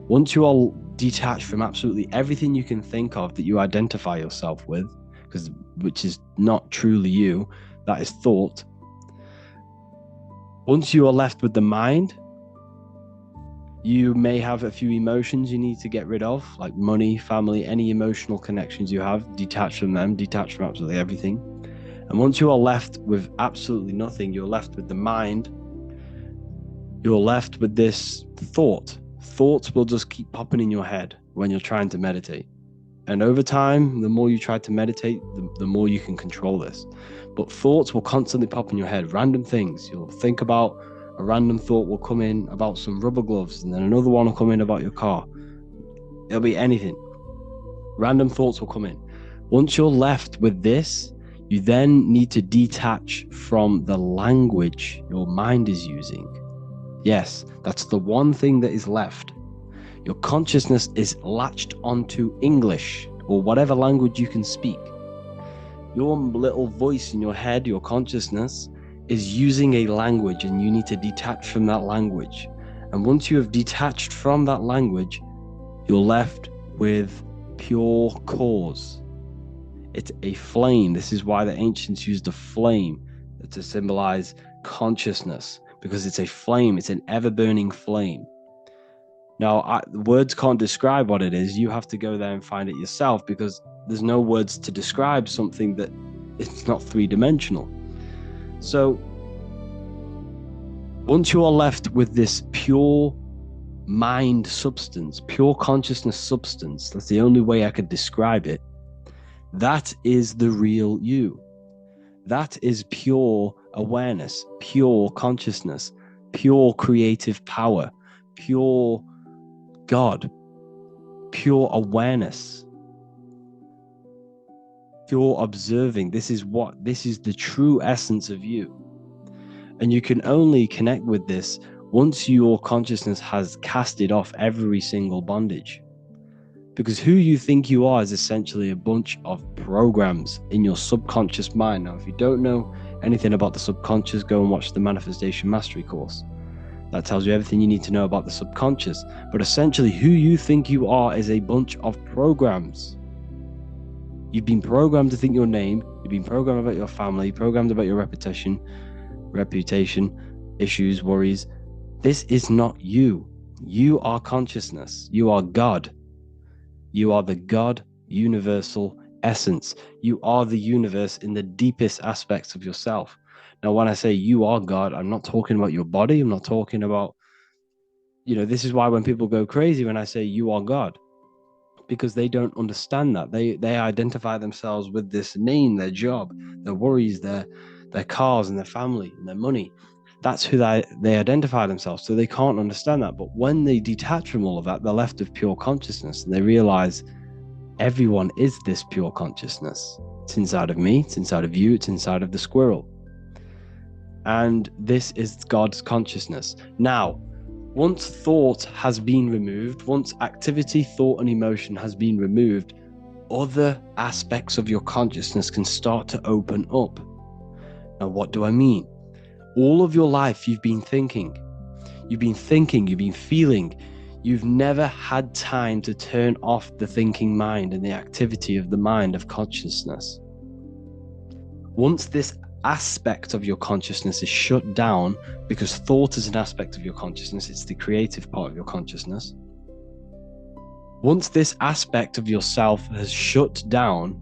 Once you are detached from absolutely everything you can think of that you identify yourself with, which is not truly you, that is thought. Once you are left with the mind, you may have a few emotions you need to get rid of, like money, family, any emotional connections you have. Detach from them, detach from absolutely everything. And once you are left with absolutely nothing, you're left with the mind. You're left with this thought. Thoughts will just keep popping in your head when you're trying to meditate. And over time, the more you try to meditate, the more you can control this. But thoughts will constantly pop in your head, random things. You'll think about a random thought will come in about some rubber gloves, and then another one will come in about your car. It'll be anything. Random thoughts will come in. Once you're left with this, you then need to detach from the language your mind is using. Yes, that's the one thing that is left. Your consciousness is latched onto English or whatever language you can speak. Your little voice in your head, your consciousness, is using a language, and you need to detach from that language. And once you have detached from that language, you're left with pure cause. It's a flame. This is why the ancients used a flame to symbolize consciousness, because it's a flame. It's an ever-burning flame. Now, words can't describe what it is. You have to go there and find it yourself, because there's no words to describe something that it's not three-dimensional. So once you are left with this pure mind substance, pure consciousness substance, that's the only way I could describe it. That is the real you. That is pure awareness, pure consciousness, pure creative power, pure God, pure awareness, pure observing. This is the true essence of you. And you can only connect with this once your consciousness has casted off every single bondage. Because who you think you are is essentially a bunch of programs in your subconscious mind. Now, if you don't know anything about the subconscious, go and watch the Manifestation Mastery course. That tells you everything you need to know about the subconscious. But essentially, who you think you are is a bunch of programs. You've been programmed to think your name. You've been programmed about your family, programmed about your reputation, issues, worries. This is not you. You are consciousness. You are God. You are the God universal essence. You are the universe in the deepest aspects of yourself. Now, when I say you are God, I'm not talking about your body. I'm not talking about, this is why when people go crazy when I say you are God, because they don't understand that. They identify themselves with this name, their job, their worries, their cars and their family and their money. That's who they identify themselves. So they can't understand that. But when they detach from all of that, they're left with pure consciousness, and they realize everyone is this pure consciousness. It's inside of me, it's inside of you, it's inside of the squirrel. And this is God's consciousness. Now, once thought has been removed, once activity, thought, and emotion has been removed, other aspects of your consciousness can start to open up. Now, what do I mean? All of your life, you've been thinking, you've been feeling. You've never had time to turn off the thinking mind and the activity of the mind of consciousness. Once this aspect of your consciousness is shut down, because thought is an aspect of your consciousness, it's the creative part of your consciousness. Once this aspect of yourself has shut down,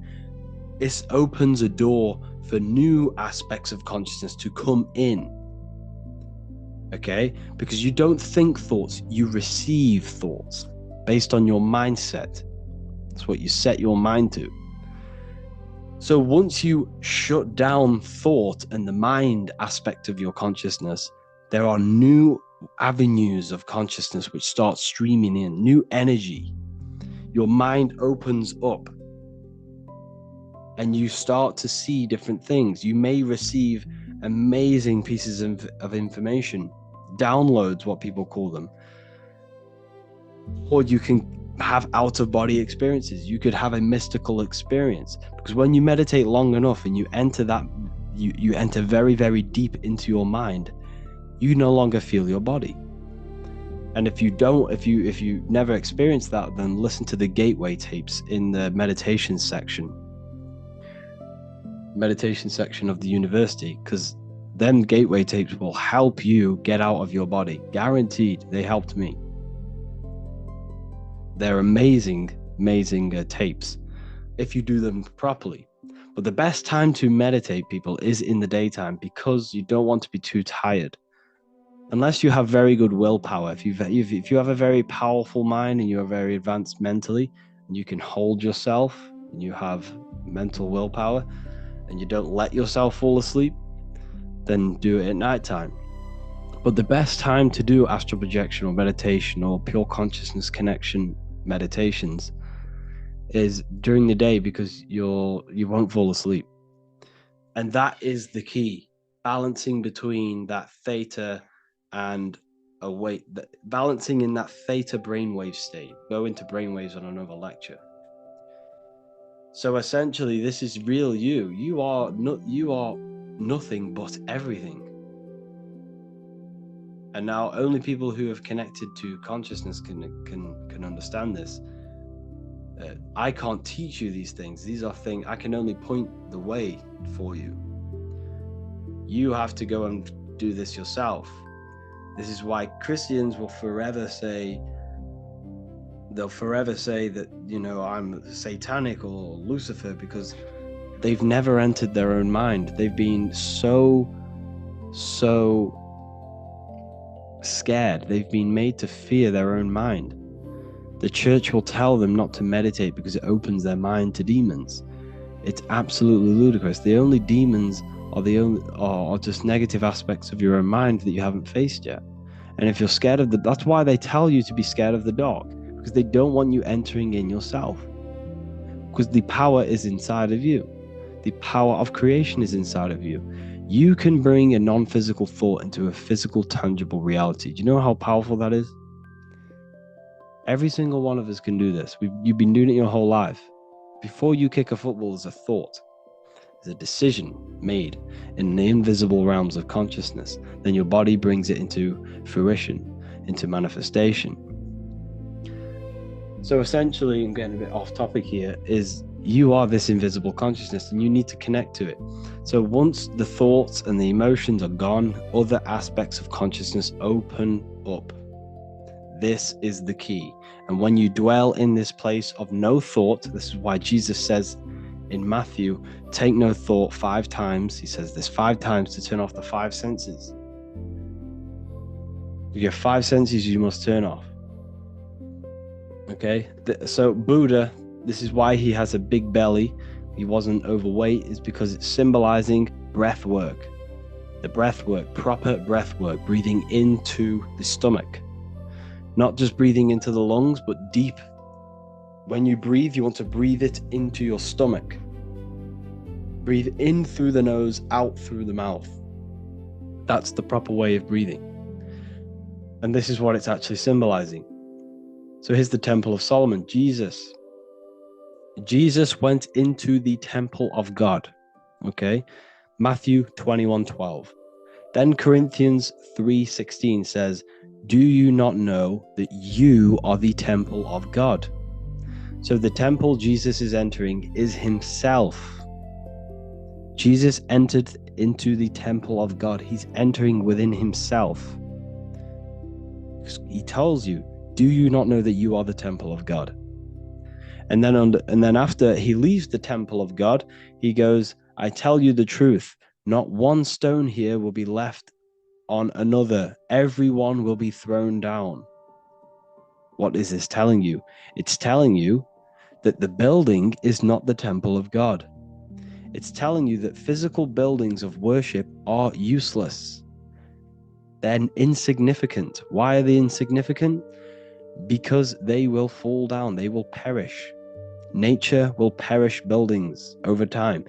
it opens a door for new aspects of consciousness to come in. Okay? Because you don't think thoughts, you receive thoughts based on your mindset. That's what you set your mind to. So once you shut down thought and the mind aspect of your consciousness, there are new avenues of consciousness which start streaming in, new energy. Your mind opens up and you start to see different things. You may receive amazing pieces of information, downloads, what people call them. Or you can have out-of-body experiences. You could have a mystical experience, because when you meditate long enough and you enter that, you enter very, very deep into your mind, you no longer feel your body. And if you never experienced that, then listen to the gateway tapes in the meditation section of the university, because them gateway tapes will help you get out of your body. Guaranteed. They helped me. They're amazing tapes if you do them properly. But the best time to meditate, people, is in the daytime, because you don't want to be too tired. Unless you have very good willpower. If you have a very powerful mind and you're very advanced mentally, and you can hold yourself and you have mental willpower and you don't let yourself fall asleep, then do it at nighttime. But the best time to do astral projection or meditation or pure consciousness connection meditations is during the day, because you won't fall asleep. And that is the key, balancing between that theta and balancing in that theta brainwave state. Go into brainwaves on another lecture. So essentially, this is real you. You are nothing but everything. And now only people who have connected to consciousness can understand this. I can't teach you these things. These are things I can only point the way for you. You have to go and do this yourself. This is why Christians will forever say that, I'm satanic or Lucifer, because they've never entered their own mind. They've been so scared. They've been made to fear their own mind. The church will tell them not to meditate because it opens their mind to demons. It's absolutely ludicrous. The only demons are just negative aspects of your own mind that you haven't faced yet. And if you're scared that's why they tell you to be scared of the dark, because they don't want you entering in yourself. Because the power is inside of you. The power of creation is inside of you. You can bring a non-physical thought into a physical, tangible reality. Do you know how powerful that is? Every single one of us can do this. You've been doing it your whole life. Before you kick a football, there's a thought. There's a decision made in the invisible realms of consciousness. Then your body brings it into fruition, into manifestation. So essentially, I'm getting a bit off topic here, is you are this invisible consciousness and you need to connect to it. So once the thoughts and the emotions are gone, other aspects of consciousness open up. This is the key. And when you dwell in this place of no thought, this is why Jesus says in Matthew, take no thought 5 times. He says this 5 times to turn off the 5 senses. You have 5 senses you must turn off. Okay, so Buddha, this is why he has a big belly. He wasn't overweight, is because it's symbolizing breath work. The breath work, proper breath work, breathing into the stomach. Not just breathing into the lungs, but deep. When you breathe, you want to breathe it into your stomach. Breathe in through the nose, out through the mouth. That's the proper way of breathing. And this is what it's actually symbolizing. So here's the Temple of Solomon. Jesus went into the temple of God. Okay? Matthew 21:12. Then Corinthians 3:16 says, do you not know that you are the temple of God? So the temple Jesus is entering is himself. Jesus entered into the temple of God. He's entering within himself. He tells you, do you not know that you are the temple of God? And then after he leaves the temple of God, he goes, I tell you the truth, not one stone here will be left on another. Everyone will be thrown down. What is this telling you? It's telling you that the building is not the temple of God. It's telling you that physical buildings of worship are useless. They're insignificant. Why are they insignificant? Because they will fall down. They will perish. Nature will perish buildings over time.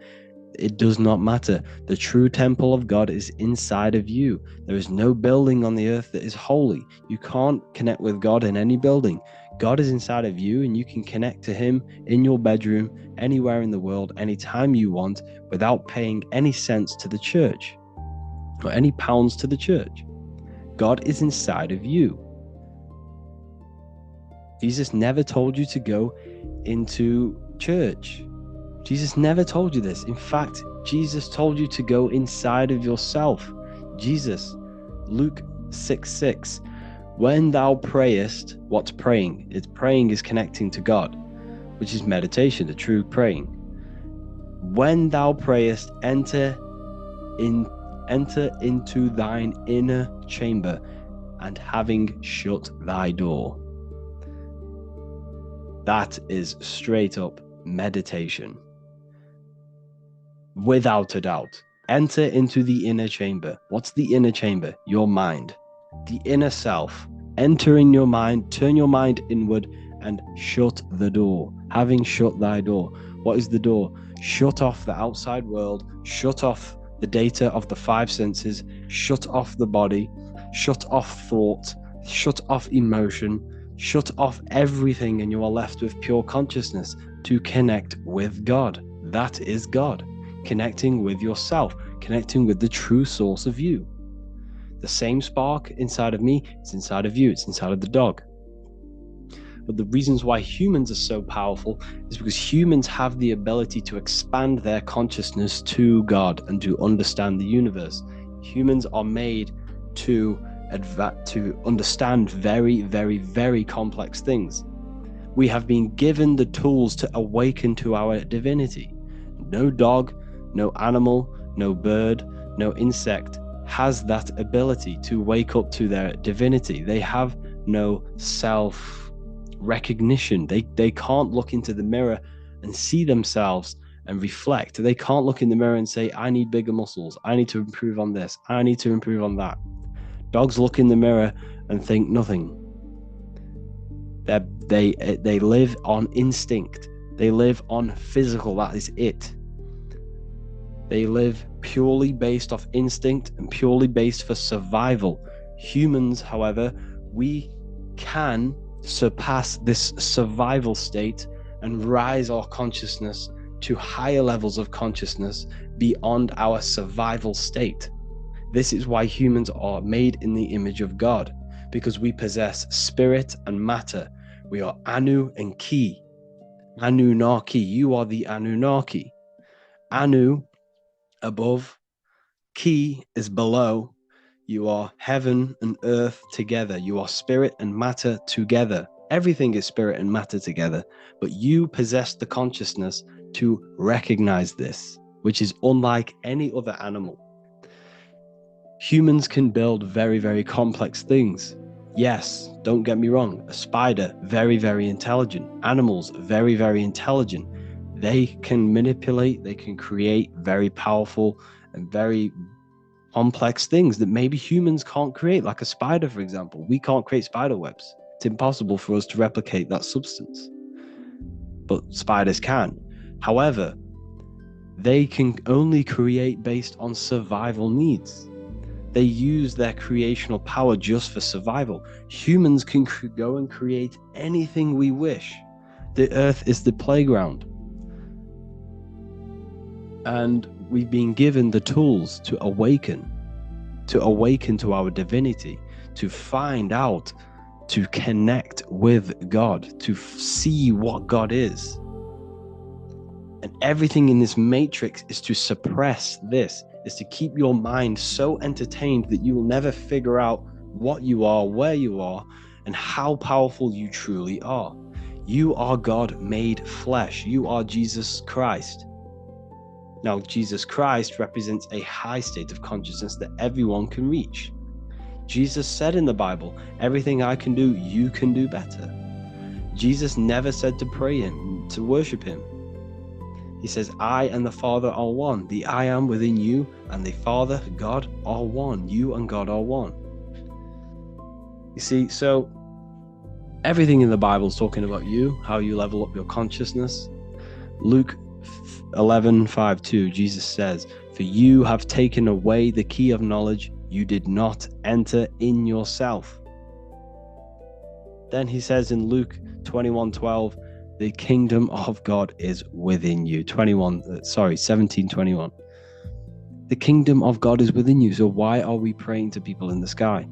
It does not matter. The true temple of God is inside of you. There is no building on the earth that is holy. You can't connect with God in any building. God is inside of you, and you can connect to him in your bedroom, anywhere in the world, anytime you want, without paying any cents to the church or any pounds to the church. God is inside of you. Jesus never told you to go into church. Jesus never told you this. In fact, Jesus told you to go inside of yourself. Jesus, Luke 6:6. When thou prayest, what's praying? Praying is connecting to God, which is meditation, the true praying. When thou prayest, enter into thine inner chamber, and having shut thy door. That is straight up meditation. Without a doubt. Enter into the inner chamber. What's the inner chamber? Your mind. The inner self. Enter in your mind, turn your mind inward, and shut the door. Having shut thy door. What is the door? Shut off the outside world, shut off the data of the 5 senses, shut off the body, shut off thought, shut off emotion, shut off everything, and you are left with pure consciousness to connect with God. That is God. Connecting with yourself, connecting with the true source of you. The same spark inside of me, it's inside of you, it's inside of the dog. But the reasons why humans are so powerful is because humans have the ability to expand their consciousness to God and to understand the universe. Humans are made to understand very, very, very complex things. We have been given the tools to awaken to our divinity. No dog, no animal, no bird, no insect has that ability to wake up to their divinity. They have no self-recognition. They can't look into the mirror and see themselves and reflect. They can't look in the mirror and say, I need bigger muscles. I need to improve on this. I need to improve on that. Dogs look in the mirror and think nothing. They live on instinct. They live on physical. That is it. They live purely based off instinct and purely based for survival. Humans, however, we can surpass this survival state and rise our consciousness to higher levels of consciousness beyond our survival state. This is why humans are made in the image of God, because we possess spirit and matter. We are Anu and Ki. Anunnaki, you are the Anunnaki. Anu, above, Ki is below. You are heaven and earth together. You are spirit and matter together. Everything is spirit and matter together, but you possess the consciousness to recognize this, which is unlike any other animal. Humans can build very, very complex things. Yes, don't get me wrong, a spider, very, very intelligent. Animals, very, very intelligent. They can manipulate, they can create very powerful and very complex things that maybe humans can't create, like a spider, for example. We can't create spider webs. It's impossible for us to replicate that substance. But spiders can. However, they can only create based on survival needs. They use their creational power just for survival. Humans can go and create anything we wish. The earth is the playground. And we've been given the tools to awaken to our divinity, to find out, to connect with God, to see what God is. And everything in this matrix is to suppress this, is to keep your mind so entertained that you will never figure out what you are, where you are, and how powerful you truly are. You are God made flesh. You are Jesus Christ. Now, Jesus Christ represents a high state of consciousness that everyone can reach. Jesus said in the Bible, everything I can do, you can do better. Jesus never said to pray him, to worship him. He says, I and the Father are one. The I am within you and the Father, God, are one. You and God are one. You see, so everything in the Bible is talking about you, how you level up your consciousness. Luke 11:5-2, Jesus says, for you have taken away the key of knowledge. You did not enter in yourself. Then he says in Luke 21:12, the kingdom of God is within you. 17:21. The kingdom of God is within you. So why are we praying to people in the sky?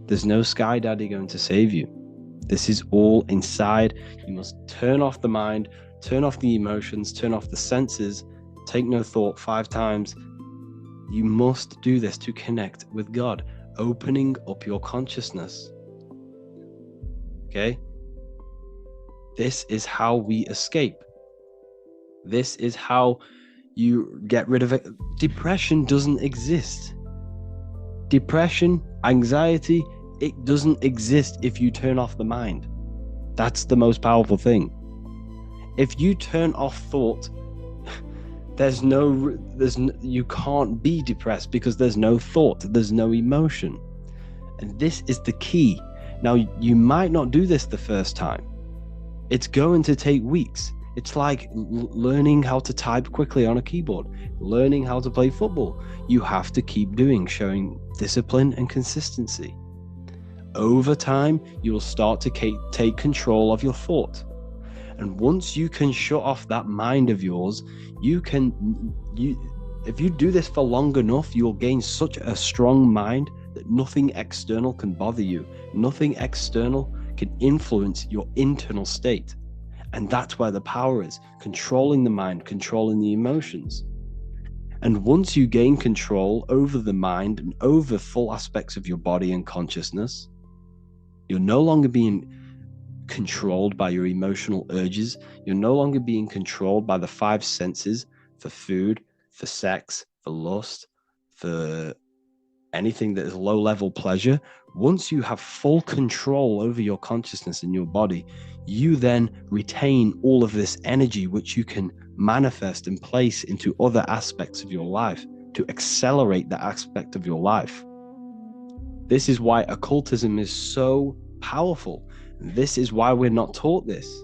There's no sky daddy going to save you. This is all inside. You must turn off the mind, turn off the emotions, turn off the senses, take no thought 5 times. You must do this to connect with God, opening up your consciousness. Okay? This is how we escape. This is how you get rid of it. Depression doesn't exist. Depression, anxiety, it doesn't exist if you turn off the mind. That's the most powerful thing. If you turn off thought, you can't be depressed because there's no thought, there's no emotion. And this is the key. Now, you might not do this the first time. It's going to take weeks. It's like learning how to type quickly on a keyboard, learning how to play football. You have to keep doing, showing discipline and consistency. Over time, you will start to take control of your thought. And once you can shut off that mind of yours, if you do this for long enough, you'll gain such a strong mind that nothing external can bother you. Nothing external can influence your internal state. And that's where the power is, controlling the mind, controlling the emotions. And once you gain control over the mind and over full aspects of your body and consciousness, you're no longer being controlled by your emotional urges. You're no longer being controlled by the 5 senses for food, for sex, for lust, for anything that is low-level pleasure. Once you have full control over your consciousness and your body, you then retain all of this energy, which you can manifest and place into other aspects of your life to accelerate that aspect of your life. This is why occultism is so powerful. This is why we're not taught this.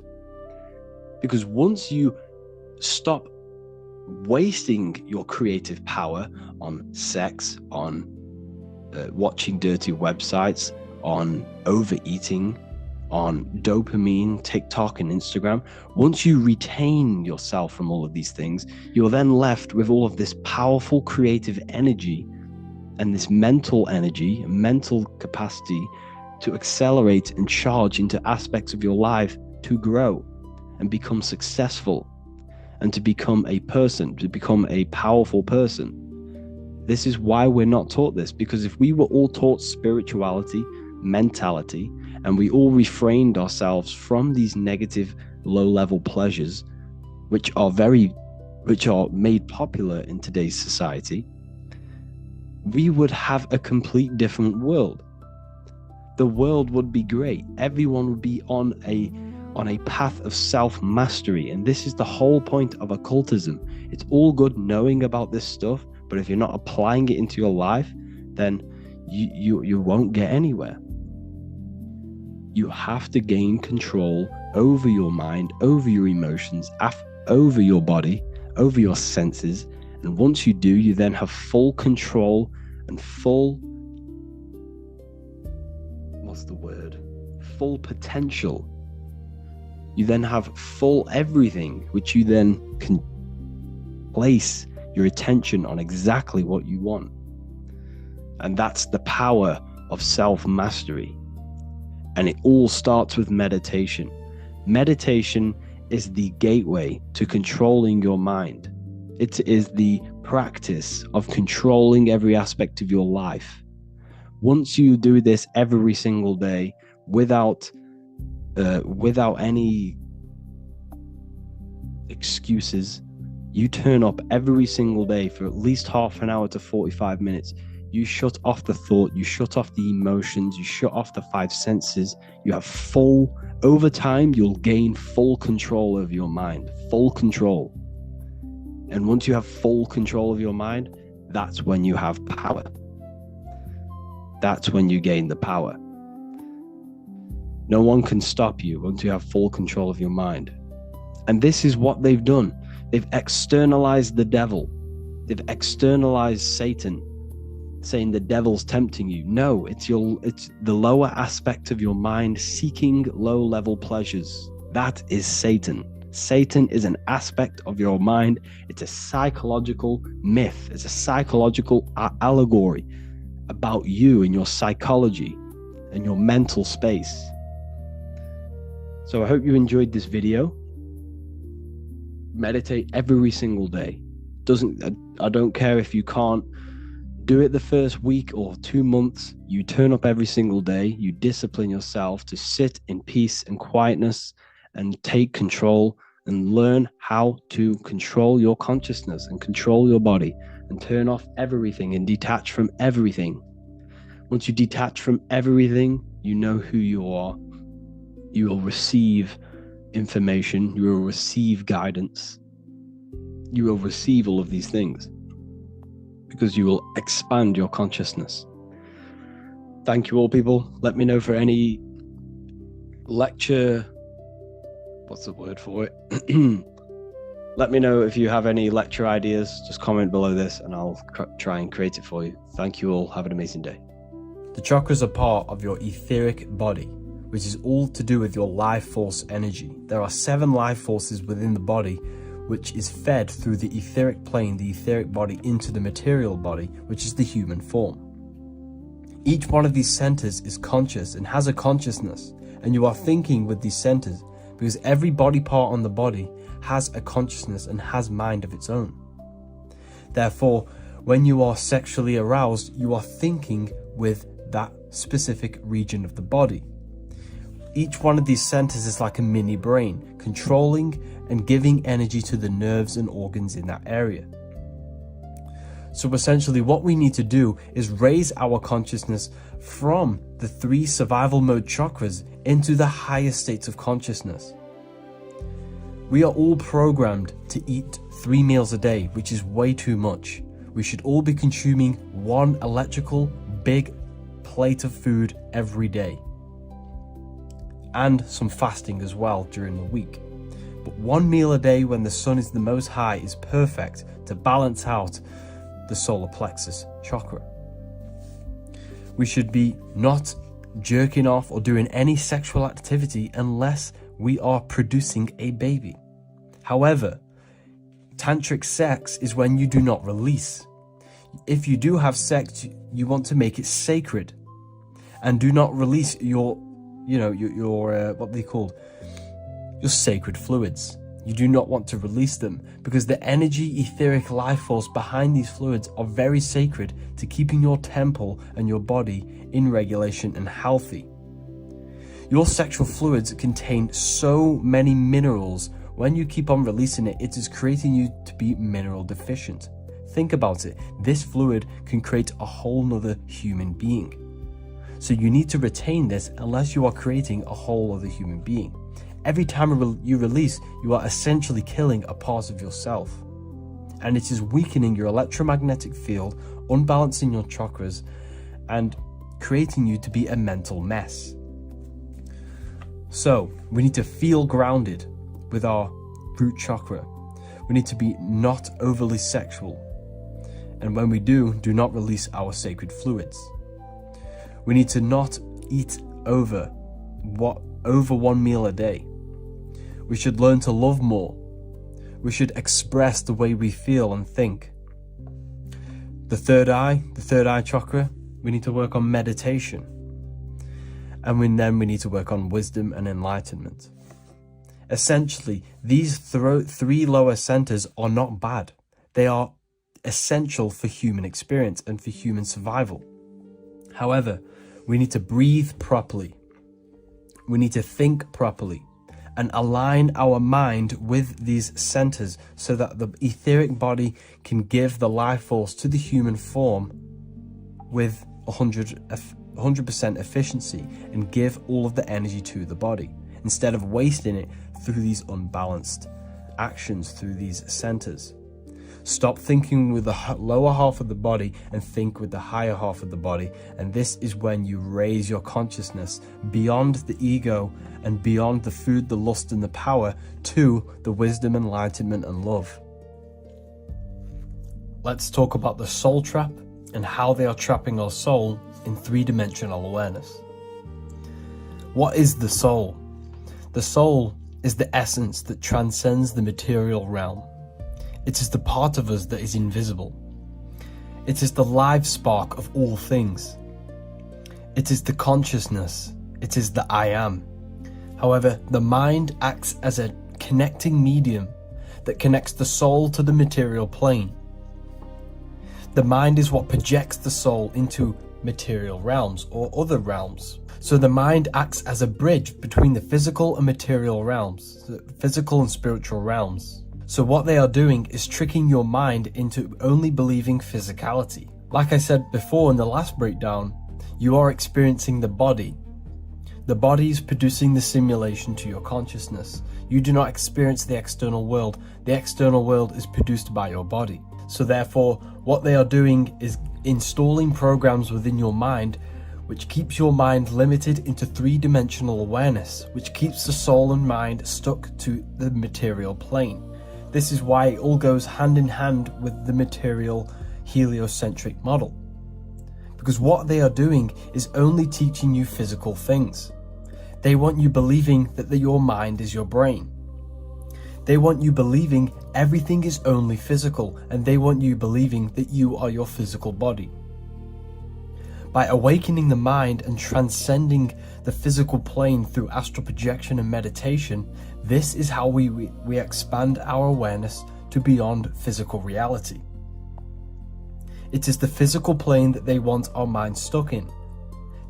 Because once you stop wasting your creative power on sex, on watching dirty websites, on overeating, on dopamine, TikTok, and Instagram, once you retain yourself from all of these things, you're then left with all of this powerful creative energy and this mental energy, mental capacity to accelerate and charge into aspects of your life to grow and become successful and to become a person, to become a powerful person. This is why we're not taught this, because if we were all taught spirituality, mentality, and we all refrained ourselves from these negative low-level pleasures, which are made popular in today's society, we would have a complete different world. The world would be great. Everyone would be on a path of self-mastery. And this is the whole point of occultism. It's all good knowing about this stuff, but if you're not applying it into your life, then you won't get anywhere. You have to gain control over your mind, over your emotions, over your body, over your senses. And once you do, you then have full control and full potential. You then have full everything, which you then can place your attention on exactly what you want. And that's the power of self-mastery. And it all starts with meditation. Meditation is the gateway to controlling your mind. It is the practice of controlling every aspect of your life. Once you do this every single day without any excuses, you turn up every single day for at least half an hour to 45 minutes. You shut off the thought, you shut off the emotions, you shut off the five senses. You have over time, you'll gain full control over your mind, full control. And once you have full control of your mind, that's when you have power. That's when you gain the power. No one can stop you once you have full control of your mind. And this is what they've done. They've externalized the devil. They've externalized Satan, saying the devil's tempting you. No, it's the lower aspect of your mind seeking low-level pleasures. That is Satan. Satan is an aspect of your mind. It's a psychological myth. It's a psychological allegory about you and your psychology and your mental space. So I hope you enjoyed this video. Meditate every single day. I don't care if you can't do it the first week or 2 months. You turn up every single day. You discipline yourself to sit in peace and quietness and take control and learn how to control your consciousness and control your body and turn off everything and detach from everything. Once you detach from everything, you know who you are. You will receive information. You will receive guidance. You will receive all of these things because you will expand your consciousness. Thank you all, people. Let me know for any lecture. What's the word for it? Let me know if you have any lecture ideas. Just comment below this and I'll try and create it for you. Thank you all. Have an amazing day. The chakras are part of your etheric body, which is all to do with your life force energy. There are 7 life forces within the body, which is fed through the etheric plane, the etheric body, into the material body, which is the human form. Each one of these centers is conscious and has a consciousness, and you are thinking with these centers because every body part on the body has a consciousness and has mind of its own. Therefore, when you are sexually aroused, you are thinking with that specific region of the body. Each one of these centers is like a mini brain, controlling and giving energy to the nerves and organs in that area. So essentially what we need to do is raise our consciousness from the 3 survival mode chakras into the higher states of consciousness. We are all programmed to eat 3 meals a day, which is way too much. We should all be consuming 1 electrical big plate of food every day. And some fasting as well during the week. But 1 meal a day when the sun is the most high is perfect to balance out the solar plexus chakra. We should be not jerking off or doing any sexual activity unless we are producing a baby. However, tantric sex is when you do not release. If you do have sex, you want to make it sacred and do not release your what they called, your sacred fluids. You do not want to release them because the energy, etheric life force behind these fluids are very sacred to keeping your temple and your body in regulation and healthy. Your sexual fluids contain so many minerals. When you keep on releasing it, it is creating you to be mineral deficient. Think about it. This fluid can create a whole nother human being. So you need to retain this unless you are creating a whole other human being. Every time you release, you are essentially killing a part of yourself. And it is weakening your electromagnetic field, unbalancing your chakras, and creating you to be a mental mess. So, we need to feel grounded with our root chakra. We need to be not overly sexual. And when we do not release our sacred fluids. We need to not eat over one meal a day. We should learn to love more. We should express the way we feel and think. The third eye chakra, we need to work on meditation. And then we need to work on wisdom and enlightenment. Essentially, these three lower centers are not bad. They are essential for human experience and for human survival. However, we need to breathe properly. We need to think properly and align our mind with these centers so that the etheric body can give the life force to the human form with 100% efficiency and give all of the energy to the body instead of wasting it through these unbalanced actions through these centers. Stop thinking with the lower half of the body and think with the higher half of the body. And this is when you raise your consciousness beyond the ego and beyond the food, the lust, and the power to the wisdom, enlightenment, and love. Let's talk about the soul trap and how they are trapping our soul in three-dimensional awareness. What is the soul? The soul is the essence that transcends the material realm. It is the part of us that is invisible. It is the live spark of all things. It is the consciousness. It is the I am. However, the mind acts as a connecting medium that connects the soul to the material plane. The mind is what projects the soul into material realms or other realms. So the mind acts as a bridge between the physical and material realms, the physical and spiritual realms. So what they are doing is tricking your mind into only believing physicality. Like I said before in the last breakdown, you are experiencing the body. The body is producing the simulation to your consciousness. You do not experience the external world. The external world is produced by your body. So therefore, what they are doing is installing programs within your mind which keeps your mind limited into three-dimensional awareness, which keeps the soul and mind stuck to the material plane. This is why it all goes hand in hand with the material heliocentric model. Because what they are doing is only teaching you physical things. They want you believing that your mind is your brain. They want you believing everything is only physical, and they want you believing that you are your physical body. By awakening the mind and transcending the physical plane through astral projection and meditation, this is how we expand our awareness to beyond physical reality. It is the physical plane that they want our mind stuck in.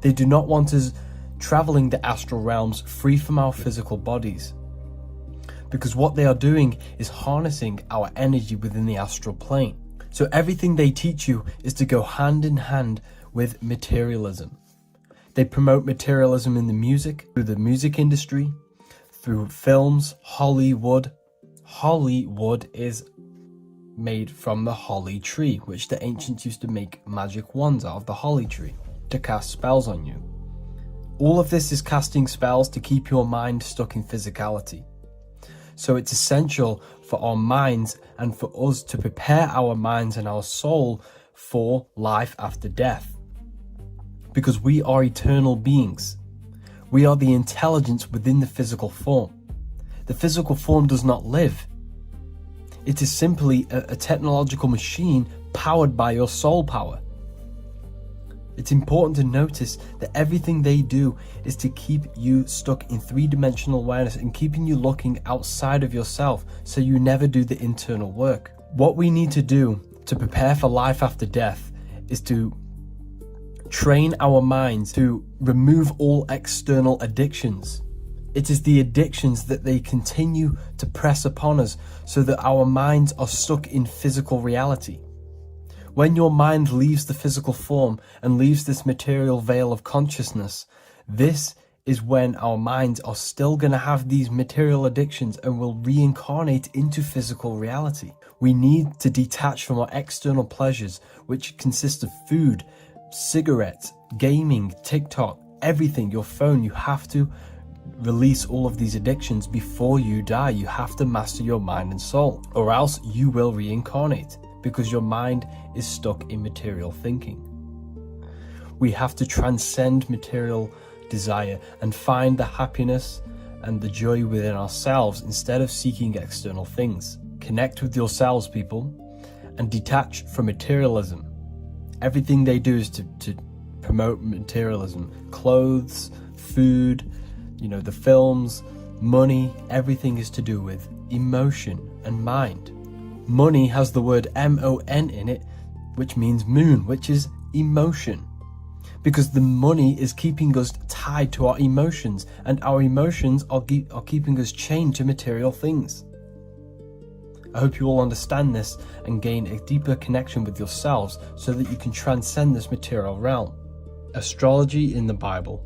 They do not want us traveling the astral realms free from our physical bodies. Because what they are doing is harnessing our energy within the astral plane. So everything they teach you is to go hand in hand with materialism. They promote materialism in the music, through the music industry, through films, Hollywood. Hollywood is made from the holly tree, which the ancients used to make magic wands out of the holly tree to cast spells on you. All of this is casting spells to keep your mind stuck in physicality. So it's essential for our minds and for us to prepare our minds and our soul for life after death. because we are eternal beings. We are the intelligence within the physical form. The physical form does not live. It is simply a technological machine powered by your soul power. It's important to notice that everything they do is to keep you stuck in three-dimensional awareness and keeping you looking outside of yourself, so you never do the internal work. What we need to do to prepare for life after death is to train our minds to remove all external addictions. It is the addictions that they continue to press upon us so that our minds are stuck in physical reality. When your mind leaves the physical form and leaves this material veil of consciousness, this is when our minds are still going to have these material addictions and will reincarnate into physical reality. We need to detach from our external pleasures, which consist of food, cigarettes, gaming, TikTok, everything, your phone. You have to release all of these addictions before you die. You have to master your mind and soul, or else you will reincarnate, because your mind is stuck in material thinking. We have to transcend material desire and find the happiness and the joy within ourselves instead of seeking external things. Connect with yourselves, people, and detach from materialism. Everything they do is to promote materialism. Clothes, food, the films, money, everything is to do with emotion and mind. Money has the word M-O-N in it, which means moon, which is emotion. Because the money is keeping us tied to our emotions, and our emotions are keeping us chained to material things. I hope you all understand this and gain a deeper connection with yourselves so that you can transcend this material realm. Astrology in the Bible.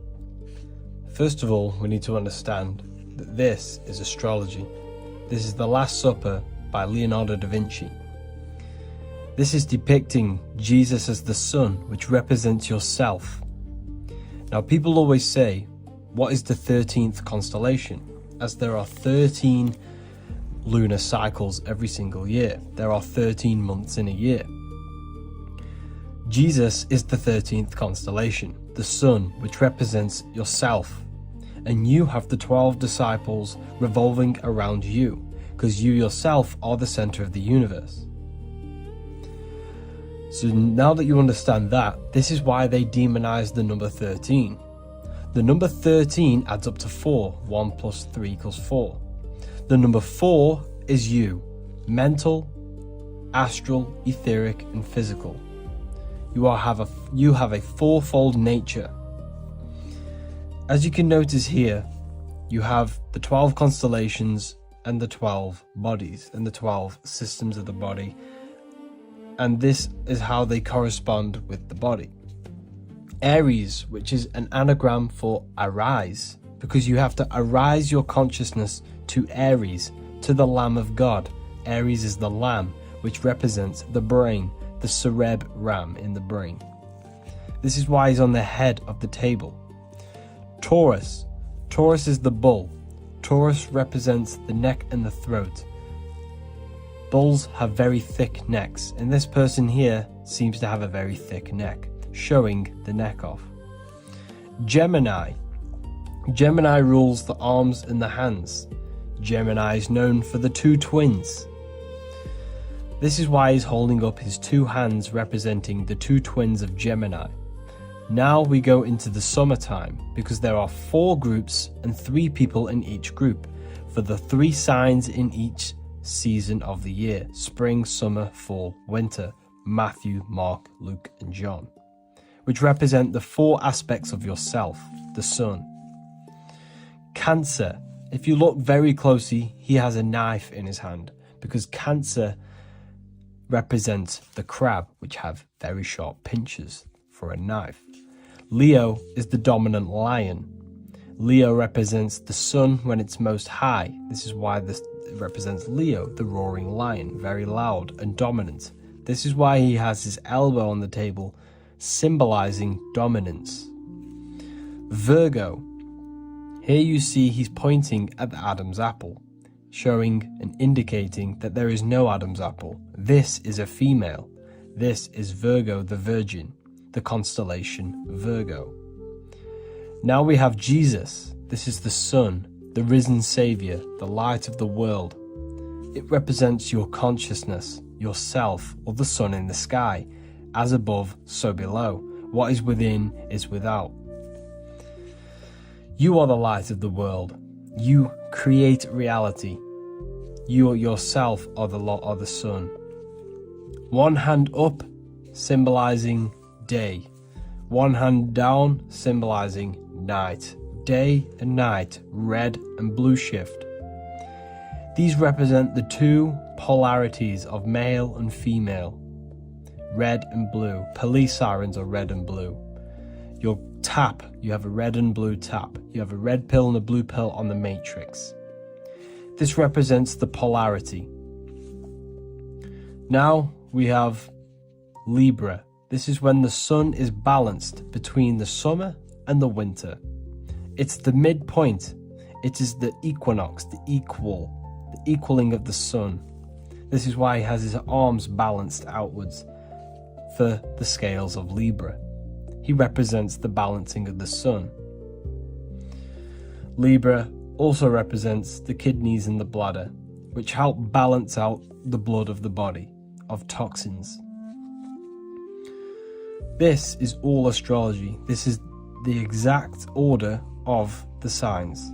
First of all, we need to understand that this is astrology. This is The Last Supper by Leonardo da Vinci. This is depicting Jesus as the sun, which represents yourself. Now, people always say, what is the 13th constellation? As there are 13 lunar cycles every single year. There are 13 months in a year. Jesus is the 13th constellation, the sun, which represents yourself. And you have the 12 disciples revolving around you, because you yourself are the center of the universe. So now that you understand that, this is why they demonize the number 13. The number 13 adds up to 4. 1 plus 3 equals 4. The number 4 is you. Mental, astral, etheric, and physical. You have a fourfold nature. As you can notice here, you have the 12 constellations and the 12 bodies and the 12 systems of the body. And this is how they correspond with the body. Aries, which is an anagram for arise, because you have to arise your consciousness to Aries, to the Lamb of God. Aries is the lamb, which represents the brain, the cerebrum in the brain. This is why he's on the head of the table. Taurus. Taurus is the bull. Taurus represents the neck and the throat. Bulls have very thick necks, and this person here seems to have a very thick neck, showing the neck off. Gemini. Gemini rules the arms and the hands. Gemini is known for the two twins. This is why he's holding up his two hands representing the two twins of Gemini. Now we go into the summertime, because there are 4 groups and 3 people in each group for the 3 signs in each season of the year: spring, summer, fall, winter. Matthew, Mark, Luke, and John, which represent the 4 aspects of yourself, the sun. Cancer. If you look very closely, he has a knife in his hand, because Cancer represents the crab, which have very sharp pinchers for a knife. Leo is the dominant lion. Leo represents the sun when it's most high. This is why this represents Leo, the roaring lion, very loud and dominant. This is why he has his elbow on the table, symbolizing dominance. Virgo. Here you see he's pointing at the Adam's apple, showing and indicating that there is no Adam's apple. This is a female. This is Virgo, the virgin, the constellation Virgo. Now we have Jesus. This is the sun, the risen Saviour, the light of the world. It represents your consciousness, yourself, or the sun in the sky. As above, so below. What is within is without. You are the light of the world. You create reality. You yourself are the sun. One hand up, symbolizing day. One hand down, symbolizing night. Day and night, red and blue shift. These represent the two polarities of male and female. Red and blue. Police sirens are red and blue. Your tap, you have a red and blue tap. You have a red pill and a blue pill on the matrix. This represents the polarity. Now we have Libra. This is when the sun is balanced between the summer and the winter. It's the midpoint. It is the equinox, the equaling of the sun. This is why he has his arms balanced outwards for the scales of Libra. He represents the balancing of the sun. Libra also represents the kidneys and the bladder, which help balance out the blood of the body, of toxins. This is all astrology. This is the exact order of the signs.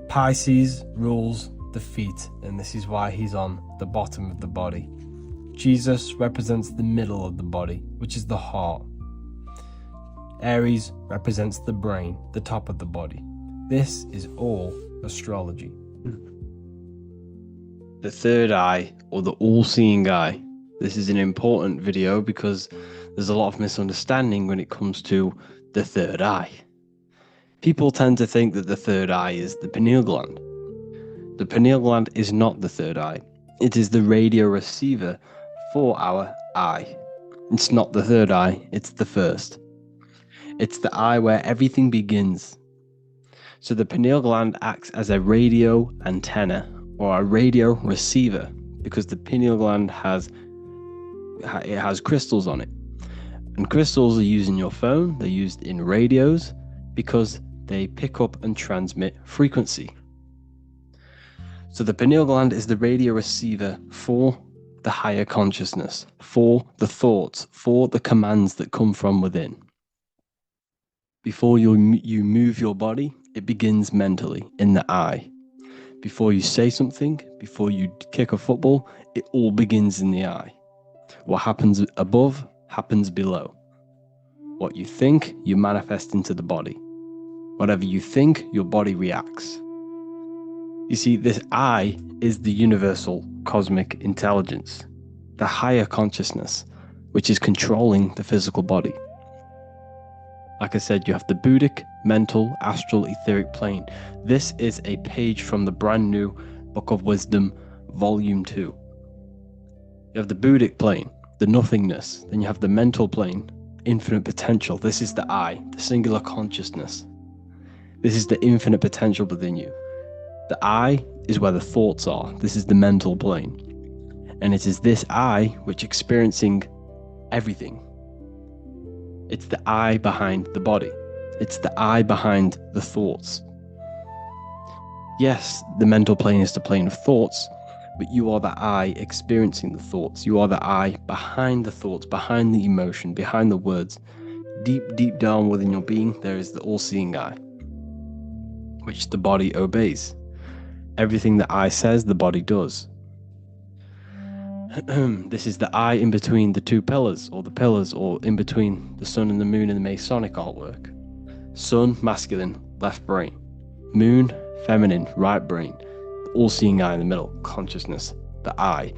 Pisces rules the feet, and this is why he's on the bottom of the body. Jesus represents the middle of the body, which is the heart. Aries represents the brain, the top of the body. This is all astrology. The third eye, or the all-seeing eye. This is an important video because there's a lot of misunderstanding when it comes to the third eye. People tend to think that the third eye is the pineal gland. The pineal gland is not the third eye. It is the radio receiver for our eye. It's not the third eye, it's the first. It's the eye where everything begins. So the pineal gland acts as a radio antenna or a radio receiver because the pineal gland has crystals on it. And crystals are used in your phone, they're used in radios because they pick up and transmit frequency. So the pineal gland is the radio receiver for the higher consciousness, for the thoughts, for the commands that come from within. Before you move your body, it begins mentally in the eye. Before you say something, before you kick a football, it all begins in the eye. What happens above happens below. What you think, you manifest into the body. Whatever you think, your body reacts. You see, this eye is the universal cosmic intelligence, the higher consciousness, which is controlling the physical body. Like I said, you have the Buddhic, mental, astral, etheric plane. This is a page from the brand new Book of Wisdom, Volume 2. You have the Buddhic plane, the nothingness. Then you have the mental plane, infinite potential. This is the I, the singular consciousness. This is the infinite potential within you. The I is where the thoughts are. This is the mental plane. And it is this I which experiencing everything. It's the I behind the body. It's the I behind the thoughts. Yes, the mental plane is the plane of thoughts, but you are the I experiencing the thoughts. You are the I behind the thoughts, behind the emotion, behind the words. Deep, deep down within your being, there is the all-seeing I, which the body obeys. Everything the I says, the body does. This is the I in between the two pillars, or in between the sun and the moon in the Masonic artwork. Sun, masculine, left brain. Moon, feminine, right brain. The all-seeing eye in the middle, consciousness. The I,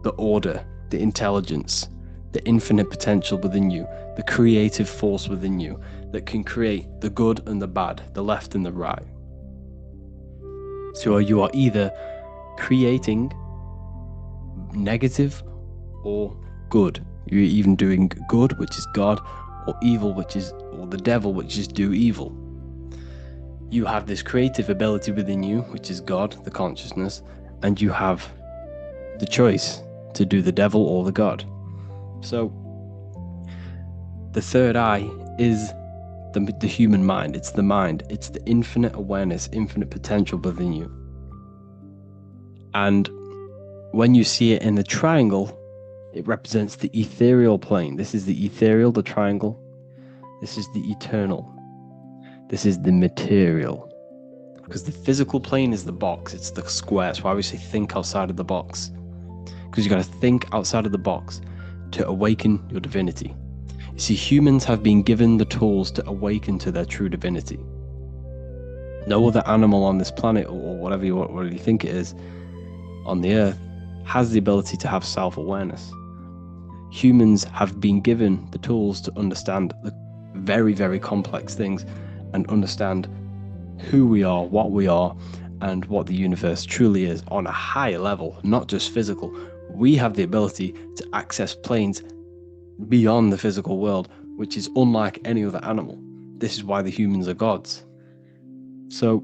the order, the intelligence, the infinite potential within you, the creative force within you that can create the good and the bad, the left and the right. So you are either creating negative or good. You're even doing good, which is God, or evil, or the devil, which is do evil. You have this creative ability within you, which is God, the consciousness, and you have the choice to do the devil or the God. So the third eye is the human mind. It's the mind. It's the infinite awareness, infinite potential within you. And when you see it in the triangle, it represents the ethereal plane. This is the ethereal, the triangle. This is the eternal. This is the material. Because the physical plane is the box. It's the square. That's why we say think outside of the box. Because you got to think outside of the box to awaken your divinity. You see, humans have been given the tools to awaken to their true divinity. No other animal on this planet, or whatever you think it is, on the earth, has the ability to have self-awareness. Humans have been given the tools to understand the very, very complex things and understand who we are, what we are, and what the universe truly is on a higher level, not just physical. We have the ability to access planes beyond the physical world, which is unlike any other animal. This is why the humans are gods. So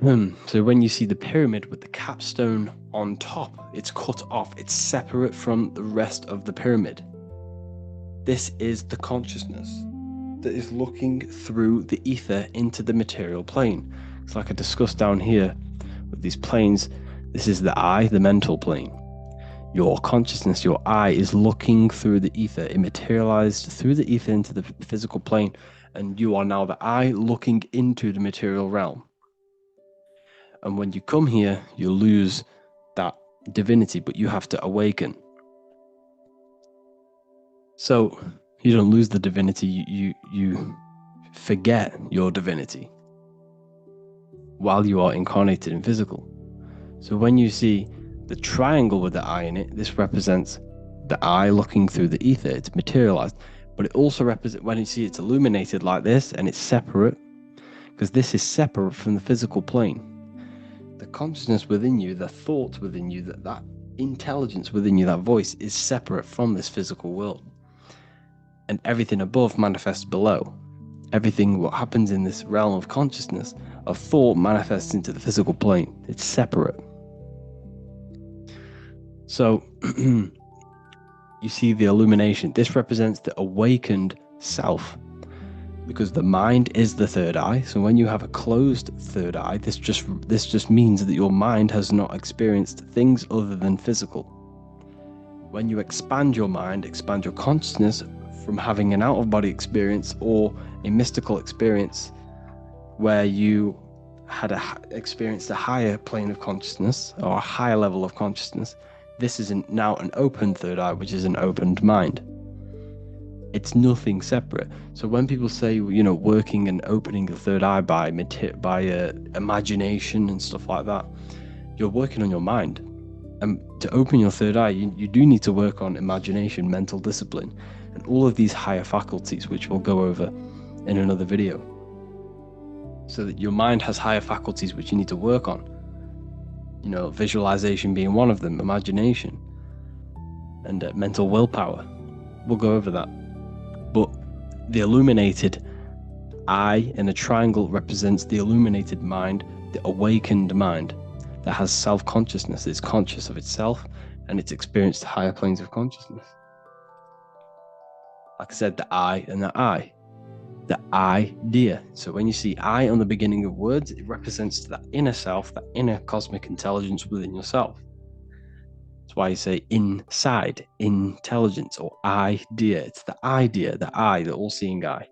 when you see the pyramid with the capstone on top, it's cut off, it's separate from the rest of the pyramid. This is the consciousness that is looking through the ether into the material plane. It's like I discussed down here with these planes. This is the eye, the mental plane. Your consciousness, your eye, is looking through the ether. It materialized through the ether into the physical plane, and you are now the eye looking into the material realm. And when you come here, you lose that divinity, but you have to awaken. So you don't lose the divinity, you forget your divinity while you are incarnated in physical. So when you see the triangle with the eye in it, this represents the eye looking through the ether. It's materialized, but it also represents, when you see it's illuminated like this and it's separate, because this is separate from the physical plane. The consciousness within you, the thought within you, that intelligence within you, that voice is separate from this physical world. And everything above manifests below. Everything what happens in this realm of consciousness, of thought, manifests into the physical plane. It's separate. So you see the illumination. This represents the awakened self, because the mind is the third eye. So when you have a closed third eye, this just means that your mind has not experienced things other than physical. When you expand your mind, expand your consciousness from having an out-of-body experience or a mystical experience where you had experienced a higher plane of consciousness or a higher level of consciousness, this is now an open third eye, which is an opened mind. It's nothing separate. So when people say, working and opening the third eye by imagination and stuff like that, you're working on your mind. And to open your third eye, you do need to work on imagination, mental discipline, and all of these higher faculties, which we'll go over in another video. So that your mind has higher faculties which you need to work on. Visualization being one of them, imagination, and mental willpower. We'll go over that. But the illuminated eye in a triangle represents the illuminated mind, the awakened mind that has self-consciousness, it's conscious of itself, and it's experienced higher planes of consciousness. Like I said, the I and the I. The idea. So when you see I on the beginning of words, it represents that inner self, that inner cosmic intelligence within yourself. That's why you say inside, intelligence, or idea. It's the idea, the I, the all-seeing eye.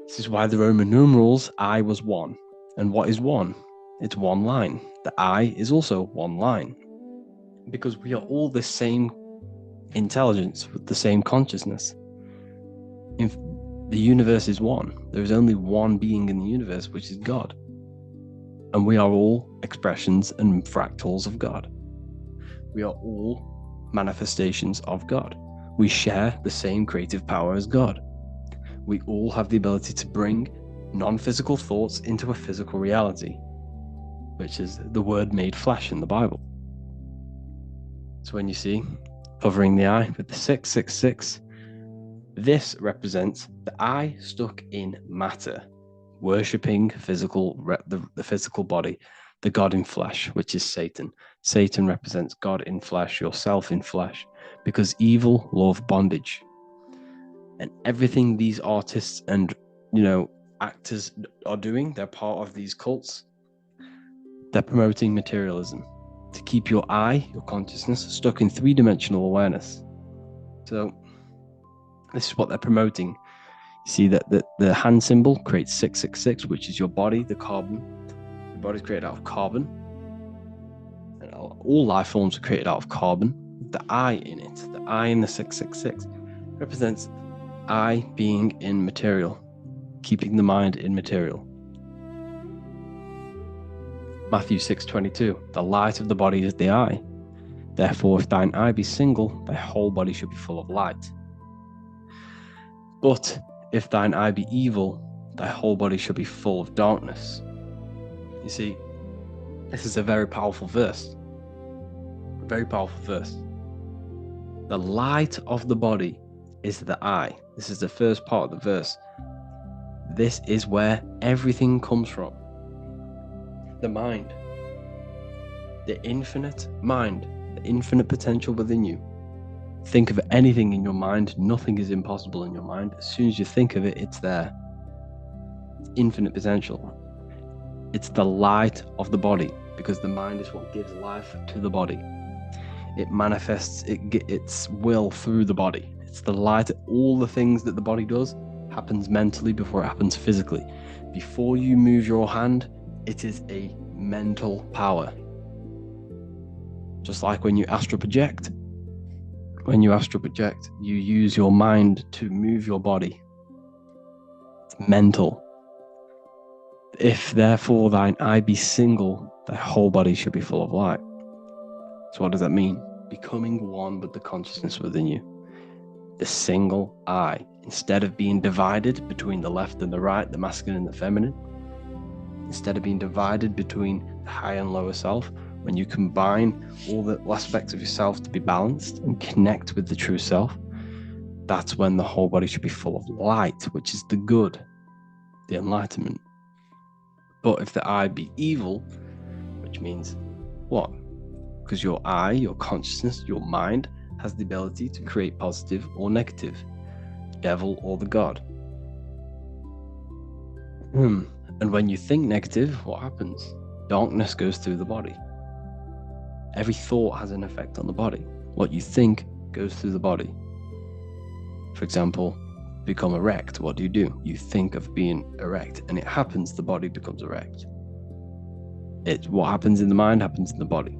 This is why the Roman numerals, I was one. And what is one? It's one line. The I is also one line. Because we are all the same intelligence with the same consciousness. The universe is one. There is only one being in the universe, which is God. And we are all expressions and fractals of God. We are all manifestations of God. We share the same creative power as God. We all have the ability to bring non-physical thoughts into a physical reality, which is the word made flesh in the Bible. So when you see covering the eye with the 666, this represents the eye stuck in matter, worshipping the physical body, the God in flesh, which is Satan. Satan represents God in flesh, yourself in flesh, because evil love bondage. And everything these artists and, actors are doing, they're part of these cults. They're promoting materialism to keep your eye, your consciousness, stuck in three-dimensional awareness. So this is what they're promoting. You see that the hand symbol creates 666, which is your body, the carbon. Your body's created out of carbon. And all life forms are created out of carbon. The I in it, the I in the 666, represents I being in material, keeping the mind in material. Matthew 6:22, the light of the body is the eye. Therefore, if thine eye be single, thy whole body should be full of light. But if thine eye be evil, thy whole body should be full of darkness. You see, this is a very powerful verse. A very powerful verse. The light of the body is the eye. This is the first part of the verse. This is where everything comes from. The mind. The infinite mind. The infinite potential within you. Think of anything in your mind. Nothing is impossible in your mind. As soon as you think of it, it's there. It's infinite potential. It's the light of the body, because the mind is what gives life to the body. It manifests its will through the body. It's the light. All the things that the body does happens mentally before it happens physically. Before you move your hand, it is a mental power. Just like when you astral project. When you astral project, you use your mind to move your body. It's mental. If therefore thine eye be single, thy whole body should be full of light. So what does that mean? Becoming one with the consciousness within you. The single eye. Instead of being divided between the left and the right, the masculine and the feminine, instead of being divided between the higher and lower self, when you combine all the aspects of yourself to be balanced and connect with the true self, that's when the whole body should be full of light, which is the good, the enlightenment. But if the eye be evil, which means what? Because your eye, your consciousness, your mind has the ability to create positive or negative, the devil or the God. And when you think negative, what happens? Darkness goes through the body. Every thought has an effect on the body. What you think goes through the body. For example, become erect. What do? You think of being erect, and it happens, the body becomes erect. What happens in the mind happens in the body.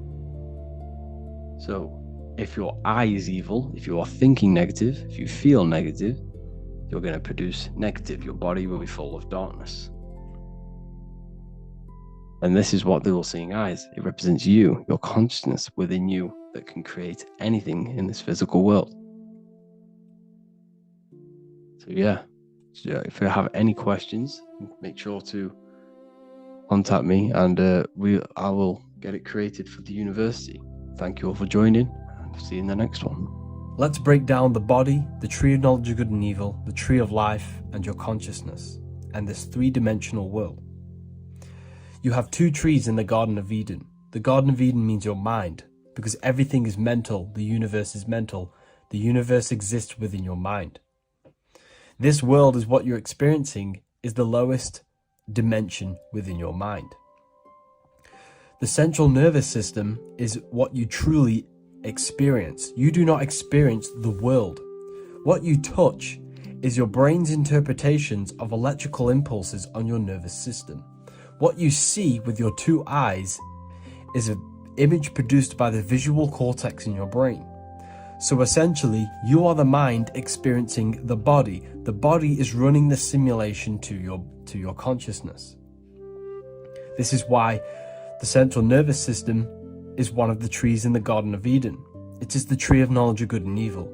So if your eye is evil, if you are thinking negative, if you feel negative, you're going to produce negative. Your body will be full of darkness. And this is what the all-seeing eyes. It represents you, your consciousness within you that can create anything in this physical world. So if you have any questions, make sure to contact me, and I will get it created for the university. Thank you all for joining, and see you in the next one. Let's break down the body, the tree of knowledge of good and evil, the tree of life, and your consciousness, and this three-dimensional world. You have two trees in the Garden of Eden. The Garden of Eden means your mind, because everything is mental, the universe is mental, the universe exists within your mind. This world is what you're experiencing, is the lowest dimension within your mind. The central nervous system is what you truly experience. You do not experience the world. What you touch is your brain's interpretations of electrical impulses on your nervous system. What you see with your two eyes is an image produced by the visual cortex in your brain. So essentially, you are the mind experiencing the body. The body is running the simulation to your consciousness. This is why the central nervous system is one of the trees in the Garden of Eden. It is the tree of knowledge of good and evil,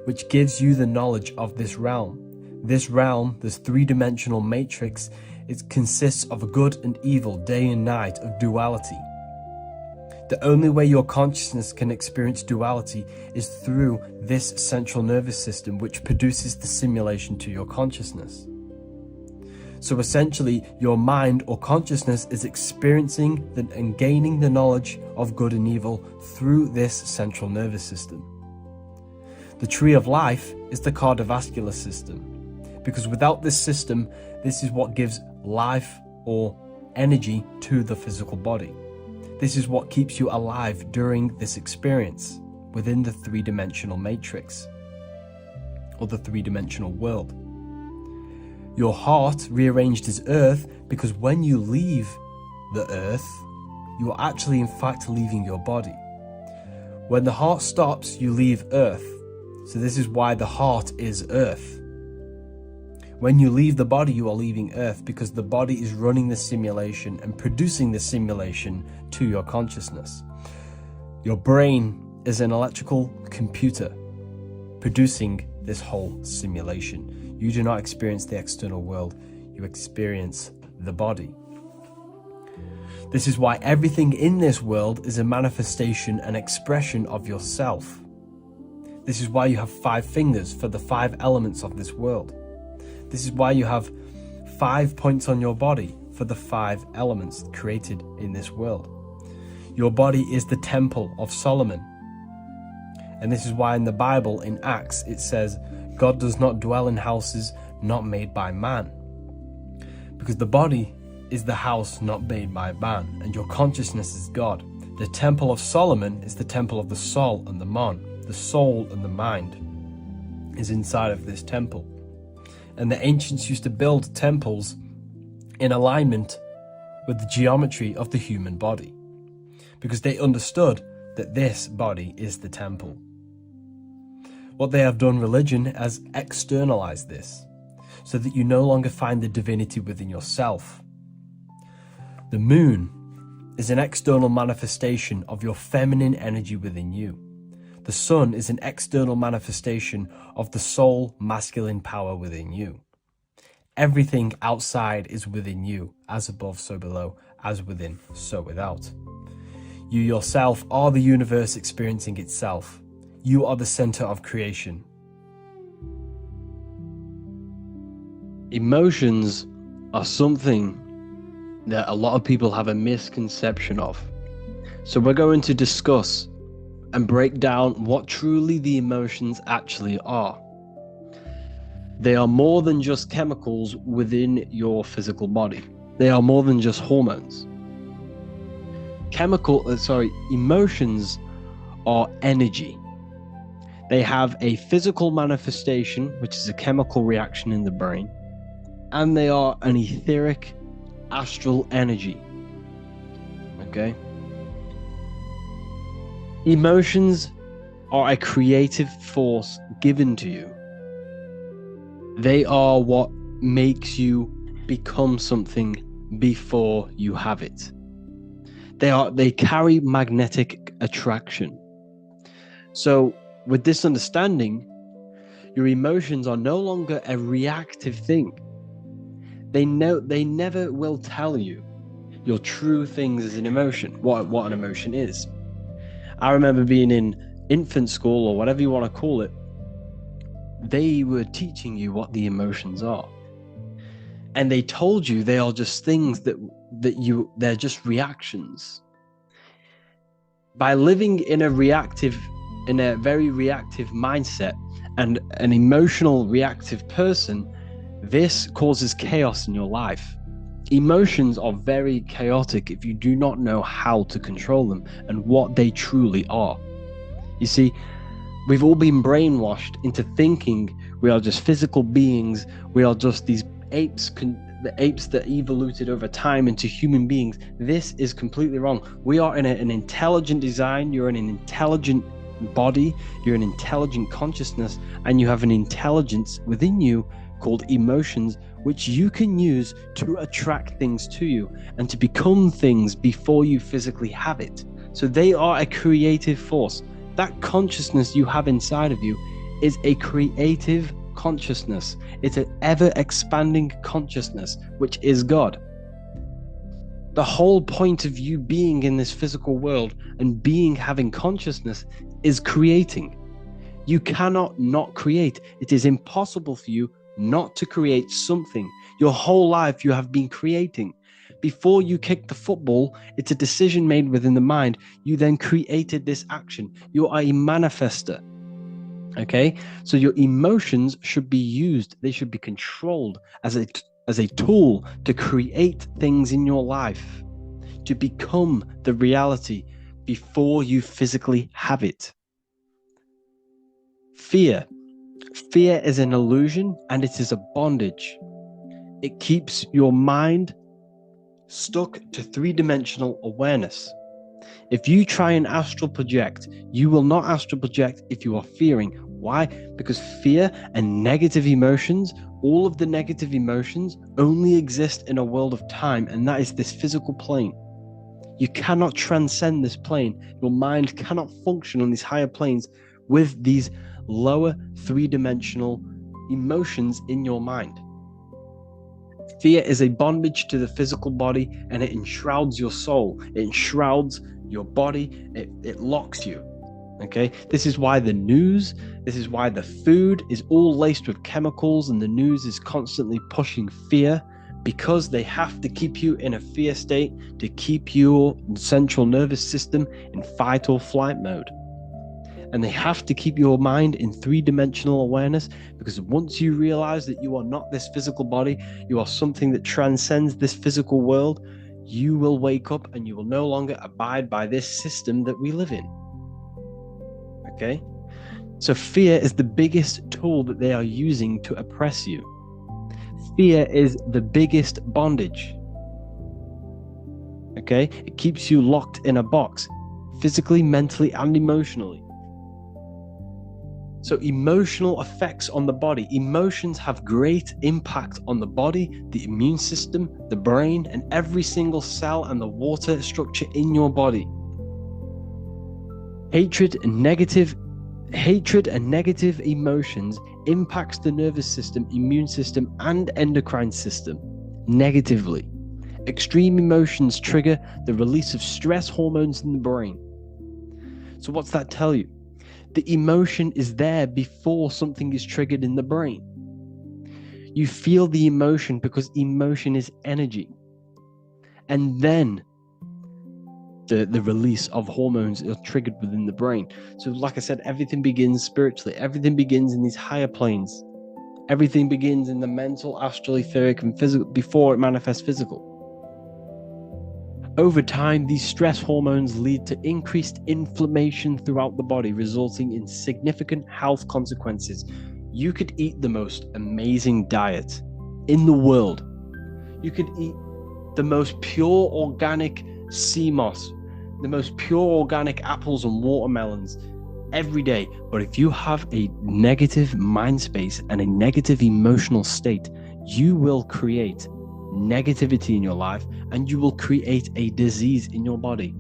which gives you the knowledge of this realm. This realm, this three-dimensional matrix, it consists of a good and evil, day and night, of duality. The only way your consciousness can experience duality is through this central nervous system, which produces the simulation to your consciousness. So essentially, your mind or consciousness is experiencing and gaining the knowledge of good and evil through this central nervous system. The tree of life is the cardiovascular system, because without this system, this is what gives life or energy to the physical body. This is what keeps you alive during this experience within the three-dimensional matrix or the three-dimensional world. Your heart rearranged is earth because when you leave the earth, you are actually in fact leaving your body. When the heart stops, you leave earth. So this is why the heart is earth. When you leave the body, you are leaving earth because the body is running the simulation and producing the simulation to your consciousness. Your brain is an electrical computer producing this whole simulation. You do not experience the external world, you experience the body. This is why everything in this world is a manifestation and expression of yourself. This is why you have 5 fingers for the 5 elements of this world. This is why you have 5 points on your body for the 5 elements created in this world. Your body is the temple of Solomon. And this is why in the Bible, in Acts, it says, God does not dwell in houses not made by man. Because the body is the house not made by man, and your consciousness is God. The temple of Solomon is the temple of the soul and the mind. The soul and the mind is inside of this temple. And the ancients used to build temples in alignment with the geometry of the human body, because they understood that this body is the temple. What they have done, religion, has externalized this, so that you no longer find the divinity within yourself. The moon is an external manifestation of your feminine energy within you. The sun is an external manifestation of the soul masculine power within you. Everything outside is within you, as above, so below, as within, so without. You yourself are the universe experiencing itself. You are the center of creation. Emotions are something that a lot of people have a misconception of. So we're going to discuss and break down what truly the emotions actually are. They are more than just chemicals within your physical body. They are more than just hormones. Emotions are energy. They have a physical manifestation, which is a chemical reaction in the brain, and they are an etheric astral energy. Okay? Emotions are a creative force given to you. They are what makes you become something before you have it. They carry magnetic attraction. So with this understanding, your emotions are no longer a reactive thing. They never will tell you your true things as an emotion, what an emotion is. I remember being in infant school, or whatever you want to call it, they were teaching you what the emotions are. And they told you they are just things they're just reactions. By living in a very reactive mindset and an emotional reactive person, this causes chaos in your life. Emotions are very chaotic if you do not know how to control them and what they truly are. You see, we've all been brainwashed into thinking we are just physical beings, we are just these apes, the apes that evoluted over time into human beings. This is completely wrong. We are in an intelligent design, you're in an intelligent body, you're an intelligent consciousness, and you have an intelligence within you called emotions, which you can use to attract things to you and to become things before you physically have it. So they are a creative force. That consciousness you have inside of you is a creative consciousness. It's an ever-expanding consciousness, which is God. The whole point of you being in this physical world and having consciousness is creating. You cannot not create. It is impossible for you not to create something. Your whole life you have been creating. Before you kick the football, it's a decision made within the mind. You then created this action. You are a manifester. Okay, so your emotions should be used, they should be controlled as a tool to create things in your life, to become the reality before you physically have it. Fear is an illusion, and it is a bondage. It keeps your mind stuck to three-dimensional awareness. If you try and astral project, you will not astral project if you are fearing. Why? Because fear and negative emotions, all of the negative emotions, only exist in a world of time, and that is this physical plane. You cannot transcend this plane. Your mind cannot function on these higher planes with these lower three-dimensional emotions in your mind. Fear is a bondage to the physical body, and it enshrouds your soul. It enshrouds your body. It locks you. Okay, this is why the news, this is why the food is all laced with chemicals, and the news is constantly pushing fear, because they have to keep you in a fear state to keep your central nervous system in fight or flight mode. And they have to keep your mind in three-dimensional awareness, because once you realize that you are not this physical body, you are something that transcends this physical world, you will wake up and you will no longer abide by this system that we live in. Okay? So fear is the biggest tool that they are using to oppress you. Fear is the biggest bondage. Okay? It keeps you locked in a box, physically, mentally, and emotionally. So emotional effects on the body. Emotions have great impact on the body, the immune system, the brain, and every single cell and the water structure in your body. Hatred and negative emotions impacts the nervous system, immune system, and endocrine system negatively. Extreme emotions trigger the release of stress hormones in the brain. So what's that tell you? The emotion is there before something is triggered in the brain. You feel the emotion because emotion is energy. And then the release of hormones are triggered within the brain. So like I said, everything begins spiritually. Everything begins in these higher planes. Everything begins in the mental, astral, etheric, and physical before it manifests physical. Over time, these stress hormones lead to increased inflammation throughout the body, resulting in significant health consequences. You could eat the most amazing diet in the world. You could eat the most pure organic sea moss, the most pure organic apples and watermelons every day. But if you have a negative mind space and a negative emotional state, you will create negativity in your life, and you will create a disease in your body.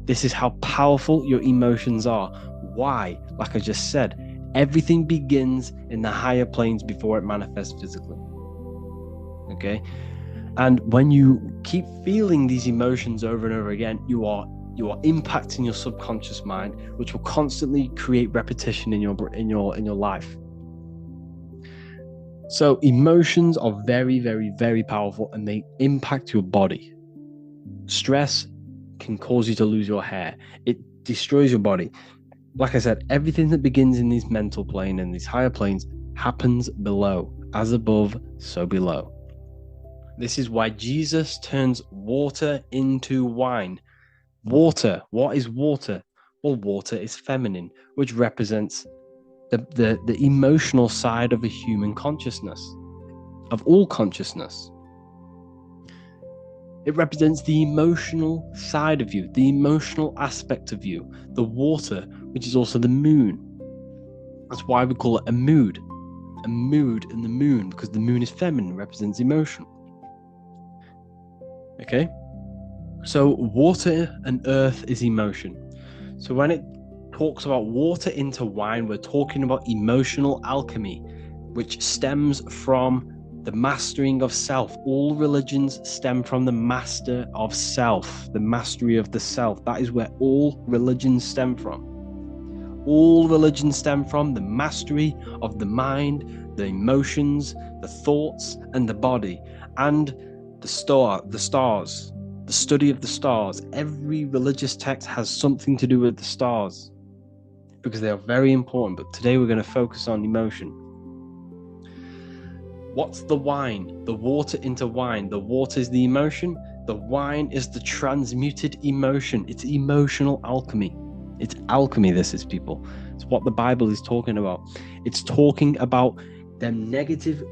This is how powerful your emotions are. Why? Like I just said, everything begins in the higher planes before it manifests physically. Okay? And when you keep feeling these emotions over and over again, you are impacting your subconscious mind, which will constantly create repetition in your life. So emotions are very, very, very powerful, and they impact your body. Stress can cause you to lose your hair. It destroys your body. Like I said, everything that begins in these mental plane and these higher planes happens below. As above, so below. This is why Jesus turns water into wine. Water. What is water? Well, water is feminine, which represents the emotional side of a human consciousness, of all consciousness. It represents the emotional side of you, the emotional aspect of you, the water, which is also the moon. That's why we call it a mood and the moon, because the moon is feminine, represents emotion. Okay? So water and earth is emotion. So when it talks about water into wine, we're talking about emotional alchemy, which stems from the mastering of self. All religions stem from the master of self, the mastery of the self. That is where all religions stem from. All religions stem from the mastery of the mind, the emotions, the thoughts, and the body, and the stars, the study of the stars. Every religious text has something to do with the stars. because they are very important. But today we're going to focus on emotion. What's the wine? The water into wine. The water is the emotion. The wine is the transmuted emotion. It's emotional alchemy. It's alchemy, this is, people. It's what the Bible is talking about. It's talking about them negative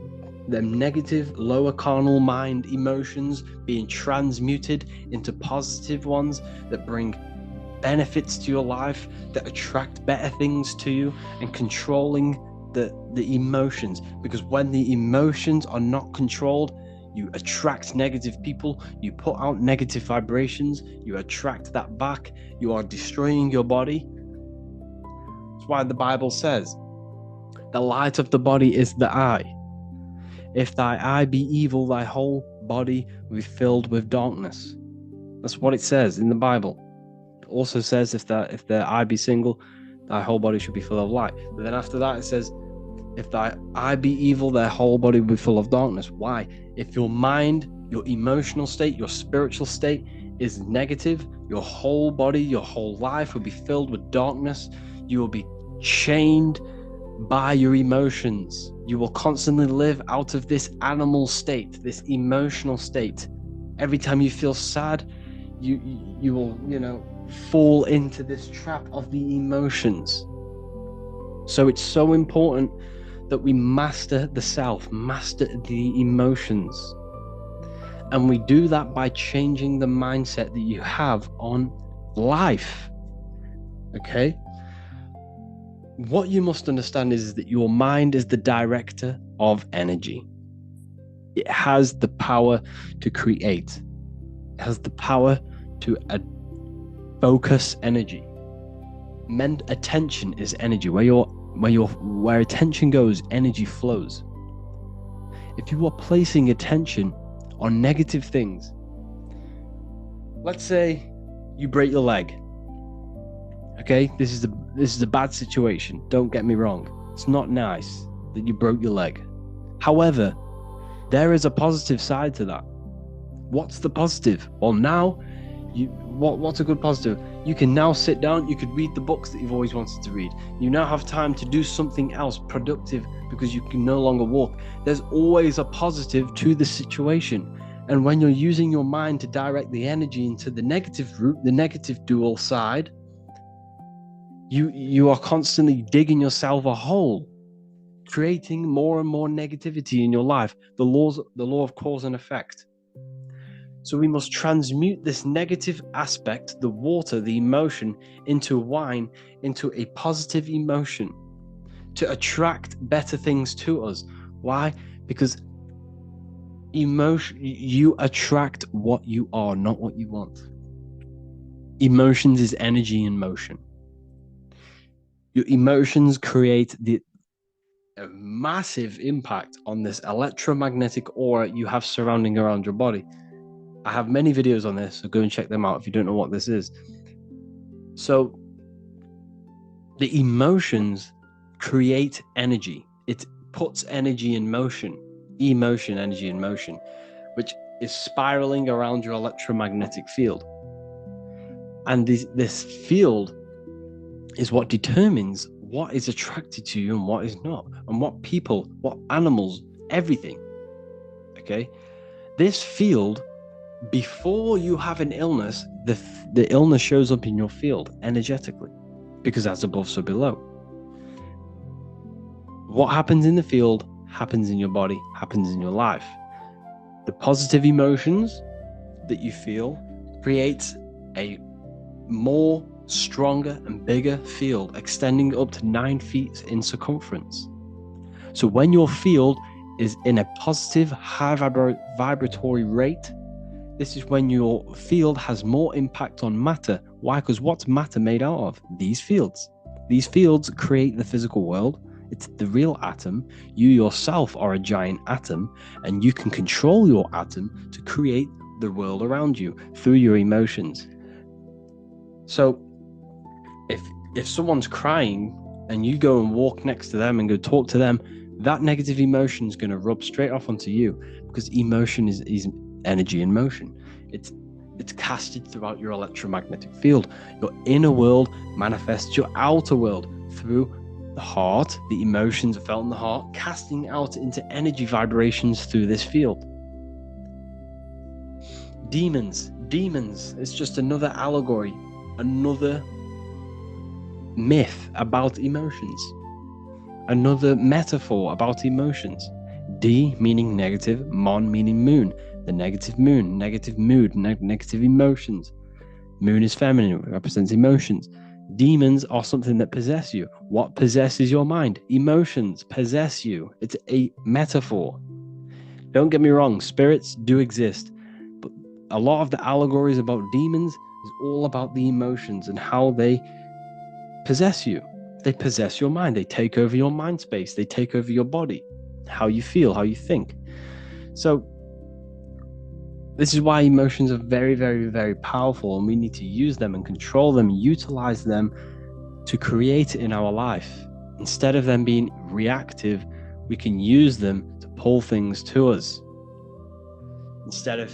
lower carnal mind emotions being transmuted into positive ones that bring benefits to your life, that attract better things to you, and controlling the emotions. Because when the emotions are not controlled, you attract negative people, you put out negative vibrations, you attract that back, you are destroying your body. That's why the Bible says the light of the body is the eye. If thy eye be evil, thy whole body will be filled with darkness. That's what it says in the Bible. It also says if their eye be single, thy whole body should be full of light. But then after that it says, if thy eye be evil, their whole body will be full of darkness. Why? If your mind, your emotional state, your spiritual state is negative, your whole body, your whole life will be filled with darkness. You will be chained by your emotions. You will constantly live out of this animal state, this emotional state. Every time you feel sad, you will, fall into this trap of the emotions. So it's so important that we master the self, master the emotions. And we do that by changing the mindset that you have on life. Okay? What you must understand is that your mind is the director of energy. It has the power to create. It has the power to focus energy. Attention is energy. Where attention goes, energy flows. If you are placing attention on negative things, let's say you break your leg. Okay, this is a bad situation. Don't get me wrong. It's not nice that you broke your leg. However, there is a positive side to that. What's the positive? Well, now, what's a good positive? You can now sit down, you could read the books that you've always wanted to read. You now have time to do something else productive because you can no longer walk. There's always a positive to the situation. And when you're using your mind to direct the energy into the negative route, the negative dual side, you are constantly digging yourself a hole, creating more and more negativity in your life. The law of cause and effect. So we must transmute this negative aspect, the water, the emotion, into wine, into a positive emotion to attract better things to us. Why? Because you attract what you are, not what you want. Emotions is energy in motion. Your emotions create a massive impact on this electromagnetic aura you have surrounding around your body. I have many videos on this, so go and check them out if you don't know what this is. So the emotions create energy. It puts energy in motion. Emotion, energy in motion, which is spiraling around your electromagnetic field. And this field is what determines what is attracted to you and what is not, and what people, what animals, everything. Okay? This field, before you have an illness, the illness shows up in your field energetically, because as above, so below. What happens in the field happens in your body, happens in your life. The positive emotions that you feel creates a more stronger and bigger field, extending up to 9 feet in circumference. So when your field is in a positive, high vibratory rate, this is when your field has more impact on matter. Why? Because what's matter made out of? These fields. These fields create the physical world. It's the real atom. You yourself are a giant atom, and you can control your atom to create the world around you through your emotions. So if someone's crying and you go and walk next to them and go talk to them, that negative emotion is going to rub straight off onto you, because emotion is energy in motion. It's casted throughout your electromagnetic field. Your inner world manifests your outer world through the heart. The emotions are felt in the heart, casting out into energy vibrations through this field. Demons, it's just another allegory, another myth about emotions, another metaphor about emotions. D meaning negative, mon meaning moon, the negative moon, negative mood, negative emotions. Moon is feminine, it represents emotions. Demons are something that possess you. What possesses your mind? Emotions possess you. It's a metaphor. Don't get me wrong, spirits do exist, but a lot of the allegories about demons is all about the emotions and how they possess you. They possess your mind. They take over your mind space. They take over your body, how you feel, how you think. So this is why emotions are very, very, very powerful, and we need to use them and control them, utilize them to create in our life. Instead of them being reactive, we can use them to pull things to us. Instead of,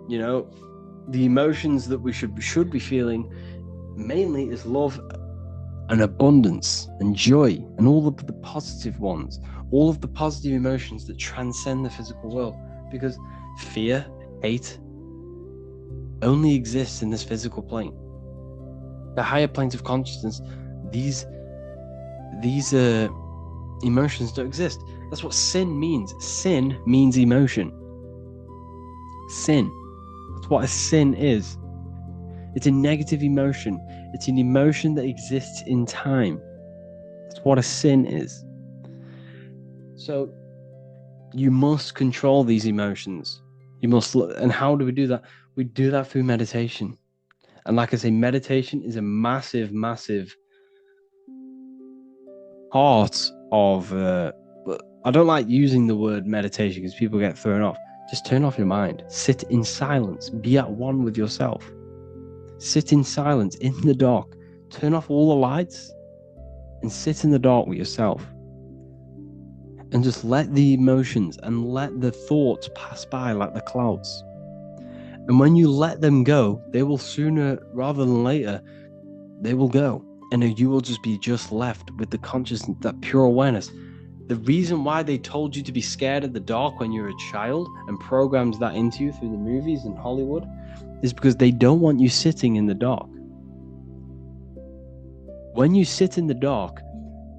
the emotions that we should be feeling mainly is love and abundance and joy and all of the positive ones, all of the positive emotions that transcend the physical world, because fear, hate only exists in this physical plane. The higher planes of consciousness, these emotions don't exist. That's what sin means. Sin means emotion. Sin. That's what a sin is. It's a negative emotion. It's an emotion that exists in time. That's what a sin is. So you must control these emotions. You must, and how do we do that? We do that through meditation. And like I say, meditation is a massive, massive part of, I don't like using the word meditation because people get thrown off. Just turn off your mind. Sit in silence. Be at one with yourself. Sit in silence, in the dark. Turn off all the lights and sit in the dark with yourself. And just let the emotions and let the thoughts pass by like the clouds. And when you let them go, they will sooner rather than later, they will go. And you will just be left with the consciousness, that pure awareness. The reason why they told you to be scared of the dark when you're a child and programmed that into you through the movies and Hollywood is because they don't want you sitting in the dark. When you sit in the dark,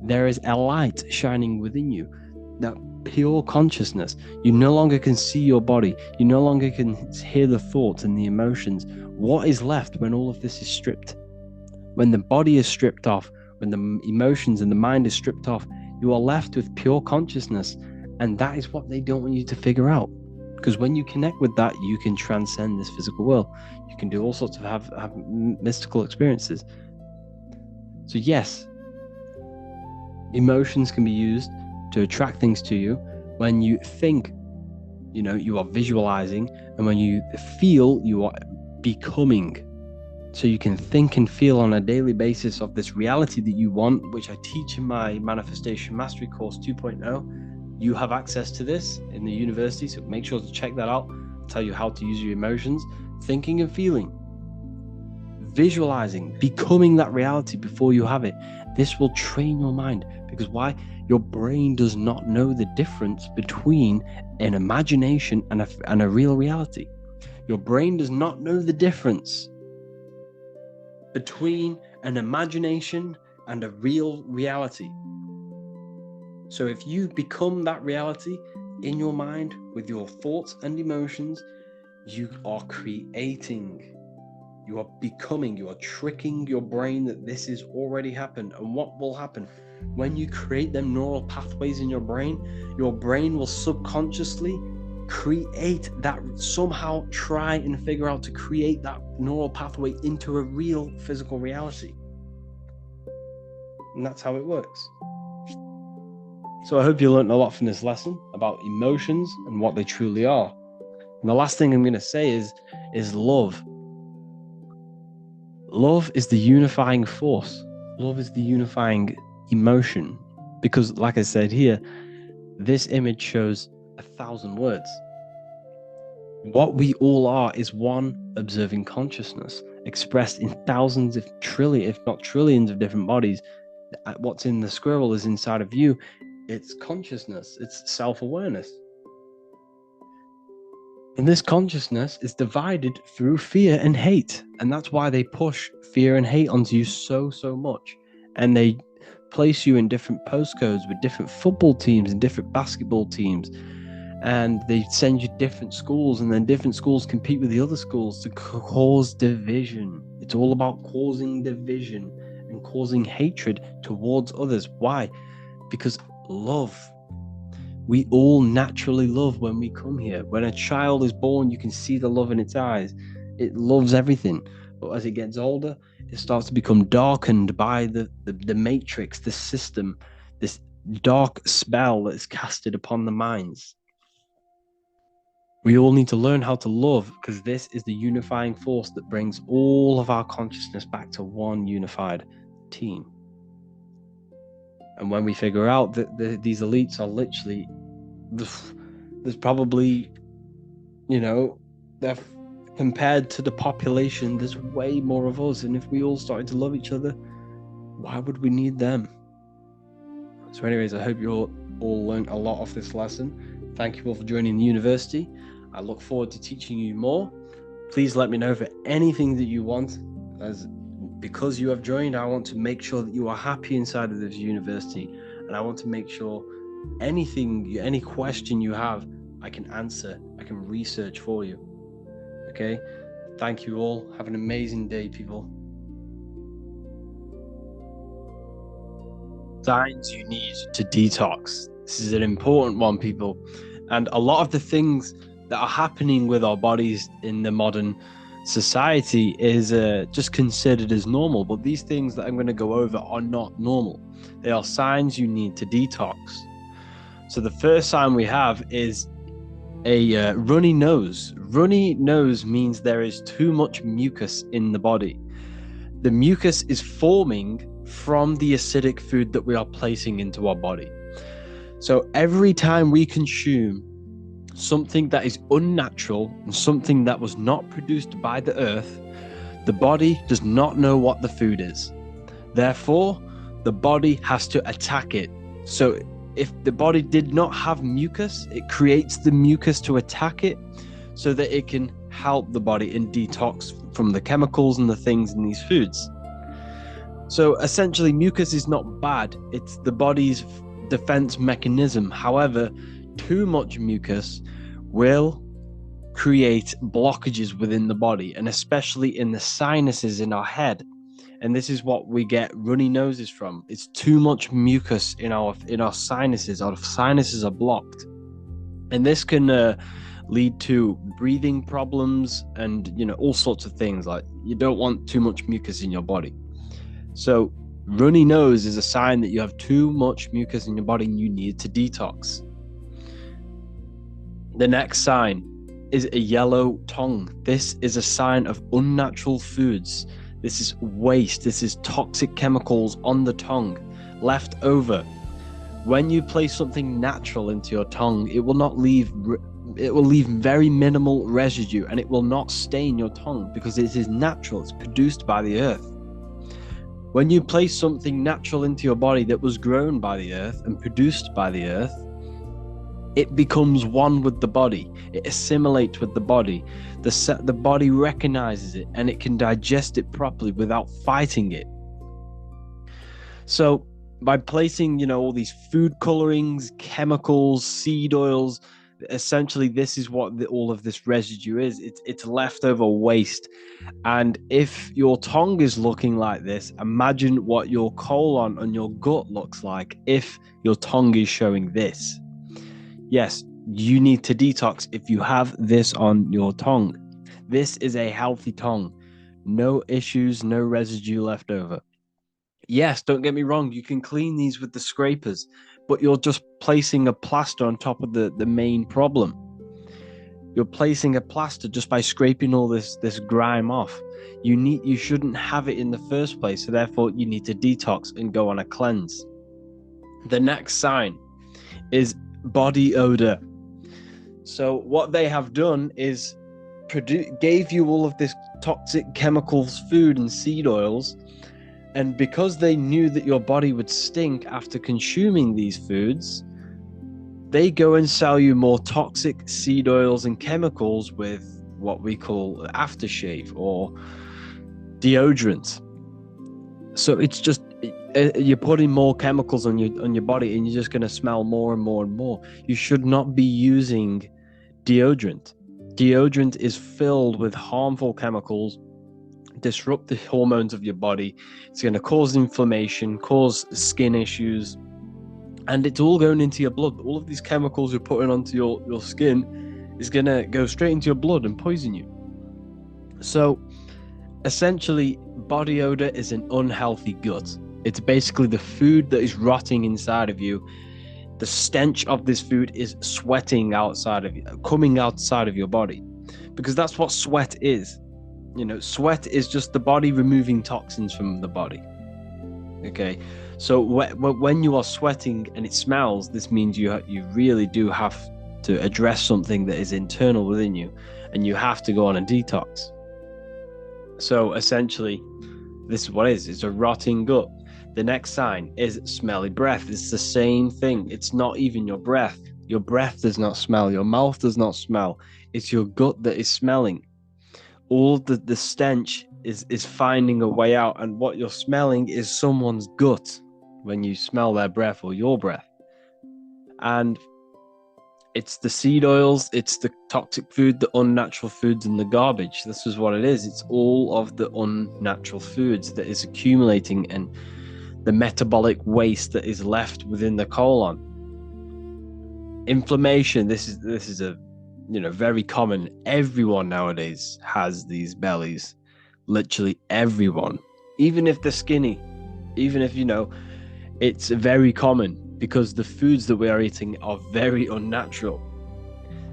there is a light shining within you, that pure consciousness. You no longer can see your body. You no longer can hear the thoughts and the emotions. What is left when all of this is stripped? When the body is stripped off, when the emotions and the mind is stripped off, you are left with pure consciousness. And that is what they don't want you to figure out. Because when you connect with that, you can transcend this physical world. You can do all sorts of have mystical experiences. So yes, emotions can be used to attract things to you. When you think, you are visualizing, and when you feel, you are becoming. So you can think and feel on a daily basis of this reality that you want, which I teach in my Manifestation Mastery Course 2.0. You have access to this in the university, so make sure to check that out. I'll tell you how to use your emotions, thinking and feeling, visualizing, becoming that reality before you have it. This will train your mind, because why? Your brain does not know the difference between an imagination and a real reality. Your brain does not know the difference between an imagination and a real reality. So if you become that reality in your mind with your thoughts and emotions, you are creating, you are becoming, you are tricking your brain that this has already happened. And what will happen? When you create them neural pathways in your brain will subconsciously create that, somehow try and figure out to create that neural pathway into a real physical reality. And that's how it works. So I hope you learned a lot from this lesson about emotions and what they truly are. And the last thing I'm going to say is love. Love is the unifying force. Love is the unifying emotion. Because like I said here, this image shows 1,000 words. What we all are is one observing consciousness expressed in thousands, if not trillions of different bodies what's in the squirrel is inside of you. It's consciousness, it's self-awareness. And this consciousness is divided through fear and hate. And that's why they push fear and hate onto you so much. And they place you in different postcodes with different football teams and different basketball teams. And they send you different schools, and then different schools compete with the other schools to cause division. It's all about causing division and causing hatred towards others. Why? Because love. We all naturally love when we come here. When a child is born, you can see the love in its eyes. It loves everything. But as it gets older, it starts to become darkened by the matrix, the system, this dark spell that is casted upon the minds. We all need to learn how to love, because this is the unifying force that brings all of our consciousness back to one unified team. And when we figure out that these elites are literally, there's probably, they're compared to the population, there's way more of us. And if we all started to love each other, why would we need them? So anyways, I hope you all learned a lot off this lesson. Thank you all for joining the university. I look forward to teaching you more. Please let me know for anything that you want. Because you have joined, I want to make sure that you are happy inside of this university. And I want to make sure any question you have, I can answer, I can research for you. Okay? Thank you all. Have an amazing day, people. Signs you need to detox. This is an important one, people. And a lot of the things that are happening with our bodies in the modern society is just considered as normal. But these things that I'm going to go over are not normal. They are signs you need to detox. So the first sign we have is a runny nose. Runny nose means there is too much mucus in the body. The mucus is forming from the acidic food that we are placing into our body. So every time we consume something that is unnatural and something that was not produced by the earth, the body does not know what the food is. Therefore, the body has to attack it. So if the body did not have mucus, it creates the mucus to attack it so that it can help the body in detox from the chemicals and the things in these foods. So essentially, mucus is not bad. It's the body's defense mechanism. However, too much mucus will create blockages within the body, and especially in the sinuses in our head. And this is what we get runny noses from. It's too much mucus in our sinuses. Our sinuses are blocked, and this can lead to breathing problems and all sorts of things. Like, you don't want too much mucus in your body. So runny nose is a sign that you have too much mucus in your body and you need to detox. The next sign is a yellow tongue. This is a sign of unnatural foods. This is waste. This is toxic chemicals on the tongue left over. When you place something natural into your tongue, it will leave very minimal residue, and it will not stain your tongue because it is natural. It's produced by the earth. When you place something natural into your body that was grown by the earth and produced by the earth, it becomes one with the body. It assimilates with the body. The body recognizes it, and it can digest it properly without fighting it. So by placing, all these food colorings, chemicals, seed oils, essentially this is what all of this residue is. It's leftover waste. And if your tongue is looking like this, imagine what your colon and your gut looks like if your tongue is showing this. Yes, you need to detox if you have this on your tongue. This is a healthy tongue. No issues, no residue left over. Yes, don't get me wrong, you can clean these with the scrapers, but you're just placing a plaster on top of the main problem. You're placing a plaster just by scraping all this grime off. You shouldn't have it in the first place, so therefore you need to detox and go on a cleanse. The next sign is body odor. So what they have done is gave you all of this toxic chemicals, food and seed oils, And because they knew that your body would stink after consuming these foods, they go and sell you more toxic seed oils and chemicals with what we call aftershave or deodorant. So it's just you're putting more chemicals on your body, and you're just going to smell more and more and more. You should not be using deodorant. Deodorant is filled with harmful chemicals, disrupt the hormones of your body. It's going to cause inflammation, cause skin issues, and it's all going into your blood. All of these chemicals you're putting onto your skin is going to go straight into your blood and poison you. So essentially, body odor is an unhealthy gut. It's basically the food that is rotting inside of you. The stench of this food is sweating outside of you, coming outside of your body, because that's what sweat is. You know, sweat is just the body removing toxins from the body. Okay, so when you are sweating and it smells, this means you really do have to address something that is internal within you, and you have to go on a detox. So essentially, this is what it is. It's a rotting gut. The next sign is smelly breath. It's the same thing. It's not even your breath. Your breath does not smell. Your mouth does not smell. It's your gut that is smelling. All the stench is finding a way out, and what you're smelling is someone's gut when you smell their breath or your breath. And it's the seed oils, it's the toxic food, the unnatural foods, and the garbage. This is what it is. It's all of the unnatural foods that is accumulating, and the metabolic waste that is left within the colon. Inflammation. This is a very common. Everyone nowadays has these bellies. Literally everyone. Even if they're skinny, even if it's very common, because the foods that we are eating are very unnatural.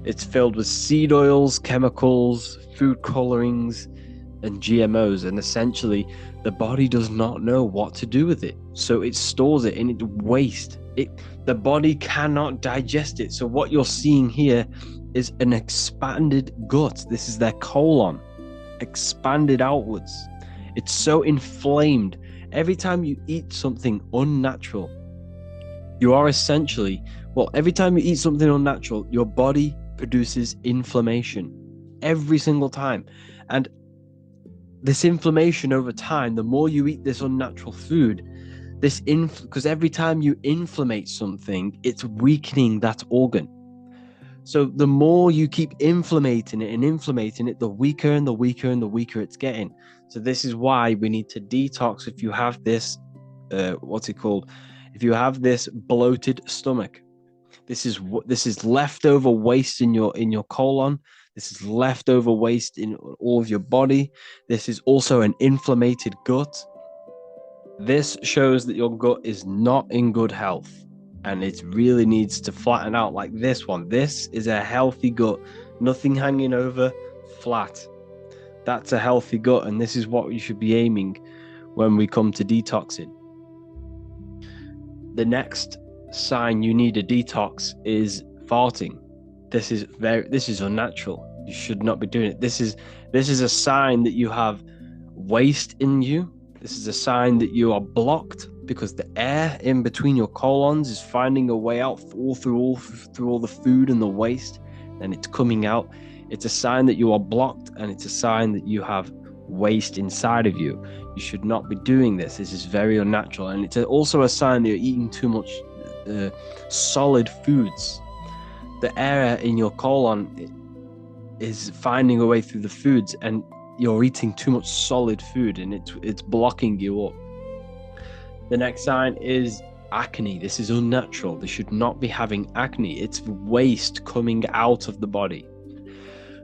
It's filled with seed oils, chemicals, food colorings, and GMOs, and essentially the body does not know what to do with it, so it stores it in its waste. The body cannot digest it. So what you're seeing here is an expanded gut. This is their colon expanded outwards. It's so inflamed. Every time you eat something unnatural, you are essentially, every time you eat something unnatural, your body produces inflammation every single time. And this inflammation over time, the more you eat this unnatural food, because every time you inflammate something, it's weakening that organ. So the more you keep inflamming it, the weaker and the weaker and the weaker it's getting. So this is why we need to detox. If you have this, if you have this bloated stomach, this is leftover waste in your colon. This is leftover waste in all of your body. This is also an inflamed gut. This shows that your gut is not in good health, and it really needs to flatten out like this one. This is a healthy gut, nothing hanging over, flat. That's a healthy gut, and this is what you should be aiming when we come to detoxing. The next sign you need a detox is farting. This is unnatural. You should not be doing it. This is a sign that you have waste in you. This is a sign that you are blocked, because the air in between your colons is finding a way out through all the food and the waste, and it's coming out. It's a sign that you are blocked, and it's a sign that you have waste inside of you. You should not be doing this. This is very unnatural, and it's also a sign that you're eating too much solid foods. The air in your colon is finding a way through the foods, and you're eating too much solid food, and it's blocking you up. The next sign is acne. This is unnatural. They should not be having acne. It's waste coming out of the body.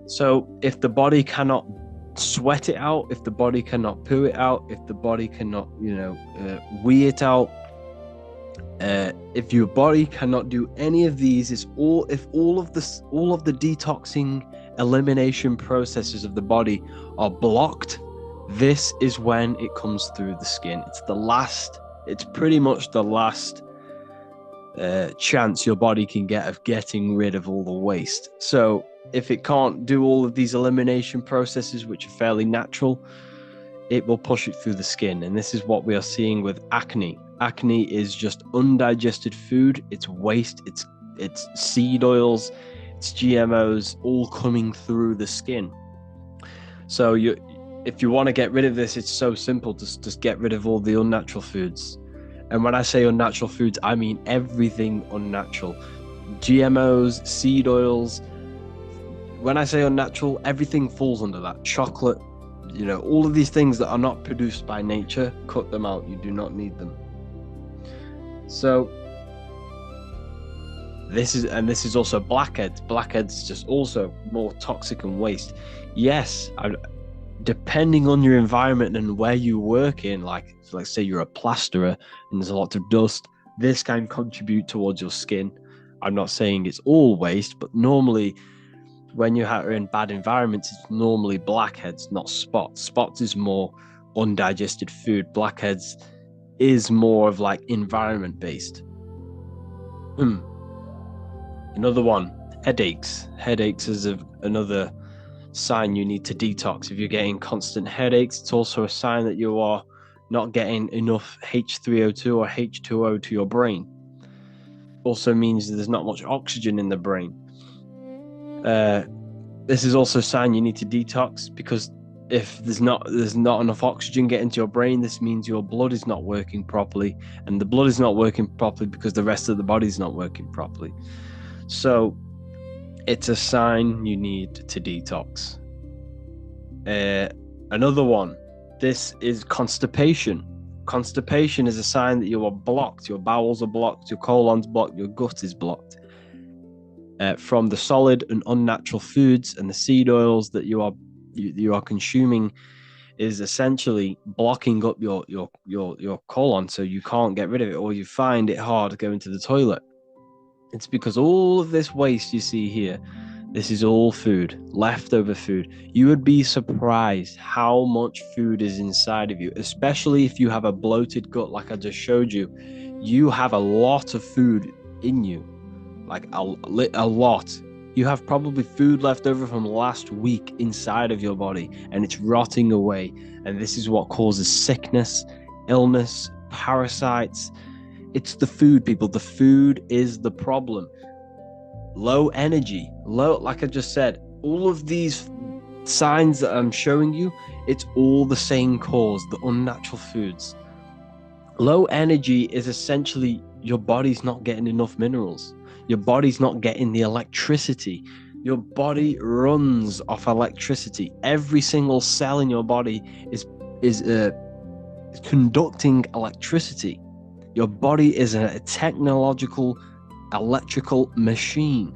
So if the body cannot sweat it out, if the body cannot poo it out, if the body cannot wee it out, if your body cannot do any of these, if all of the detoxing elimination processes of the body are blocked, this is when it comes through the skin. It's pretty much the last chance your body can get of getting rid of all the waste. So if it can't do all of these elimination processes, which are fairly natural, it will push it through the skin. And this is what we are seeing with acne. Acne is just undigested food. It's waste. It's seed oils. It's GMOs all coming through the skin. So if you want to get rid of this, it's so simple. Just get rid of all the unnatural foods. And when I say unnatural foods, I mean everything unnatural. GMOs, seed oils. When I say unnatural, everything falls under that. Chocolate, all of these things that are not produced by nature, cut them out. You do not need them. So this is also blackheads. Blackheads is just also more toxic and waste. Yes, depending on your environment and where you work in, like say you're a plasterer and there's a lot of dust, this can contribute towards your skin. I'm not saying it's all waste, but normally when you are in bad environments, it's normally blackheads, not spots. Spots is more undigested food. Blackheads is more of like environment based. Another one, headaches. Headaches is another sign you need to detox. If you're getting constant headaches, it's also a sign that you are not getting enough H3O2 or H2O to your brain. Also means there's not much oxygen in the brain. This is also a sign you need to detox, because if there's not enough oxygen getting to your brain, this means your blood is not working properly, and the blood is not working properly because the rest of the body is not working properly. So it's a sign you need to detox. Another one, this is constipation. Constipation is a sign that you are blocked. Your bowels are blocked, your colon's blocked, your gut is blocked. From the solid and unnatural foods and the seed oils that you are consuming is essentially blocking up your colon, so you can't get rid of it, or you find it hard going to the toilet. It's because all of this waste you see here, this is all food, leftover food. You would be surprised how much food is inside of you, especially if you have a bloated gut like I just showed you. You have a lot of food in you. Like a lot. You have probably food left over from last week inside of your body, and it's rotting away. And this is what causes sickness, illness, parasites. It's the food, people. The food is the problem. Low energy, like I just said, all of these signs that I'm showing you, it's all the same cause, the unnatural foods. Low energy is essentially your body's not getting enough minerals. Your body's not getting the electricity. Your body runs off electricity. Every single cell in your body is conducting electricity. Your body is a technological electrical machine.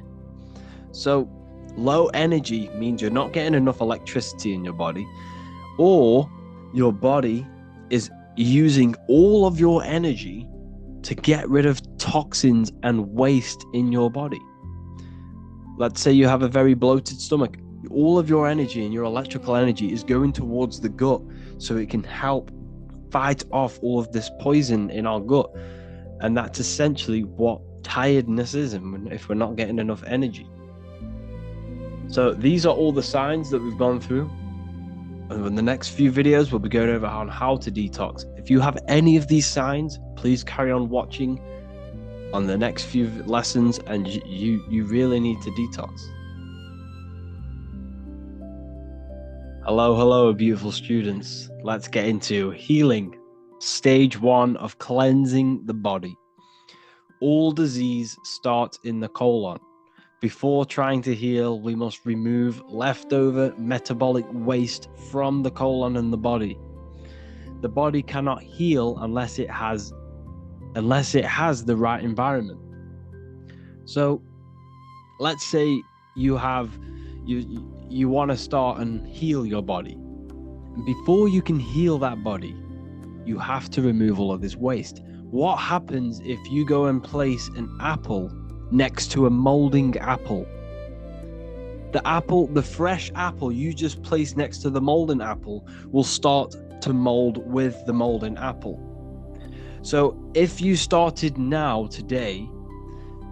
So low energy means you're not getting enough electricity in your body, or your body is using all of your energy to get rid of toxins and waste in your body. Let's say you have a very bloated stomach. All of your energy and your electrical energy is going towards the gut so it can help fight off all of this poison in our gut. And that's essentially what tiredness is, if we're not getting enough energy. So these are all the signs that we've gone through. And in the next few videos, we'll be going over on how to detox. If you have any of these signs, please carry on watching on the next few lessons, and you really need to detox. Hello, beautiful students. Let's get into healing. Stage 1 of cleansing the body. All disease starts in the colon. Before trying to heal, we must remove leftover metabolic waste from the colon and the body. The body cannot heal unless it has the right environment. So let's say you want to start and heal your body. And before you can heal that body, you have to remove all of this waste. What happens if you go and place an apple next to a molding apple? The fresh apple you just placed next to the molding apple will start to mold with the molding apple. So if you started now, today,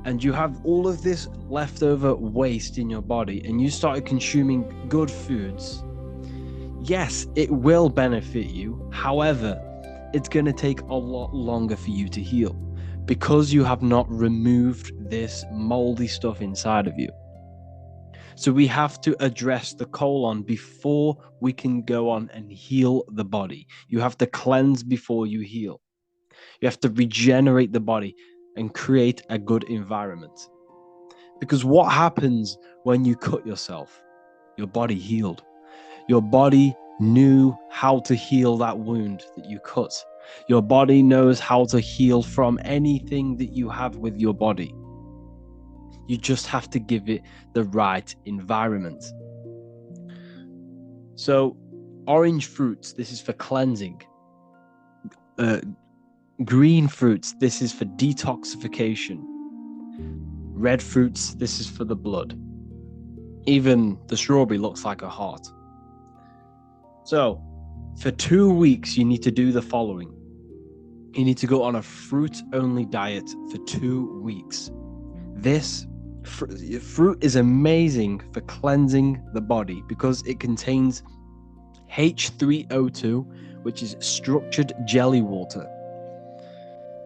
and you have all of this leftover waste in your body, and you started consuming good foods, yes, it will benefit you. However, it's going to take a lot longer for you to heal because you have not removed this moldy stuff inside of you. So we have to address the colon before we can go on and heal the body. You have to cleanse before you heal. You have to regenerate the body and create a good environment. Because what happens when you cut yourself? Your body healed. Your body knew how to heal that wound that you cut. Your body knows how to heal from anything that you have with your body. You just have to give it the right environment. So, orange fruits, this is for cleansing. Green fruits, this is for detoxification. Red fruits, this is for the blood. Even the strawberry looks like a heart. So, for 2 weeks, you need to do the following. You need to go on a fruit-only diet for 2 weeks. This fruit is amazing for cleansing the body because it contains H3O2, which is structured jelly water.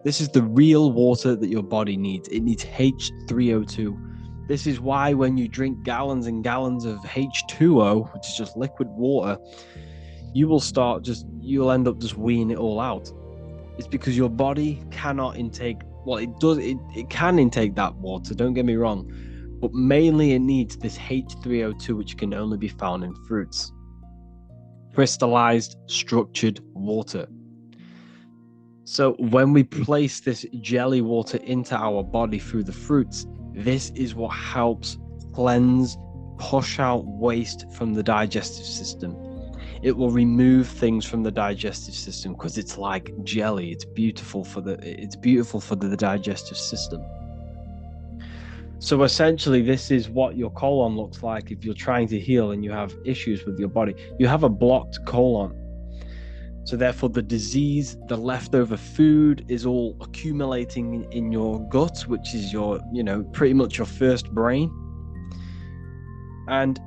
This is the real water that your body needs. It needs H3O2. This is why when you drink gallons and gallons of H2O, which is just liquid water, you'll end up just weeing it all out. It's because your body cannot intake, well, it can intake that water, don't get me wrong, but mainly it needs this H3O2, which can only be found in fruits. Crystallized, structured water. So when we place this jelly water into our body through the fruits, this is what helps cleanse, push out waste from the digestive system. It will remove things from the digestive system because it's like jelly. It's beautiful for the digestive system. So essentially, this is what your colon looks like if you're trying to heal and you have issues with your body. You have a blocked colon. So therefore, the disease, the leftover food is all accumulating in your gut, which is your, pretty much your first brain. And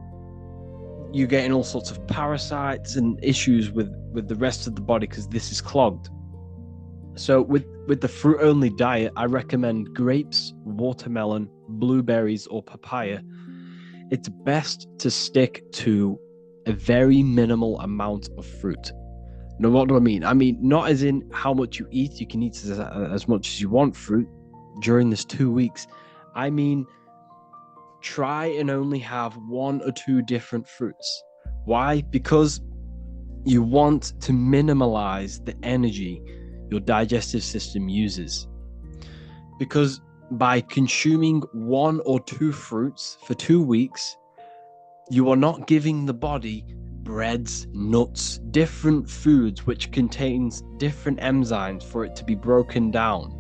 you're getting all sorts of parasites and issues with the rest of the body because this is clogged. So with the fruit-only diet, I recommend grapes, watermelon, blueberries, or papaya. It's best to stick to a very minimal amount of fruit. Now, what do I mean? I mean, not as in how much you eat. You can eat as much as you want fruit during this 2 weeks. I mean, try and only have 1 or 2 different fruits. Why? Because you want to minimize the energy your digestive system uses. Because by consuming 1 or 2 fruits for 2 weeks, you are not giving the body breads, nuts, different foods which contains different enzymes for it to be broken down.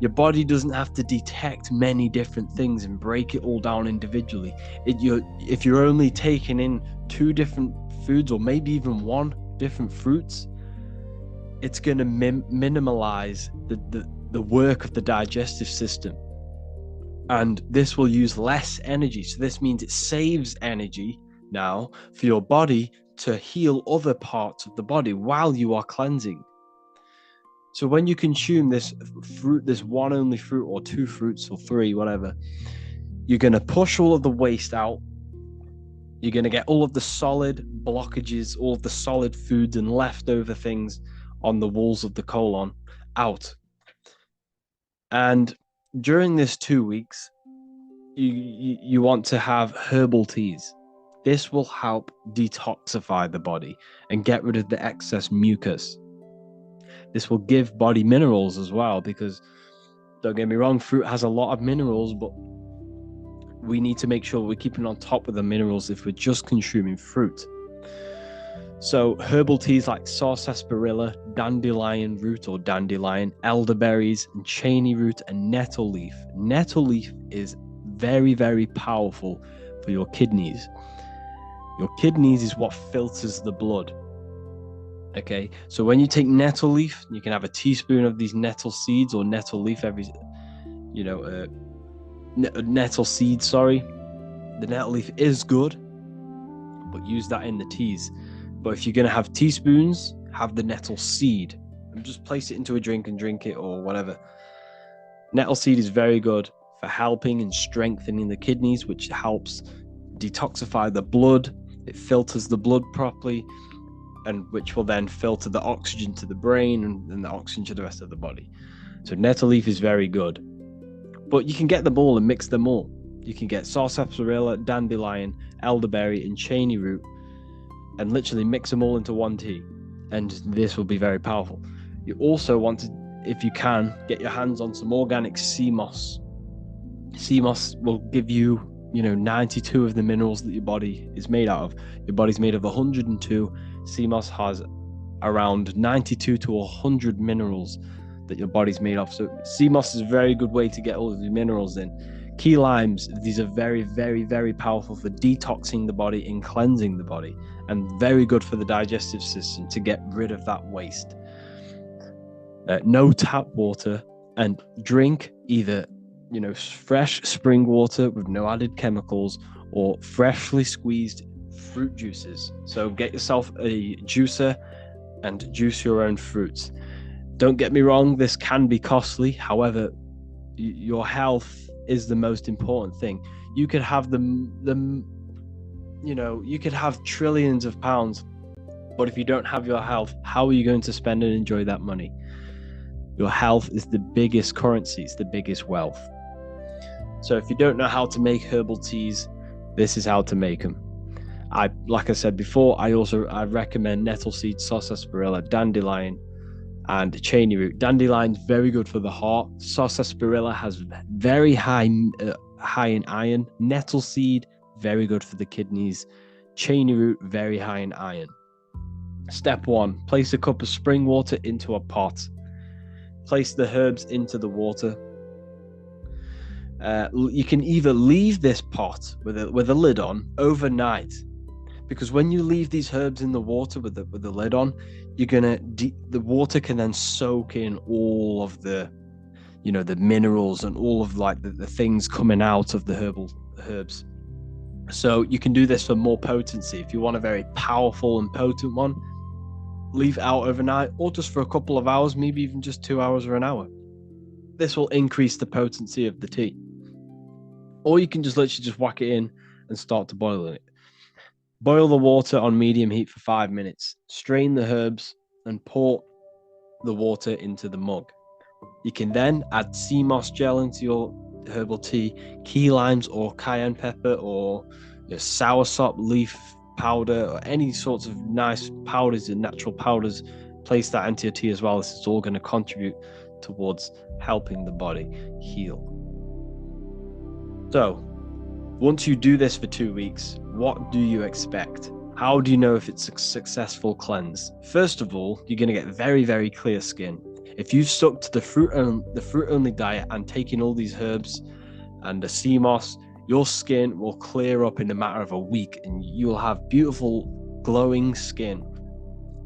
Your body doesn't have to detect many different things and break it all down individually. If you're only taking in 2 different foods or maybe even 1 different fruits, it's going to minimize the work of the digestive system. And this will use less energy. So this means it saves energy now for your body to heal other parts of the body while you are cleansing. So when you consume this fruit, this 1 only fruit or 2 fruits or 3, whatever, you're going to push all of the waste out. You're going to get all of the solid blockages, all of the solid foods and leftover things on the walls of the colon out. And during this 2 weeks, you want to have herbal teas. This will help detoxify the body and get rid of the excess mucus. This will give body minerals as well, because don't get me wrong, fruit has a lot of minerals, but we need to make sure we're keeping on top of the minerals if we're just consuming fruit. So herbal teas like sarsaparilla, dandelion root or dandelion, elderberries, and cheney root, and nettle leaf. Nettle leaf is very, very powerful for your kidneys. Your kidneys is what filters the blood. Okay, so when you take nettle leaf, you can have a teaspoon of these nettle seeds or nettle leaf nettle seeds, sorry. The nettle leaf is good, but use that in the teas. But if you're going to have teaspoons, have the nettle seed and just place it into a drink and drink it or whatever. Nettle seed is very good for helping and strengthening the kidneys, which helps detoxify the blood. It filters the blood properly, and which will then filter the oxygen to the brain and the oxygen to the rest of the body. So nettle leaf is very good. But you can get them all and mix them all. You can get sarsaparilla, dandelion, elderberry, and cheney root, and literally mix them all into one tea. And this will be very powerful. You also want to, if you can, get your hands on some organic sea moss. Sea moss will give you, 92 of the minerals that your body is made out of. Your body's made of 102. Sea moss has around 92 to 100 minerals that your body's made of. So sea moss is a very good way to get all of the minerals in. Key limes, these are very, very, very powerful for detoxing the body and cleansing the body, and very good for the digestive system to get rid of that waste. No tap water, and drink either fresh spring water with no added chemicals or freshly squeezed fruit juices. So get yourself a juicer and juice your own fruits. Don't get me wrong, this can be costly. However, your health is the most important thing. You could have you could have trillions of pounds, but if you don't have your health, how are you going to spend and enjoy that money? Your health is the biggest currency, it's the biggest wealth. So if you don't know how to make herbal teas, this is how to make them. Like I said before, I recommend nettle seed, sarsaparilla, dandelion, and cheney root. Dandelion's very good for the heart. Sarsaparilla has very high in iron. Nettle seed, very good for the kidneys. Cheney root, very high in iron. Step 1, place a cup of spring water into a pot. Place the herbs into the water. You can either leave this pot with a lid on overnight, because when you leave these herbs in the water with the lid on, the water can then soak in all of the the minerals and all of the things coming out of the herbs. So you can do this for more potency. If you want a very powerful and potent one, leave it out overnight, or just for a couple of hours, maybe even just 2 hours or an hour. This will increase the potency of the tea. Or you can just literally just whack it in and start to boil it. Boil the water on medium heat for 5 minutes. Strain the herbs and pour the water into the mug. You can then add sea moss gel into your herbal tea, key limes or cayenne pepper or soursop leaf powder, or any sorts of nice powders and natural powders. Place that into your tea as well. This is all going to contribute towards helping the body heal. So, once you do this for 2 weeks, what do you expect? How do you know if it's a successful cleanse? First of all, you're going to get very, very clear skin. If you've stuck to the fruit-only diet and taken all these herbs and the sea moss, your skin will clear up in a matter of a week and you'll have beautiful, glowing skin.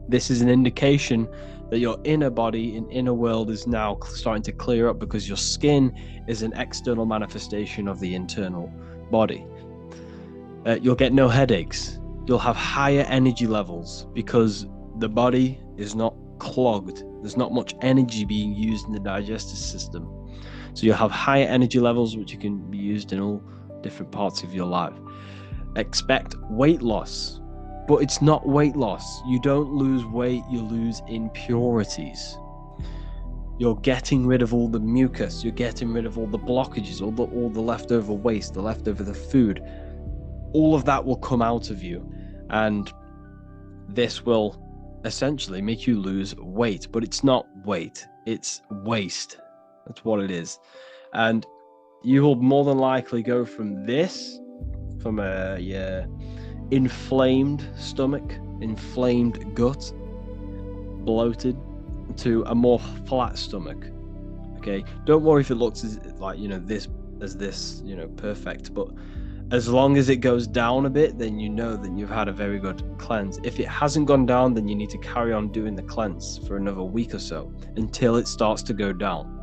This is an indication that your inner body and inner world is now starting to clear up, because your skin is an external manifestation of the internal body. You'll get no headaches. You'll have higher energy levels because the body is not clogged. There's not much energy being used in the digestive system. So you'll have higher energy levels, which can be used in all different parts of your life. Expect weight loss, but it's not weight loss. You don't lose weight, you lose impurities. You're getting rid of all the mucus, you're getting rid of all the blockages, all the leftover waste, the leftover food. All of that will come out of you, and this will essentially make you lose weight. But it's not weight, it's waste. That's what it is. And you will more than likely go from a inflamed stomach, inflamed gut, bloated, to a more flat stomach. Okay, don't worry if it looks this perfect, but as long as it goes down a bit, then that you've had a very good cleanse. If it hasn't gone down, then you need to carry on doing the cleanse for another week or so until it starts to go down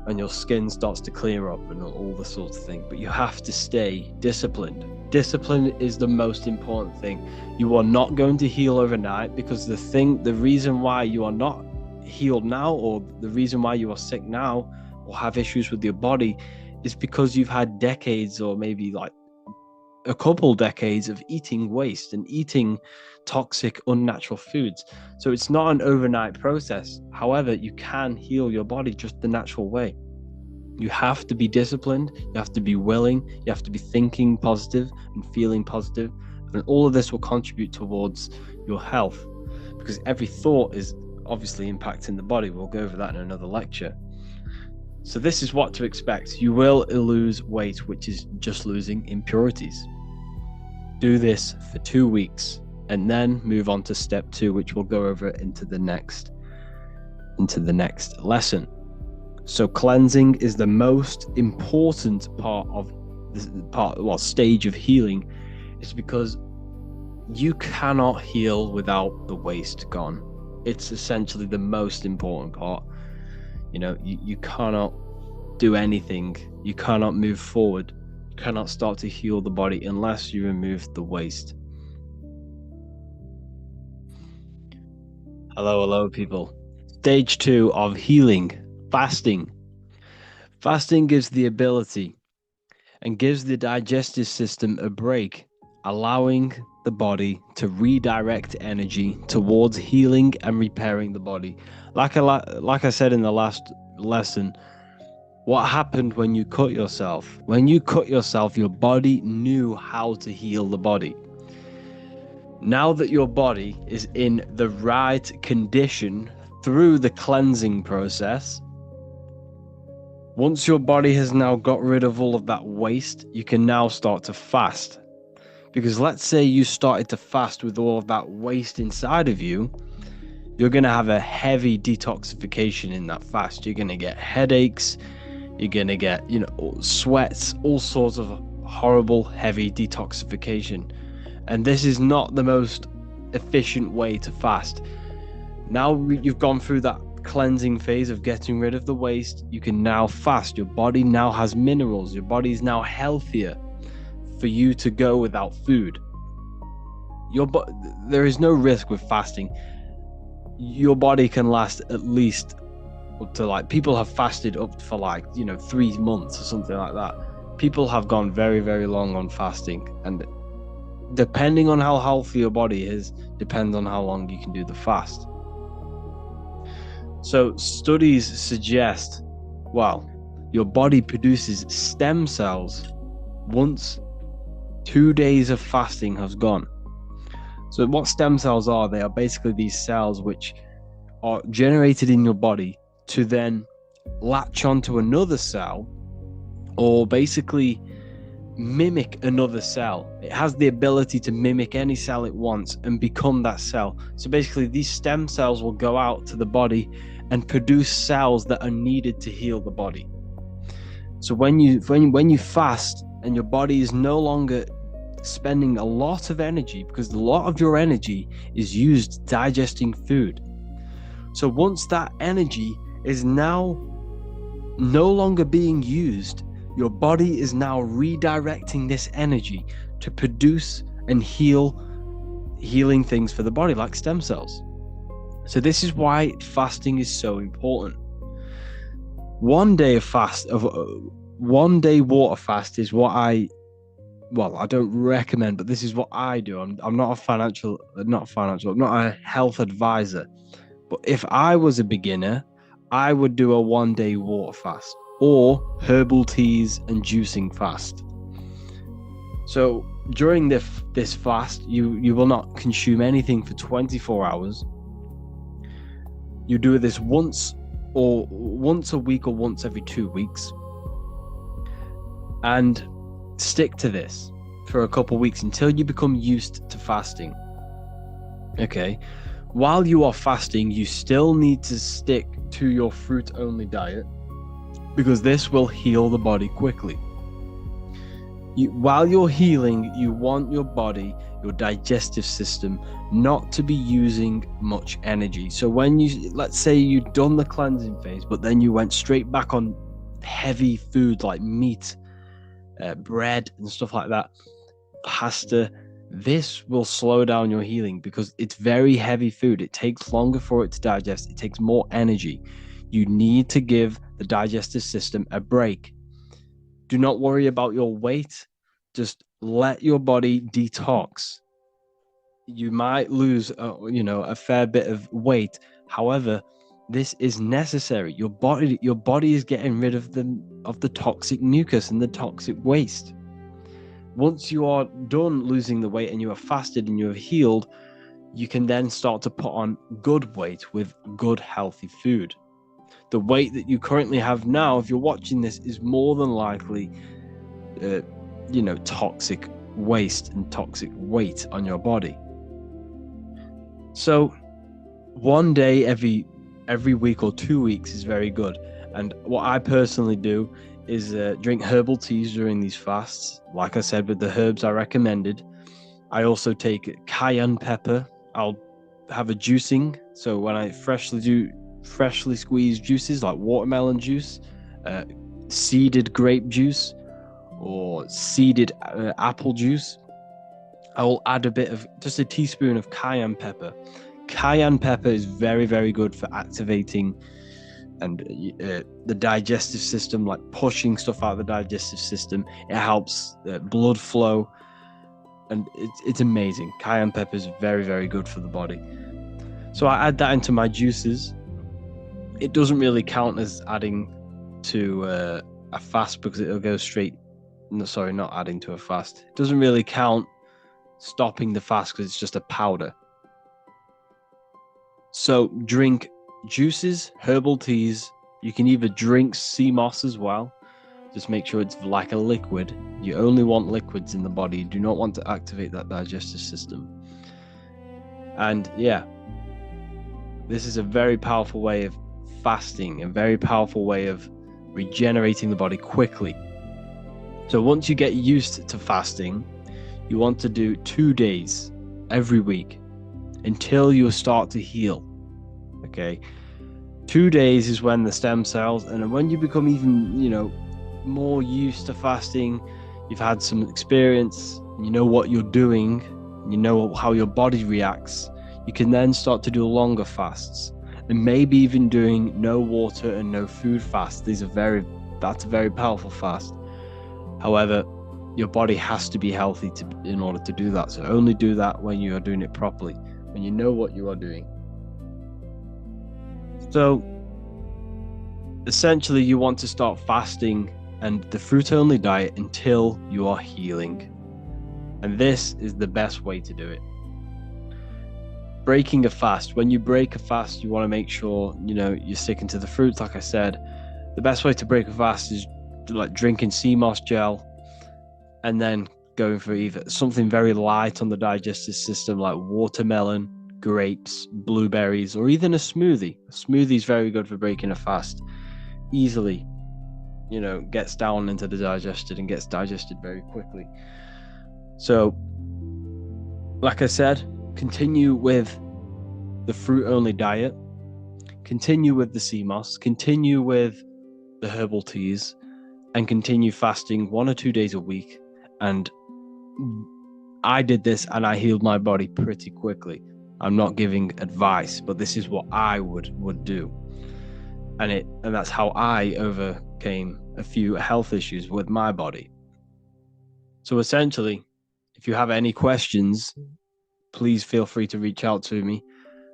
and your skin starts to clear up and all the sorts of thing. But you have to stay disciplined. Discipline is the most important thing. You are not going to heal overnight, because the reason why you are not healed now, or the reason why you are sick now or have issues with your body, is because you've had decades, or maybe like a couple decades, of eating waste and eating toxic, unnatural foods. So it's not an overnight process. However, you can heal your body just the natural way. You have to be disciplined, you have to be willing, you have to be thinking positive and feeling positive, and all of this will contribute towards your health, because every thought is obviously impacting the body. We'll go over that in another lecture. So this is what to expect. You will lose weight, which is just losing impurities. Do this for 2 weeks and then move on to step 2, which we'll go over into the next lesson. So cleansing is the most important stage of healing. It's because you cannot heal without the waste gone. It's essentially the most important part. You cannot do anything. You cannot move forward. You cannot start to heal the body unless you remove the waste. Hello, people. Stage 2 of healing. Fasting. Fasting gives the ability and gives the digestive system a break, allowing the body to redirect energy towards healing and repairing the body. Like I said in the last lesson, what happened when you cut yourself? When you cut yourself, your body knew how to heal the body. Now that your body is in the right condition through the cleansing process, once your body has now got rid of all of that waste, you can now start to fast. Because let's say you started to fast with all of that waste inside of you, you're going to have a heavy detoxification in that fast. You're going to get headaches, you're going to get, sweats, all sorts of horrible, heavy detoxification. And this is not the most efficient way to fast. Now you've gone through that cleansing phase of getting rid of the waste, you can now fast. Your body now has minerals. Your body is now healthier for you to go without food. There is no risk with fasting. Your body can last at least up to people have fasted up for 3 months or something like that. People have gone very, very long on fasting, and depending on how healthy your body is, depends on how long you can do the fast. So studies suggest, your body produces stem cells once 2 days of fasting has gone. So what stem cells are, they are basically these cells which are generated in your body to then latch onto another cell, or basically mimic another cell. It has the ability to mimic any cell it wants and become that cell. So basically these stem cells will go out to the body and produce cells that are needed to heal the body. So when you fast and your body is no longer spending a lot of energy, because a lot of your energy is used digesting food. So once that energy is now no longer being used, your body is now redirecting this energy to produce and healing things for the body, like stem cells. So this is why fasting is so important. 1 day water fast is what I don't recommend, but this is what I do. I'm not a health advisor. But if I was a beginner, I would do a 1 day water fast, or herbal teas and juicing fast. So during this fast, you will not consume anything for 24 hours. You do this once a week or once every 2 weeks, and stick to this for a couple weeks until you become used to fasting. Okay, while you are fasting, you still need to stick to your fruit only diet, because this will heal the body quickly. While you're healing, you want your body, your digestive system, not to be using much energy. So let's say you've done the cleansing phase, but then you went straight back on heavy food like meat, bread and stuff like that. pasta. This will slow down your healing because it's very heavy food. It takes longer for it to digest. It takes more energy. You need to give the digestive system a break. Do not worry about your weight. Just let your body detox. You might lose, a fair bit of weight. However, this is necessary. Your body is getting rid of the toxic mucus and the toxic waste. Once you are done losing the weight and you have fasted and you have healed, you can then start to put on good weight with good, healthy food. The weight that you currently have now, if you're watching this, is more than likely, toxic waste and toxic weight on your body. So one day every week or 2 weeks is very good. And what I personally do is drink herbal teas during these fasts. Like I said, with the herbs I recommended. I also take cayenne pepper. I'll have a juicing. So when I freshly squeezed juices like watermelon juice, seeded grape juice, or seeded apple juice, I will add just a teaspoon of cayenne pepper. Cayenne pepper is very, very good for activating and the digestive system, like pushing stuff out of the digestive system. It helps blood flow, and it's amazing. Cayenne pepper is very, very good for the body. So I add that into my juices. It doesn't really count as adding to a fast because it'll go straight. No, sorry, not adding to a fast. It doesn't really count stopping the fast because it's just a powder. So drink juices, herbal teas. You can either drink sea moss as well. Just make sure it's like a liquid. You only want liquids in the body. You do not want to activate that digestive system. And yeah, this is a very powerful way of fasting, a very powerful way of regenerating the body quickly. So once you get used to fasting, you want to do 2 days every week until you start to heal. Okay, 2 days is when the stem cells, and when you become even, more used to fasting, you've had some experience, you know what you're doing, you know how your body reacts, you can then start to do longer fasts, and maybe even doing no water and no food fast. That's a very powerful fast. However, your body has to be healthy in order to do that. So only do that when you are doing it properly, when you know what you are doing. So essentially, you want to start fasting and the fruit-only diet until you are healing. And this is the best way to do it. Breaking a fast. When you break a fast, you want to make sure, you're sticking to the fruits. Like I said, the best way to break a fast is like drinking sea moss gel and then going for either something very light on the digestive system like watermelon, grapes, blueberries, or even a smoothie. A smoothie is very good for breaking a fast. Easily, gets down into the digestion and gets digested very quickly. So, like I said, continue with the fruit-only diet. Continue with the sea moss. Continue with the herbal teas. And continue fasting 1 or 2 days a week. And I did this and I healed my body pretty quickly. I'm not giving advice, but this is what I would do. And that's how I overcame a few health issues with my body. So essentially, if you have any questions, please feel free to reach out to me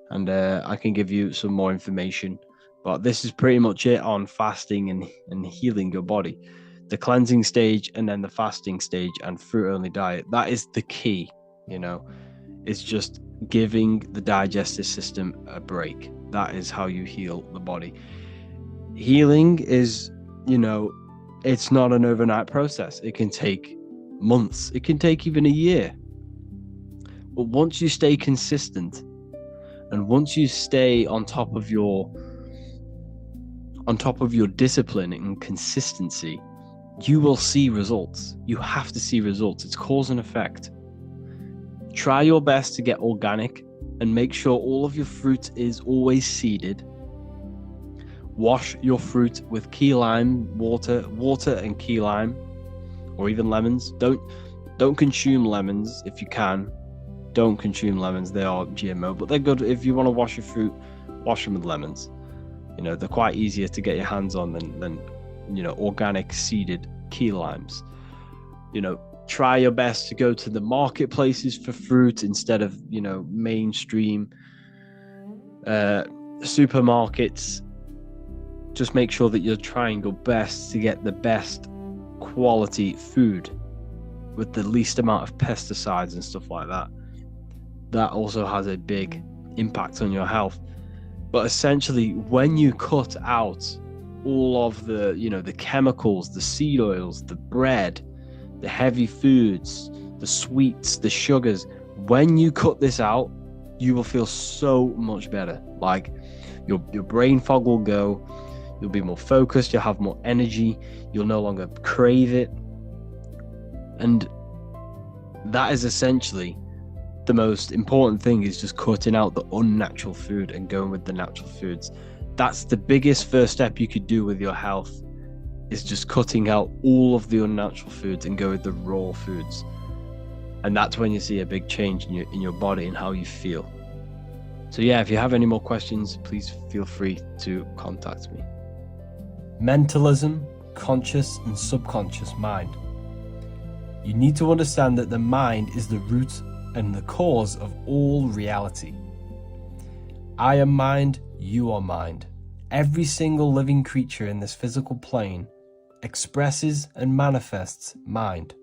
and I can give you some more information. But this is pretty much it on fasting and healing your body. The cleansing stage and then the fasting stage and fruit-only diet. That is the key, It's just giving the digestive system a break. That is how you heal the body. Healing is, it's not an overnight process. It can take months. It can take even a year. But once you stay consistent and once you stay on top of your discipline and consistency, you will see results. You have to see results. It's cause and effect. Try your best to get organic and make sure all of your fruit is always seeded. Wash your fruit with key lime water and key lime, or even lemons. Don't consume lemons if you can. Don't consume lemons. They are GMO, but they're good if you want to wash your fruit. Wash them with lemons. You know, they're quite easier to get your hands on than you know, organic seeded key limes. You know, try your best to go to the marketplaces for fruit instead of, you know, mainstream supermarkets. Just make sure that you're trying your best to get the best quality food with the least amount of pesticides and stuff like that. That also has a big impact on your health. But essentially, when you cut out all of the, you know, the chemicals, the seed oils, the bread, the heavy foods, the sweets, the sugars, when you cut this out, you will feel so much better. Like your brain fog will go, you'll be more focused, you'll have more energy, you'll no longer crave it. And that is essentially the most important thing, is just cutting out the unnatural food and going with the natural foods. That's the biggest first step you could do with your health, is just cutting out all of the unnatural foods and go with the raw foods. And that's when you see a big change in your body and how you feel. So yeah, if you have any more questions, please feel free to contact me. Mentalism, conscious and subconscious mind. You need to understand that the mind is the root and the cause of all reality. I am mind, you are mind. Every single living creature in this physical plane expresses and manifests mind.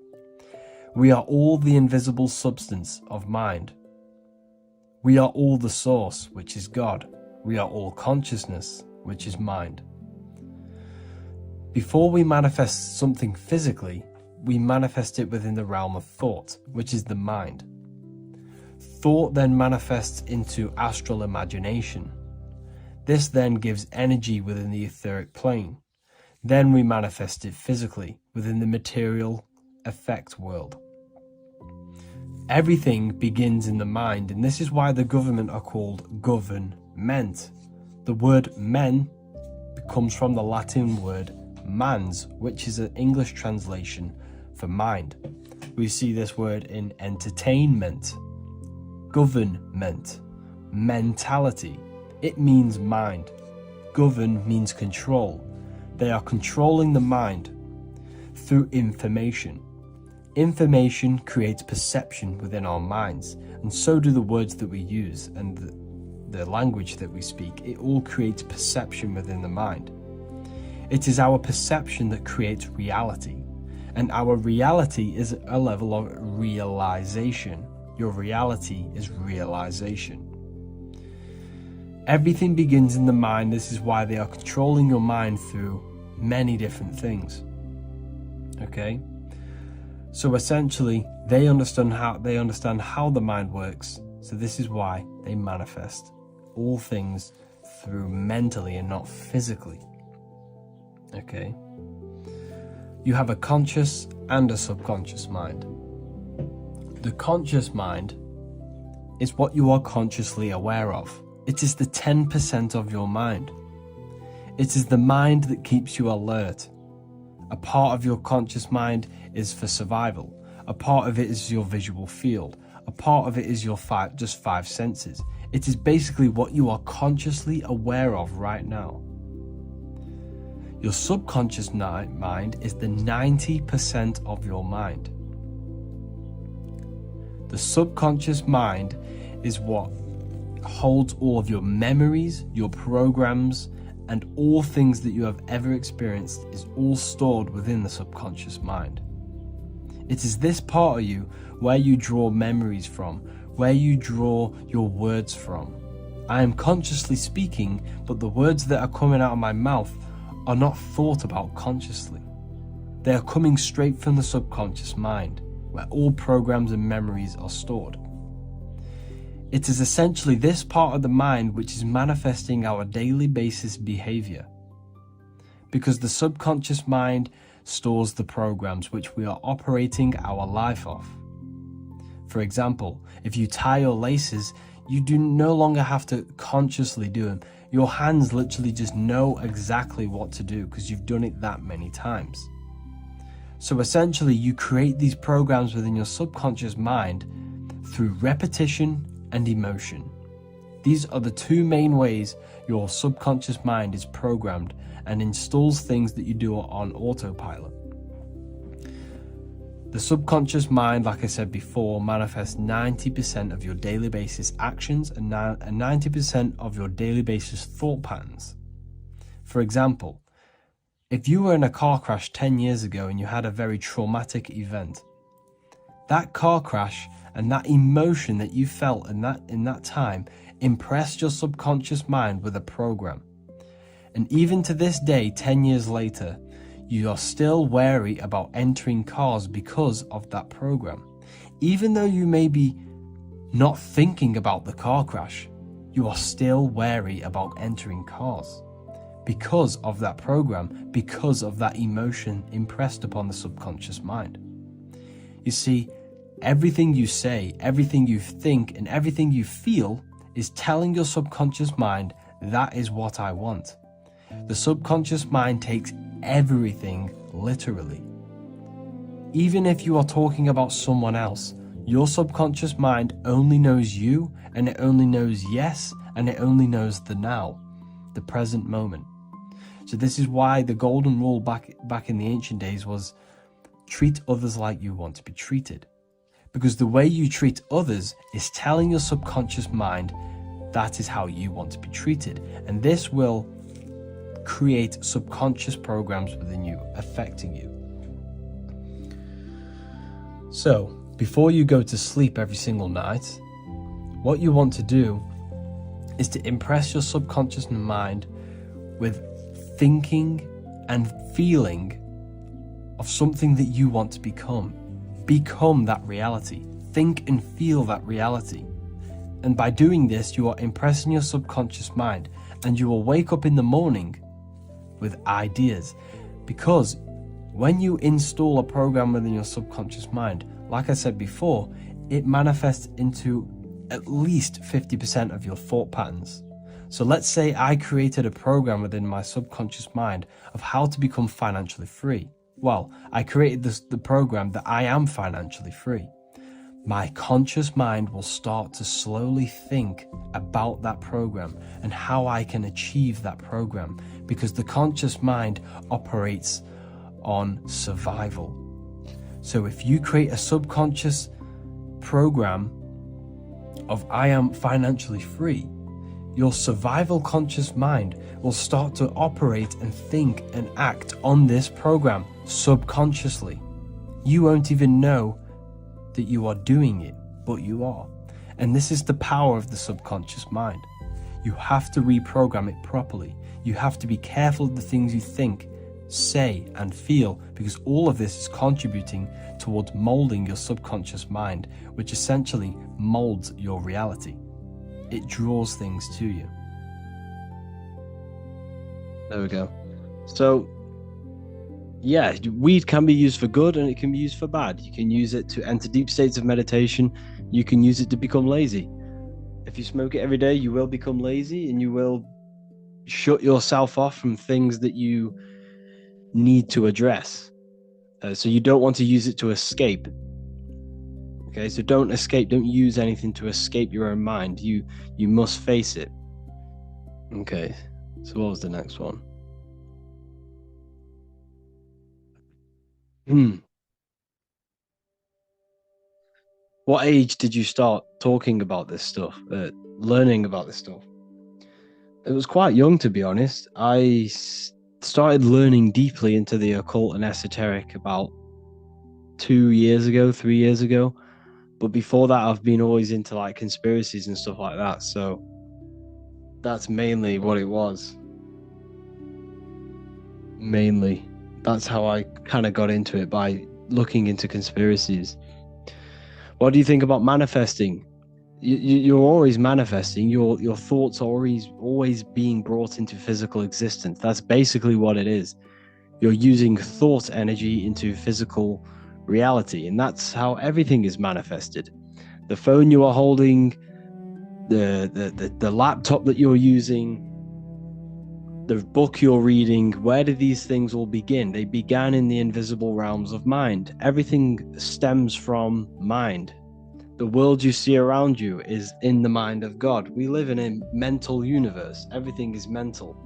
We are all the invisible substance of mind. We are all the source, which is God. We are all consciousness, which is mind. Before we manifest something physically, we manifest it within the realm of thought, which is the mind. Thought then manifests into astral imagination. This then gives energy within the etheric plane. Then we manifest it physically within the material effect world. Everything begins in the mind, and this is why the government are called government. The word men comes from the Latin word mans, which is an English translation for mind. We see this word in entertainment, government, mentality. It means mind. Govern means control. They are controlling the mind through information. Information creates perception within our minds, and so do the words that we use and the language that we speak. It all creates perception within the mind. It is our perception that creates reality, and our reality is a level of realization. Your reality is realization. Everything begins in the mind. This is why they are controlling your mind through many different things. Okay? So essentially, they understand how the mind works. So this is why they manifest all things through mentally and not physically. Okay? You have a conscious and a subconscious mind. The conscious mind is what you are consciously aware of. It is the 10% of your mind. It is the mind that keeps you alert. A part of your conscious mind is for survival. A part of it is your visual field. A part of it is your just five senses. It is basically what you are consciously aware of right now. Your subconscious mind is the 90% of your mind. The subconscious mind is what holds all of your memories, your programs, and all things that you have ever experienced is all stored within the subconscious mind. It is this part of you where you draw memories from, where you draw your words from. I am consciously speaking, but the words that are coming out of my mouth are not thought about consciously. They are coming straight from the subconscious mind, where all programs and memories are stored. It is essentially this part of the mind which is manifesting our daily basis behavior, because the subconscious mind stores the programs which we are operating our life off. For example, if you tie your laces, you do no longer have to consciously do them. Your hands literally just know exactly what to do because you've done it that many times. So essentially, you create these programs within your subconscious mind through repetition and emotion. These are the two main ways your subconscious mind is programmed and installs things that you do on autopilot. The subconscious mind, like I said before, manifests 90% of your daily basis actions and 90% of your daily basis thought patterns. For example, if you were in a car crash 10 years ago and you had a very traumatic event, that car crash and that emotion that you felt in that time impressed your subconscious mind with a program. And even to this day, 10 years later, you are still wary about entering cars because of that program. Even though you may be not thinking about the car crash, you are still wary about entering cars because of that program, because of that emotion impressed upon the subconscious mind. You see, everything you say, everything you think, and everything you feel is telling your subconscious mind, that is what I want. The subconscious mind takes everything literally. Even if you are talking about someone else, your subconscious mind only knows you, and it only knows yes, and it only knows the now, the present moment. So this is why the golden rule back in the ancient days was treat others like you want to be treated. Because the way you treat others is telling your subconscious mind that is how you want to be treated. And this will create subconscious programs within you, affecting you. So, before you go to sleep every single night, what you want to do is to impress your subconscious mind with thinking and feeling of something that you want to become. Become that reality. Think and feel that reality. And by doing this, you are impressing your subconscious mind, and you will wake up in the morning with ideas. Because when you install a program within your subconscious mind, like I said before, it manifests into at least 50% of your thought patterns. So let's say I created a program within my subconscious mind of how to become financially free. Well, I created the program that I am financially free. My conscious mind will start to slowly think about that program and how I can achieve that program, because the conscious mind operates on survival. So if you create a subconscious program of I am financially free, your survival conscious mind will start to operate and think and act on this program subconsciously. You won't even know that you are doing it, but you are. And this is the power of the subconscious mind. You have to reprogram it properly. You have to be careful of the things you think, say, and feel, because all of this is contributing towards molding your subconscious mind, which essentially molds your reality. It draws things to you. There we go. So, yeah, weed can be used for good and it can be used for bad. You can use it to enter deep states of meditation. You can use it to become lazy. If you smoke it every day, you will become lazy and you will shut yourself off from things that you need to address. So you don't want to use it to escape. Okay, so don't escape. Don't use anything to escape your own mind. You must face it. Okay, so what was the next one? What age did you start talking about this stuff, learning about this stuff? It was quite young, to be honest. I started learning deeply into the occult and esoteric about 2 years ago, 3 years ago. But before that, I've been always into like conspiracies and stuff like that. So that's mainly what it was. Mainly. That's how I kind of got into it, by looking into conspiracies. What do you think about manifesting? You're always manifesting. Your thoughts are always being brought into physical existence. That's basically what it is. You're using thought energy into physical reality, and that's how everything is manifested. The phone you are holding, the laptop that you're using, The book you're reading, where did these things all begin? They began in the invisible realms of mind. Everything stems from mind. The world you see around you is in the mind of God. We live in a mental universe. Everything is mental.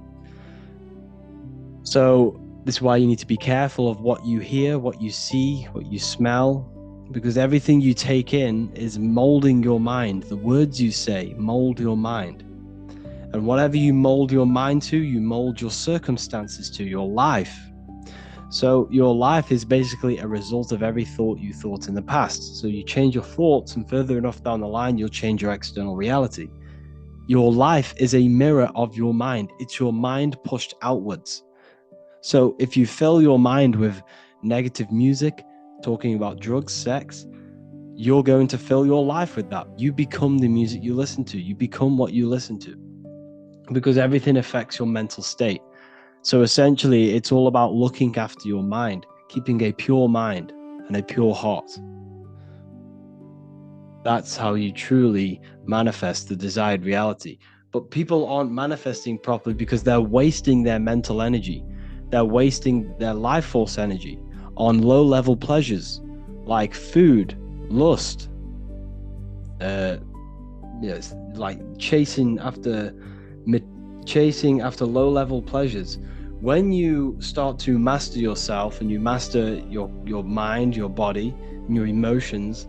So this is why you need to be careful of what you hear, what you see, what you smell, because everything you take in is molding your mind. The words you say mold your mind. And whatever you mold your mind to, you mold your circumstances to, your life. So your life is basically a result of every thought you thought in the past. So you change your thoughts, and further enough down the line, you'll change your external reality. Your life is a mirror of your mind. It's your mind pushed outwards. So if you fill your mind with negative music, talking about drugs, sex, you're going to fill your life with that. You become the music you listen to. You become what you listen to, because everything affects your mental state. So essentially, it's all about looking after your mind, keeping a pure mind and a pure heart. That's how you truly manifest the desired reality. But people aren't manifesting properly because they're wasting their mental energy. They're wasting their life force energy on low-level pleasures like food, lust, like chasing after low-level pleasures. When you start to master yourself and you master your mind, your body, and your emotions,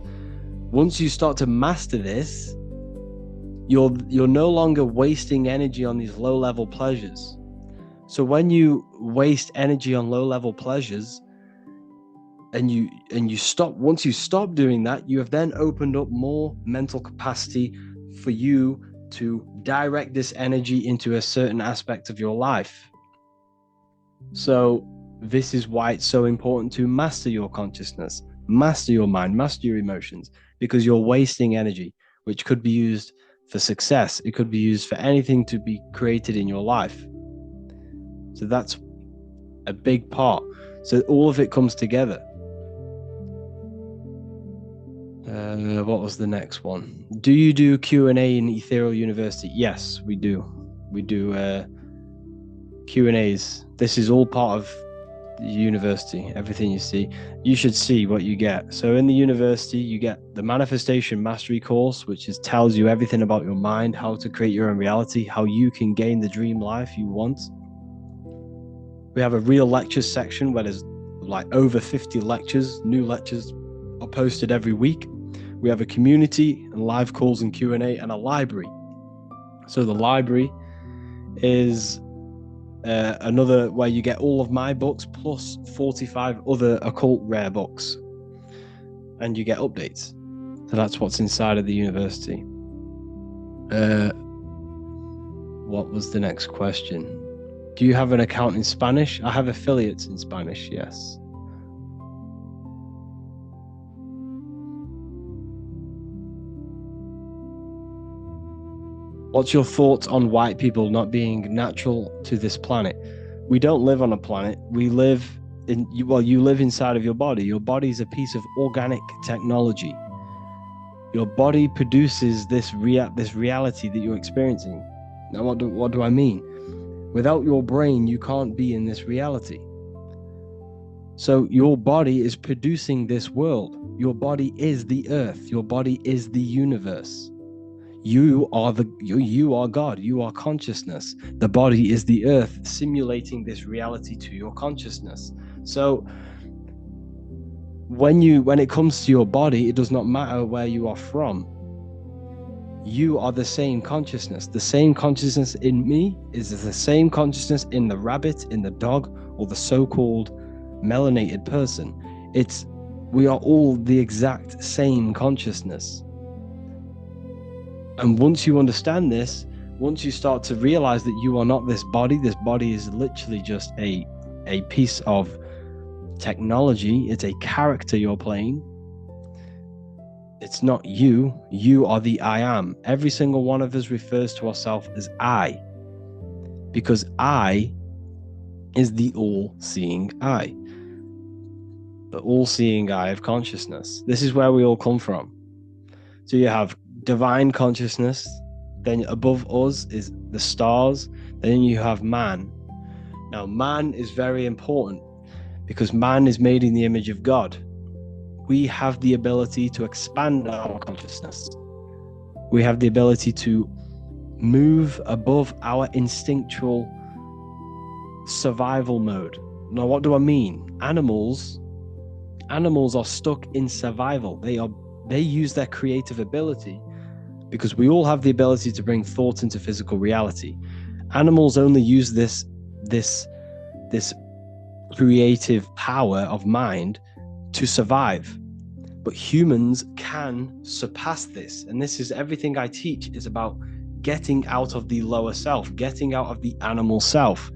once you start to master this, you're no longer wasting energy on these low-level pleasures. So when you waste energy on low-level pleasures and you stop, once you stop doing that, you have then opened up more mental capacity for you to direct this energy into a certain aspect of your life. So this is why it's so important to master your consciousness, master your mind, master your emotions, because you're wasting energy, which could be used for success. It could be used for anything to be created in your life. So that's a big part. So all of it comes together. What was the next one? Do you do Q&A in Ethereal University? Yes, we do. We do Q&As. This is all part of the university. Everything you see, you should see what you get. So in the university, you get the Manifestation Mastery course, which tells you everything about your mind, how to create your own reality, how you can gain the dream life you want. We have a real lectures section where there's like over 50 lectures. New lectures are posted every week. We have a community and live calls and Q&A and a library. So the library is another where you get all of my books plus 45 other occult rare books, and you get updates. So that's what's inside of the university. What was the next question? Do you have an account in Spanish? I have affiliates in Spanish, yes. What's your thoughts on white people not being natural to this planet? We don't live on a planet. We live in, well, you live inside of your body. Your body is a piece of organic technology. Your body produces this reality that you're experiencing. Now, what do I mean? Without your brain, you can't be in this reality. So your body is producing this world. Your body is the earth. Your body is the universe. You are God. You are consciousness. The body is the earth, simulating this reality to your consciousness. So when it comes to your body, it does not matter where you are from. You are the same consciousness. The same consciousness in me is the same consciousness in the rabbit, in the dog, or the so-called melanated person. We are all the exact same consciousness. And once you understand this, once you start to realize that you are not this body is literally just a piece of technology. It's a character you're playing. It's not you. You are the I am. Every single one of us refers to ourselves as I, because I is the all-seeing I, the all-seeing eye of consciousness. This is where we all come from. So you have divine consciousness, then above us is the stars, then you have man, Now, man is very important because man is made in the image of God. We have the ability to expand our consciousness. We have the ability to move above our instinctual survival mode. Now, what do I mean? Animals are stuck in survival. They use their creative ability, because we all have the ability to bring thought into physical reality. Animals only use this creative power of mind to survive. But humans can surpass this. And this is everything I teach is about getting out of the lower self, getting out of the animal self.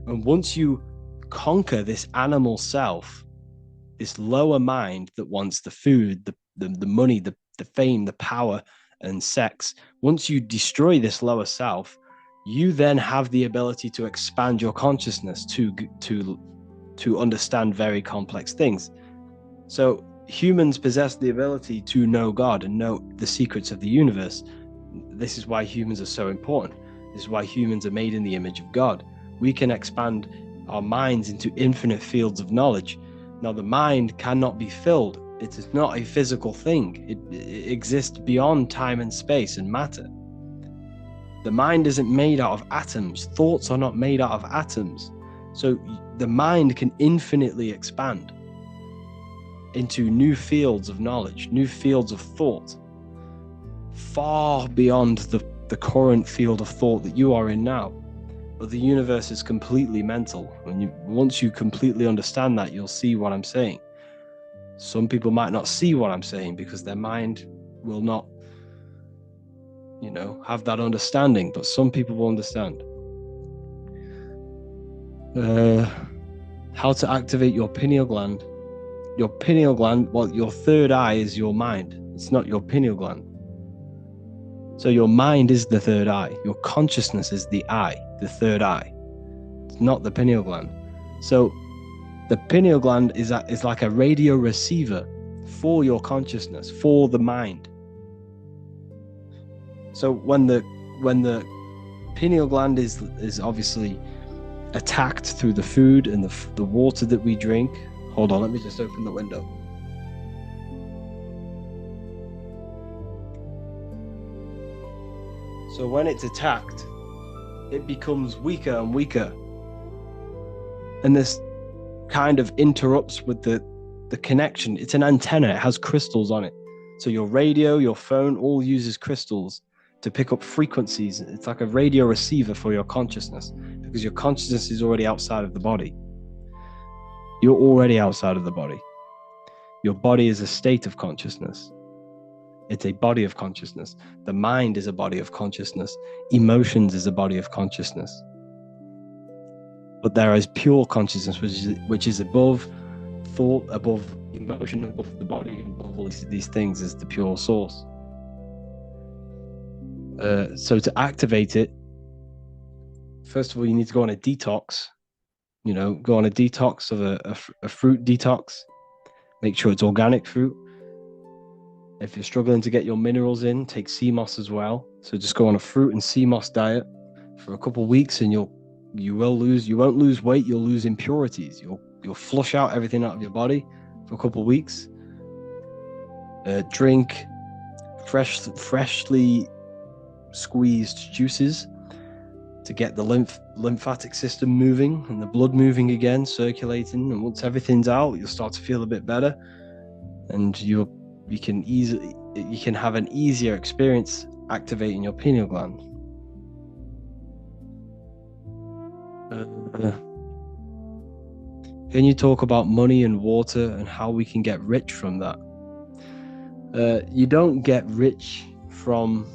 And once you conquer this animal self, this lower mind that wants the food, the money, the fame, the power, and sex, once you destroy this lower self, you then have the ability to expand your consciousness to understand very complex things. So humans possess the ability to know God and know the secrets of the universe. This is why humans are so important. This is why humans are made in the image of God. We can expand our minds into infinite fields of knowledge. Now, the mind cannot be filled. It is not a physical thing. It exists beyond time and space and matter. The mind isn't made out of atoms. Thoughts are not made out of atoms. So the mind can infinitely expand into new fields of knowledge, new fields of thought, far beyond the current field of thought that you are in now. But the universe is completely mental. Once you completely understand that, you'll see what I'm saying. Some people might not see what I'm saying because their mind will not, have that understanding, but some people will understand. How to activate your pineal gland. Your pineal gland, your third eye is your mind. It's not your pineal gland. So your mind is the third eye. Your consciousness is the eye, the third eye. It's not the pineal gland. So the pineal gland is like a radio receiver for your consciousness, for the mind. So when the pineal gland is obviously attacked through the food and the water that we drink. Hold on, let me just open the window. So when it's attacked, it becomes weaker and weaker. And this kind of interrupts with the connection. It's an antenna, it has crystals on it. So your radio, your phone, all uses crystals to pick up frequencies. It's like a radio receiver for your consciousness, because your consciousness is already outside of the body. You're already outside of the body. Your body is a state of consciousness. It's a body of consciousness. The mind is a body of consciousness. Emotions is a body of consciousness. But there is pure consciousness, which is above thought, above emotion, above the body, above all these things, is the pure source. So to activate it, first of all, you need to go on a detox. Go on a detox of a fruit detox. Make sure it's organic fruit. If you're struggling to get your minerals in, take sea moss as well. So just go on a fruit and sea moss diet for a couple of weeks, and you won't lose weight, you'll lose impurities. You'll flush out everything out of your body for a couple of weeks. Drink freshly squeezed juices to get the lymphatic system moving and the blood moving again, circulating. And once everything's out, you'll start to feel a bit better, and you can have an easier experience activating your pineal gland. Can you talk about money and water and how we can get rich from that? You don't get rich from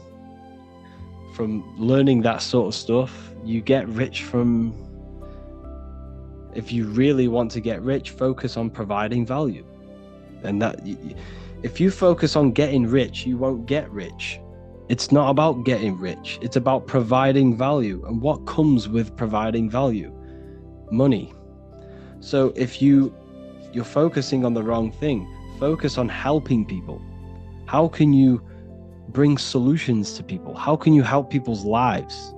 learning that sort of stuff. You get rich from, if you really want to get rich, focus on providing value. And that, if you focus on getting rich, you won't get rich. It's not about getting rich. It's about providing value. And what comes with providing value? Money. So if you're focusing on the wrong thing, focus on helping people. How can you bring solutions to people? How can you help people's lives?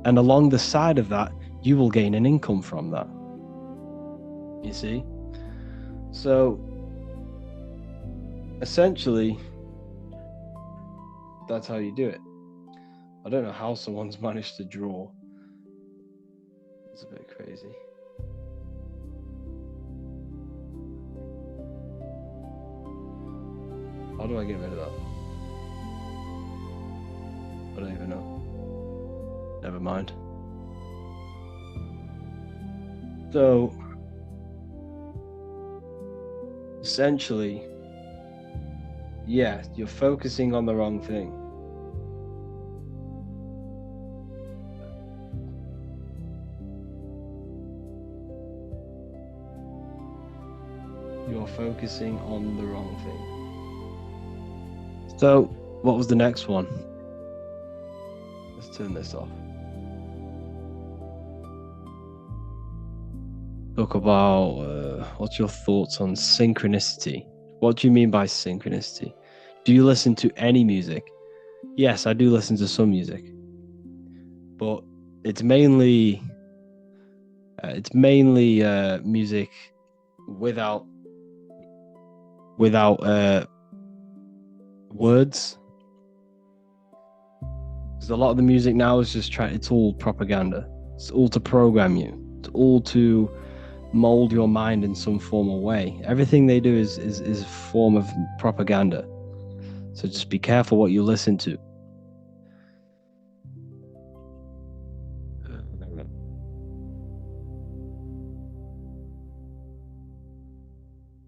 And along the side of that, you will gain an income from that. You see? So essentially, that's how you do it. I don't know how someone's managed to draw. It's a bit crazy. How do I get rid of that? I don't even know. Never mind. So, essentially, yeah, you're focusing on the wrong thing. You're focusing on the wrong thing. So, what was the next one? Let's turn this off. Talk about what's your thoughts on synchronicity? What do you mean by synchronicity? Do you listen to any music? Yes, I do listen to some music, but it's mainly music without words. Because a lot of the music now is just it's all propaganda. It's all to program you. It's all to mold your mind in some form or way. Everything they do is a form of propaganda. So just be careful what you listen to.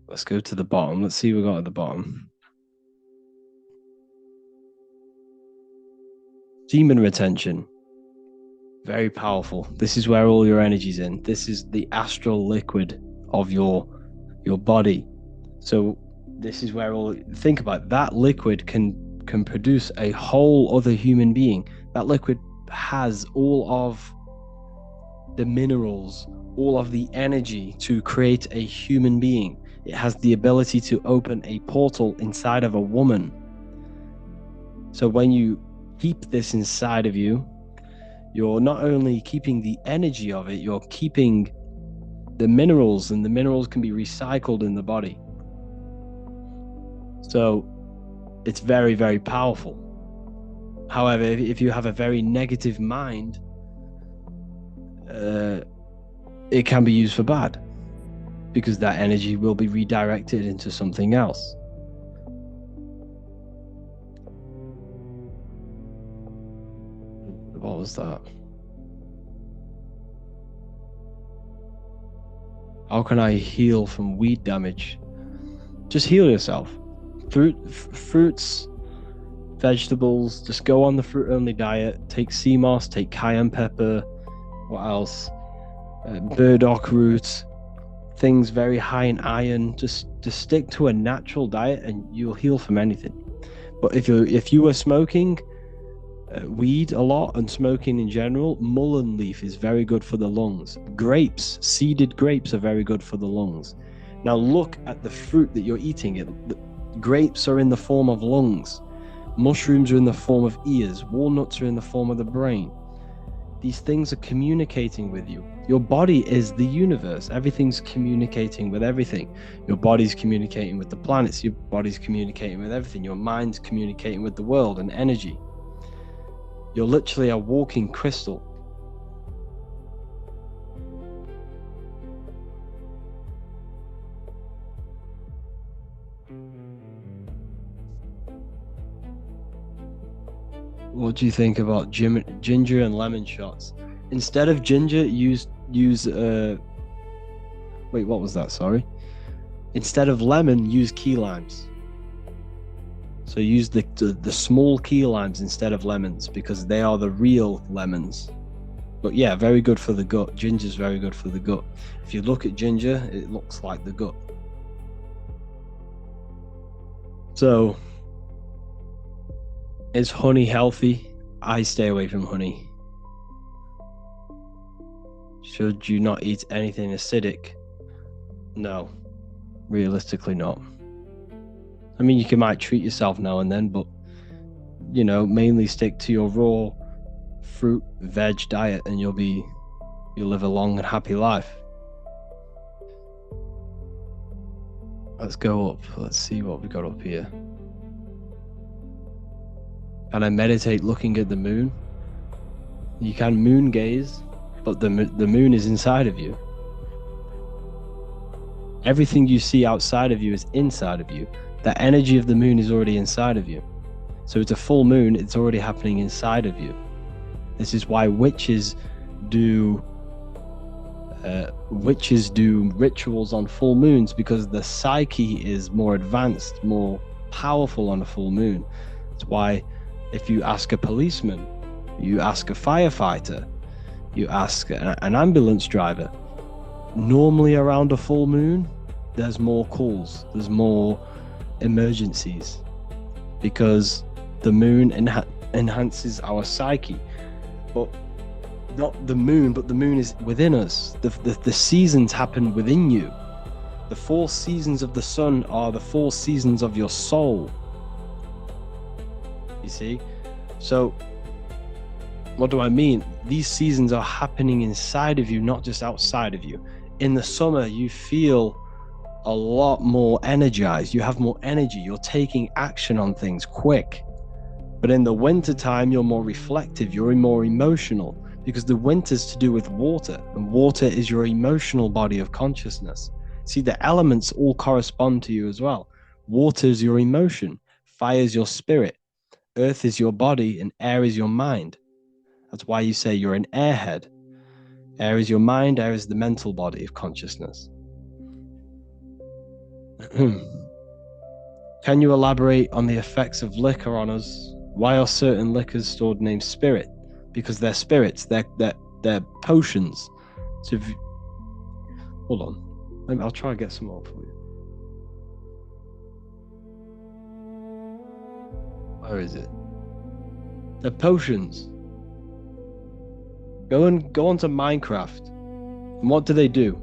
Let's go to the bottom. Let's see what we got at the bottom. Semen retention. Very powerful. This is where all your energy's in. This is the astral liquid of your body. So this is where think about it. That liquid can produce a whole other human being. That liquid has all of the minerals, all of the energy to create a human being. It has the ability to open a portal inside of a woman. So when you keep this inside of you, you're not only keeping the energy of it, you're keeping the minerals, and the minerals can be recycled in the body. So it's very, very powerful. However, if you have a very negative mind, it can be used for bad, because that energy will be redirected into something else. What was that? How can I heal from weed damage? Just heal yourself. Fruits, vegetables, just go on the fruit-only diet. Take sea moss, take cayenne pepper. What else? Burdock root. Things very high in iron. Just stick to a natural diet and you'll heal from anything. But if you were smoking weed a lot and smoking in general, mullein leaf is very good for the lungs. Grapes, seeded grapes are very good for the lungs. Now look at the fruit that you're eating. Grapes are in the form of lungs. Mushrooms are in the form of ears. Walnuts are in the form of the brain. These things are communicating with you. Your body is the universe. Everything's communicating with everything. Your body's communicating with the planets. Your body's communicating with everything. Your mind's communicating with the world and energy. You're literally a walking crystal. What do you think about ginger and lemon shots? Instead of ginger, use wait, what was that? Sorry. Instead of lemon, use key limes. So use the small key limes instead of lemons, because they are the real lemons. But yeah, very good for the gut. Ginger's very good for the gut. If you look at ginger, it looks like the gut. So, is honey healthy? I stay away from honey. Should you not eat anything acidic? No, realistically not. I mean, you might treat yourself now and then, but mainly stick to your raw fruit, veg diet, and you'll be You'll live a long and happy life. Let's go up. Let's see what we got up here. Can I meditate looking at the moon? You can moon gaze, but the moon is inside of you. Everything you see outside of you is inside of you. The energy of the moon is already inside of you. So it's a full moon, it's already happening inside of you. This is why witches do rituals on full moons, because the psyche is more advanced, more powerful on a full moon. That's why if you ask a policeman, you ask a firefighter, you ask an ambulance driver, normally around a full moon, there's more calls, there's more emergencies, because the moon enhances our psyche. But not the moon, but the moon is within us. The seasons happen within you. The 4 seasons of the sun are the 4 seasons of your soul. You see? So what do I mean? These seasons are happening inside of you, not just outside of you. In the summer, you feel a lot more energized. You have more energy. You're taking action on things quick. But in the winter time, you're more reflective. You're more emotional, because the winter's to do with water, and water is your emotional body of consciousness. See, the elements all correspond to you as well. Water is your emotion. Fire is your spirit. Earth is your body, and air is your mind. That's why you say you're an airhead. Air is your mind, air is the mental body of consciousness. Can you elaborate on the effects of liquor on us? Why are certain liquors stored named spirit? Because they're spirits, they're potions. So hold on, I'll try and get some more for you. Where is it? They're potions. Go onto Minecraft. And what do they do?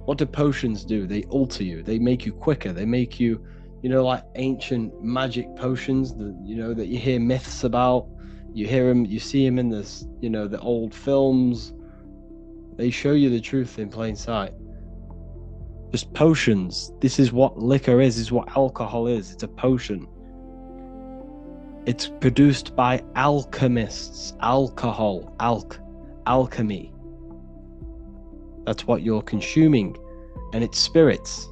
What do potions do? They alter you. They make you quicker. They make you, like ancient magic potions that that you hear myths about. You hear them, you see them in this, the old films. They show you the truth in plain sight. Just potions. This is what liquor is. This is what alcohol is. It's a potion. It's produced by alchemists. Alcohol, alchemy. That's what you're consuming, and it's spirits.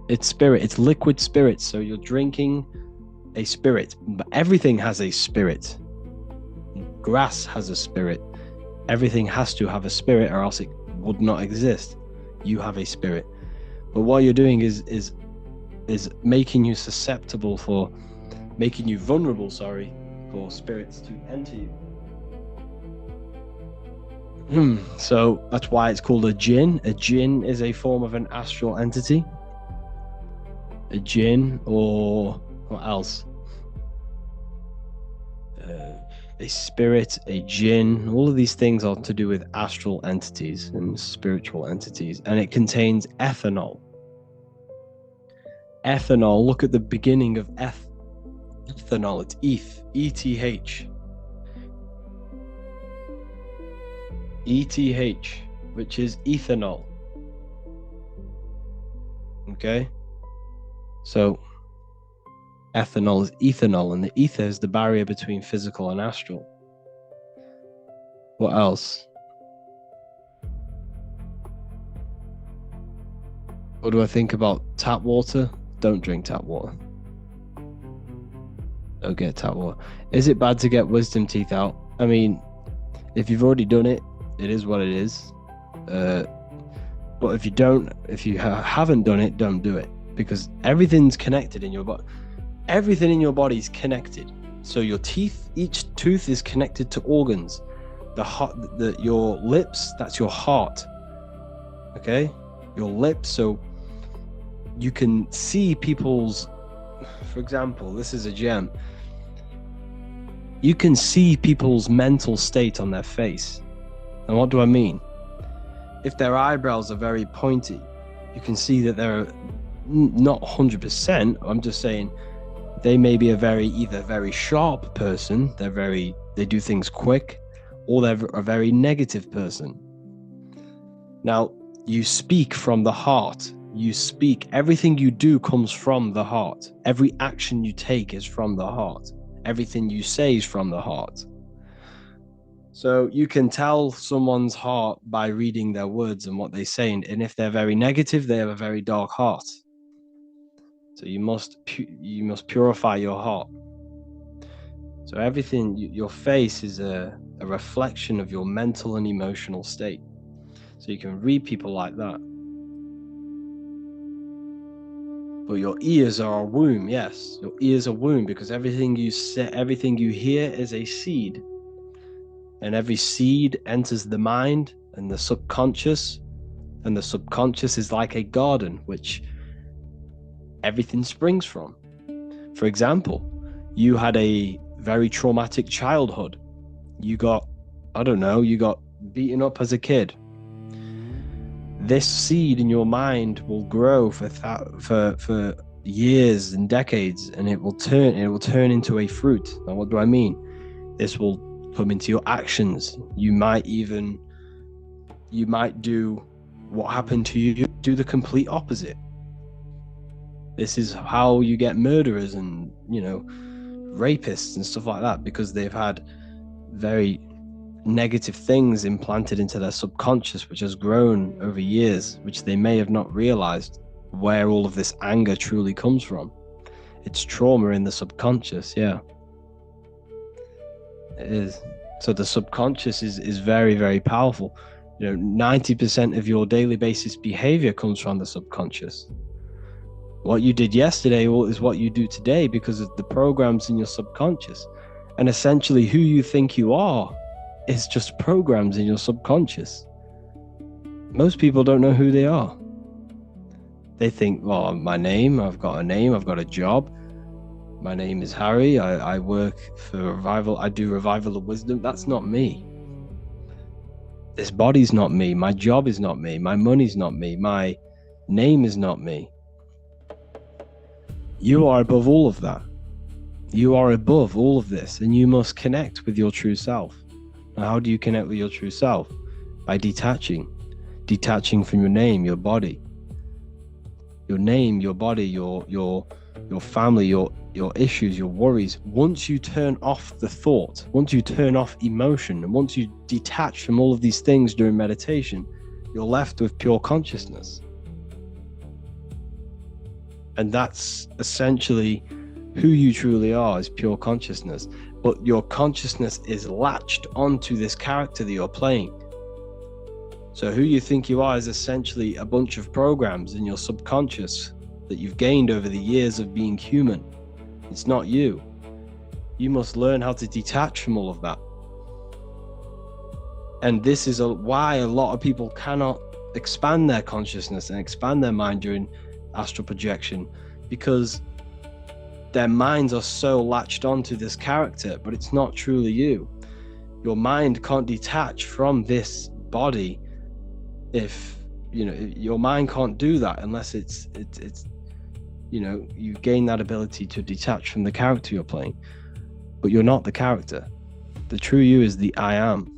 It's spirit. It's liquid spirits. So you're drinking a spirit. But everything has a spirit. Grass has a spirit. Everything has to have a spirit, or else it would not exist. You have a spirit. But what you're doing is making you susceptible for, making you vulnerable, for spirits to enter you. So that's why it's called a jinn. A jinn is a form of an astral entity. A jinn, or what else? A spirit, a jinn. All of these things are to do with astral entities and spiritual entities, and it contains ethanol. Ethanol. Look at the beginning of ethanol. It's ETH. ETH, which is ethanol. Okay, so ethanol is ethanol, and the ether is the barrier between physical and astral. What else? What do I think about tap water? Don't drink tap water. Don't get tap water. Is it bad to get wisdom teeth out? I mean, if you've already done it, it is what it is. But if you haven't done it, don't do it, because everything's connected in your body. Everything in your body is connected. So your teeth, each tooth is connected to organs. Your lips, that's your heart. Okay, your lips. So you can see people's. For example, this is a gem. You can see people's mental state on their face. And what do I mean? If their eyebrows are very pointy, you can see that they're not 100%. I'm just saying they may be either very sharp person. They do things quick, or they're a very negative person. Now, you speak from the heart. You speak. Everything you do comes from the heart. Every action you take is from the heart. Everything you say is from the heart. So you can tell someone's heart by reading their words and what they say. And if they're very negative, they have a very dark heart. So you must purify your heart. So everything, your face is a reflection of your mental and emotional state. So you can read people like that. But your ears are a womb, yes. Your ears are womb because everything you say, everything you hear is a seed. And every seed enters the mind and the subconscious. And the subconscious is like a garden, which everything springs from. For example, you had a very traumatic childhood. You got beaten up as a kid. This seed in your mind will grow for years and decades, and it will turn into a fruit. Now, what do I mean? This will come into your actions. You might do what happened to you, do the complete opposite. This is how you get murderers and, rapists and stuff like that, because they've had very negative things implanted into their subconscious, which has grown over years, which they may have not realized where all of this anger truly comes from. It's trauma in the subconscious. Yeah, it is. So the subconscious is very, very powerful. 90% of your daily basis behavior comes from the subconscious. What you did yesterday is what you do today because of the programs in your subconscious. And essentially who you think you are is just programs in your subconscious. Most people don't know who they are. They think, well, my name, I've got a job. My name is Harry. I work for Revival. I do Revival of Wisdom. That's not me. This body's not me. My job is not me. My money's not me. My name is not me. You are above all of that. You are above all of this, and you must connect with your true self. Now, how do you connect with your true self? By detaching from your name, your body, your name, your body, your family, your issues, your worries. Once you turn off the thought, once you turn off emotion, and once you detach from all of these things during meditation, you're left with pure consciousness. And that's essentially who you truly are, is pure consciousness. But your consciousness is latched onto this character that you're playing. So who you think you are is essentially a bunch of programs in your subconscious that you've gained over the years of being human. It's not you. You must learn how to detach from all of that. And this is why a lot of people cannot expand their consciousness and expand their mind during astral projection, because their minds are so latched onto this character, but it's not truly you. Your mind can't detach from this body. If your mind can't do that unless it's you gain that ability to detach from the character you're playing. But you're not the character. The true you is the I am.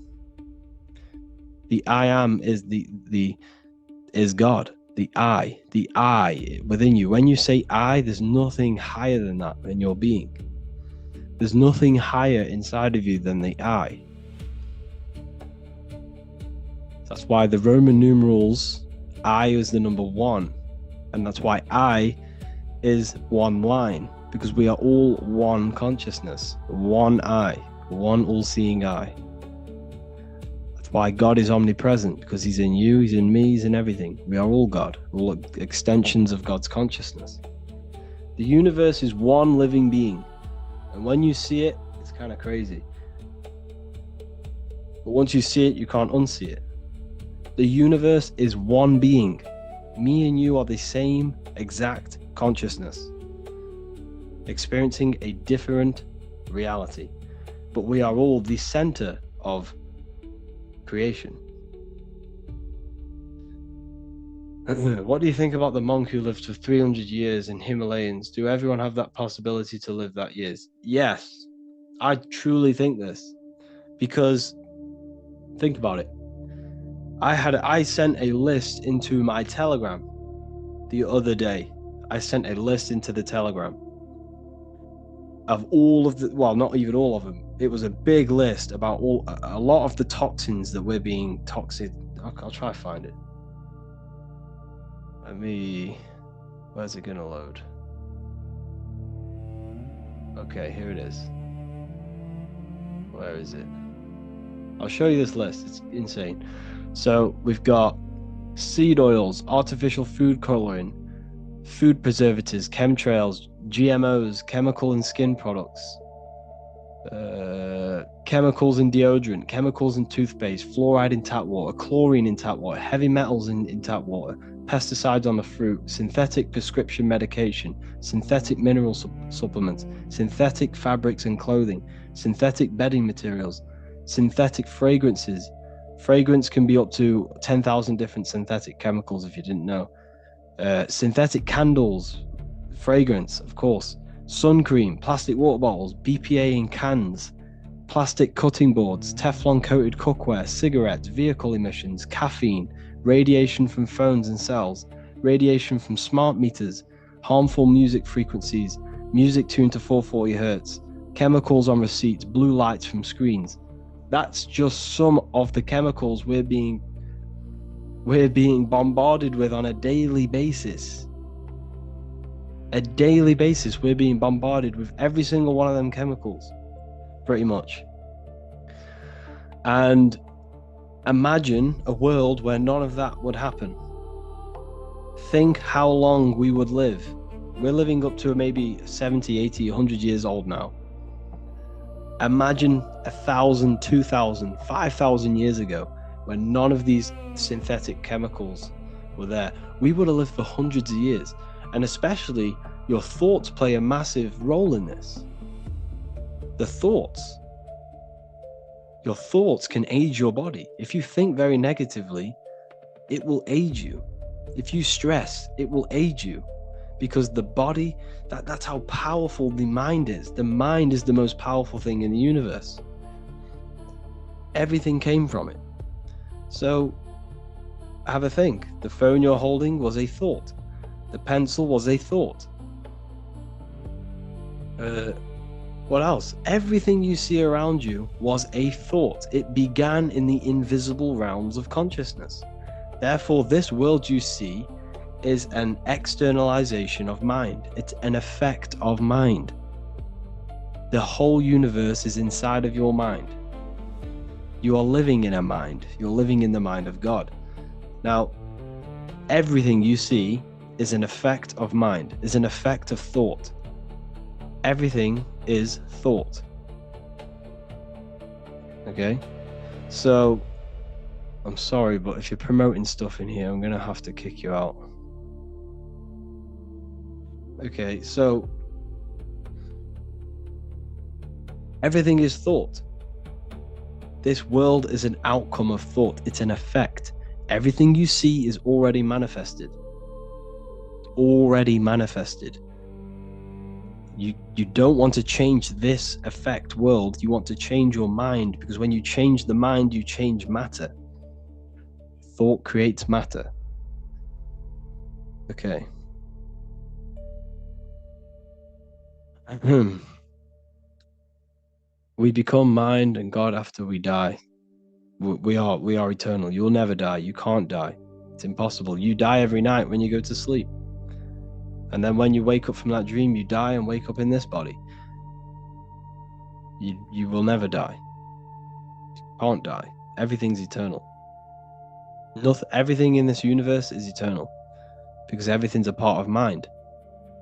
The I am is is God. The I within you. When you say I, there's nothing higher than that in your being. There's nothing higher inside of you than the I. That's why the Roman numerals, I is the number 1. And that's why I is one line, because we are all one consciousness, one I, one all-seeing I. That's why God is omnipresent, because he's in you, he's in me, he's in everything. We are all God, all extensions of God's consciousness. The universe is one living being. And when you see it, it's kind of crazy. But once you see it, you can't unsee it. The universe is one being. Me and you are the same exact consciousness, experiencing a different reality. But we are all the center of creation. What do you think about the monk who lived for 300 years in Himalayas? Do everyone have that possibility to live that years? Yes, I truly think this, because Think about it. I sent a list into my Telegram the other day. I sent a list into the Telegram of all of the, well, not even all of them. It was a big list about a lot of the toxins that we're being toxic. I'll try to find it. Where's it gonna load? Okay, here it is. Where is it? I'll show you this list. It's insane. So we've got seed oils, artificial food coloring, food preservatives, chemtrails, GMOs, chemical and skin products, chemicals in deodorant, chemicals in toothpaste, fluoride in tap water, chlorine in tap water, heavy metals in tap water, pesticides on the fruit, synthetic prescription medication, synthetic mineral supplements, synthetic fabrics and clothing, synthetic bedding materials, synthetic fragrances. Fragrance can be up to 10,000 different synthetic chemicals if you didn't know. Synthetic candles, fragrance, of course, sun cream, plastic water bottles, BPA in cans, plastic cutting boards, Teflon coated cookware, cigarettes, vehicle emissions, caffeine, radiation from phones and cells, radiation from smart meters, harmful music frequencies, music tuned to 440 hertz, chemicals on receipts, blue lights from screens. That's just some of the chemicals we're being bombarded with on a daily basis. A daily basis, we're being bombarded with every single one of them chemicals, pretty much. And imagine a world where none of that would happen. Think how long we would live. We're living up to maybe 70, 80, 100 years old now. Imagine 1,000, 2,000, 5,000 years ago when none of these synthetic chemicals were there. We would have lived for hundreds of years. And especially your thoughts play a massive role in this. The thoughts. Your thoughts can age your body. If you think very negatively, it will age you. If you stress, it will age you. Because the body, that's how powerful the mind is. The mind is the most powerful thing in the universe. Everything came from it. So have a think. The phone you're holding was a thought. The pencil was a thought. What else? Everything you see around you was a thought. It began in the invisible realms of consciousness. Therefore, this world you see is an externalization of mind. It's an effect of mind. The whole universe is inside of your mind. You are living in a mind. You're living in the mind of God. Now, everything you see is an effect of mind, is an effect of thought. Everything is thought. Okay? So, I'm sorry, but if you're promoting stuff in here, I'm going to have to kick you out. Okay, so everything is thought. This world is an outcome of thought. It's an effect. Everything you see is already manifested. Already manifested. You don't want to change this effect world. You want to change your mind, because when you change the mind, you change matter. Thought creates matter. Okay. We become mind and God after we die. We are eternal. You'll never die. You can't die. It's impossible. You die every night when you go to sleep. And then when you wake up from that dream, you die and wake up in this body. You will never die. You can't die. Everything's eternal. Everything in this universe is eternal, because everything's a part of mind.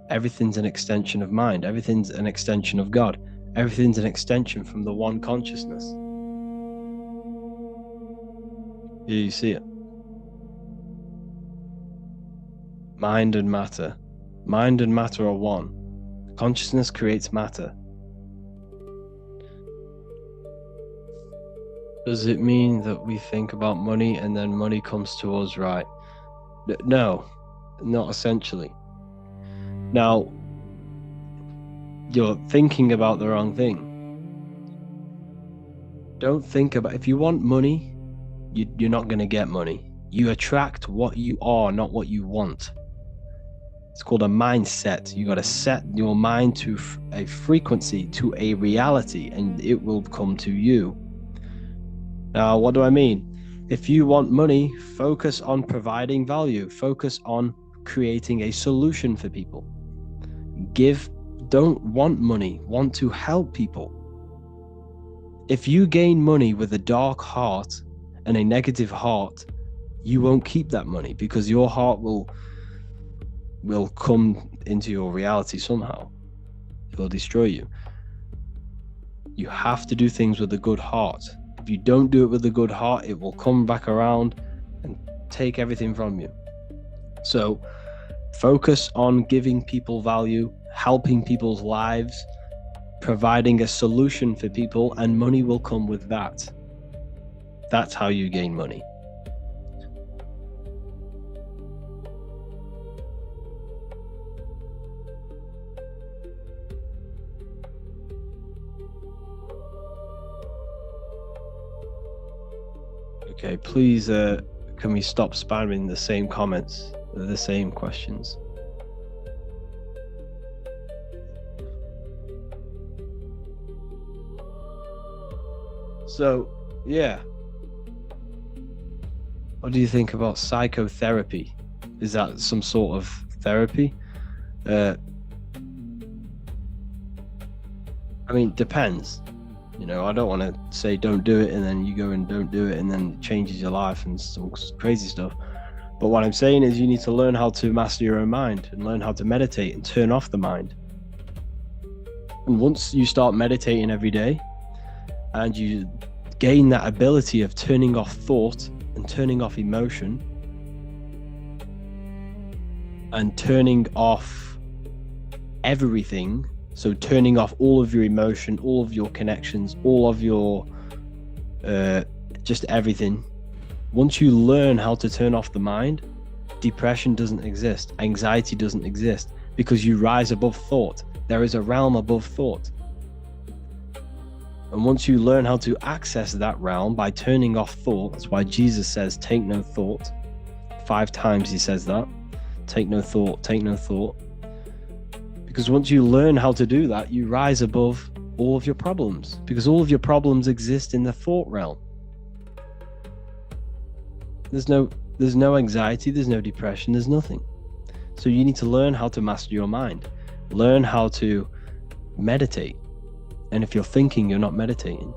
Everything's an extension of mind. Everything's an extension of God. Everything's an extension from the one consciousness. Here you see it. Mind and matter. Mind and matter are one. Consciousness creates matter. Does it mean that we think about money and then money comes to us, right? No, not essentially. Now, you're thinking about the wrong thing. Don't think about, if you want money, you're not going to get money. You attract what you are, not what you want. It's called a mindset. You got to set your mind to a frequency, to a reality, and it will come to you. Now, what do I mean? If you want money, focus on providing value. Focus on creating a solution for people. Don't want money, want to help people. If you gain money with a dark heart and a negative heart, you won't keep that money, because your heart will come into your reality somehow. It will destroy you. You have to do things with a good heart. If you don't do it with a good heart, it will come back around and take everything from you. So focus on giving people value, helping people's lives, providing a solution for people, and money will come with that. That's how you gain money. Okay, please, can we stop spamming the same comments, the same questions? So, yeah. What do you think about psychotherapy? Is that some sort of therapy? I mean, depends. You know, I don't want to say don't do it and then you go and don't do it and then it changes your life and some crazy stuff. But what I'm saying is you need to learn how to master your own mind and learn how to meditate and turn off the mind. And once you start meditating every day and you gain that ability of turning off thought and turning off emotion and turning off everything, so turning off all of your emotion, all of your connections, all of your just everything. Once you learn how to turn off the mind, depression doesn't exist, anxiety doesn't exist, because you rise above thought. There is a realm above thought. And once you learn how to access that realm by turning off thought, that's why Jesus says, take no thought. 5 times he says that. Take no thought, take no thought. Because once you learn how to do that, you rise above all of your problems, because all of your problems exist in the thought realm. There's no anxiety, there's no depression, there's nothing. So you need to learn how to master your mind. Learn how to meditate. And if you're thinking, you're not meditating.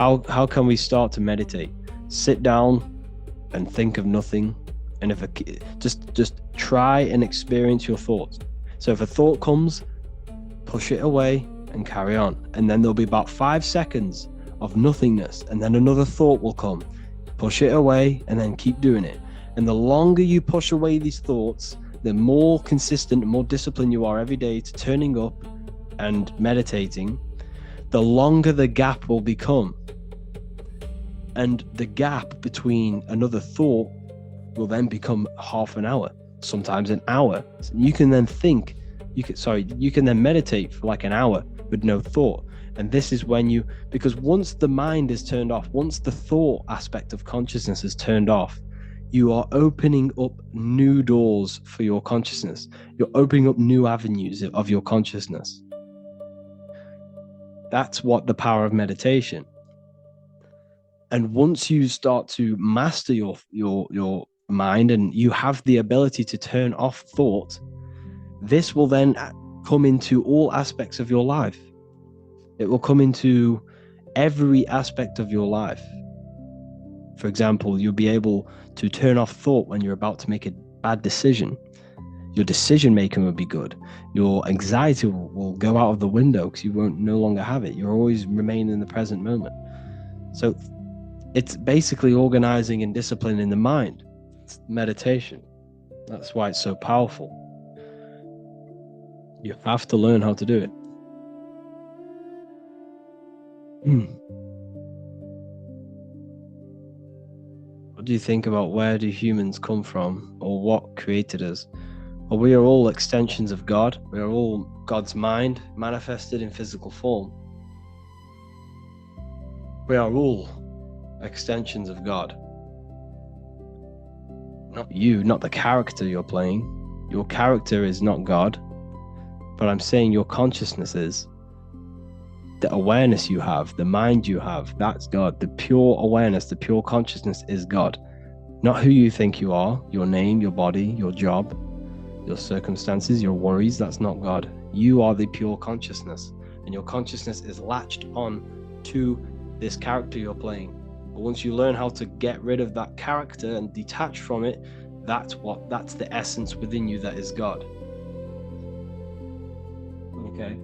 How can we start to meditate? Sit down and think of nothing. And if just try and experience your thoughts. So if a thought comes, push it away and carry on. And then there'll be about 5 seconds of nothingness, and then another thought will come. Push it away and then keep doing it. And the longer you push away these thoughts, the more consistent and more disciplined you are every day to turning up and meditating, the longer the gap will become. And the gap between another thought will then become half an hour, sometimes an hour. You can then think, you can then meditate for like an hour with no thought. And this is when because once the mind is turned off, once the thought aspect of consciousness is turned off, you are opening up new doors for your consciousness. You're opening up new avenues of your consciousness. That's what the power of meditation. And once you start to master your mind and you have the ability to turn off thought, this will then come into all aspects of your life. It will come into every aspect of your life. For example, you'll be able to turn off thought when you're about to make a bad decision. Your decision making will be good. Your anxiety will go out of the window because you won't no longer have it. You'll always remain in the present moment. So it's basically organizing and disciplining the mind. It's meditation. That's why it's so powerful. You have to learn how to do it. What do you think about where do humans come from, or what created us? Well, we are all extensions of God. We are all God's mind manifested in physical form. We are all extensions of God. Not you, not the character you're playing. Your character is not God, but I'm saying your consciousness is. The awareness you have, the mind you have, that's God. The pure awareness, the pure consciousness is God. Not who you think you are, your name, your body, your job, your circumstances, your worries, that's not God. You are the pure consciousness, and your consciousness is latched on to this character you're playing. But once you learn how to get rid of that character and detach from it, that's the essence within you that is God. Okay.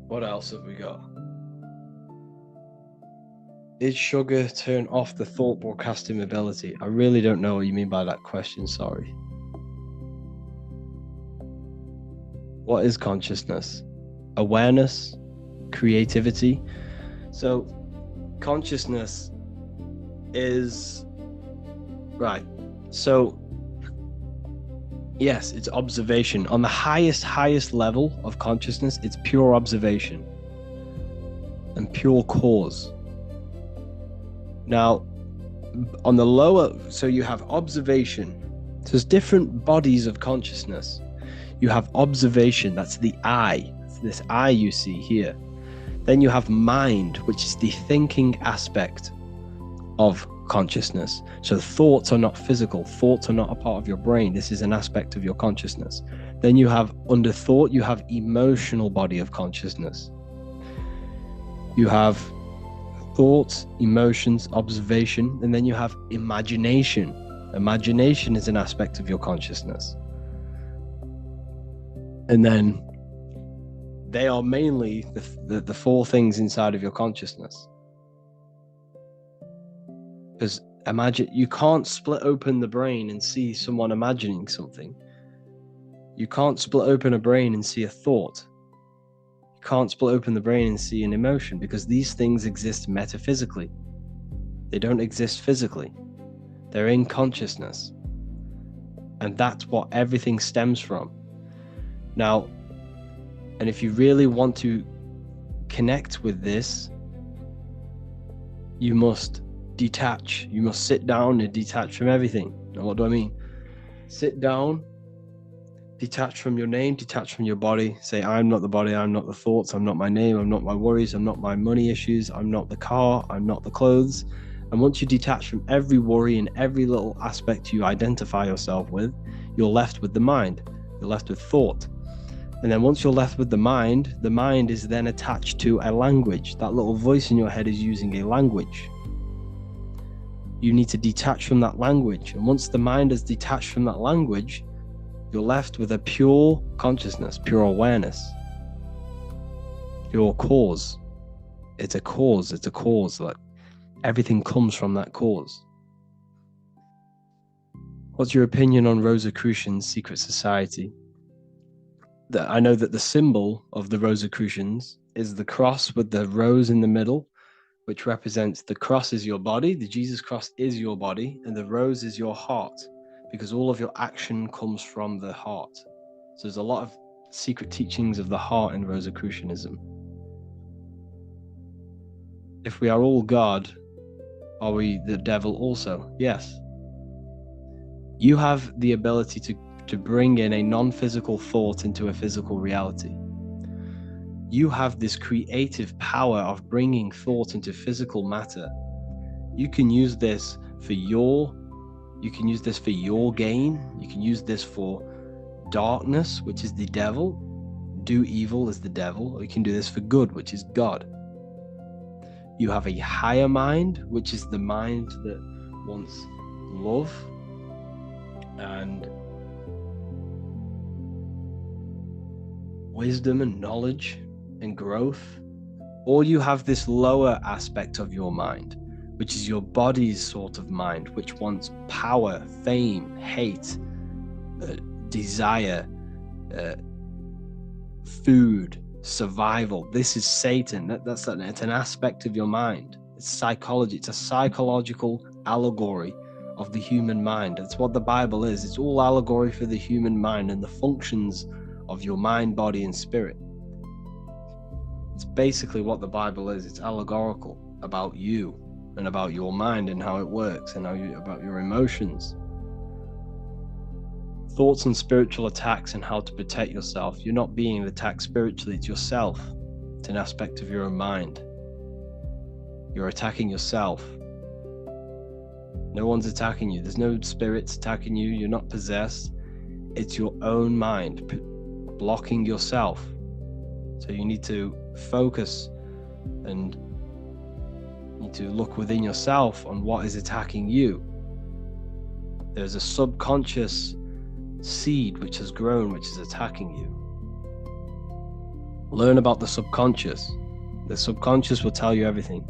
What else have we got? Did sugar turn off the thought broadcasting ability? I really don't know what you mean by that question, sorry. What is consciousness? Awareness? Creativity? So, consciousness is... Right. So, yes, it's observation. On the highest level of consciousness, it's pure observation and pure cause. Now, on the lower, so you have observation. So there's different bodies of consciousness. You have observation, that's the eye. It's this eye you see here. Then you have mind, which is the thinking aspect of consciousness. So thoughts are not physical. Thoughts are not a part of your brain. This is an aspect of your consciousness. Then you have, under thought, you have emotional body of consciousness. You have thoughts, emotions, observation, and then you have imagination. Imagination is an aspect of your consciousness. And then they are mainly the four things inside of your consciousness. Because imagine, you can't split open the brain and see someone imagining something. You can't split open a brain and see a thought. You can't split open the brain and see an emotion, because these things exist metaphysically. They don't exist physically. They're in consciousness. And that's what everything stems from. Now, and if you really want to connect with this, you must detach. You must sit down and detach from everything. Now, what do I mean? Sit down, detach from your name, detach from your body. Say, I'm not the body, I'm not the thoughts, I'm not my name, I'm not my worries, I'm not my money issues, I'm not the car, I'm not the clothes. And once you detach from every worry and every little aspect you identify yourself with, you're left with the mind. You're left with thought. And then once you're left with the mind is then attached to a language. That little voice in your head is using a language. You need to detach from that language. And once the mind is detached from that language, you're left with a pure consciousness, pure awareness, pure cause. It's a cause. It's a cause. Like everything comes from that cause. What's your opinion on Rosicrucians' secret society? I know that the symbol of the Rosicrucians is the cross with the rose in the middle, which represents the cross is your body, the Jesus cross is your body, and the rose is your heart, because all of your action comes from the heart. So there's a lot of secret teachings of the heart in Rosicrucianism. If we are all God, are we the devil also? Yes. You have the ability to bring in a non-physical thought into a physical reality. You have this creative power of bringing thought into physical matter. You can use this for your gain. You can use this for darkness, which is the devil. Do evil is the devil. Or you can do this for good, which is God. You have a higher mind, which is the mind that wants love and wisdom and knowledge and growth. Or you have this lower aspect of your mind, which is your body's sort of mind, which wants power, fame, hate, desire, food, survival. This is Satan. It's an aspect of your mind. It's psychology. It's a psychological allegory of the human mind. That's what the Bible is. It's all allegory for the human mind and the functions of your mind, body, and spirit. It's basically what the Bible is. It's allegorical about you and about your mind and how it works and about your emotions. Thoughts on spiritual attacks and how to protect yourself. You're not being attacked spiritually, it's yourself. It's an aspect of your own mind. You're attacking yourself. No one's attacking you. There's no spirits attacking you. You're not possessed. It's your own mind blocking yourself. So you need to focus and need to look within yourself on what is attacking you. There's a subconscious seed which has grown, which is attacking you. Learn about the subconscious. The subconscious will tell you everything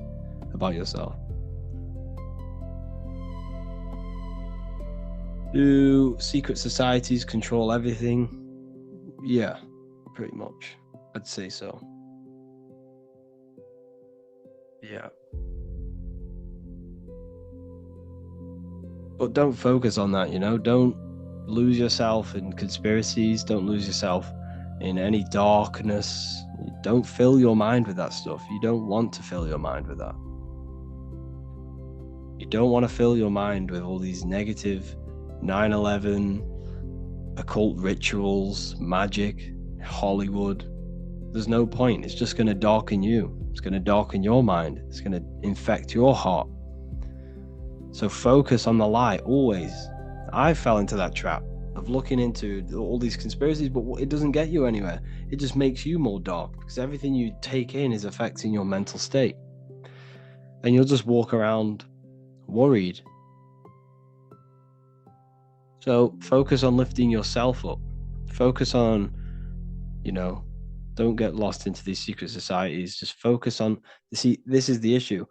about yourself. Do secret societies control everything? Yeah, pretty much. I'd say so. Yeah. But don't focus on that, Don't lose yourself in conspiracies. Don't lose yourself in any darkness. Don't fill your mind with that stuff. You don't want to fill your mind with that. You don't want to fill your mind with all these negative 9/11, occult rituals, magic, Hollywood. There's no point. It's just going to darken you. It's going to darken your mind. It's going to infect your heart. So focus on the light always. I fell into that trap of looking into all these conspiracies, but it doesn't get you anywhere. It just makes you more dark because everything you take in is affecting your mental state. And you'll just walk around worried. So focus on lifting yourself up. Focus on, don't get lost into these secret societies. Just focus on, this is the issue.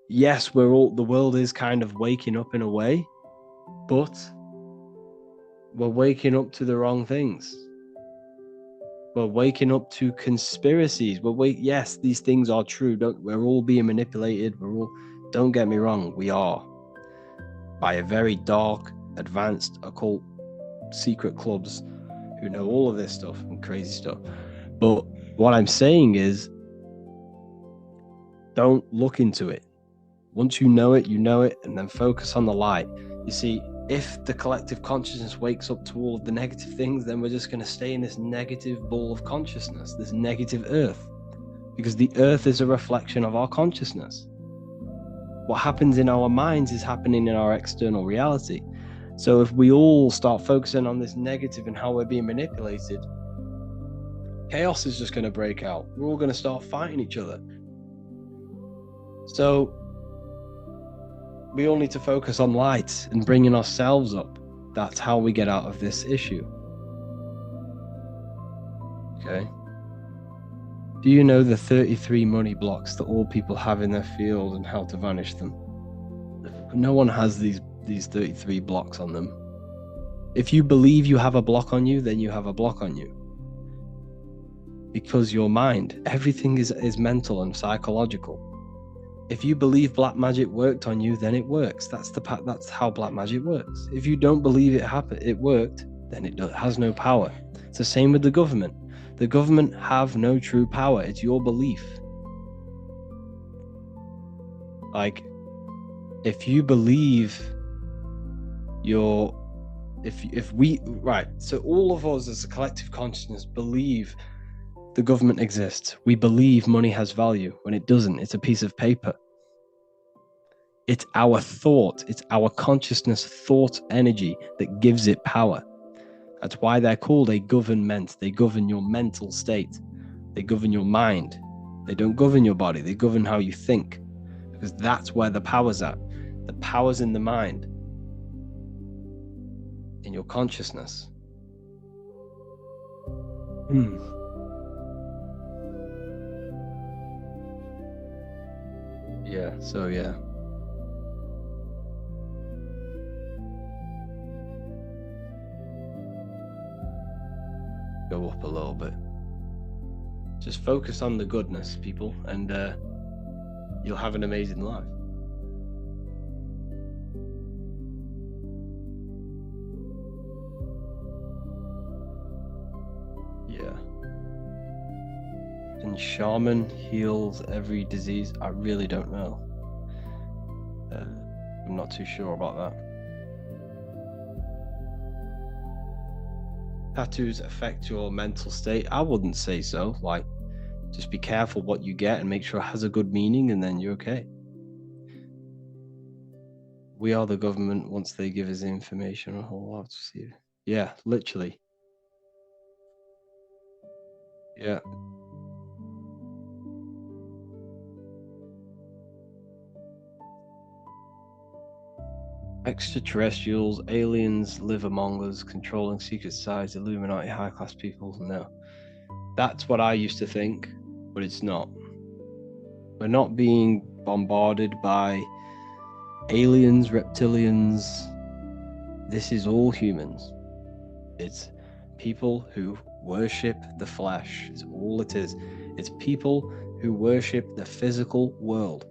Yes, the world is kind of waking up in a way, but we're waking up to the wrong things. We're waking up to conspiracies. Yes, these things are true. We're all being manipulated. Don't get me wrong, we are. By a very dark, advanced, occult, secret clubs who know all of this stuff and crazy stuff. But what I'm saying is, don't look into it. Once you know it, and then focus on the light. You see, if the collective consciousness wakes up to all of the negative things, then we're just going to stay in this negative ball of consciousness, this negative earth, because the earth is a reflection of our consciousness. What happens in our minds is happening in our external reality. So if we all start focusing on this negative and how we're being manipulated, chaos is just going to break out. We're all going to start fighting each other. So we all need to focus on light and bringing ourselves up. That's how we get out of this issue. Okay. Do you know the 33 money blocks that all people have in their field and how to vanish them? No one has these 33 blocks on them. If you believe you have a block on you, then you have a block on you. Because your mind, everything is mental and psychological. If you believe black magic worked on you, then it works. That's how black magic works. If you don't believe it worked, then it has no power. It's the same with the government. The government have no true power. It's your belief. Like, if you believe so all of us as a collective consciousness believe the government exists. We believe money has value when it doesn't. It's a piece of paper. It's our thought. It's our consciousness thought energy that gives it power. That's why they're called a government. They govern your mental state. They govern your mind. They don't govern your body. They govern how you think. Because that's where the power's at. The power's in the mind. In your consciousness. Yeah. Go up a little bit. Just focus on the goodness, people, and you'll have an amazing life. And shaman heals every disease. I really don't know. I'm not too sure about that. Tattoos affect your mental state? I wouldn't say so. Like, just be careful what you get and make sure it has a good meaning, and then you're okay. We are the government. Once they give us the information, we'll have to see. Yeah, literally. Yeah. Extraterrestrials, aliens live among us, controlling secret societies, Illuminati, high-class people. No. That's what I used to think, but it's not. We're not being bombarded by aliens, reptilians. This is all humans. It's people who worship the flesh. It's all it is. It's people who worship the physical world.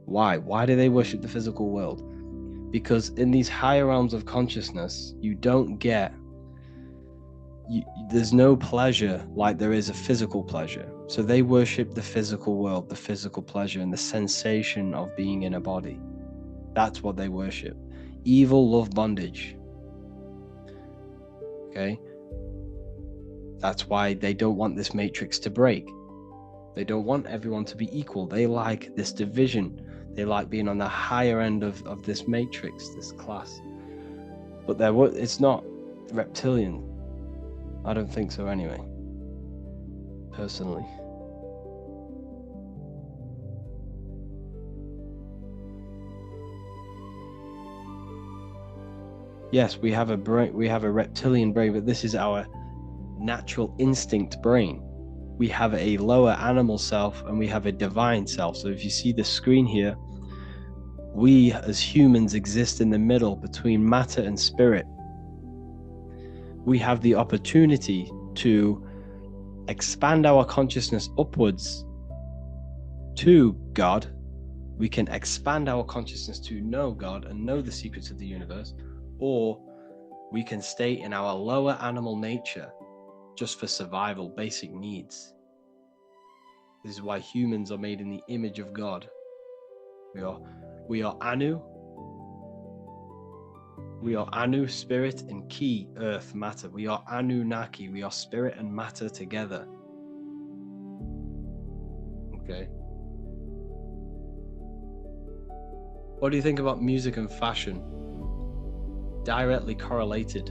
Why? Why do they worship the physical world? Because in these higher realms of consciousness, you don't get, there's no pleasure like there is a physical pleasure. So they worship the physical world, the physical pleasure, and the sensation of being in a body. That's what they worship. Evil love bondage. Okay? That's why they don't want this matrix to break. They don't want everyone to be equal. They like this division. They like being on the higher end of this matrix, this class. But it's not reptilian. I don't think so anyway, personally. Yes, we have a brain, we have a reptilian brain, but this is our natural instinct brain. We have a lower animal self and we have a divine self. So if you see the screen here, we as humans exist in the middle between matter and spirit. We have the opportunity to expand our consciousness upwards to God. We can expand our consciousness to know God and know the secrets of the universe, or we can stay in our lower animal nature just for survival, basic needs. This is why humans are made in the image of God. We are Anu. We are Anu, spirit, and Ki, earth, matter. We are Anunnaki. We are spirit and matter together. Okay. What do you think about music and fashion? Directly correlated.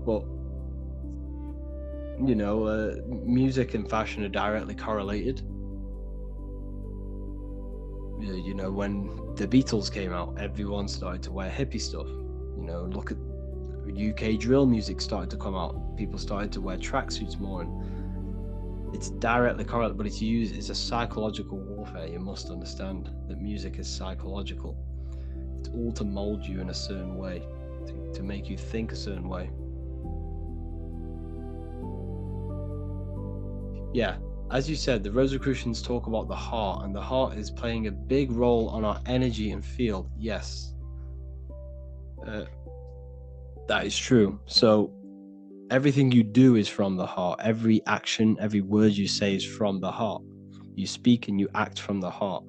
Well, you know, music and fashion are directly correlated. You know, when the Beatles came out, everyone started to wear hippie stuff. You know, look at UK drill music started to come out. People started to wear tracksuits more, and it's directly correlated, but it's a psychological warfare. You must understand that music is psychological. It's all to mold you in a certain way, to make you think a certain way. Yeah, as you said, the Rosicrucians talk about the heart, and the heart is playing a big role on our energy and field. Yes, that is true. So everything you do is from the heart. Every action, every word you say is from the heart. You speak and you act from the heart.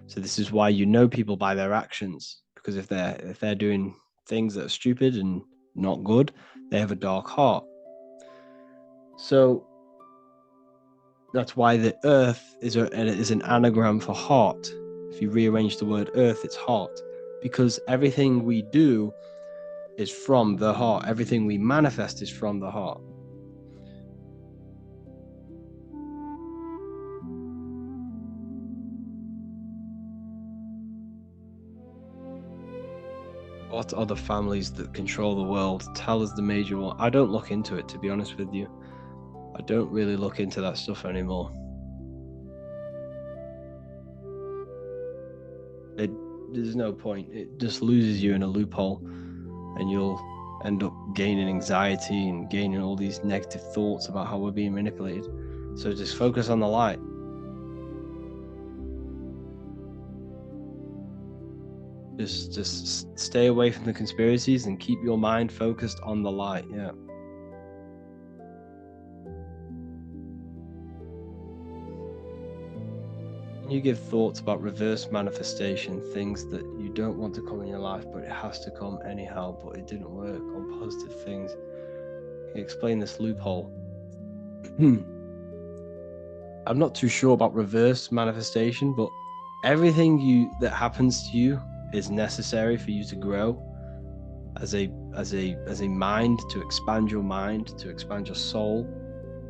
So this is why you know people by their actions, because if they're doing things that are stupid and not good, they have a dark heart. So that's why the earth is an anagram for heart. If you rearrange the word earth, it's heart, because everything we do is from the heart. Everything we manifest is from the heart. What are the families that control the world? Tell us the major one. I don't look into it, to be honest with you. I don't really look into that stuff anymore. There's no point. It just loses you in a loophole, and you'll end up gaining anxiety and gaining all these negative thoughts about how we're being manipulated. So just focus on the light. Just stay away from the conspiracies and keep your mind focused on the light. Yeah. You give thoughts about reverse manifestation, things that you don't want to come in your life, but it has to come anyhow, but it didn't work, on positive things. You explain this loophole. I'm not too sure about reverse manifestation, but everything that happens to you is necessary for you to grow as a mind, to expand your soul,